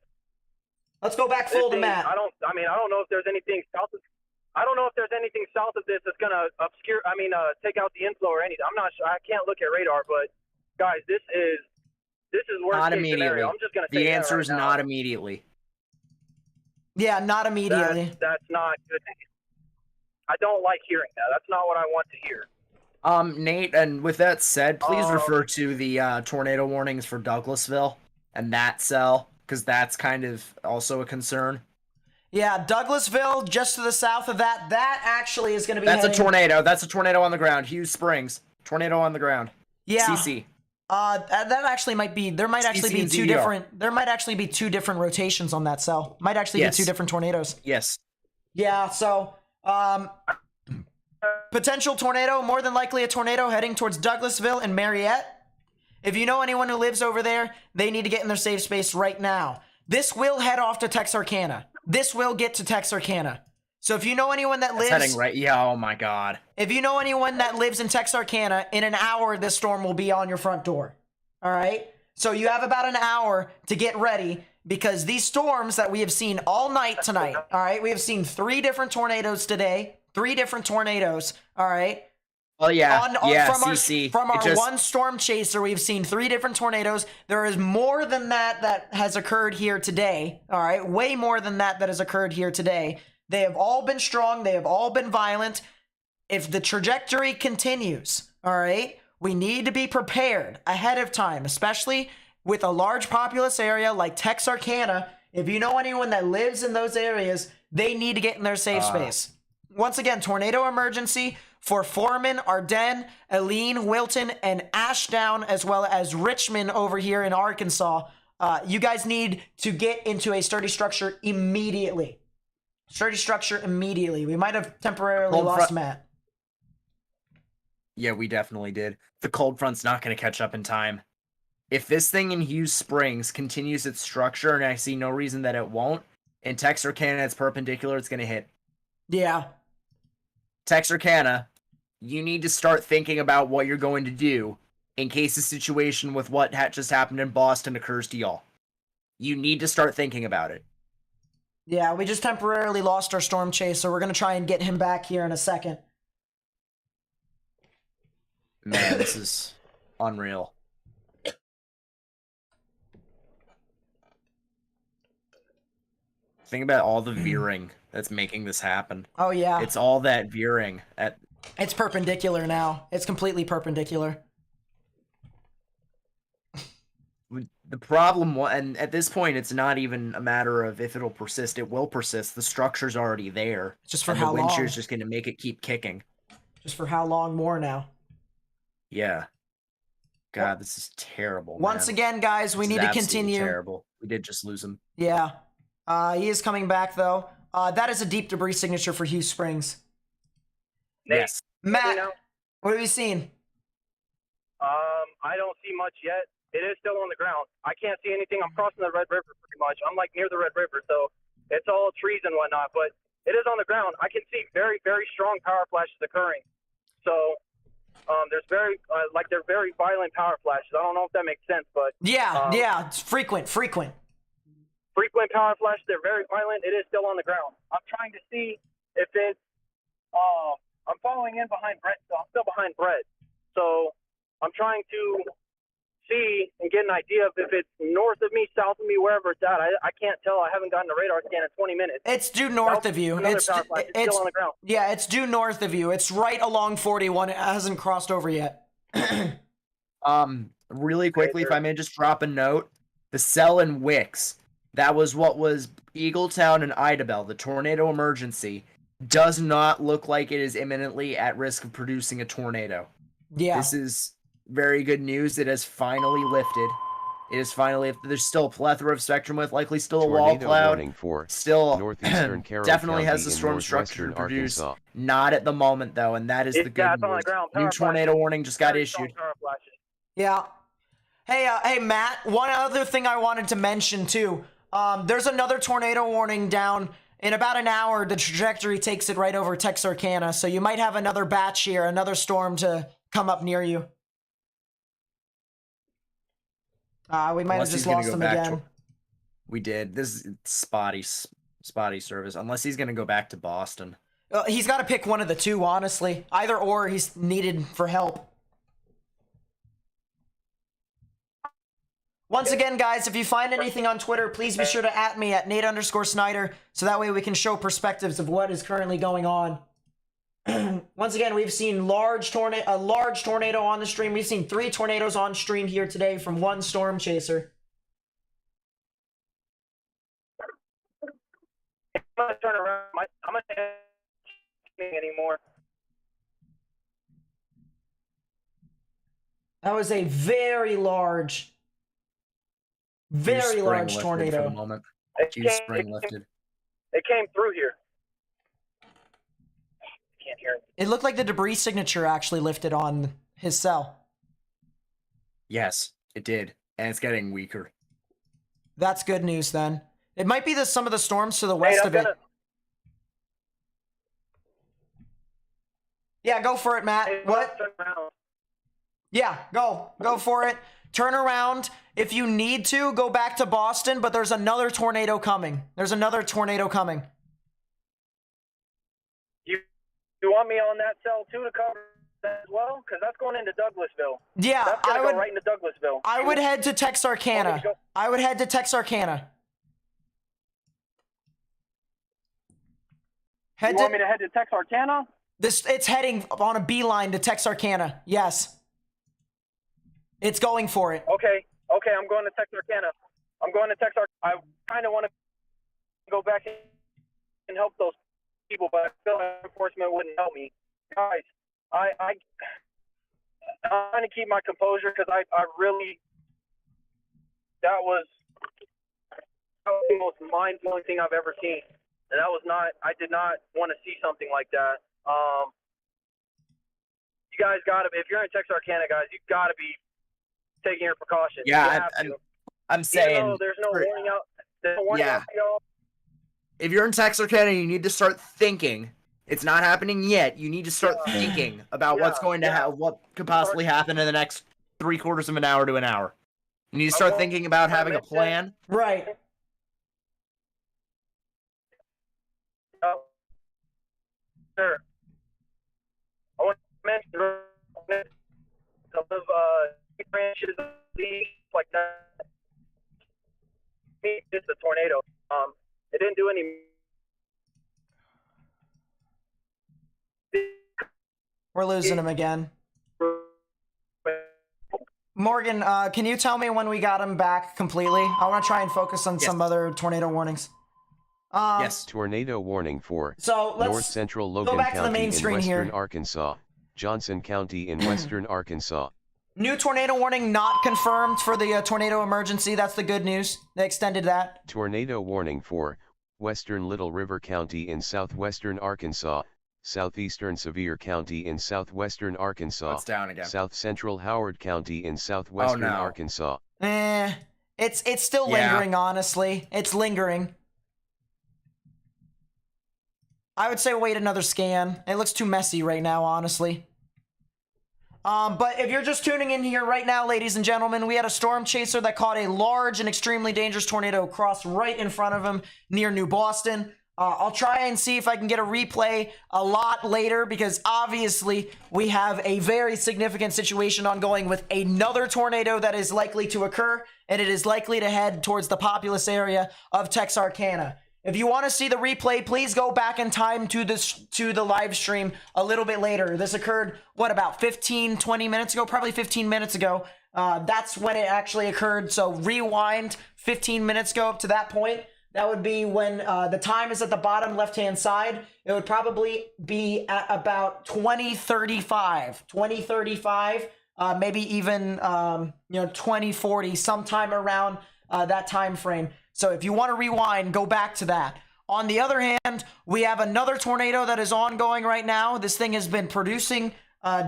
[SPEAKER 1] Let's go back full to Matt.
[SPEAKER 3] I don't know if there's anything south of. I don't know if there's anything south of this that's gonna obscure. Take out the inflow or anything. I'm not sure. I can't look at radar, but guys, this is worst
[SPEAKER 4] Not
[SPEAKER 3] case
[SPEAKER 4] immediately.
[SPEAKER 3] scenario. I'm just gonna say
[SPEAKER 4] The answer
[SPEAKER 3] right
[SPEAKER 4] is
[SPEAKER 3] now.
[SPEAKER 4] not immediately.
[SPEAKER 1] Yeah, not immediately.
[SPEAKER 3] That's not good. I don't like hearing that. That's not what I want to hear.
[SPEAKER 4] Nate, and with that said, please refer to the tornado warnings for Douglasville and that cell, because that's kind of also a concern.
[SPEAKER 1] Yeah, Douglasville, just to the south of that, that actually is going to be
[SPEAKER 4] That's a tornado. That's a tornado on the ground. Hughes Springs. Tornado on the ground.
[SPEAKER 1] Yeah.
[SPEAKER 4] CC.
[SPEAKER 1] That actually might be, there might actually be two different, there might actually be two different rotations on that cell. Might actually be two different tornadoes.
[SPEAKER 4] Yes.
[SPEAKER 1] Yeah, so, potential tornado, more than likely a tornado heading towards Douglasville and Marietta. If you know anyone who lives over there, they need to get in their safe space right now. This will head off to Texarkana. This will get to Texarkana. So if you know anyone that lives...
[SPEAKER 4] heading right... Yeah, oh my God.
[SPEAKER 1] If you know anyone that lives in Texarkana, in an hour, this storm will be on your front door. All right? So you have about an hour to get ready, because these storms that we have seen all night tonight, all right? We have seen 3 different tornadoes today. 3 different tornadoes, all right?
[SPEAKER 4] Oh, yeah.
[SPEAKER 1] From our one storm chaser, we've seen 3 different tornadoes. There is more than that has occurred here today, all right? Way more than that has occurred here today. They have all been strong. They have all been violent. If the trajectory continues, all right, we need to be prepared ahead of time, especially with a large populous area like Texarkana. If you know anyone that lives in those areas, they need to get in their safe space. Once again, tornado emergency for Foreman, Ardennes, Aleen, Wilton, and Ashdown, as well as Richmond over here in Arkansas. You guys need to get into a sturdy structure immediately. Sturdy structure immediately. We might have temporarily lost Matt.
[SPEAKER 4] Yeah, we definitely did. The cold front's not going to catch up in time. If this thing in Hughes Springs continues its structure, and I see no reason that it won't, in Texarkana it's perpendicular, it's going to hit.
[SPEAKER 1] Yeah.
[SPEAKER 4] Texarkana, you need to start thinking about what you're going to do in case a situation with what just happened in Boston occurs to y'all. You need to start thinking about it.
[SPEAKER 1] Yeah, we just temporarily lost our storm chaser. We're going to try and get him back here in a second.
[SPEAKER 4] Man, this is unreal. Think about all the veering that's making this happen.
[SPEAKER 1] Oh, yeah.
[SPEAKER 4] It's all that veering.
[SPEAKER 1] It's perpendicular now. It's completely perpendicular.
[SPEAKER 4] The problem, and at this point, it's not even a matter of if it'll persist. It will persist. The structure's already there.
[SPEAKER 1] Just for
[SPEAKER 4] and
[SPEAKER 1] how long?
[SPEAKER 4] The wind shear's just going to make it keep kicking.
[SPEAKER 1] Just for how long more now?
[SPEAKER 4] Yeah. God, this is terrible.
[SPEAKER 1] Once again, guys, we need to continue.
[SPEAKER 4] Terrible. We did just lose him.
[SPEAKER 1] Yeah. He is coming back, though. That is a deep debris signature for Hughes Springs.
[SPEAKER 4] Yes.
[SPEAKER 1] Matt, what have you seen?
[SPEAKER 3] I don't see much yet. It is still on the ground. I can't see anything. I'm crossing the Red River pretty much. I'm like near the Red River, so it's all trees and whatnot. But It is on the ground. I can see very, very strong power flashes occurring. So there's they're very violent power flashes. I don't know if that makes sense, but
[SPEAKER 1] Yeah, it's frequent.
[SPEAKER 3] Frequent power flashes. They're very violent. It is still on the ground. I'm trying to see if it's. I'm following in behind Brett. So I'm still behind Brett. So I'm trying to see and get an idea of if it's north of me, south of me, wherever it's at. I can't tell. I haven't gotten a radar scan in 20 minutes.
[SPEAKER 1] It's due north of you.
[SPEAKER 3] It's still on the ground.
[SPEAKER 1] Yeah, it's due north of you. It's right along 41. It hasn't crossed over yet.
[SPEAKER 4] Really quickly, if I may just drop a note, the cell in Wicks, that was what was Eagletown and Idabel, the tornado emergency, does not look like it is imminently at risk of producing a tornado.
[SPEAKER 1] Yeah.
[SPEAKER 4] This is very good news. It has finally lifted. It is finally, there's still a plethora of spectrum with likely still a wall
[SPEAKER 2] Tornado
[SPEAKER 4] cloud.
[SPEAKER 2] warning for
[SPEAKER 4] Still
[SPEAKER 2] northeastern Carroll
[SPEAKER 4] definitely
[SPEAKER 2] County
[SPEAKER 4] has the
[SPEAKER 2] in
[SPEAKER 4] storm structure to
[SPEAKER 2] northwestern
[SPEAKER 4] produce.
[SPEAKER 2] Arkansas.
[SPEAKER 4] Not at the moment though, and that is the good
[SPEAKER 3] It's on the
[SPEAKER 4] news.
[SPEAKER 3] ground.
[SPEAKER 4] New
[SPEAKER 3] Power
[SPEAKER 4] tornado
[SPEAKER 3] flashes.
[SPEAKER 4] warning just got
[SPEAKER 3] Very strong
[SPEAKER 4] issued.
[SPEAKER 3] power flashes.
[SPEAKER 1] Yeah. Hey, Matt, one other thing I wanted to mention too. There's another tornado warning down. In about an hour, the trajectory takes it right over Texarkana, so you might have another batch here, another storm to come up near you. We might
[SPEAKER 4] Unless
[SPEAKER 1] have just
[SPEAKER 4] he's gonna
[SPEAKER 1] lost
[SPEAKER 4] go
[SPEAKER 1] him
[SPEAKER 4] back
[SPEAKER 1] again.
[SPEAKER 4] We did. This is spotty service. Unless he's gonna go back to Boston.
[SPEAKER 1] He's got to pick one of the two, honestly. Either or, he's needed for help. Once again, guys, if you find anything on Twitter, please be sure to @ me at Nate_Snyder, so that way we can show perspectives of what is currently going on. Once again, we've seen a large tornado on the stream. We've seen 3 tornadoes on stream here today from one storm chaser.
[SPEAKER 3] I'm gonna turn around. I'm gonna anymore.
[SPEAKER 1] That was a very large
[SPEAKER 4] Spring-lifted for the
[SPEAKER 1] tornado.
[SPEAKER 4] moment.
[SPEAKER 3] It
[SPEAKER 4] He's
[SPEAKER 3] came,
[SPEAKER 4] spring lifted.
[SPEAKER 3] it came through here. Can't hear it.
[SPEAKER 1] It looked like the debris signature actually lifted on his cell.
[SPEAKER 4] Yes, it did, and it's getting weaker.
[SPEAKER 1] That's good news then. It might be some of the storms to the
[SPEAKER 3] Hey,
[SPEAKER 1] west
[SPEAKER 3] I'm
[SPEAKER 1] of it.
[SPEAKER 3] gonna.
[SPEAKER 1] Yeah, go for it, Matt.
[SPEAKER 3] Hey,
[SPEAKER 1] What?
[SPEAKER 3] turn around.
[SPEAKER 1] Yeah, go for it. Turn around. If you need to, go back to Boston, but there's another tornado coming.
[SPEAKER 3] You want me on that cell too to cover that as well? Because that's going into Douglasville.
[SPEAKER 1] Yeah,
[SPEAKER 3] That's gonna
[SPEAKER 1] I
[SPEAKER 3] go
[SPEAKER 1] would
[SPEAKER 3] right into Douglasville.
[SPEAKER 1] I would head to Texarkana. I would head to Texarkana.
[SPEAKER 3] You want me to head to Texarkana?
[SPEAKER 1] It's heading on a beeline to Texarkana. Yes. It's going for it.
[SPEAKER 3] Okay, I'm going to Texarkana. I kind of want to go back and help those people, but I feel like enforcement wouldn't help me. Guys, I'm trying to keep my composure because I really, that was the most mind-blowing thing I've ever seen. And that was not, I did not want to see something like that. You guys gotta, if you're in Texarkana, guys, you gotta be taking your precautions. You
[SPEAKER 4] Yeah,
[SPEAKER 3] have to.
[SPEAKER 4] I'm saying.
[SPEAKER 3] Even though there's no warning out. There's no warning out, y'all.
[SPEAKER 4] If you're in Texarkana, you need to start thinking. It's not happening yet. You need to start thinking about what's going to happen, what could possibly happen in the next 3/4 of an hour to an hour. You need to start thinking about having a plan.
[SPEAKER 1] Right.
[SPEAKER 3] Sure. I want to mention some of branches of leaves like that. It's a tornado. It didn't do any.
[SPEAKER 1] We're losing him again. Morgan, can you tell me when we got him back completely? I want to try and focus on some other tornado warnings.
[SPEAKER 4] Yes.
[SPEAKER 2] Tornado warning for
[SPEAKER 1] So let's
[SPEAKER 2] North Central
[SPEAKER 1] go
[SPEAKER 2] Logan
[SPEAKER 1] back to the
[SPEAKER 2] County
[SPEAKER 1] main
[SPEAKER 2] in
[SPEAKER 1] screen
[SPEAKER 2] western
[SPEAKER 1] here.
[SPEAKER 2] Arkansas, Johnson County in western Arkansas.
[SPEAKER 1] New tornado warning not confirmed for the tornado emergency. That's the good news. They extended that.
[SPEAKER 2] Tornado warning for western Little River County in southwestern Arkansas, southeastern Sevier County in southwestern Arkansas,
[SPEAKER 4] It's down again.
[SPEAKER 2] south central Howard County in southwestern
[SPEAKER 4] no.
[SPEAKER 2] Arkansas.
[SPEAKER 1] It's still
[SPEAKER 4] Yeah.
[SPEAKER 1] lingering, honestly. It's lingering. I would say wait another scan. It looks too messy right now, honestly. But if you're just tuning in here right now, ladies and gentlemen, we had a storm chaser that caught a large and extremely dangerous tornado cross right in front of him near New Boston. I'll try and see if I can get a replay a lot later because obviously we have a very significant situation ongoing with another tornado that is likely to occur, and it is likely to head towards the populous area of Texarkana. If you want to see the replay, please go back in time to the live stream a little bit later. This occurred, what, about 15, 20 minutes ago? Probably 15 minutes ago. That's when it actually occurred. So rewind 15 minutes ago up to that point. That would be when the time is at the bottom left-hand side. It would probably be at about 2035, maybe even 2040, sometime around that time frame. So if you want to rewind, go back to that. On the other hand, we have another tornado that is ongoing right now. This thing has been producing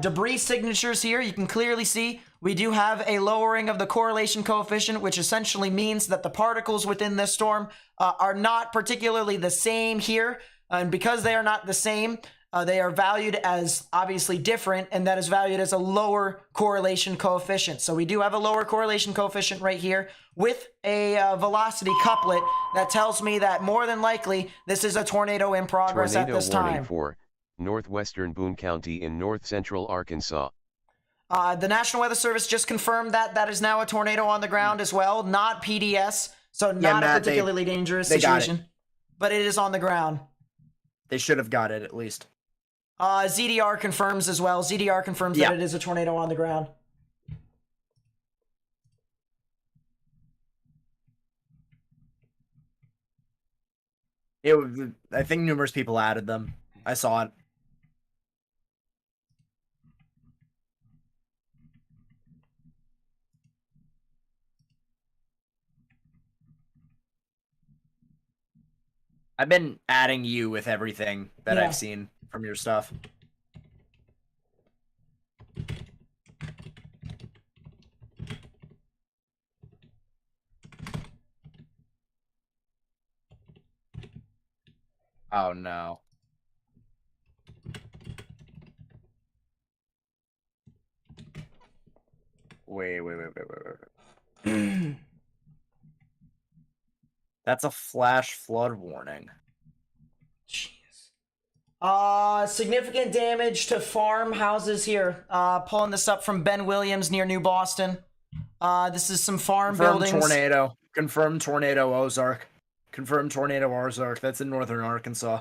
[SPEAKER 1] debris signatures here. You can clearly see we do have a lowering of the correlation coefficient, which essentially means that the particles within this storm are not particularly the same here. And because they are not the same, they are valued as obviously different, and that is valued as a lower correlation coefficient. So we do have a lower correlation coefficient right here with a velocity couplet that tells me that more than likely this is a tornado in progress at this
[SPEAKER 2] Tornado warning
[SPEAKER 1] time.
[SPEAKER 2] for northwestern Boone County in north central Arkansas.
[SPEAKER 1] The National Weather Service just confirmed that that is now a tornado on the ground as well, not PDS, so not
[SPEAKER 4] Matt,
[SPEAKER 1] a particularly dangerous
[SPEAKER 4] they got
[SPEAKER 1] situation, but it is on the ground.
[SPEAKER 4] They should have got it at least.
[SPEAKER 1] ZDR confirms as well. ZDR confirms that it is a tornado on the ground.
[SPEAKER 4] I think numerous people added them. I saw it. I've been adding you with everything that I've seen from your stuff. Oh no. Wait. That's a flash flood warning.
[SPEAKER 1] Jeez. Significant damage to farmhouses here. Pulling this up from Ben Williams near New Boston. This is some farm buildings.
[SPEAKER 4] Tornado. Confirmed tornado Ozark. Confirmed tornado Ozark. That's in northern Arkansas.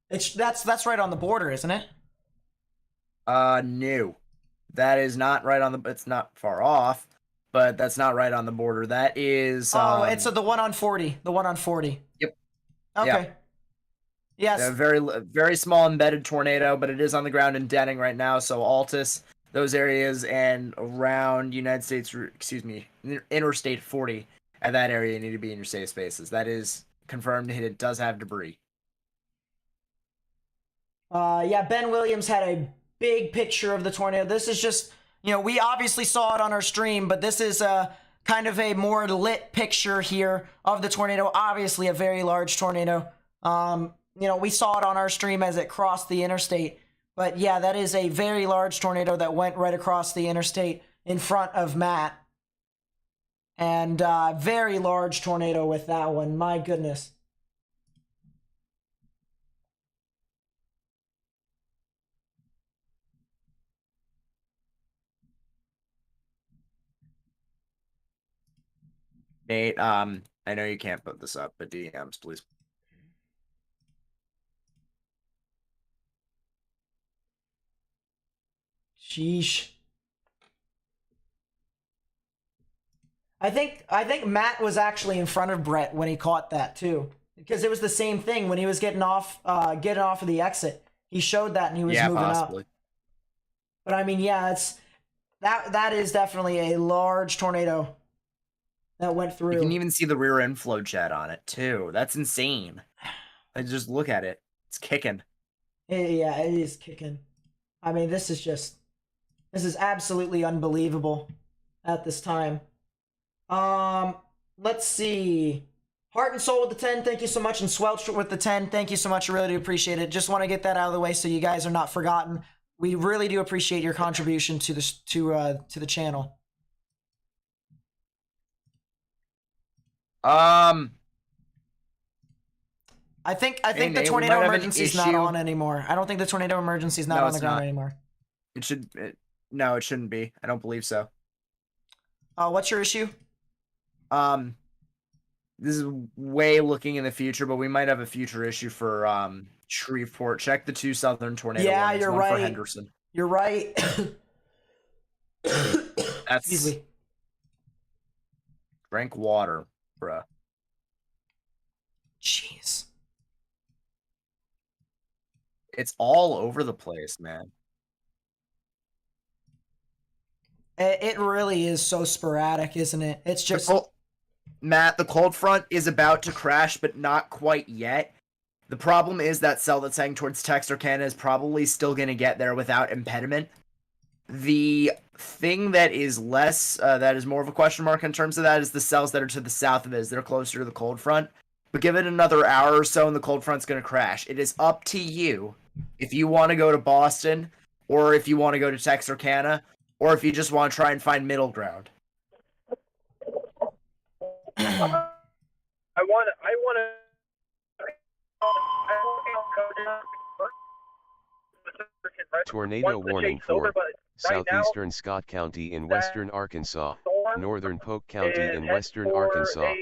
[SPEAKER 1] That's right on the border, isn't it?
[SPEAKER 4] No. That is not right on the... It's not far off, but that's not right on the border. That is...
[SPEAKER 1] it's the one on 40. The one on 40.
[SPEAKER 4] Yep.
[SPEAKER 1] Okay.
[SPEAKER 4] Yeah.
[SPEAKER 1] Yes.
[SPEAKER 4] A very small embedded tornado, but it is on the ground in Denning right now, so Altus, those areas, and around Interstate 40, at that area, you need to be in your safe spaces. That is confirmed. It does have debris.
[SPEAKER 1] Ben Williams had a big picture of the tornado. This is just, we obviously saw it on our stream, but this is kind of a more lit picture here of the tornado. Obviously a very large tornado. We saw it on our stream as it crossed the interstate. But yeah, that is a very large tornado that went right across the interstate in front of Matt. And very large tornado with that one. My goodness.
[SPEAKER 4] Nate, I know you can't put this up, but DMs, please.
[SPEAKER 1] Sheesh. I think Matt was actually in front of Brett when he caught that too, because it was the same thing when he was getting off of the exit. He showed that and he was moving
[SPEAKER 4] possibly.
[SPEAKER 1] up. But I mean, that is definitely a large tornado that went through.
[SPEAKER 4] You can even see the rear end flow jet on it too. That's insane. I just look at it. It's kicking.
[SPEAKER 1] Yeah, it is kicking. I mean, this is absolutely unbelievable at this time. Let's see. Heart and Soul with the 10, thank you so much. And Swelch with the 10, thank you so much. I really do appreciate it. Just want to get that out of the way so you guys are not forgotten. We really do appreciate your contribution to this to the channel. I think the tornado emergency is not on anymore. I don't think the tornado emergency is not on the ground anymore.
[SPEAKER 4] It should. No, it shouldn't be. I don't believe so.
[SPEAKER 1] What's your issue?
[SPEAKER 4] This is way looking in the future, but we might have a future issue for Shreveport. Check the 2 southern tornado.
[SPEAKER 1] Yeah, you're
[SPEAKER 4] one
[SPEAKER 1] right.
[SPEAKER 4] For Henderson.
[SPEAKER 1] You're right.
[SPEAKER 4] That's.
[SPEAKER 1] Excuse me.
[SPEAKER 4] Drink water, bruh.
[SPEAKER 1] Jeez.
[SPEAKER 4] It's all over the place, man.
[SPEAKER 1] It really is so sporadic, isn't it? It's just...
[SPEAKER 4] Matt, the cold front is about to crash, but not quite yet. The problem is that cell that's heading towards Texarkana is probably still going to get there without impediment. The thing that is less, that is more of a question mark in terms of that, is the cells that are to the south of it, as they're closer to the cold front. But give it another hour or so and the cold front's going to crash. It is up to you if you want to go to Boston, or if you want to go to Texarkana, or if you just want to try and find middle ground.
[SPEAKER 3] I want to.
[SPEAKER 2] Tornado warning for southeastern Scott County in western Arkansas, northern Polk County in western Arkansas,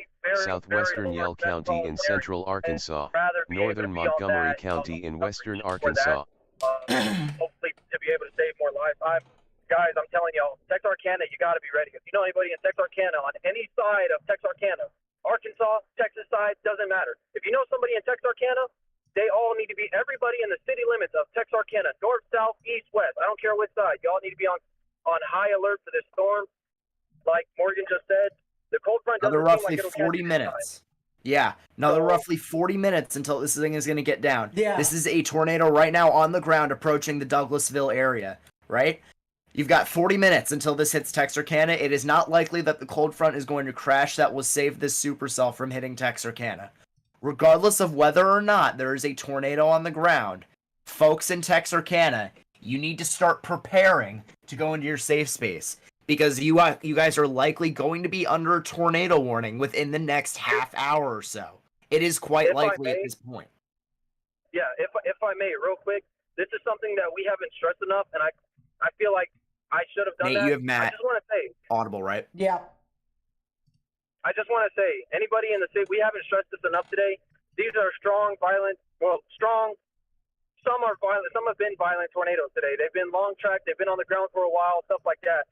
[SPEAKER 2] southwestern Yell County in central Arkansas, northern Montgomery County in western Arkansas.
[SPEAKER 3] Hopefully to be able to save more lives. Guys, I'm telling y'all, Texarkana, you got to be ready. If you know anybody in Texarkana, on any side of Texarkana, Arkansas, Texas side, doesn't matter. If you know somebody in Texarkana, they all need to be, everybody in the city limits of Texarkana, north, south, east, west. I don't care which side. Y'all need to be on high alert for this storm. Like Morgan just said, the cold front doesn't
[SPEAKER 4] another
[SPEAKER 3] seem like
[SPEAKER 4] roughly
[SPEAKER 3] it'll
[SPEAKER 4] 40 minutes. Yeah, another roughly 40 minutes until this thing is going to get down.
[SPEAKER 1] Yeah.
[SPEAKER 4] This is a tornado right now on the ground approaching the Douglasville area, right? You've got 40 minutes until this hits Texarkana. It is not likely that the cold front is going to crash that will save this supercell from hitting Texarkana. Regardless of whether or not there is a tornado on the ground, folks in Texarkana, you need to start preparing to go into your safe space. Because you guys are likely going to be under a tornado warning within the next half hour or so. It is quite likely at this point.
[SPEAKER 3] Yeah, if I may, real quick, this is something that we haven't stressed enough, and I feel like I should have done
[SPEAKER 4] Nate,
[SPEAKER 3] that.
[SPEAKER 4] you have Matt.
[SPEAKER 3] I just want to say,
[SPEAKER 4] Audible, right?
[SPEAKER 1] Yeah.
[SPEAKER 3] I just want to say, anybody in the city, we haven't stressed this enough today. These are strong, violent, strong. Some are violent. Some have been violent tornadoes today. They've been long track. They've been on the ground for a while, stuff like that.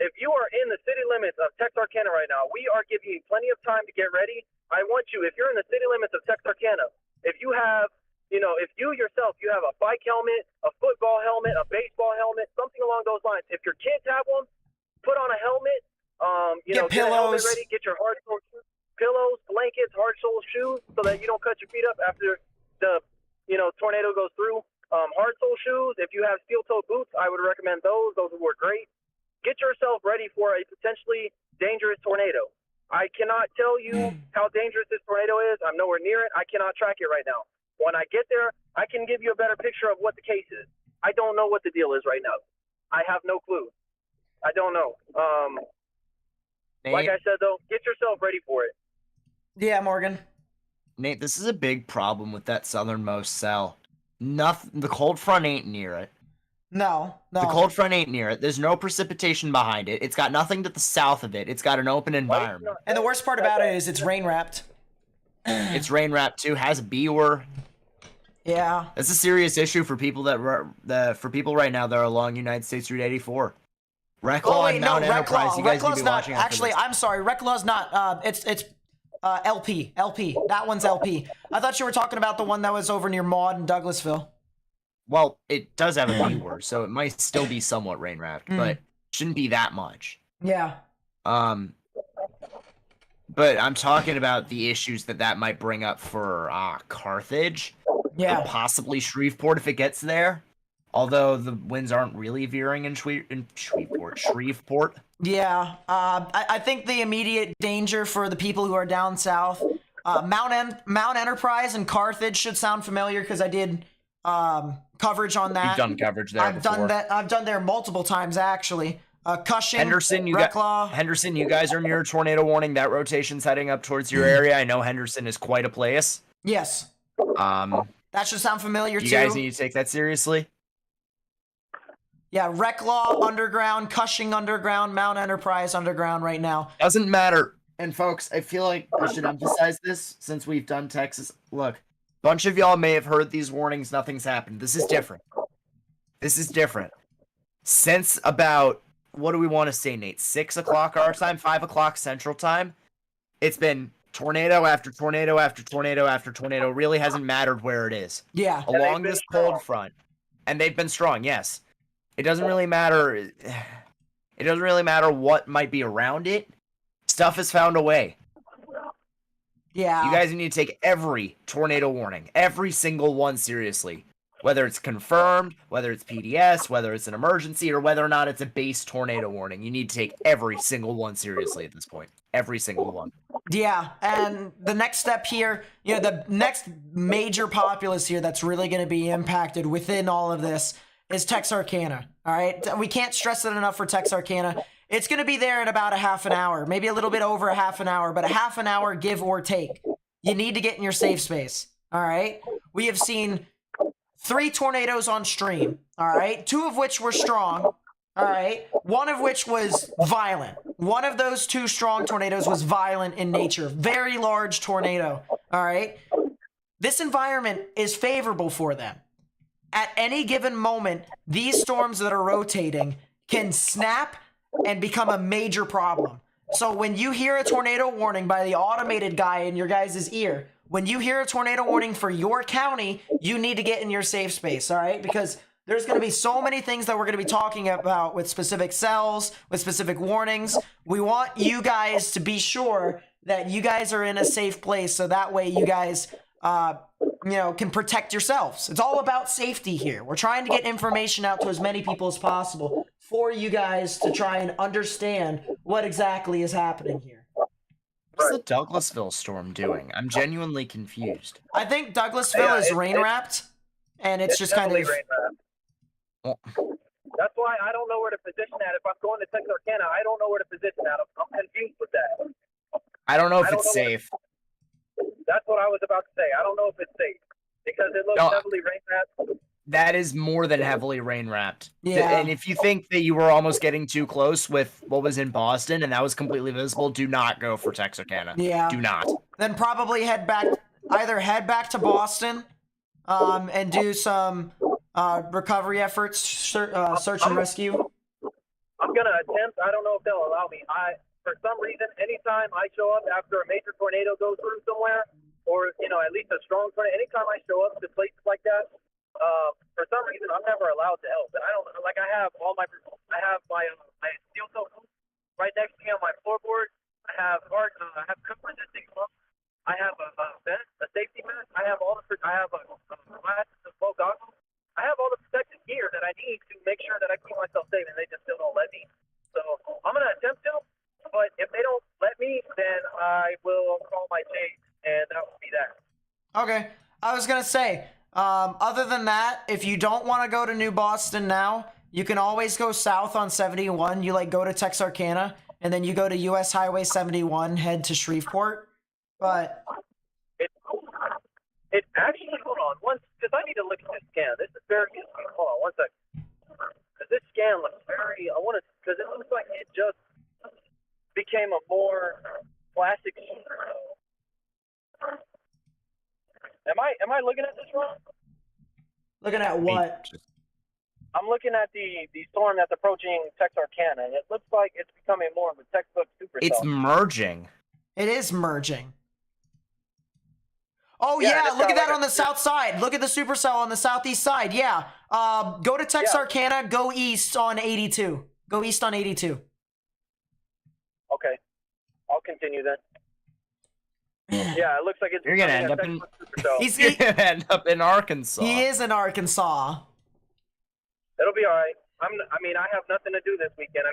[SPEAKER 3] If you are in the city limits of Texarkana right now, we are giving you plenty of time to get ready. I want you, if you're in the city limits of Texarkana, if you have, if you yourself, you have a bike helmet, a football helmet, a baseball helmet, something along those lines. If your kids have one, put on a helmet.
[SPEAKER 1] Get
[SPEAKER 3] Get a helmet
[SPEAKER 1] pillows.
[SPEAKER 3] ready. Get your hard sole shoes, pillows, blankets, hard sole shoes, so that you don't cut your feet up after the tornado goes through. Hard sole shoes. If you have steel toe boots, I would recommend those. Those would work great. Get yourself ready for a potentially dangerous tornado. I cannot tell you how dangerous this tornado is. I'm nowhere near it. I cannot track it right now. When I get there, I can give you a better picture of what the case is. I don't know what the deal is right now. I have no clue. I don't know.
[SPEAKER 4] Nate,
[SPEAKER 3] Like I said, though, get yourself ready for it.
[SPEAKER 1] Yeah, Morgan.
[SPEAKER 4] Nate, this is a big problem with that southernmost cell. The cold front ain't near it.
[SPEAKER 1] No.
[SPEAKER 4] The cold front ain't near it. There's no precipitation behind it. It's got nothing to the south of it. It's got an open environment.
[SPEAKER 1] And the worst part about it is it's rain wrapped.
[SPEAKER 4] It's rain wrapped too. Has a B-word.
[SPEAKER 1] Yeah.
[SPEAKER 4] That's a serious issue for people for people right now that are along United States Route 84. Reclaw and Mount Enterprise. You guys need to be watching out for
[SPEAKER 1] actually,
[SPEAKER 4] this.
[SPEAKER 1] I'm sorry. Reclaw's not. It's LP. That one's LP. I thought you were talking about the one that was over near Maud and Douglasville.
[SPEAKER 4] Well, it does have a B-word, so it might still be somewhat rain wrapped, but shouldn't be that much.
[SPEAKER 1] Yeah.
[SPEAKER 4] But I'm talking about the issues that might bring up for Carthage.
[SPEAKER 1] Yeah.
[SPEAKER 4] Or possibly Shreveport if it gets there. Although the winds aren't really veering in Shreveport.
[SPEAKER 1] Yeah. I think the immediate danger for the people who are down south Mount Enterprise and Carthage should sound familiar because I did coverage on that.
[SPEAKER 4] You've done coverage there
[SPEAKER 1] I've
[SPEAKER 4] before.
[SPEAKER 1] done that. I've done there multiple times actually. Cushing,
[SPEAKER 4] Henderson, Henderson, you guys are near tornado warning. That rotation's heading up towards your area. I know Henderson is quite a place.
[SPEAKER 1] Yes. That should sound familiar too.
[SPEAKER 4] You guys need to take that seriously.
[SPEAKER 1] Yeah, Reclaw underground, Cushing underground, Mount Enterprise underground right now.
[SPEAKER 4] Doesn't matter. And folks, I feel like I should emphasize this since we've done Texas. Look, a bunch of y'all may have heard these warnings. Nothing's happened. This is different. This is different. Since about, what do we want to say, Nate? 6 o'clock our time, 5 o'clock Central Time. It's been tornado after tornado after tornado after tornado. Really hasn't mattered where it is.
[SPEAKER 1] Yeah.
[SPEAKER 4] Along this cold front. And they've been strong, yes. It doesn't really matter. It doesn't really matter what might be around it. Stuff has found a way.
[SPEAKER 1] Yeah.
[SPEAKER 4] You guys need to take every tornado warning, every single one seriously. Whether it's confirmed, whether it's PDS, whether it's an emergency, or whether or not it's a base tornado warning. You need to take every single one seriously at this point. Every single one.
[SPEAKER 1] Yeah, and the next step here, you know, the next major populace here that's really going to be impacted within all of this is Texarkana, all right? We can't stress it enough for Texarkana. It's going to be there in about a half an hour, maybe a little bit over a half an hour, but a half an hour give or take. You need to get in your safe space, all right? We have seen 3 tornadoes on stream, all right? 2 of which were strong, all right? 1 of which was violent. One of those 2 strong tornadoes was violent in nature. Very large tornado, all right? This environment is favorable for them. At any given moment, these storms that are rotating can snap and become a major problem. So when you hear a tornado warning by the automated guy in your guys' ear, when you hear a tornado warning for your county, you need to get in your safe space, all right? Because there's going to be so many things that we're going to be talking about with specific cells, with specific warnings. We want you guys to be sure that you guys are in a safe place so that way you guys, can protect yourselves. It's all about safety here. We're trying to get information out to as many people as possible for you guys to try and understand what exactly is happening here.
[SPEAKER 4] What's the Douglasville storm doing? I'm genuinely confused.
[SPEAKER 1] I think Douglasville is rain-wrapped, and it's just kind of...
[SPEAKER 3] Well, that's why I don't know where to position at. If I'm going to Texarkana, I don't know where to position at. I'm confused with that.
[SPEAKER 4] I don't know if it's safe.
[SPEAKER 3] That's what I was about to say. I don't know if it's safe because it looks heavily rain-wrapped.
[SPEAKER 4] That is more than heavily rain-wrapped.
[SPEAKER 1] Yeah.
[SPEAKER 4] And if you think that you were almost getting too close with what was in Boston and that was completely visible, do not go for Texarkana.
[SPEAKER 1] Yeah.
[SPEAKER 4] Do not.
[SPEAKER 1] Then probably head back to Boston and do some recovery efforts, search and rescue.
[SPEAKER 3] I'm going to attempt. I don't know if they'll allow me. For some reason, anytime I show up after a major tornado goes through somewhere, or, at least a strong tornado, anytime I show up to places like that, for some reason, I'm never allowed to help. And I don't, I have my steel toe boots right next to me on my floorboard. I have cook resisting gloves. I have a vest, a safety vest. I have glasses and low goggles. I have all the protective gear that I need to make sure that I keep myself safe, and they just still don't let me. So I'm going to attempt to, but if they don't let me, then I will call my chief, and that will be that.
[SPEAKER 1] Okay. I was going to say, other than that, if you don't want to go to New Boston now, you can always go south on 71. You go to Texarkana, and then you go to US Highway 71, head to Shreveport. But
[SPEAKER 3] it actually, hold on, because I need to look at this scan. This is very interesting. Hold on, one second. Because this scan looks because it looks like it just became a more classic. Am I looking at this wrong?
[SPEAKER 1] Looking at what?
[SPEAKER 3] I'm looking at the storm that's approaching Texarkana, and it looks like it's becoming more of a textbook supercell.
[SPEAKER 4] It's merging.
[SPEAKER 1] It is merging. Oh, yeah, look at that on the south side. Look at the supercell on the southeast side. Yeah. Go to Texarkana, go east on 82. Go east on 82.
[SPEAKER 3] Okay. I'll continue then. Yeah, it looks like it's...
[SPEAKER 4] You're going to end up in... He's going to end up in Arkansas.
[SPEAKER 1] He is in Arkansas.
[SPEAKER 3] It'll be all right. I have nothing to do this weekend.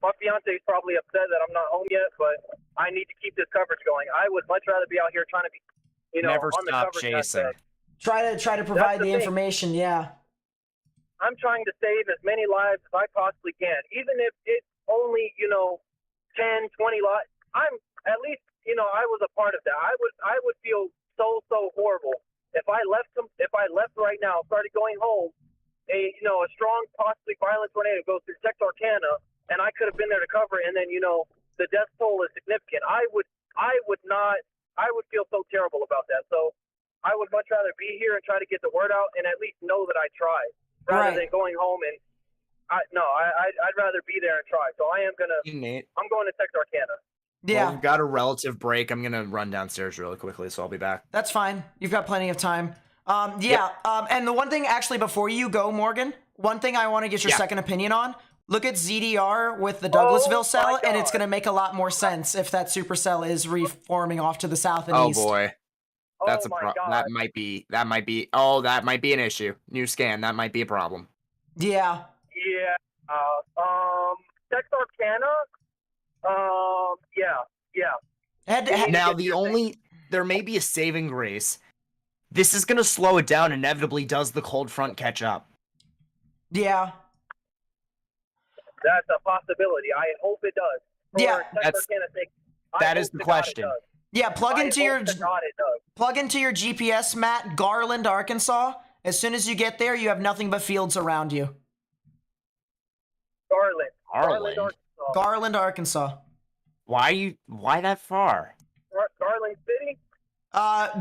[SPEAKER 3] My fiance's probably upset that I'm not home yet, but I need to keep this coverage going. I would much rather be out here trying to be,
[SPEAKER 4] Never
[SPEAKER 3] on the
[SPEAKER 4] stop
[SPEAKER 3] coverage
[SPEAKER 4] chasing.
[SPEAKER 3] aspect.
[SPEAKER 1] Try to provide
[SPEAKER 3] the
[SPEAKER 1] the
[SPEAKER 3] thing.
[SPEAKER 1] information. Yeah.
[SPEAKER 3] I'm trying to save as many lives as I possibly can, even if it's only 10, 20 lives. I'm at least I was a part of that. I would feel so horrible if I left right now, started going home. A strong, possibly violent tornado goes through Texarkana, and I could have been there to cover it, and then the death toll is significant. I would feel so terrible about that. So I would much rather be here and try to get the word out and at least know that I tried, rather than going home and I'd rather be there and try. So I'm going to Texarkana.
[SPEAKER 1] Yeah.
[SPEAKER 4] Well, we've got a relative break. I'm gonna run downstairs really quickly, so I'll be back.
[SPEAKER 1] That's fine. You've got plenty of time. And the one thing, actually, before you go, Morgan, one thing I want to get your second opinion on. Look at ZDR with the Douglasville cell, and it's going to make a lot more sense if that supercell is reforming off to the south and east.
[SPEAKER 4] Oh boy, that's
[SPEAKER 3] God.
[SPEAKER 4] that might be an issue. New scan, that might be a problem.
[SPEAKER 1] Yeah.
[SPEAKER 3] Yeah. Texarkana. Yeah.
[SPEAKER 4] Now there may be a saving grace. This is gonna slow it down. Inevitably, does the cold front catch up?
[SPEAKER 1] Yeah.
[SPEAKER 3] That's a possibility. I hope it does.
[SPEAKER 4] That is the question.
[SPEAKER 1] Yeah, plug into your GPS map, Garland, Arkansas. As soon as you get there, you have nothing but fields around you. Garland, Arkansas.
[SPEAKER 4] Why that far?
[SPEAKER 3] Garland City?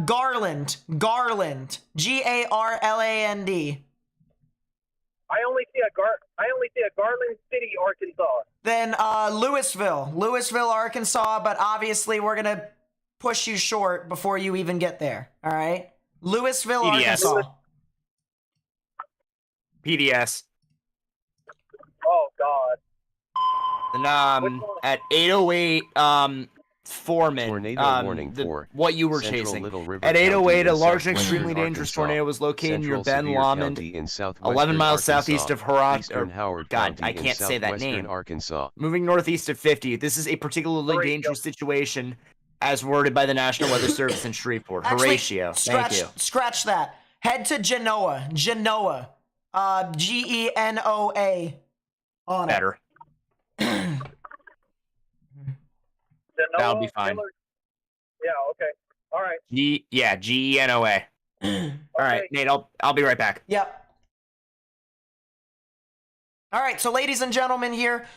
[SPEAKER 1] Garland. Garland. Garland.
[SPEAKER 3] I only see a Garland City, Arkansas.
[SPEAKER 1] Then Louisville, Arkansas, but obviously we're going to push you short before you even get there. All right? Louisville,
[SPEAKER 4] PDS.
[SPEAKER 1] Arkansas.
[SPEAKER 4] PDS.
[SPEAKER 3] Oh God.
[SPEAKER 4] And at 808 Foreman,
[SPEAKER 2] Tornado warning for
[SPEAKER 4] what you were
[SPEAKER 2] Central
[SPEAKER 4] chasing.
[SPEAKER 2] Little River
[SPEAKER 4] At 808, a
[SPEAKER 2] County
[SPEAKER 4] large and
[SPEAKER 2] in
[SPEAKER 4] extremely
[SPEAKER 2] southwestern
[SPEAKER 4] dangerous
[SPEAKER 2] Arkansas,
[SPEAKER 4] tornado was located near
[SPEAKER 2] Central
[SPEAKER 4] Ben
[SPEAKER 2] Sevier
[SPEAKER 4] Lomond,
[SPEAKER 2] County in
[SPEAKER 4] 11 miles
[SPEAKER 2] southwestern
[SPEAKER 4] southeast of Howard.
[SPEAKER 2] Eastern Howard
[SPEAKER 4] God,
[SPEAKER 2] County
[SPEAKER 4] I
[SPEAKER 2] in
[SPEAKER 4] can't say that
[SPEAKER 2] southwestern
[SPEAKER 4] name.
[SPEAKER 2] Arkansas.
[SPEAKER 4] Moving northeast of 50. This is a particularly dangerous situation, as worded by the National Weather Service in Shreveport.
[SPEAKER 1] Actually,
[SPEAKER 4] Horatio, thank you.
[SPEAKER 1] Scratch that. Head to Genoa. Genoa. Genoa. On it.
[SPEAKER 4] Better. That'll be fine.
[SPEAKER 3] Yeah, okay. All right.
[SPEAKER 4] Genoa. All right, Nate, I'll be right back.
[SPEAKER 1] Yep. All right, so ladies and gentlemen here,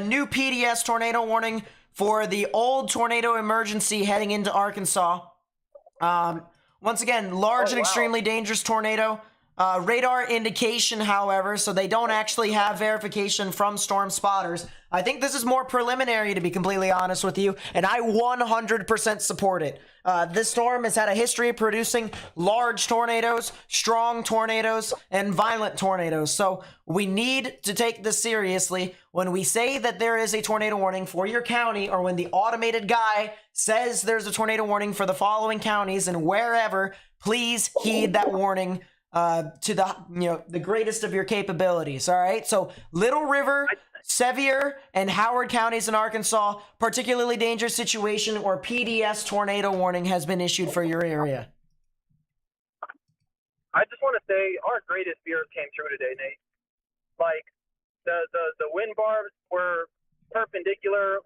[SPEAKER 1] new PDS tornado warning for the old tornado emergency heading into Arkansas. Once again, large and extremely dangerous tornado. Radar indication, however, so they don't actually have verification from storm spotters. I think this is more preliminary, to be completely honest with you, and I 100% support it. This storm has had a history of producing large tornadoes, strong tornadoes, and violent tornadoes, so we need to take this seriously. When we say that there is a tornado warning for your county, or when the automated guy says there's a tornado warning for the following counties and wherever, please heed that warning to the greatest of your capabilities. All right, so Little River, Sevier, and Howard counties in Arkansas, particularly dangerous situation, or PDS tornado warning has been issued for your area.
[SPEAKER 3] I just want to say our greatest fears came true today, Nate. Like the wind bars were perpendicular,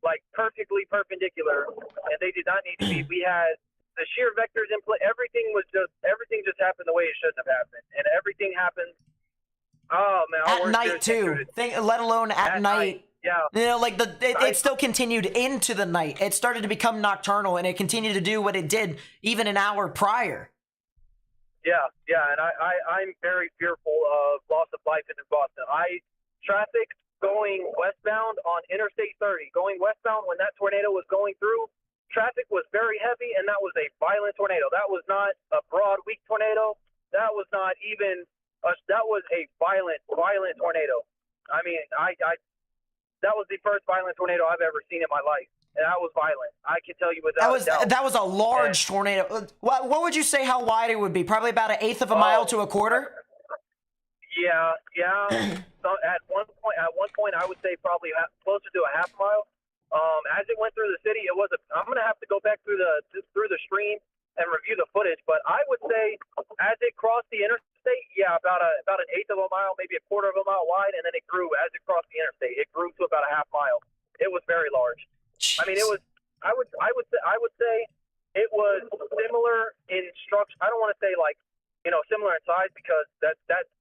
[SPEAKER 3] like perfectly perpendicular, and they did not need to be. We had the shear vectors in play. Everything just happened the way it shouldn't have happened, and everything happened. Oh man,
[SPEAKER 1] at night too. Let alone at night.
[SPEAKER 3] Yeah.
[SPEAKER 1] You know, like it still continued into the night. It started to become nocturnal, and it continued to do what it did even an hour prior.
[SPEAKER 3] Yeah, and I'm very fearful of loss of life in Boston. Traffic going westbound on Interstate 30, going westbound when that tornado was going through. Traffic was very heavy, and that was a violent tornado. That was not a broad, weak tornado. That was not even that was a violent tornado. I mean, that was the first violent tornado I've ever seen in my life, and that was violent. I can tell you without a doubt.
[SPEAKER 1] That was a large tornado. What would you say how wide it would be? Probably about 1/8 of a mile to a quarter?
[SPEAKER 3] Yeah. at one point, I would say probably closer to a half mile. As it went through the city, I'm gonna have to go back through the stream and review the footage. But I would say as it crossed the interstate, yeah, about an eighth of a mile, maybe a quarter of a mile wide, and then it grew as it crossed the interstate. It grew to about a half mile. It was very large.
[SPEAKER 1] Jeez.
[SPEAKER 3] I mean, it was. I would say it was similar in structure. I don't want to say like, similar in size because that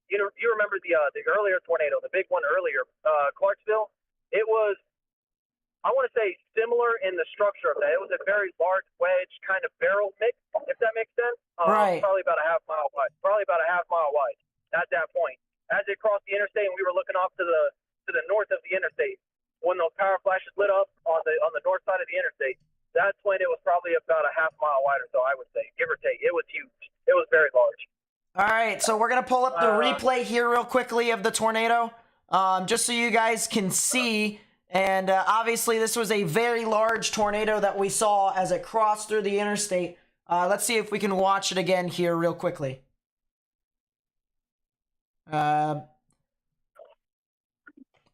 [SPEAKER 3] you remember the earlier tornado, the big one earlier, Clarksville. It was, I want to say, similar in the structure of that. It was a very large wedge kind of barrel mix, if that makes sense.
[SPEAKER 1] Right.
[SPEAKER 3] Probably about a half mile wide. At that point, as it crossed the interstate, and we were looking off to the north of the interstate. When those power flashes lit up on the north side of the interstate, that's when it was probably about a half mile wide or so, I would say, give or take. It was huge. It was very large.
[SPEAKER 1] All right, so we're going to pull up the replay here real quickly of the tornado, just so you guys can see. And obviously, this was a very large tornado that we saw as it crossed through the interstate. Let's see if we can watch it again here real quickly.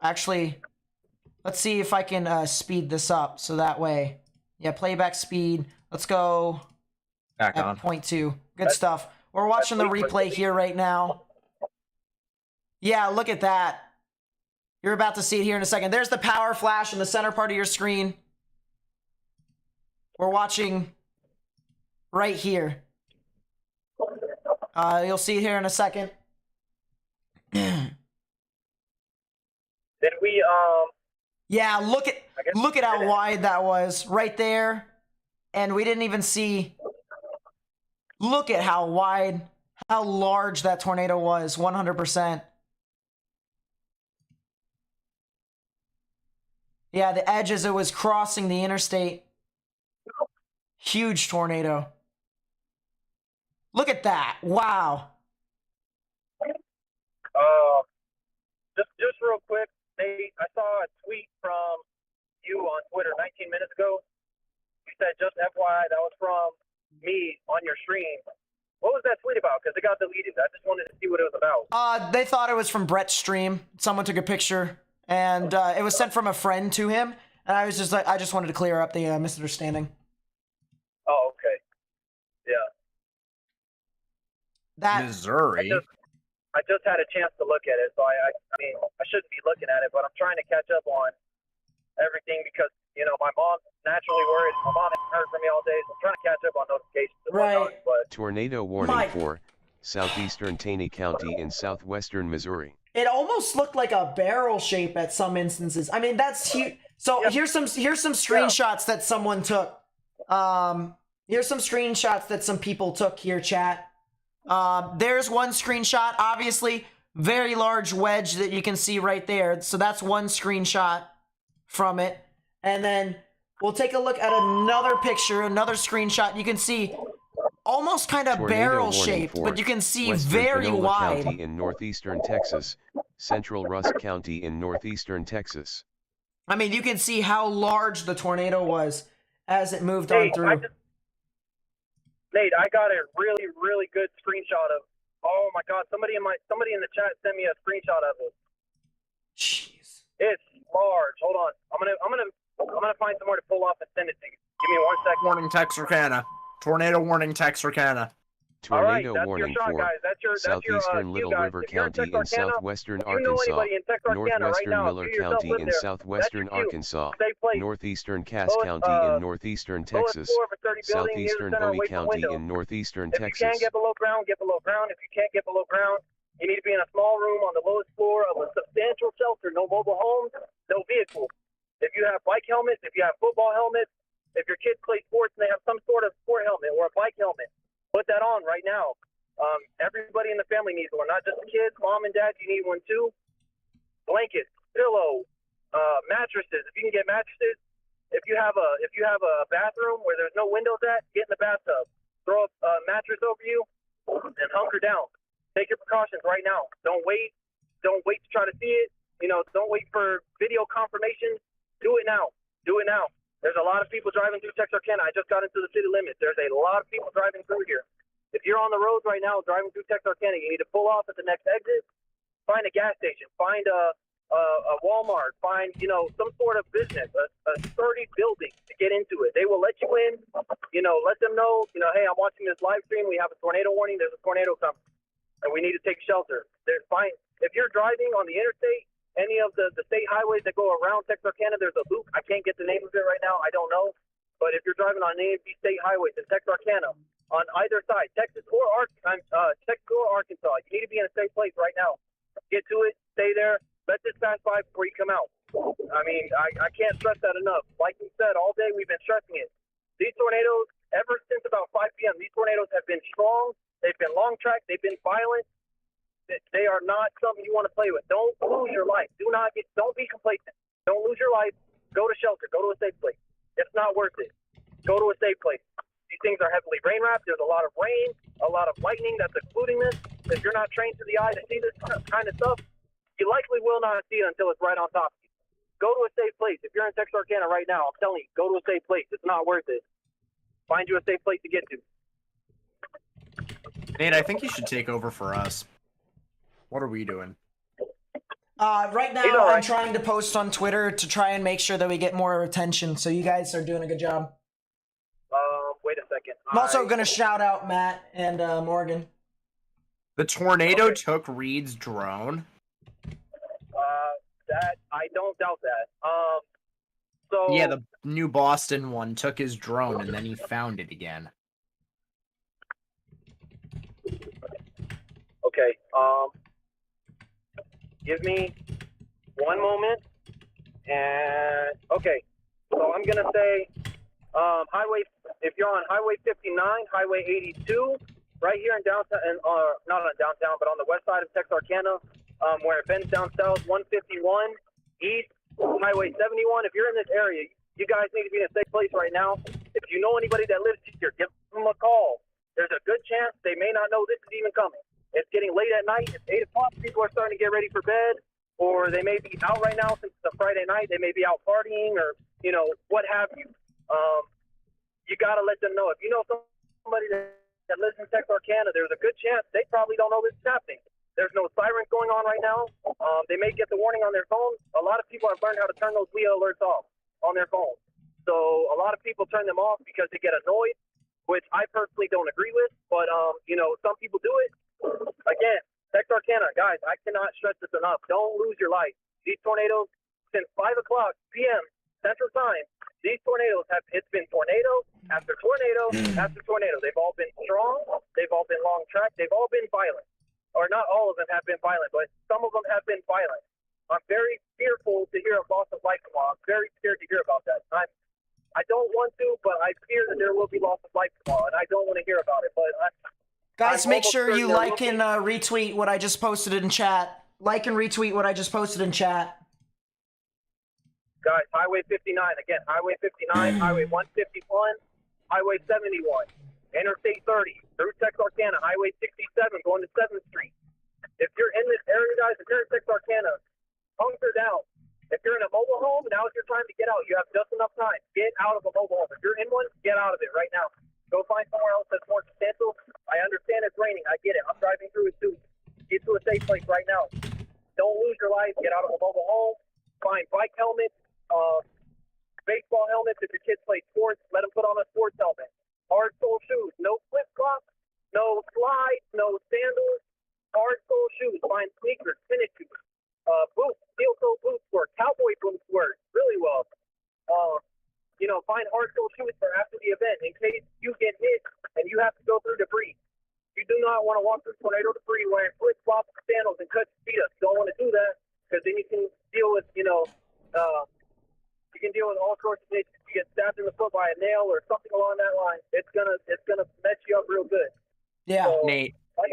[SPEAKER 1] Actually, let's see if I can speed this up so that way. Yeah, playback speed. Let's go
[SPEAKER 4] Back on.
[SPEAKER 1] 0.2. Good stuff. We're watching the replay here right now. Yeah, look at that. You're about to see it here in a second. There's the power flash in the center part of your screen. We're watching right here. You'll see it here in a second.
[SPEAKER 3] Did we
[SPEAKER 1] Yeah, look at how wide that was right there. And we didn't even see. Look at how wide, how large that tornado was, 100%. Yeah, the edge as it was crossing the interstate. Huge tornado. Look at that. Wow.
[SPEAKER 3] Just real quick, Nate, I saw a tweet from you on Twitter 19 minutes ago. You said, just FYI, that was from me on your stream. What was that tweet about? Because it got deleted. I just wanted to see what it was about.
[SPEAKER 1] They thought it was from Brett's stream. Someone took a picture, and it was sent from a friend to him. And I was just like, I just wanted to clear up the misunderstanding.
[SPEAKER 3] Oh, okay. Yeah.
[SPEAKER 1] That
[SPEAKER 4] Missouri.
[SPEAKER 3] I just had a chance to look at it, so I mean, I shouldn't be looking at it, but I'm trying to catch up on everything because, my mom's naturally worried. My mom hasn't heard from me all day, so I'm trying to catch up on notifications and whatnot. But
[SPEAKER 2] Tornado warning for southeastern Taney County in southwestern Missouri.
[SPEAKER 1] It almost looked like a barrel shape at some instances. I mean, that's huge. So here's some screenshots that someone took. Here's some screenshots that some people took here, chat. There's one screenshot, obviously, very large wedge that you can see right there. So that's one screenshot from it. And then we'll take a look at another picture, another screenshot. You can see almost kind of barrel shaped, but you can see very
[SPEAKER 2] Panola
[SPEAKER 1] wide.
[SPEAKER 2] County in northeastern Texas, central Rusk County in northeastern Texas.
[SPEAKER 1] I mean, you can see how large the tornado was as it moved on through.
[SPEAKER 3] Nate, I got a really, really good screenshot of. Oh my God! Somebody in the chat sent me a screenshot of it.
[SPEAKER 1] Jeez.
[SPEAKER 3] It's large. Hold on. I'm gonna find somewhere to pull off and send it to you. Give me 1 second.
[SPEAKER 4] Warning Texarkana. Tornado warning Texarkana.
[SPEAKER 2] Tornado
[SPEAKER 3] that's
[SPEAKER 2] warning
[SPEAKER 3] your shot,
[SPEAKER 2] for
[SPEAKER 3] guys. That's your
[SPEAKER 2] southeastern Little
[SPEAKER 3] guys.
[SPEAKER 2] River
[SPEAKER 3] If you're in
[SPEAKER 2] County in
[SPEAKER 3] Texarkana,
[SPEAKER 2] southwestern
[SPEAKER 3] you know
[SPEAKER 2] Arkansas,
[SPEAKER 3] anybody in Texarkana right
[SPEAKER 2] northwestern
[SPEAKER 3] now,
[SPEAKER 2] Miller
[SPEAKER 3] do yourself
[SPEAKER 2] County
[SPEAKER 3] live
[SPEAKER 2] in
[SPEAKER 3] there.
[SPEAKER 2] southwestern
[SPEAKER 3] That's you.
[SPEAKER 2] Arkansas,
[SPEAKER 3] Stay place.
[SPEAKER 2] northeastern Cass
[SPEAKER 3] Lowest,
[SPEAKER 2] County in northeastern Texas,
[SPEAKER 3] floor of a 30 building near the
[SPEAKER 2] southeastern
[SPEAKER 3] center,
[SPEAKER 2] Bowie
[SPEAKER 3] away from
[SPEAKER 2] County
[SPEAKER 3] window.
[SPEAKER 2] in northeastern
[SPEAKER 3] If
[SPEAKER 2] Texas.
[SPEAKER 3] you can't get below ground, get below ground. If you can't get below ground, you need to be in a small room on the lowest floor of a substantial shelter. No mobile homes, no vehicles. If you have bike helmets, if you have football helmets, if your kids play sports and they have some sort of sport helmet or a bike helmet, put that on right now. Everybody in the family needs one, not just the kids. Mom and dad, you need one too. Blankets, pillow, mattresses. If you can get mattresses, if you have a bathroom where there's no windows at, get in the bathtub. Throw a mattress over you and hunker down. Take your precautions right now. Don't wait. Don't wait to try to see it. Don't wait for video confirmation. Do it now. Do it now. There's a lot of people driving through Texarkana. I just got into the city limits. There's a lot of people driving through here. If you're on the road right now driving through Texarkana, you need to pull off at the next exit find a gas station, find a Walmart, find, you know, some sort of business, a sturdy building to get into it. They will let you in, you know, let them know, you know, hey, I'm watching this live stream. We have a tornado warning. There's a tornado coming, and we need to take shelter. There's fine. If you're driving on the interstate, any of the state highways that go around Texarkana, there's a loop. I can't get the name of it right now. I don't know. But if you're driving on any of these state highways in Texarkana, on either side, Texas or Arkansas, you need to be in a safe place right now. Get to it. Stay there. Let this pass by before you come out. I mean, I can't stress that enough. Like we said, all day we've been stressing it. These tornadoes, ever since about 5 p.m., these tornadoes have been strong. They've been long track. They've been violent. They are not something you want to play with. Don't lose your life. Don't be complacent. Don't lose your life. Go to shelter. Go to a safe place. It's not worth it. Go to a safe place. These things are heavily rain wrapped. There's a lot of rain, a lot of lightning that's excluding this. If you're not trained to the eye to see this kind of stuff, you likely will not see it until it's right on top of you. Go to a safe place. If you're in Texarkana right now, I'm telling you, go to a safe place. It's not worth it. Find you a safe place to get to.
[SPEAKER 4] Nate, I think you should take over for us. What are we doing?
[SPEAKER 1] Right now, I'm trying to post on Twitter to try and make sure that we get more attention. So you guys are doing a good job.
[SPEAKER 3] Wait a second.
[SPEAKER 1] I'm also going to shout out Matt and Morgan.
[SPEAKER 4] The tornado took Reed's drone.
[SPEAKER 3] That I don't doubt that. So
[SPEAKER 4] Yeah, the New Boston one took his drone and then he found it again.
[SPEAKER 3] Okay. Give me one moment. And okay. So I'm gonna say, highway. If you're on Highway 59, Highway 82, right here in downtown, and not on downtown, but on the west side of Texarkana, where it bends down south, 151 east, Highway 71. If you're in this area, you guys need to be in a safe place right now. If you know anybody that lives here, give them a call. There's a good chance they may not know this is even coming. It's getting late at night. It's 8 o'clock. People are starting to get ready for bed, or they may be out right now since it's a Friday night. They may be out partying, or you know what have you. You got to let them know. If you know somebody that lives in Texarkana, there's a good chance they probably don't know this is happening. There's no sirens going on right now. They may get the warning on their phone. A lot of people have learned how to turn those Leo alerts off on their phone. So a lot of people turn them off because they get annoyed, which I personally don't agree with. But, you know, some people do it. Again, Texarkana, guys, I cannot stress this enough. Don't lose your life. These tornadoes, since 5 o'clock p.m. Central Time, these tornadoes it's been tornado after tornado after tornado. They've all been strong. They've all been long track. They've all been violent. Or not all of them have been violent, but some of them have been violent. I'm very fearful to hear of loss of life tomorrow. I'm very scared to hear about that. I don't want to, but I fear that there will be loss of life tomorrow, and I don't want to hear about it. But
[SPEAKER 1] guys, make sure you like and retweet what I just posted in chat. Like and retweet what I just posted in chat.
[SPEAKER 3] Guys, Highway 59, again, Highway 59, Highway 151, Highway 71, Interstate 30, through Texarkana, Highway 67, going to 7th Street. If you're in this area, guys, if you're in Texarkana, hunker down. If you're in a mobile home, now is your time to get out. You have just enough time. Get out of a mobile home. If you're in one, get out of it right now. Go find somewhere else that's more substantial. I understand it's raining. I get it. I'm driving through it too. Get to a safe place right now. Don't lose your life. Get out of a mobile home. Find bike helmets, baseball helmets. If your kids play sports, let them put on a sports helmet. Hard sole shoes. No flip-flops, no slides, no sandals. Hard sole shoes. Find sneakers, tennis shoes. Boots, steel toe boots work. Cowboy boots work really well. You know, find hard sole shoes for after the event in case you get hit and you have to go through debris. You do not want to walk through tornado debris wearing flip-flops, sandals, and cut your feet up. You don't want to do that because then you can deal with, you know, you can deal with all sorts of things. You get stabbed in the foot by a nail or something along that line. It's gonna mess you up real good.
[SPEAKER 1] Yeah,
[SPEAKER 3] so,
[SPEAKER 4] Nate.
[SPEAKER 3] Like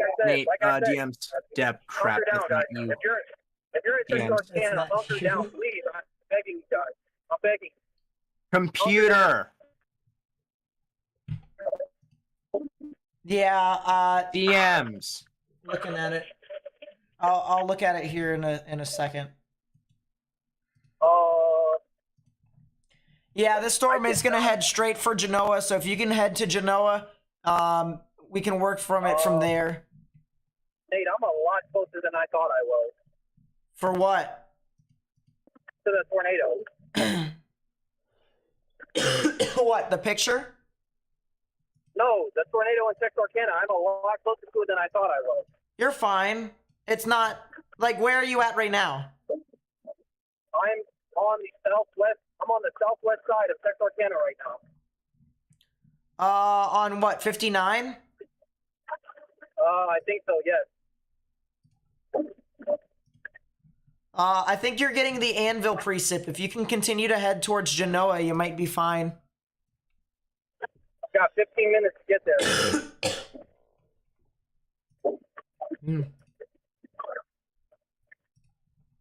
[SPEAKER 3] I said,
[SPEAKER 4] DM's Deb. Crap,
[SPEAKER 3] down,
[SPEAKER 4] that's not
[SPEAKER 3] guys.
[SPEAKER 4] you.
[SPEAKER 3] If you're in Texarkana,
[SPEAKER 1] not
[SPEAKER 3] hunker
[SPEAKER 1] you.
[SPEAKER 3] down, please. I'm begging you guys. I'm begging.
[SPEAKER 4] Computer.
[SPEAKER 1] Yeah,
[SPEAKER 4] DMs.
[SPEAKER 1] looking at it. I'll look at it here in a second. Yeah, this storm is gonna head straight for Genoa, so if you can head to Genoa, we can work from it from there.
[SPEAKER 3] Nate, I'm a lot closer than I thought I was.
[SPEAKER 1] For what?
[SPEAKER 3] To the tornado.
[SPEAKER 1] What, the picture?
[SPEAKER 3] No, the tornado in Texarkana. I'm a lot closer to it than I thought I was.
[SPEAKER 1] You're fine. It's not, like, where are you at right now?
[SPEAKER 3] I'm on the southwest. I'm on the southwest side of Texarkana right now.
[SPEAKER 1] On what, 59?
[SPEAKER 3] I think so, yes.
[SPEAKER 1] I think you're getting the Anvil precip. If you can continue to head towards Genoa, you might be fine.
[SPEAKER 3] I've got 15 minutes to get there.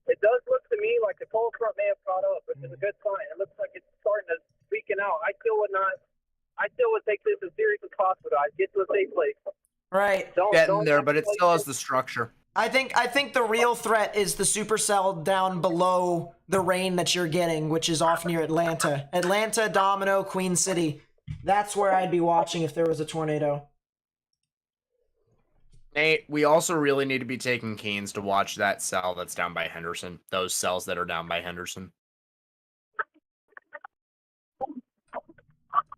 [SPEAKER 3] It does look to me like the cold front may have caught up, which is a good sign. It looks like it's starting to weaken out. I still would take this as serious as possible. I'd get to a safe place.
[SPEAKER 1] Right.
[SPEAKER 4] Getting there, but it still has the structure.
[SPEAKER 1] I think the real threat is the supercell down below the rain that you're getting, which is off near Atlanta. Atlanta, Domino, Queen City. That's where I'd be watching if there was a tornado.
[SPEAKER 4] Nate, we also really need to be taking Canes to watch that cell that's down by Henderson. Those cells that are down by Henderson.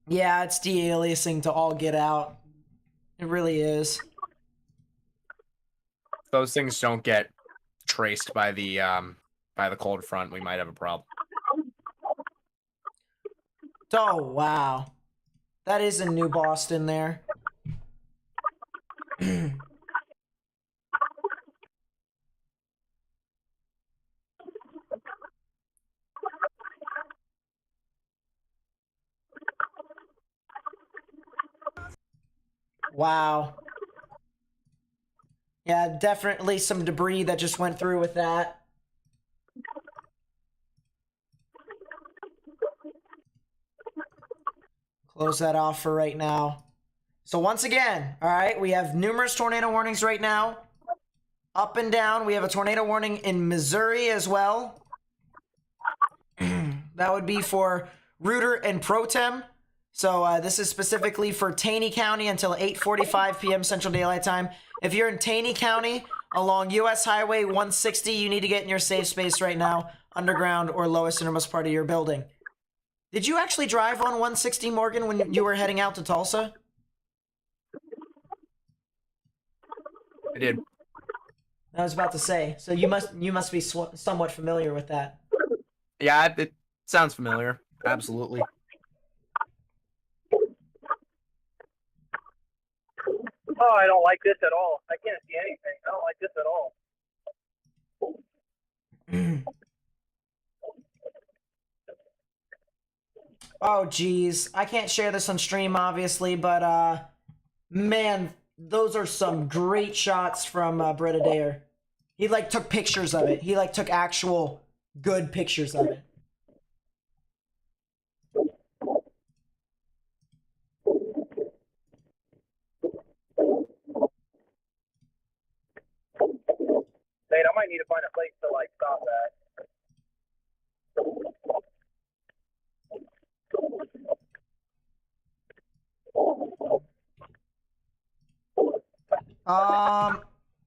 [SPEAKER 1] Yeah, it's de-aliasing to all get out. It really is.
[SPEAKER 4] If those things don't get traced by the cold front, we might have a problem.
[SPEAKER 1] Oh, wow. That is in New Boston there. Wow. Yeah, definitely some debris that just went through with that. Close that off for right now. So once again, all right, we have numerous tornado warnings right now. Up and down. We have a tornado warning in Missouri as well. That would be for Reuter and Pro-Tem. So this is specifically for Taney County until 8:45 p.m. Central Daylight Time. If you're in Taney County along U.S. Highway 160, you need to get in your safe space right now, underground or lowest innermost part of your building. Did you actually drive on 160, Morgan, when you were heading out to Tulsa?
[SPEAKER 4] I did.
[SPEAKER 1] I was about to say. So you must be somewhat familiar with that.
[SPEAKER 4] Yeah, it sounds familiar. Absolutely.
[SPEAKER 3] Oh, I don't like this at all. I can't see anything. I don't like this at all.
[SPEAKER 1] Oh, geez. I can't share this on stream, obviously, but, man, those are some great shots from Brett Adair. He, like, took pictures of it. He, like, took actual good pictures of it.
[SPEAKER 3] Nate, I might need to find a place to, like, stop
[SPEAKER 1] that.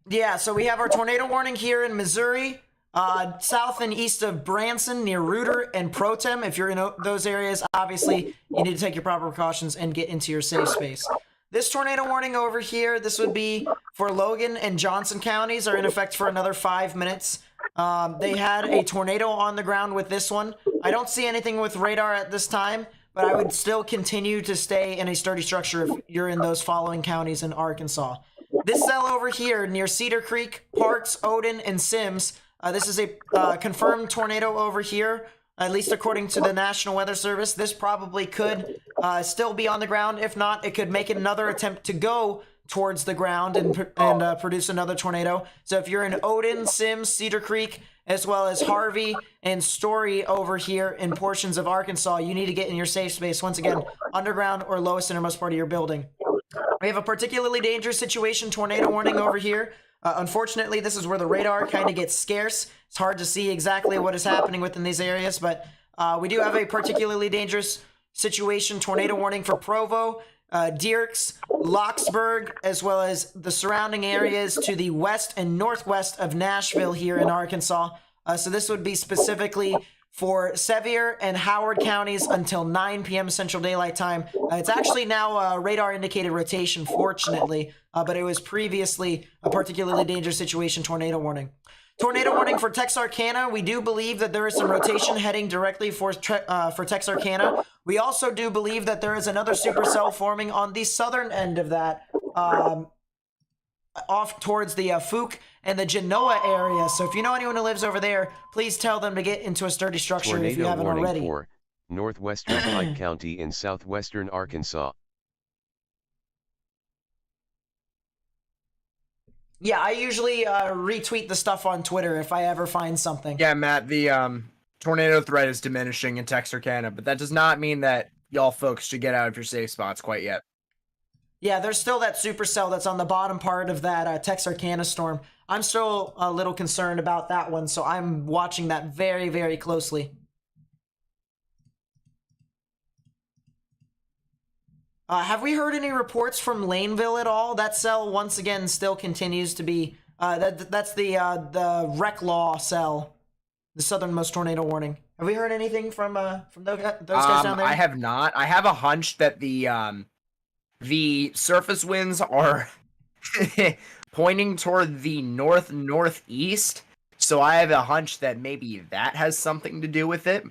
[SPEAKER 1] Yeah, so we have our tornado warning here in Missouri, south and east of Branson near Reuter and Pro-Tem. If you're in those areas, obviously, you need to take your proper precautions and get into your safe space. This tornado warning over here, this would be for Logan and Johnson counties, are in effect for another 5 minutes. They had a tornado on the ground with this one. I don't see anything with radar at this time, but I would still continue to stay in a sturdy structure if you're in those following counties in Arkansas. This cell over here near Cedar Creek, Parks, Odin, and Sims, this is a confirmed tornado over here, at least according to the National Weather Service. This probably could still be on the ground. If not, it could make another attempt to go towards the ground and produce another tornado. So if you're in Odin, Sims, Cedar Creek, as well as Harvey and Story over here in portions of Arkansas, you need to get in your safe space. Once again, underground or lowest innermost part of your building. We have a particularly dangerous situation tornado warning over here. Unfortunately, this is where the radar kind of gets scarce. It's hard to see exactly what is happening within these areas, but we do have a particularly dangerous situation tornado warning for Provo. Dierks, Locksburg, as well as the surrounding areas to the west and northwest of Nashville here in Arkansas. So this would be specifically for Sevier and Howard counties until 9 p.m. Central Daylight Time. It's actually now a radar indicated rotation, fortunately, but it was previously a particularly dangerous situation tornado warning. Tornado warning for Texarkana. We do believe that there is some rotation heading directly for Texarkana. We also do believe that there is another supercell forming on the southern end of that, off towards the Fuke and the Genoa area. So if you know anyone who lives over there, please tell them to get into a sturdy structure if you haven't already.
[SPEAKER 2] Tornado warning for northwestern Pike County in southwestern Arkansas.
[SPEAKER 1] Yeah, I usually retweet the stuff on Twitter if I ever find something.
[SPEAKER 4] Yeah, Matt, the tornado threat is diminishing in Texarkana, but that does not mean that y'all folks should get out of your safe spots quite yet.
[SPEAKER 1] Yeah, there's still that supercell that's on the bottom part of that Texarkana storm. I'm still a little concerned about that one, so I'm watching that very, very closely. Have we heard any reports from Laneville at all? That cell, once again, still continues to be... that's the Rec Law cell, the southernmost tornado warning. Have we heard anything from those guys down there?
[SPEAKER 4] I have not. I have a hunch that the surface winds are pointing toward the northeast, so I have a hunch that maybe that has something to do with it.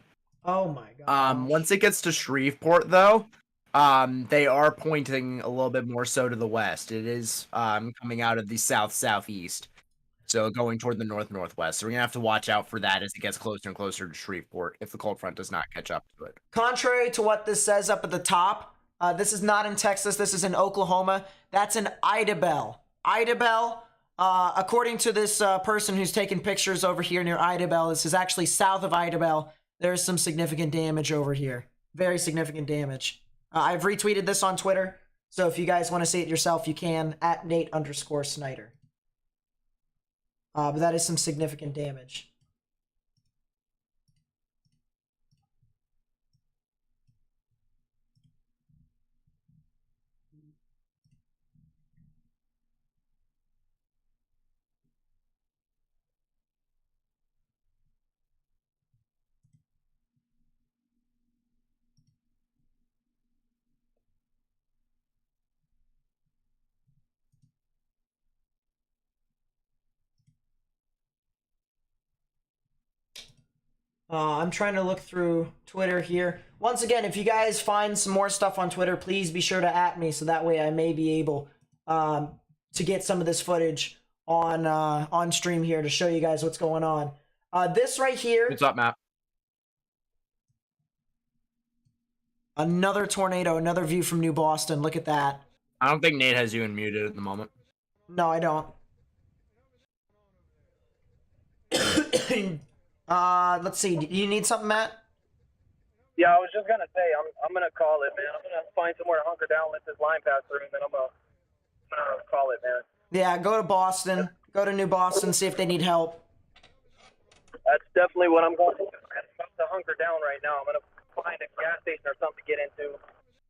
[SPEAKER 1] Oh my god.
[SPEAKER 4] Once it gets to Shreveport, though, they are pointing a little bit more so to the west. It is coming out of the southeast, so going toward the northwest. So we're gonna have to watch out for that as it gets closer and closer to Shreveport if the cold front does not catch up to it.
[SPEAKER 1] Contrary to what this says up at the top, this is not in Texas. This is in Oklahoma. That's in Idabel. Idabel, according to this person who's taking pictures over here near Idabel, this is actually south of Idabel. There's some significant damage over here. Very significant damage. I've retweeted this on Twitter, so if you guys want to see it yourself, you can, at Nate_Snyder. But that is some significant damage. I'm trying to look through Twitter here. Once again, if you guys find some more stuff on Twitter, please be sure to @me so that way I may be able to get some of this footage on stream here to show you guys what's going on. This right here.
[SPEAKER 4] What's up, Matt?
[SPEAKER 1] Another tornado, another view from New Boston. Look at that.
[SPEAKER 4] I don't think Nate has you unmuted at the moment.
[SPEAKER 1] No, I don't. Let's see. Do you need something, Matt?
[SPEAKER 3] Yeah, I was just gonna say I'm gonna call it, man. I'm gonna find somewhere to hunker down, let this line pass through, and then I'm gonna call it, man.
[SPEAKER 1] Yeah, go to Boston. Go to New Boston. See if they need help.
[SPEAKER 3] That's definitely what I'm going to do. I'm about to hunker down right now. I'm gonna find a gas station or something to get into,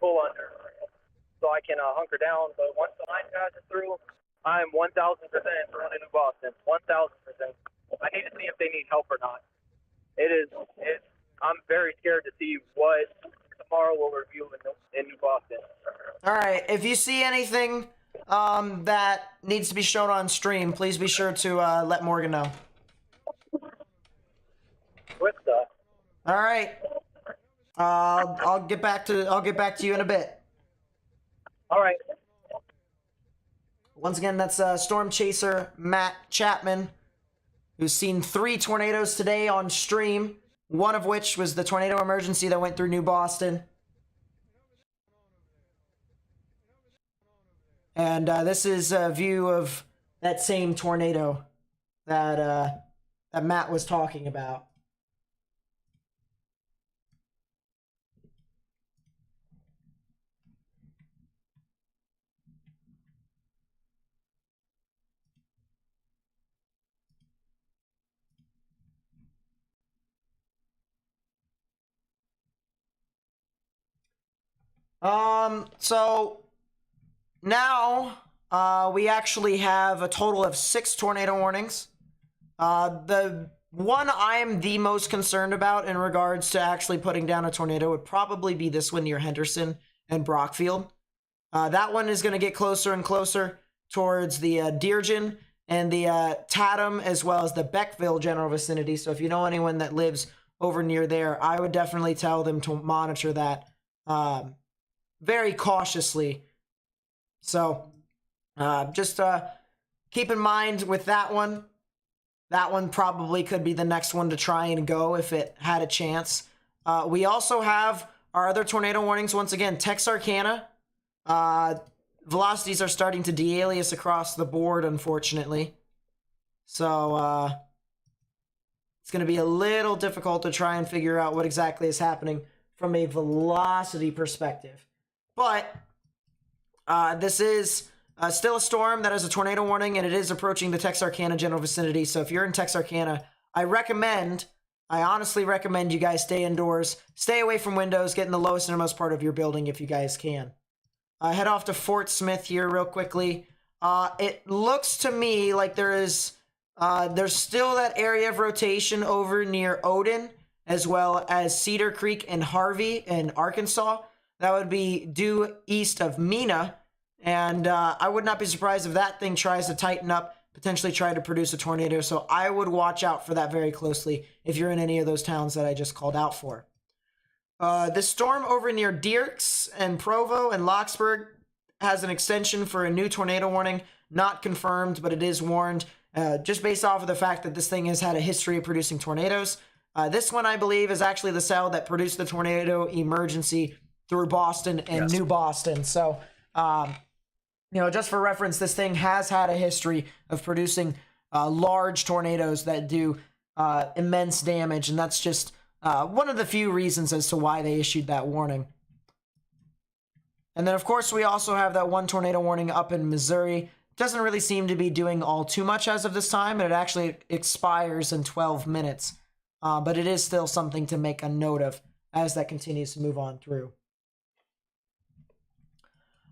[SPEAKER 3] pull under, so I can hunker down. But once the line passes through, I'm 1,000% going to New Boston. 1,000%. I need to see if they need help or not. I'm very scared to see what tomorrow will review in New Boston.
[SPEAKER 1] All right. If you see anything that needs to be shown on stream, please be sure to let Morgan know.
[SPEAKER 3] Good stuff.
[SPEAKER 1] All right. I'll get back to you in a bit.
[SPEAKER 3] All right.
[SPEAKER 1] Once again, that's Storm Chaser Matt Chapman, who's seen 3 tornadoes today on stream, one of which was the tornado emergency that went through New Boston. And this is a view of that same tornado that Matt was talking about. So now we actually have a total of 6 tornado warnings. The one I'm the most concerned about in regards to actually putting down a tornado would probably be this one near Henderson and Brockfield. That one is going to get closer and closer towards the Deargen and the Tatum, as well as the Beckville general vicinity. So if you know anyone that lives over near there, I would definitely tell them to monitor that very cautiously. So just keep in mind with that one probably could be the next one to try and go if it had a chance. We also have our other tornado warnings. Once again, Texarkana. Velocities are starting to de-alias across the board, unfortunately. So it's going to be a little difficult to try and figure out what exactly is happening from a velocity perspective. But this is still a storm that has a tornado warning, and it is approaching the Texarkana general vicinity. So if you're in Texarkana, I honestly recommend you guys stay indoors, stay away from windows, get in the lowest and innermost part of your building if you guys can. Head off to Fort Smith here real quickly. It looks to me like there's still that area of rotation over near Odin, as well as Cedar Creek and Harvey in Arkansas. That would be due east of Mena. And I would not be surprised if that thing tries to tighten up, potentially try to produce a tornado. So I would watch out for that very closely if you're in any of those towns that I just called out for. The storm over near Dierks and Provo and Locksburg has an extension for a new tornado warning. Not confirmed, but it is warned just based off of the fact that this thing has had a history of producing tornadoes. This one, I believe, is actually the cell that produced the tornado emergency through Boston and New Boston. So, just for reference, this thing has had a history of producing large tornadoes that do immense damage, and that's just one of the few reasons as to why they issued that warning. And then, of course, we also have that one tornado warning up in Missouri. Doesn't really seem to be doing all too much as of this time, and it actually expires in 12 minutes. But it is still something to make a note of as that continues to move on through.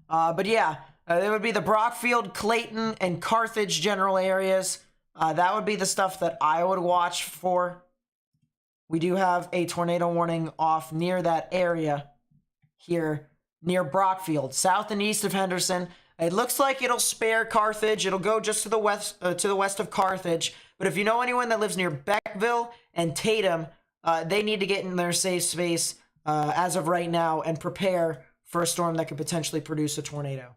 [SPEAKER 1] But yeah, there would be the Brockfield, Clayton, and Carthage general areas. That would be the stuff that I would watch for. We do have a tornado warning off near that area here near Brockfield, south and east of Henderson. It looks like it'll spare Carthage. It'll go just to the west of Carthage. But if you know anyone that lives near Beckville and Tatum, they need to get in their safe space as of right now and prepare for a storm that could potentially produce a tornado.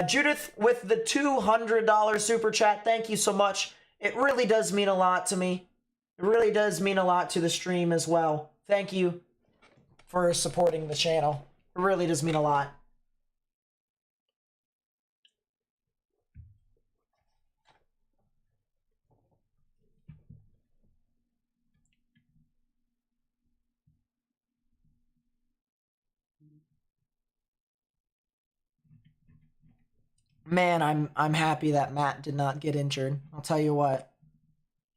[SPEAKER 1] Judith with the $200 super chat. Thank you so much. It really does mean a lot to me. It really does mean a lot to the stream as well. Thank you for supporting the channel. It really does mean a lot. Man, I'm happy that Matt did not get injured. I'll tell you what.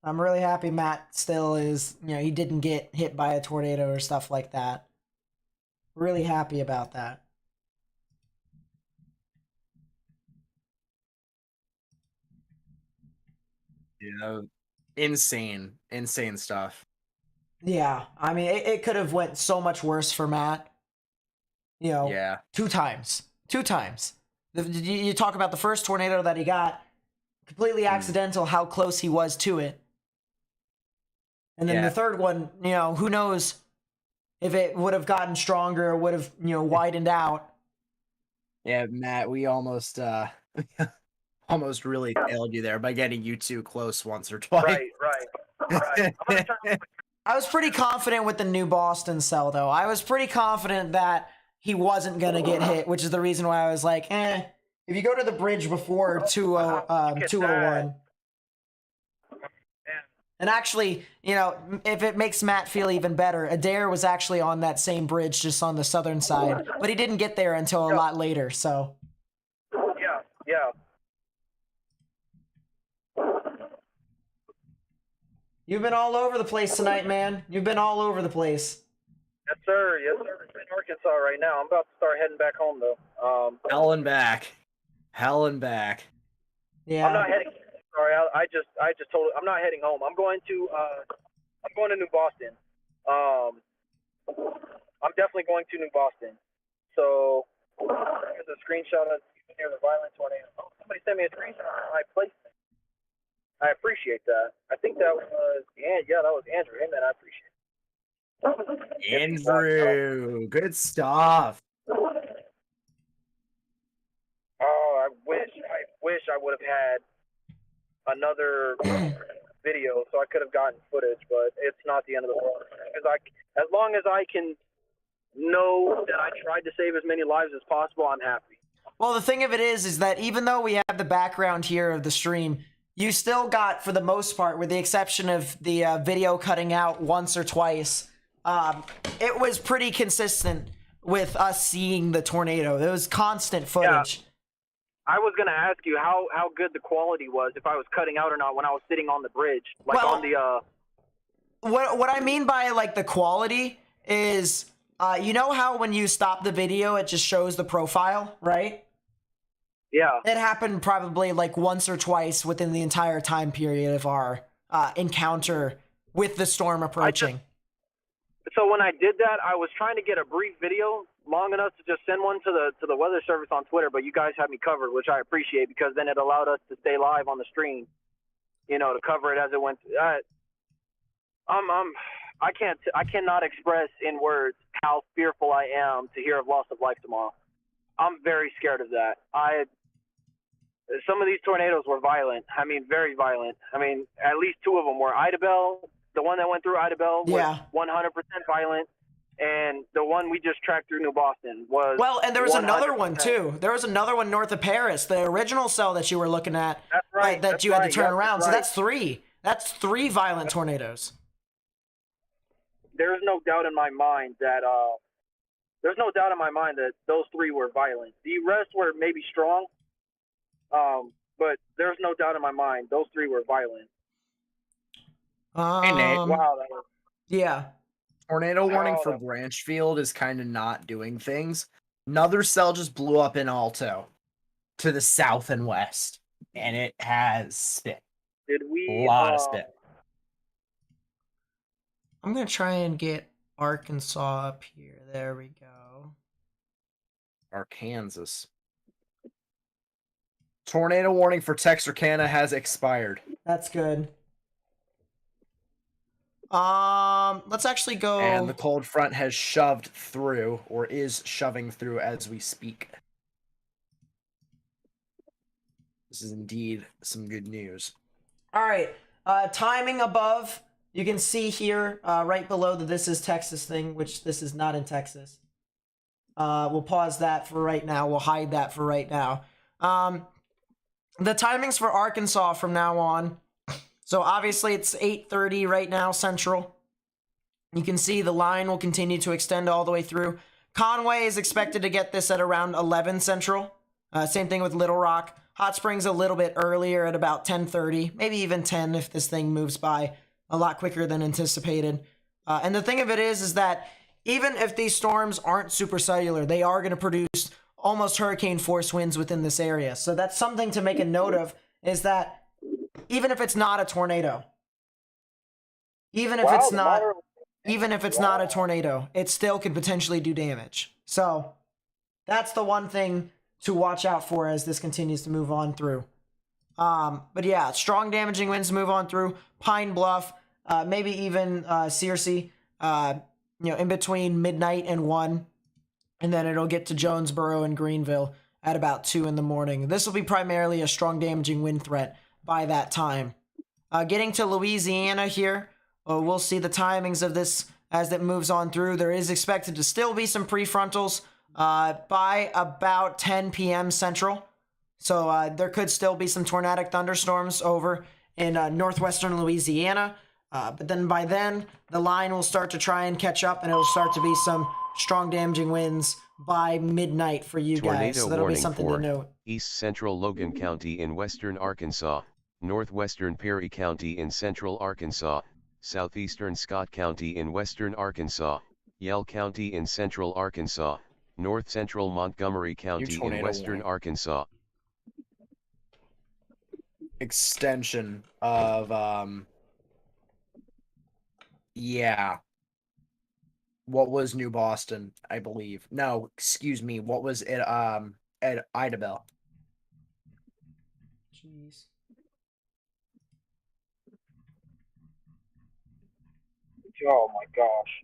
[SPEAKER 1] I'm really happy Matt still is, he didn't get hit by a tornado or stuff like that. Really happy about that.
[SPEAKER 4] Insane stuff.
[SPEAKER 1] Yeah, I mean, it could have went so much worse for Matt.
[SPEAKER 4] Yeah.
[SPEAKER 1] Two times. You talk about the first tornado that he got, completely accidental how close he was to it. And then the third one, who knows if it would have gotten stronger or would have, widened out.
[SPEAKER 4] Yeah, Matt, we almost really failed you there by getting you too close once or twice.
[SPEAKER 3] Right.
[SPEAKER 1] I was pretty confident with the New Boston cell, though. I was pretty confident that he wasn't going to get hit, which is the reason why I was like, if you go to the bridge before 201. And actually, if it makes Matt feel even better, Adair was actually on that same bridge, just on the southern side. But he didn't get there until a lot later, so.
[SPEAKER 3] Yeah.
[SPEAKER 1] You've been all over the place tonight, man. You've been all over the place.
[SPEAKER 3] Yes, sir. Yes, sir. I'm in Arkansas right now. I'm about to start heading back home, though.
[SPEAKER 4] Hell and back. Hell and back.
[SPEAKER 1] Yeah.
[SPEAKER 3] I'm not heading. Sorry, I just told. I'm not heading home. I'm going to New Boston. I'm definitely going to New Boston. So there's a screenshot of near the violent tornado. Oh, somebody sent me a screenshot of my place. I appreciate that. I think that was that was Andrew. Hey man, I appreciate it.
[SPEAKER 4] Andrew, good stuff.
[SPEAKER 3] Oh, I wish I would have had another video so I could have gotten footage, but it's not the end of the world. As long as I can know that I tried to save as many lives as possible, I'm happy.
[SPEAKER 1] Well, the thing of it is that even though we have the background here of the stream, you still got, for the most part, with the exception of the video cutting out once or twice, it was pretty consistent with us seeing the tornado. There was constant footage.
[SPEAKER 3] Yeah. I was going to ask you how good the quality was, if I was cutting out or not when I was sitting on the bridge. Like, well, on the...
[SPEAKER 1] What I mean by, like, the quality is, you know how when you stop the video, it just shows the profile, right?
[SPEAKER 3] Yeah.
[SPEAKER 1] It happened probably, like, once or twice within the entire time period of our encounter with the storm approaching.
[SPEAKER 3] So when I did that, I was trying to get a brief video long enough to just send one to the weather service on Twitter, but you guys had me covered, which I appreciate, because then it allowed us to stay live on the stream, you know, to cover it as it went. I cannot express in words how fearful I am to hear of loss of life tomorrow. I'm very scared of that. Some of these tornadoes were violent. I mean, very violent. I mean, at least two of them were. Idabel, the one that went through Idabel, was 100% violent. And the one we just tracked through New Boston was...
[SPEAKER 1] Well, and there was
[SPEAKER 3] 100%.
[SPEAKER 1] another one, too. There was another one north of Paris, the original cell that you were looking at.
[SPEAKER 3] That's right.
[SPEAKER 1] That you had to turn around.
[SPEAKER 3] Right.
[SPEAKER 1] So that's three. That's three violent tornadoes.
[SPEAKER 3] There's no doubt in my mind that... those three were violent. The rest were maybe strong, but there's no doubt in my mind those three were violent.
[SPEAKER 4] Hey, Nate.
[SPEAKER 3] Wow. That was...
[SPEAKER 1] Yeah.
[SPEAKER 4] Tornado warning for Branchfield is kind of not doing things. Another cell just blew up in Alto to the south and west, and it has spit.
[SPEAKER 3] Did we?
[SPEAKER 4] A lot of spit.
[SPEAKER 1] I'm going to try and get Arkansas up here. There we go.
[SPEAKER 4] Arkansas. Tornado warning for Texarkana has expired.
[SPEAKER 1] That's good. Let's actually go.
[SPEAKER 4] And the cold front has shoved through, or is shoving through as we speak. This is indeed some good news.
[SPEAKER 1] All right. Timing above. You can see here, right below the "This is Texas" thing, which this is not in Texas. We'll pause that for right now. We'll hide that for right now. The timings for Arkansas from now on. So obviously it's 8:30 right now Central. You can see the line will continue to extend all the way through. Conway is expected to get this at around 11 Central. Same thing with Little Rock. Hot Springs a little bit earlier at about 10:30, maybe even 10 if this thing moves by a lot quicker than anticipated. And the thing of it is that even if these storms aren't supercellular, they are going to produce almost hurricane force winds within this area. So that's something to make a note of, is that even if it's not a tornado, even if it's not a tornado, it still could potentially do damage. So that's the one thing to watch out for as this continues to move on through. But yeah, strong damaging winds move on through Pine Bluff, maybe even Searcy, in between midnight and 1. And then it'll get to Jonesboro and Greenville at about 2 in the morning. This will be primarily a strong damaging wind threat by that time. Getting to Louisiana here, we'll see the timings of this as it moves on through. There is expected to still be some prefrontals by about 10 p.m. Central. So there could still be some tornadic thunderstorms over in northwestern Louisiana. But then by then, the line will start to try and catch up, and it'll start to be some strong damaging winds by midnight for you guys. So that'll be something to note.
[SPEAKER 2] East Central Logan County in western Arkansas, northwestern Perry County in central Arkansas, southeastern Scott County in western Arkansas, Yell County in central Arkansas, north central Montgomery County in
[SPEAKER 4] tornado
[SPEAKER 2] western
[SPEAKER 4] warning.
[SPEAKER 2] Arkansas.
[SPEAKER 4] Extension of yeah. What was New Boston, I believe. No, excuse me, what was it at Idabel?
[SPEAKER 1] Jeez.
[SPEAKER 3] Oh my gosh.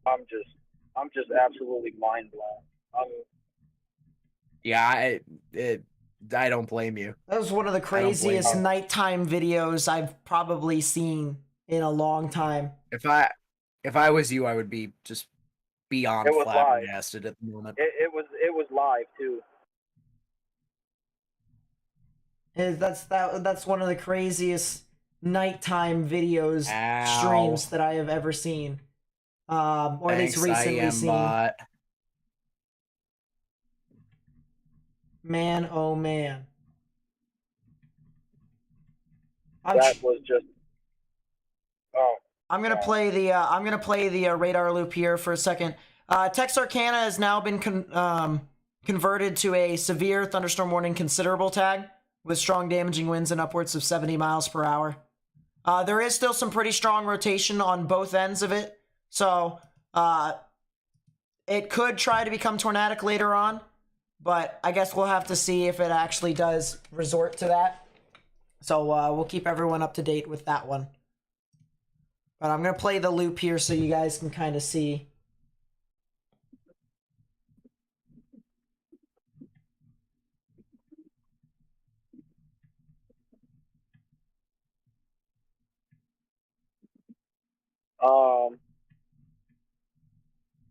[SPEAKER 3] I'm just absolutely mind blown.
[SPEAKER 4] Yeah, I don't blame you.
[SPEAKER 1] That was one of the
[SPEAKER 4] I don't blame
[SPEAKER 1] craziest
[SPEAKER 4] you.
[SPEAKER 1] nighttime videos I've probably seen in a long time.
[SPEAKER 4] If I was you, I would be just beyond
[SPEAKER 3] It was live.
[SPEAKER 4] flabbergasted at the moment.
[SPEAKER 3] It was live too.
[SPEAKER 1] That's one of the craziest nighttime videos streams that I have ever seen. Or at least recently seen.
[SPEAKER 4] Bot.
[SPEAKER 1] Man, oh man.
[SPEAKER 3] That was just. Oh.
[SPEAKER 1] I'm gonna play the radar loop here for a second. Texarkana has now been converted to a severe thunderstorm warning considerable tag with strong damaging winds and upwards of 70 miles per hour. There is still some pretty strong rotation on both ends of it, so it could try to become tornadic later on, but I guess we'll have to see if it actually does resort to that. So we'll keep everyone up to date with that one. But I'm going to play the loop here so you guys can kind of see.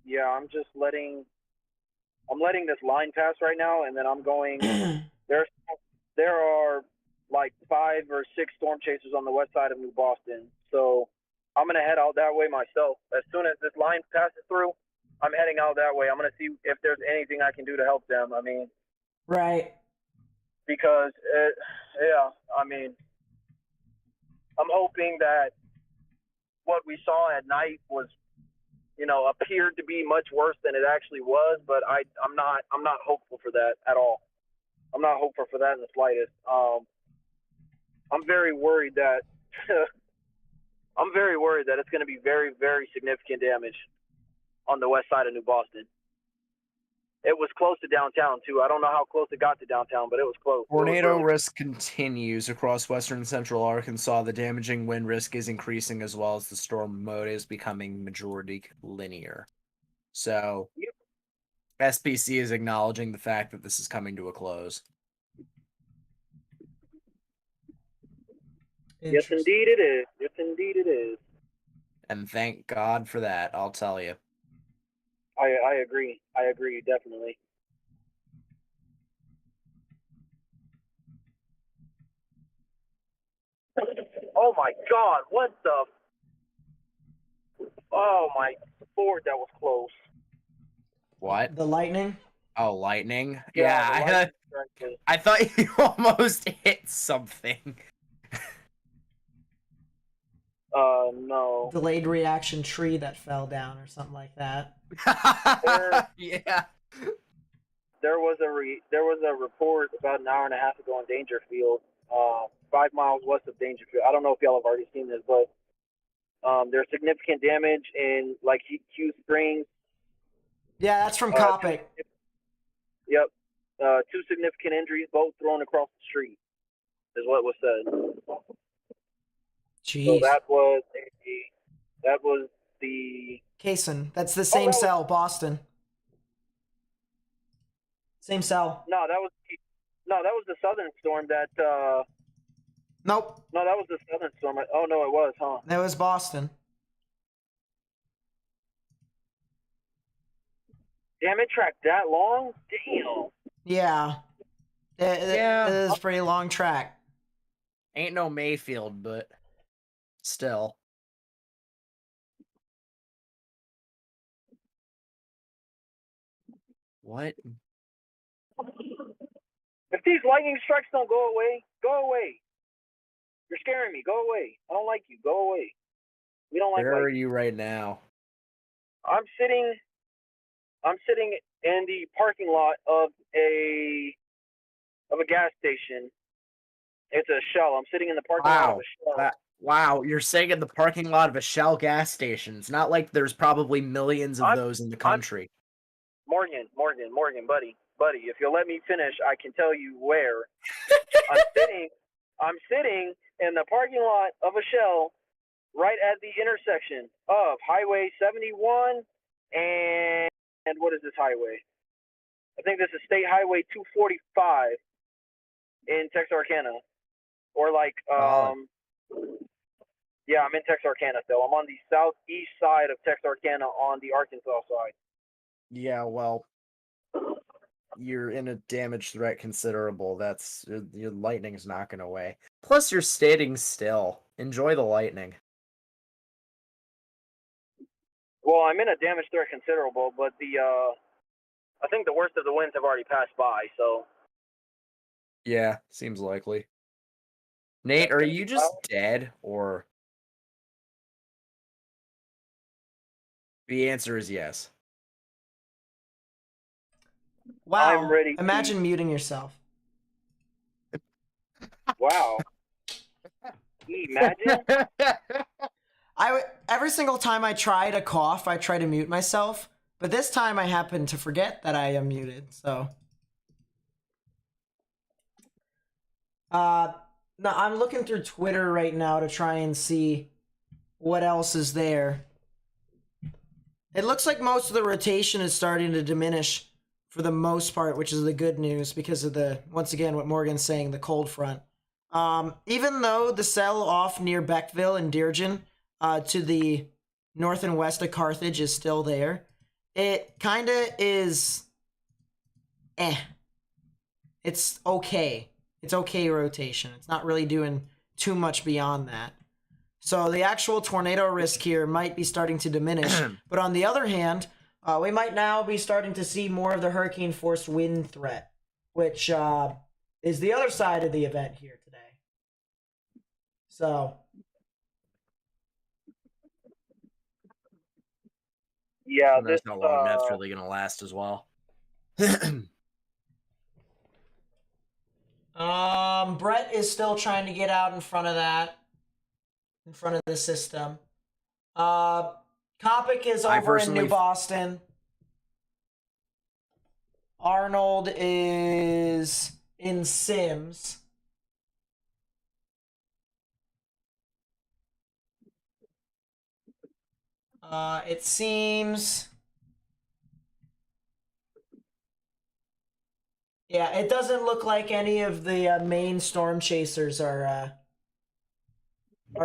[SPEAKER 3] Yeah, I'm letting this line pass right now, and then I'm going. There are like 5 or 6 storm chasers on the west side of New Boston, so I'm gonna head out that way myself. As soon as this line passes through, I'm heading out that way. I'm gonna see if there's anything I can do to help them. I mean,
[SPEAKER 1] right?
[SPEAKER 3] Because I mean, I'm hoping that what we saw at night was, appeared to be much worse than it actually was. But I'm not hopeful for that at all. I'm not hopeful for that in the slightest. I'm very worried that it's going to be very, very significant damage on the west side of New Boston. It was close to downtown too. I don't know how close it got to downtown, but it was close.
[SPEAKER 4] Tornado risk continues across western and central Arkansas. The damaging wind risk is increasing as well as the storm mode is becoming majority linear. So, SPC is acknowledging the fact that this is coming to a close.
[SPEAKER 3] Yes, indeed it is. Yes, indeed it is.
[SPEAKER 4] And thank God for that, I'll tell you.
[SPEAKER 3] I agree. I agree, definitely. Oh my God! What the? Oh my Lord, that was close.
[SPEAKER 4] What?
[SPEAKER 1] The lightning?
[SPEAKER 4] Oh, lightning?
[SPEAKER 3] Yeah,
[SPEAKER 4] I thought you almost hit something.
[SPEAKER 3] No.
[SPEAKER 1] Delayed reaction tree that fell down or something like that.
[SPEAKER 4] Yeah.
[SPEAKER 3] There was a report about an hour and a half ago on Dangerfield, 5 miles west of Dangerfield. I don't know if y'all have already seen this, but there's significant damage in like Hugh Springs.
[SPEAKER 1] Yeah, that's from Coppic.
[SPEAKER 3] Yep. 2 significant injuries, both thrown across the street, is what was said.
[SPEAKER 1] Jeez.
[SPEAKER 3] So that was the
[SPEAKER 1] Kaysen. That's the same cell, Boston. Same cell.
[SPEAKER 3] No, that was the southern storm that
[SPEAKER 1] Nope.
[SPEAKER 3] No, that was the southern storm. Oh no, it was, huh?
[SPEAKER 1] That was Boston.
[SPEAKER 3] Damn, it tracked that long? Damn.
[SPEAKER 1] Yeah. It is a pretty long track.
[SPEAKER 4] Ain't no Mayfield, but still. What?
[SPEAKER 3] If these lightning strikes don't go away, go away. You're scaring me. Go away. I don't like you. Go away. We don't like
[SPEAKER 4] Where are
[SPEAKER 3] white.
[SPEAKER 4] you right now?
[SPEAKER 3] I'm sitting in the parking lot of a gas station. It's a Shell. I'm sitting in the parking lot of a Shell.
[SPEAKER 4] Wow, you're saying in the parking lot of a Shell gas station. It's not like there's probably millions of those in the country.
[SPEAKER 3] Morgan, buddy, if you'll let me finish, I can tell you where. I'm sitting in the parking lot of a Shell right at the intersection of Highway 71 and what is this highway? I think this is State Highway 245 in Texarkana. Or like, yeah, I'm in Texarkana still. I'm on the southeast side of Texarkana on the Arkansas side.
[SPEAKER 4] Yeah, well, you're in a damage threat considerable. That's your lightning's not going away. Plus, you're standing still. Enjoy the lightning.
[SPEAKER 3] Well, I'm in a damage threat considerable, but I think the worst of the winds have already passed by. So.
[SPEAKER 4] Yeah, seems likely. Nate, are you just dead, or? The answer is yes.
[SPEAKER 1] Wow.
[SPEAKER 3] I'm ready.
[SPEAKER 1] Imagine muting yourself.
[SPEAKER 3] Wow. Imagine.
[SPEAKER 1] Every single time I try to cough, I try to mute myself, but this time I happen to forget that I am muted, so. No, I'm looking through Twitter right now to try and see what else is there. It looks like most of the rotation is starting to diminish for the most part, which is the good news because of once again, what Morgan's saying, the cold front. Even though the cell off near Beckville and Deargen to the north and west of Carthage is still there, it kind of is It's okay. It's okay rotation. It's not really doing too much beyond that. So the actual tornado risk here might be starting to diminish. But on the other hand, we might now be starting to see more of the hurricane-force wind threat, which is the other side of the event here today. So.
[SPEAKER 3] Yeah,
[SPEAKER 4] that's how long that's really going to last as well.
[SPEAKER 1] Brett is still trying to get out in front of that. In front of the system. Kopic is over in New Boston. Arnold is in Sims. It seems... Yeah, it doesn't look like any of the main storm chasers are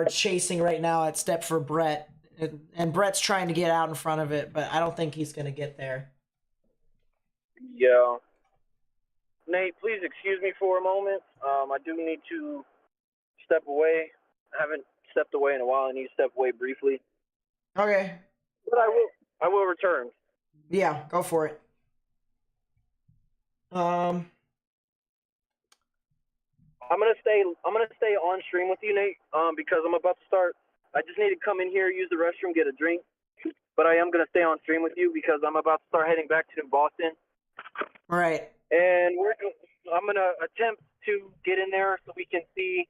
[SPEAKER 1] chasing right now at step for Brett. And Brett's trying to get out in front of it, but I don't think he's going to get there.
[SPEAKER 3] Yeah. Nate, please excuse me for a moment. I do need to step away. I haven't stepped away in a while. I need to step away briefly.
[SPEAKER 1] Okay.
[SPEAKER 3] But I will return.
[SPEAKER 1] Yeah, go for it.
[SPEAKER 3] I'm gonna stay on stream with you, Nate. Because I'm about to start. I just need to come in here, use the restroom, get a drink. But I am gonna stay on stream with you because I'm about to start heading back to Boston.
[SPEAKER 1] Right.
[SPEAKER 3] And I'm gonna attempt to get in there so we can see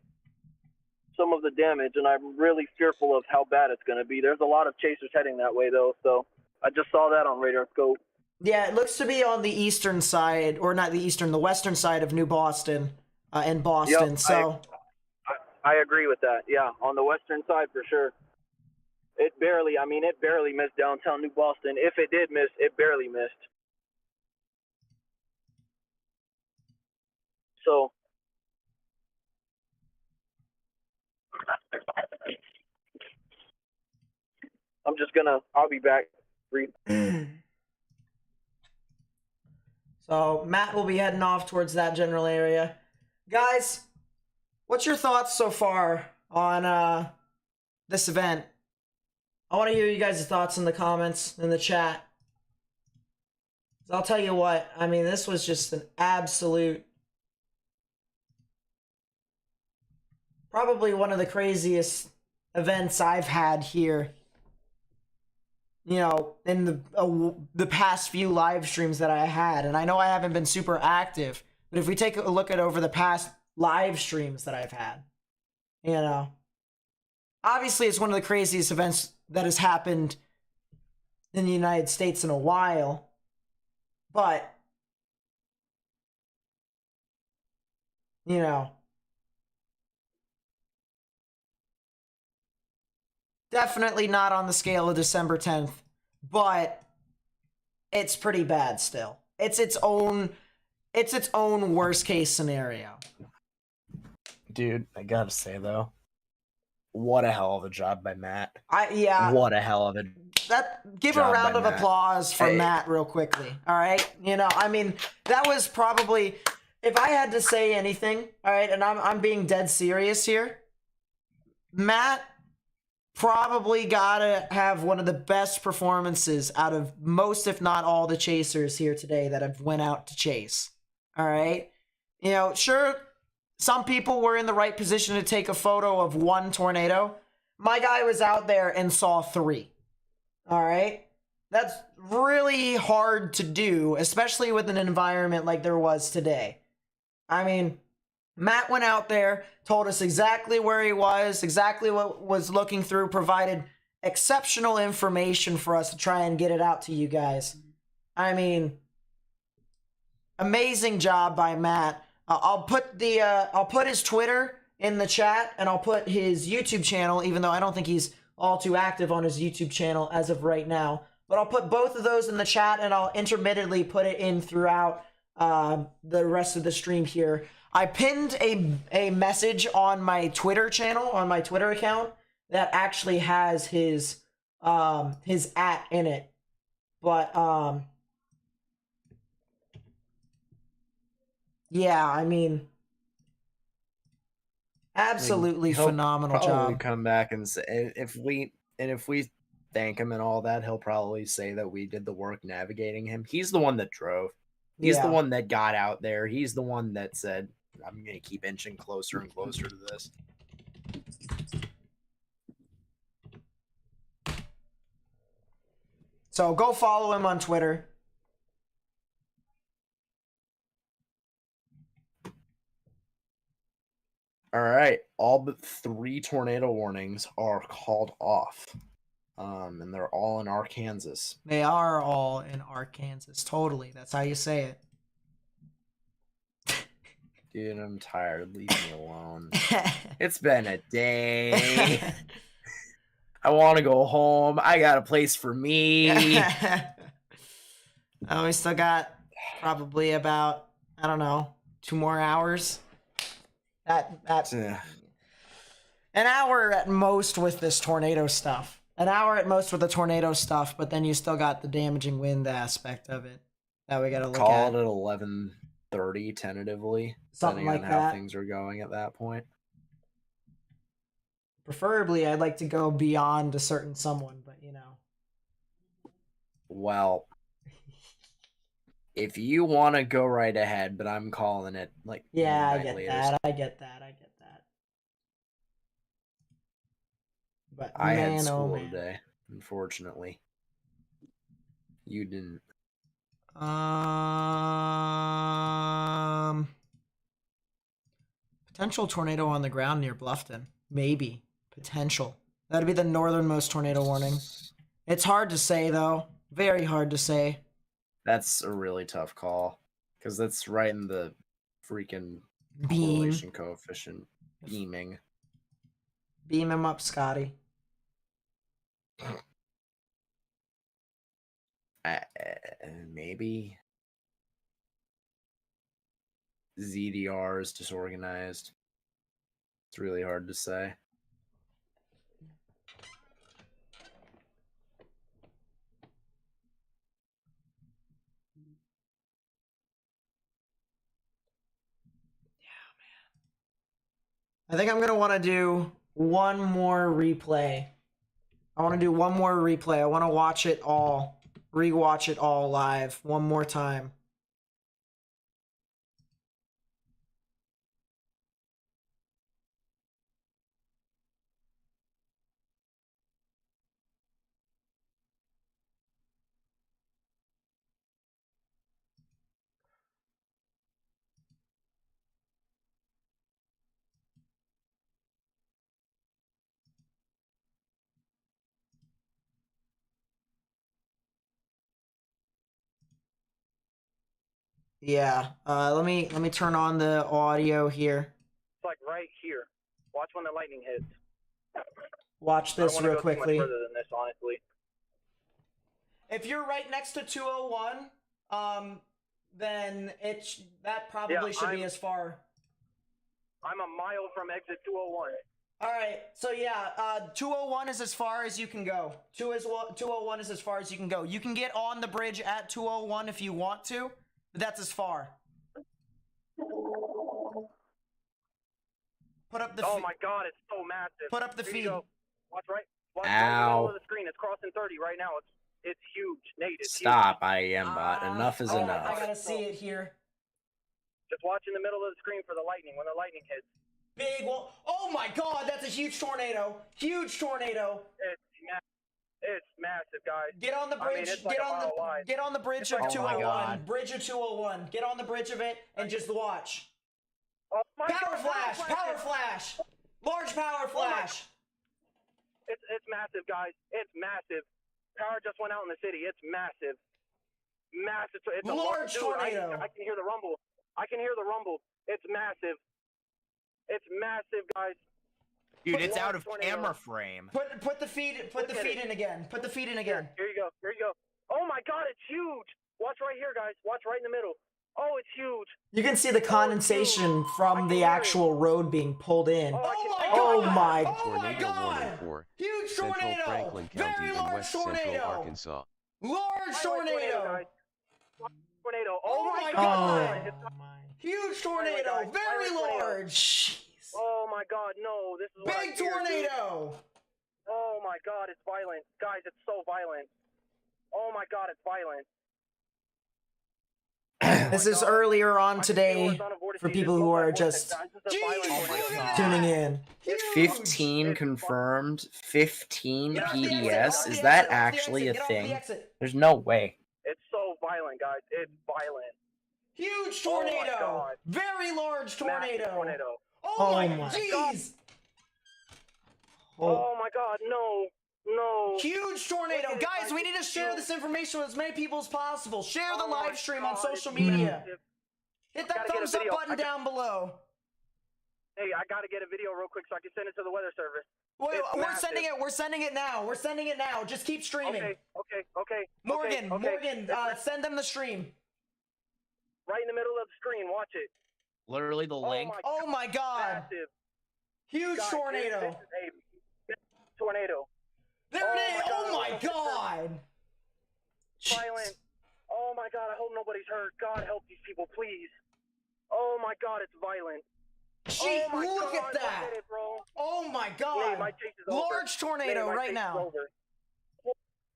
[SPEAKER 3] some of the damage. And I'm really fearful of how bad it's gonna be. There's a lot of chasers heading that way though, so I just saw that on radar scope.
[SPEAKER 1] Yeah, it looks to be on the eastern side, or not the eastern, the western side of New Boston, in Boston.
[SPEAKER 3] Yep,
[SPEAKER 1] so
[SPEAKER 3] I agree with that. Yeah, on the western side for sure. It barely missed downtown New Boston. If it did miss, it barely missed. So I'll be back.
[SPEAKER 1] So Matt will be heading off towards that general area. Guys, what's your thoughts so far on this event? I want to hear you guys' thoughts in the comments, in the chat. I'll tell you what, I mean, this was just an absolute probably one of the craziest events I've had here. You know, in the past few live streams that I had, and I know I haven't been super active, but if we take a look at over the past live streams that I've had, you know, obviously it's one of the craziest events that has happened in the United States in a while, but you know, definitely not on the scale of December 10th, but it's pretty bad still. It's its own worst case scenario.
[SPEAKER 4] Dude, I gotta say though, what a hell of a job by Matt.
[SPEAKER 1] Yeah.
[SPEAKER 4] What a hell of a
[SPEAKER 1] give a round of applause for Matt real quickly. All right. You know, I mean, that was probably, if I had to say anything, all right, and I'm being dead serious here, Matt probably gotta have one of the best performances out of most, if not all, the chasers here today that have went out to chase. All right. You know, sure, some people were in the right position to take a photo of one tornado. My guy was out there and saw 3. All right. That's really hard to do, especially with an environment like there was today. I mean, Matt went out there, told us exactly where he was, exactly what was looking through, provided exceptional information for us to try and get it out to you guys. I mean, amazing job by Matt. I'll put his Twitter in the chat, and I'll put his YouTube channel, even though I don't think he's all too active on his YouTube channel as of right now. But I'll put both of those in the chat, and I'll intermittently put it in throughout the rest of the stream here. I pinned a message on my Twitter channel, on my Twitter account, that actually has his @ in it. But yeah, I mean, absolutely phenomenal
[SPEAKER 4] probably
[SPEAKER 1] job.
[SPEAKER 4] Come back and say if we thank him and all that, he'll probably say that we did the work navigating him. He's the one that drove. He's the one that got out there. He's the one that said, I'm going to keep inching closer and closer to this.
[SPEAKER 1] So go follow him on Twitter.
[SPEAKER 4] All right. All but 3 tornado warnings are called off. And they're all in Arkansas.
[SPEAKER 1] They are all in Arkansas. Totally. That's how you say it.
[SPEAKER 4] Dude, I'm tired. Leave me alone. It's been a day. I want to go home. I got a place for me.
[SPEAKER 1] Oh, we still got probably about, I don't know, 2 more hours. An hour at most with this tornado stuff. An hour at most with the tornado stuff, but then you still got the damaging wind aspect of it that we got to look at.
[SPEAKER 4] Call it at 11:30 tentatively,
[SPEAKER 1] something like
[SPEAKER 4] on how things are going at that point.
[SPEAKER 1] Preferably, I'd like to go beyond a certain someone, but you know.
[SPEAKER 4] Well, if you want to go right ahead, but I'm calling it like
[SPEAKER 1] yeah, I get that. But
[SPEAKER 4] I had school today, unfortunately. You didn't.
[SPEAKER 1] Potential tornado on the ground near Bluffton. Maybe. Potential. That'd be the northernmost tornado warning. It's hard to say, though. Very hard to say.
[SPEAKER 4] That's a really tough call. Because that's right in the freaking correlation coefficient. Beaming.
[SPEAKER 1] Beam him up, Scotty.
[SPEAKER 4] Maybe. ZDR is disorganized. It's really hard to say.
[SPEAKER 1] I think I'm going to want to do one more replay. I want to do one more replay. I want to watch it all, rewatch it all live one more time. Yeah. Let me turn on the audio here.
[SPEAKER 3] It's like right here. Watch when the lightning hits.
[SPEAKER 1] Watch this
[SPEAKER 3] I don't
[SPEAKER 1] real
[SPEAKER 3] want to go too much
[SPEAKER 1] quickly.
[SPEAKER 3] further than this, honestly.
[SPEAKER 1] If you're right next to 201, then that probably should be as far.
[SPEAKER 3] I'm a mile from exit 201.
[SPEAKER 1] All right, so yeah, 201 is as far as you can go. 201 is as far as you can go. You can get on the bridge at 201 if you want to, but that's as far. Put up the
[SPEAKER 3] Oh my God, it's so massive.
[SPEAKER 1] Put up the
[SPEAKER 3] Here you
[SPEAKER 1] feed.
[SPEAKER 3] go. Watch right in the
[SPEAKER 4] Ow.
[SPEAKER 3] middle of the screen. It's crossing 30 right now. It's huge. Nate, it's
[SPEAKER 4] Stop, IEM bot. Enough is
[SPEAKER 1] I
[SPEAKER 4] enough.
[SPEAKER 1] gotta see it here.
[SPEAKER 3] huge. Just watch in the middle of the screen for the lightning. When the lightning hits.
[SPEAKER 1] Big wall. Oh my God, that's a huge tornado. Huge tornado.
[SPEAKER 3] It's massive, guys.
[SPEAKER 1] Get on the
[SPEAKER 3] I mean,
[SPEAKER 1] bridge.
[SPEAKER 3] it's like a mile wide.
[SPEAKER 1] Get on the bridge
[SPEAKER 3] It's like
[SPEAKER 1] of
[SPEAKER 3] a mile
[SPEAKER 1] 201.
[SPEAKER 3] wide.
[SPEAKER 1] Bridge of 201. Get on the bridge of it and just watch.
[SPEAKER 3] Oh my
[SPEAKER 1] Power
[SPEAKER 3] God,
[SPEAKER 1] flash! Power flash! Large power flash!
[SPEAKER 3] It's massive, guys. It's massive. Power just went out in the city. It's massive. Massive. It's a
[SPEAKER 1] Large
[SPEAKER 3] dude,
[SPEAKER 1] tornado.
[SPEAKER 3] I can hear the rumble. I can hear the rumble. It's massive. It's massive, guys.
[SPEAKER 8] Dude, it's out
[SPEAKER 3] large
[SPEAKER 8] of
[SPEAKER 3] tornado.
[SPEAKER 8] camera frame.
[SPEAKER 1] Put the feed in again. Put the feed in again.
[SPEAKER 3] Here you go. Here you go. Oh my God, it's huge. Watch right here, guys. Watch right in the middle. Oh, it's huge.
[SPEAKER 1] You can see the condensation from the actual road being pulled in.
[SPEAKER 3] Oh my God.
[SPEAKER 1] Oh my
[SPEAKER 2] Tornado warning
[SPEAKER 1] God!
[SPEAKER 2] for
[SPEAKER 1] Huge
[SPEAKER 2] Central
[SPEAKER 1] tornado!
[SPEAKER 2] Franklin County
[SPEAKER 1] Very
[SPEAKER 2] in
[SPEAKER 1] large
[SPEAKER 2] West Central
[SPEAKER 1] tornado!
[SPEAKER 2] Arkansas.
[SPEAKER 1] Large tornado!
[SPEAKER 3] guys. Tornado.
[SPEAKER 1] Oh my God! Huge tornado! Very large!
[SPEAKER 3] Oh my God, no. This is what I
[SPEAKER 1] Big
[SPEAKER 3] feared, dude.
[SPEAKER 1] tornado!
[SPEAKER 3] Oh my God, it's violent. Guys, it's so violent. Oh my God, it's violent.
[SPEAKER 1] This is earlier on today for people who are just tuning in.
[SPEAKER 4] 15 confirmed, 15 PDS. Is that actually a thing? There's no way.
[SPEAKER 3] It's so violent, guys. It's violent.
[SPEAKER 1] Huge
[SPEAKER 3] Oh my
[SPEAKER 1] tornado!
[SPEAKER 3] God.
[SPEAKER 1] Very large
[SPEAKER 3] Massive
[SPEAKER 1] tornado!
[SPEAKER 3] Oh
[SPEAKER 1] Oh my
[SPEAKER 3] God.
[SPEAKER 1] jeez!
[SPEAKER 3] Oh my God, no. No.
[SPEAKER 1] Huge tornado!
[SPEAKER 3] Look at it,
[SPEAKER 1] Guys, we need to share
[SPEAKER 3] huge.
[SPEAKER 1] this information with as many people as possible. Share the
[SPEAKER 3] Oh my
[SPEAKER 1] live stream on
[SPEAKER 3] God,
[SPEAKER 1] social
[SPEAKER 3] it's
[SPEAKER 1] media.
[SPEAKER 3] massive.
[SPEAKER 1] Hit that
[SPEAKER 3] Gotta get a
[SPEAKER 1] thumbs up
[SPEAKER 3] video.
[SPEAKER 1] button down below.
[SPEAKER 3] Hey, I gotta get a video real quick so I can send it to the weather service.
[SPEAKER 1] Wait,
[SPEAKER 3] It's
[SPEAKER 1] we're
[SPEAKER 3] massive.
[SPEAKER 1] sending it. We're sending it now. We're sending it now. Just keep streaming.
[SPEAKER 3] Okay.
[SPEAKER 1] Morgan,
[SPEAKER 3] okay.
[SPEAKER 1] Morgan, send them the stream.
[SPEAKER 3] Right in the middle of the screen. Watch it.
[SPEAKER 8] Literally the link.
[SPEAKER 1] Oh my God!
[SPEAKER 3] Massive.
[SPEAKER 1] Huge
[SPEAKER 3] Guys,
[SPEAKER 1] tornado!
[SPEAKER 3] This is a tornado.
[SPEAKER 1] There it is!
[SPEAKER 3] Oh
[SPEAKER 1] Oh
[SPEAKER 3] my
[SPEAKER 1] my God!
[SPEAKER 3] Violent. Oh my God, I hope nobody's hurt. God help these people, please. Oh my God, it's violent.
[SPEAKER 1] Gee,
[SPEAKER 3] oh my
[SPEAKER 1] look
[SPEAKER 3] God,
[SPEAKER 1] at that!
[SPEAKER 3] look at it, bro.
[SPEAKER 1] Oh my
[SPEAKER 3] Nate,
[SPEAKER 1] God!
[SPEAKER 3] my chase is over.
[SPEAKER 1] Large tornado
[SPEAKER 3] Nate, my
[SPEAKER 1] right
[SPEAKER 3] chase is
[SPEAKER 1] now.
[SPEAKER 3] over.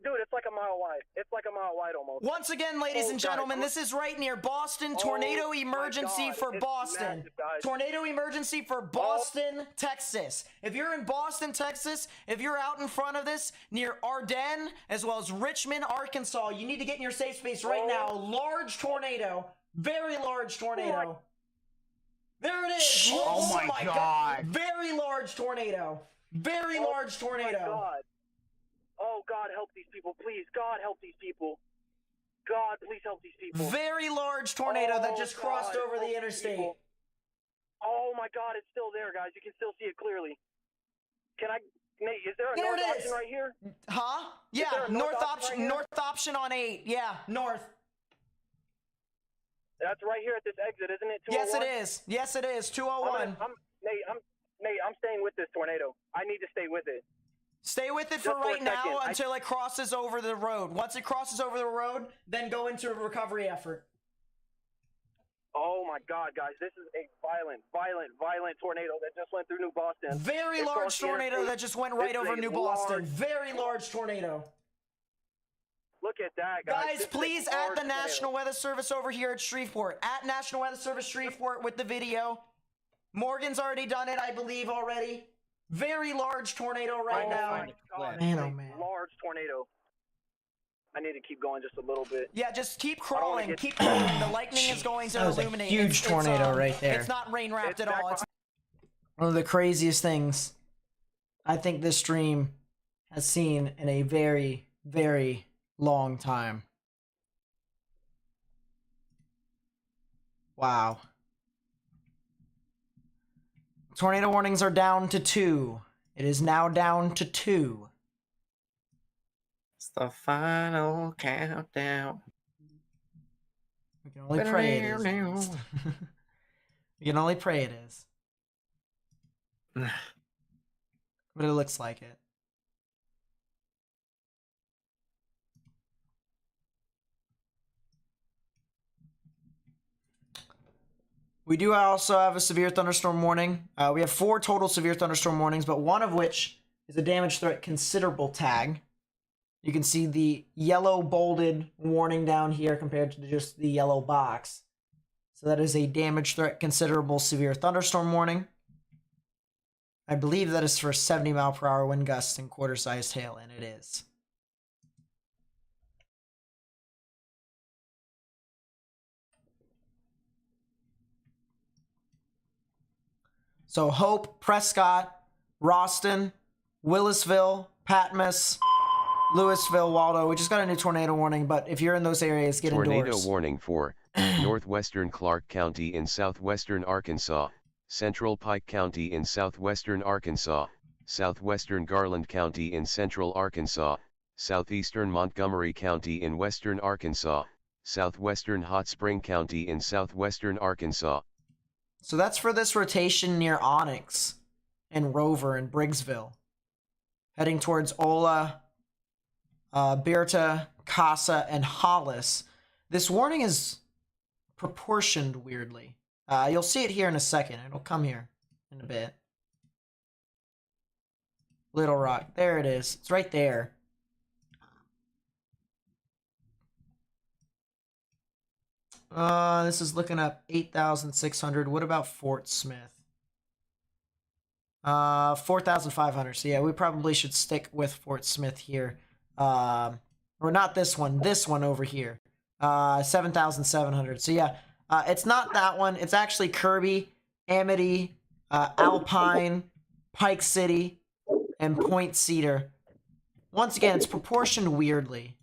[SPEAKER 3] Dude, it's like a mile wide. It's like a mile wide almost.
[SPEAKER 1] Once again, ladies and gentlemen, this is right near Boston. Tornado emergency
[SPEAKER 3] God,
[SPEAKER 1] for
[SPEAKER 3] it's
[SPEAKER 1] Boston.
[SPEAKER 3] massive, guys.
[SPEAKER 1] Tornado emergency for Boston, Texas. If you're in Boston, Texas, if you're out in front of this near Ardennes, as well as Richmond, Arkansas, you need to get in your safe space right now. Large tornado. Very large tornado. There it is.
[SPEAKER 8] Oh my God.
[SPEAKER 1] Very large tornado. Very large tornado.
[SPEAKER 3] My God. Oh, God, help these people, please. God, help these people. God, please help these people.
[SPEAKER 1] Very large tornado that
[SPEAKER 3] Oh,
[SPEAKER 1] just crossed
[SPEAKER 3] God,
[SPEAKER 1] over
[SPEAKER 3] help
[SPEAKER 1] the
[SPEAKER 3] these
[SPEAKER 1] interstate.
[SPEAKER 3] people. Oh, my God, it's still there, guys. You can still see it clearly. Can I... Nate, is there a
[SPEAKER 1] There
[SPEAKER 3] north
[SPEAKER 1] it
[SPEAKER 3] option
[SPEAKER 1] is.
[SPEAKER 3] right here?
[SPEAKER 1] Huh? Yeah,
[SPEAKER 3] there a north option right here?
[SPEAKER 1] north option on 8. Yeah, north.
[SPEAKER 3] That's right here at this exit, isn't it?
[SPEAKER 1] Yes, it
[SPEAKER 3] 201?
[SPEAKER 1] is. Yes, it is. 201.
[SPEAKER 3] Nate, I'm staying with this tornado. I need to stay with it.
[SPEAKER 1] Stay with it
[SPEAKER 3] Just
[SPEAKER 1] for
[SPEAKER 3] for a
[SPEAKER 1] right now
[SPEAKER 3] second.
[SPEAKER 1] until it crosses over the road. Once it crosses over the road, then go into a recovery effort.
[SPEAKER 3] Oh my God, guys, this is a violent tornado that just went through New Boston.
[SPEAKER 1] Very
[SPEAKER 3] It
[SPEAKER 1] large
[SPEAKER 3] crossed the
[SPEAKER 1] tornado
[SPEAKER 3] interstate.
[SPEAKER 1] that just went right
[SPEAKER 3] This is
[SPEAKER 1] over
[SPEAKER 3] a
[SPEAKER 1] New Boston.
[SPEAKER 3] large-
[SPEAKER 1] Very large tornado.
[SPEAKER 3] Look at that, guys.
[SPEAKER 1] Guys,
[SPEAKER 3] This is a
[SPEAKER 1] please add
[SPEAKER 3] large
[SPEAKER 1] the
[SPEAKER 3] tornado.
[SPEAKER 1] National Weather Service over here at Shreveport. At National Weather Service Shreveport with the video. Morgan's already done it, I believe, already. Very large tornado right
[SPEAKER 3] Oh
[SPEAKER 1] now.
[SPEAKER 3] my God,
[SPEAKER 1] Man,
[SPEAKER 3] it's
[SPEAKER 1] oh
[SPEAKER 3] a
[SPEAKER 1] man.
[SPEAKER 3] large tornado. I need to keep going just a little bit.
[SPEAKER 1] Yeah, just keep
[SPEAKER 3] I don't wanna
[SPEAKER 1] crawling.
[SPEAKER 3] get-
[SPEAKER 1] Keep crawling. The lightning is going to That was a illuminate. huge tornado right there. It's not rain wrapped
[SPEAKER 3] It's
[SPEAKER 1] at
[SPEAKER 3] back
[SPEAKER 1] all. It's one of the craziest things I think this stream has seen in a very, very long time. Wow. Tornado warnings are down to 2. It is now down to 2.
[SPEAKER 4] It's the final countdown.
[SPEAKER 1] We can only pray it is. We can only pray it is. But it looks like it. We do also have a severe thunderstorm warning. We have 4 total severe thunderstorm warnings, but one of which is a damage threat considerable tag. You can see the yellow bolded warning down here compared to just the yellow box. So that is a damage threat considerable severe thunderstorm warning. I believe that is for 70 mile per hour wind gusts and quarter-sized hail, and it is. So Hope, Prescott, Roston, Willisville, Patmos, Louisville, Waldo. We just got a new tornado warning, but if you're in those areas, get indoors.
[SPEAKER 2] Tornado warning for northwestern Clark County in southwestern Arkansas, central Pike County in southwestern Arkansas, southwestern Garland County in central Arkansas, southeastern Montgomery County in western Arkansas, southwestern Hot Spring County in southwestern Arkansas.
[SPEAKER 1] So that's for this rotation near Onyx and Rover and Briggsville. Heading towards Ola, Berta, Casa, and Hollis. This warning is proportioned weirdly. You'll see it here in a second. It'll come here in a bit. Little Rock. There it is. It's right there. This is looking up 8,600. What about Fort Smith? 4,500. So yeah, we probably should stick with Fort Smith here. Or not this one over here. 7,700. So yeah, it's not that one. It's actually Kirby, Amity, Alpine, Pike City, and Point Cedar. Once again, it's proportioned weirdly.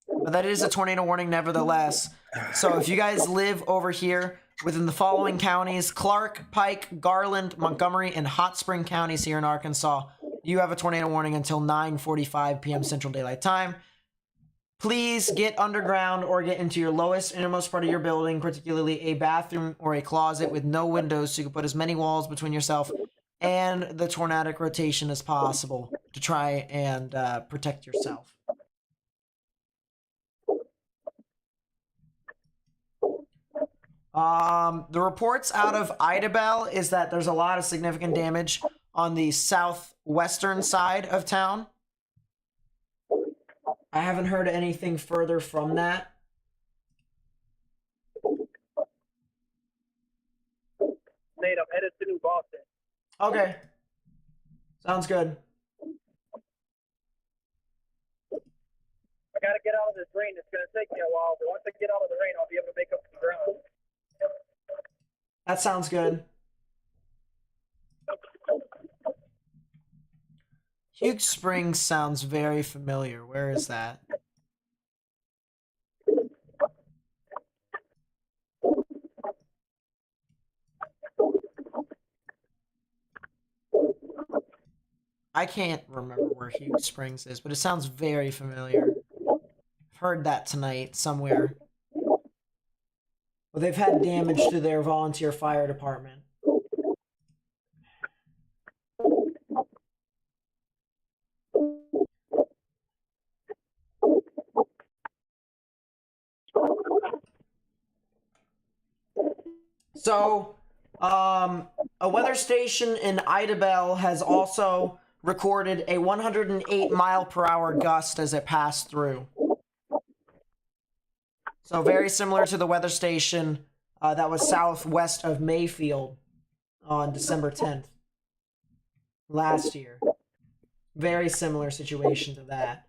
[SPEAKER 1] But that is a tornado warning nevertheless. So if you guys live over here within the following counties, Clark, Pike, Garland, Montgomery, and Hot Spring counties here in Arkansas, you have a tornado warning until 9:45 p.m. Central Daylight Time. Please get underground or get into your lowest innermost part of your building, particularly a bathroom or a closet with no windows, so you can put as many walls between yourself and the tornadic rotation as possible to try and protect yourself. The reports out of Idabel is that there's a lot of significant damage on the southwestern side of town. I haven't heard anything further from that.
[SPEAKER 3] Nate, I'm headed to New Boston.
[SPEAKER 1] Okay. Sounds good.
[SPEAKER 3] I gotta get out of this rain. It's gonna take me a while, but once I get out of the rain, I'll be able to make up some ground.
[SPEAKER 1] That sounds good. Hugh Springs sounds very familiar. Where is that? I can't remember where Hugh Springs is, but it sounds very familiar. I've heard that tonight somewhere. Well, they've had damage to their volunteer fire department. So, a weather station in Idabel has also recorded a 108 mile per hour gust as it passed through. So very similar to the weather station that was southwest of Mayfield on December 10th last year. Very similar situation to that.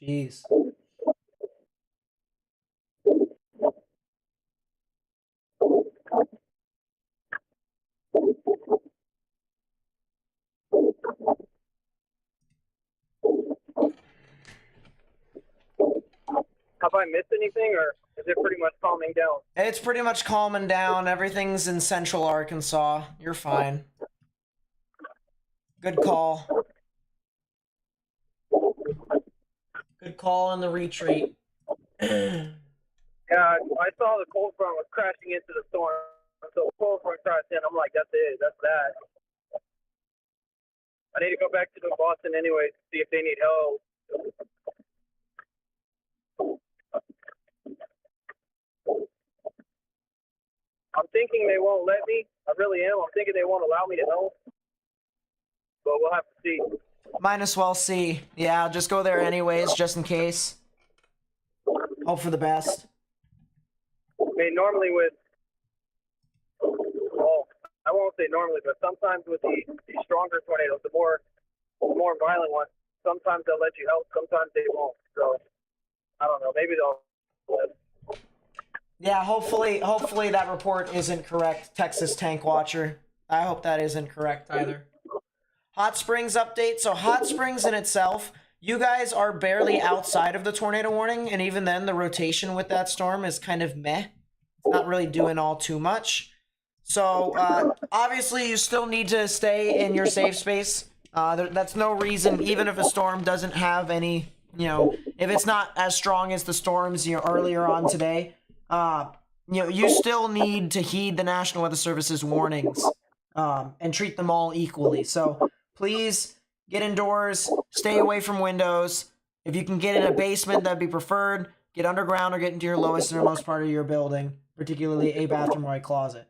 [SPEAKER 1] Jeez.
[SPEAKER 3] Have I missed anything, or is it pretty much calming down?
[SPEAKER 1] It's pretty much calming down. Everything's in central Arkansas. You're fine. Good call. Good call on the retreat.
[SPEAKER 3] Yeah, I saw the cold front was crashing into the storm. So cold front crashed in. I'm like, that's it. That's that. I need to go back to New Boston anyway to see if they need help. I'm thinking they won't let me. I really am. I'm thinking they won't allow me to help. But we'll have to see.
[SPEAKER 1] Might as well see. Yeah, just go there anyways, just in case. Hope for the best.
[SPEAKER 3] I mean, normally with, well, I won't say normally, but sometimes with the stronger tornadoes, the more violent ones, sometimes they'll let you help, sometimes they won't. So, I don't know. Maybe they'll let.
[SPEAKER 1] Yeah, hopefully that report isn't correct, Texas Tank Watcher. I hope that isn't correct either. Hot Springs update. So Hot Springs in itself, you guys are barely outside of the tornado warning, and even then the rotation with that storm is kind of meh. It's not really doing all too much. So obviously you still need to stay in your safe space. That's no reason, even if a storm doesn't have any, if it's not as strong as the storms earlier on today, you still need to heed the National Weather Service's warnings and treat them all equally. So please get indoors, stay away from windows. If you can get in a basement, that'd be preferred. Get underground or get into your lowest and innermost part of your building, particularly a bathroom or a closet.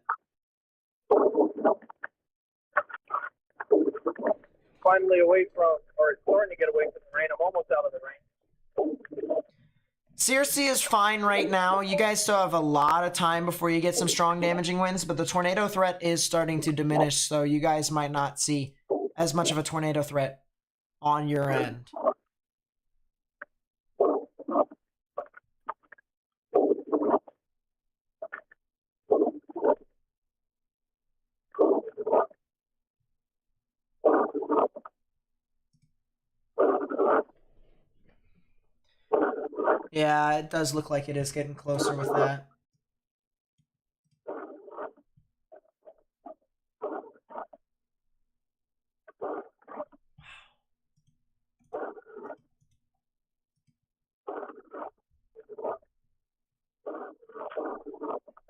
[SPEAKER 3] Finally away from, or starting to get away from the rain. I'm almost out of the rain.
[SPEAKER 1] Searcy is fine right now. You guys still have a lot of time before you get some strong damaging winds, but the tornado threat is starting to diminish, so you guys might not see as much of a tornado threat on your end. Yeah, it does look like it is getting closer with that.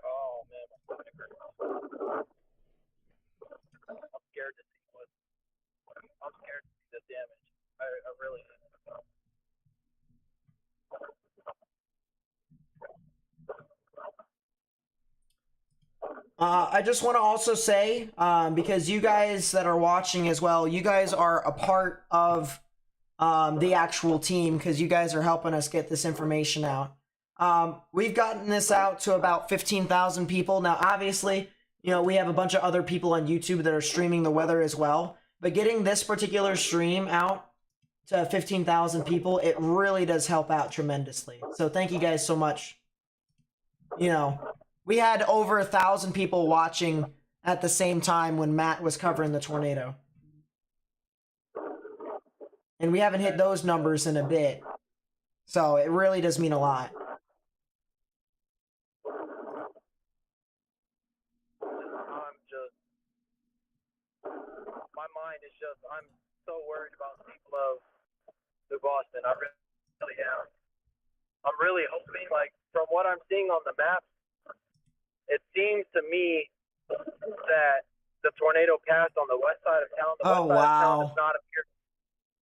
[SPEAKER 3] Oh, man. I'm scared to see what. I'm scared to see the damage. I really am.
[SPEAKER 1] I just want to also say, because you guys that are watching as well, you guys are a part of the actual team because you guys are helping us get this information out. We've gotten this out to about 15,000 people. Now, obviously, we have a bunch of other people on YouTube that are streaming the weather as well. But getting this particular stream out to 15,000 people, it really does help out tremendously. So thank you guys so much. We had over 1,000 people watching at the same time when Matt was covering the tornado. And we haven't hit those numbers in a bit. So it really does mean a lot.
[SPEAKER 3] My mind is just, I'm so worried about the people of New Boston. I really am. I'm really hoping, from what I'm seeing on the map, it seems to me that the tornado passed on the west side of town. The west side of town does not appear.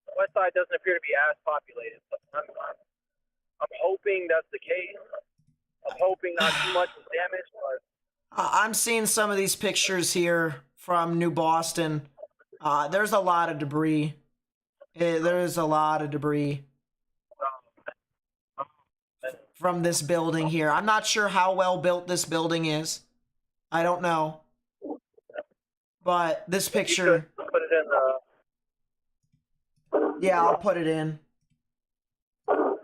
[SPEAKER 3] The west side doesn't appear to be as populated. So I'm hoping that's the case. I'm hoping not too much was damaged. But
[SPEAKER 1] I'm seeing some of these pictures here from New Boston. There's a lot of debris. There's a lot of debris from this building here. I'm not sure how well built this building is. I don't know. But this picture...
[SPEAKER 3] Put it in the...
[SPEAKER 1] Yeah, I'll put it in.
[SPEAKER 3] Oh,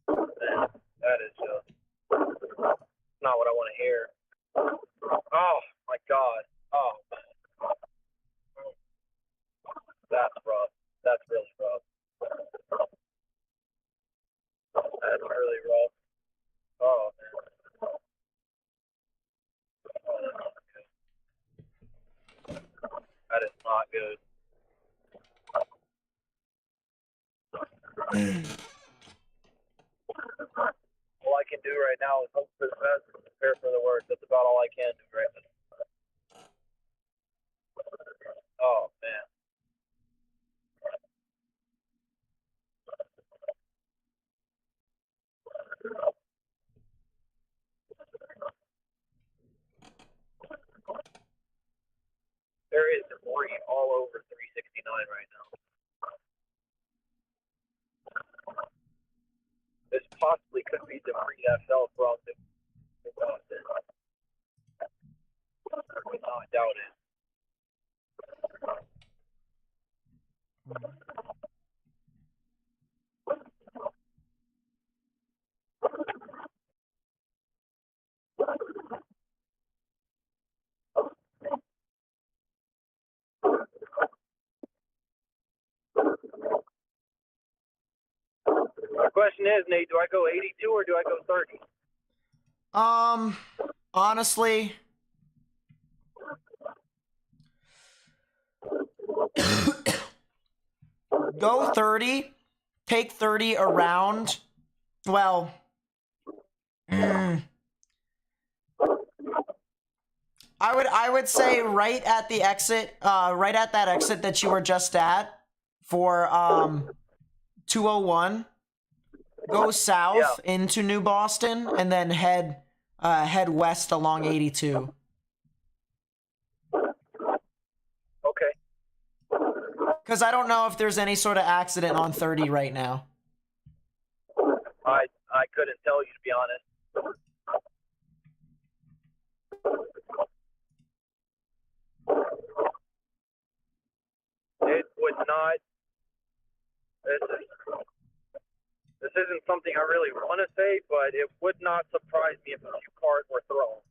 [SPEAKER 3] man, that is just not what I want to hear. Oh my God. Oh, that's rough. That's really rough. That's really rough. Oh man. Oh, that's not good. That is not good. All I can do right now is hope for the best and prepare for the worst. That's about all I can do right now. Oh man. There is debris all over 369 right now. This possibly could be debris that fell from the Boston. I doubt it. The question is, Nate, do I go 82 or do I go 30?
[SPEAKER 1] Honestly, go 30. Take 30 around. Well, I would say right at the exit, right at that exit that you were just at for 201. Go south into New Boston and then head west along 82.
[SPEAKER 3] Okay.
[SPEAKER 1] Because I don't know if there's any sort of accident on 30 right now.
[SPEAKER 3] I couldn't tell you, to be honest. It would not. This isn't something I really want to say, but it would not surprise me if a few cars were thrown.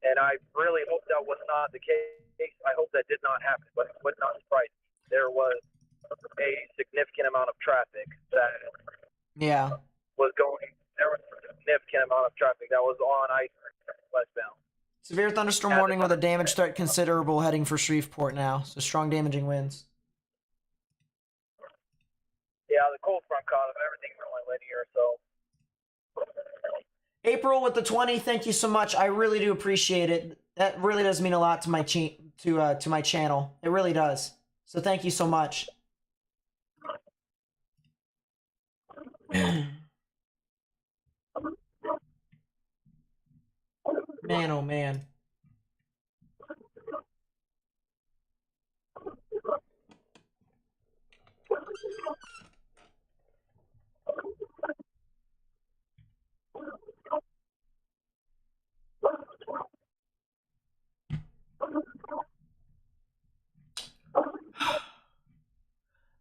[SPEAKER 3] And I really hope that was not the case. I hope that did not happen, but it would not surprise me. There was a significant amount of traffic that was going. There was a significant amount of traffic that was on I westbound.
[SPEAKER 1] Severe thunderstorm warning with a damage threat considerable heading for Shreveport now. So strong damaging winds.
[SPEAKER 3] Yeah, the cold front caused everything really linear, so.
[SPEAKER 1] April with the 20, thank you so much. I really do appreciate it. That really does mean a lot to my to my channel. It really does. So thank you so much. Man, oh man.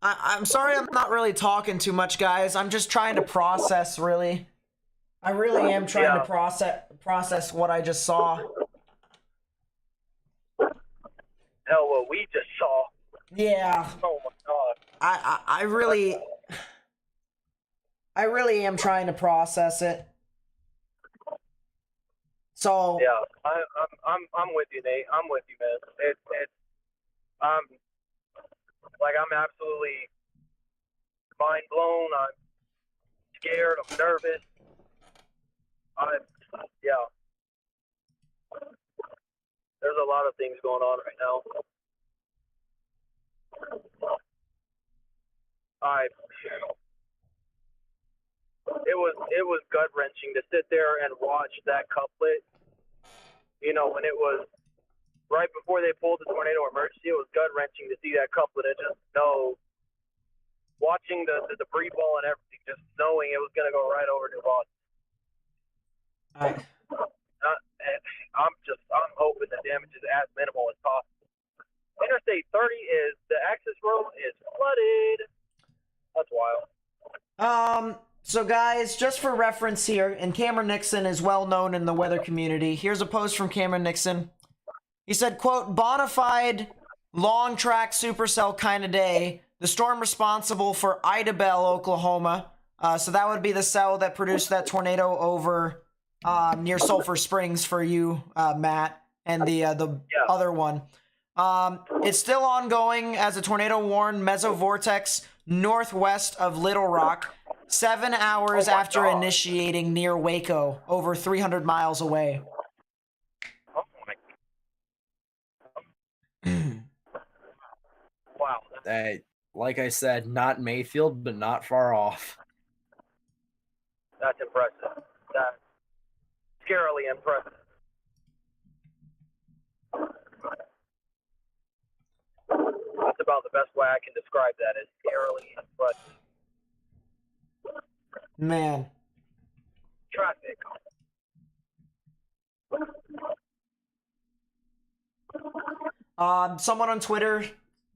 [SPEAKER 1] I'm sorry I'm not really talking too much, guys. I'm just trying to process, really. I really am trying to process what I just saw.
[SPEAKER 3] Hell, what we just saw.
[SPEAKER 1] Yeah.
[SPEAKER 3] Oh my God.
[SPEAKER 1] I really am trying to process it. So
[SPEAKER 3] yeah, I'm with you, Nate. I'm with you, man. I'm absolutely mind blown. I'm scared. I'm nervous. There's a lot of things going on right now. It was gut wrenching to sit there and watch that couplet. You know, when it was right before they pulled the tornado emergency, it was gut wrenching to see that couplet and just know, watching the debris ball and everything, just knowing it was going to go right over to Boston. I'm hoping the damage is as minimal as possible. Interstate 30 is, the access road is flooded. That's wild.
[SPEAKER 1] So guys, just for reference here, and Cameron Nixon is well known in the weather community. Here's a post from Cameron Nixon. He said, quote, bona fide, long track supercell kind of day. The storm responsible for Idabel, Oklahoma. So that would be the cell that produced that tornado over near Sulphur Springs for you, Matt, and the other one. It's still ongoing as a tornado warned mesovortex northwest of Little Rock, 7 hours after initiating near Waco, over 300 miles away.
[SPEAKER 3] Oh my. Wow.
[SPEAKER 4] Hey, like I said, not Mayfield, but not far off.
[SPEAKER 3] That's impressive. That's scarily impressive. That's about the best way I can describe that, is scarily impressive.
[SPEAKER 1] Man.
[SPEAKER 3] Traffic.
[SPEAKER 1] Someone on Twitter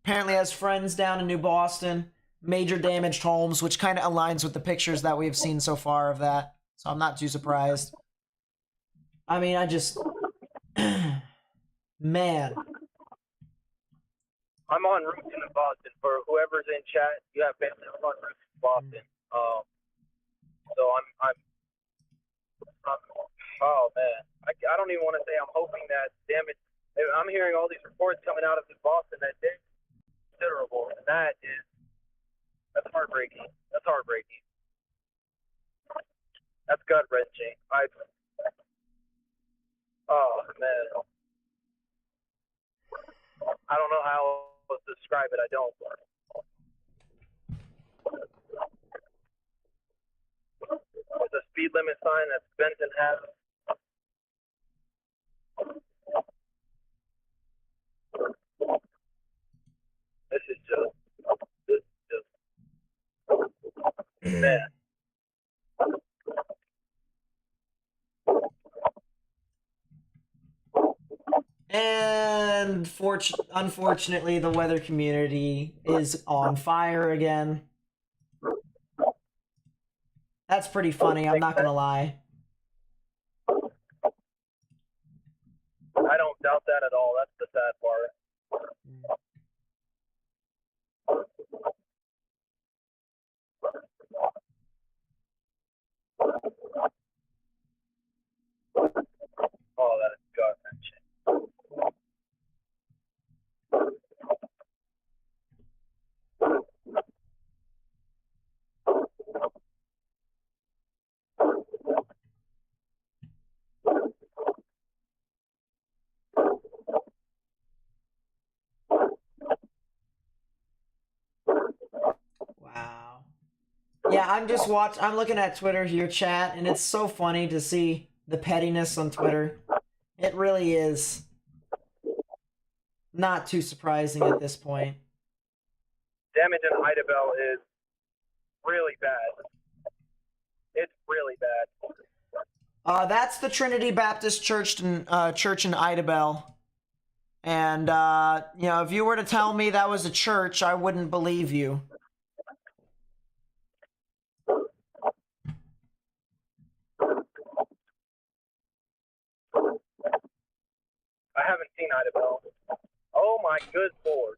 [SPEAKER 1] apparently has friends down in New Boston. Major damaged homes, which kind of aligns with the pictures that we've seen so far of that. So I'm not too surprised. I mean, I just... Man.
[SPEAKER 3] I'm on route to Boston. For whoever's in chat, you have family. I'm on route to Boston. So I'm oh man, I don't even want to say I'm hoping that, damn it, I'm hearing all these reports coming out of Boston that they're considerable, and that's heartbreaking. That's heartbreaking. That's gut wrenching. Oh man, I don't know how to describe it. I don't. With a speed limit sign that's bent in half. This is just man.
[SPEAKER 1] And unfortunately, the weather community is on fire again. That's pretty funny, I'm not gonna lie.
[SPEAKER 3] I don't doubt that at all. That's the sad part. Oh, that is gut wrenching.
[SPEAKER 1] Wow. Yeah, I'm looking at Twitter here, chat, and it's so funny to see the pettiness on Twitter. It really is not too surprising at this point.
[SPEAKER 3] Damage in Idabel is really bad. It's really bad.
[SPEAKER 1] That's the Trinity Baptist Church in Idabel. And, if you were to tell me that was a church, I wouldn't believe you.
[SPEAKER 3] I haven't seen Idabel. Oh my good lord.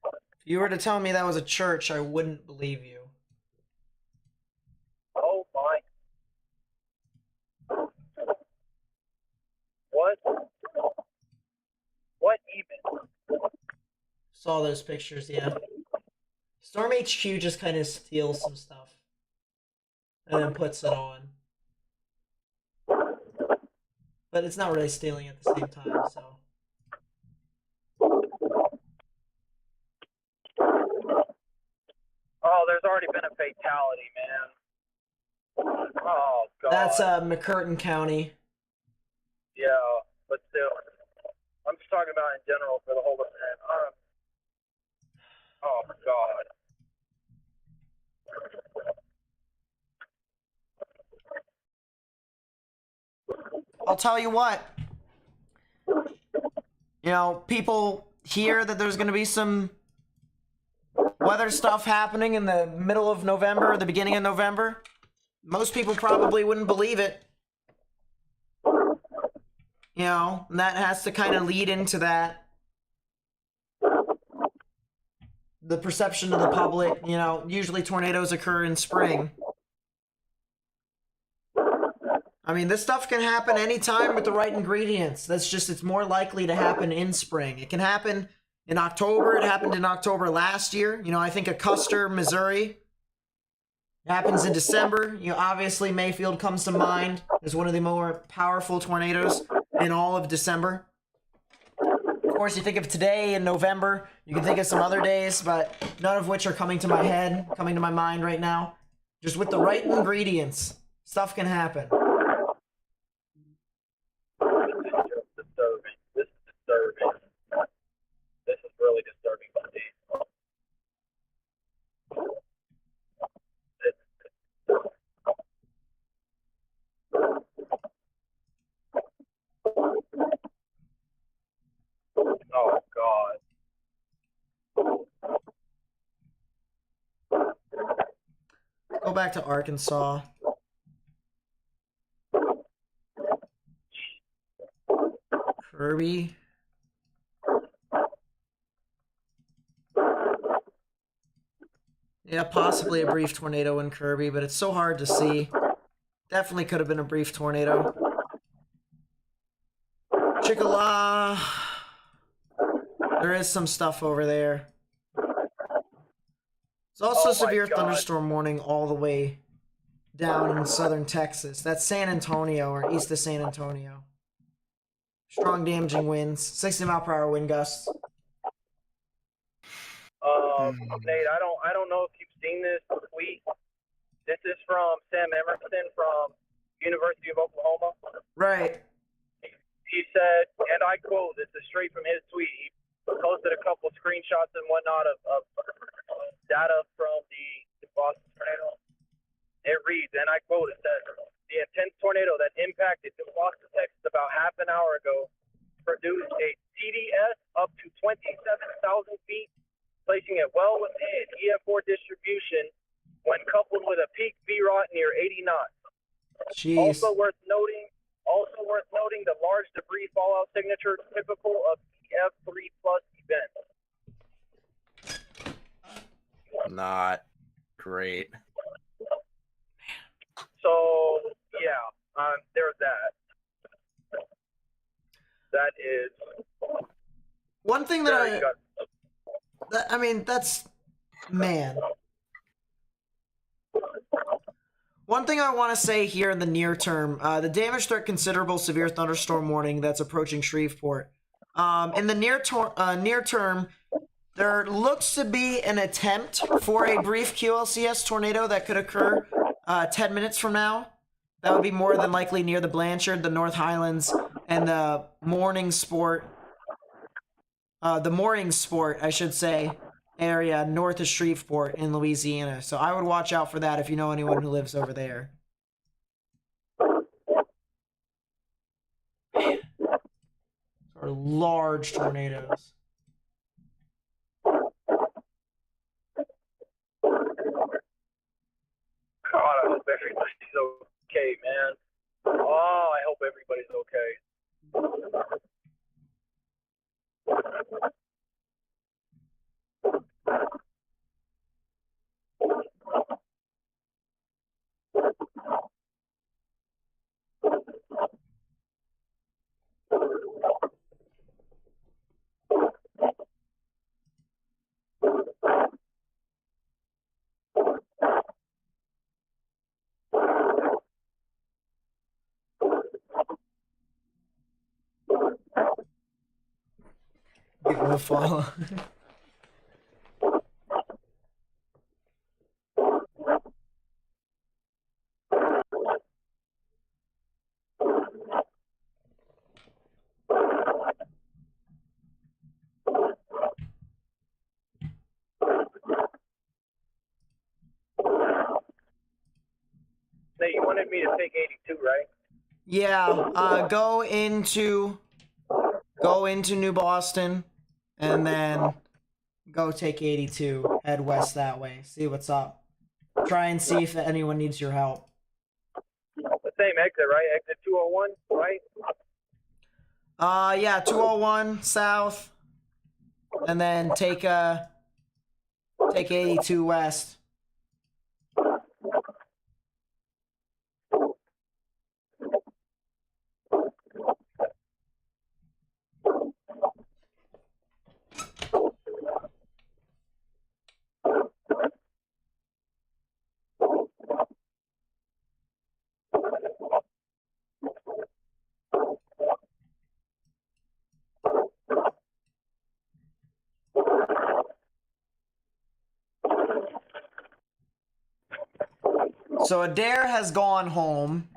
[SPEAKER 1] If you were to tell me that was a church, I wouldn't believe you.
[SPEAKER 3] Oh my. What? What even?
[SPEAKER 1] Saw those pictures, yeah. Storm HQ just kind of steals some stuff. And then puts it on. But it's not really stealing at the same time, so.
[SPEAKER 3] Oh, there's already been a fatality, man. Oh, God.
[SPEAKER 1] That's McCurtain County.
[SPEAKER 3] Yeah, but still. I'm just talking about in general for the whole event. Oh, God.
[SPEAKER 1] I'll tell you what. You know, people hear that there's going to be some weather stuff happening in the middle of November, the beginning of November. Most people probably wouldn't believe it. You know, and that has to kind of lead into that. The perception of the public, you know, usually tornadoes occur in spring. I mean, this stuff can happen anytime with the right ingredients. That's just, it's more likely to happen in spring. It can happen in October. It happened in October last year. You know, I think of Custer, Missouri. It happens in December. You know, obviously Mayfield comes to mind as one of the more powerful tornadoes in all of December. Of course, you think of today in November. You can think of some other days, but none of which are coming to my head, coming to my mind right now. Just with the right ingredients, stuff can happen.
[SPEAKER 3] This is disturbing. This is really disturbing, buddy. Oh, God.
[SPEAKER 1] Go back to Arkansas. Kirby. Yeah, possibly a brief tornado in Kirby, but it's so hard to see. Definitely could have been a brief tornado. Chickasaw. There is some stuff over there. There's also severe thunderstorm warning all the way down in southern Texas. That's San Antonio or east of San Antonio. Strong damaging winds, 60-mile-per-hour wind gusts.
[SPEAKER 3] Nate, I don't know if you've seen this tweet. This is from Sam Emerson from University of Oklahoma.
[SPEAKER 1] Right.
[SPEAKER 3] He said, and I quote, this is straight from his tweet. He posted a couple screenshots and whatnot of data from the Boston tornado. It reads, and I quote, it says, the intense tornado that impacted New Boston, Texas about half an hour ago produced a TDS up to 27,000 feet, placing it well within EF4 distribution when coupled with a peak VROT near 80 knots.
[SPEAKER 1] Jeez.
[SPEAKER 3] Also worth noting the large debris fallout signature typical of EF3 plus events.
[SPEAKER 4] Not great.
[SPEAKER 3] So yeah, there's that. That is
[SPEAKER 1] one thing that I mean, that's, man. One thing I want to say here in the near term, the damage threat considerable severe thunderstorm warning that's approaching Shreveport. In the near term, there looks to be an attempt for a brief QLCS tornado that could occur 10 minutes from now. That would be more than likely near the Blanchard, the North Highlands, and the Morning Sport, I should say, area north of Shreveport in Louisiana. So I would watch out for that if you know anyone who lives over there. Or large tornadoes.
[SPEAKER 3] God, I hope everybody's okay, man. Oh, I hope everybody's okay.
[SPEAKER 1] Give him a follow.
[SPEAKER 3] Nate, you wanted me to take 82, right?
[SPEAKER 1] Yeah, go into go into New Boston, and then go take 82, head west that way, see what's up. Try and see if anyone needs your help.
[SPEAKER 3] The same exit, right? Exit 201, right?
[SPEAKER 1] Yeah, 201 south, and then take 82 west. So Adair has gone home.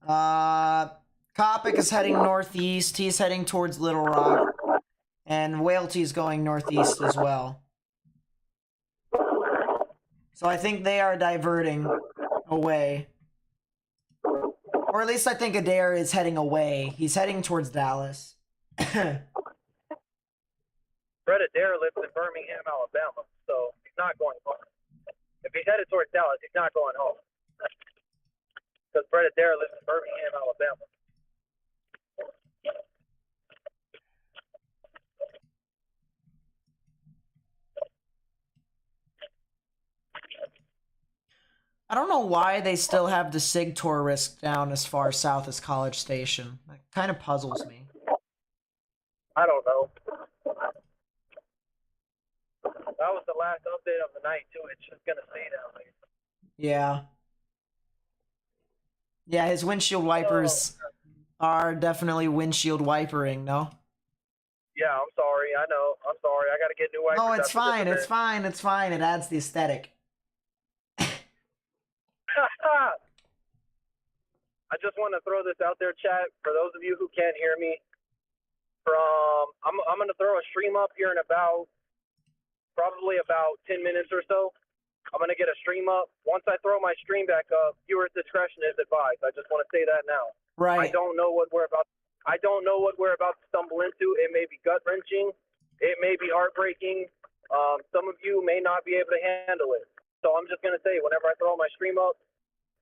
[SPEAKER 1] Kopic is heading northeast. He's heading towards Little Rock. And Whaley's going northeast as well. So I think they are diverting away. Or at least I think Adair is heading away. He's heading towards Dallas.
[SPEAKER 3] Fred Adair lives in Birmingham, Alabama, so he's not going home. If he's headed towards Dallas, he's not going home. Because Fred Adair lives in Birmingham, Alabama.
[SPEAKER 1] I don't know why they still have the SIG tour risk down as far south as College Station. That kind of puzzles me.
[SPEAKER 3] I don't know. That was the last update of the night, too. It's just going to stay down there.
[SPEAKER 1] Yeah. Yeah, his windshield wipers are definitely windshield wipering, no?
[SPEAKER 3] Yeah, I'm sorry. I know. I'm sorry. I got to get new wipers.
[SPEAKER 1] No, it's
[SPEAKER 3] after this
[SPEAKER 1] fine. It's
[SPEAKER 3] event.
[SPEAKER 1] fine. It's fine. It adds the aesthetic.
[SPEAKER 3] I just want to throw this out there, chat, for those of you who can't hear me. I'm going to throw a stream up here in probably about 10 minutes or so. I'm going to get a stream up. Once I throw my stream back up, viewer's discretion is advised. I just want to say that now.
[SPEAKER 1] Right.
[SPEAKER 3] I don't know what we're about to stumble into. It may be gut-wrenching. It may be heartbreaking. Some of you may not be able to handle it. So I'm just going to say, whenever I throw my stream up,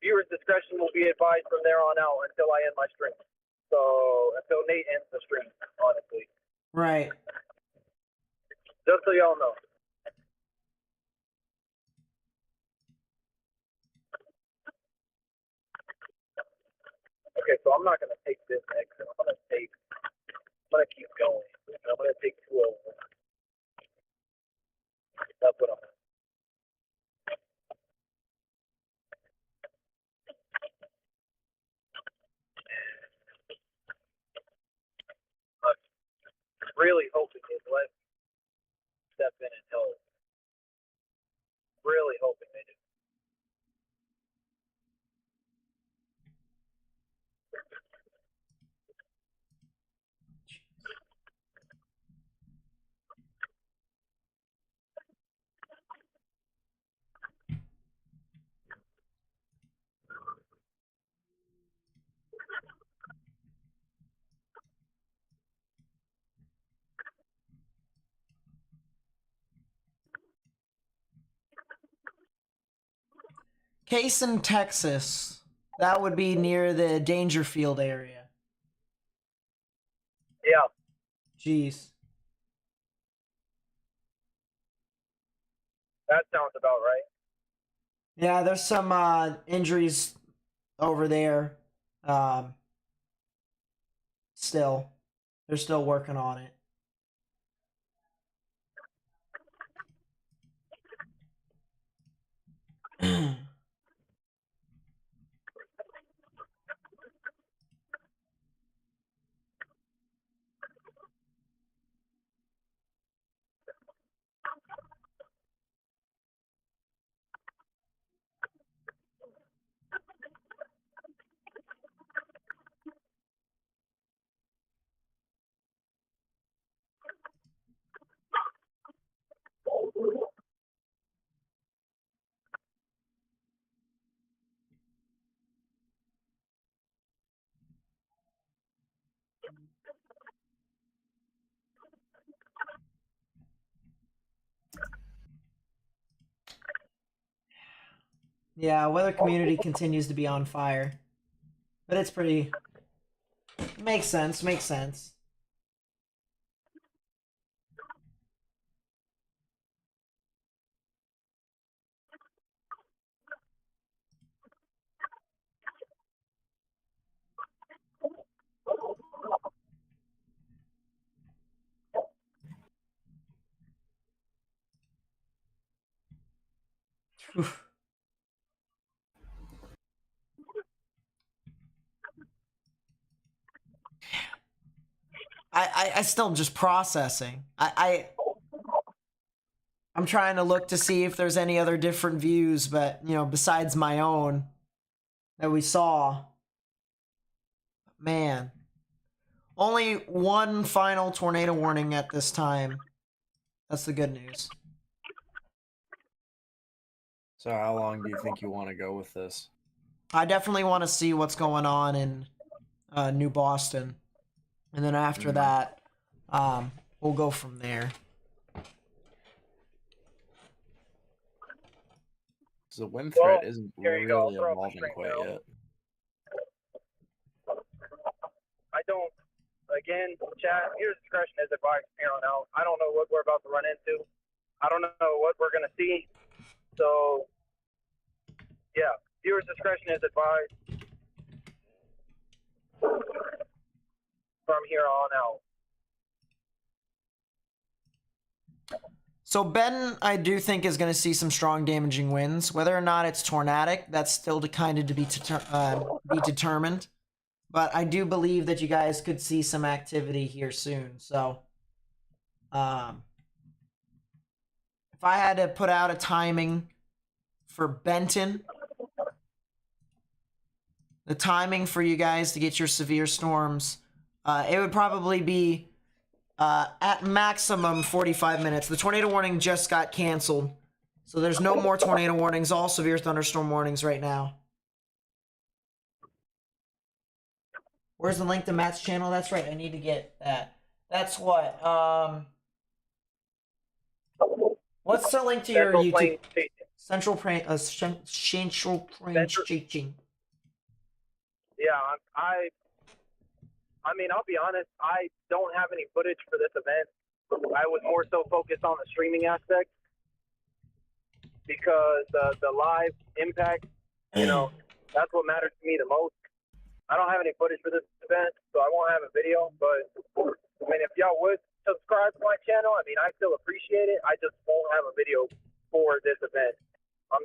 [SPEAKER 3] viewer's discretion will be advised from there on out until I end my stream. So until Nate ends the stream, honestly.
[SPEAKER 1] Right.
[SPEAKER 3] Just so y'all know. Okay, so I'm not going to take this exit. I'm going to keep going. I'm going to take 201. That's what I'm going to do. I'm really hoping they let me step in and help. Really hoping they do.
[SPEAKER 1] Case in Texas. That would be near the Dangerfield area.
[SPEAKER 3] Yeah.
[SPEAKER 1] Jeez.
[SPEAKER 3] That sounds about right.
[SPEAKER 1] Yeah, there's some injuries over there. Still. They're still working on it. Yeah, weather community continues to be on fire. But it's pretty... Makes sense, makes sense. Whew. I still am just processing. I'm trying to look to see if there's any other different views, but, you know, besides my own that we saw. Man. Only one final tornado warning at this time. That's the good news.
[SPEAKER 4] So how long do you think you want to go with this?
[SPEAKER 1] I definitely want to see what's going on in New Boston. And then after that, we'll go from there.
[SPEAKER 4] So the wind threat
[SPEAKER 3] Well,
[SPEAKER 4] isn't
[SPEAKER 3] here you
[SPEAKER 4] really
[SPEAKER 3] go. Throw up
[SPEAKER 4] evolving
[SPEAKER 3] the
[SPEAKER 4] quite
[SPEAKER 3] string
[SPEAKER 4] yet.
[SPEAKER 3] I don't. Again, chat. Here's discretion is advised here on out. I don't know what we're about to run into. I don't know what we're gonna see. So, yeah, viewers' discretion is advised from here on out.
[SPEAKER 1] So Ben, I do think is going to see some strong damaging winds. Whether or not it's tornadic, that's still to kind of be determined. But I do believe that you guys could see some activity here soon. So, if I had to put out a timing for Benton, the timing for you guys to get your severe storms, it would probably be at maximum 45 minutes. The tornado warning just got canceled, so there's no more tornado warnings, all severe thunderstorm warnings right now. Where's the link to Matt's channel? That's right, I need to get that. That's what, what's the link to your
[SPEAKER 3] Central
[SPEAKER 1] YouTube?
[SPEAKER 3] Plains Teaching.
[SPEAKER 1] Central Plains Teaching.
[SPEAKER 3] Yeah, I mean, I'll be honest. I don't have any footage for this event. I was more so focused on the streaming aspect because the live impact, you know, that's what matters to me the most. I don't have any footage for this event, so I won't have a video. But I mean, if y'all would subscribe to my channel, I mean, I still appreciate it. I just won't have a video for this event. I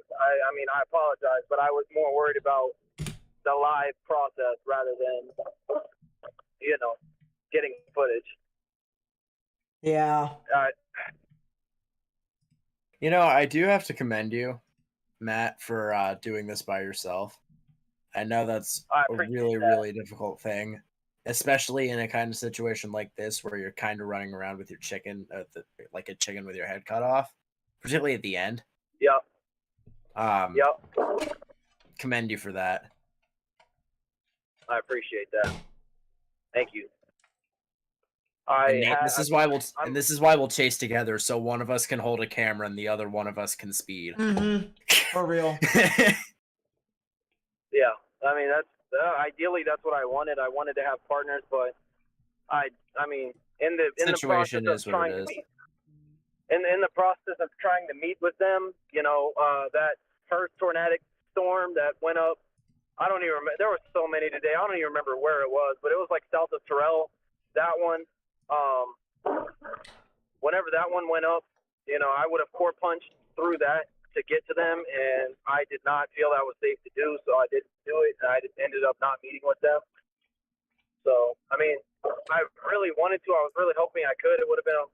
[SPEAKER 3] mean, I apologize, but I was more worried about the live process rather than, you know, getting footage.
[SPEAKER 1] Yeah.
[SPEAKER 4] You know, I do have to commend you, Matt, for doing this by yourself. I know that's a really difficult thing, especially in a kind of situation like this where you're kind of running around with your chicken, like a chicken with your head cut off, particularly at the end.
[SPEAKER 3] Yep.
[SPEAKER 4] Yep. Commend you for that.
[SPEAKER 3] I appreciate that. Thank you.
[SPEAKER 4] This is why we'll chase together, so one of us can hold a camera and the other one of us can speed.
[SPEAKER 1] For real.
[SPEAKER 3] Yeah, I mean that's ideally that's what I wanted. I wanted to have partners, but I mean in the
[SPEAKER 4] situation
[SPEAKER 3] process of trying to meet, in the process of trying to meet with them, you know, that first tornadic storm that went up. I don't even remember. There were so many today. I don't even remember where it was, but it was like south of Terrell. That one. Whenever that one went up, you know, I would have core punched through that to get to them, and I did not feel that was safe to do, so I didn't do it, and I just ended up not meeting with them. So, I mean, I really wanted to. I was really hoping I could. It would have been a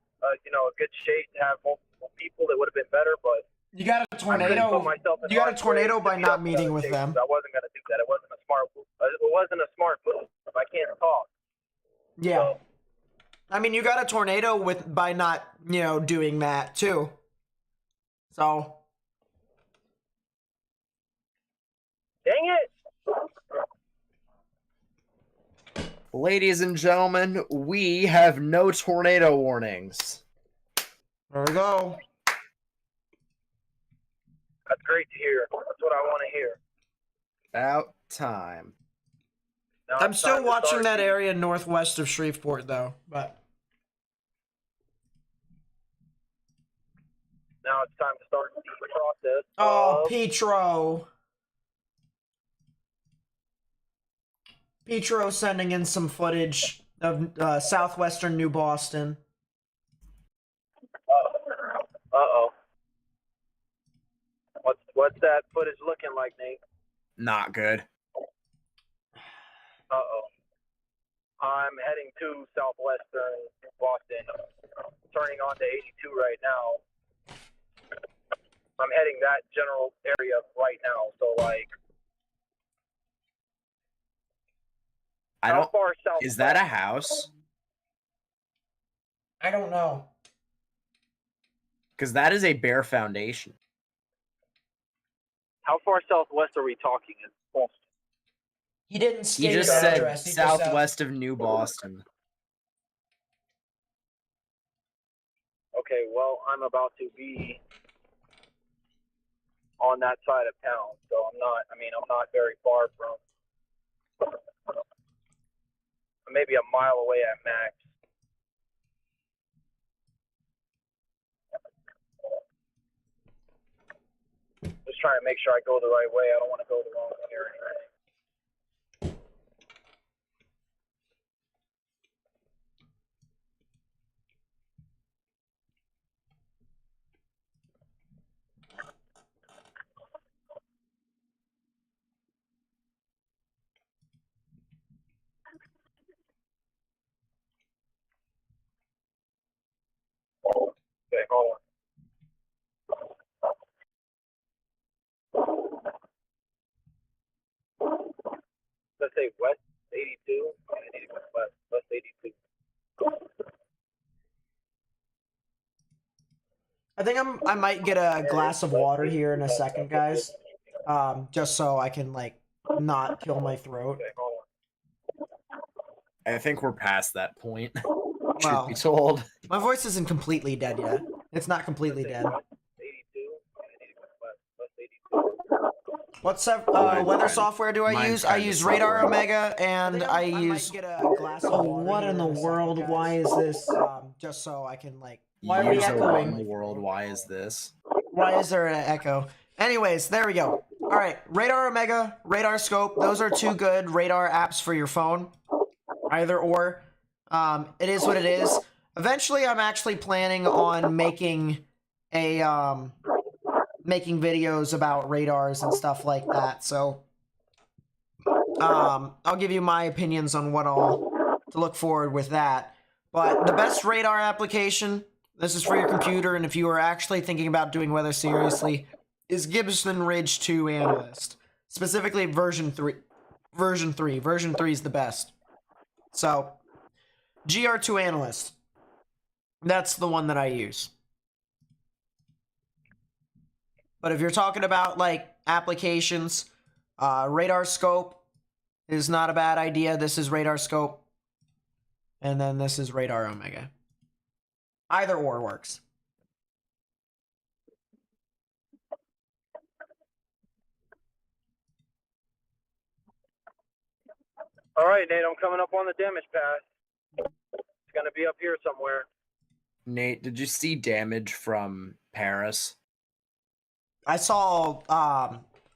[SPEAKER 3] good shade to have multiple people. It would have been better, but
[SPEAKER 1] you got a tornado. You got a tornado by not meeting with them.
[SPEAKER 3] I wasn't gonna do that. It wasn't a smart move. It wasn't a smart move. I can't talk.
[SPEAKER 1] Yeah. So, I mean, you got a tornado by not, you know, doing that too. So.
[SPEAKER 3] Dang it!
[SPEAKER 4] Ladies and gentlemen, we have no tornado warnings.
[SPEAKER 1] There we go.
[SPEAKER 3] That's great to hear. That's what I want to hear.
[SPEAKER 4] About time.
[SPEAKER 3] Now
[SPEAKER 1] I'm
[SPEAKER 3] it's
[SPEAKER 1] still
[SPEAKER 3] time to
[SPEAKER 1] watching
[SPEAKER 3] start
[SPEAKER 1] that
[SPEAKER 3] the-
[SPEAKER 1] area northwest of Shreveport, though. But
[SPEAKER 3] Now it's time to start the process.
[SPEAKER 1] oh,
[SPEAKER 3] of-
[SPEAKER 1] Petro sending in some footage of southwestern New Boston.
[SPEAKER 3] Uh-oh. What's that footage looking like, Nate?
[SPEAKER 4] Not good.
[SPEAKER 3] Uh-oh. I'm heading to southwestern Boston, turning on to 82 right now. I'm heading that general area right now, so like...
[SPEAKER 4] I
[SPEAKER 3] how
[SPEAKER 4] don't.
[SPEAKER 3] far south?
[SPEAKER 4] Is that a house?
[SPEAKER 1] I don't know.
[SPEAKER 4] Because that is a bare foundation.
[SPEAKER 3] How far southwest are we talking? In Boston?
[SPEAKER 1] He didn't
[SPEAKER 4] He
[SPEAKER 1] state
[SPEAKER 4] just
[SPEAKER 1] the
[SPEAKER 4] said
[SPEAKER 1] address. He just said-
[SPEAKER 4] southwest of New Boston.
[SPEAKER 3] Okay, well, I'm about to be on that side of town, so I'm not very far from, maybe a mile away at max. Just trying to make sure I go the right way. I don't want to go the wrong way or anything. Okay, hold on. Let's say west 82. I need to go west 82.
[SPEAKER 1] I think I might get a glass of water here in a second, guys. Just so I can like not kill my throat.
[SPEAKER 3] Okay, hold on.
[SPEAKER 4] I think we're past that point. Truth
[SPEAKER 1] Wow.
[SPEAKER 4] be told.
[SPEAKER 1] My voice isn't completely dead yet. It's not completely dead.
[SPEAKER 3] 82. I need to go west 82.
[SPEAKER 1] What weather software do I
[SPEAKER 4] Mine's
[SPEAKER 1] use? I
[SPEAKER 4] kinda
[SPEAKER 1] use Radar
[SPEAKER 4] suffering.
[SPEAKER 1] Omega and I use.
[SPEAKER 4] get a glass of
[SPEAKER 1] Oh,
[SPEAKER 4] water
[SPEAKER 1] what
[SPEAKER 4] here
[SPEAKER 1] in the
[SPEAKER 4] in a second,
[SPEAKER 1] world?
[SPEAKER 4] guys.
[SPEAKER 1] Why is this? Just so I can like. Why are we
[SPEAKER 4] User what in
[SPEAKER 1] echoing?
[SPEAKER 4] the world? Why is this?
[SPEAKER 1] Why is there an echo? Anyways, there we go. All right, Radar Omega, Radar Scope. Those are two good radar apps for your phone. Either or. It is what it is. Eventually, I'm actually planning on making making videos about radars and stuff like that. So, I'll give you my opinions on what all to look forward with that. But the best radar application, this is for your computer, and if you are actually thinking about doing weather seriously, is Gibson Ridge 2 Analyst. Specifically version 3. Version 3. Version 3 is the best. So, GR2 Analyst. That's the one that I use. But if you're talking about like applications, Radar Scope is not a bad idea. This is Radar Scope. And then this is Radar Omega. Either or works.
[SPEAKER 3] All right, Nate, I'm coming up on the damage path. It's going to be up here somewhere.
[SPEAKER 4] Nate, did you see damage from Paris?
[SPEAKER 1] I saw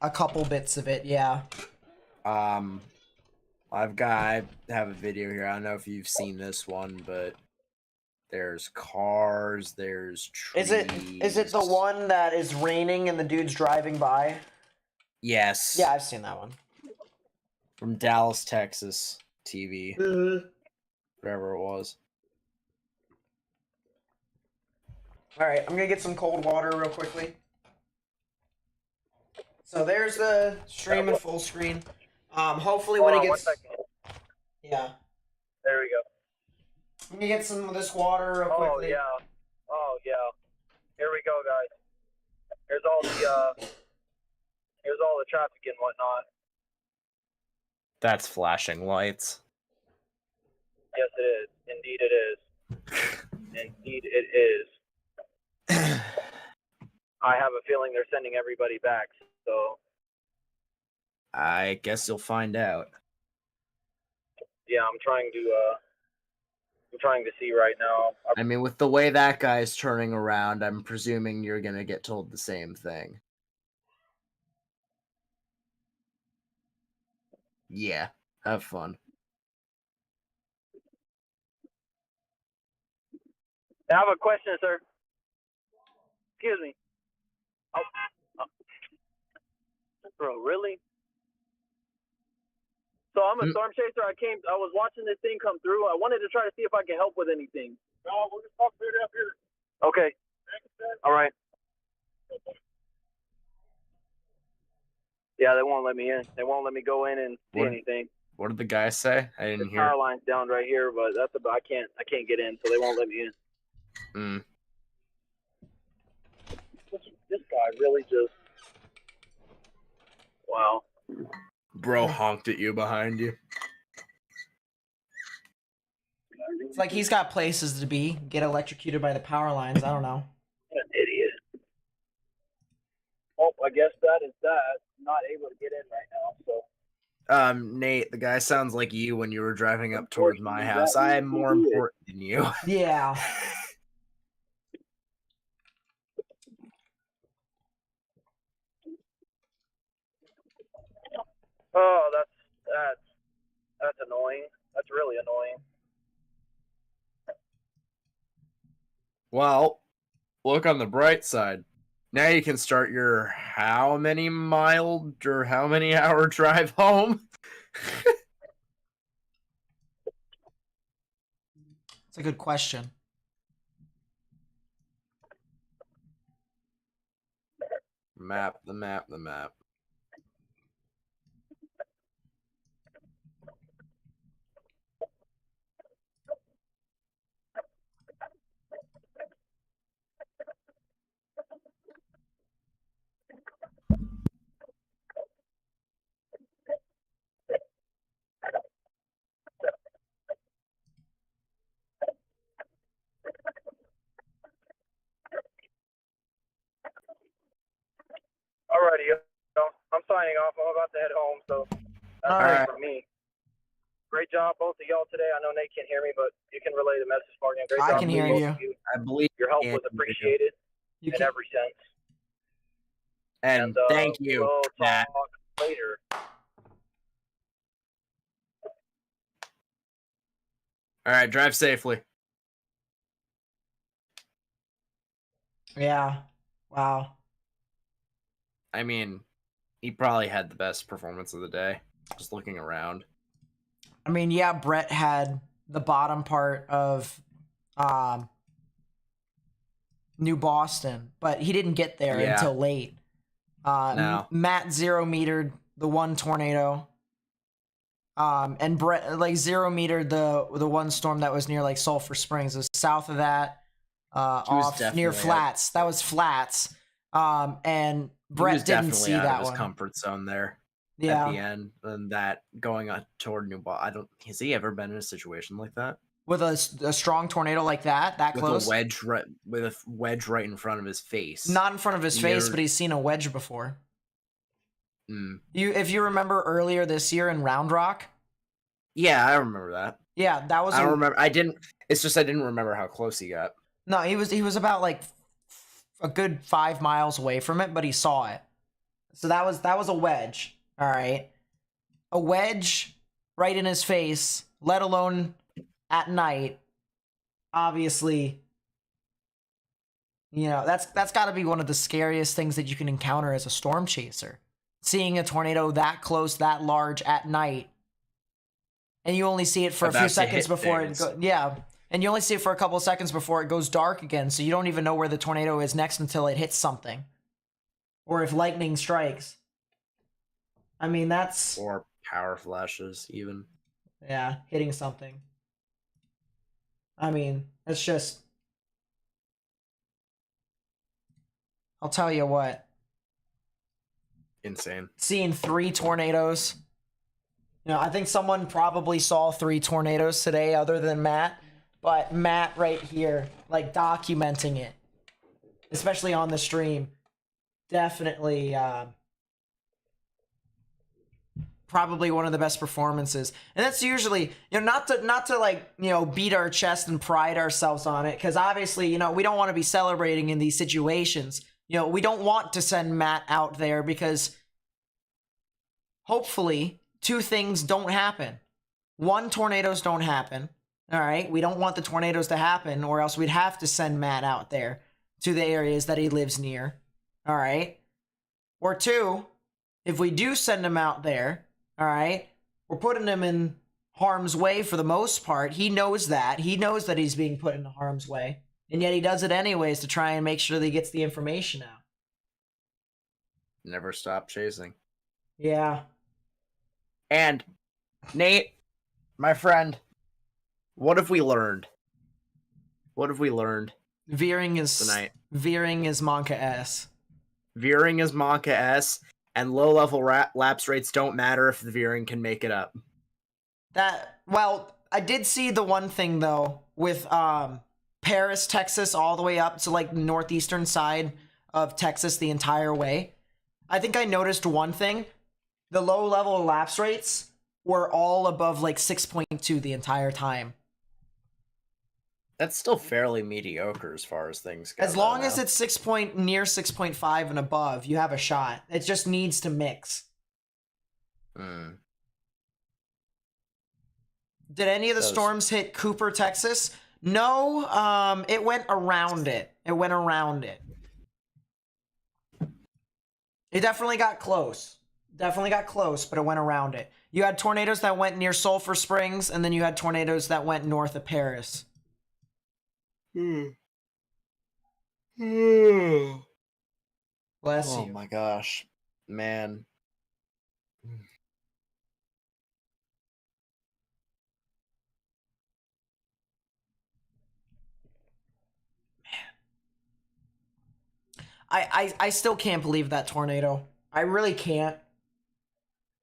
[SPEAKER 1] a couple bits of it, yeah.
[SPEAKER 4] I have a video here. I don't know if you've seen this one, but there's cars, there's trees.
[SPEAKER 1] Is it the one that is raining and the dude's driving by?
[SPEAKER 4] Yes.
[SPEAKER 1] Yeah, I've seen that one.
[SPEAKER 4] From Dallas, Texas TV. Whatever it was.
[SPEAKER 1] Alright, I'm gonna get some cold water real quickly. So there's the stream in full screen. Hopefully when
[SPEAKER 3] Hold
[SPEAKER 1] it
[SPEAKER 3] on,
[SPEAKER 1] gets...
[SPEAKER 3] 1 second.
[SPEAKER 1] Yeah.
[SPEAKER 3] There we go.
[SPEAKER 1] I'm gonna get some of this water real
[SPEAKER 3] Oh,
[SPEAKER 1] quickly.
[SPEAKER 3] yeah. Oh, yeah. Here we go, guys. Here's all the traffic and whatnot.
[SPEAKER 4] That's flashing lights.
[SPEAKER 3] Yes, it is. Indeed, it is. Indeed, it is. I have a feeling they're sending everybody back, so
[SPEAKER 4] I guess you'll find out.
[SPEAKER 3] Yeah, I'm trying to see right now.
[SPEAKER 4] I mean, with the way that guy's turning around, I'm presuming you're gonna get told the same thing. Yeah, have fun.
[SPEAKER 3] I have a question, sir. Excuse me. Oh, bro, really? So I'm a storm chaser. I was watching this thing come through. I wanted to try to see if I can help with anything. No, we'll just talk through it up here. Okay. All right. Yeah, they won't let me in. They won't let me go in and see anything.
[SPEAKER 4] What did the guy say? I didn't hear.
[SPEAKER 3] Power line's down right here, but I can't get in, so they won't let me in. This guy really just. Wow.
[SPEAKER 4] Bro honked at you behind you.
[SPEAKER 1] It's like he's got places to be. Get electrocuted by the power lines. I don't know.
[SPEAKER 3] What an idiot. Oh, I guess that is that. Not able to get in right now, so.
[SPEAKER 4] Nate, the guy sounds like you when you were driving up towards my house. I am more important than you.
[SPEAKER 1] Yeah.
[SPEAKER 3] Oh, that's annoying. That's really annoying.
[SPEAKER 4] Well, look on the bright side. Now you can start your how many mile or how many hour drive home?
[SPEAKER 1] It's a good question.
[SPEAKER 4] Map.
[SPEAKER 3] Alrighty, I'm signing off. I'm about to head home, so that's
[SPEAKER 1] All
[SPEAKER 3] all
[SPEAKER 1] right.
[SPEAKER 3] right for me. Great job, both of y'all today. I know Nate can't hear me, but you can relay the message for me. Great
[SPEAKER 1] I
[SPEAKER 3] job
[SPEAKER 1] can
[SPEAKER 3] to
[SPEAKER 1] hear
[SPEAKER 3] both
[SPEAKER 1] you.
[SPEAKER 3] of you.
[SPEAKER 4] I believe
[SPEAKER 3] Your help
[SPEAKER 4] you
[SPEAKER 3] was
[SPEAKER 4] can.
[SPEAKER 3] appreciated
[SPEAKER 1] You
[SPEAKER 3] in
[SPEAKER 1] can,
[SPEAKER 3] every sense.
[SPEAKER 4] And thank you,
[SPEAKER 3] We'll
[SPEAKER 4] Matt.
[SPEAKER 3] talk later.
[SPEAKER 4] All right, drive safely.
[SPEAKER 1] yeah. Wow.
[SPEAKER 4] I mean, he probably had the best performance of the day. Just looking around.
[SPEAKER 1] I mean, yeah, Brett had the bottom part of New Boston, but he didn't get there
[SPEAKER 4] Yeah.
[SPEAKER 1] until late.
[SPEAKER 4] No.
[SPEAKER 1] Matt 0-metered the one tornado. And Brett like 0-metered the one storm that was near like Sulphur Springs. It was south of that, off near Flats. That was Flats. And Brett didn't see
[SPEAKER 4] out
[SPEAKER 1] that
[SPEAKER 4] of his
[SPEAKER 1] one.
[SPEAKER 4] comfort zone there.
[SPEAKER 1] Yeah.
[SPEAKER 4] At the end, and that going on toward New Boston. Has he ever been in a situation like that?
[SPEAKER 1] With a strong tornado like that close?
[SPEAKER 4] With a wedge right in front of his face.
[SPEAKER 1] Not in front of his face, but he's seen a wedge before. If you remember earlier this year in Round Rock?
[SPEAKER 4] Yeah, I remember that.
[SPEAKER 1] Yeah, that was.
[SPEAKER 4] I don't remember. It's just I didn't remember how close he got.
[SPEAKER 1] No, he was about like a good 5 miles away from it, but he saw it. So that was a wedge. All right, a wedge right in his face, let alone at night. Obviously, you know that's got to be one of the scariest things that you can encounter as a storm chaser. Seeing a tornado that close, that large at night, and you only see it for a few seconds before it goes. Yeah, and you only see it for a couple of seconds before it goes dark again. So you don't even know where the tornado is next until it hits something, or if lightning strikes. I mean, that's...
[SPEAKER 4] Or power flashes, even.
[SPEAKER 1] Yeah, hitting something. I mean, it's just... I'll tell you what.
[SPEAKER 4] Insane.
[SPEAKER 1] Seeing 3 tornadoes. You know, I think someone probably saw 3 tornadoes today other than Matt. But Matt right here, like, documenting it. Especially on the stream. Definitely, probably one of the best performances. And that's usually, not to like, beat our chest and pride ourselves on it, because obviously, we don't want to be celebrating in these situations. We don't want to send Matt out there because hopefully 2 things don't happen. 1, tornadoes don't happen. All right, we don't want the tornadoes to happen, or else we'd have to send Matt out there to the areas that he lives near. All right. Or 2, if we do send him out there, all right, we're putting him in harm's way for the most part. He knows that. He knows that he's being put in harm's way. And yet he does it anyways to try and make sure that he gets the information out.
[SPEAKER 4] Never stop chasing.
[SPEAKER 1] Yeah.
[SPEAKER 4] And, Nate, my friend, what have we learned? What have we learned
[SPEAKER 1] Veering is
[SPEAKER 4] tonight?
[SPEAKER 1] Veering is Monka S.
[SPEAKER 4] Veering is Monka S, and low-level lapse rates don't matter if the veering can make it up.
[SPEAKER 1] Well, I did see the one thing, though, with Paris, Texas, all the way up to, like, the northeastern side of Texas the entire way. I think I noticed one thing. The low-level lapse rates were all above, like, 6.2 the entire time.
[SPEAKER 4] That's still fairly mediocre as far as things go.
[SPEAKER 1] As long as it's near 6.5 and above, you have a shot. It just needs to mix. Did any of the storms hit Cooper, Texas? No, it went around it. It went around it. It definitely got close. Definitely got close, but it went around it. You had tornadoes that went near Sulphur Springs, and then you had tornadoes that went north of Paris.
[SPEAKER 4] Bless
[SPEAKER 1] you.
[SPEAKER 4] Oh my gosh. Man.
[SPEAKER 1] I still can't believe that tornado. I really can't.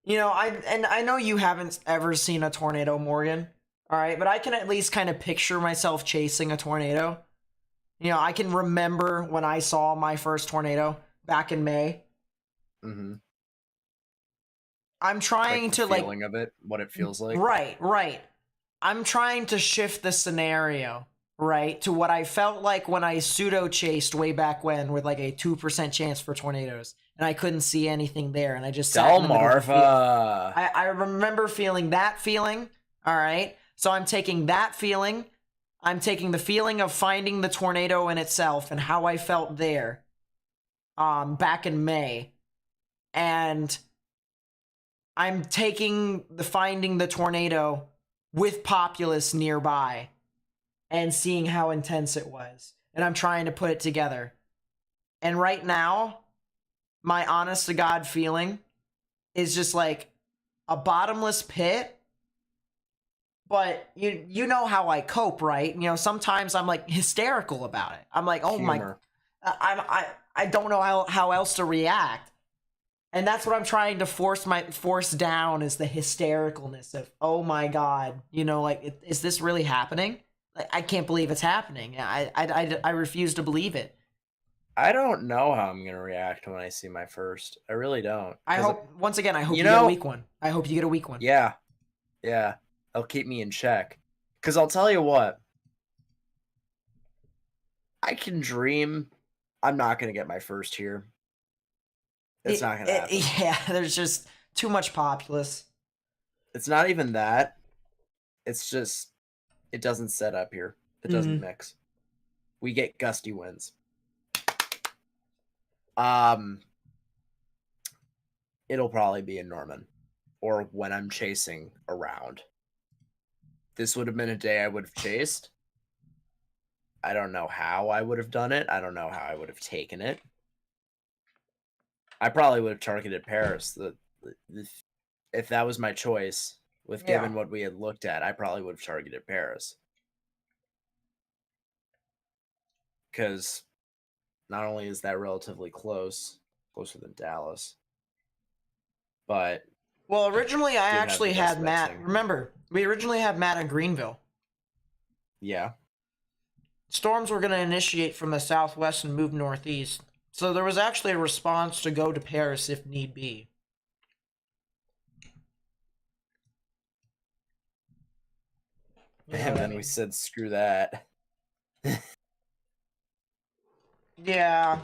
[SPEAKER 1] I know you haven't ever seen a tornado, Morgan. All right, but I can at least kind of picture myself chasing a tornado. I can remember when I saw my first tornado back in May.
[SPEAKER 4] Mm-hmm.
[SPEAKER 1] I'm trying to like
[SPEAKER 4] feeling of it, what it feels like.
[SPEAKER 1] Right. I'm trying to shift the scenario, right, to what I felt like when I pseudo chased way back when with like a 2% chance for tornadoes, and I couldn't see anything there, and I just sat in the middle of the field. I remember feeling that feeling. All right, so I'm taking that feeling. I'm taking the feeling of finding the tornado in itself and how I felt there, back in May, and I'm taking the finding the tornado with populace nearby and seeing how intense it was. And I'm trying to put it together. And right now, my honest to God feeling is just like a bottomless pit. But you know how I cope, right? Sometimes I'm like hysterical about it. I'm like, oh
[SPEAKER 4] Humor.
[SPEAKER 1] I don't know how else to react. And that's what I'm trying to force down is the hystericalness of, oh my God, is this really happening? Like, I can't believe it's happening. I refuse to believe it.
[SPEAKER 4] I don't know how I'm gonna react when I see my first. I really don't.
[SPEAKER 1] I hope you get a weak one. I hope you get a weak one.
[SPEAKER 4] Yeah. It'll keep me in check. Because I'll tell you what, I can dream I'm not gonna get my first here. It's not gonna happen.
[SPEAKER 1] Yeah, there's just too much populace.
[SPEAKER 4] It's not even that. It's just it doesn't set up here. It doesn't mix. We get gusty winds. It'll probably be in Norman or when I'm chasing around. This would have been a day I would have chased. I don't know how I would have done it. I don't know how I would have taken it. I probably would have targeted Paris. If that was my choice, given what we had looked at, I probably would have targeted Paris. Because not only is that relatively closer than Dallas, but...
[SPEAKER 1] Well, originally I actually had Matt. Remember, we originally had Matt in Greenville.
[SPEAKER 4] Yeah.
[SPEAKER 1] Storms were going to initiate from the southwest and move northeast. So there was actually a response to go to Paris if need be. You know
[SPEAKER 4] And
[SPEAKER 1] what I
[SPEAKER 4] then
[SPEAKER 1] mean?
[SPEAKER 4] we said, screw that.
[SPEAKER 1] Yeah,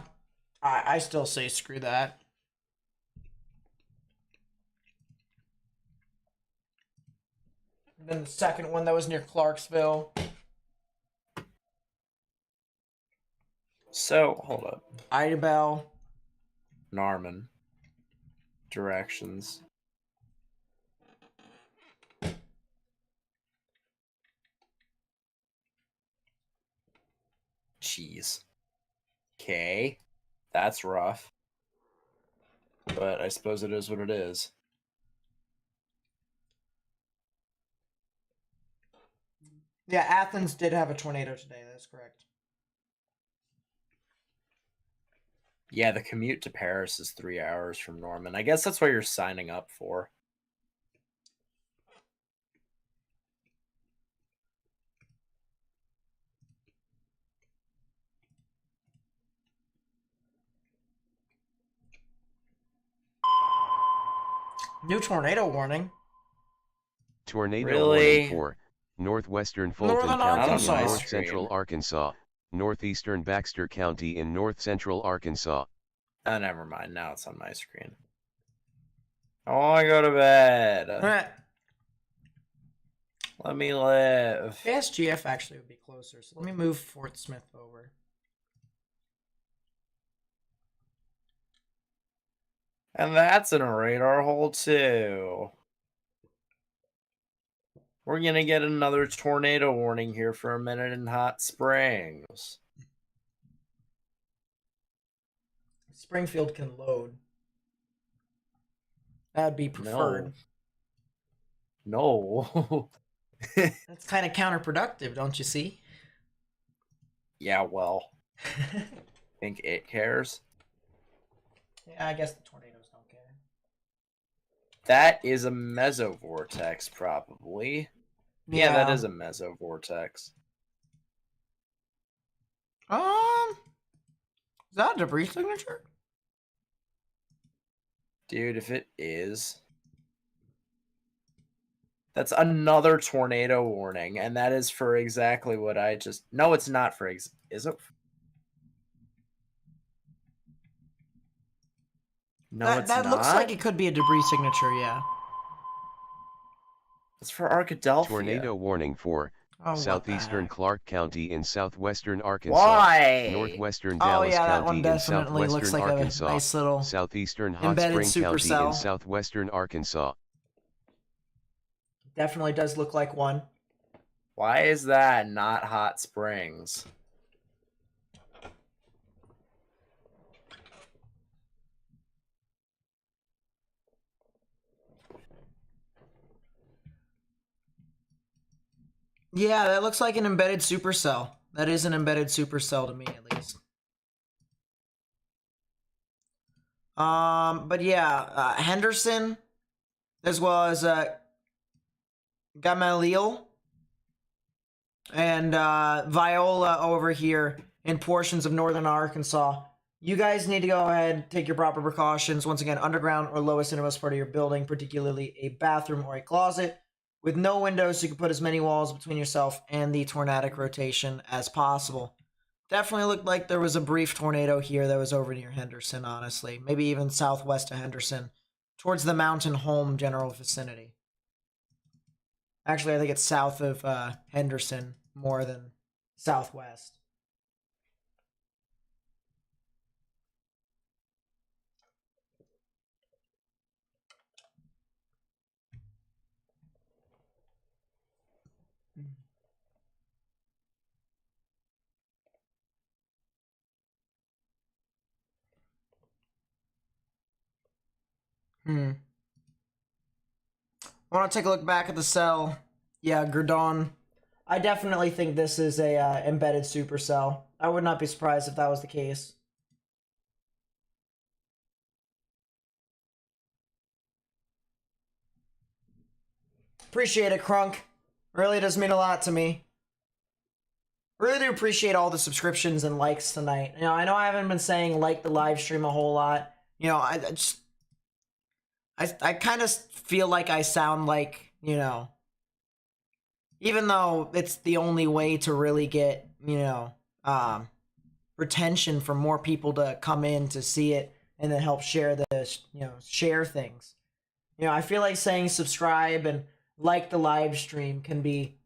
[SPEAKER 1] I still say screw that. And then the second one that was near Clarksville.
[SPEAKER 4] So, hold up.
[SPEAKER 1] Idabel.
[SPEAKER 4] Norman. Directions. Jeez. Okay. That's rough. But I suppose it is what it is.
[SPEAKER 1] Yeah, Athens did have a tornado today. That's correct.
[SPEAKER 4] Yeah, the commute to Paris is 3 hours from Norman. I guess that's what you're signing up for.
[SPEAKER 1] New tornado warning.
[SPEAKER 2] Tornado
[SPEAKER 4] Really?
[SPEAKER 2] warning for northwestern Fulton
[SPEAKER 1] Northern
[SPEAKER 2] County
[SPEAKER 1] Arkansas.
[SPEAKER 2] in north central Arkansas, northeastern Baxter County in north central Arkansas.
[SPEAKER 4] Oh, never mind. Now it's on my screen. I want to go to bed. Let me live.
[SPEAKER 1] SGF actually would be closer, so let me move Fort Smith over.
[SPEAKER 4] And that's in a radar hole, too. We're going to get another tornado warning here for a minute in Hot Springs.
[SPEAKER 1] Springfield can load. That'd be preferred.
[SPEAKER 4] No.
[SPEAKER 1] That's kind of counterproductive, don't you see?
[SPEAKER 4] Yeah, well. Think it cares?
[SPEAKER 1] Yeah, I guess the tornadoes don't care.
[SPEAKER 4] That is a mesovortex, probably. Yeah, that is a mesovortex.
[SPEAKER 1] Is that a debris signature?
[SPEAKER 4] Dude, if it is... That's another tornado warning, and that is for exactly what I just... No, it's not for... Is it? No, it's not.
[SPEAKER 1] That looks like it could be a debris signature, yeah.
[SPEAKER 4] It's for Arkadelphia.
[SPEAKER 2] Tornado warning for southeastern Clark County in southwestern Arkansas,
[SPEAKER 4] Why?
[SPEAKER 2] northwestern Dallas
[SPEAKER 1] that one
[SPEAKER 2] County in
[SPEAKER 1] definitely looks
[SPEAKER 2] southwestern
[SPEAKER 1] like
[SPEAKER 2] Arkansas,
[SPEAKER 1] a nice little
[SPEAKER 2] southeastern Hot
[SPEAKER 1] embedded
[SPEAKER 2] Spring County
[SPEAKER 1] supercell.
[SPEAKER 2] in southwestern Arkansas.
[SPEAKER 1] Definitely does look like one.
[SPEAKER 4] Why is that not Hot Springs?
[SPEAKER 1] Yeah, that looks like an embedded supercell. That is an embedded supercell to me, at least. But yeah, Henderson, as well as Gamaliel and Viola over here in portions of northern Arkansas. You guys need to go ahead, take your proper precautions. Once again, underground or lowest innermost part of your building, particularly a bathroom or a closet. With no windows, so you can put as many walls between yourself and the tornadic rotation as possible. Definitely looked like there was a brief tornado here that was over near Henderson, honestly. Maybe even southwest of Henderson, towards the Mountain Home general vicinity. Actually, I think it's south of Henderson more than southwest. I want to take a look back at the cell. Yeah, Gerdon. I definitely think this is a embedded supercell. I would not be surprised if that was the case. Appreciate it, Crunk. Really does mean a lot to me. Really do appreciate all the subscriptions and likes tonight. You know I haven't been saying like the live stream a whole lot. You know, I kind of feel like I sound like, you know, even though it's the only way to really get, retention for more people to come in to see it and then help share share things. I feel like saying subscribe and like the live stream can be,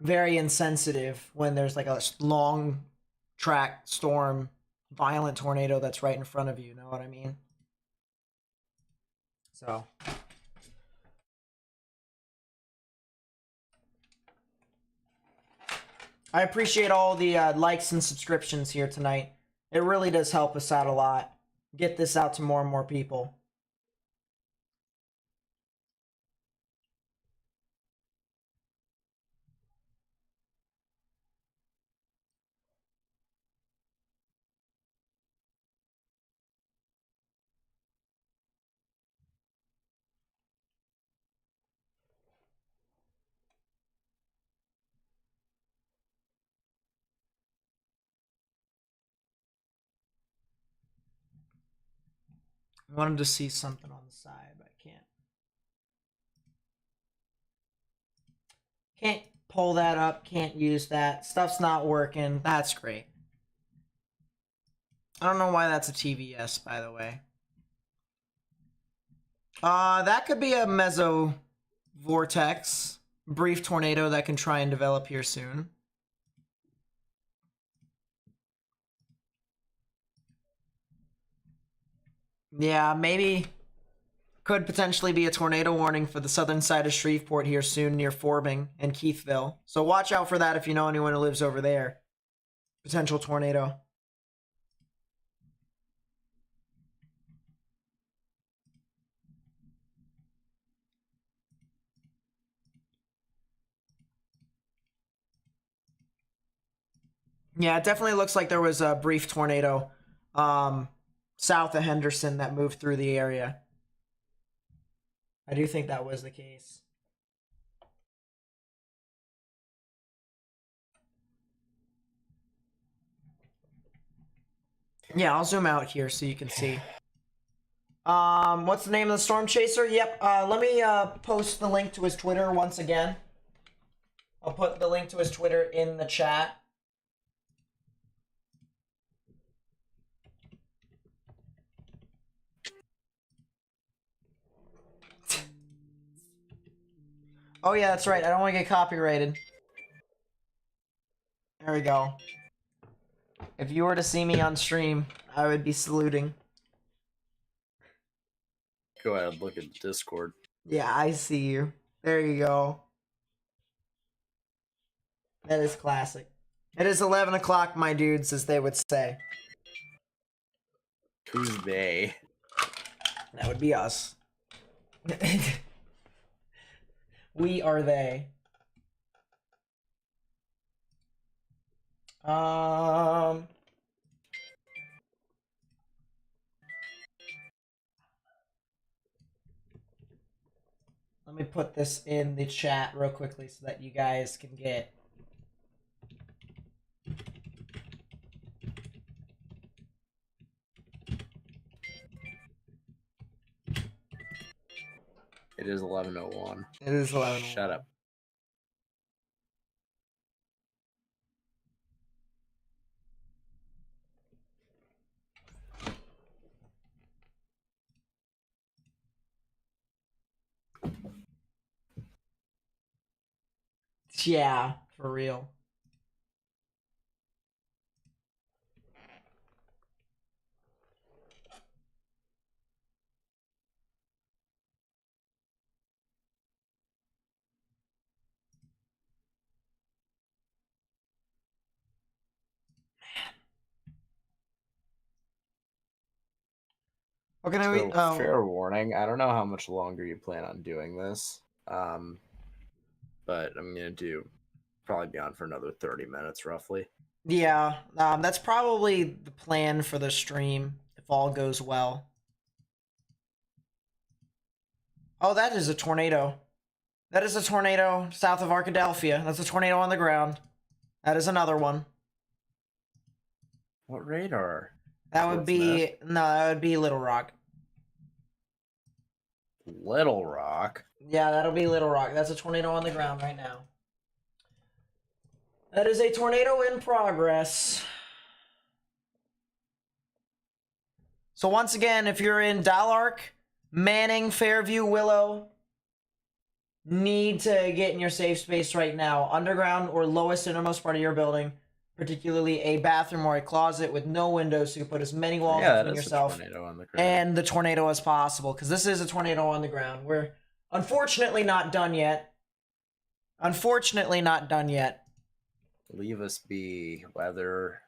[SPEAKER 1] very insensitive when there's like a long track storm, violent tornado that's right in front of you. Know what I mean? So. I appreciate all the likes and subscriptions here tonight. It really does help us out a lot. Get this out to more and more people. I wanted to see something on the side, but I can't. Can't pull that up. Can't use that. Stuff's not working. That's great. I don't know why that's a TVS, by the way. That could be a meso vortex. Brief tornado that can try and develop here soon. Yeah, maybe could potentially be a tornado warning for the southern side of Shreveport here soon near Forbing and Keithville. So watch out for that if you know anyone who lives over there. Potential tornado. Yeah, it definitely looks like there was a brief tornado south of Henderson that moved through the area. I do think that was the case. Yeah, I'll zoom out here so you can see. What's the name of the storm chaser? Yep. Let me post the link to his Twitter once again. I'll put the link to his Twitter in the chat. Oh yeah, that's right. I don't want to get copyrighted. There we go. If you were to see me on stream, I would be saluting.
[SPEAKER 4] Go ahead, look at Discord.
[SPEAKER 1] Yeah, I see you. There you go. That is classic. It is 11 o'clock, my dudes, as they would say.
[SPEAKER 4] Who's they?
[SPEAKER 1] That would be us. We are they. Let me put this in the chat real quickly so that you guys can get.
[SPEAKER 4] It is 11:01.
[SPEAKER 1] It is 11.
[SPEAKER 4] Shut up.
[SPEAKER 1] Yeah, for real. What can I
[SPEAKER 4] So,
[SPEAKER 1] oh.
[SPEAKER 4] fair warning, I don't know how much longer you plan on doing this. But I'm gonna do probably be on for another 30 minutes roughly.
[SPEAKER 1] Yeah, that's probably the plan for the stream if all goes well. Oh, that is a tornado. That is a tornado south of Arkadelphia. That's a tornado on the ground. That is another one.
[SPEAKER 4] What radar?
[SPEAKER 1] That would be no, that would be Little Rock.
[SPEAKER 4] Little Rock.
[SPEAKER 1] Yeah, that'll be Little Rock. That's a tornado on the ground right now. That is a tornado in progress. So once again, if you're in Dallark, Manning, Fairview, Willow, need to get in your safe space right now. Underground or lowest innermost part of your building, particularly a bathroom or a closet with no windows, so you can put as many walls between yourself and the tornado as possible, because this is a tornado on the ground. We're unfortunately not done yet. Unfortunately not done yet.
[SPEAKER 4] Leave us be, weather.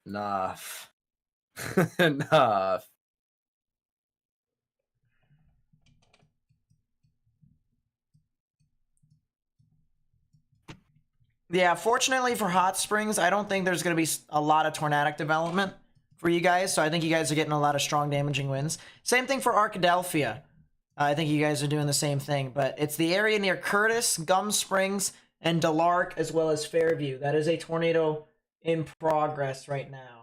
[SPEAKER 4] Enough. Enough.
[SPEAKER 1] Yeah, fortunately for Hot Springs, I don't think there's going to be a lot of tornadic development for you guys, so I think you guys are getting a lot of strong damaging winds. Same thing for Arkadelphia. I think you guys are doing the same thing, but it's the area near Curtis, Gum Springs, and Dallark, as well as Fairview. That is a tornado in progress right now.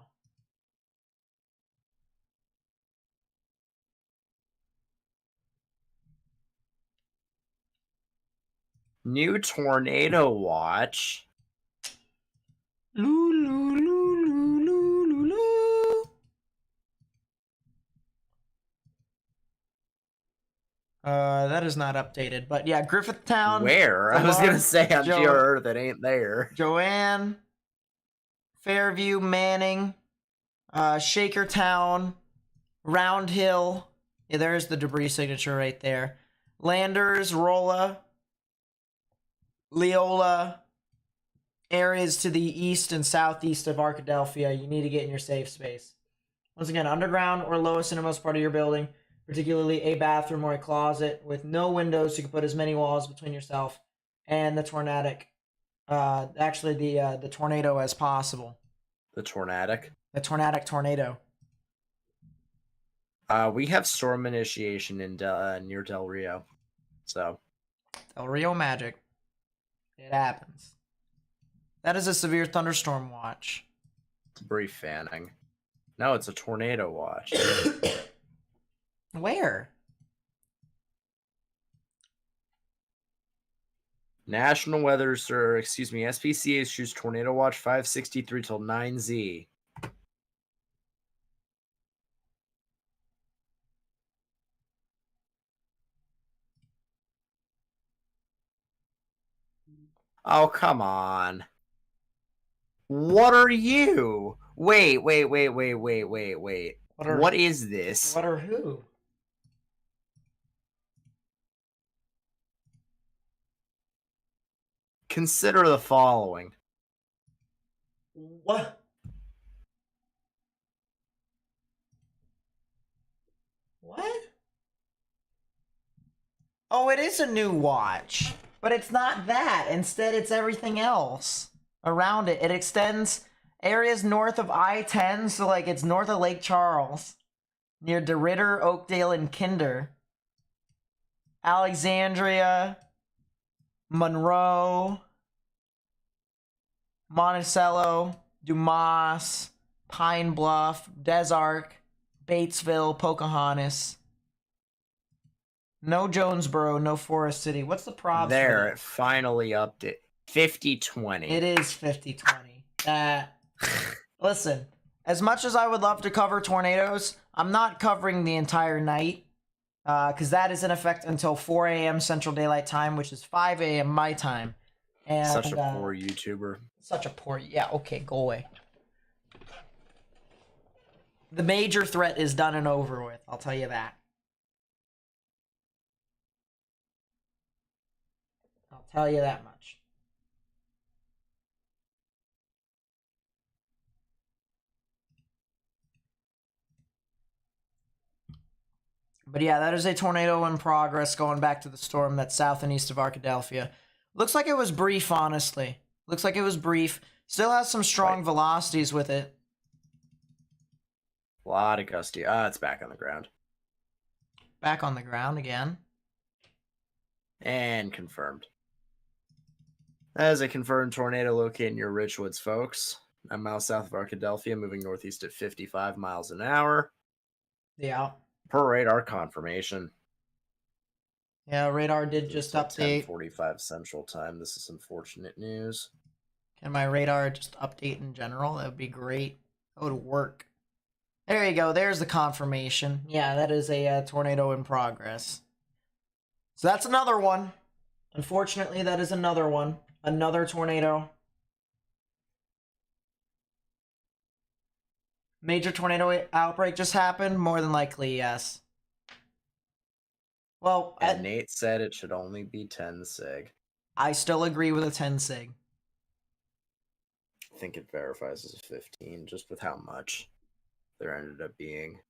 [SPEAKER 4] New tornado watch.
[SPEAKER 1] That is not updated, but yeah, Griffithtown.
[SPEAKER 4] Where? I was gonna say on Earth it ain't there.
[SPEAKER 1] Joanne, Fairview, Manning, Shakertown, Round Hill. Yeah, there's the debris signature right there. Landers, Rolla, Leola, areas to the east and southeast of Arkadelphia. You need to get in your safe space. Once again, underground or lowest innermost part of your building, particularly a bathroom or a closet with no windows, so you can put as many walls between yourself and the tornadic, the tornado as possible.
[SPEAKER 4] The tornadic?
[SPEAKER 1] The tornadic tornado.
[SPEAKER 4] We have storm initiation in near Del Rio, so.
[SPEAKER 1] Del Rio magic. It happens. That is a severe thunderstorm watch.
[SPEAKER 4] Debris fanning. No, it's a tornado watch.
[SPEAKER 1] Where?
[SPEAKER 4] National Weather, sir. Excuse me. SPCA issues Tornado Watch 563 till 9Z. Oh, come on. What are you? Wait. What is this?
[SPEAKER 1] What are who?
[SPEAKER 4] Consider the following.
[SPEAKER 1] What? What? Oh, it is a new watch. But it's not that. Instead, it's everything else around it. It extends areas north of I-10, so like it's north of Lake Charles, near DeRidder, Oakdale, and Kinder. Alexandria, Monroe, Monticello, Dumas, Pine Bluff, Des Arc, Batesville, Pocahontas. No Jonesboro, no Forest City. What's the problem?
[SPEAKER 4] There, it finally upped it. 50-20.
[SPEAKER 1] It is 50-20. Listen, as much as I would love to cover tornadoes, I'm not covering the entire night, because that is in effect until 4 a.m. Central Daylight Time, which is 5 a.m. my time. And,
[SPEAKER 4] such a poor YouTuber.
[SPEAKER 1] Such a poor... Yeah, okay, go away. The major threat is done and over with, I'll tell you that. I'll tell you that much. But yeah, that is a tornado in progress going back to the storm that's south and east of Arkadelphia. Looks like it was brief, honestly. Looks like it was brief. Still has some strong velocities with it.
[SPEAKER 4] A lot of gusty. It's back on the ground.
[SPEAKER 1] Back on the ground again.
[SPEAKER 4] And confirmed. That is a confirmed tornado located near Richwoods, folks. 9 miles south of Arkadelphia, moving northeast at 55 miles an hour.
[SPEAKER 1] Yeah.
[SPEAKER 4] Per radar confirmation.
[SPEAKER 1] Yeah, radar did just update.
[SPEAKER 4] 10:45 Central Time. This is unfortunate news.
[SPEAKER 1] Can my radar just update in general? That would be great. That would work. There you go. There's the confirmation. Yeah, that is a tornado in progress. So that's another one. Unfortunately, that is another one. Another tornado. Major tornado outbreak just happened? More than likely, yes. Well,
[SPEAKER 4] And Nate said it should only be 10 sig.
[SPEAKER 1] I still agree with a 10 sig.
[SPEAKER 4] I think it verifies as a 15, just with how much there ended up being.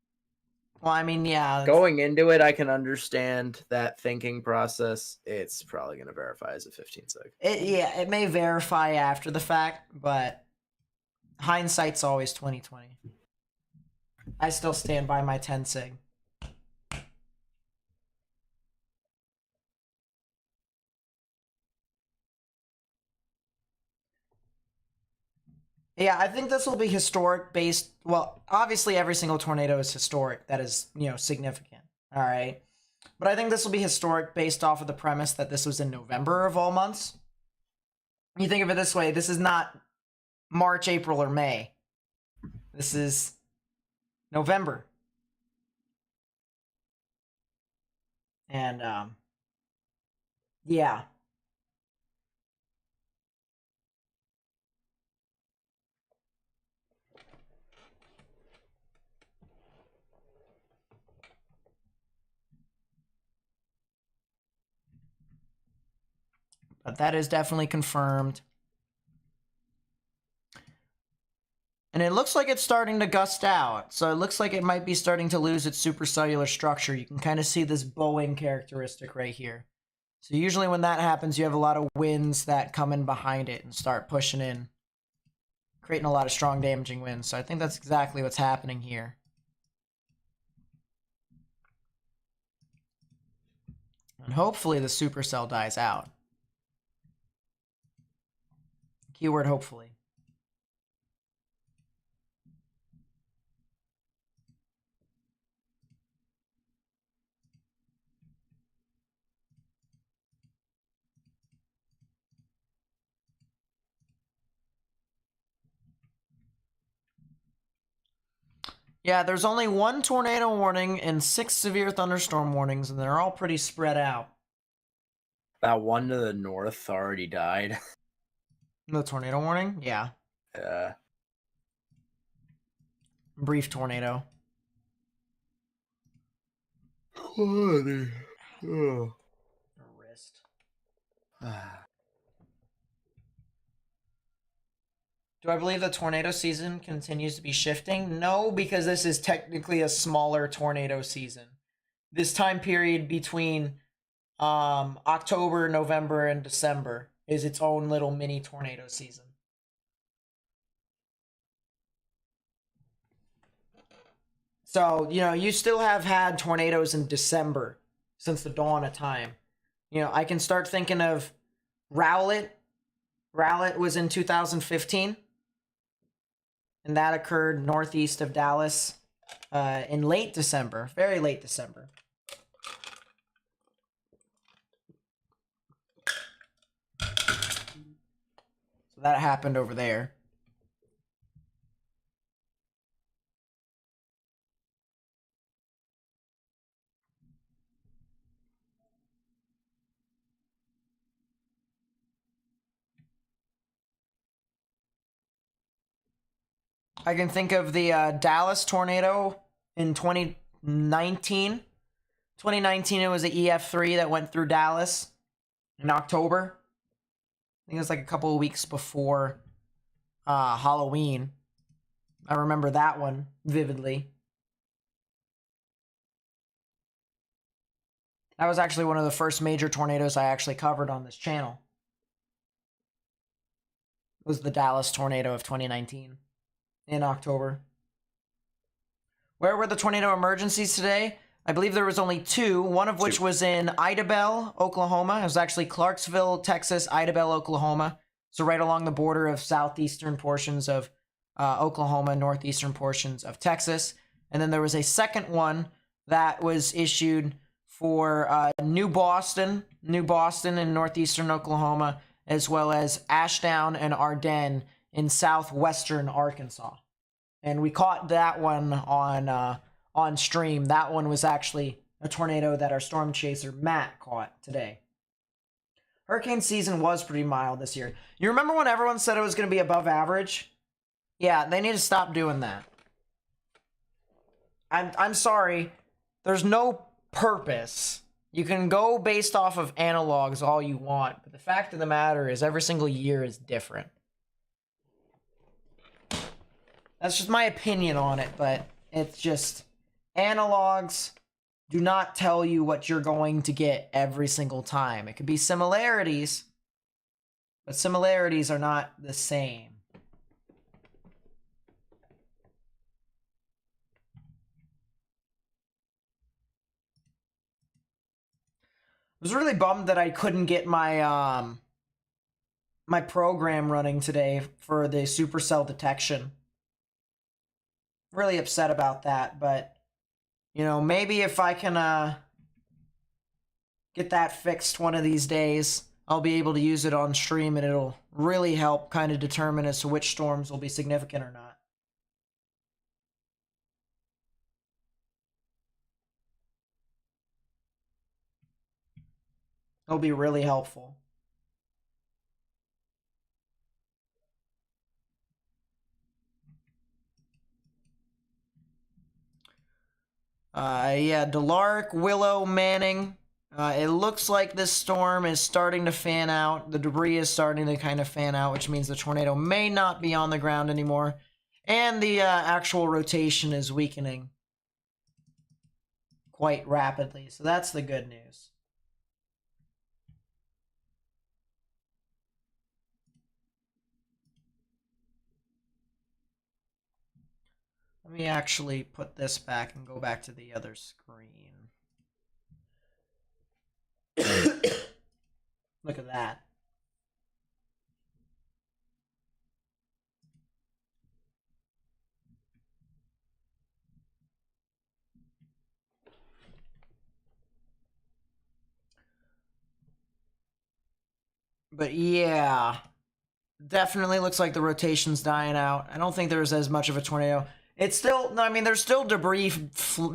[SPEAKER 1] Well, I mean, yeah.
[SPEAKER 4] Going into it, I can understand that thinking process. It's probably going to verify as a 15 sig.
[SPEAKER 1] It may verify after the fact, but hindsight's always 20/20. I still stand by my 10 sig. Yeah, I think this will be historic based. Well, obviously every single tornado is historic. That is, significant. All right. But I think this will be historic based off of the premise that this was in November of all months. You think of it this way, this is not March, April, or May. This is November. And, yeah. But that is definitely confirmed. And it looks like it's starting to gust out. So it looks like it might be starting to lose its supercellular structure. You can kind of see this bowing characteristic right here. So usually when that happens, you have a lot of winds that come in behind it and start pushing in, creating a lot of strong damaging winds. So I think that's exactly what's happening here. And hopefully the supercell dies out. Keyword hopefully. Yeah, there's only one tornado warning and 6 severe thunderstorm warnings, and they're all pretty spread out.
[SPEAKER 4] That one to the north already died.
[SPEAKER 1] The tornado warning? Yeah. Brief tornado.
[SPEAKER 4] Quality. Oh.
[SPEAKER 1] Wrist. Do I believe the tornado season continues to be shifting? No, because this is technically a smaller tornado season. This time period between October, November, and December is its own little mini tornado season. So, you still have had tornadoes in December since the dawn of time. I can start thinking of Rowlett. Rowlett was in 2015. And that occurred northeast of Dallas in late December, very late December. So that happened over there. I can think of the Dallas tornado in 2019. 2019, it was an EF3 that went through Dallas in October. I think it was like a couple of weeks before Halloween. I remember that one vividly. That was actually one of the first major tornadoes I actually covered on this channel. It was the Dallas tornado of 2019 in October. Where were the tornado emergencies today? I believe there was only 2, one of which was in Idabel, Oklahoma. It was actually Clarksville, Texas, Idabel, Oklahoma. So right along the border of southeastern portions of Oklahoma, northeastern portions of Texas. And then there was a second one that was issued for New Boston in northeastern Oklahoma, as well as Ashdown and Ardennes in southwestern Arkansas. And we caught that one on stream. That one was actually a tornado that our storm chaser Matt caught today. Hurricane season was pretty mild this year. You remember when everyone said it was going to be above average? Yeah, they need to stop doing that. I'm sorry. There's no purpose. You can go based off of analogs all you want, but the fact of the matter is every single year is different. That's just my opinion on it, but it's just analogs do not tell you what you're going to get every single time. It could be similarities, but similarities are not the same. I was really bummed that I couldn't get my my program running today for the supercell detection. Really upset about that, but you know, maybe if I can get that fixed one of these days, I'll be able to use it on stream and it'll really help kind of determine as to which storms will be significant or not. It'll be really helpful. Yeah, Delark, Willow, Manning. It looks like this storm is starting to fan out. The debris is starting to kind of fan out, which means the tornado may not be on the ground anymore. And the actual rotation is weakening quite rapidly. So that's the good news. Let me actually put this back and go back to the other screen. Look at that. But yeah, definitely looks like the rotation's dying out. I don't think there's as much of a tornado. It's still, I mean, there's still debris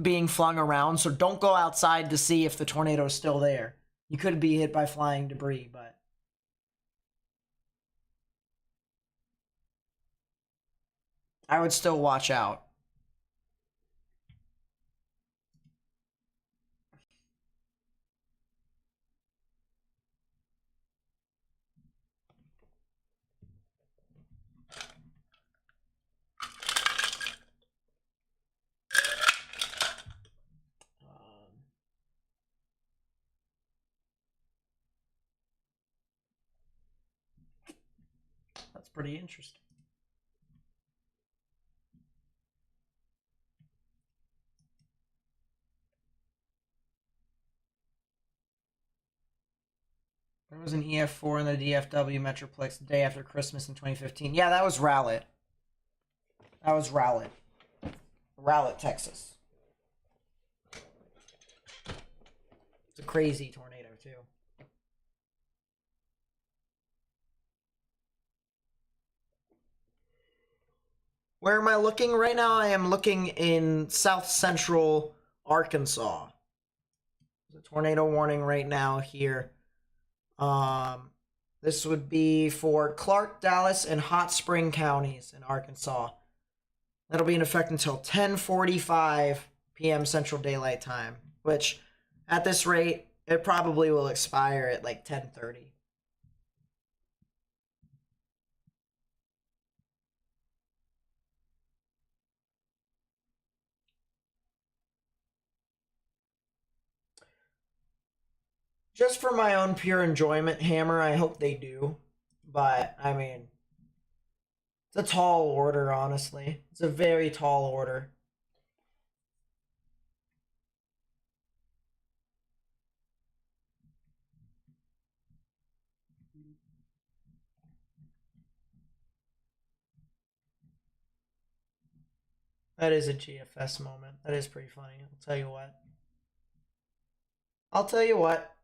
[SPEAKER 1] being flung around, so don't go outside to see if the tornado is still there. You could be hit by flying debris, but I would still watch out. That's pretty interesting. There was an EF4 in the DFW Metroplex the day after Christmas in 2015. Yeah, that was Rowlett. That was Rowlett. Rowlett, Texas. It's a crazy tornado, too. Where am I looking right now? I am looking in south central Arkansas. There's a tornado warning right now here. This would be for Clark, Dallas, and Hot Spring counties in Arkansas. That'll be in effect until 10:45 p.m. Central Daylight Time, which at this rate, it probably will expire at like 10:30. Just for my own pure enjoyment, Hammer, I hope they do. But, I mean, it's a tall order, honestly. It's a very tall order. That is a GFS moment. That is pretty funny, I'll tell you what. I'll tell you what.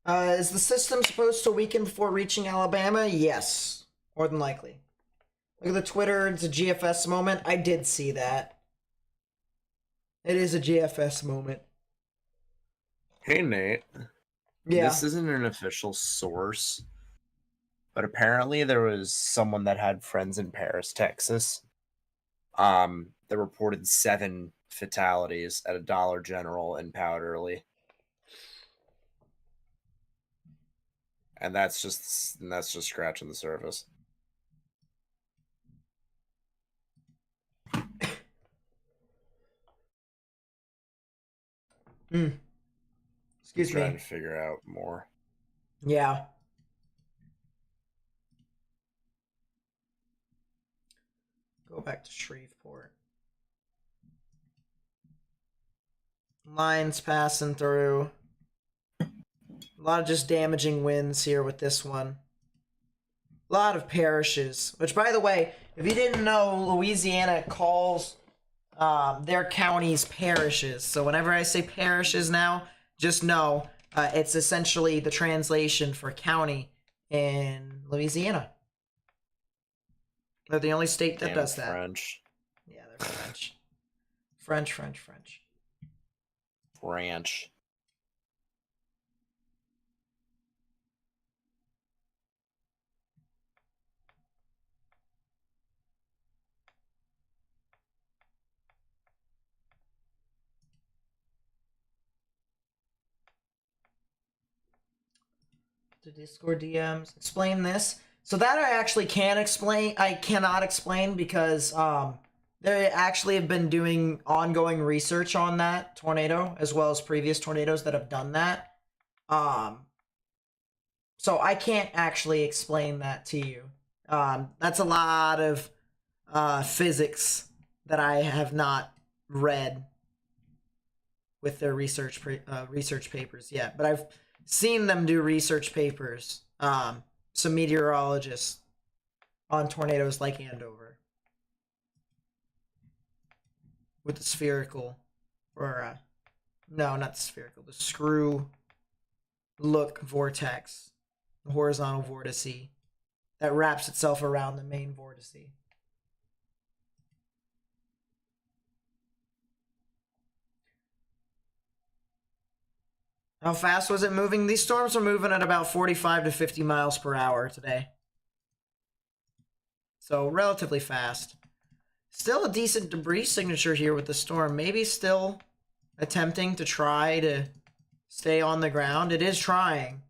[SPEAKER 1] Is the system supposed to weaken before reaching Alabama? Yes, more than likely. Look at the Twitter, it's a GFS moment. I did see that. It is a GFS moment.
[SPEAKER 4] Hey, Nate.
[SPEAKER 1] Yeah.
[SPEAKER 4] This isn't an official source, but apparently there was someone that had friends in Paris, Texas, that reported 7 fatalities at a Dollar General in Powderly. And that's just scratching the surface.
[SPEAKER 1] Excuse
[SPEAKER 4] Trying
[SPEAKER 1] me.
[SPEAKER 4] to figure out more.
[SPEAKER 1] Yeah. Go back to Shreveport. Lines passing through. A lot of just damaging winds here with this one. A lot of parishes. Which, by the way, if you didn't know, Louisiana calls their counties parishes. So whenever I say parishes now, just know it's essentially the translation for county in Louisiana. They're the only state that does that.
[SPEAKER 4] French.
[SPEAKER 1] Yeah, they're French. French.
[SPEAKER 4] Ranch.
[SPEAKER 1] To Discord DMs. Explain this. So that I actually can explain. I cannot explain because they actually have been doing ongoing research on that tornado as well as previous tornadoes that have done that. So I can't actually explain that to you. That's a lot of physics that I have not read with their research papers yet, but I've seen them do research papers. Some meteorologists on tornadoes like Andover with the spherical, or no, not the spherical, the screw look vortex, the horizontal vortice that wraps itself around the main vortice. How fast was it moving? These storms are moving at about 45 to 50 miles per hour today. So relatively fast. Still a decent debris signature here with the storm. Maybe still attempting to try to stay on the ground. It is trying.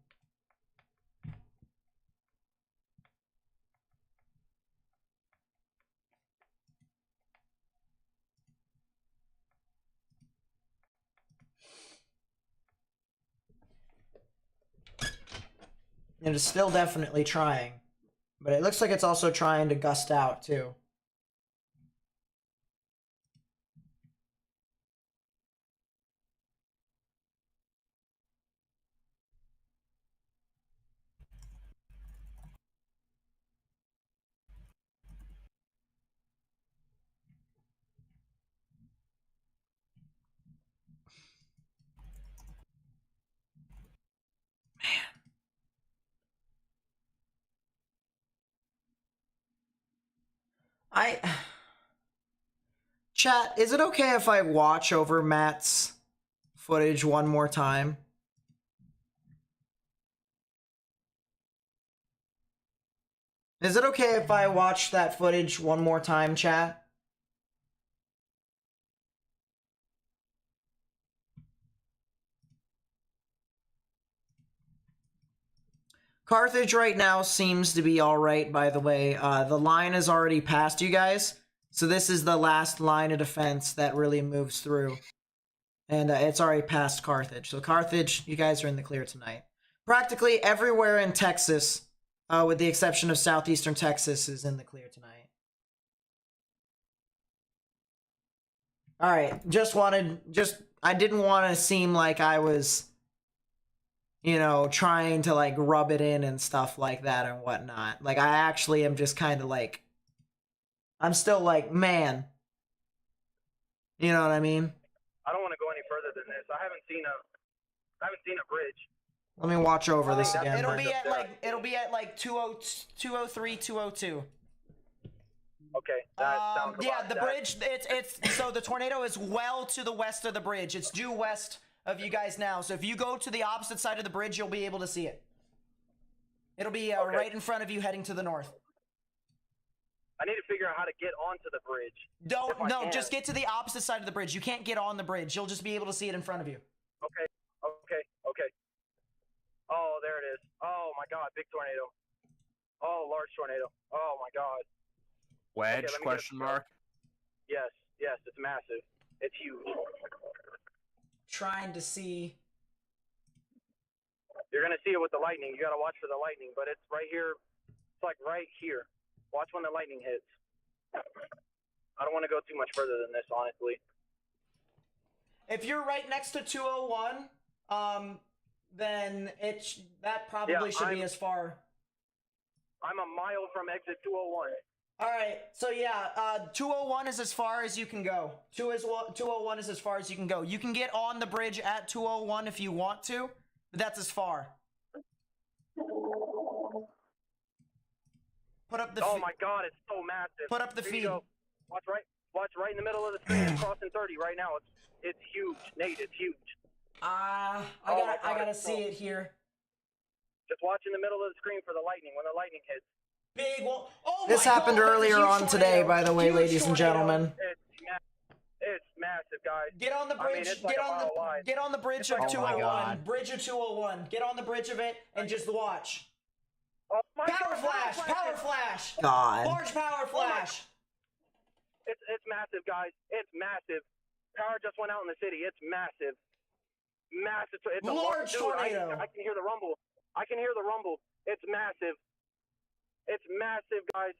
[SPEAKER 1] It is still definitely trying. But it looks like it's also trying to gust out too. Chat, is it okay if I watch over Matt's footage one more time? Is it okay if I watch that footage one more time, chat? Carthage right now seems to be alright, by the way. The line is already past you guys. So this is the last line of defense that really moves through. And it's already past Carthage. So Carthage, you guys are in the clear tonight. Practically everywhere in Texas, with the exception of southeastern Texas, is in the clear tonight. Alright, I didn't want to seem like I was, you know, trying to, like, rub it in and stuff like that and whatnot. Like, I actually am just kind of like, I'm still like, man. You know what I mean?
[SPEAKER 3] I don't want to go any further than this. I haven't seen a bridge.
[SPEAKER 1] Let me watch over this again.
[SPEAKER 3] It'll
[SPEAKER 1] be at like 203, 202.
[SPEAKER 3] Okay, that sounds
[SPEAKER 1] yeah, the bridge, so the tornado is well to the west of the bridge. It's due west of you guys now. So if you go to the opposite side of the bridge, you'll be able to see it. It'll be right in front of you heading to the north.
[SPEAKER 3] I need to figure out how to get onto the bridge.
[SPEAKER 1] No, just get to the opposite side of the bridge. You can't get on the bridge. You'll just be able to see it in front of you.
[SPEAKER 3] Okay. Oh, there it is. Oh my God, big tornado. Oh, large tornado. Oh my God.
[SPEAKER 8] Wedge, question mark?
[SPEAKER 3] Yes, it's massive. It's huge.
[SPEAKER 1] Trying to see.
[SPEAKER 3] You're gonna see it with the lightning. You gotta watch for the lightning, but it's right here. It's like right here. Watch when the lightning hits. I don't want to go too much further than this, honestly.
[SPEAKER 1] If you're right next to 201, then that probably should be as far.
[SPEAKER 3] I'm a mile from exit 201.
[SPEAKER 1] All right, so yeah, 201 is as far as you can go. 201 is as far as you can go. You can get on the bridge at 201 if you want to, but that's as far. Put up the
[SPEAKER 3] Oh my God, it's so massive.
[SPEAKER 1] Put up the feed.
[SPEAKER 3] Watch right in the middle of the screen. It's crossing 30 right now. It's huge, Nate. It's huge.
[SPEAKER 1] I gotta see it here.
[SPEAKER 3] Just watch in the middle of the screen for the lightning. When the lightning hits.
[SPEAKER 1] Big one. Oh this my happened God, earlier on today, by the way,
[SPEAKER 3] Huge
[SPEAKER 1] ladies and gentlemen.
[SPEAKER 3] It's massive, guys.
[SPEAKER 1] Get on the bridge. Get on the bridge of 201. Bridge of 201. Get on the bridge of it and just watch.
[SPEAKER 3] Oh my
[SPEAKER 1] Power
[SPEAKER 3] God,
[SPEAKER 1] flash!
[SPEAKER 3] God.
[SPEAKER 1] Large power flash!
[SPEAKER 3] It's massive, guys. It's massive. Power just went out in the city. It's massive. Massive. It's a
[SPEAKER 1] large tornado.
[SPEAKER 3] I can hear the rumble. It's massive. It's massive, guys.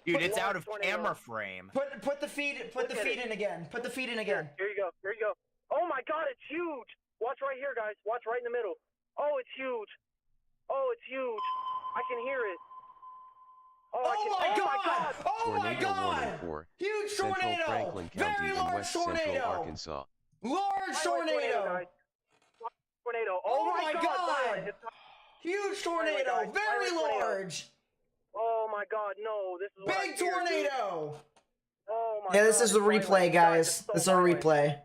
[SPEAKER 8] Dude, it's out of camera frame.
[SPEAKER 1] Put the feed in again. Put the feed in again.
[SPEAKER 3] Here you go. Oh my God, it's huge. Watch right here, guys. Watch right in the middle. Oh, it's huge. I can hear it.
[SPEAKER 1] Oh my God!
[SPEAKER 2] Warning for
[SPEAKER 1] Huge
[SPEAKER 2] Central
[SPEAKER 1] tornado!
[SPEAKER 2] Franklin County
[SPEAKER 1] Very
[SPEAKER 2] in
[SPEAKER 1] large
[SPEAKER 2] West
[SPEAKER 1] tornado!
[SPEAKER 2] Central Arkansas.
[SPEAKER 1] Large tornado!
[SPEAKER 3] Tornado.
[SPEAKER 1] Oh my God!
[SPEAKER 3] God.
[SPEAKER 1] Huge tornado! Very large!
[SPEAKER 3] Oh my God, no. This is
[SPEAKER 1] big tornado!
[SPEAKER 3] Oh my God.
[SPEAKER 1] Yeah, this is the replay, guys. This is a replay.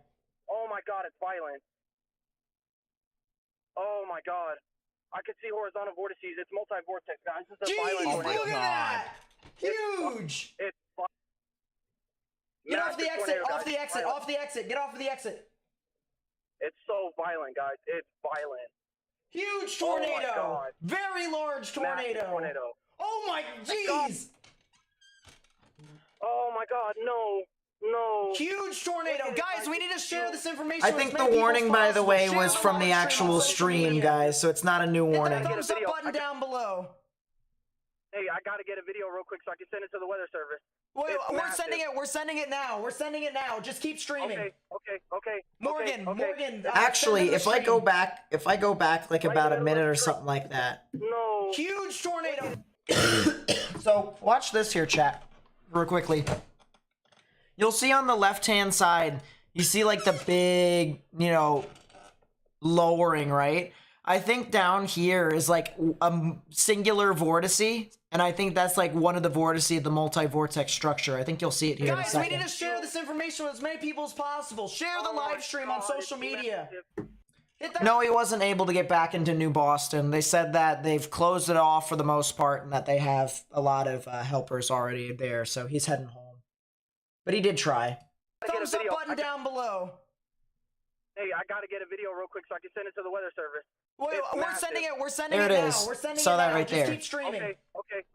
[SPEAKER 3] Oh my God, it's violent. Oh my God. I can see horizontal vortices. It's multi-vortex, guys. This is a violent tornado.
[SPEAKER 1] Look at that! Huge!
[SPEAKER 3] It's
[SPEAKER 1] Get off the exit!
[SPEAKER 3] tornado,
[SPEAKER 1] Off the
[SPEAKER 3] guys.
[SPEAKER 1] exit! Off the exit! Get off of the exit!
[SPEAKER 3] It's so violent, guys. It's violent.
[SPEAKER 1] Huge
[SPEAKER 3] Oh my
[SPEAKER 1] tornado!
[SPEAKER 3] God.
[SPEAKER 1] Very large tornado!
[SPEAKER 3] Massive tornado.
[SPEAKER 1] Oh my jeez!
[SPEAKER 3] Oh my God, no.
[SPEAKER 1] Huge tornado! Guys, we need to share this information. I think the warning, by the way, was from the actual stream, guys, so it's not a new warning.
[SPEAKER 3] Hit that
[SPEAKER 1] Thumbs up button down below.
[SPEAKER 3] Hey, I gotta get a video real quick so I can send it to the weather service.
[SPEAKER 1] Wait,
[SPEAKER 3] It's
[SPEAKER 1] we're
[SPEAKER 3] massive.
[SPEAKER 1] sending it now. Just keep streaming.
[SPEAKER 3] Okay.
[SPEAKER 1] Morgan.
[SPEAKER 2] Actually,
[SPEAKER 1] if I go back like about a minute or something like that.
[SPEAKER 3] No.
[SPEAKER 1] Huge tornado. So watch this here, chat, real quickly. You'll see on the left-hand side, you see like the big, lowering, right? I think down here is like a singular vortice, and I think that's like one of the vortices of the multi-vortex structure. I think you'll see it here in a second. Guys, we need to share this information with as many people as possible. Share the live stream on social media. No, he wasn't able to get back into New Boston. They said that they've closed it off for the most part and that they have a lot of helpers already there, so he's heading home. But he did try. Thumbs up button down below.
[SPEAKER 3] Hey, I gotta get a video real quick so I can send it to the weather service.
[SPEAKER 1] Wait,
[SPEAKER 3] It's
[SPEAKER 1] we're
[SPEAKER 3] massive.
[SPEAKER 1] sending it. We're sending
[SPEAKER 3] There
[SPEAKER 1] it
[SPEAKER 3] it
[SPEAKER 1] now.
[SPEAKER 3] is.
[SPEAKER 1] We're sending
[SPEAKER 3] Saw
[SPEAKER 1] it
[SPEAKER 3] that
[SPEAKER 1] now.
[SPEAKER 3] right
[SPEAKER 1] Just
[SPEAKER 3] there.
[SPEAKER 1] keep streaming.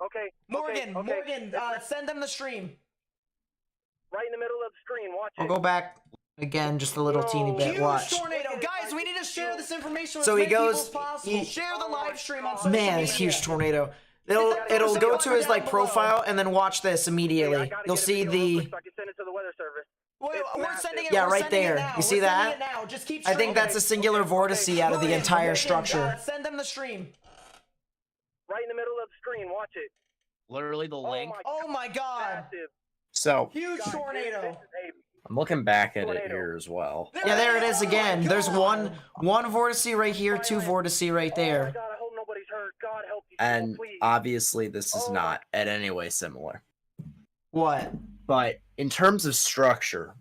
[SPEAKER 3] Okay.
[SPEAKER 1] Morgan, send them the stream.
[SPEAKER 3] Right in the middle of the screen. Watch
[SPEAKER 1] I'll
[SPEAKER 3] it.
[SPEAKER 1] go back again just a little teeny bit. Watch.
[SPEAKER 3] Huge
[SPEAKER 1] tornado. Guys, we need to share this information with
[SPEAKER 3] So
[SPEAKER 1] as
[SPEAKER 3] he
[SPEAKER 1] many people
[SPEAKER 3] goes-
[SPEAKER 1] as possible.
[SPEAKER 3] he-
[SPEAKER 1] Share the live stream on social
[SPEAKER 3] Man,
[SPEAKER 1] media.
[SPEAKER 3] it's huge tornado.
[SPEAKER 1] It'll
[SPEAKER 3] It'll go to his like
[SPEAKER 1] down below.
[SPEAKER 3] profile and then watch this immediately. You'll see the
[SPEAKER 1] Wait, we're sending it.
[SPEAKER 3] Yeah,
[SPEAKER 1] we're
[SPEAKER 3] right
[SPEAKER 1] sending
[SPEAKER 3] there.
[SPEAKER 1] It now.
[SPEAKER 3] You see
[SPEAKER 1] we're
[SPEAKER 3] that?
[SPEAKER 1] Sending it now. Just keep
[SPEAKER 3] I
[SPEAKER 1] streaming.
[SPEAKER 3] think that's a singular vortice out of the
[SPEAKER 1] Morgan,
[SPEAKER 3] entire structure.
[SPEAKER 1] send them the stream.
[SPEAKER 3] Right in the middle of the screen. Watch it.
[SPEAKER 8] Literally the link.
[SPEAKER 1] Oh my god.
[SPEAKER 4] So
[SPEAKER 1] Huge tornado.
[SPEAKER 4] I'm looking back at it here as well.
[SPEAKER 3] Yeah, there it is again. There's one vortice right here, two vortice right there.
[SPEAKER 4] And obviously this is not in any way similar.
[SPEAKER 3] What?
[SPEAKER 4] But in terms of structure,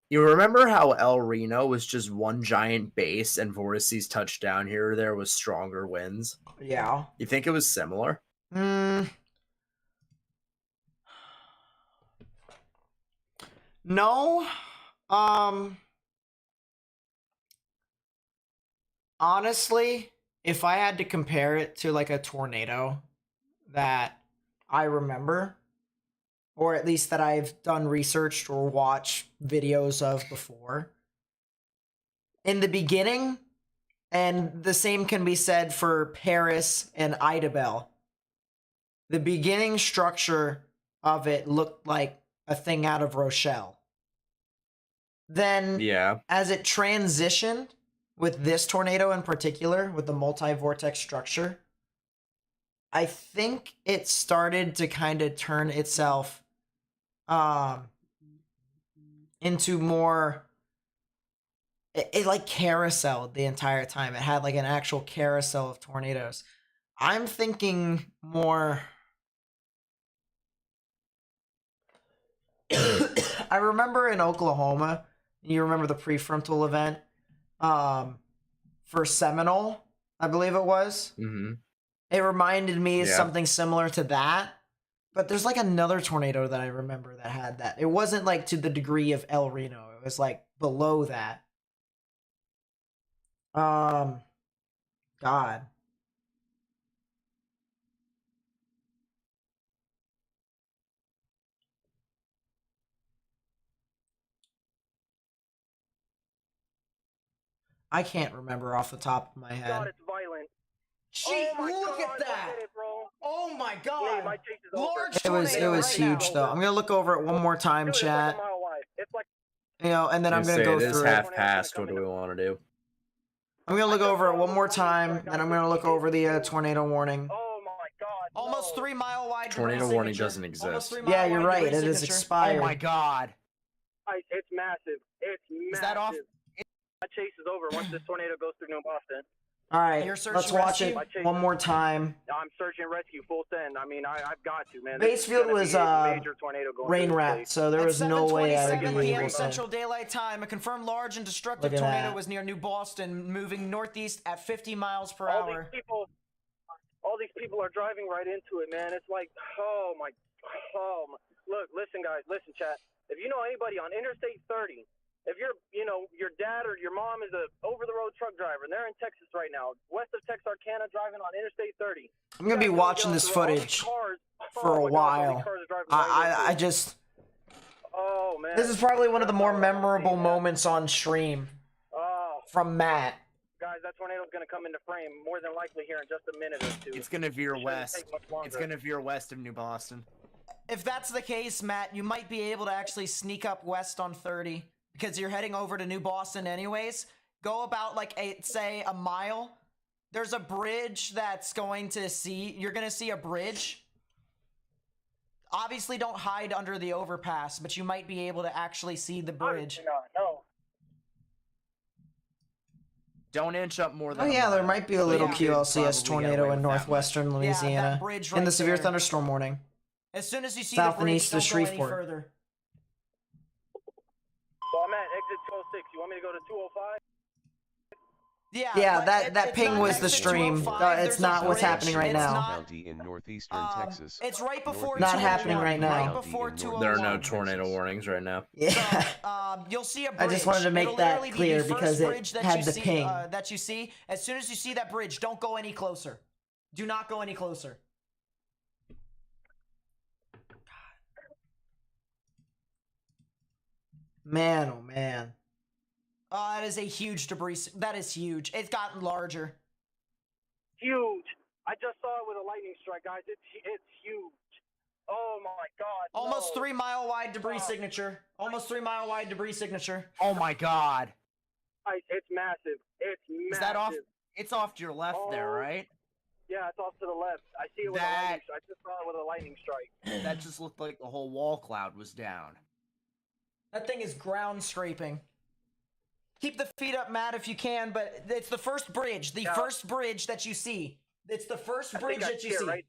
[SPEAKER 4] you remember how El Reno was just one giant base and vortices touched down here or there with stronger winds?
[SPEAKER 3] Yeah.
[SPEAKER 4] You think it was similar?
[SPEAKER 3] No. Honestly, if I had to compare it to like a tornado that I remember, or at least that I've done research or watched videos of before, in the beginning, and the same can be said for Paris and Idabel, the beginning structure of it looked like a thing out of Rochelle. Then,
[SPEAKER 4] Yeah.
[SPEAKER 3] as it transitioned with this tornado in particular, with the multi-vortex structure, I think it started to kind of turn itself into more... It like carouseled the entire time. It had like an actual carousel of tornadoes. I'm thinking more... I remember in Oklahoma, you remember the prefrontal event for Seminole, I believe it was.
[SPEAKER 4] Mm-hmm.
[SPEAKER 3] It reminded me of
[SPEAKER 4] Yeah.
[SPEAKER 3] something similar to that. But there's like another tornado that I remember that had that. It wasn't like to the degree of El Reno. It was like below that. God. I can't remember off the top of my head. God, it's violent. Gee, look at that! Oh my god!
[SPEAKER 1] Large
[SPEAKER 3] It was
[SPEAKER 1] tornado
[SPEAKER 3] huge
[SPEAKER 1] right now.
[SPEAKER 3] though. I'm gonna look over it one more time, chat. You know, and then I'm gonna go
[SPEAKER 4] it is
[SPEAKER 3] through
[SPEAKER 4] half
[SPEAKER 3] it.
[SPEAKER 4] past. What do we want to do?
[SPEAKER 3] I'm gonna look over it one more time, and I'm gonna look over the tornado warning.
[SPEAKER 1] Almost 3 mile wide.
[SPEAKER 4] Tornado
[SPEAKER 1] degree
[SPEAKER 4] warning
[SPEAKER 1] signature.
[SPEAKER 4] doesn't
[SPEAKER 1] Almost
[SPEAKER 4] exist.
[SPEAKER 1] 3 mile
[SPEAKER 3] Yeah, you're
[SPEAKER 1] wide
[SPEAKER 3] right.
[SPEAKER 1] degree
[SPEAKER 3] It is
[SPEAKER 1] signature.
[SPEAKER 3] expired.
[SPEAKER 8] Oh my god.
[SPEAKER 3] It's massive. It's massive.
[SPEAKER 8] Is that off?
[SPEAKER 3] My chase is over once this tornado goes through New Boston. All right,
[SPEAKER 1] You're search
[SPEAKER 3] let's
[SPEAKER 1] and
[SPEAKER 3] watch it
[SPEAKER 1] rescue?
[SPEAKER 3] one more time. I'm search and rescue full send. I mean, I've got to, man.
[SPEAKER 1] Basefield
[SPEAKER 3] was rain wrapped, so there
[SPEAKER 1] At
[SPEAKER 3] was no way I would
[SPEAKER 1] 7:27
[SPEAKER 3] be
[SPEAKER 1] p.m.
[SPEAKER 3] able to.
[SPEAKER 1] Central Daylight Time, a confirmed large and destructive
[SPEAKER 3] Look at
[SPEAKER 1] tornado
[SPEAKER 3] that.
[SPEAKER 1] was near New Boston, moving northeast at 50 miles per
[SPEAKER 3] All
[SPEAKER 1] hour.
[SPEAKER 3] these people are driving right into it, man. It's like, oh my. Look, listen, guys, listen, chat. If you know anybody on Interstate 30, if your dad or your mom is a over-the-road truck driver, and they're in Texas right now, west of Texarkana, driving on Interstate 30. I'm gonna be watching this footage for a while. I just. Oh man. This is probably one of the more memorable moments on stream. From Matt. Guys, that tornado's gonna come into frame more than likely here in just a minute or two.
[SPEAKER 8] It's gonna veer west.
[SPEAKER 3] take much longer.
[SPEAKER 8] It's gonna veer west of New Boston.
[SPEAKER 1] If that's the case, Matt, you might be able to actually sneak up west on 30 because you're heading over to New Boston anyways. Go about like say a mile. There's a bridge that's going to see. You're gonna see a bridge. Obviously, don't hide under the overpass, but you might be able to actually see the bridge.
[SPEAKER 3] No.
[SPEAKER 8] Don't inch up more than.
[SPEAKER 3] Oh
[SPEAKER 8] a
[SPEAKER 3] yeah, there
[SPEAKER 8] mile.
[SPEAKER 3] might be a little
[SPEAKER 8] You could
[SPEAKER 3] QLCS
[SPEAKER 8] probably get
[SPEAKER 3] tornado
[SPEAKER 8] away
[SPEAKER 3] in
[SPEAKER 8] with that much.
[SPEAKER 3] northwestern
[SPEAKER 1] that
[SPEAKER 3] Louisiana
[SPEAKER 1] bridge
[SPEAKER 3] in the
[SPEAKER 1] right
[SPEAKER 3] severe
[SPEAKER 1] there.
[SPEAKER 3] thunderstorm warning.
[SPEAKER 1] As soon as you see
[SPEAKER 3] South
[SPEAKER 1] the
[SPEAKER 3] and
[SPEAKER 1] bridge,
[SPEAKER 3] east of
[SPEAKER 1] don't go any
[SPEAKER 3] Shreveport.
[SPEAKER 1] further.
[SPEAKER 3] So I'm at exit 206. You want me to go to 205?
[SPEAKER 1] Yeah, that ping was the stream. It's not what's happening right now.
[SPEAKER 2] County in northeastern Texas.
[SPEAKER 1] It's right before.
[SPEAKER 2] Not
[SPEAKER 1] happening
[SPEAKER 2] right
[SPEAKER 1] now.
[SPEAKER 2] Right before 201.
[SPEAKER 4] There are no tornado warnings right now.
[SPEAKER 1] Yeah. You'll see a bridge.
[SPEAKER 2] I
[SPEAKER 1] just wanted to make that clear because it
[SPEAKER 2] had
[SPEAKER 1] the ping. That you see. As soon as you see that bridge, don't go any closer. Do not go any closer. Man, oh man. Oh, that is a huge debris. That is huge. It's gotten larger.
[SPEAKER 3] Huge. I just saw it with a lightning strike, guys. It's huge. Oh my God.
[SPEAKER 1] Almost 3 mile wide debris signature. Almost 3 mile wide debris signature.
[SPEAKER 8] Oh my God.
[SPEAKER 3] It's massive. It's massive.
[SPEAKER 8] Is that off? It's off to your left there, right?
[SPEAKER 3] Yeah, it's off to the left. I see it with a lightning strike. I just saw it with a lightning strike.
[SPEAKER 8] That just looked like the whole wall cloud was down.
[SPEAKER 1] That thing is ground scraping. Keep the feet up, Matt, if you can, but it's the first bridge. The first bridge that you see. It's the first bridge that you see.
[SPEAKER 3] Right?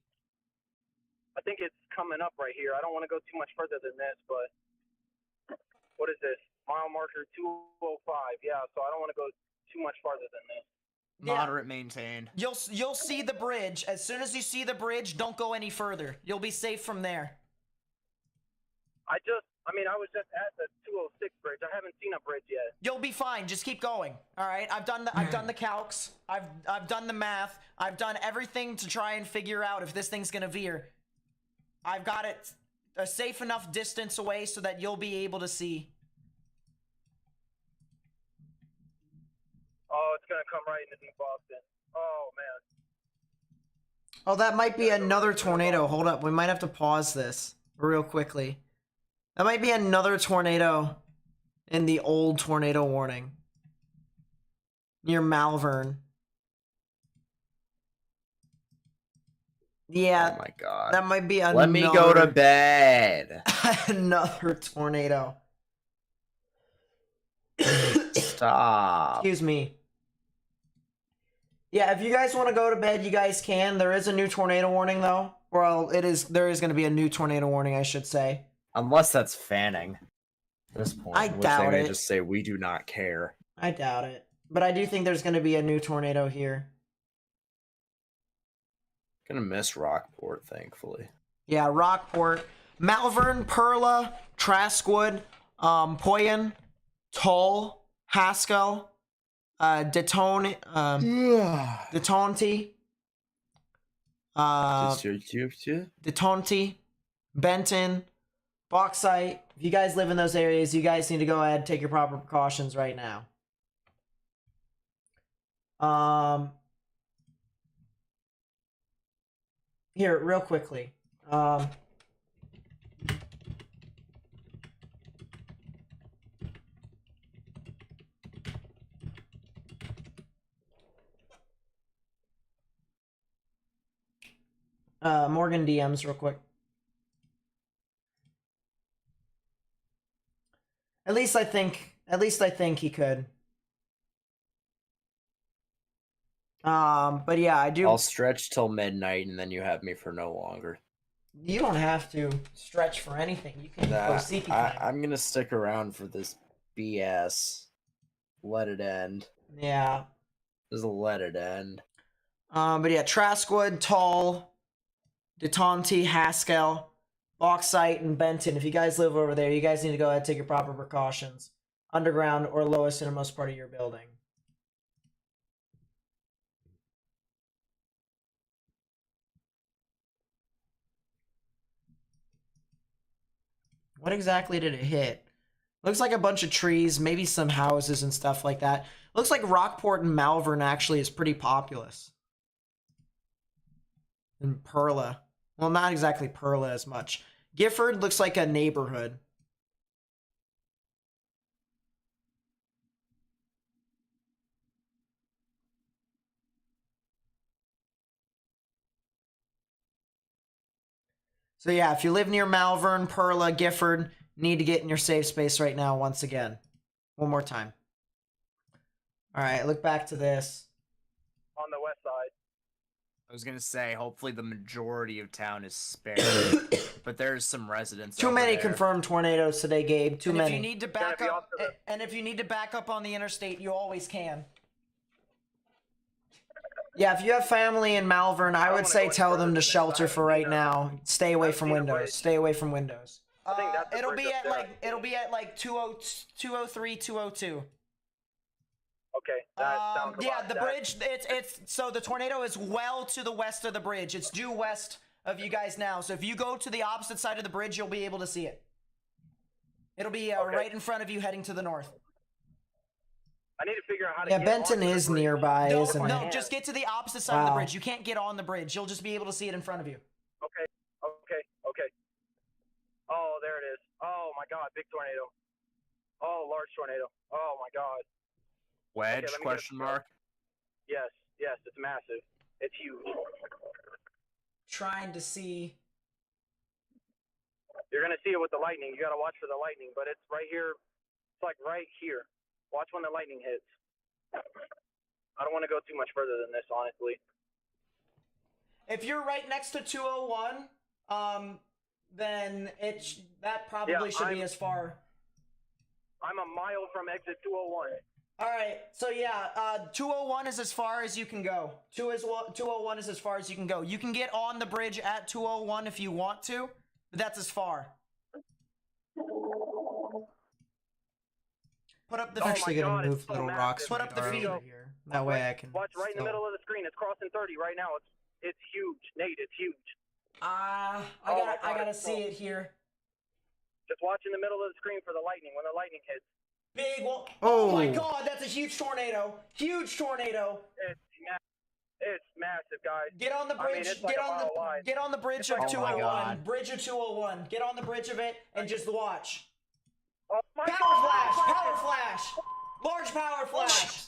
[SPEAKER 3] I think it's coming up right here. I don't want to go too much further than this, but what is this? Mile marker 205. Yeah, so I don't want to go too much farther than this.
[SPEAKER 8] Moderate maintained.
[SPEAKER 1] You'll see the bridge. As soon as you see the bridge, don't go any further. You'll be safe from there.
[SPEAKER 3] I was just at the 206 bridge. I haven't seen a bridge yet.
[SPEAKER 1] You'll be fine. Just keep going. All right. I've done the calcs. I've done the math. I've done everything to try and figure out if this thing's gonna veer. I've got it a safe enough distance away so that you'll be able to see.
[SPEAKER 3] Oh, it's gonna come right into New Boston. Oh man.
[SPEAKER 1] Oh, that might be another tornado. Hold up. We might have to pause this real quickly. That might be another tornado in the old tornado warning. Near Malvern. Yeah.
[SPEAKER 4] Oh my God.
[SPEAKER 1] That might be another...
[SPEAKER 4] Let me go to bed.
[SPEAKER 1] Another tornado.
[SPEAKER 4] Stop.
[SPEAKER 1] Excuse me. Yeah, if you guys want to go to bed, you guys can. There is a new tornado warning, though. Well, there is going to be a new tornado warning, I should say.
[SPEAKER 4] Unless that's fanning. At this point,
[SPEAKER 1] I doubt
[SPEAKER 4] they
[SPEAKER 1] it.
[SPEAKER 4] may just say we do not care.
[SPEAKER 1] I doubt it. But I do think there's going to be a new tornado here.
[SPEAKER 4] Gonna miss Rockport, thankfully.
[SPEAKER 1] Yeah, Rockport. Malvern, Perla, Traskwood, Poyen, Toll, Haskell, Detonti, Detonti, Benton, Bauxite. If you guys live in those areas, you guys need to go ahead and take your proper precautions right now. Here, real quickly. Morgan DMs real quick. At least I think he could. But yeah, I do.
[SPEAKER 4] I'll stretch till midnight and then you have me for no longer.
[SPEAKER 1] You don't have to stretch for anything. You can go CP time.
[SPEAKER 4] I'm gonna stick around for this BS. Let it end.
[SPEAKER 1] Yeah.
[SPEAKER 4] Just let it end.
[SPEAKER 1] But yeah, Traskwood, Tall, Detonti, Haskell, Bauxite, and Benton. If you guys live over there, you guys need to go ahead and take your proper precautions. Underground or lowest innermost part of your building. What exactly did it hit? Looks like a bunch of trees, maybe some houses and stuff like that. Looks like Rockport and Malvern actually is pretty populous. And Perla. Well, not exactly Perla as much. Gifford looks like a neighborhood. So yeah, if you live near Malvern, Perla, Gifford, need to get in your safe space right now once again. One more time. All right, look back to this.
[SPEAKER 3] On the west side.
[SPEAKER 8] I was gonna say, hopefully the majority of town is spared, but there's some residents.
[SPEAKER 1] Too many confirmed tornadoes today, Gabe. Too many.
[SPEAKER 3] If you need to back up,
[SPEAKER 1] and if you need to back up on the interstate, you always can. Yeah, if you have family in Malvern, I would say tell them to shelter for right now. Stay away from windows. Stay away from windows.
[SPEAKER 3] I think that's the
[SPEAKER 1] It'll
[SPEAKER 3] bridge
[SPEAKER 1] be
[SPEAKER 3] up
[SPEAKER 1] at
[SPEAKER 3] there.
[SPEAKER 1] like 203, 202.
[SPEAKER 3] Okay, that sounds
[SPEAKER 1] Yeah,
[SPEAKER 3] about
[SPEAKER 1] the
[SPEAKER 3] that.
[SPEAKER 1] bridge. It's so the tornado is well to the west of the bridge. It's due west of you guys now. So if you go to the opposite side of the bridge, you'll be able to see it. It'll be right in front of you, heading to the north.
[SPEAKER 3] I need to figure out how to
[SPEAKER 1] Yeah,
[SPEAKER 3] get
[SPEAKER 1] Benton
[SPEAKER 3] onto the
[SPEAKER 1] is
[SPEAKER 3] bridge.
[SPEAKER 1] nearby,
[SPEAKER 3] No,
[SPEAKER 1] isn't
[SPEAKER 3] no,
[SPEAKER 1] it?
[SPEAKER 3] just
[SPEAKER 1] Just get to the opposite side of the bridge. You can't get on the bridge. You'll just be able to see it in front of you.
[SPEAKER 3] Okay. Oh, there it is. Oh my God, big tornado. Oh, large tornado. Oh my God.
[SPEAKER 4] Wedge?
[SPEAKER 3] let me get
[SPEAKER 4] Question mark.
[SPEAKER 3] Yes, it's massive. It's huge.
[SPEAKER 1] Trying to see.
[SPEAKER 3] You're gonna see it with the lightning. You gotta watch for the lightning, but it's right here. It's like right here. Watch when the lightning hits. I don't want to go too much further than this, honestly.
[SPEAKER 1] If you're right next to 201, then that probably should be as far.
[SPEAKER 3] I'm a mile from exit 201.
[SPEAKER 1] All right, so yeah, 201 is as far as you can go. 201 is as far as you can go. You can get on the bridge at 201 if you want to, but that's as far. Put up the
[SPEAKER 3] Actually
[SPEAKER 1] gonna
[SPEAKER 3] move
[SPEAKER 1] little
[SPEAKER 3] massive.
[SPEAKER 1] rocks. Put up the feed here. That way I can.
[SPEAKER 3] Watch right in the middle of the screen. It's crossing 30 right now. It's huge, Nate. It's huge.
[SPEAKER 1] I gotta see it here.
[SPEAKER 3] Just watch in the middle of the screen for the lightning. When the lightning hits.
[SPEAKER 1] Big one. Oh my God, that's a huge tornado. Huge tornado.
[SPEAKER 3] It's massive, guys.
[SPEAKER 1] Get on the bridge.
[SPEAKER 3] it's like
[SPEAKER 1] get on the bridge of 201. Bridge of 201. Get on the bridge of it and just watch.
[SPEAKER 3] Oh my
[SPEAKER 1] Power
[SPEAKER 3] God!
[SPEAKER 1] flash! Power flash! Large power flash!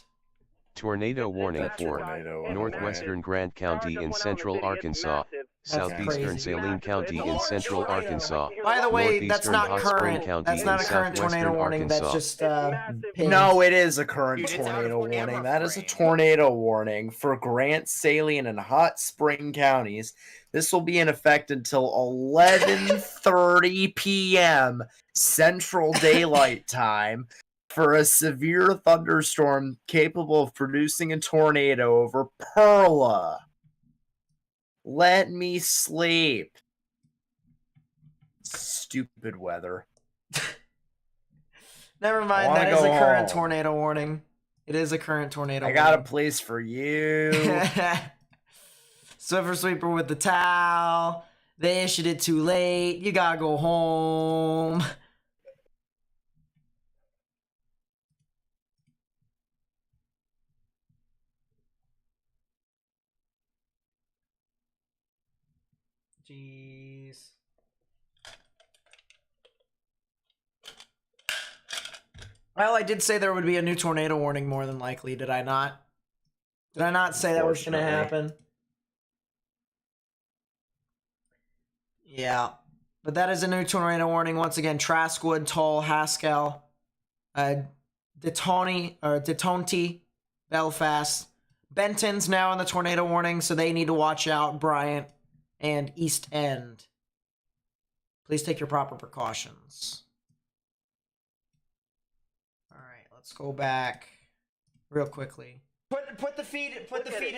[SPEAKER 2] Tornado warning for
[SPEAKER 4] tornado.
[SPEAKER 2] northwestern Grant County in central Arkansas, southeastern
[SPEAKER 1] crazy.
[SPEAKER 2] Saline County in central Arkansas,
[SPEAKER 1] By the way, that's
[SPEAKER 2] northeastern
[SPEAKER 1] not
[SPEAKER 2] Hot Spring
[SPEAKER 1] current.
[SPEAKER 2] County
[SPEAKER 1] That's
[SPEAKER 2] in
[SPEAKER 1] not a current tornado
[SPEAKER 2] southwestern
[SPEAKER 1] warning. That's
[SPEAKER 2] Arkansas.
[SPEAKER 1] just pinged.
[SPEAKER 4] No, it is a current
[SPEAKER 8] Dude, it's out of
[SPEAKER 4] tornado
[SPEAKER 8] camera
[SPEAKER 4] warning. That is a
[SPEAKER 8] frame.
[SPEAKER 4] tornado warning for Grant, Saline, and Hot Spring counties. This will be in effect until 11:30 p.m. Central Daylight Time for a severe thunderstorm capable of producing a tornado over Perla. Let me sleep. Stupid weather.
[SPEAKER 1] Never mind.
[SPEAKER 4] wanna
[SPEAKER 1] That is a
[SPEAKER 4] go
[SPEAKER 1] current
[SPEAKER 4] home.
[SPEAKER 1] tornado warning. It is a current tornado.
[SPEAKER 4] I got a
[SPEAKER 1] warning.
[SPEAKER 4] place for you.
[SPEAKER 1] Swiffer Sweeper with the towel. They issued it too late. You gotta go home. Jeez. Well, I did say there would be a new tornado warning more than likely, did I not? Did I not say that was going to happen? Yeah. But that is a new tornado warning. Once again, Traskwood, Toll, Haskell, Detonti, Belfast. Benton's now in the tornado warning, so they need to watch out. Bryant and East End. Please take your proper precautions. All right, let's go back real quickly. Put the feed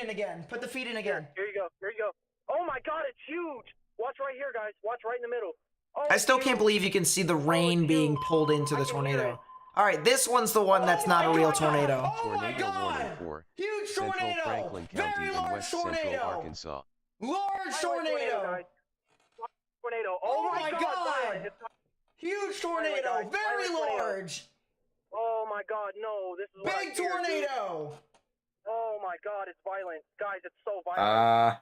[SPEAKER 1] in again. Put the feed in again.
[SPEAKER 3] Here you go. Oh my God, it's huge. Watch right here, guys. Watch right in the middle. Oh,
[SPEAKER 1] I still
[SPEAKER 3] it's
[SPEAKER 1] can't
[SPEAKER 3] huge.
[SPEAKER 1] believe you can see the rain being pulled into the
[SPEAKER 3] I can hear
[SPEAKER 1] tornado.
[SPEAKER 3] it.
[SPEAKER 1] All right, this one's the one that's not a real tornado.
[SPEAKER 2] Tornado warning for
[SPEAKER 1] Huge
[SPEAKER 2] central
[SPEAKER 1] tornado!
[SPEAKER 2] Franklin County
[SPEAKER 1] Very
[SPEAKER 2] in
[SPEAKER 1] large
[SPEAKER 2] west central
[SPEAKER 1] tornado!
[SPEAKER 2] Arkansas.
[SPEAKER 1] Large tornado!
[SPEAKER 3] guys. Tornado.
[SPEAKER 1] Oh my God!
[SPEAKER 3] Violent.
[SPEAKER 1] Huge
[SPEAKER 3] Violent,
[SPEAKER 1] tornado!
[SPEAKER 3] guys.
[SPEAKER 1] Very
[SPEAKER 3] Violent tornado.
[SPEAKER 1] large!
[SPEAKER 3] Oh my God, no. This is what I
[SPEAKER 1] Big
[SPEAKER 3] feared, dude.
[SPEAKER 1] tornado!
[SPEAKER 3] Oh my God, it's violent. Guys, it's so violent.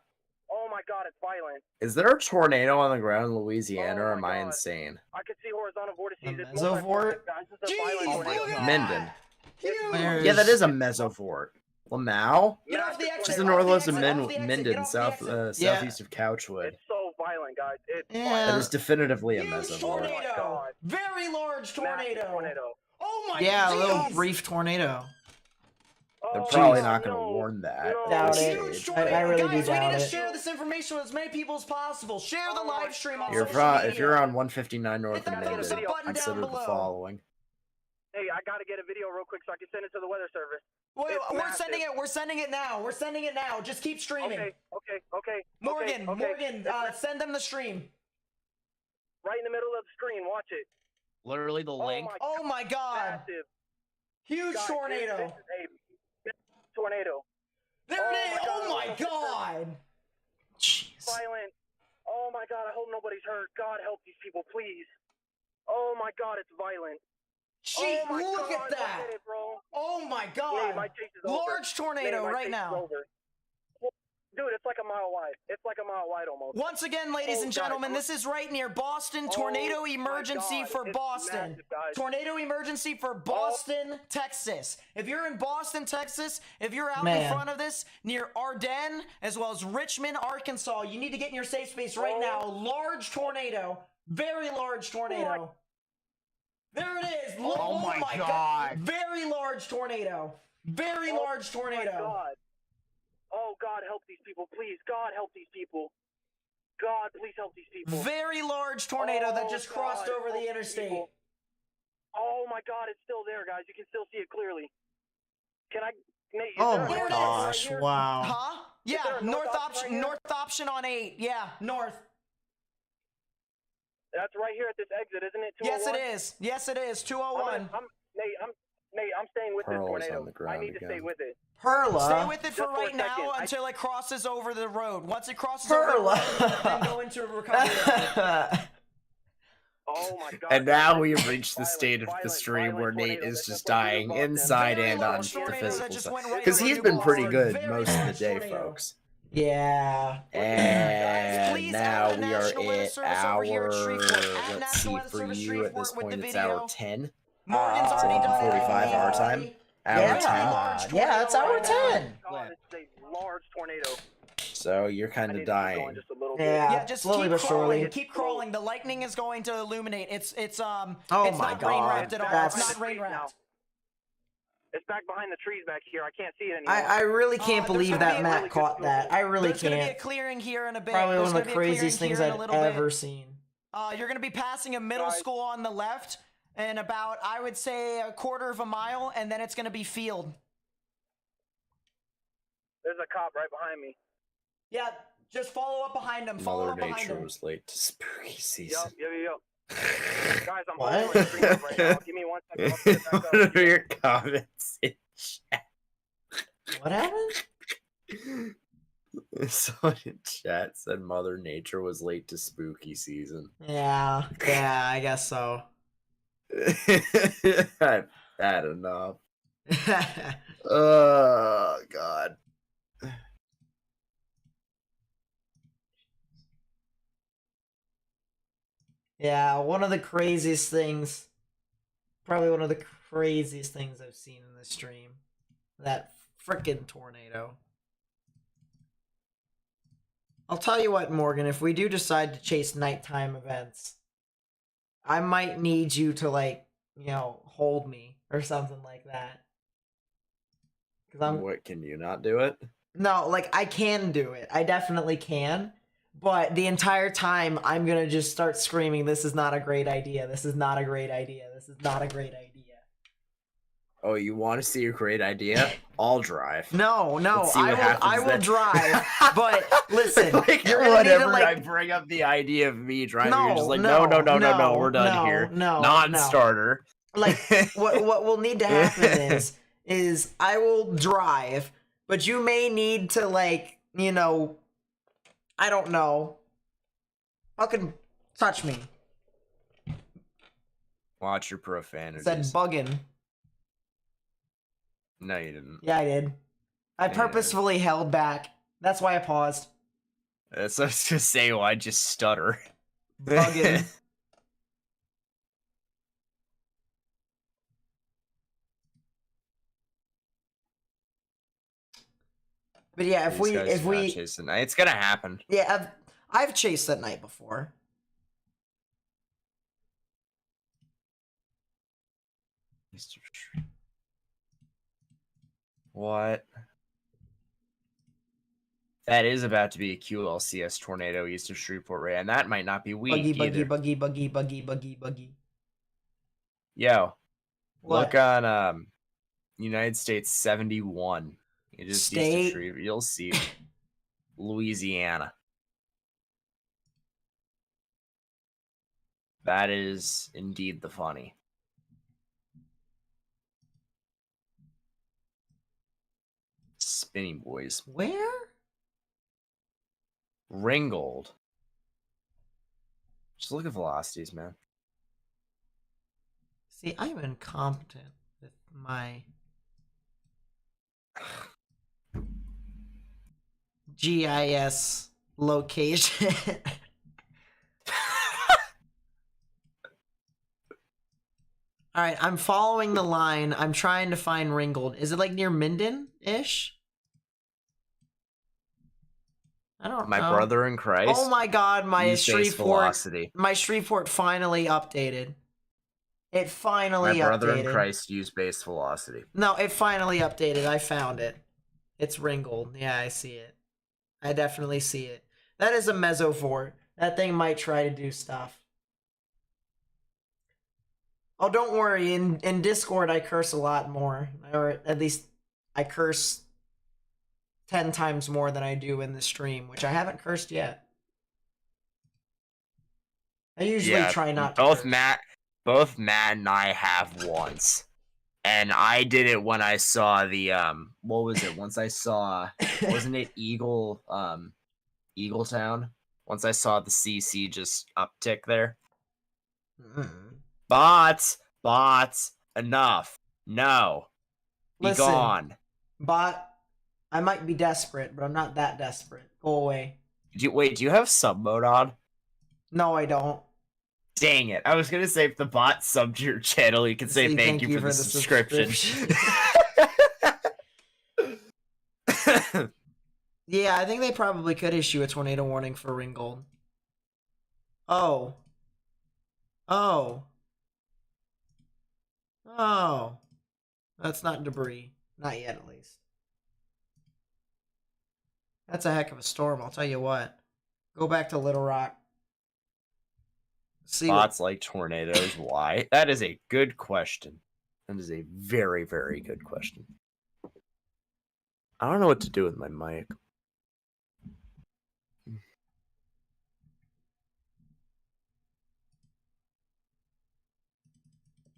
[SPEAKER 3] Oh my God, it's violent.
[SPEAKER 4] Is there a tornado on the ground in Louisiana, or
[SPEAKER 3] Oh
[SPEAKER 4] am
[SPEAKER 3] my
[SPEAKER 4] I
[SPEAKER 3] God.
[SPEAKER 4] insane?
[SPEAKER 3] I can see horizontal vortices.
[SPEAKER 1] A
[SPEAKER 3] It's
[SPEAKER 1] mesovort?
[SPEAKER 3] multi-vortex, guys. This is a violent
[SPEAKER 1] Jeez,
[SPEAKER 3] tornado.
[SPEAKER 1] look at
[SPEAKER 4] Minden.
[SPEAKER 1] Huge!
[SPEAKER 4] Yeah, that is a mesovort. Lamau?
[SPEAKER 1] Get off the
[SPEAKER 3] Massive
[SPEAKER 1] exit!
[SPEAKER 4] Just the
[SPEAKER 3] tornado.
[SPEAKER 4] northwest of
[SPEAKER 1] Off the exit,
[SPEAKER 4] Minden,
[SPEAKER 1] get off the
[SPEAKER 4] south,
[SPEAKER 1] exit.
[SPEAKER 4] southeast of Couchwood.
[SPEAKER 3] It's so violent, guys. It's
[SPEAKER 1] Yeah.
[SPEAKER 4] That
[SPEAKER 3] violent.
[SPEAKER 4] is definitively a
[SPEAKER 1] Huge
[SPEAKER 4] mesovort.
[SPEAKER 1] tornado!
[SPEAKER 3] Oh my God.
[SPEAKER 1] Very large
[SPEAKER 3] Massive
[SPEAKER 1] tornado!
[SPEAKER 3] tornado.
[SPEAKER 1] Oh my Yeah, a geez.
[SPEAKER 4] Oh,
[SPEAKER 1] little brief tornado.
[SPEAKER 4] They're
[SPEAKER 3] Oh,
[SPEAKER 4] probably not going to
[SPEAKER 3] no.
[SPEAKER 4] warn that.
[SPEAKER 3] No.
[SPEAKER 4] at
[SPEAKER 1] Doubt
[SPEAKER 4] this
[SPEAKER 1] it.
[SPEAKER 4] stage.
[SPEAKER 1] Huge tornado. I really do Guys, we
[SPEAKER 4] doubt
[SPEAKER 1] need to
[SPEAKER 4] it.
[SPEAKER 1] share this information with as many people as possible. Share the
[SPEAKER 3] Oh my
[SPEAKER 1] live stream on
[SPEAKER 3] God.
[SPEAKER 4] You're
[SPEAKER 1] social
[SPEAKER 4] from,
[SPEAKER 1] media.
[SPEAKER 4] if you're on 159 north
[SPEAKER 1] Hit that
[SPEAKER 4] of
[SPEAKER 1] thumbs
[SPEAKER 4] Minden,
[SPEAKER 1] up button down
[SPEAKER 4] consider the
[SPEAKER 1] below.
[SPEAKER 4] following.
[SPEAKER 3] Hey, I gotta get a video real quick so I can send it to the weather service.
[SPEAKER 1] Wait,
[SPEAKER 3] It's
[SPEAKER 1] we're
[SPEAKER 3] massive.
[SPEAKER 1] sending it. We're sending it now. We're sending it now. Just keep streaming.
[SPEAKER 3] Okay.
[SPEAKER 1] Morgan,
[SPEAKER 3] okay.
[SPEAKER 1] Morgan, send them the stream.
[SPEAKER 3] Right in the middle of the screen. Watch it.
[SPEAKER 4] Literally the link.
[SPEAKER 1] Oh my God!
[SPEAKER 3] Massive.
[SPEAKER 1] Huge
[SPEAKER 3] Guys,
[SPEAKER 1] tornado.
[SPEAKER 3] This is a tornado.
[SPEAKER 1] There it is. Oh
[SPEAKER 3] God,
[SPEAKER 1] my God! Jeez.
[SPEAKER 3] Violent. Oh my God, I hope nobody's hurt. God help these people, please. Oh my God, it's violent.
[SPEAKER 1] Gee,
[SPEAKER 3] oh my
[SPEAKER 1] look
[SPEAKER 3] God,
[SPEAKER 1] at that!
[SPEAKER 3] Look at it, bro.
[SPEAKER 1] Oh my
[SPEAKER 3] Nate,
[SPEAKER 1] God!
[SPEAKER 3] my chase is over.
[SPEAKER 1] Large tornado
[SPEAKER 3] Nate, my
[SPEAKER 1] right
[SPEAKER 3] chase is
[SPEAKER 1] now.
[SPEAKER 3] over. Dude, it's like a mile wide. It's like a mile wide almost.
[SPEAKER 1] Once again, ladies and gentlemen, this is right near Boston. Tornado emergency for Boston.
[SPEAKER 3] Massive,
[SPEAKER 1] Tornado emergency for Boston, Texas. If you're in Boston, Texas, if you're out in front of this near Ardennes, as well as Richmond, Arkansas, you need to get in your safe space right now. Large tornado. Very large tornado. There it is.
[SPEAKER 8] Oh my God.
[SPEAKER 1] Very large tornado. Very large tornado.
[SPEAKER 3] My God. Oh, God, help these people, please. God, help these people. God, please help these people.
[SPEAKER 1] Very large tornado that just crossed over the interstate.
[SPEAKER 3] Oh, my God, it's still there, guys. You can still see it clearly. Can I... Nate,
[SPEAKER 9] Oh
[SPEAKER 3] there a
[SPEAKER 9] my
[SPEAKER 3] north
[SPEAKER 9] gosh!
[SPEAKER 3] option right here?
[SPEAKER 9] Wow.
[SPEAKER 1] Huh? Yeah,
[SPEAKER 3] there a north option right here?
[SPEAKER 1] north option on 8. Yeah, north.
[SPEAKER 3] That's right here at this exit, isn't it?
[SPEAKER 1] Yes, it
[SPEAKER 3] 201?
[SPEAKER 1] is. Yes, it is. 201.
[SPEAKER 3] Nate, I'm staying with this
[SPEAKER 4] Pearl's
[SPEAKER 3] tornado.
[SPEAKER 4] on the ground
[SPEAKER 3] I need to stay
[SPEAKER 4] again.
[SPEAKER 3] with it.
[SPEAKER 9] Perla.
[SPEAKER 1] Stay with it for
[SPEAKER 3] Just for a
[SPEAKER 1] right now
[SPEAKER 3] second.
[SPEAKER 1] until it crosses over the road. Once it crosses
[SPEAKER 9] Perla.
[SPEAKER 1] over the road, then go into recovery.
[SPEAKER 3] Oh my God.
[SPEAKER 4] And now we have reached the
[SPEAKER 3] Violent,
[SPEAKER 4] state of the
[SPEAKER 3] violent,
[SPEAKER 4] stream where
[SPEAKER 3] violent
[SPEAKER 4] Nate
[SPEAKER 3] tornado.
[SPEAKER 4] is
[SPEAKER 3] That's
[SPEAKER 4] just
[SPEAKER 3] what we
[SPEAKER 4] dying
[SPEAKER 3] do in Boston.
[SPEAKER 4] inside
[SPEAKER 1] Very
[SPEAKER 4] and
[SPEAKER 1] large
[SPEAKER 4] on the
[SPEAKER 1] tornado that
[SPEAKER 4] physical
[SPEAKER 1] just
[SPEAKER 4] side.
[SPEAKER 1] went right
[SPEAKER 4] Because
[SPEAKER 1] over
[SPEAKER 4] he's
[SPEAKER 1] the
[SPEAKER 4] been pretty
[SPEAKER 1] wall.
[SPEAKER 4] good
[SPEAKER 1] Very
[SPEAKER 4] most of the
[SPEAKER 1] large
[SPEAKER 4] day,
[SPEAKER 1] tornado.
[SPEAKER 4] folks.
[SPEAKER 9] Yeah.
[SPEAKER 4] And
[SPEAKER 1] Please
[SPEAKER 4] now
[SPEAKER 1] add the
[SPEAKER 4] we are
[SPEAKER 1] National Weather
[SPEAKER 4] at
[SPEAKER 1] Service over here at
[SPEAKER 4] hour,
[SPEAKER 1] Shreveport. Add
[SPEAKER 4] let's
[SPEAKER 1] National
[SPEAKER 4] see,
[SPEAKER 1] Weather
[SPEAKER 4] for
[SPEAKER 1] Service
[SPEAKER 4] you at this
[SPEAKER 1] Shreveport with
[SPEAKER 4] point
[SPEAKER 1] the
[SPEAKER 4] it's
[SPEAKER 1] video.
[SPEAKER 4] hour 10.
[SPEAKER 1] Morgan's already
[SPEAKER 9] It's
[SPEAKER 1] done it.
[SPEAKER 4] 45 our time. Hour
[SPEAKER 9] Yeah.
[SPEAKER 4] 10.
[SPEAKER 9] Yeah, it's hour 10.
[SPEAKER 3] God, it's a large tornado.
[SPEAKER 4] So you're
[SPEAKER 3] I
[SPEAKER 4] kind
[SPEAKER 3] need
[SPEAKER 4] of
[SPEAKER 3] to keep going
[SPEAKER 4] dying.
[SPEAKER 3] just a little bit.
[SPEAKER 9] Yeah.
[SPEAKER 1] Yeah, just
[SPEAKER 9] slowly
[SPEAKER 1] keep
[SPEAKER 9] but
[SPEAKER 1] crawling.
[SPEAKER 9] surely.
[SPEAKER 1] Keep crawling. The lightning is going to illuminate. It's
[SPEAKER 9] Oh
[SPEAKER 1] it's
[SPEAKER 9] my
[SPEAKER 1] not rain
[SPEAKER 9] God.
[SPEAKER 1] wrapped at all.
[SPEAKER 9] That's-
[SPEAKER 1] It's not rain wrapped.
[SPEAKER 3] It's back behind the trees back here. I can't see it anymore.
[SPEAKER 9] I really can't
[SPEAKER 1] there's
[SPEAKER 9] believe
[SPEAKER 1] gonna be
[SPEAKER 9] that
[SPEAKER 1] a
[SPEAKER 9] Matt
[SPEAKER 3] really good
[SPEAKER 9] caught
[SPEAKER 3] field
[SPEAKER 9] that.
[SPEAKER 3] goal.
[SPEAKER 9] I really
[SPEAKER 1] There's going to be a
[SPEAKER 9] can't.
[SPEAKER 1] clearing here in a bit.
[SPEAKER 9] Probably
[SPEAKER 1] There's
[SPEAKER 9] one of the
[SPEAKER 1] gonna be a clearing
[SPEAKER 9] craziest things
[SPEAKER 1] here in a
[SPEAKER 9] I've
[SPEAKER 1] little
[SPEAKER 9] ever
[SPEAKER 1] bit.
[SPEAKER 9] seen.
[SPEAKER 1] You're going to be passing a middle
[SPEAKER 3] Guys.
[SPEAKER 1] school on the left and about, I would say, a quarter of a mile, and then it's going to be field.
[SPEAKER 3] There's a cop right behind me.
[SPEAKER 1] Yeah, just follow up behind him. Follow
[SPEAKER 4] Mother
[SPEAKER 1] up behind
[SPEAKER 4] Nature
[SPEAKER 1] him.
[SPEAKER 4] was late to spooky season.
[SPEAKER 3] Yup. Guys, I'm
[SPEAKER 9] What?
[SPEAKER 3] holding my screen up right now. Give me 1 second. I'll put it back
[SPEAKER 4] What
[SPEAKER 3] up.
[SPEAKER 4] are your comments in chat?
[SPEAKER 9] What happened?
[SPEAKER 4] Someone in chat said Mother Nature was late to spooky season.
[SPEAKER 9] Yeah, I guess so.
[SPEAKER 4] I've had enough. Oh, God.
[SPEAKER 9] Yeah, one of the craziest things, probably one of the craziest things I've seen in this stream. That frickin' tornado. I'll tell you what, Morgan, if we do decide to chase nighttime events, I might need you to, like, you know, hold me or something like that. 'Cause I'm,
[SPEAKER 4] What, can you not do it?
[SPEAKER 9] no, like, I can do it. I definitely can. But the entire time, I'm gonna just start screaming, this is not a great idea. This is not a great idea. This is not a great idea.
[SPEAKER 4] Oh, you want to see a great idea? I'll drive.
[SPEAKER 9] No,
[SPEAKER 4] Let's see what
[SPEAKER 9] I
[SPEAKER 4] happens
[SPEAKER 9] will
[SPEAKER 4] then.
[SPEAKER 9] drive. But listen,
[SPEAKER 4] Like,
[SPEAKER 9] you're gonna
[SPEAKER 4] whenever
[SPEAKER 9] need to, like,
[SPEAKER 4] I bring up the idea of me driving,
[SPEAKER 9] No,
[SPEAKER 4] you're just like,
[SPEAKER 9] no,
[SPEAKER 4] no, we're done
[SPEAKER 9] no,
[SPEAKER 4] here.
[SPEAKER 9] no,
[SPEAKER 4] Non-starter.
[SPEAKER 9] like what will need to happen is I will drive, but you may need to, like, you know, I don't know, fucking touch me.
[SPEAKER 4] Watch your profanities.
[SPEAKER 9] Said bugging.
[SPEAKER 4] No, you didn't.
[SPEAKER 9] Yeah, I did. I
[SPEAKER 4] Yeah.
[SPEAKER 9] purposefully held back. That's why I paused.
[SPEAKER 4] That's what I was gonna say. Well, I just stutter.
[SPEAKER 9] Bugging. But yeah, if
[SPEAKER 4] These guys
[SPEAKER 9] we
[SPEAKER 4] do not chase the night. It's gonna happen.
[SPEAKER 9] yeah, I've chased at night before.
[SPEAKER 4] Mr. What? That is about to be a QLCS tornado east of Shreveport, Ray, and that might not be weak either.
[SPEAKER 9] Buggy.
[SPEAKER 4] Yo,
[SPEAKER 9] What?
[SPEAKER 4] look on
[SPEAKER 8] United States 71. It just
[SPEAKER 9] State.
[SPEAKER 8] You'll see. Louisiana. That is indeed the funny. Spinning Boys.
[SPEAKER 9] Where?
[SPEAKER 8] Ringgold. Just look at velocities, man.
[SPEAKER 9] See, I'm incompetent with my GIS location. All right, I'm following the line. I'm trying to find Ringgold. Is it like near Minden-ish? I don't know.
[SPEAKER 8] My brother in Christ.
[SPEAKER 9] Oh my God, my Shreveport
[SPEAKER 8] velocity.
[SPEAKER 9] Finally updated. It finally updated.
[SPEAKER 8] My brother in Christ used base velocity.
[SPEAKER 9] No, it finally updated. I found it. It's Ringgold. Yeah, I see it. I definitely see it. That is a mesofort. That thing might try to do stuff. Oh, don't worry. In Discord, I curse a lot more. Or at least I curse 10 times more than I do in the stream, which I haven't cursed yet. I usually try not to curse.
[SPEAKER 8] Both Matt and I have once. And I did it when I saw the what was it? Once I saw, wasn't it Eagletown? Once I saw the CC just uptick there. Bots, enough. No. Be gone.
[SPEAKER 9] Bot, I might be desperate, but I'm not that desperate. Go away.
[SPEAKER 8] Do you have sub mode on?
[SPEAKER 9] No, I don't.
[SPEAKER 8] Dang it. I was going to say if the bot subbed to your channel, you can say thank you for the subscription.
[SPEAKER 9] Yeah, I think they probably could issue a tornado warning for Ringgold. Oh. That's not debris. Not yet, at least. That's a heck of a storm, I'll tell you what. Go back to Little Rock.
[SPEAKER 8] Bots like tornadoes. Why? That is a good question. That is a very, very good question. I don't know what to do with my mic.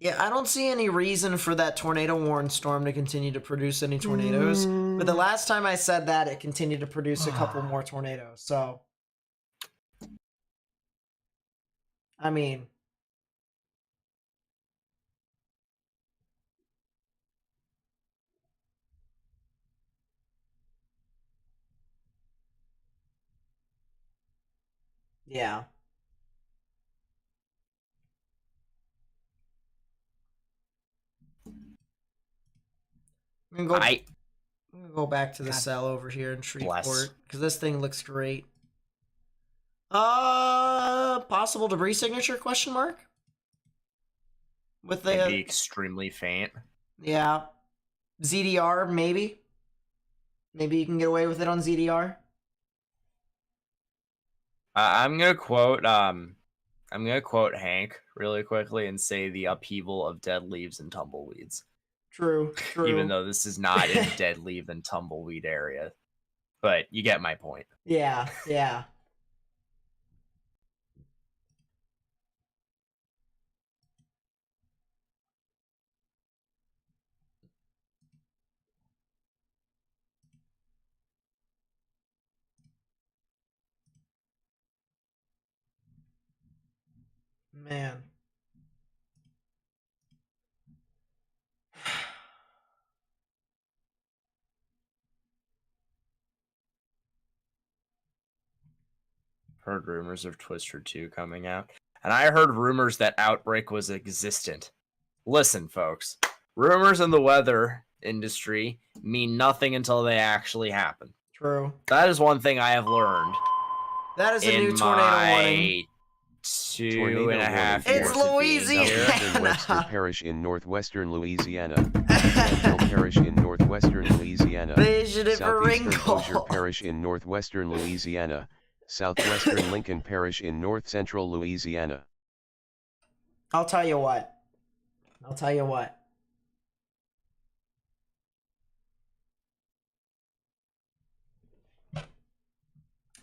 [SPEAKER 9] Yeah, I don't see any reason for that tornado warn storm to continue to produce any tornadoes. But the last time I said that, it continued to produce a couple more tornadoes. So, I mean, yeah. I'm gonna go back to the cell over here in Shreveport because this thing looks great. Possible debris signature? Question mark. With the
[SPEAKER 8] it'd be extremely faint.
[SPEAKER 9] Yeah, ZDR maybe. Maybe you can get away with it on ZDR.
[SPEAKER 8] I'm gonna quote Hank really quickly and say the upheaval of dead leaves and tumbleweeds.
[SPEAKER 9] True.
[SPEAKER 8] Even though this is not in dead leaf and tumbleweed area. But you get my point.
[SPEAKER 9] Yeah. Man.
[SPEAKER 8] Heard rumors of Twister 2 coming out. And I heard rumors that Outbreak was existent. Listen, folks. Rumors in the weather industry mean nothing until they actually happen.
[SPEAKER 9] True.
[SPEAKER 8] That is one thing I have learned.
[SPEAKER 9] That is a new tornado warning.
[SPEAKER 8] 2.5 years.
[SPEAKER 9] It's Louisiana.
[SPEAKER 2] Webster Parish in northwestern Louisiana. Central Parish in northwestern Louisiana.
[SPEAKER 9] They issued it for Ringgold.
[SPEAKER 2] Southeastern Parish in northwestern Louisiana. Southwestern Lincoln Parish in north central Louisiana.
[SPEAKER 9] I'll tell you what.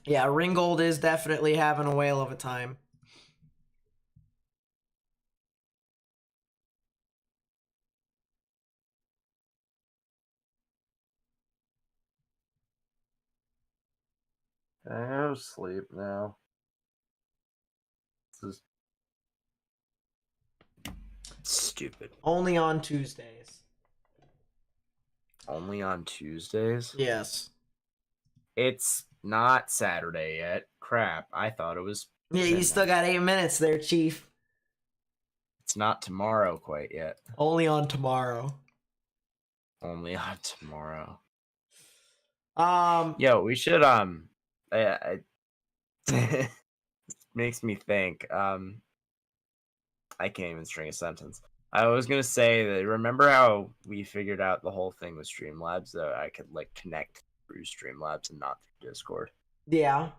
[SPEAKER 9] Yeah, Ringgold is definitely having a whale of a time.
[SPEAKER 8] I have sleep now. This is stupid.
[SPEAKER 9] Only on Tuesdays.
[SPEAKER 8] Only on Tuesdays?
[SPEAKER 9] Yes.
[SPEAKER 8] It's not Saturday yet. Crap, I thought it was.
[SPEAKER 9] Yeah, you still got 8 minutes there, Chief.
[SPEAKER 8] It's not tomorrow quite yet.
[SPEAKER 9] Only on tomorrow.
[SPEAKER 8] Only on tomorrow.
[SPEAKER 9] Um.
[SPEAKER 8] Yo, we should makes me think. I can't even string a sentence. I was gonna say that. Remember how we figured out the whole thing with Streamlabs, that I could like connect through Streamlabs and not through Discord.
[SPEAKER 9] Yeah.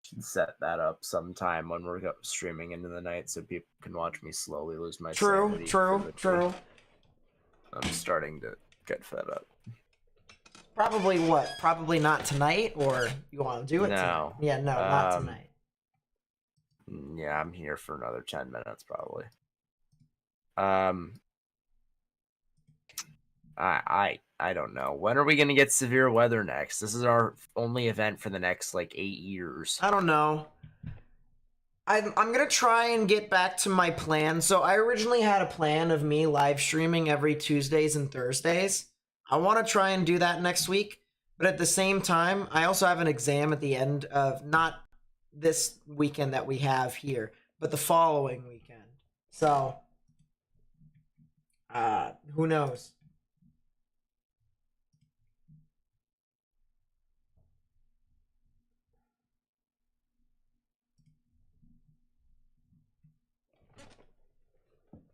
[SPEAKER 8] Should set that up sometime when we're streaming into the night, so people can watch me slowly lose my
[SPEAKER 9] True.
[SPEAKER 8] sanity.
[SPEAKER 9] True.
[SPEAKER 8] I'm starting to get fed up.
[SPEAKER 9] Probably what? Probably not tonight, or you want to do it?
[SPEAKER 8] No.
[SPEAKER 9] Tonight? Yeah, no, not tonight.
[SPEAKER 8] Yeah, I'm here for another 10 minutes probably. I don't know. When are we gonna get severe weather next? This is our only event for the next like 8 years.
[SPEAKER 9] I don't know. I'm gonna try and get back to my plan. So I originally had a plan of me live streaming every Tuesdays and Thursdays. I want to try and do that next week, but at the same time, I also have an exam at the end of not this weekend that we have here, but the following weekend. So, who knows?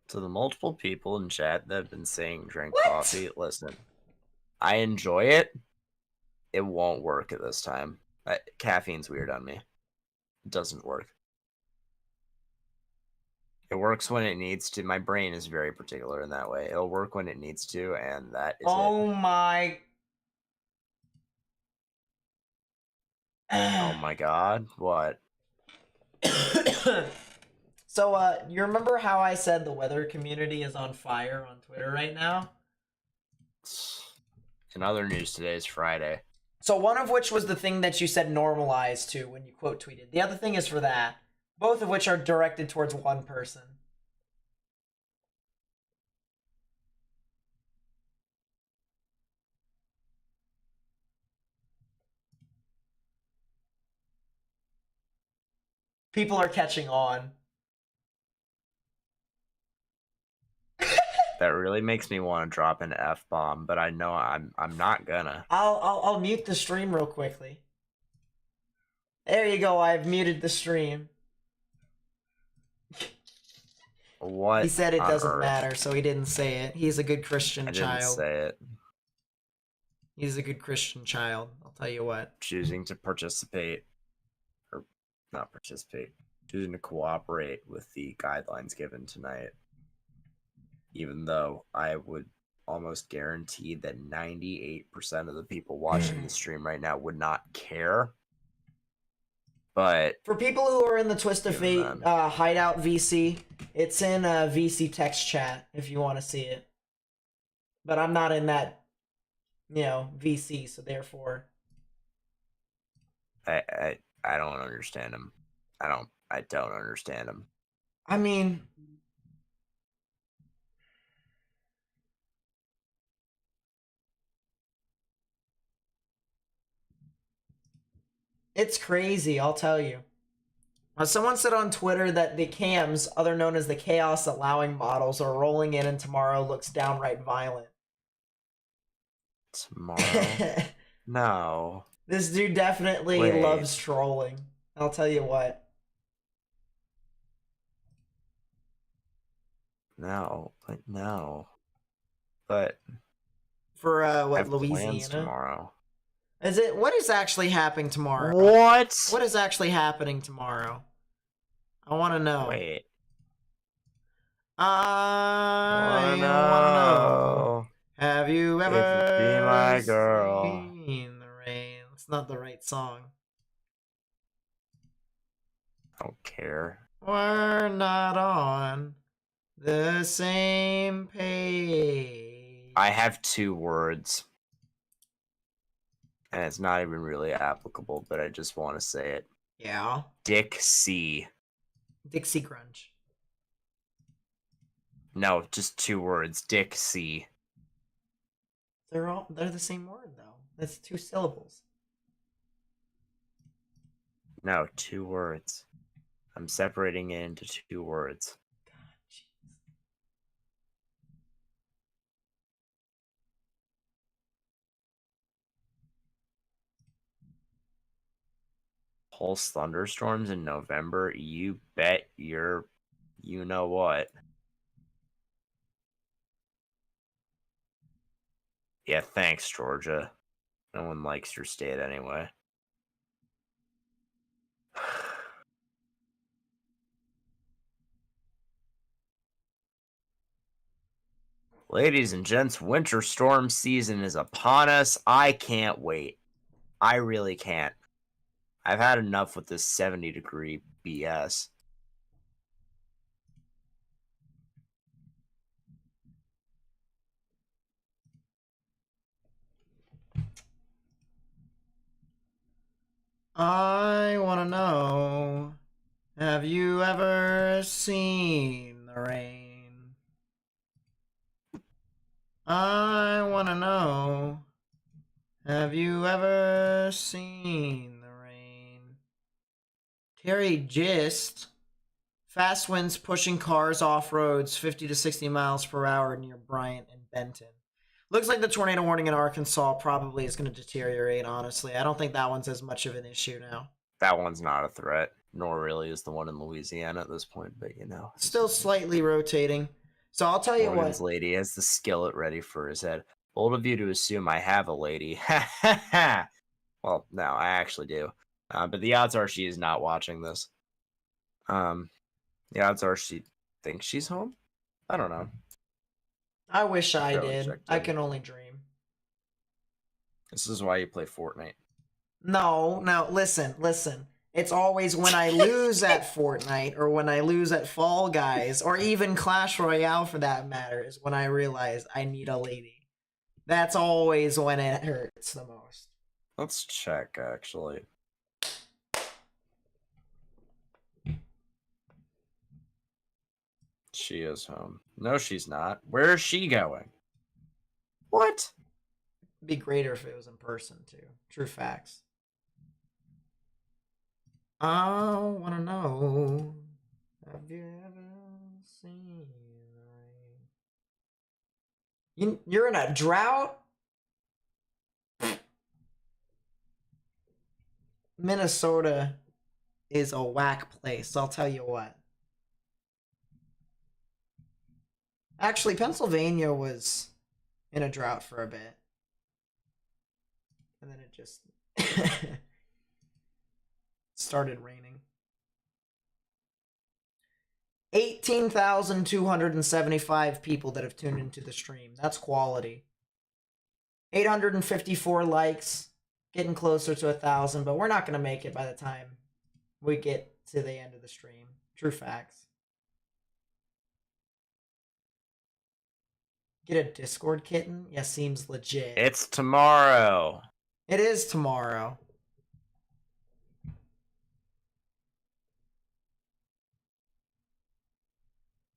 [SPEAKER 8] To the multiple people in chat that have been saying drink
[SPEAKER 9] What?
[SPEAKER 8] coffee, listen, I enjoy it. It won't work at this time. Caffeine's weird on me. It doesn't work. It works when it needs to. My brain is very particular in that way. It'll work when it needs to, and that is
[SPEAKER 9] Oh
[SPEAKER 8] it.
[SPEAKER 9] my.
[SPEAKER 8] Oh my god. What?
[SPEAKER 9] So, you remember how I said the weather community is on fire on Twitter right now?
[SPEAKER 8] In other news, today is Friday.
[SPEAKER 9] So one of which was the thing that you said normalize to when you quote tweeted. The other thing is for that. Both of which are directed towards one person. People are catching on.
[SPEAKER 8] That really makes me want to drop an F-bomb, but I know I'm not gonna.
[SPEAKER 9] I'll mute the stream real quickly. There you go. I've muted the stream.
[SPEAKER 8] What?
[SPEAKER 9] He said it doesn't
[SPEAKER 8] earth?
[SPEAKER 9] matter, so he didn't say it. He's a good Christian
[SPEAKER 8] I
[SPEAKER 9] child.
[SPEAKER 8] didn't say it.
[SPEAKER 9] He's a good Christian child. I'll tell you what.
[SPEAKER 8] Choosing to participate, or not participate, choosing to cooperate with the guidelines given tonight. Even though I would almost guarantee that 98% of the people watching the stream right now would not care. But
[SPEAKER 9] for people who are in the Twist of Fate Hideout VC, it's in VC text chat if you want to see it. But I'm not in that, VC, so therefore.
[SPEAKER 8] I don't understand him. I don't understand him.
[SPEAKER 9] I mean, it's crazy, I'll tell you. Someone said on Twitter that the cams, other known as the chaos allowing models, are rolling in and tomorrow looks downright violent.
[SPEAKER 8] Tomorrow? No.
[SPEAKER 9] This dude definitely loves trolling. I'll tell you what.
[SPEAKER 8] No. But
[SPEAKER 9] for what,
[SPEAKER 8] have
[SPEAKER 9] Louisiana?
[SPEAKER 8] Plans tomorrow.
[SPEAKER 9] What is actually happening tomorrow?
[SPEAKER 8] What?
[SPEAKER 9] What is actually happening tomorrow? I want to know.
[SPEAKER 8] Wait.
[SPEAKER 9] I want to know. Have you ever
[SPEAKER 8] Be my girl.
[SPEAKER 9] seen the rain? It's not the right song.
[SPEAKER 8] I don't care.
[SPEAKER 9] We're not on the same page.
[SPEAKER 8] I have 2 words. And it's not even really applicable, but I just want to say it.
[SPEAKER 9] Yeah.
[SPEAKER 8] Dixie.
[SPEAKER 9] Dixie Grunge.
[SPEAKER 8] No, just 2 words. Dixie.
[SPEAKER 9] They're the same word though. That's 2 syllables.
[SPEAKER 8] No, 2 words. I'm separating it into 2 words.
[SPEAKER 9] God, jeez.
[SPEAKER 8] Pulse thunderstorms in November? You bet you're... You know what. Yeah, thanks, Georgia. No one likes your state anyway. Ladies and gents, winter storm season is upon us. I can't wait. I really can't. I've had enough with this 70-degree BS.
[SPEAKER 9] I want to know, have you ever seen the rain? I want to know, have you ever seen the rain? Terry Gist. Fast winds pushing cars off roads 50 to 60 miles per hour near Bryant and Benton. Looks like the tornado warning in Arkansas probably is going to deteriorate, honestly. I don't think that one's as much of an issue now.
[SPEAKER 8] That one's not a threat, nor really is the one in Louisiana at this point, but you know.
[SPEAKER 9] Still slightly rotating. So I'll tell you
[SPEAKER 8] Morgan's
[SPEAKER 9] what.
[SPEAKER 8] lady has the skillet ready for his head. Bold of you to assume I have a lady. Ha ha ha! Well, no, I actually do. But the odds are she is not watching this. The odds are she thinks she's home? I don't know.
[SPEAKER 9] I wish I
[SPEAKER 8] Barely
[SPEAKER 9] did.
[SPEAKER 8] checked
[SPEAKER 9] I
[SPEAKER 8] in.
[SPEAKER 9] can only dream.
[SPEAKER 8] This is why you play Fortnite.
[SPEAKER 9] No, listen. It's always when I lose at Fortnite or when I lose at Fall Guys or even Clash Royale for that matter is when I realize I need a lady. That's always when it hurts the most.
[SPEAKER 8] Let's check, actually. She is home. No, she's not. Where is she going? What?
[SPEAKER 9] It'd be greater if it was in person, too. True facts. I want to know, have you ever seen rain? You're in a drought? Minnesota is a whack place, I'll tell you what. Actually, Pennsylvania was in a drought for a bit. And then it just started raining. 18,275 people that have tuned into the stream. That's quality. 854 likes. Getting closer to 1,000, but we're not going to make it by the time we get to the end of the stream. True facts. Get a Discord kitten? Yeah, seems legit.
[SPEAKER 8] It's tomorrow.
[SPEAKER 9] It is tomorrow.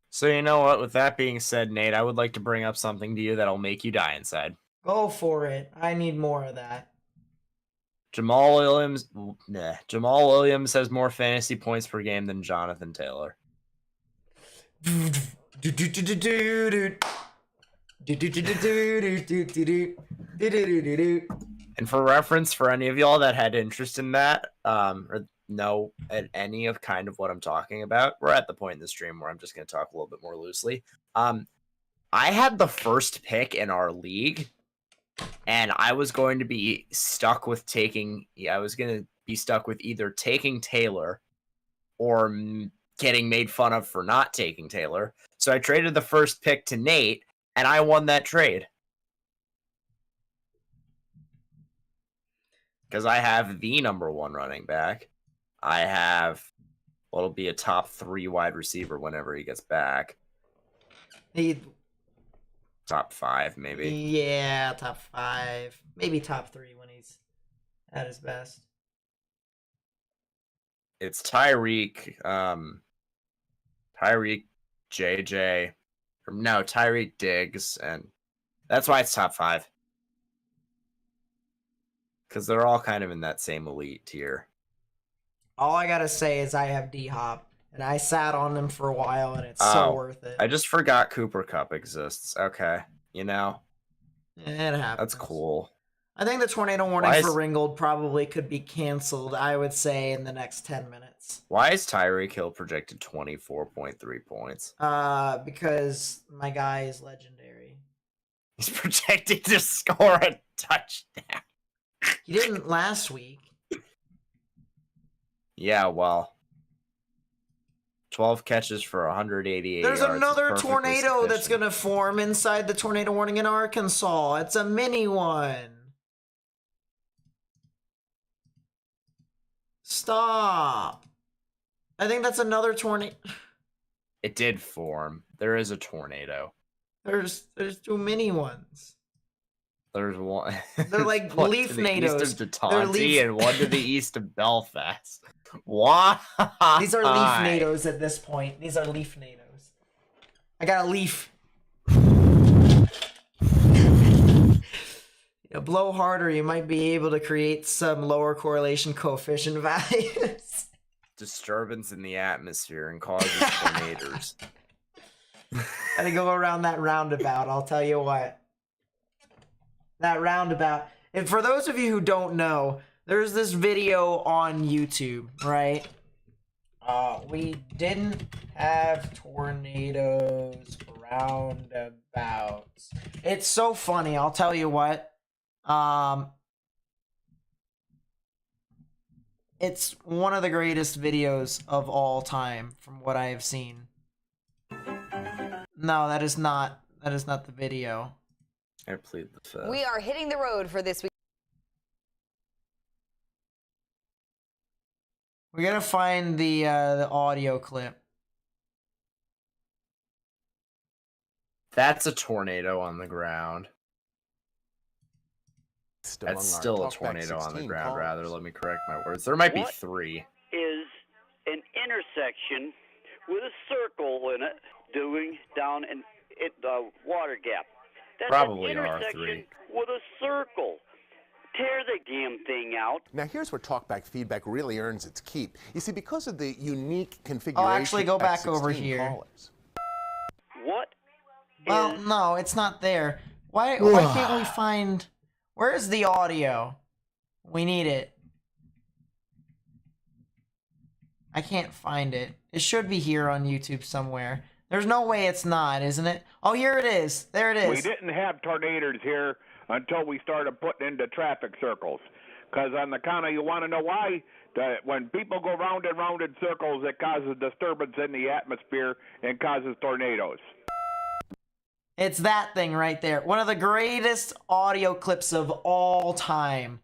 [SPEAKER 8] So you know what? With that being said, Nate, I would like to bring up something to you that'll make you die inside.
[SPEAKER 9] Go for it. I need more of that.
[SPEAKER 8] Jamal Williams has more fantasy points per game than Jonathan Taylor.
[SPEAKER 9] And
[SPEAKER 8] for reference, for any of y'all that had interest in that, or know at any of kind of what I'm talking about, we're at the point in the stream where I'm just going to talk a little bit more loosely. I had the first pick in our league, and I was going to be stuck with either taking Taylor or getting made fun of for not taking Taylor. So I traded the first pick to Nate, and I won that trade. Because I have the number 1 running back. I have Well, it'll be a top 3 wide receiver whenever he gets back. Top 5, maybe.
[SPEAKER 9] Yeah, top 5. Maybe top 3 when he's at his best.
[SPEAKER 8] It's Tyreek, JJ. No, Tyreek Diggs, and that's why it's top 5. Because they're all kind of in that same elite tier.
[SPEAKER 9] All I gotta say is I have D-Hop, and I sat on them for a while, and it's so worth it.
[SPEAKER 8] I just forgot Cooper Cup exists. Okay, you know.
[SPEAKER 9] It happens.
[SPEAKER 8] That's cool.
[SPEAKER 9] I think the tornado warning for Ringgold probably could be canceled, I would say, in the next 10 minutes.
[SPEAKER 8] Why is Tyreek Hill projected 24.3 points?
[SPEAKER 9] Because my guy is legendary.
[SPEAKER 8] He's projected to score a touchdown.
[SPEAKER 9] He didn't last week.
[SPEAKER 8] Yeah, well. 12 catches for 188
[SPEAKER 9] There's
[SPEAKER 8] yards.
[SPEAKER 9] another tornado that's going to form inside the tornado warning in Arkansas. It's a mini one. Stop. I think that's another tornado.
[SPEAKER 8] It did form. There is a tornado.
[SPEAKER 9] There's 2 mini ones.
[SPEAKER 8] There's one.
[SPEAKER 9] They're like
[SPEAKER 8] one
[SPEAKER 9] leaf
[SPEAKER 8] to the
[SPEAKER 9] nados.
[SPEAKER 8] east of Taunton and one to the east of Belfast. Why?
[SPEAKER 9] These are leaf nados at this point. These are leaf nados. I got a leaf. Blow harder, you might be able to create some lower correlation coefficient values.
[SPEAKER 8] Disturbance in the atmosphere and causes tornadoes.
[SPEAKER 9] Gotta go around that roundabout, I'll tell you what. That roundabout. And for those of you who don't know, there's this video on YouTube, right? We didn't have tornadoes roundabouts. It's so funny, I'll tell you what. It's one of the greatest videos of all time from what I have seen. No, that is not the video.
[SPEAKER 8] I plead the fifth.
[SPEAKER 10] We are hitting the road for this week.
[SPEAKER 9] We gotta find the audio clip.
[SPEAKER 8] That's a tornado on the ground. That's still a tornado on the ground, rather. Let me correct my words. There might be 3.
[SPEAKER 11] Is an intersection with a circle in it doing down in the water gap. That's
[SPEAKER 8] Probably
[SPEAKER 11] an intersection
[SPEAKER 8] R3.
[SPEAKER 11] with a circle. Tear the damn thing out.
[SPEAKER 12] Now here's where talkback feedback really earns its keep. You see, because of the unique configuration.
[SPEAKER 9] Oh, actually, go back
[SPEAKER 12] X16
[SPEAKER 9] over here.
[SPEAKER 12] callers.
[SPEAKER 11] What?
[SPEAKER 9] Well, no, it's not there. Why can't we find... Where's the audio? We need it. I can't find it. It should be here on YouTube somewhere. There's no way it's not, isn't it? Oh, here it is. There it is.
[SPEAKER 13] We didn't have tornadoes here until we started putting into traffic circles. Because on the count of, you want to know why? When people go round and round in circles, it causes disturbance in the atmosphere and causes tornadoes.
[SPEAKER 9] It's that thing right there. One of the greatest audio clips of all time.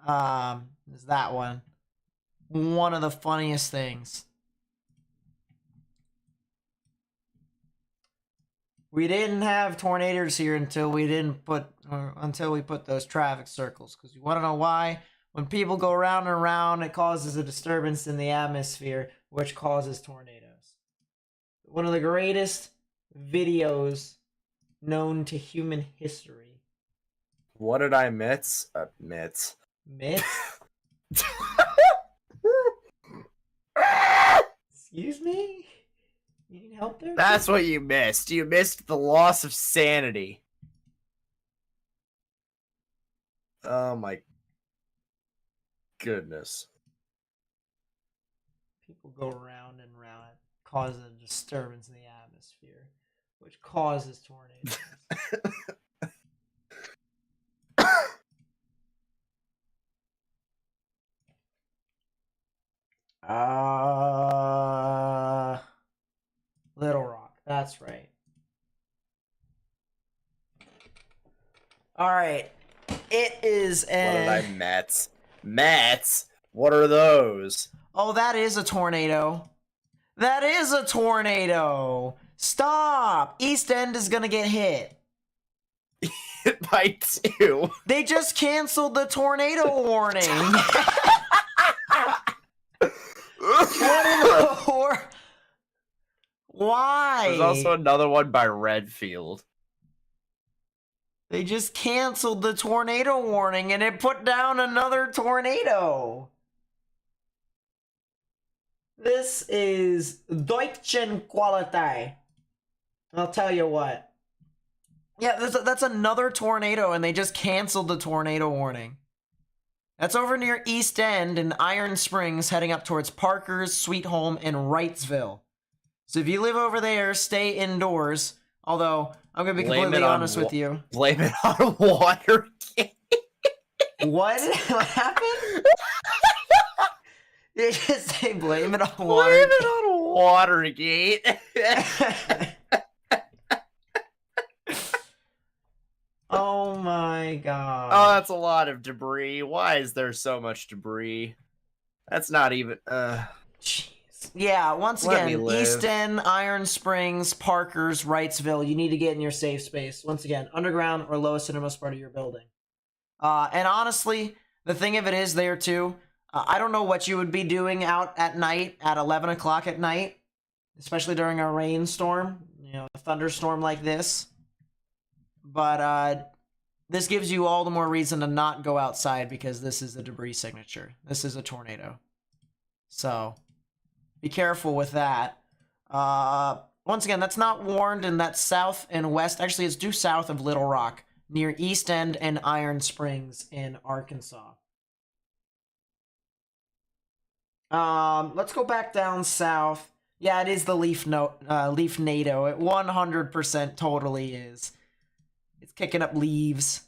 [SPEAKER 9] Is that one. One of the funniest things. We didn't have tornadoes here until we put those traffic circles. Because you want to know why? When people go round and around, it causes a disturbance in the atmosphere, which causes tornadoes. One of the greatest videos known to human history.
[SPEAKER 8] What did I miss? Mitts.
[SPEAKER 9] Excuse me? You need help there?
[SPEAKER 8] That's what you missed. You missed the loss of sanity. Oh my goodness.
[SPEAKER 9] People go round and round, cause a disturbance in the atmosphere, which causes tornadoes. Little Rock, that's right. All right, it is
[SPEAKER 8] What did I Mets? Mets? What are those?
[SPEAKER 1] Oh, that is a tornado. That is a tornado. Stop. East End is gonna get hit.
[SPEAKER 8] By 2.
[SPEAKER 1] They just canceled the tornado warning. What in the world? Why?
[SPEAKER 8] There's also another one by Redfield.
[SPEAKER 1] They just canceled the tornado warning and it put down another tornado. This is Deutschen Quality. I'll tell you what. Yeah, that's another tornado and they just canceled the tornado warning. That's over near East End and Iron Springs, heading up towards Parker's, Sweet Home, and Wrightsville. So if you live over there, stay indoors. Although, I'm going to be completely honest with you.
[SPEAKER 8] Blame it on Watergate.
[SPEAKER 1] What? What happened? You just say blame it on Watergate.
[SPEAKER 8] Blame it on Watergate.
[SPEAKER 1] Oh my god.
[SPEAKER 8] Oh, that's a lot of debris. Why is there so much debris? That's not even...
[SPEAKER 1] Jeez. Yeah, once again, East End, Iron Springs, Parkers, Wrightsville, you need to get in your safe space. Once again, underground or lowest innermost part of your building. And honestly, the thing of it is there too, I don't know what you would be doing out at night at 11 o'clock at night, especially during a rainstorm, you know, a thunderstorm like this. But this gives you all the more reason to not go outside because this is a debris signature. This is a tornado. So be careful with that. Once again, that's not warned, and that's south and west. Actually, it's due south of Little Rock, near East End and Iron Springs in Arkansas. Let's go back down south. Yeah, it is the Leaf NATO. It 100% totally is. It's kicking up leaves.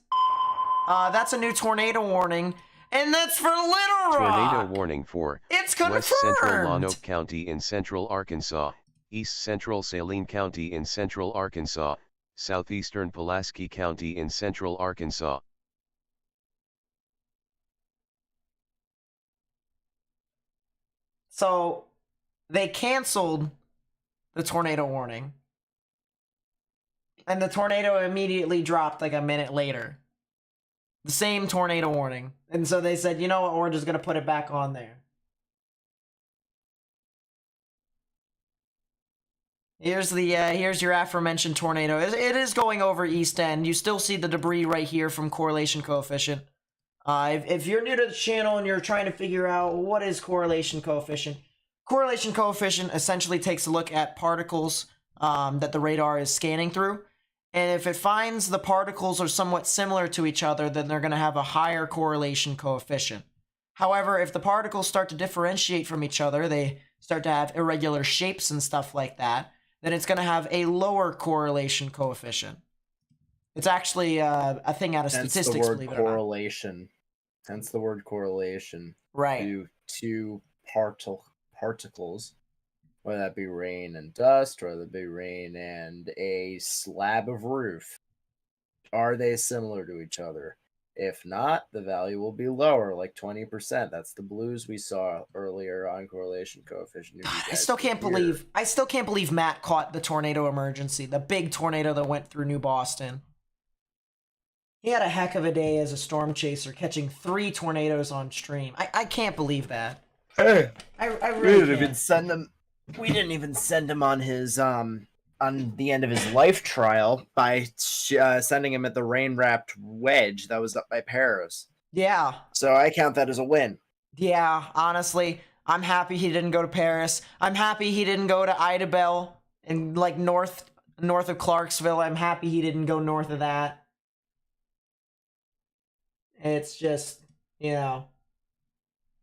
[SPEAKER 1] That's a new tornado warning, and that's for Little Rock.
[SPEAKER 2] Tornado warning for
[SPEAKER 1] It's confirmed.
[SPEAKER 2] West Central Lonoke County in central Arkansas, East Central Saline County in central Arkansas, Southeastern Pulaski County in central Arkansas.
[SPEAKER 1] So, they canceled the tornado warning. And the tornado immediately dropped like a minute later. The same tornado warning. And so they said, you know what, we're just going to put it back on there. Here's your aforementioned tornado. It is going over East End. You still see the debris right here from correlation coefficient. If you're new to the channel and you're trying to figure out what is correlation coefficient essentially takes a look at particles that the radar is scanning through. And if it finds the particles are somewhat similar to each other, then they're going to have a higher correlation coefficient. However, if the particles start to differentiate from each other, they start to have irregular shapes and stuff like that, then it's going to have a lower correlation coefficient. It's actually a thing out of statistics, believe it or not.
[SPEAKER 8] Correlation. Hence the word correlation.
[SPEAKER 1] Right.
[SPEAKER 8] To two particles, whether that be rain and dust, or whether that be rain and a slab of roof. Are they similar to each other? If not, the value will be lower, like 20%. That's the blues we saw earlier on correlation coefficient.
[SPEAKER 1] I still can't believe Matt caught the tornado emergency, the big tornado that went through New Boston. He had a heck of a day as a storm chaser, catching 3 tornadoes on stream. I can't believe that.
[SPEAKER 8] Hey,
[SPEAKER 1] I really
[SPEAKER 8] didn't even send him. We didn't even send him on his on the end of his life trial by sending him at the rain-wrapped wedge that was up by Paris.
[SPEAKER 1] Yeah.
[SPEAKER 8] So I count that as a win.
[SPEAKER 1] Yeah, honestly, I'm happy he didn't go to Paris. I'm happy he didn't go to Idabel and like north of Clarksville. I'm happy he didn't go north of that. It's just, you know,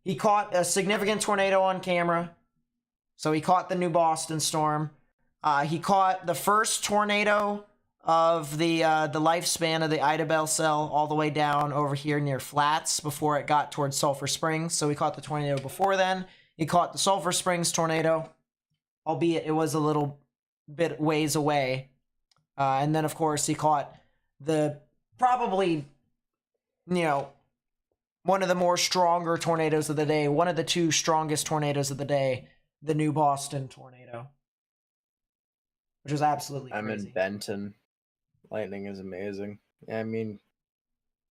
[SPEAKER 1] he caught a significant tornado on camera. So he caught the New Boston storm. He caught the first tornado of the lifespan of the Idabel cell all the way down over here near Flats before it got towards Sulphur Springs. So he caught the tornado before then. He caught the Sulphur Springs tornado, albeit it was a little bit ways away. And then, of course, he caught the probably, you know, one of the more stronger tornadoes of the day, one of the two strongest tornadoes of the day, the New Boston tornado, which was absolutely crazy.
[SPEAKER 8] I'm in Benton. Lightning is amazing. I mean,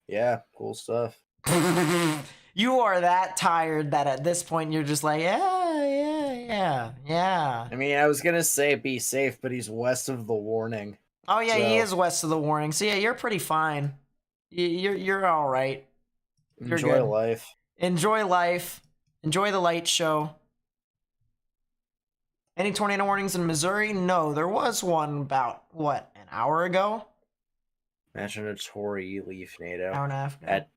[SPEAKER 8] yeah, cool stuff.
[SPEAKER 1] You are that tired that at this point you're just like, yeah.
[SPEAKER 8] I mean, I was gonna say be safe, but he's west of the warning.
[SPEAKER 1] Oh yeah, he is west of the warning. So yeah, you're pretty fine. You're all right. You're
[SPEAKER 8] Enjoy
[SPEAKER 1] good.
[SPEAKER 8] life.
[SPEAKER 1] Enjoy life. Enjoy the light show. Any tornado warnings in Missouri? No, there was one about, what, an hour ago?
[SPEAKER 8] Imagine a Tory leaf NATO.
[SPEAKER 1] Hour and a half ago.
[SPEAKER 8] At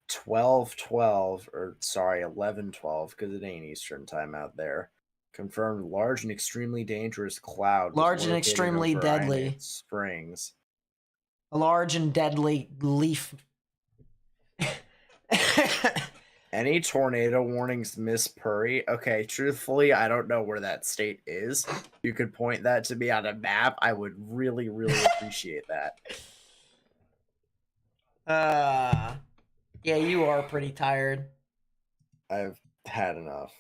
[SPEAKER 8] 12:12, or sorry, 11:12, because it ain't Eastern time out there. Confirmed large and extremely dangerous cloud. was
[SPEAKER 1] Large and
[SPEAKER 8] located
[SPEAKER 1] extremely
[SPEAKER 8] over
[SPEAKER 1] deadly.
[SPEAKER 8] Inlet Springs.
[SPEAKER 1] A large and deadly leaf.
[SPEAKER 8] Any tornado warnings, Miss Purry? Okay, truthfully, I don't know where that state is. You could point that to me on a map. I would really, really appreciate that.
[SPEAKER 1] Yeah, you are pretty tired.
[SPEAKER 8] I've had enough.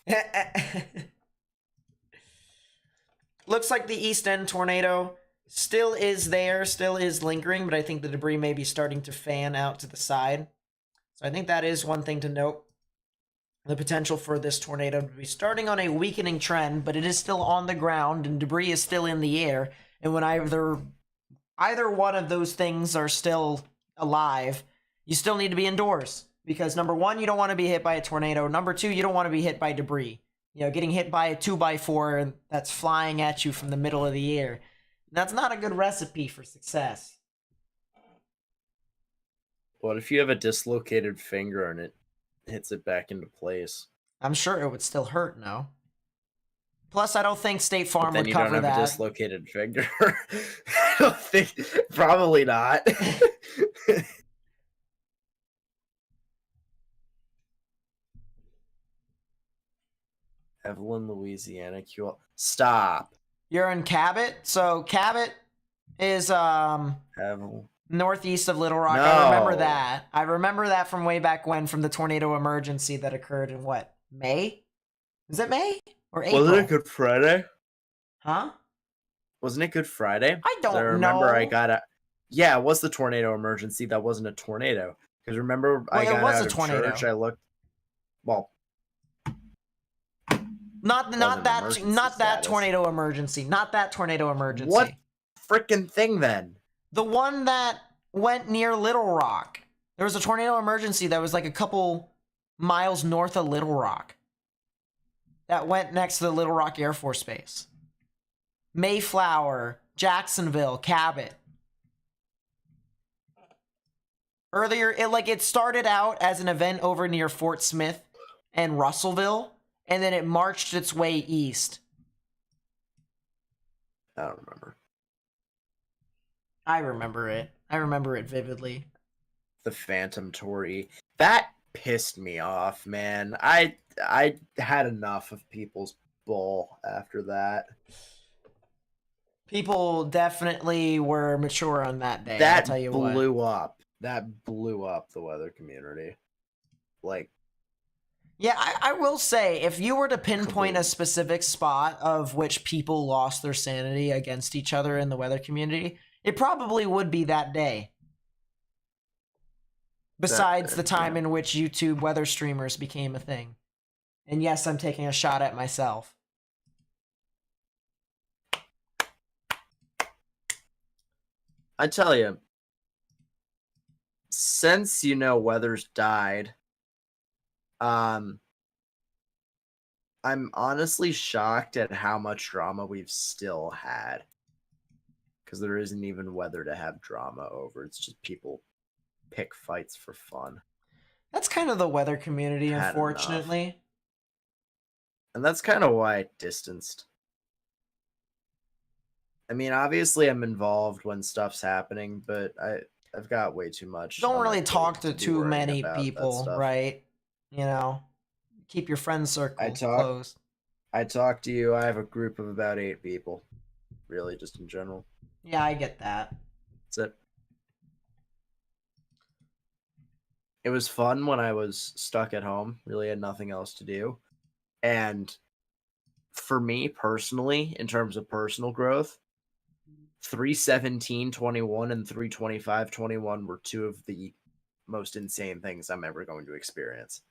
[SPEAKER 1] Looks like the East End tornado still is there, still is lingering, but I think the debris may be starting to fan out to the side. So I think that is one thing to note. The potential for this tornado to be starting on a weakening trend, but it is still on the ground and debris is still in the air. And when either one of those things are still alive, you still need to be indoors. Because number one, you don't want to be hit by a tornado. Number two, you don't want to be hit by debris. You know, getting hit by a 2x4 that's flying at you from the middle of the air. That's not a good recipe for success.
[SPEAKER 8] What if you have a dislocated finger and it hits it back into place?
[SPEAKER 1] I'm sure it would still hurt, no? Plus, I don't think State Farm would cover that.
[SPEAKER 8] Then you don't have a dislocated finger. I don't think... Probably not. Evelyn, Louisiana. Stop.
[SPEAKER 1] You're in Cabot? So Cabot is northeast of Little Rock.
[SPEAKER 8] No.
[SPEAKER 1] I remember that. I remember that from way back when, from the tornado emergency that occurred in what? May? Is it May? Or April?
[SPEAKER 8] Wasn't it Good Friday?
[SPEAKER 1] Huh?
[SPEAKER 8] Wasn't it Good Friday?
[SPEAKER 1] I don't know.
[SPEAKER 8] I remember I got a... Yeah, it was the tornado emergency. That wasn't a tornado. Because remember, I got out of church, I looked... Well...
[SPEAKER 1] Not that tornado emergency. Not that tornado emergency.
[SPEAKER 8] What freaking thing then?
[SPEAKER 1] The one that went near Little Rock. There was a tornado emergency that was like a couple miles north of Little Rock. That went next to the Little Rock Air Force Base. Mayflower, Jacksonville, Cabot. Earlier, it started out as an event over near Fort Smith and Russellville. And then it marched its way east.
[SPEAKER 8] I don't remember.
[SPEAKER 1] I remember it. I remember it vividly.
[SPEAKER 8] The Phantom Tory. That pissed me off, man. I had enough of people's bull after that.
[SPEAKER 1] People definitely were mature on that day.
[SPEAKER 8] That
[SPEAKER 1] I'll tell you
[SPEAKER 8] blew up. That blew up the weather community. Like,
[SPEAKER 1] yeah, I will say, if you were to pinpoint a specific spot of which people lost their sanity against each other in the weather community, it probably would be that day. Besides the time in which YouTube weather streamers became a thing. And yes, I'm taking a shot at myself.
[SPEAKER 8] I tell you, since, weather's died, I'm honestly shocked at how much drama we've still had. Because there isn't even weather to have drama over. It's just people pick fights for fun.
[SPEAKER 1] That's kind of the weather community, unfortunately.
[SPEAKER 8] Enough. And that's kind of why I distanced. I mean, obviously I'm involved when stuff's happening, but I've got way too much.
[SPEAKER 1] Don't really talk to too many people, right? Keep your friend circle close.
[SPEAKER 8] I talk to you. I have a group of about 8 people. Really, just in general.
[SPEAKER 1] Yeah, I get that.
[SPEAKER 8] That's it.
[SPEAKER 4] It was fun when I was stuck at home, really had nothing else to do. And for me personally, in terms of personal growth, 317.21 and 325.21 were two of the most insane things I'm ever going to experience.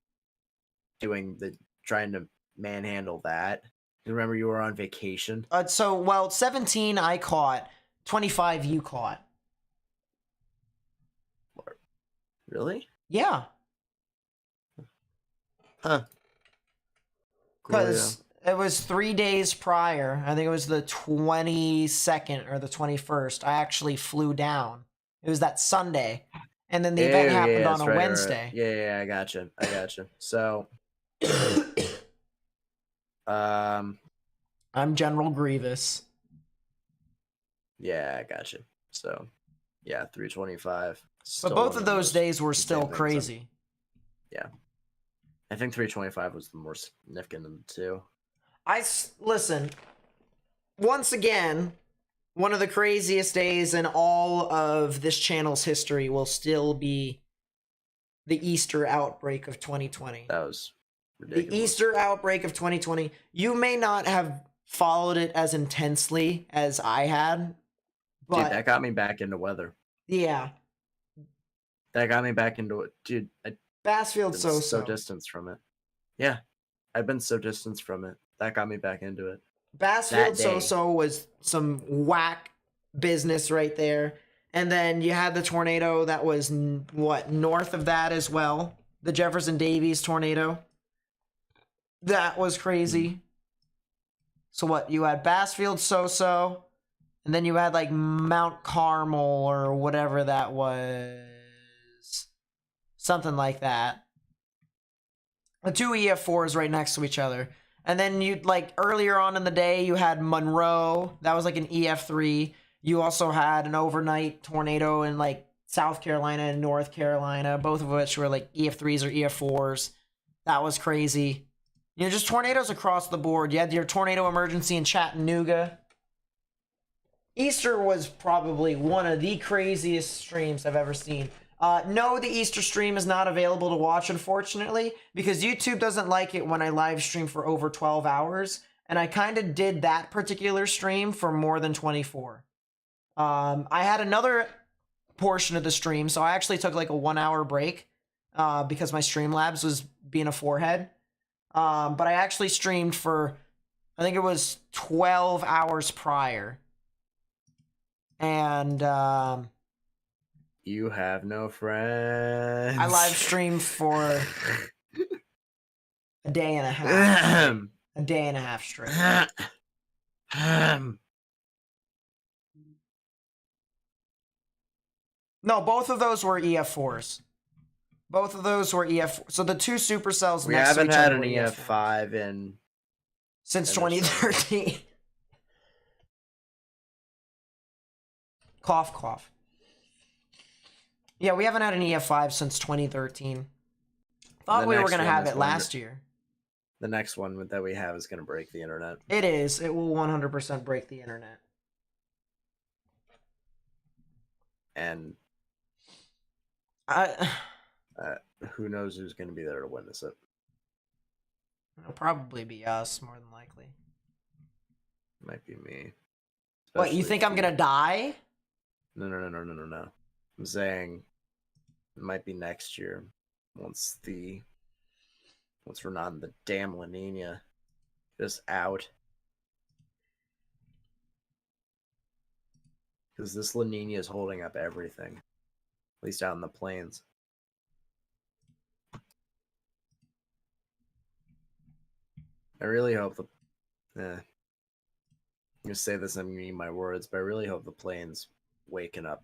[SPEAKER 4] Trying to manhandle that. You remember you were on vacation?
[SPEAKER 1] 17 I caught, 25 you caught.
[SPEAKER 4] Really?
[SPEAKER 1] Yeah.
[SPEAKER 4] Huh.
[SPEAKER 1] Because it was 3 days prior. I think it was the 22nd or the 21st. I actually flew down. It was that Sunday. And then the event happened on a Wednesday.
[SPEAKER 4] Right. Yeah, I gotcha. So, I'm
[SPEAKER 1] General Grievous.
[SPEAKER 4] Yeah, I gotcha. So, yeah, 325.
[SPEAKER 1] But both of those days were still crazy.
[SPEAKER 4] Yeah. I think 325 was the more significant of the two.
[SPEAKER 1] Listen, once again, one of the craziest days in all of this channel's history will still be the Easter outbreak of 2020.
[SPEAKER 4] That was ridiculous.
[SPEAKER 1] The Easter outbreak of 2020. You may not have followed it as intensely as I had, but
[SPEAKER 4] dude, that got me back into weather.
[SPEAKER 1] Yeah.
[SPEAKER 4] That got me back into it. Dude,
[SPEAKER 1] Bassfield
[SPEAKER 4] so distanced from it. Yeah. I've been so distanced from it. That got me back into it.
[SPEAKER 1] Bassfield So was some whack business right there. And then you had the tornado that was, north of that as well. The Jefferson Davies tornado. That was crazy. So you had Bassfield So, and then you had like Mount Carmel or whatever that was. Something like that. The two EF4s right next to each other. And then earlier on in the day, you had Monroe. That was like an EF3. You also had an overnight tornado in South Carolina and North Carolina, both of which were like EF3s or EF4s. That was crazy. Just tornadoes across the board. You had your tornado emergency in Chattanooga. Easter was probably one of the craziest streams I've ever seen. No, the Easter stream is not available to watch, unfortunately, because YouTube doesn't like it when I live stream for over 12 hours, and I kind of did that particular stream for more than 24. I had another portion of the stream, so I actually took like a 1 hour break because my Streamlabs was being a forehead. But I actually streamed for, I think it was 12 hours prior. And
[SPEAKER 4] you have no friends.
[SPEAKER 1] I live streamed for a day and a half. A day and a half straight. No, both of those were EF4s. Both of those were EF. So the two supercells
[SPEAKER 4] we
[SPEAKER 1] next to each other.
[SPEAKER 4] We haven't had an EF5
[SPEAKER 1] since 2013. Cough, cough. Yeah, we haven't had an EF5 since 2013. Thought we were going to have it last year.
[SPEAKER 4] The next one that we have is going to break the internet.
[SPEAKER 1] It is. It will 100% break the internet.
[SPEAKER 4] And who knows who's going to be there to witness it.
[SPEAKER 1] It'll probably be us, more than likely.
[SPEAKER 4] Might be me.
[SPEAKER 1] What, you think I'm going to die?
[SPEAKER 4] No. I'm saying it might be next year once we're not in the damn La Nina just out. Because this La Nina is holding up everything. At least out in the plains. I really hope I'm going to say this, I'm going to eat my words, but I really hope the plains wake up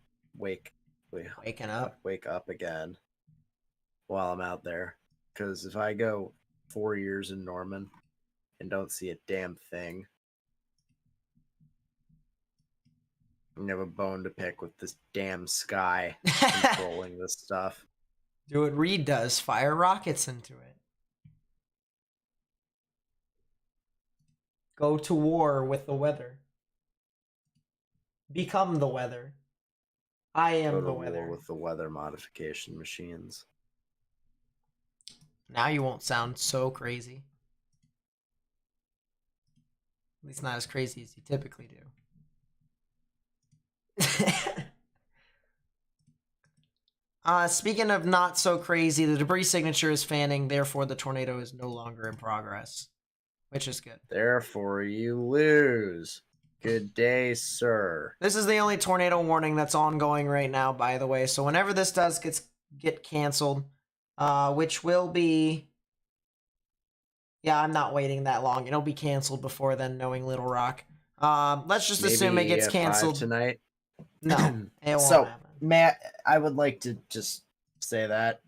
[SPEAKER 4] again while I'm out there. Because if I go 4 years in Norman and don't see a damn thing, I'm gonna have a bone to pick with this damn sky controlling this stuff.
[SPEAKER 1] Do what Reed does, fire rockets into it. Go to war with the weather. Become the weather. I am the weather.
[SPEAKER 4] With the weather modification machines.
[SPEAKER 1] Now you won't sound so crazy. At least not as crazy as you typically do. Speaking of not so crazy, the debris signature is fanning, therefore the tornado is no longer in progress, which is good.
[SPEAKER 8] Therefore you lose. Good day, sir.
[SPEAKER 1] This is the only tornado warning that's ongoing right now, by the way, so whenever this does get canceled, which will be... Yeah, I'm not waiting that long. It'll be canceled before then, knowing Little Rock. Let's just assume it gets canceled
[SPEAKER 8] tonight.
[SPEAKER 1] No, it won't
[SPEAKER 8] So,
[SPEAKER 1] happen.
[SPEAKER 8] Matt, I would like to just say that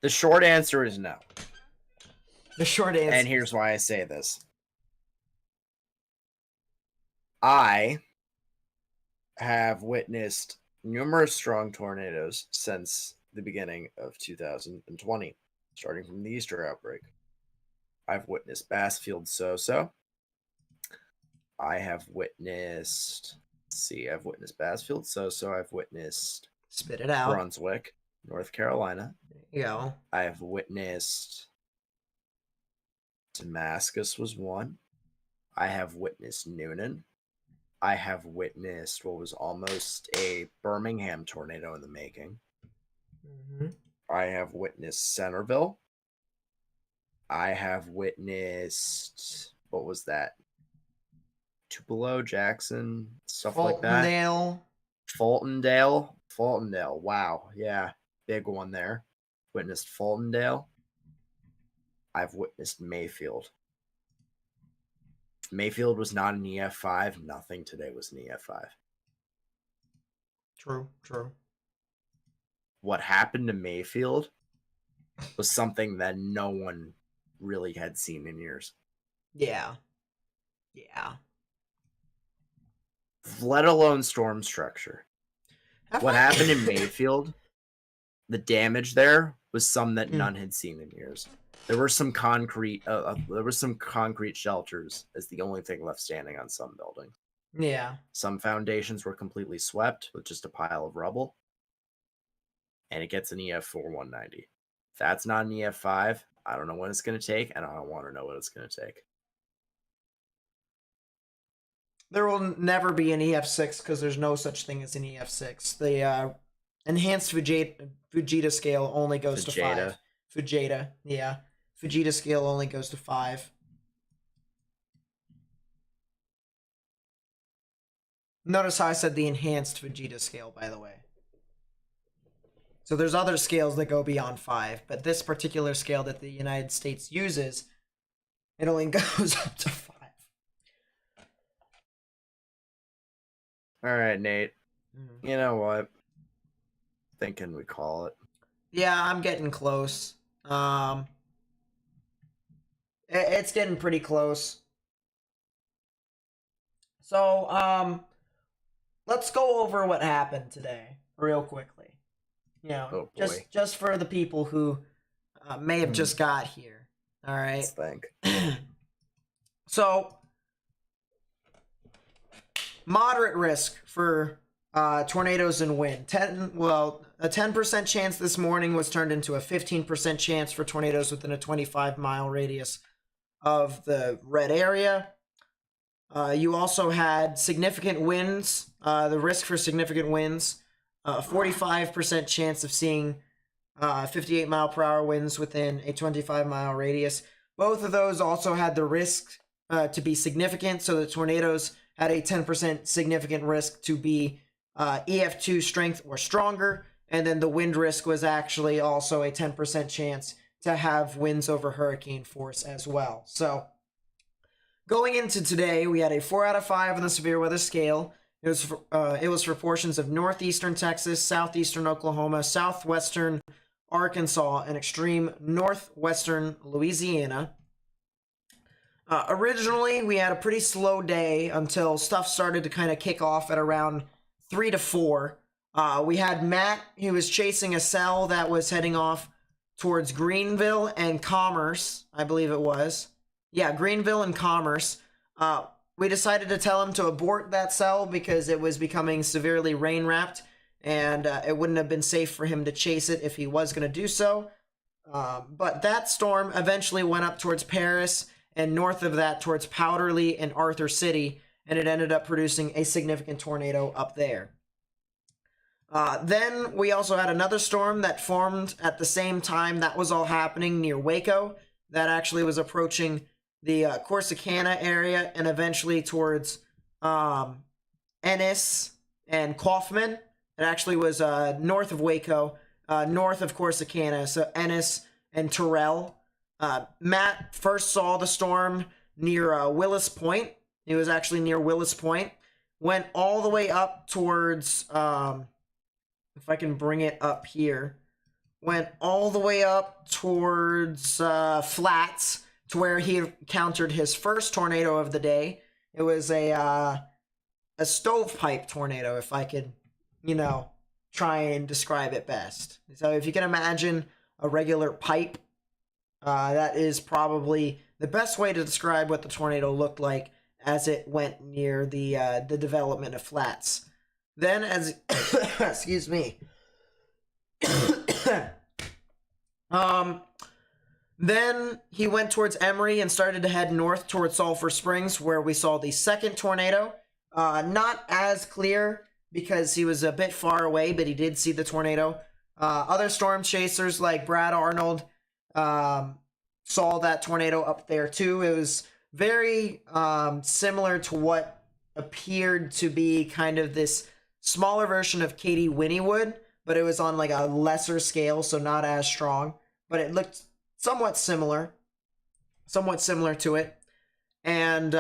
[SPEAKER 8] the short answer is no.
[SPEAKER 1] The short answer.
[SPEAKER 8] And here's why I say this. I have witnessed numerous strong tornadoes since the beginning of 2020, starting from the Easter outbreak. I've witnessed Bassfield so-so. I have witnessed... I've witnessed Bassfield so-so. I've witnessed...
[SPEAKER 1] Spit it out.
[SPEAKER 8] Brunswick, North Carolina.
[SPEAKER 1] There you go.
[SPEAKER 8] I have witnessed... Damascus was one. I have witnessed Noonan. I have witnessed what was almost a Birmingham tornado in the making.
[SPEAKER 1] Mm-hmm.
[SPEAKER 8] I have witnessed Centerville. I have witnessed, what was that? Tupelo, Jackson, stuff like that. Fultondale. Wow. Yeah. Big one there. Witnessed Fultondale. I've witnessed Mayfield. If Mayfield was not an EF5, nothing today was an EF5.
[SPEAKER 1] True.
[SPEAKER 8] What happened to Mayfield was something that no one really had seen in years.
[SPEAKER 1] Yeah.
[SPEAKER 8] Let alone storm structure. What happened in Mayfield, the damage there was some that none had seen in years. There were some concrete shelters as the only thing left standing on some buildings.
[SPEAKER 1] Yeah.
[SPEAKER 8] Some foundations were completely swept with just a pile of rubble. And it gets an EF4 190. If that's not an EF5, I don't know what it's going to take, and I don't want to know what it's going to take.
[SPEAKER 1] There will never be an EF6 because there's no such thing as an EF6. The enhanced Fujita scale only goes to 5. Fujita, yeah. Fujita scale only goes to 5. Notice how I said the enhanced Fujita scale, by the way. So there's other scales that go beyond 5, but this particular scale that the United States uses, it only goes up to 5.
[SPEAKER 8] All right, Nate. You know what? Thinking we call it.
[SPEAKER 1] Yeah, I'm getting close. It's getting pretty close. So, let's go over what happened today real quickly. You know, just for the people who may have just got here. All right.
[SPEAKER 8] Let's think.
[SPEAKER 1] So, moderate risk for tornadoes and wind. A 10% chance this morning was turned into a 15% chance for tornadoes within a 25-mile radius of the red area. You also had significant winds, the risk for significant winds, a 45% chance of seeing 58-mile-per-hour winds within a 25-mile radius. Both of those also had the risk to be significant, so the tornadoes had a 10% significant risk to be EF2 strength or stronger, and then the wind risk was actually also a 10% chance to have winds over hurricane force as well. So, going into today, we had a 4 out of 5 on the severe weather scale. It was for portions of northeastern Texas, southeastern Oklahoma, southwestern Arkansas, and extreme northwestern Louisiana. Originally, we had a pretty slow day until stuff started to kind of kick off at around 3 to 4. We had Matt, who was chasing a cell that was heading off towards Greenville and Commerce, I believe it was. Yeah, Greenville and Commerce. We decided to tell him to abort that cell because it was becoming severely rain-wrapped, and it wouldn't have been safe for him to chase it if he was going to do so. But that storm eventually went up towards Paris, and north of that towards Powderly and Arthur City, and it ended up producing a significant tornado up there. Then we also had another storm that formed at the same time that was all happening near Waco. That actually was approaching the Corsicana area and eventually towards Ennis and Kaufman. It actually was north of Waco, north of Corsicana, so Ennis and Terrell. Matt first saw the storm near Willis Point. It was actually near Willis Point. Went all the way up towards, if I can bring it up here, went all the way up towards Flats to where he encountered his first tornado of the day. It was a stovepipe tornado, if I could, try and describe it best. So if you can imagine a regular pipe, that is probably the best way to describe what the tornado looked like as it went near the development of Flats. Then as excuse me. Then he went towards Emory and started to head north towards Sulphur Springs, where we saw the second tornado. Not as clear because he was a bit far away, but he did see the tornado. Other storm chasers like Brad Arnold saw that tornado up there too. It was very similar to what appeared to be kind of this smaller version of Katie Winniewood, but it was on like a lesser scale, so not as strong. But it looked somewhat similar to it. And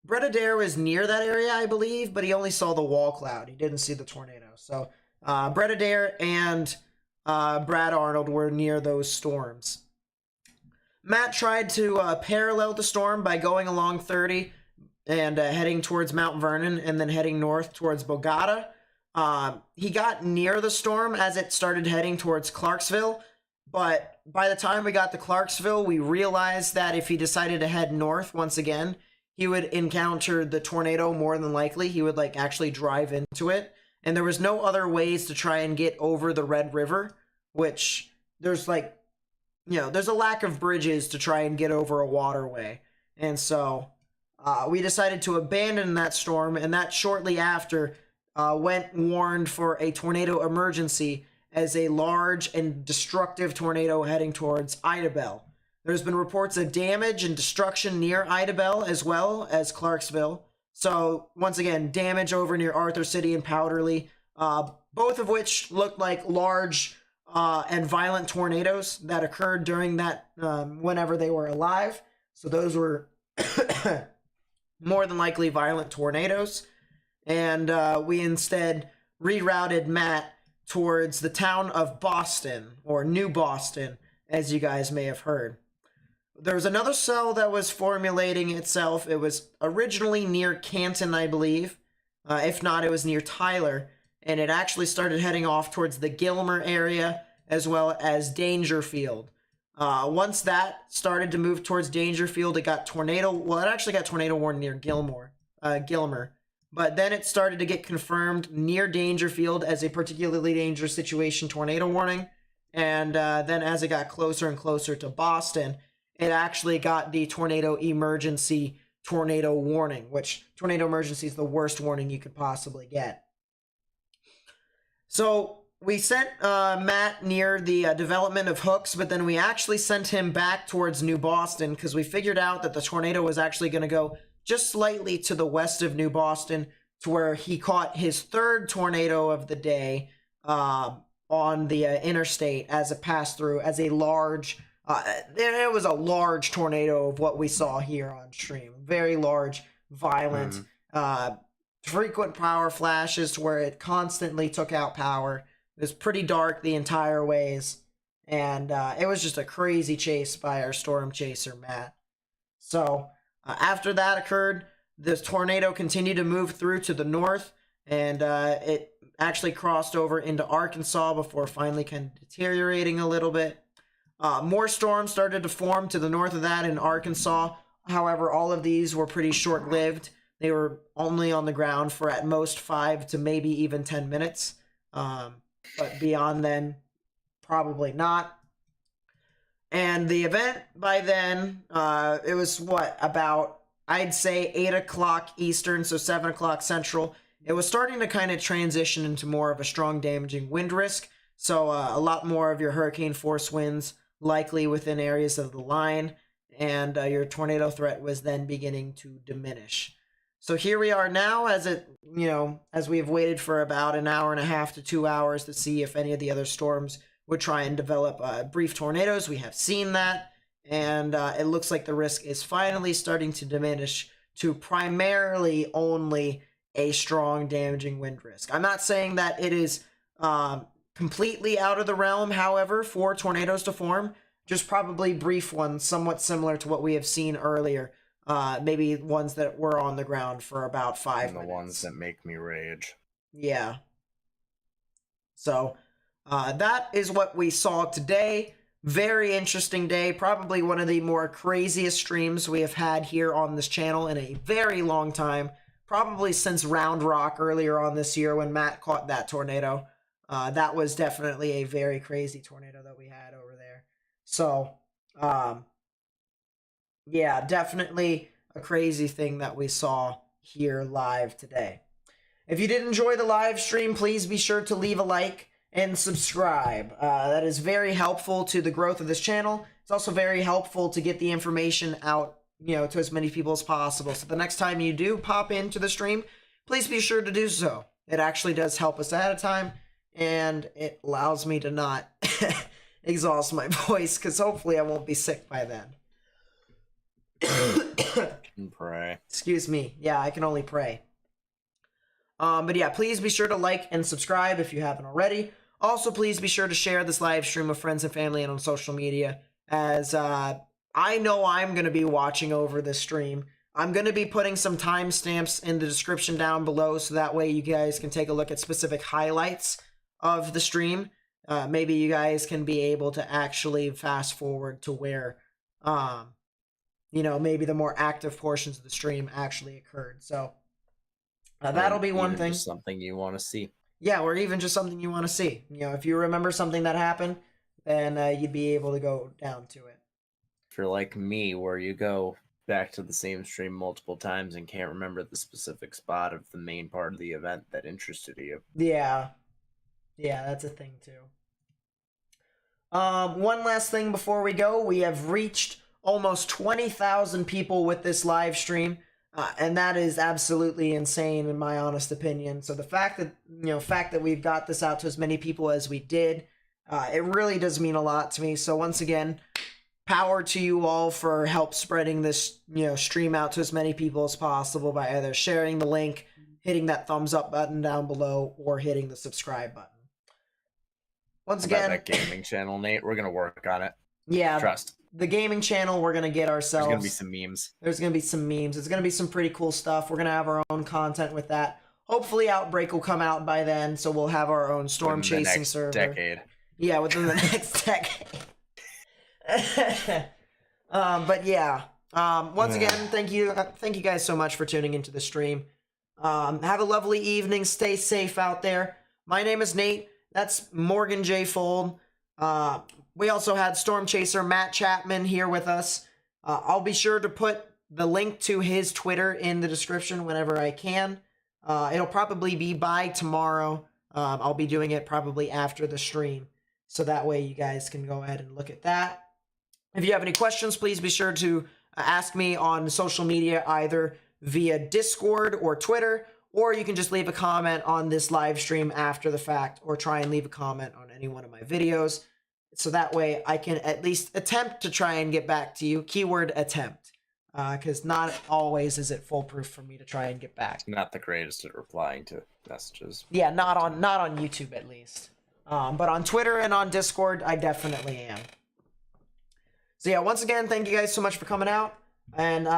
[SPEAKER 1] Brett Adair was near that area, I believe, but he only saw the wall cloud. He didn't see the tornado. So Brett Adair and Brad Arnold were near those storms. Matt tried to parallel the storm by going along 30 and heading towards Mount Vernon and then heading north towards Bogota. He got near the storm as it started heading towards Clarksville, but by the time we got to Clarksville, we realized that if he decided to head north once again, he would encounter the tornado more than likely. He would actually drive into it, and there was no other ways to try and get over the Red River, which there's there's a lack of bridges to try and get over a waterway. And so we decided to abandon that storm, and that shortly after went warned for a tornado emergency as a large and destructive tornado heading towards Idabel. There's been reports of damage and destruction near Idabel as well as Clarksville. So once again, damage over near Arthur City and Powderly, both of which looked like large and violent tornadoes that occurred during that whenever they were alive. So those were more than likely violent tornadoes. And we instead rerouted Matt towards the town of Boston, or New Boston, as you guys may have heard. There was another cell that was formulating itself. It was originally near Canton, I believe. If not, it was near Tyler. And it actually started heading off towards the Gilmer area, as well as Dangerfield. Once that started to move towards Dangerfield, it got tornado... Well, it actually got tornado warned near Gilmer. But then it started to get confirmed near Dangerfield as a particularly dangerous situation tornado warning. And then as it got closer and closer to Boston, it actually got the tornado emergency tornado warning, which tornado emergency is the worst warning you could possibly get. So we sent Matt near the development of Hooks, but then we actually sent him back towards New Boston because we figured out that the tornado was actually going to go just slightly to the west of New Boston, to where he caught his third tornado of the day on the interstate as it passed through as a large, it was a large tornado of what we saw here on stream. Very large, violent, frequent power flashes to where it constantly took out power. It was pretty dark the entire ways, and it was just a crazy chase by our storm chaser, Matt. So after that occurred, this tornado continued to move through to the north, and it actually crossed over into Arkansas before finally kind of deteriorating a little bit. More storms started to form to the north of that in Arkansas. However, all of these were pretty short-lived. They were only on the ground for at most 5 to maybe even 10 minutes. But beyond then,
[SPEAKER 9] probably not. And the event by then, it was what, about, I'd say 8 o'clock Eastern, so 7 o'clock Central. It was starting to kind of transition into more of a strong damaging wind risk. So a lot more of your hurricane force winds likely within areas of the line. And your tornado threat was then beginning to diminish. So here we are now, as we have waited for about an hour and a half to 2 hours to see if any of the other storms would try and develop brief tornadoes. We have seen that, and it looks like the risk is finally starting to diminish to primarily only a strong damaging wind risk. I'm not saying that it is completely out of the realm, however, for tornadoes to form, just probably brief ones, somewhat similar to what we have seen earlier. Maybe ones that were on the ground for about 5 minutes.
[SPEAKER 8] The ones that make me rage.
[SPEAKER 9] Yeah. So, that is what we saw today. Very interesting day. Probably one of the more craziest streams we have had here on this channel in a very long time. Probably since Round Rock earlier on this year when Matt caught that tornado. That was definitely a very crazy tornado that we had over there. So, yeah, definitely a crazy thing that we saw here live today. If you did enjoy the live stream, please be sure to leave a like and subscribe. That is very helpful to the growth of this channel. It's also very helpful to get the information out, to as many people as possible. So the next time you do pop into the stream, please be sure to do so. It actually does help us ahead of time, and it allows me to not exhaust my voice, because hopefully I won't be sick by then.
[SPEAKER 8] Pray.
[SPEAKER 9] Excuse me. Yeah, I can only pray. But yeah, please be sure to like and subscribe if you haven't already. Also, please be sure to share this live stream with friends and family and on social media, as I know I'm going to be watching over this stream. I'm going to be putting some timestamps in the description down below, so that way you guys can take a look at specific highlights of the stream. Maybe you guys can be able to actually fast forward to where, maybe the more active portions of the stream actually occurred. So that'll be one thing.
[SPEAKER 8] Just something you want to see.
[SPEAKER 9] Yeah, or even just something you want to see. If you remember something that happened, then you'd be able to go down to it.
[SPEAKER 8] If you're like me, where you go back to the same stream multiple times and can't remember the specific spot of the main part of the event that interested you.
[SPEAKER 9] Yeah, that's a thing too. One last thing before we go. We have reached almost 20,000 people with this live stream. And that is absolutely insane in my honest opinion. So the fact that we've got this out to as many people as we did, it really does mean a lot to me. So once again, power to you all for help spreading this, stream out to as many people as possible by either sharing the link, hitting that thumbs up button down below, or hitting the subscribe button. Once again,
[SPEAKER 8] that gaming channel, Nate, we're gonna work on it.
[SPEAKER 9] Yeah,
[SPEAKER 8] trust.
[SPEAKER 9] The gaming channel, we're going to get ourselves.
[SPEAKER 8] There's going to be some memes.
[SPEAKER 9] There's going to be some memes. It's going to be some pretty cool stuff. We're going to have our own content with that. Hopefully Outbreak will come out by then, so we'll have our own storm chasing server.
[SPEAKER 8] Decade.
[SPEAKER 9] Yeah, within the next decade. But yeah. Once again, thank you guys so much for tuning into the stream. Have a lovely evening. Stay safe out there. My name is Nate. That's Morgan J. Fold. We also had Storm Chaser Matt Chapman here with us. I'll be sure to put the link to his Twitter in the description whenever I can. It'll probably be by tomorrow. I'll be doing it probably after the stream, so that way you guys can go ahead and look at that. If you have any questions, please be sure to ask me on social media, either via Discord or Twitter, or you can just leave a comment on this live stream after the fact, or try and leave a comment on any one of my videos. So that way I can at least attempt to try and get back to you. Keyword attempt. Because not always is it foolproof for me to try and get back.
[SPEAKER 8] Not the greatest at replying to messages.
[SPEAKER 9] Yeah, not on YouTube at least. But on Twitter and on Discord, I definitely am. So yeah, once again, thank you guys so much for coming out. And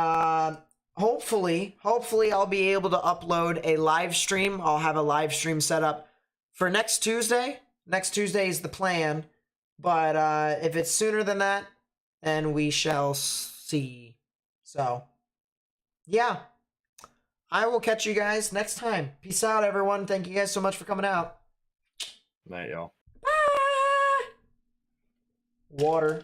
[SPEAKER 9] hopefully I'll be able to upload a live stream. I'll have a live stream set up for next Tuesday. Next Tuesday is the plan. But if it's sooner than that, then we shall see. So, yeah. I will catch you guys next time. Peace out, everyone. Thank you guys so much for coming out.
[SPEAKER 8] Night, y'all.
[SPEAKER 1] water.